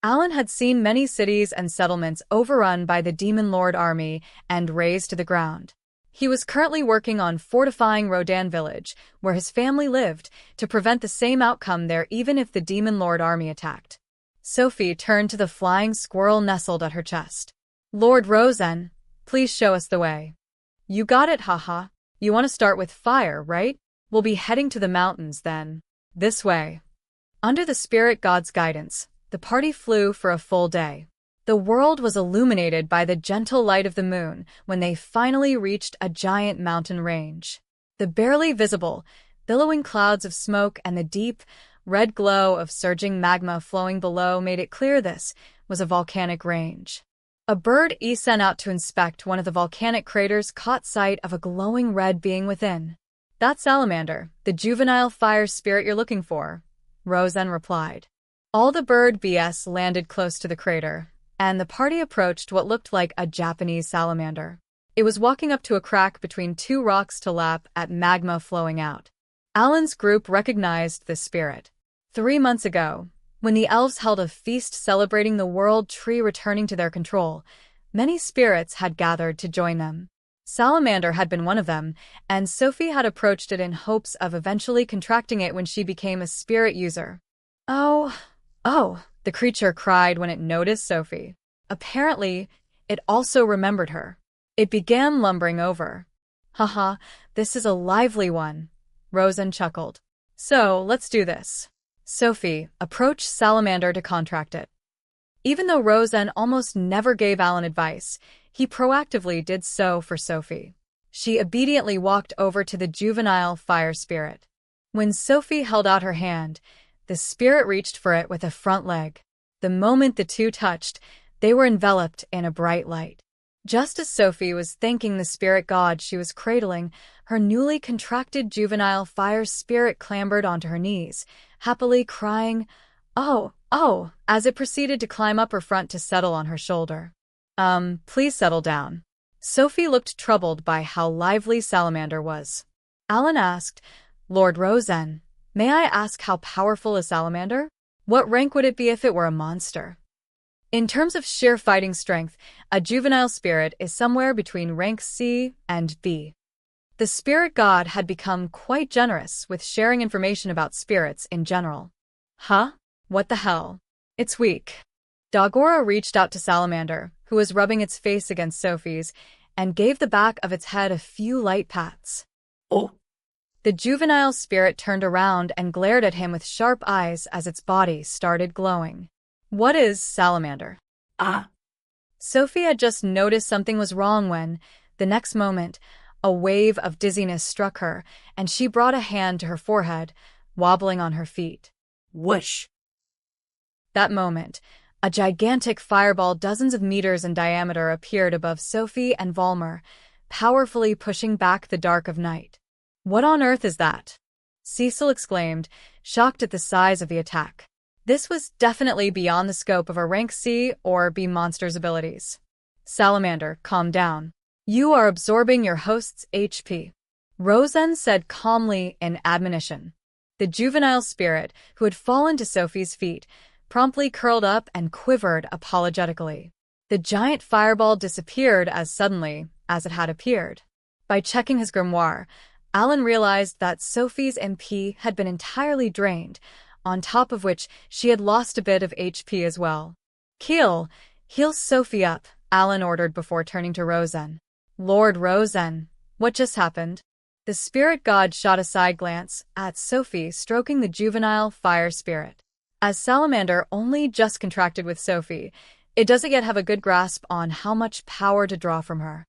Alan had seen many cities and settlements overrun by the Demon Lord army and razed to the ground. He was currently working on fortifying Rodan Village, where his family lived, to prevent the same outcome there even if the Demon Lord army attacked. Sophie turned to the flying squirrel nestled at her chest. Lord Rosen, please show us the way. You got it, haha. You want to start with fire, right? We'll be heading to the mountains then. This way. Under the spirit god's guidance, the party flew for a full day. The world was illuminated by the gentle light of the moon when they finally reached a giant mountain range. The barely visible, billowing clouds of smoke and the deep, red glow of surging magma flowing below made it clear this was a volcanic range. A bird sent out to inspect one of the volcanic craters caught sight of a glowing red being within. That's Salamander, the juvenile fire spirit you're looking for, Rosen replied. All the bird BS landed close to the crater, and the party approached what looked like a Japanese salamander. It was walking up to a crack between 2 rocks to lap at magma flowing out. Alan's group recognized this spirit. 3 months ago, when the elves held a feast celebrating the World Tree returning to their control, many spirits had gathered to join them. Salamander had been one of them, and Sophie had approached it in hopes of eventually contracting it when she became a spirit user. Oh, the creature cried when it noticed Sophie. Apparently, it also remembered her. It began lumbering over. Haha, this is a lively one, Rosen chuckled. So, let's do this. Sophie approached Salamander to contract it. Even though Rosen almost never gave Alan advice, he proactively did so for Sophie. She obediently walked over to the juvenile fire spirit. When Sophie held out her hand, the spirit reached for it with a front leg. The moment the two touched, they were enveloped in a bright light. Just as Sophie was thanking the spirit god she was cradling, her newly contracted juvenile fire spirit clambered onto her knees, happily crying, "Oh, oh," as it proceeded to climb up her front to settle on her shoulder. Please settle down." Sophie looked troubled by how lively Salamander was. Alan asked, "Lord Rosen, may I ask how powerful is Salamander? What rank would it be if it were a monster?" In terms of sheer fighting strength, a juvenile spirit is somewhere between rank C and B. The spirit god had become quite generous with sharing information about spirits in general. Huh? What the hell? It's weak. Garara reached out to Salamander, who was rubbing its face against Sophie's, and gave the back of its head a few light pats. Oh. The juvenile spirit turned around and glared at him with sharp eyes as its body started glowing. "What is Salamander?" Sophie had just noticed something was wrong when, the next moment, a wave of dizziness struck her, and she brought a hand to her forehead, wobbling on her feet. Whoosh! That moment, a gigantic fireball dozens of meters in diameter appeared above Sophie and Volmer, powerfully pushing back the dark of night. "What on earth is that?" Cecil exclaimed, shocked at the size of the attack. This was definitely beyond the scope of a rank C or B monster's abilities. "Salamander, calm down. You are absorbing your host's HP," Rosen said calmly in admonition. The juvenile spirit, who had fallen to Sophie's feet, promptly curled up and quivered apologetically. The giant fireball disappeared as suddenly as it had appeared. By checking his grimoire, Alan realized that Sophie's MP had been entirely drained, on top of which she had lost a bit of HP as well. Heal Sophie up," Alan ordered before turning to Rosen. "Lord Rosen, what just happened?" The spirit god shot a side glance at Sophie, stroking the juvenile fire spirit. As Salamander only just contracted with Sophie, it doesn't yet have a good grasp on how much power to draw from her.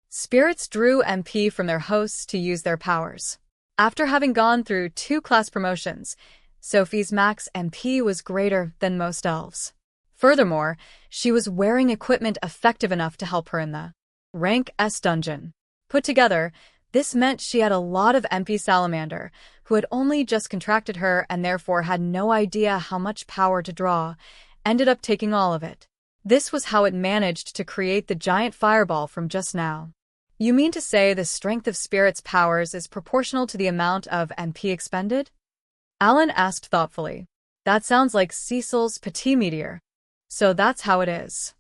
Spirits drew MP from their hosts to use their powers. After having gone through 2 class promotions, Sophie's max MP was greater than most elves. Furthermore, she was wearing equipment effective enough to help her in the rank S dungeon. Put together, this meant she had a lot of MP. Salamander, who had only just contracted her and therefore had no idea how much power to draw, ended up taking all of it. This was how it managed to create the giant fireball from just now. "You mean to say the strength of Spirit's powers is proportional to the amount of MP expended?" Alan asked thoughtfully. "That sounds like Cecil's petit meteor. So that's how it is."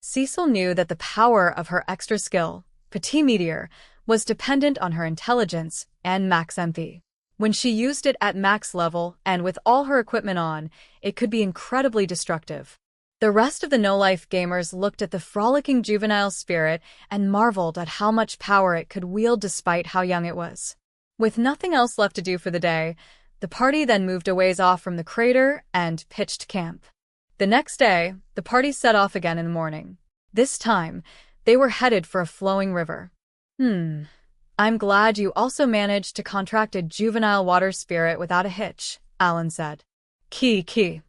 Cecil knew that the power of her extra skill, petit meteor, was dependent on her intelligence and max MP. When she used it at max level and with all her equipment on, it could be incredibly destructive. The rest of the no-life gamers looked at the frolicking juvenile spirit and marveled at how much power it could wield despite how young it was. With nothing else left to do for the day, the party then moved a ways off from the crater and pitched camp. The next day, the party set off again in the morning. This time, they were headed for a flowing river. I'm glad you also managed to contract a juvenile water spirit without a hitch," Alan said. Kelpie,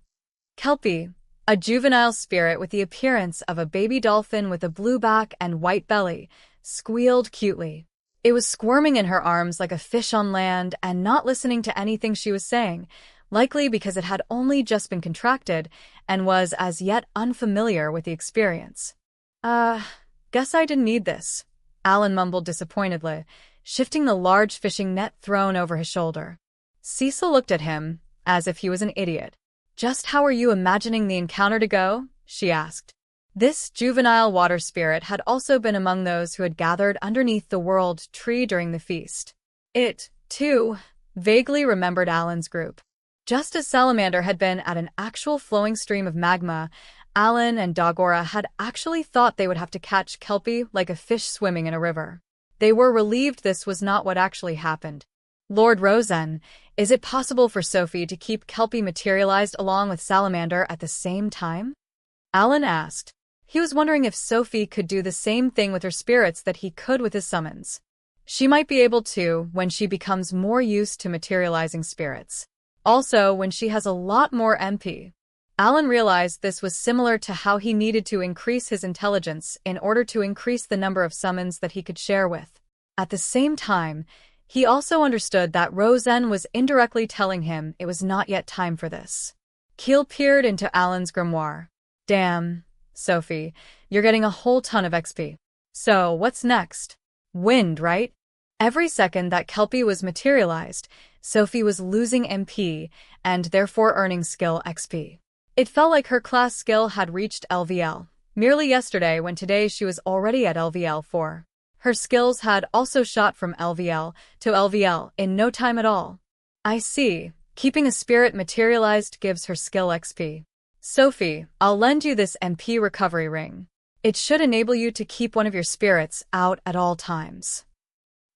a juvenile spirit with the appearance of a baby dolphin with a blue back and white belly, squealed cutely. It was squirming in her arms like a fish on land and not listening to anything she was saying, likely because it had only just been contracted and was as yet unfamiliar with the experience. Guess I didn't need this," Alan mumbled disappointedly, shifting the large fishing net thrown over his shoulder. Cecil looked at him as if he was an idiot. "Just how are you imagining the encounter to go?" she asked. This juvenile water spirit had also been among those who had gathered underneath the world tree during the feast. It, too, vaguely remembered Alan's group. Just as Salamander had been at an actual flowing stream of magma, Alan and Garara had actually thought they would have to catch Kelpie like a fish swimming in a river. They were relieved this was not what actually happened. "Lord Rosen, Is it possible for Sophie to keep Kelpie materialized along with Salamander at the same time? Alan asked. He was wondering if Sophie could do the same thing with her spirits that he could with his summons. She might be able to when she becomes more used to materializing spirits. Also, when she has a lot more MP. Alan realized this was similar to how he needed to increase his intelligence in order to increase the number of summons that he could share with. At the same time, he also understood that Rosen was indirectly telling him it was not yet time for this. Keel peered into Alan's grimoire. Damn, Sophie, you're getting a whole ton of XP. So, what's next? Wind, right? Every second that Kelpie was materialized, Sophie was losing MP and therefore earning skill XP. It felt like her class skill had reached LVL merely yesterday when today she was already at LVL 4. Her skills had also shot from LVL to LVL in no time at all. I see. Keeping a spirit materialized gives her skill XP. Sophie, I'll lend you this MP recovery ring. It should enable you to keep one of your spirits out at all times.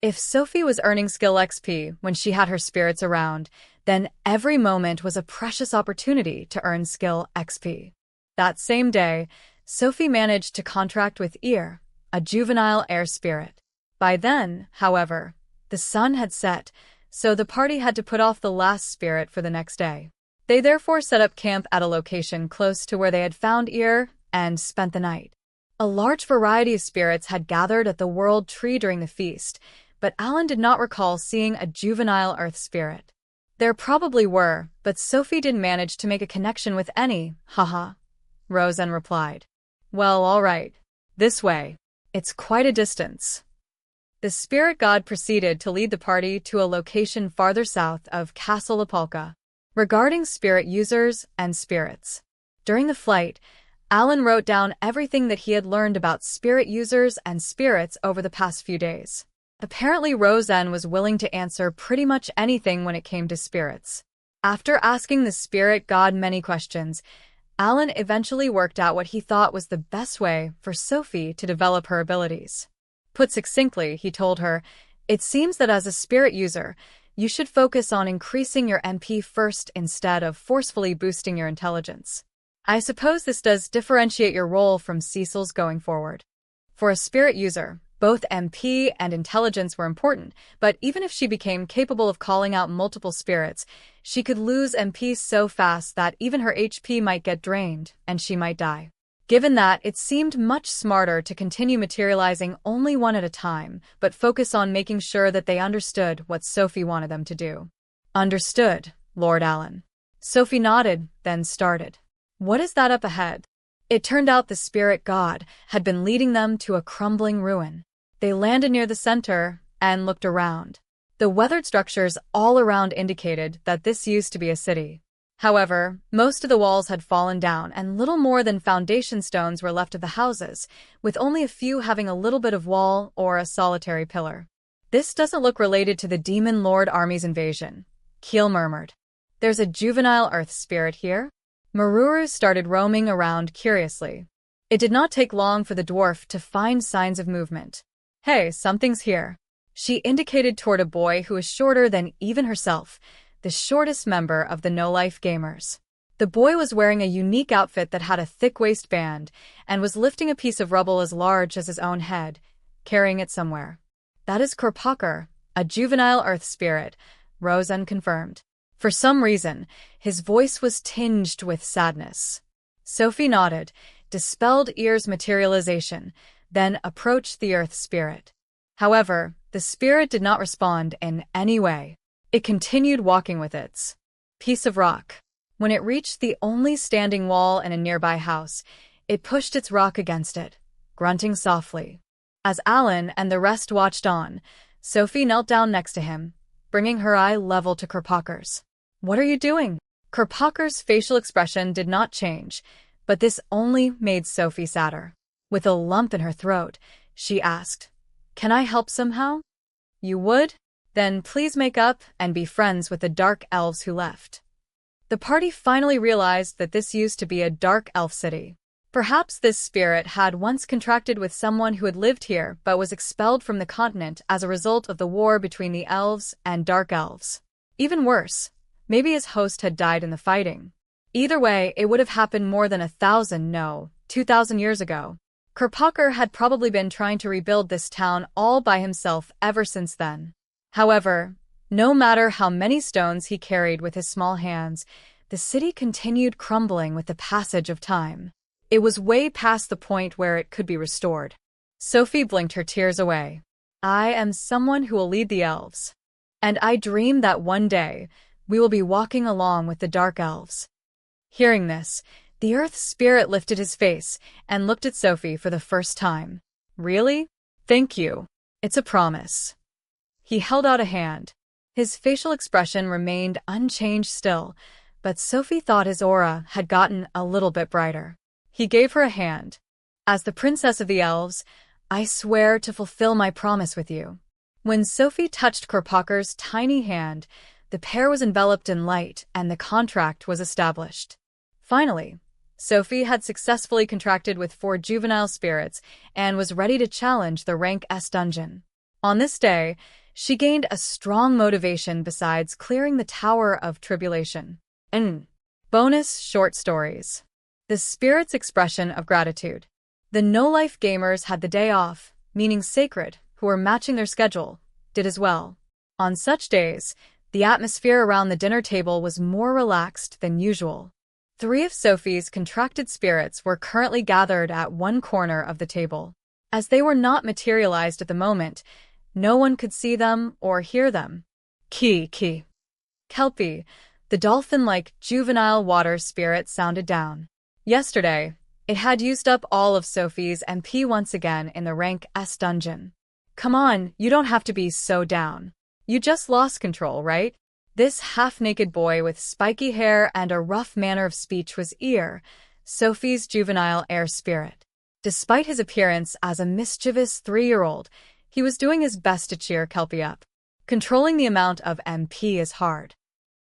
If Sophie was earning skill XP when she had her spirits around, then every moment was a precious opportunity to earn skill XP. That same day, Sophie managed to contract with Ear, a juvenile air spirit. By then, however, the sun had set, so the party had to put off the last spirit for the next day. They therefore set up camp at a location close to where they had found Ear and spent the night. A large variety of spirits had gathered at the World Tree during the feast, but Alan did not recall seeing a juvenile earth spirit. There probably were, but Sophie didn't manage to make a connection with any, haha. Rosen replied. Well, all right. This way. It's quite a distance. The spirit god proceeded to lead the party to a location farther south of Castle Apolka. Regarding spirit users and spirits. During the flight, Alan wrote down everything that he had learned about spirit users and spirits over the past few days. Apparently Rosen was willing to answer pretty much anything when it came to spirits. After asking the spirit god many questions, Alan eventually worked out what he thought was the best way for Sophie to develop her abilities. Put succinctly, he told her, it seems that as a spirit user, you should focus on increasing your MP first instead of forcefully boosting your intelligence. I suppose this does differentiate your role from Cecil's going forward. For a spirit user, both MP and intelligence were important, but even if she became capable of calling out multiple spirits, she could lose MP so fast that even her HP might get drained, and she might die. Given that, it seemed much smarter to continue materializing only one at a time, but focus on making sure that they understood what Sophie wanted them to do. Understood, Lord Alan. Sophie nodded, then started. What is that up ahead? It turned out the spirit god had been leading them to a crumbling ruin. They landed near the center and looked around. The weathered structures all around indicated that this used to be a city. However, most of the walls had fallen down and little more than foundation stones were left of the houses, with only a few having a little bit of wall or a solitary pillar. This doesn't look related to the Demon Lord Army's invasion, Keel murmured. There's a juvenile earth spirit here? Meruru started roaming around curiously. It did not take long for the dwarf to find signs of movement. Hey, something's here. She indicated toward a boy who was shorter than even herself, the shortest member of the No-Life Gamers. The boy was wearing a unique outfit that had a thick waistband and was lifting a piece of rubble as large as his own head, carrying it somewhere. That is Korpaker, a juvenile earth spirit, Rosen confirmed. For some reason, his voice was tinged with sadness. Sophie nodded, dispelled Ear's materialization, then approached the earth spirit. However, the spirit did not respond in any way. It continued walking with its piece of rock. When it reached the only standing wall in a nearby house, it pushed its rock against it, grunting softly. As Alan and the rest watched on, Sophie knelt down next to him, bringing her eye level to Korpaker's. What are you doing? Korpaker's facial expression did not change, but this only made Sophie sadder. With a lump in her throat, she asked, Can I help somehow? You would? Then please make up and be friends with the dark elves who left. The party finally realized that this used to be a dark elf city. Perhaps this spirit had once contracted with someone who had lived here but was expelled from the continent as a result of the war between the elves and dark elves. Even worse, maybe his host had died in the fighting. Either way, it would have happened more than 1,000, no, 2,000 years ago. Kerpacher had probably been trying to rebuild this town all by himself ever since then. However, no matter how many stones he carried with his small hands, the city continued crumbling with the passage of time. It was way past the point where it could be restored. Sophie blinked her tears away. I am someone who will lead the elves. And I dream that one day, we will be walking along with the dark elves. Hearing this, the Earth Spirit lifted his face and looked at Sophie for the first time. Really? Thank you. It's a promise. He held out a hand. His facial expression remained unchanged still, but Sophie thought his aura had gotten a little bit brighter. He gave her a hand. As the princess of the elves, I swear to fulfill my promise with you. When Sophie touched Kerpacher's tiny hand, the pair was enveloped in light and the contract was established. Finally, Sophie had successfully contracted with 4 juvenile spirits and was ready to challenge the rank S dungeon. On this day, she gained a strong motivation besides clearing the Tower of Tribulation. Bonus short stories. The spirit's expression of gratitude. The no-life gamers had the day off, meaning Sacred, who were matching their schedule, did as well. On such days, the atmosphere around the dinner table was more relaxed than usual. 3 of Sophie's contracted spirits were currently gathered at one corner of the table. As they were not materialized at the moment, no one could see them or hear them. Kelpie, the dolphin-like juvenile water spirit, sounded down. Yesterday, it had used up all of Sophie's MP once again in the rank S dungeon. Come on, you don't have to be so down. You just lost control, right? This half-naked boy with spiky hair and a rough manner of speech was Ear, Sophie's juvenile air spirit. Despite his appearance as a mischievous 3-year-old, he was doing his best to cheer Kelpie up. Controlling the amount of MP is hard.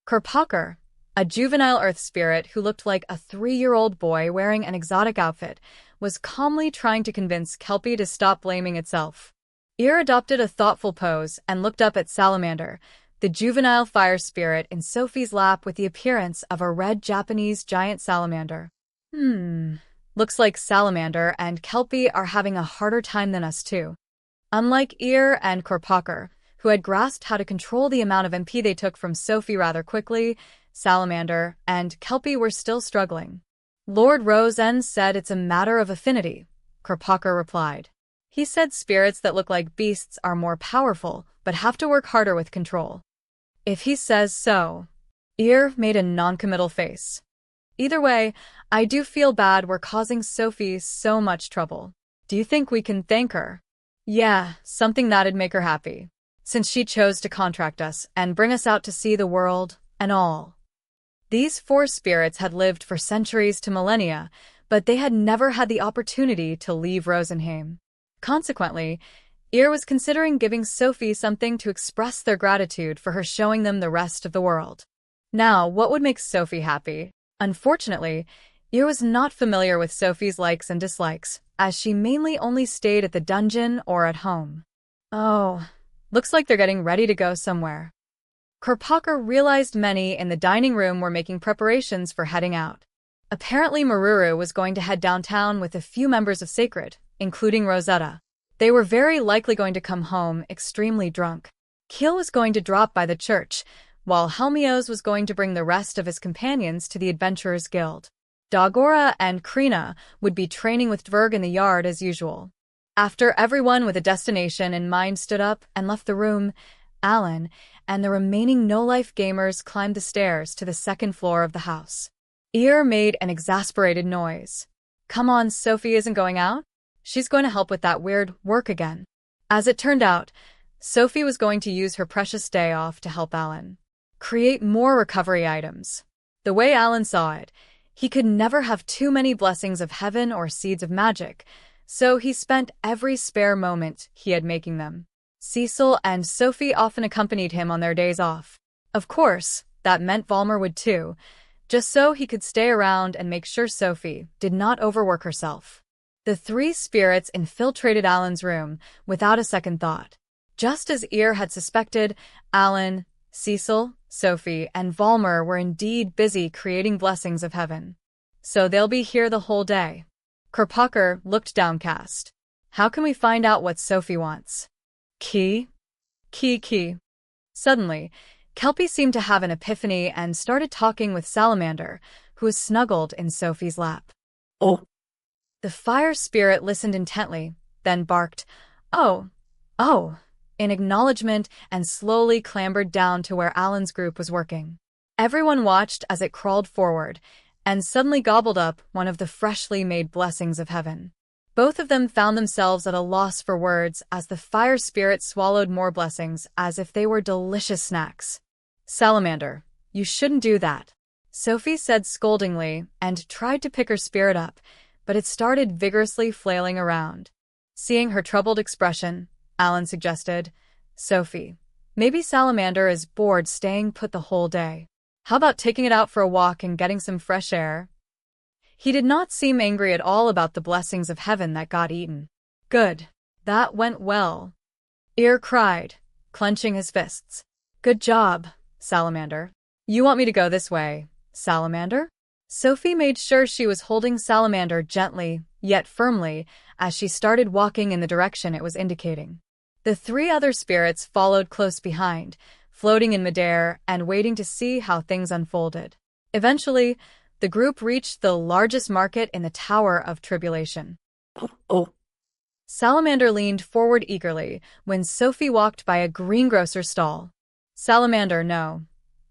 Kerpacher, a juvenile earth spirit who looked like a 3-year-old boy wearing an exotic outfit, was calmly trying to convince Kelpie to stop blaming itself. Ear adopted a thoughtful pose and looked up at Salamander, the juvenile fire spirit in Sophie's lap with the appearance of a red Japanese giant salamander. Looks like Salamander and Kelpie are having a harder time than us too. Unlike Ear and Kerpacher, who had grasped how to control the amount of MP they took from Sophie rather quickly, Salamander and Kelpie were still struggling. Lord Rosen said it's a matter of affinity, Kerpacher replied. He said spirits that look like beasts are more powerful, but have to work harder with control. If he says so. Ear made a non-committal face. Either way, I do feel bad we're causing Sophie so much trouble. Do you think we can thank her? Yeah, something that'd make her happy. Since she chose to contract us and bring us out to see the world and all. These 4 spirits had lived for centuries to millennia, but they had never had the opportunity to leave Rosenheim. Consequently, Ear was considering giving Sophie something to express their gratitude for her showing them the rest of the world. Now, what would make Sophie happy? Unfortunately, Ear was not familiar with Sophie's likes and dislikes, as she mainly only stayed at the dungeon or at home. Oh, looks like they're getting ready to go somewhere. Kerpacher realized many in the dining room were making preparations for heading out. Apparently Meruru was going to head downtown with a few members of Sacred, including Rosetta. They were very likely going to come home extremely drunk. Keel was going to drop by the church, while Helmios was going to bring the rest of his companions to the Adventurers Guild. Dagora and Krina would be training with Dverg in the yard as usual. After everyone with a destination in mind stood up and left the room, Alan and the remaining no-life gamers climbed the stairs to the 2nd floor of the house. Ear made an exasperated noise. Come on, Sophie isn't going out? She's going to help with that weird work again. As it turned out, Sophie was going to use her precious day off to help Alan create more recovery items. The way Alan saw it, he could never have too many blessings of heaven or seeds of magic, so he spent every spare moment he had making them. Cecil and Sophie often accompanied him on their days off. Of course, that meant Valmer would too, just so he could stay around and make sure Sophie did not overwork herself. The 3 spirits infiltrated Alan's room without a second thought. Just as Ear had suspected, Alan, Cecil, Sophie and Valmer were indeed busy creating blessings of heaven. So they'll be here the whole day. Korpaker looked downcast. How can we find out what Sophie wants? Key? Key. Suddenly, Kelpie seemed to have an epiphany and started talking with Salamander, who was snuggled in Sophie's lap. Oh. The fire spirit listened intently, then barked, "Oh, in acknowledgement and slowly clambered down to where Alan's group was working. Everyone watched as it crawled forward and suddenly gobbled up one of the freshly made blessings of heaven. Both of them found themselves at a loss for words as the fire spirit swallowed more blessings as if they were delicious snacks. Salamander, you shouldn't do that, Sophie said scoldingly and tried to pick her spirit up, but it started vigorously flailing around. Seeing her troubled expression, Alan suggested, Sophie, maybe Salamander is bored staying put the whole day. How about taking it out for a walk and getting some fresh air? He did not seem angry at all about the blessings of heaven that got eaten. Good. That went well. Ear cried, clenching his fists. Good job, Salamander. You want me to go this way, Salamander? Sophie made sure she was holding Salamander gently, yet firmly, as she started walking in the direction it was indicating. The three other spirits followed close behind, floating in midair and waiting to see how things unfolded. Eventually, the group reached the largest market in the Tower of Tribulation. Oh. Salamander leaned forward eagerly when Sophie walked by a greengrocer's stall. Salamander, no.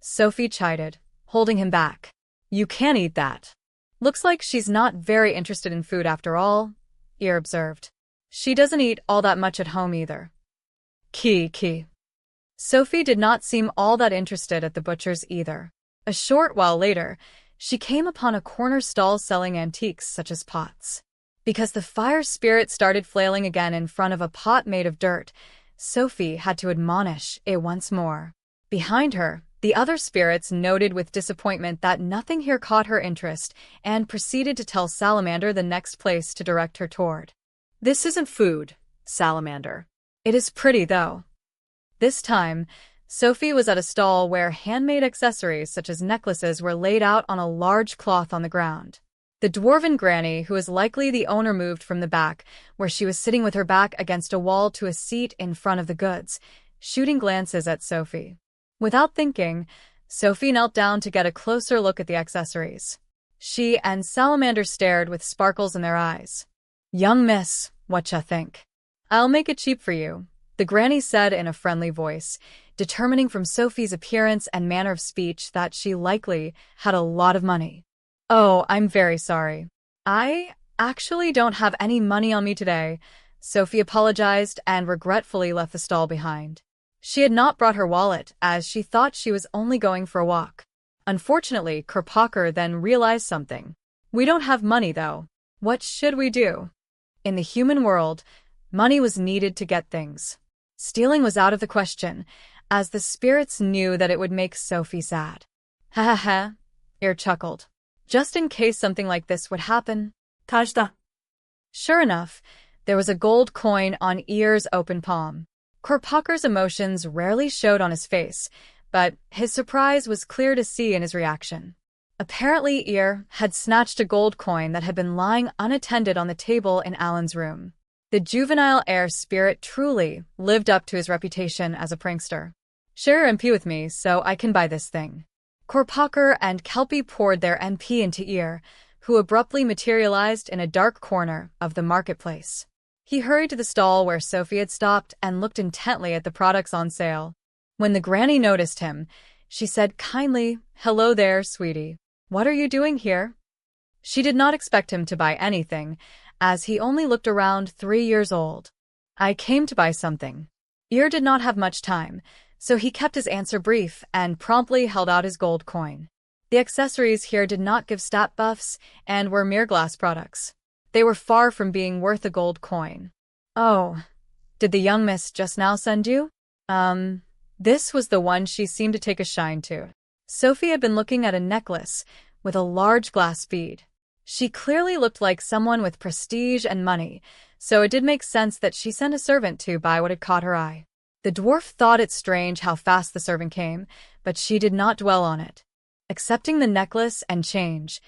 Sophie chided, holding him back. You can't eat that. Looks like she's not very interested in food after all, Ear observed. She doesn't eat all that much at home either. Key. Sophie did not seem all that interested at the butcher's either. A short while later, she came upon a corner stall selling antiques such as pots. Because the fire spirit started flailing again in front of a pot made of dirt, Sophie had to admonish it once more. Behind her, the other spirits noted with disappointment that nothing here caught her interest and proceeded to tell Salamander the next place to direct her toward. This isn't food, Salamander. It is pretty, though. This time, Sophie was at a stall where handmade accessories such as necklaces were laid out on a large cloth on the ground. The dwarven granny, who was likely the owner, moved from the back, where she was sitting with her back against a wall, to a seat in front of the goods, shooting glances at Sophie. Without thinking, Sophie knelt down to get a closer look at the accessories. She and Salamander stared with sparkles in their eyes. Young miss, whatcha think? I'll make it cheap for you, the granny said in a friendly voice, determining from Sophie's appearance and manner of speech that she likely had a lot of money. Oh, I'm very sorry. I actually don't have any money on me today, Sophie apologized and regretfully left the stall behind. She had not brought her wallet, as she thought she was only going for a walk. Unfortunately, Korpaker then realized something. We don't have money, though. What should we do? In the human world, money was needed to get things. Stealing was out of the question, as the spirits knew that it would make Sophie sad. Ha ha ha, Ear chuckled. Just in case something like this would happen. Tajda. Sure enough, there was a gold coin on Ear's open palm. Korpaker's emotions rarely showed on his face, but his surprise was clear to see in his reaction. Apparently, Ear had snatched a gold coin that had been lying unattended on the table in Alan's room. The juvenile heir spirit truly lived up to his reputation as a prankster. Share your MP with me so I can buy this thing. Korpaker and Kelpie poured their MP into Ear, who abruptly materialized in a dark corner of the marketplace. He hurried to the stall where Sophie had stopped and looked intently at the products on sale. When the granny noticed him, she said kindly, "Hello there, sweetie. What are you doing here?" She did not expect him to buy anything, as he only looked around 3 years old. I came to buy something. Ear did not have much time, so he kept his answer brief and promptly held out his gold coin. The accessories here did not give stat buffs and were mere glass products. They were far from being worth a gold coin. Oh, did the young miss just now send you? This was the one she seemed to take a shine to. Sophie had been looking at a necklace with a large glass bead. She clearly looked like someone with prestige and money, so it did make sense that she sent a servant to buy what had caught her eye. The dwarf thought it strange how fast the servant came, but she did not dwell on it. Accepting the necklace and change,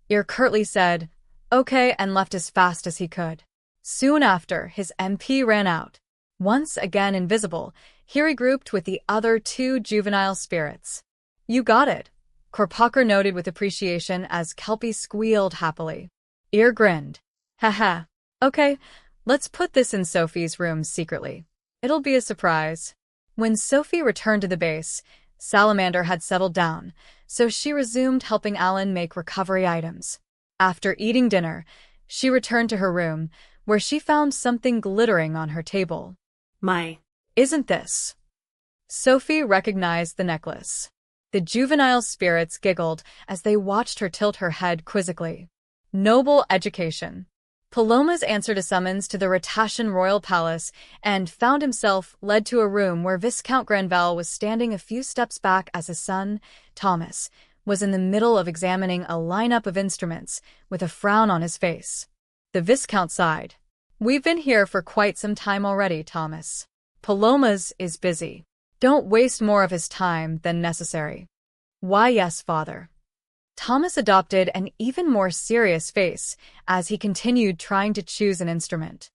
Ir curtly said, "Okay," and left as fast as he could. Soon after, his MP ran out. Once again invisible, he regrouped with the other two juvenile spirits. "You got it," Korpacher noted with appreciation as Kelpie squealed happily. Ir grinned. "Haha. Okay, let's put this in Sophie's room secretly. It'll be a surprise." When Sophie returned to the base, Salamander had settled down, so she resumed helping Alan make recovery items. After eating dinner, she returned to her room, where she found something glittering on her table. Isn't this? Sophie recognized the necklace. The juvenile spirits giggled as they watched her tilt her head quizzically. Noble education. Pelomas answered a summons to the Ratatian royal palace and found himself led to a room where Viscount Granvelle was standing a few steps back as his son, Thomas, was in the middle of examining a lineup of instruments with a frown on his face. The Viscount sighed. "We've been here for quite some time already, Thomas. Pelomas is busy. Don't waste more of his time than necessary." "Why, yes, father." Thomas adopted an even more serious face as he continued trying to choose an instrument.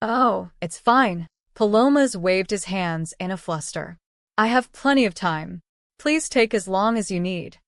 "Oh, it's fine." Pelomas waved his hands in a fluster. "I have plenty of time. Please take as long as you need."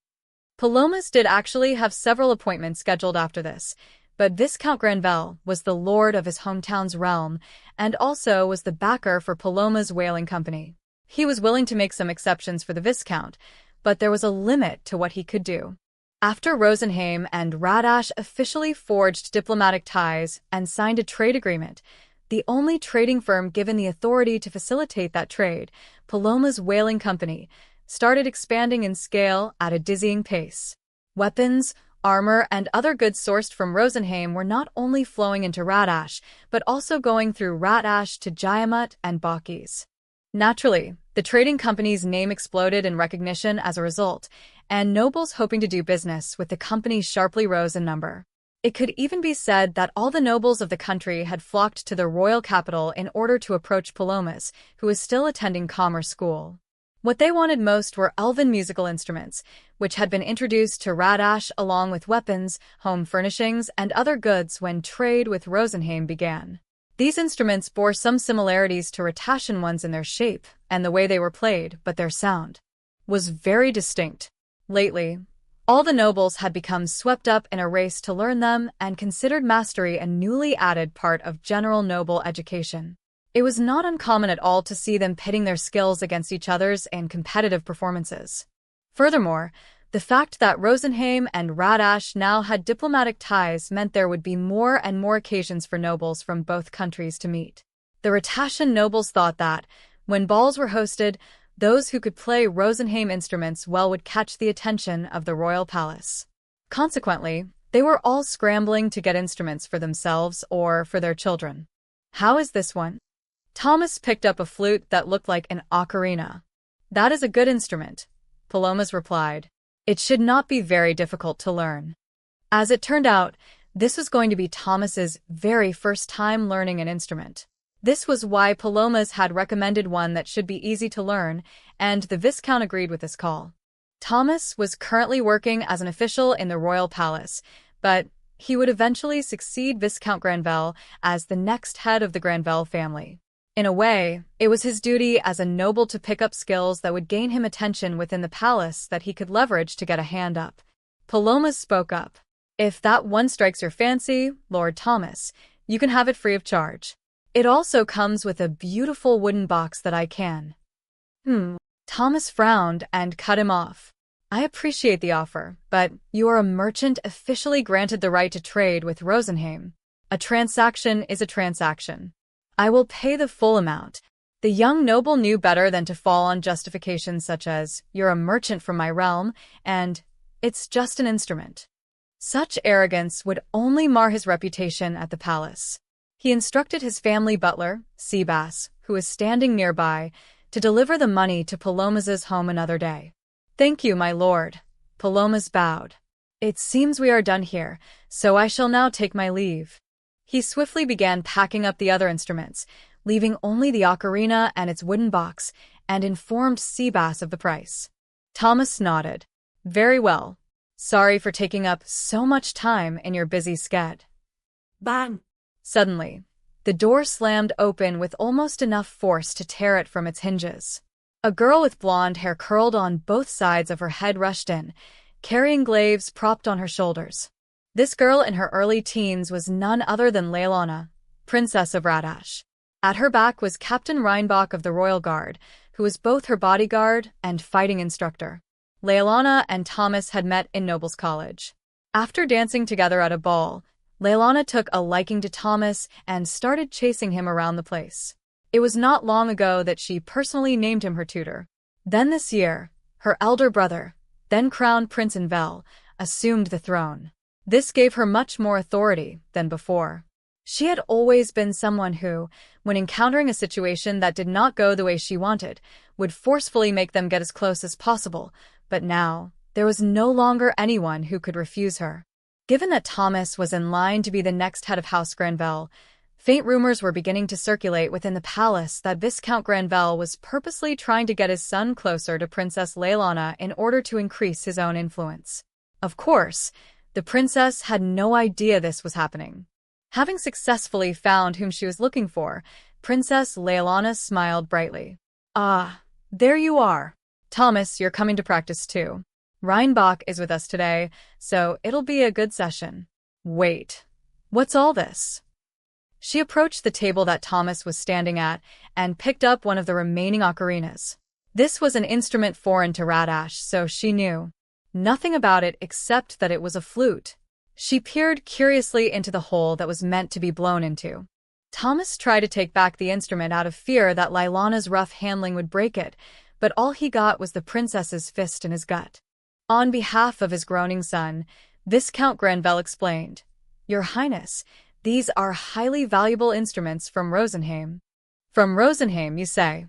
Pelomas did actually have several appointments scheduled after this, but Viscount Granvelle was the lord of his hometown's realm and also was the backer for Pelomas' whaling company. He was willing to make some exceptions for the Viscount, but there was a limit to what he could do. After Rosenheim and Radash officially forged diplomatic ties and signed a trade agreement, the only trading firm given the authority to facilitate that trade, Pelomas' whaling company, started expanding in scale at a dizzying pace. Weapons, armor, and other goods sourced from Rosenheim were not only flowing into Radash, but also going through Radash to Jayamut and Baukis. Naturally, the trading company's name exploded in recognition as a result, and nobles hoping to do business with the company sharply rose in number. It could even be said that all the nobles of the country had flocked to the royal capital in order to approach Pelomas, who was still attending commerce school. What they wanted most were elven musical instruments, which had been introduced to Radash along with weapons, home furnishings, and other goods when trade with Rosenheim began. These instruments bore some similarities to Ratatian ones in their shape and the way they were played, but their sound was very distinct. Lately, all the nobles had become swept up in a race to learn them and considered mastery a newly added part of general noble education. It was not uncommon at all to see them pitting their skills against each other's in competitive performances. Furthermore, the fact that Rosenheim and Radash now had diplomatic ties meant there would be more and more occasions for nobles from both countries to meet. The Ratatian nobles thought that, when balls were hosted, those who could play Rosenheim instruments well would catch the attention of the royal palace. Consequently, they were all scrambling to get instruments for themselves or for their children. "How is this one?" Thomas picked up a flute that looked like an ocarina. "That is a good instrument," Pelomas replied. "It should not be very difficult to learn." As it turned out, this was going to be Thomas's very first time learning an instrument. This was why Pelomas had recommended one that should be easy to learn, and the Viscount agreed with this call. Thomas was currently working as an official in the royal palace, but he would eventually succeed Viscount Granvelle as the next head of the Granvelle family. In a way, it was his duty as a noble to pick up skills that would gain him attention within the palace that he could leverage to get a hand up. Pelomas spoke up. "If that one strikes your fancy, Lord Thomas, you can have it free of charge. It also comes with a beautiful wooden box that I can." Thomas frowned and cut him off. "I appreciate the offer, but you are a merchant officially granted the right to trade with Rosenheim. A transaction is a transaction. I will pay the full amount." The young noble knew better than to fall on justifications such as, "You're a merchant from my realm," and "It's just an instrument." Such arrogance would only mar his reputation at the palace. He instructed his family butler, Seabass, who was standing nearby, to deliver the money to Pelomas's home another day. "Thank you, my lord." Pelomas bowed. "It seems we are done here, so I shall now take my leave." He swiftly began packing up the other instruments, leaving only the ocarina and its wooden box, and informed Seabass of the price. Thomas nodded. Very well. Sorry for taking up so much time in your busy sched. Bang! Suddenly, the door slammed open with almost enough force to tear it from its hinges. A girl with blonde hair curled on both sides of her head rushed in, carrying glaives propped on her shoulders. This girl in her early teens was none other than Leilana, Princess of Radash. At her back was Captain Reinbach of the Royal Guard, who was both her bodyguard and fighting instructor. Leilana and Thomas had met in Nobles College. After dancing together at a ball, Leilana took a liking to Thomas and started chasing him around the place. It was not long ago that she personally named him her tutor. Then this year, her elder brother, then crowned Prince Invel, assumed the throne. This gave her much more authority than before. She had always been someone who, when encountering a situation that did not go the way she wanted, would forcefully make them get as close as possible, but now, there was no longer anyone who could refuse her. Given that Thomas was in line to be the next head of House Granvelle, faint rumors were beginning to circulate within the palace that Viscount Granvelle was purposely trying to get his son closer to Princess Leilana in order to increase his own influence. Of course, the princess had no idea this was happening. Having successfully found whom she was looking for, Princess Leilana smiled brightly. Ah, there you are. Thomas, you're coming to practice too. Reinbach is with us today, so it'll be a good session. Wait, what's all this? She approached the table that Thomas was standing at and picked up one of the remaining ocarinas. This was an instrument foreign to Radash, so she knew nothing about it except that it was a flute. She peered curiously into the hole that was meant to be blown into. Thomas tried to take back the instrument out of fear that Leilana's rough handling would break it, but all he got was the princess's fist in his gut. On behalf of his groaning son, Viscount Granvelle explained, Your Highness, these are highly valuable instruments from Rosenheim. From Rosenheim, you say?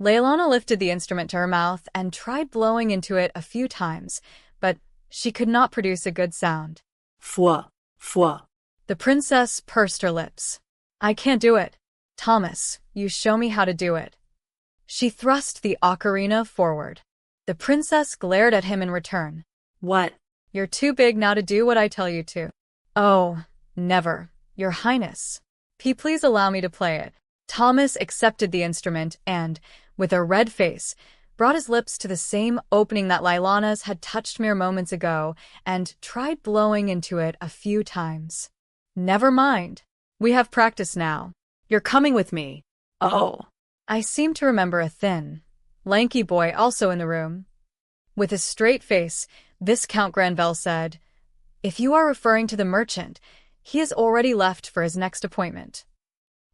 Leilana lifted the instrument to her mouth and tried blowing into it a few times, but she could not produce a good sound. Foi. The princess pursed her lips. I can't do it. Thomas, you show me how to do it. She thrust the ocarina forward. The princess glared at him in return. What? You're too big now to do what I tell you to. Oh, never, Your Highness. Please allow me to play it. Thomas accepted the instrument and, with a red face, brought his lips to the same opening that Leilana's had touched mere moments ago and tried blowing into it a few times. Never mind. We have practice now. You're coming with me. Oh. I seem to remember a thin, lanky boy also in the room. With a straight face, Viscount Granvelle said, If you are referring to the merchant, he has already left for his next appointment.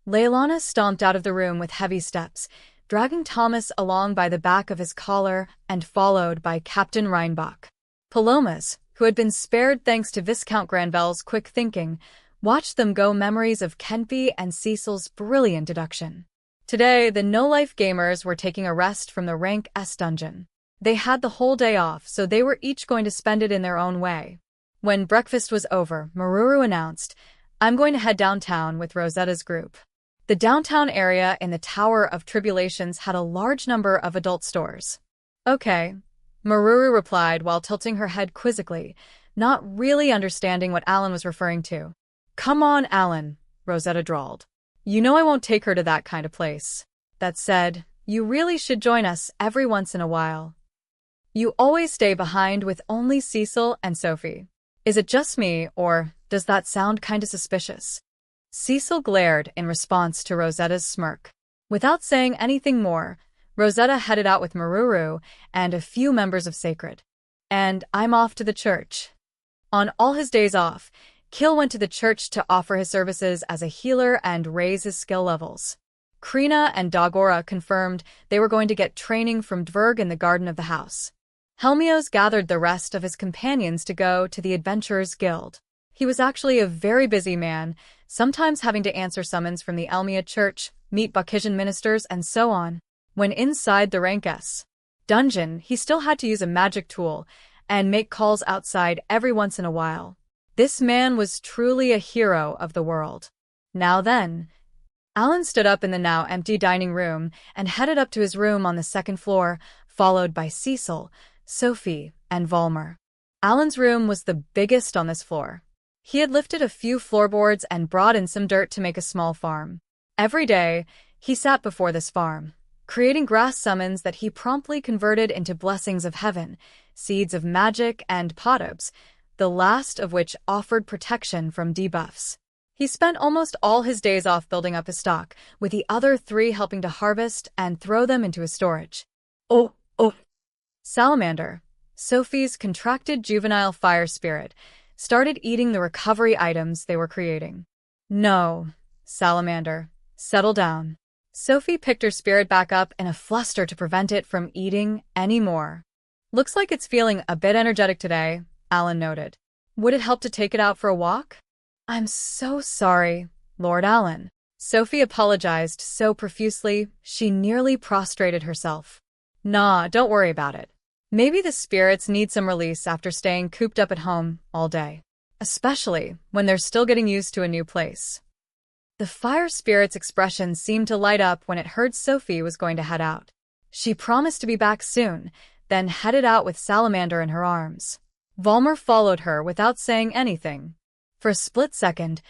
Leilana stomped out of the room with heavy steps, dragging Thomas along by the back of his collar and followed by Captain Reinbach. Pelomas, who had been spared thanks to Viscount Granvelle's quick thinking, watched them go memories of Kenpy and Cecil's brilliant deduction. Today, the no-life gamers were taking a rest from the Rank S dungeon. They had the whole day off, so they were each going to spend it in their own way. When breakfast was over, Meruru announced, I'm going to head downtown with Rosetta's group. The downtown area in the Tower of Tribulations had a large number of adult stores. Okay, Meruru replied while tilting her head quizzically, not really understanding what Alan was referring to. Come on, Alan, Rosetta drawled. You know I won't take her to that kind of place. That said, you really should join us every once in a while. You always stay behind with only Cecil and Sophie. Is it just me, or does that sound kinda suspicious? Cecil glared in response to Rosetta's smirk. Without saying anything more, Rosetta headed out with Meruru and a few members of Sacred. And I'm off to the church. On all his days off, Kil went to the church to offer his services as a healer and raise his skill levels. Krina and Dagora confirmed they were going to get training from Dverg in the garden of the house. Helmios gathered the rest of his companions to go to the Adventurers Guild. He was actually a very busy man, sometimes having to answer summons from the Elmia Church, meet Baukisian ministers, and so on. When inside the Rank S dungeon, he still had to use a magic tool and make calls outside every once in a while. This man was truly a hero of the world. Now then, Alan stood up in the now empty dining room and headed up to his room on the second floor, followed by Cecil, Sophie, and Volmer. Alan's room was the biggest on this floor. He had lifted a few floorboards and brought in some dirt to make a small farm. Every day, he sat before this farm, creating grass summons that he promptly converted into blessings of heaven, seeds of magic, and potobs, the last of which offered protection from debuffs. He spent almost all his days off building up his stock, with the other 3 helping to harvest and throw them into his storage. Oh! Salamander, Sophie's contracted juvenile fire spirit, started eating the recovery items they were creating. No, Salamander, settle down. Sophie picked her spirit back up in a fluster to prevent it from eating any more. Looks like it's feeling a bit energetic today, Alan noted. Would it help to take it out for a walk? I'm so sorry, Lord Alan. Sophie apologized so profusely she nearly prostrated herself. Nah, don't worry about it. Maybe the spirits need some release after staying cooped up at home all day, especially when they're still getting used to a new place. The fire spirit's expression seemed to light up when it heard Sophie was going to head out. She promised to be back soon, then headed out with Salamander in her arms. Volmer followed her without saying anything. For a split second,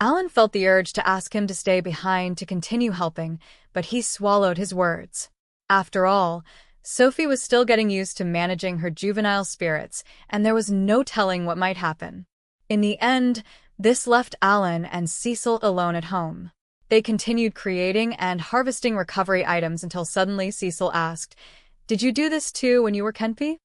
Alan felt the urge to ask him to stay behind to continue helping, but he swallowed his words. After all, Sophie was still getting used to managing her juvenile spirits, and there was no telling what might happen. In the end, this left Alan and Cecil alone at home. They continued creating and harvesting recovery items until suddenly Cecil asked, "Did you do this too when you were Kenpie?"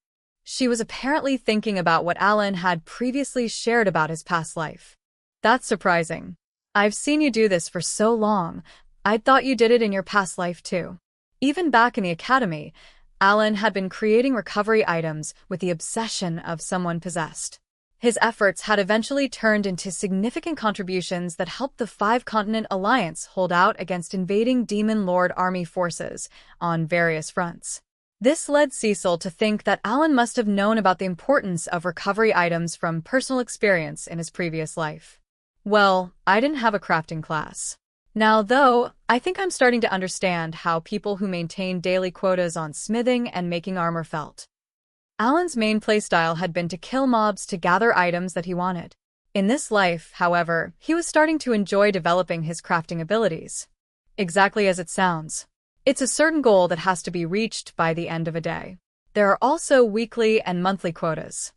She was apparently thinking about what Alan had previously shared about his past life. That's surprising. I've seen you do this for so long. I'd thought you did it in your past life too. Even back in the academy, Alan had been creating recovery items with the obsession of someone possessed. His efforts had eventually turned into significant contributions that helped the 5-continent alliance hold out against invading Demon Lord army forces on various fronts. This led Cecil to think that Alan must have known about the importance of recovery items from personal experience in his previous life. Well, I didn't have a crafting class. Now, though, I think I'm starting to understand how people who maintain daily quotas on smithing and making armor felt. Alan's main playstyle had been to kill mobs to gather items that he wanted. In this life, however, he was starting to enjoy developing his crafting abilities. Exactly as it sounds. It's a certain goal that has to be reached by the end of a day. There are also weekly and monthly quotas.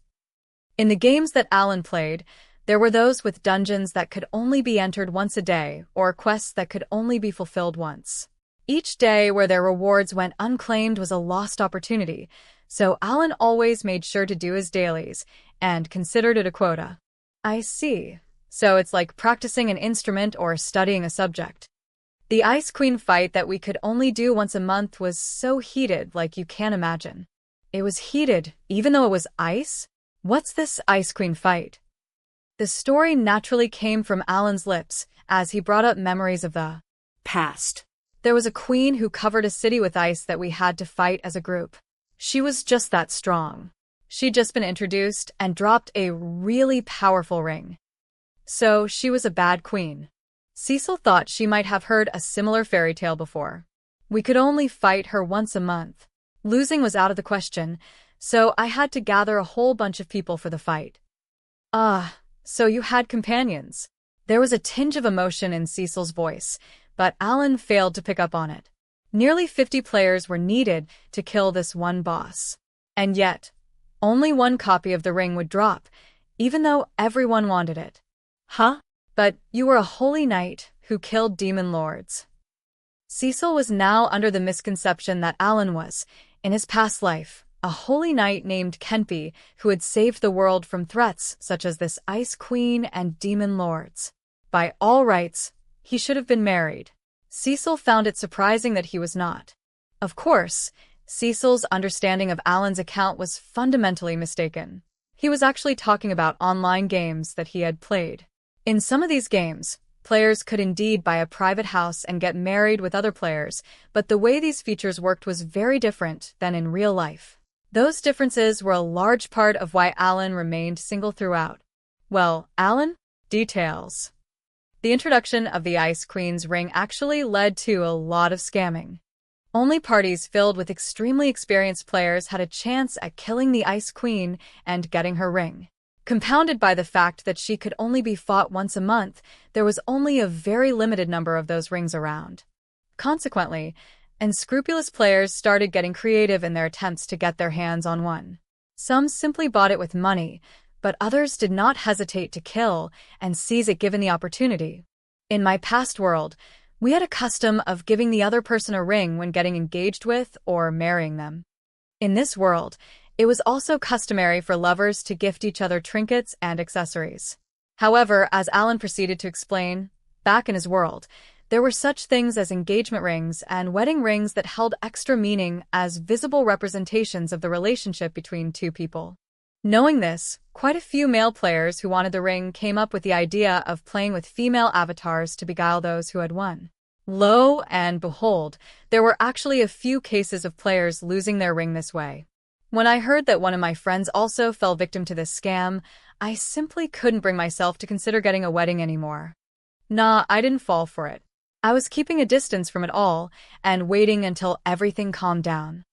In the games that Alan played, there were those with dungeons that could only be entered once a day, or quests that could only be fulfilled once. Each day where their rewards went unclaimed was a lost opportunity, so Alan always made sure to do his dailies, and considered it a quota. I see. So it's like practicing an instrument or studying a subject. The Ice Queen fight that we could only do once a month was so heated like you can't imagine. It was heated, even though it was ice? What's this Ice Queen fight? The story naturally came from Alan's lips as he brought up memories of the past. There was a queen who covered a city with ice that we had to fight as a group. She was just that strong. She'd just been introduced and dropped a really powerful ring. So she was a bad queen. Cecil thought she might have heard a similar fairy tale before. We could only fight her once a month. Losing was out of the question, so I had to gather a whole bunch of people for the fight. So you had companions. There was a tinge of emotion in Cecil's voice, but Alan failed to pick up on it. Nearly 50 players were needed to kill this one boss. And yet, only one copy of the ring would drop, even though everyone wanted it. Huh? But you were a holy knight who killed demon lords. Cecil was now under the misconception that Alan was, in his past life, a holy knight named Kenpie who had saved the world from threats such as this Ice Queen and demon lords. By all rights, he should have been married. Cecil found it surprising that he was not. Of course, Cecil's understanding of Alan's account was fundamentally mistaken. He was actually talking about online games that he had played. In some of these games, players could indeed buy a private house and get married with other players, but the way these features worked was very different than in real life. Those differences were a large part of why Alan remained single throughout. Well, Alan? Details. The introduction of the Ice Queen's ring actually led to a lot of scamming. Only parties filled with extremely experienced players had a chance at killing the Ice Queen and getting her ring. Compounded by the fact that she could only be fought once a month, there was only a very limited number of those rings around. Consequently, unscrupulous players started getting creative in their attempts to get their hands on one. Some simply bought it with money, but others did not hesitate to kill and seize it given the opportunity. In my past world, we had a custom of giving the other person a ring when getting engaged with or marrying them. In this world, it was also customary for lovers to gift each other trinkets and accessories. However, as Alan proceeded to explain, back in his world, there were such things as engagement rings and wedding rings that held extra meaning as visible representations of the relationship between two people. Knowing this, quite a few male players who wanted the ring came up with the idea of playing with female avatars to beguile those who had won. Lo and behold, there were actually a few cases of players losing their ring this way. When I heard that one of my friends also fell victim to this scam, I simply couldn't bring myself to consider getting a wedding anymore. Nah, I didn't fall for it. I was keeping a distance from it all and waiting until everything calmed down.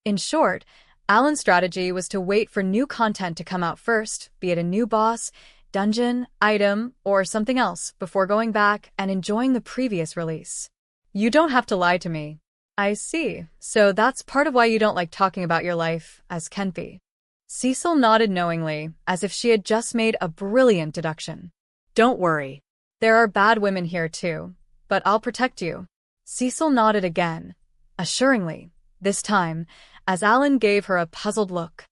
In short, Alan's strategy was to wait for new content to come out first, be it a new boss, dungeon, item, or something else, before going back and enjoying the previous release. You don't have to lie to me. I see, so that's part of why you don't like talking about your life as Kenphi. Cecil nodded knowingly, as if she had just made a brilliant deduction. Don't worry. There are bad women here too, but I'll protect you. Cecil nodded again, assuringly, this time, as Alan gave her a puzzled look.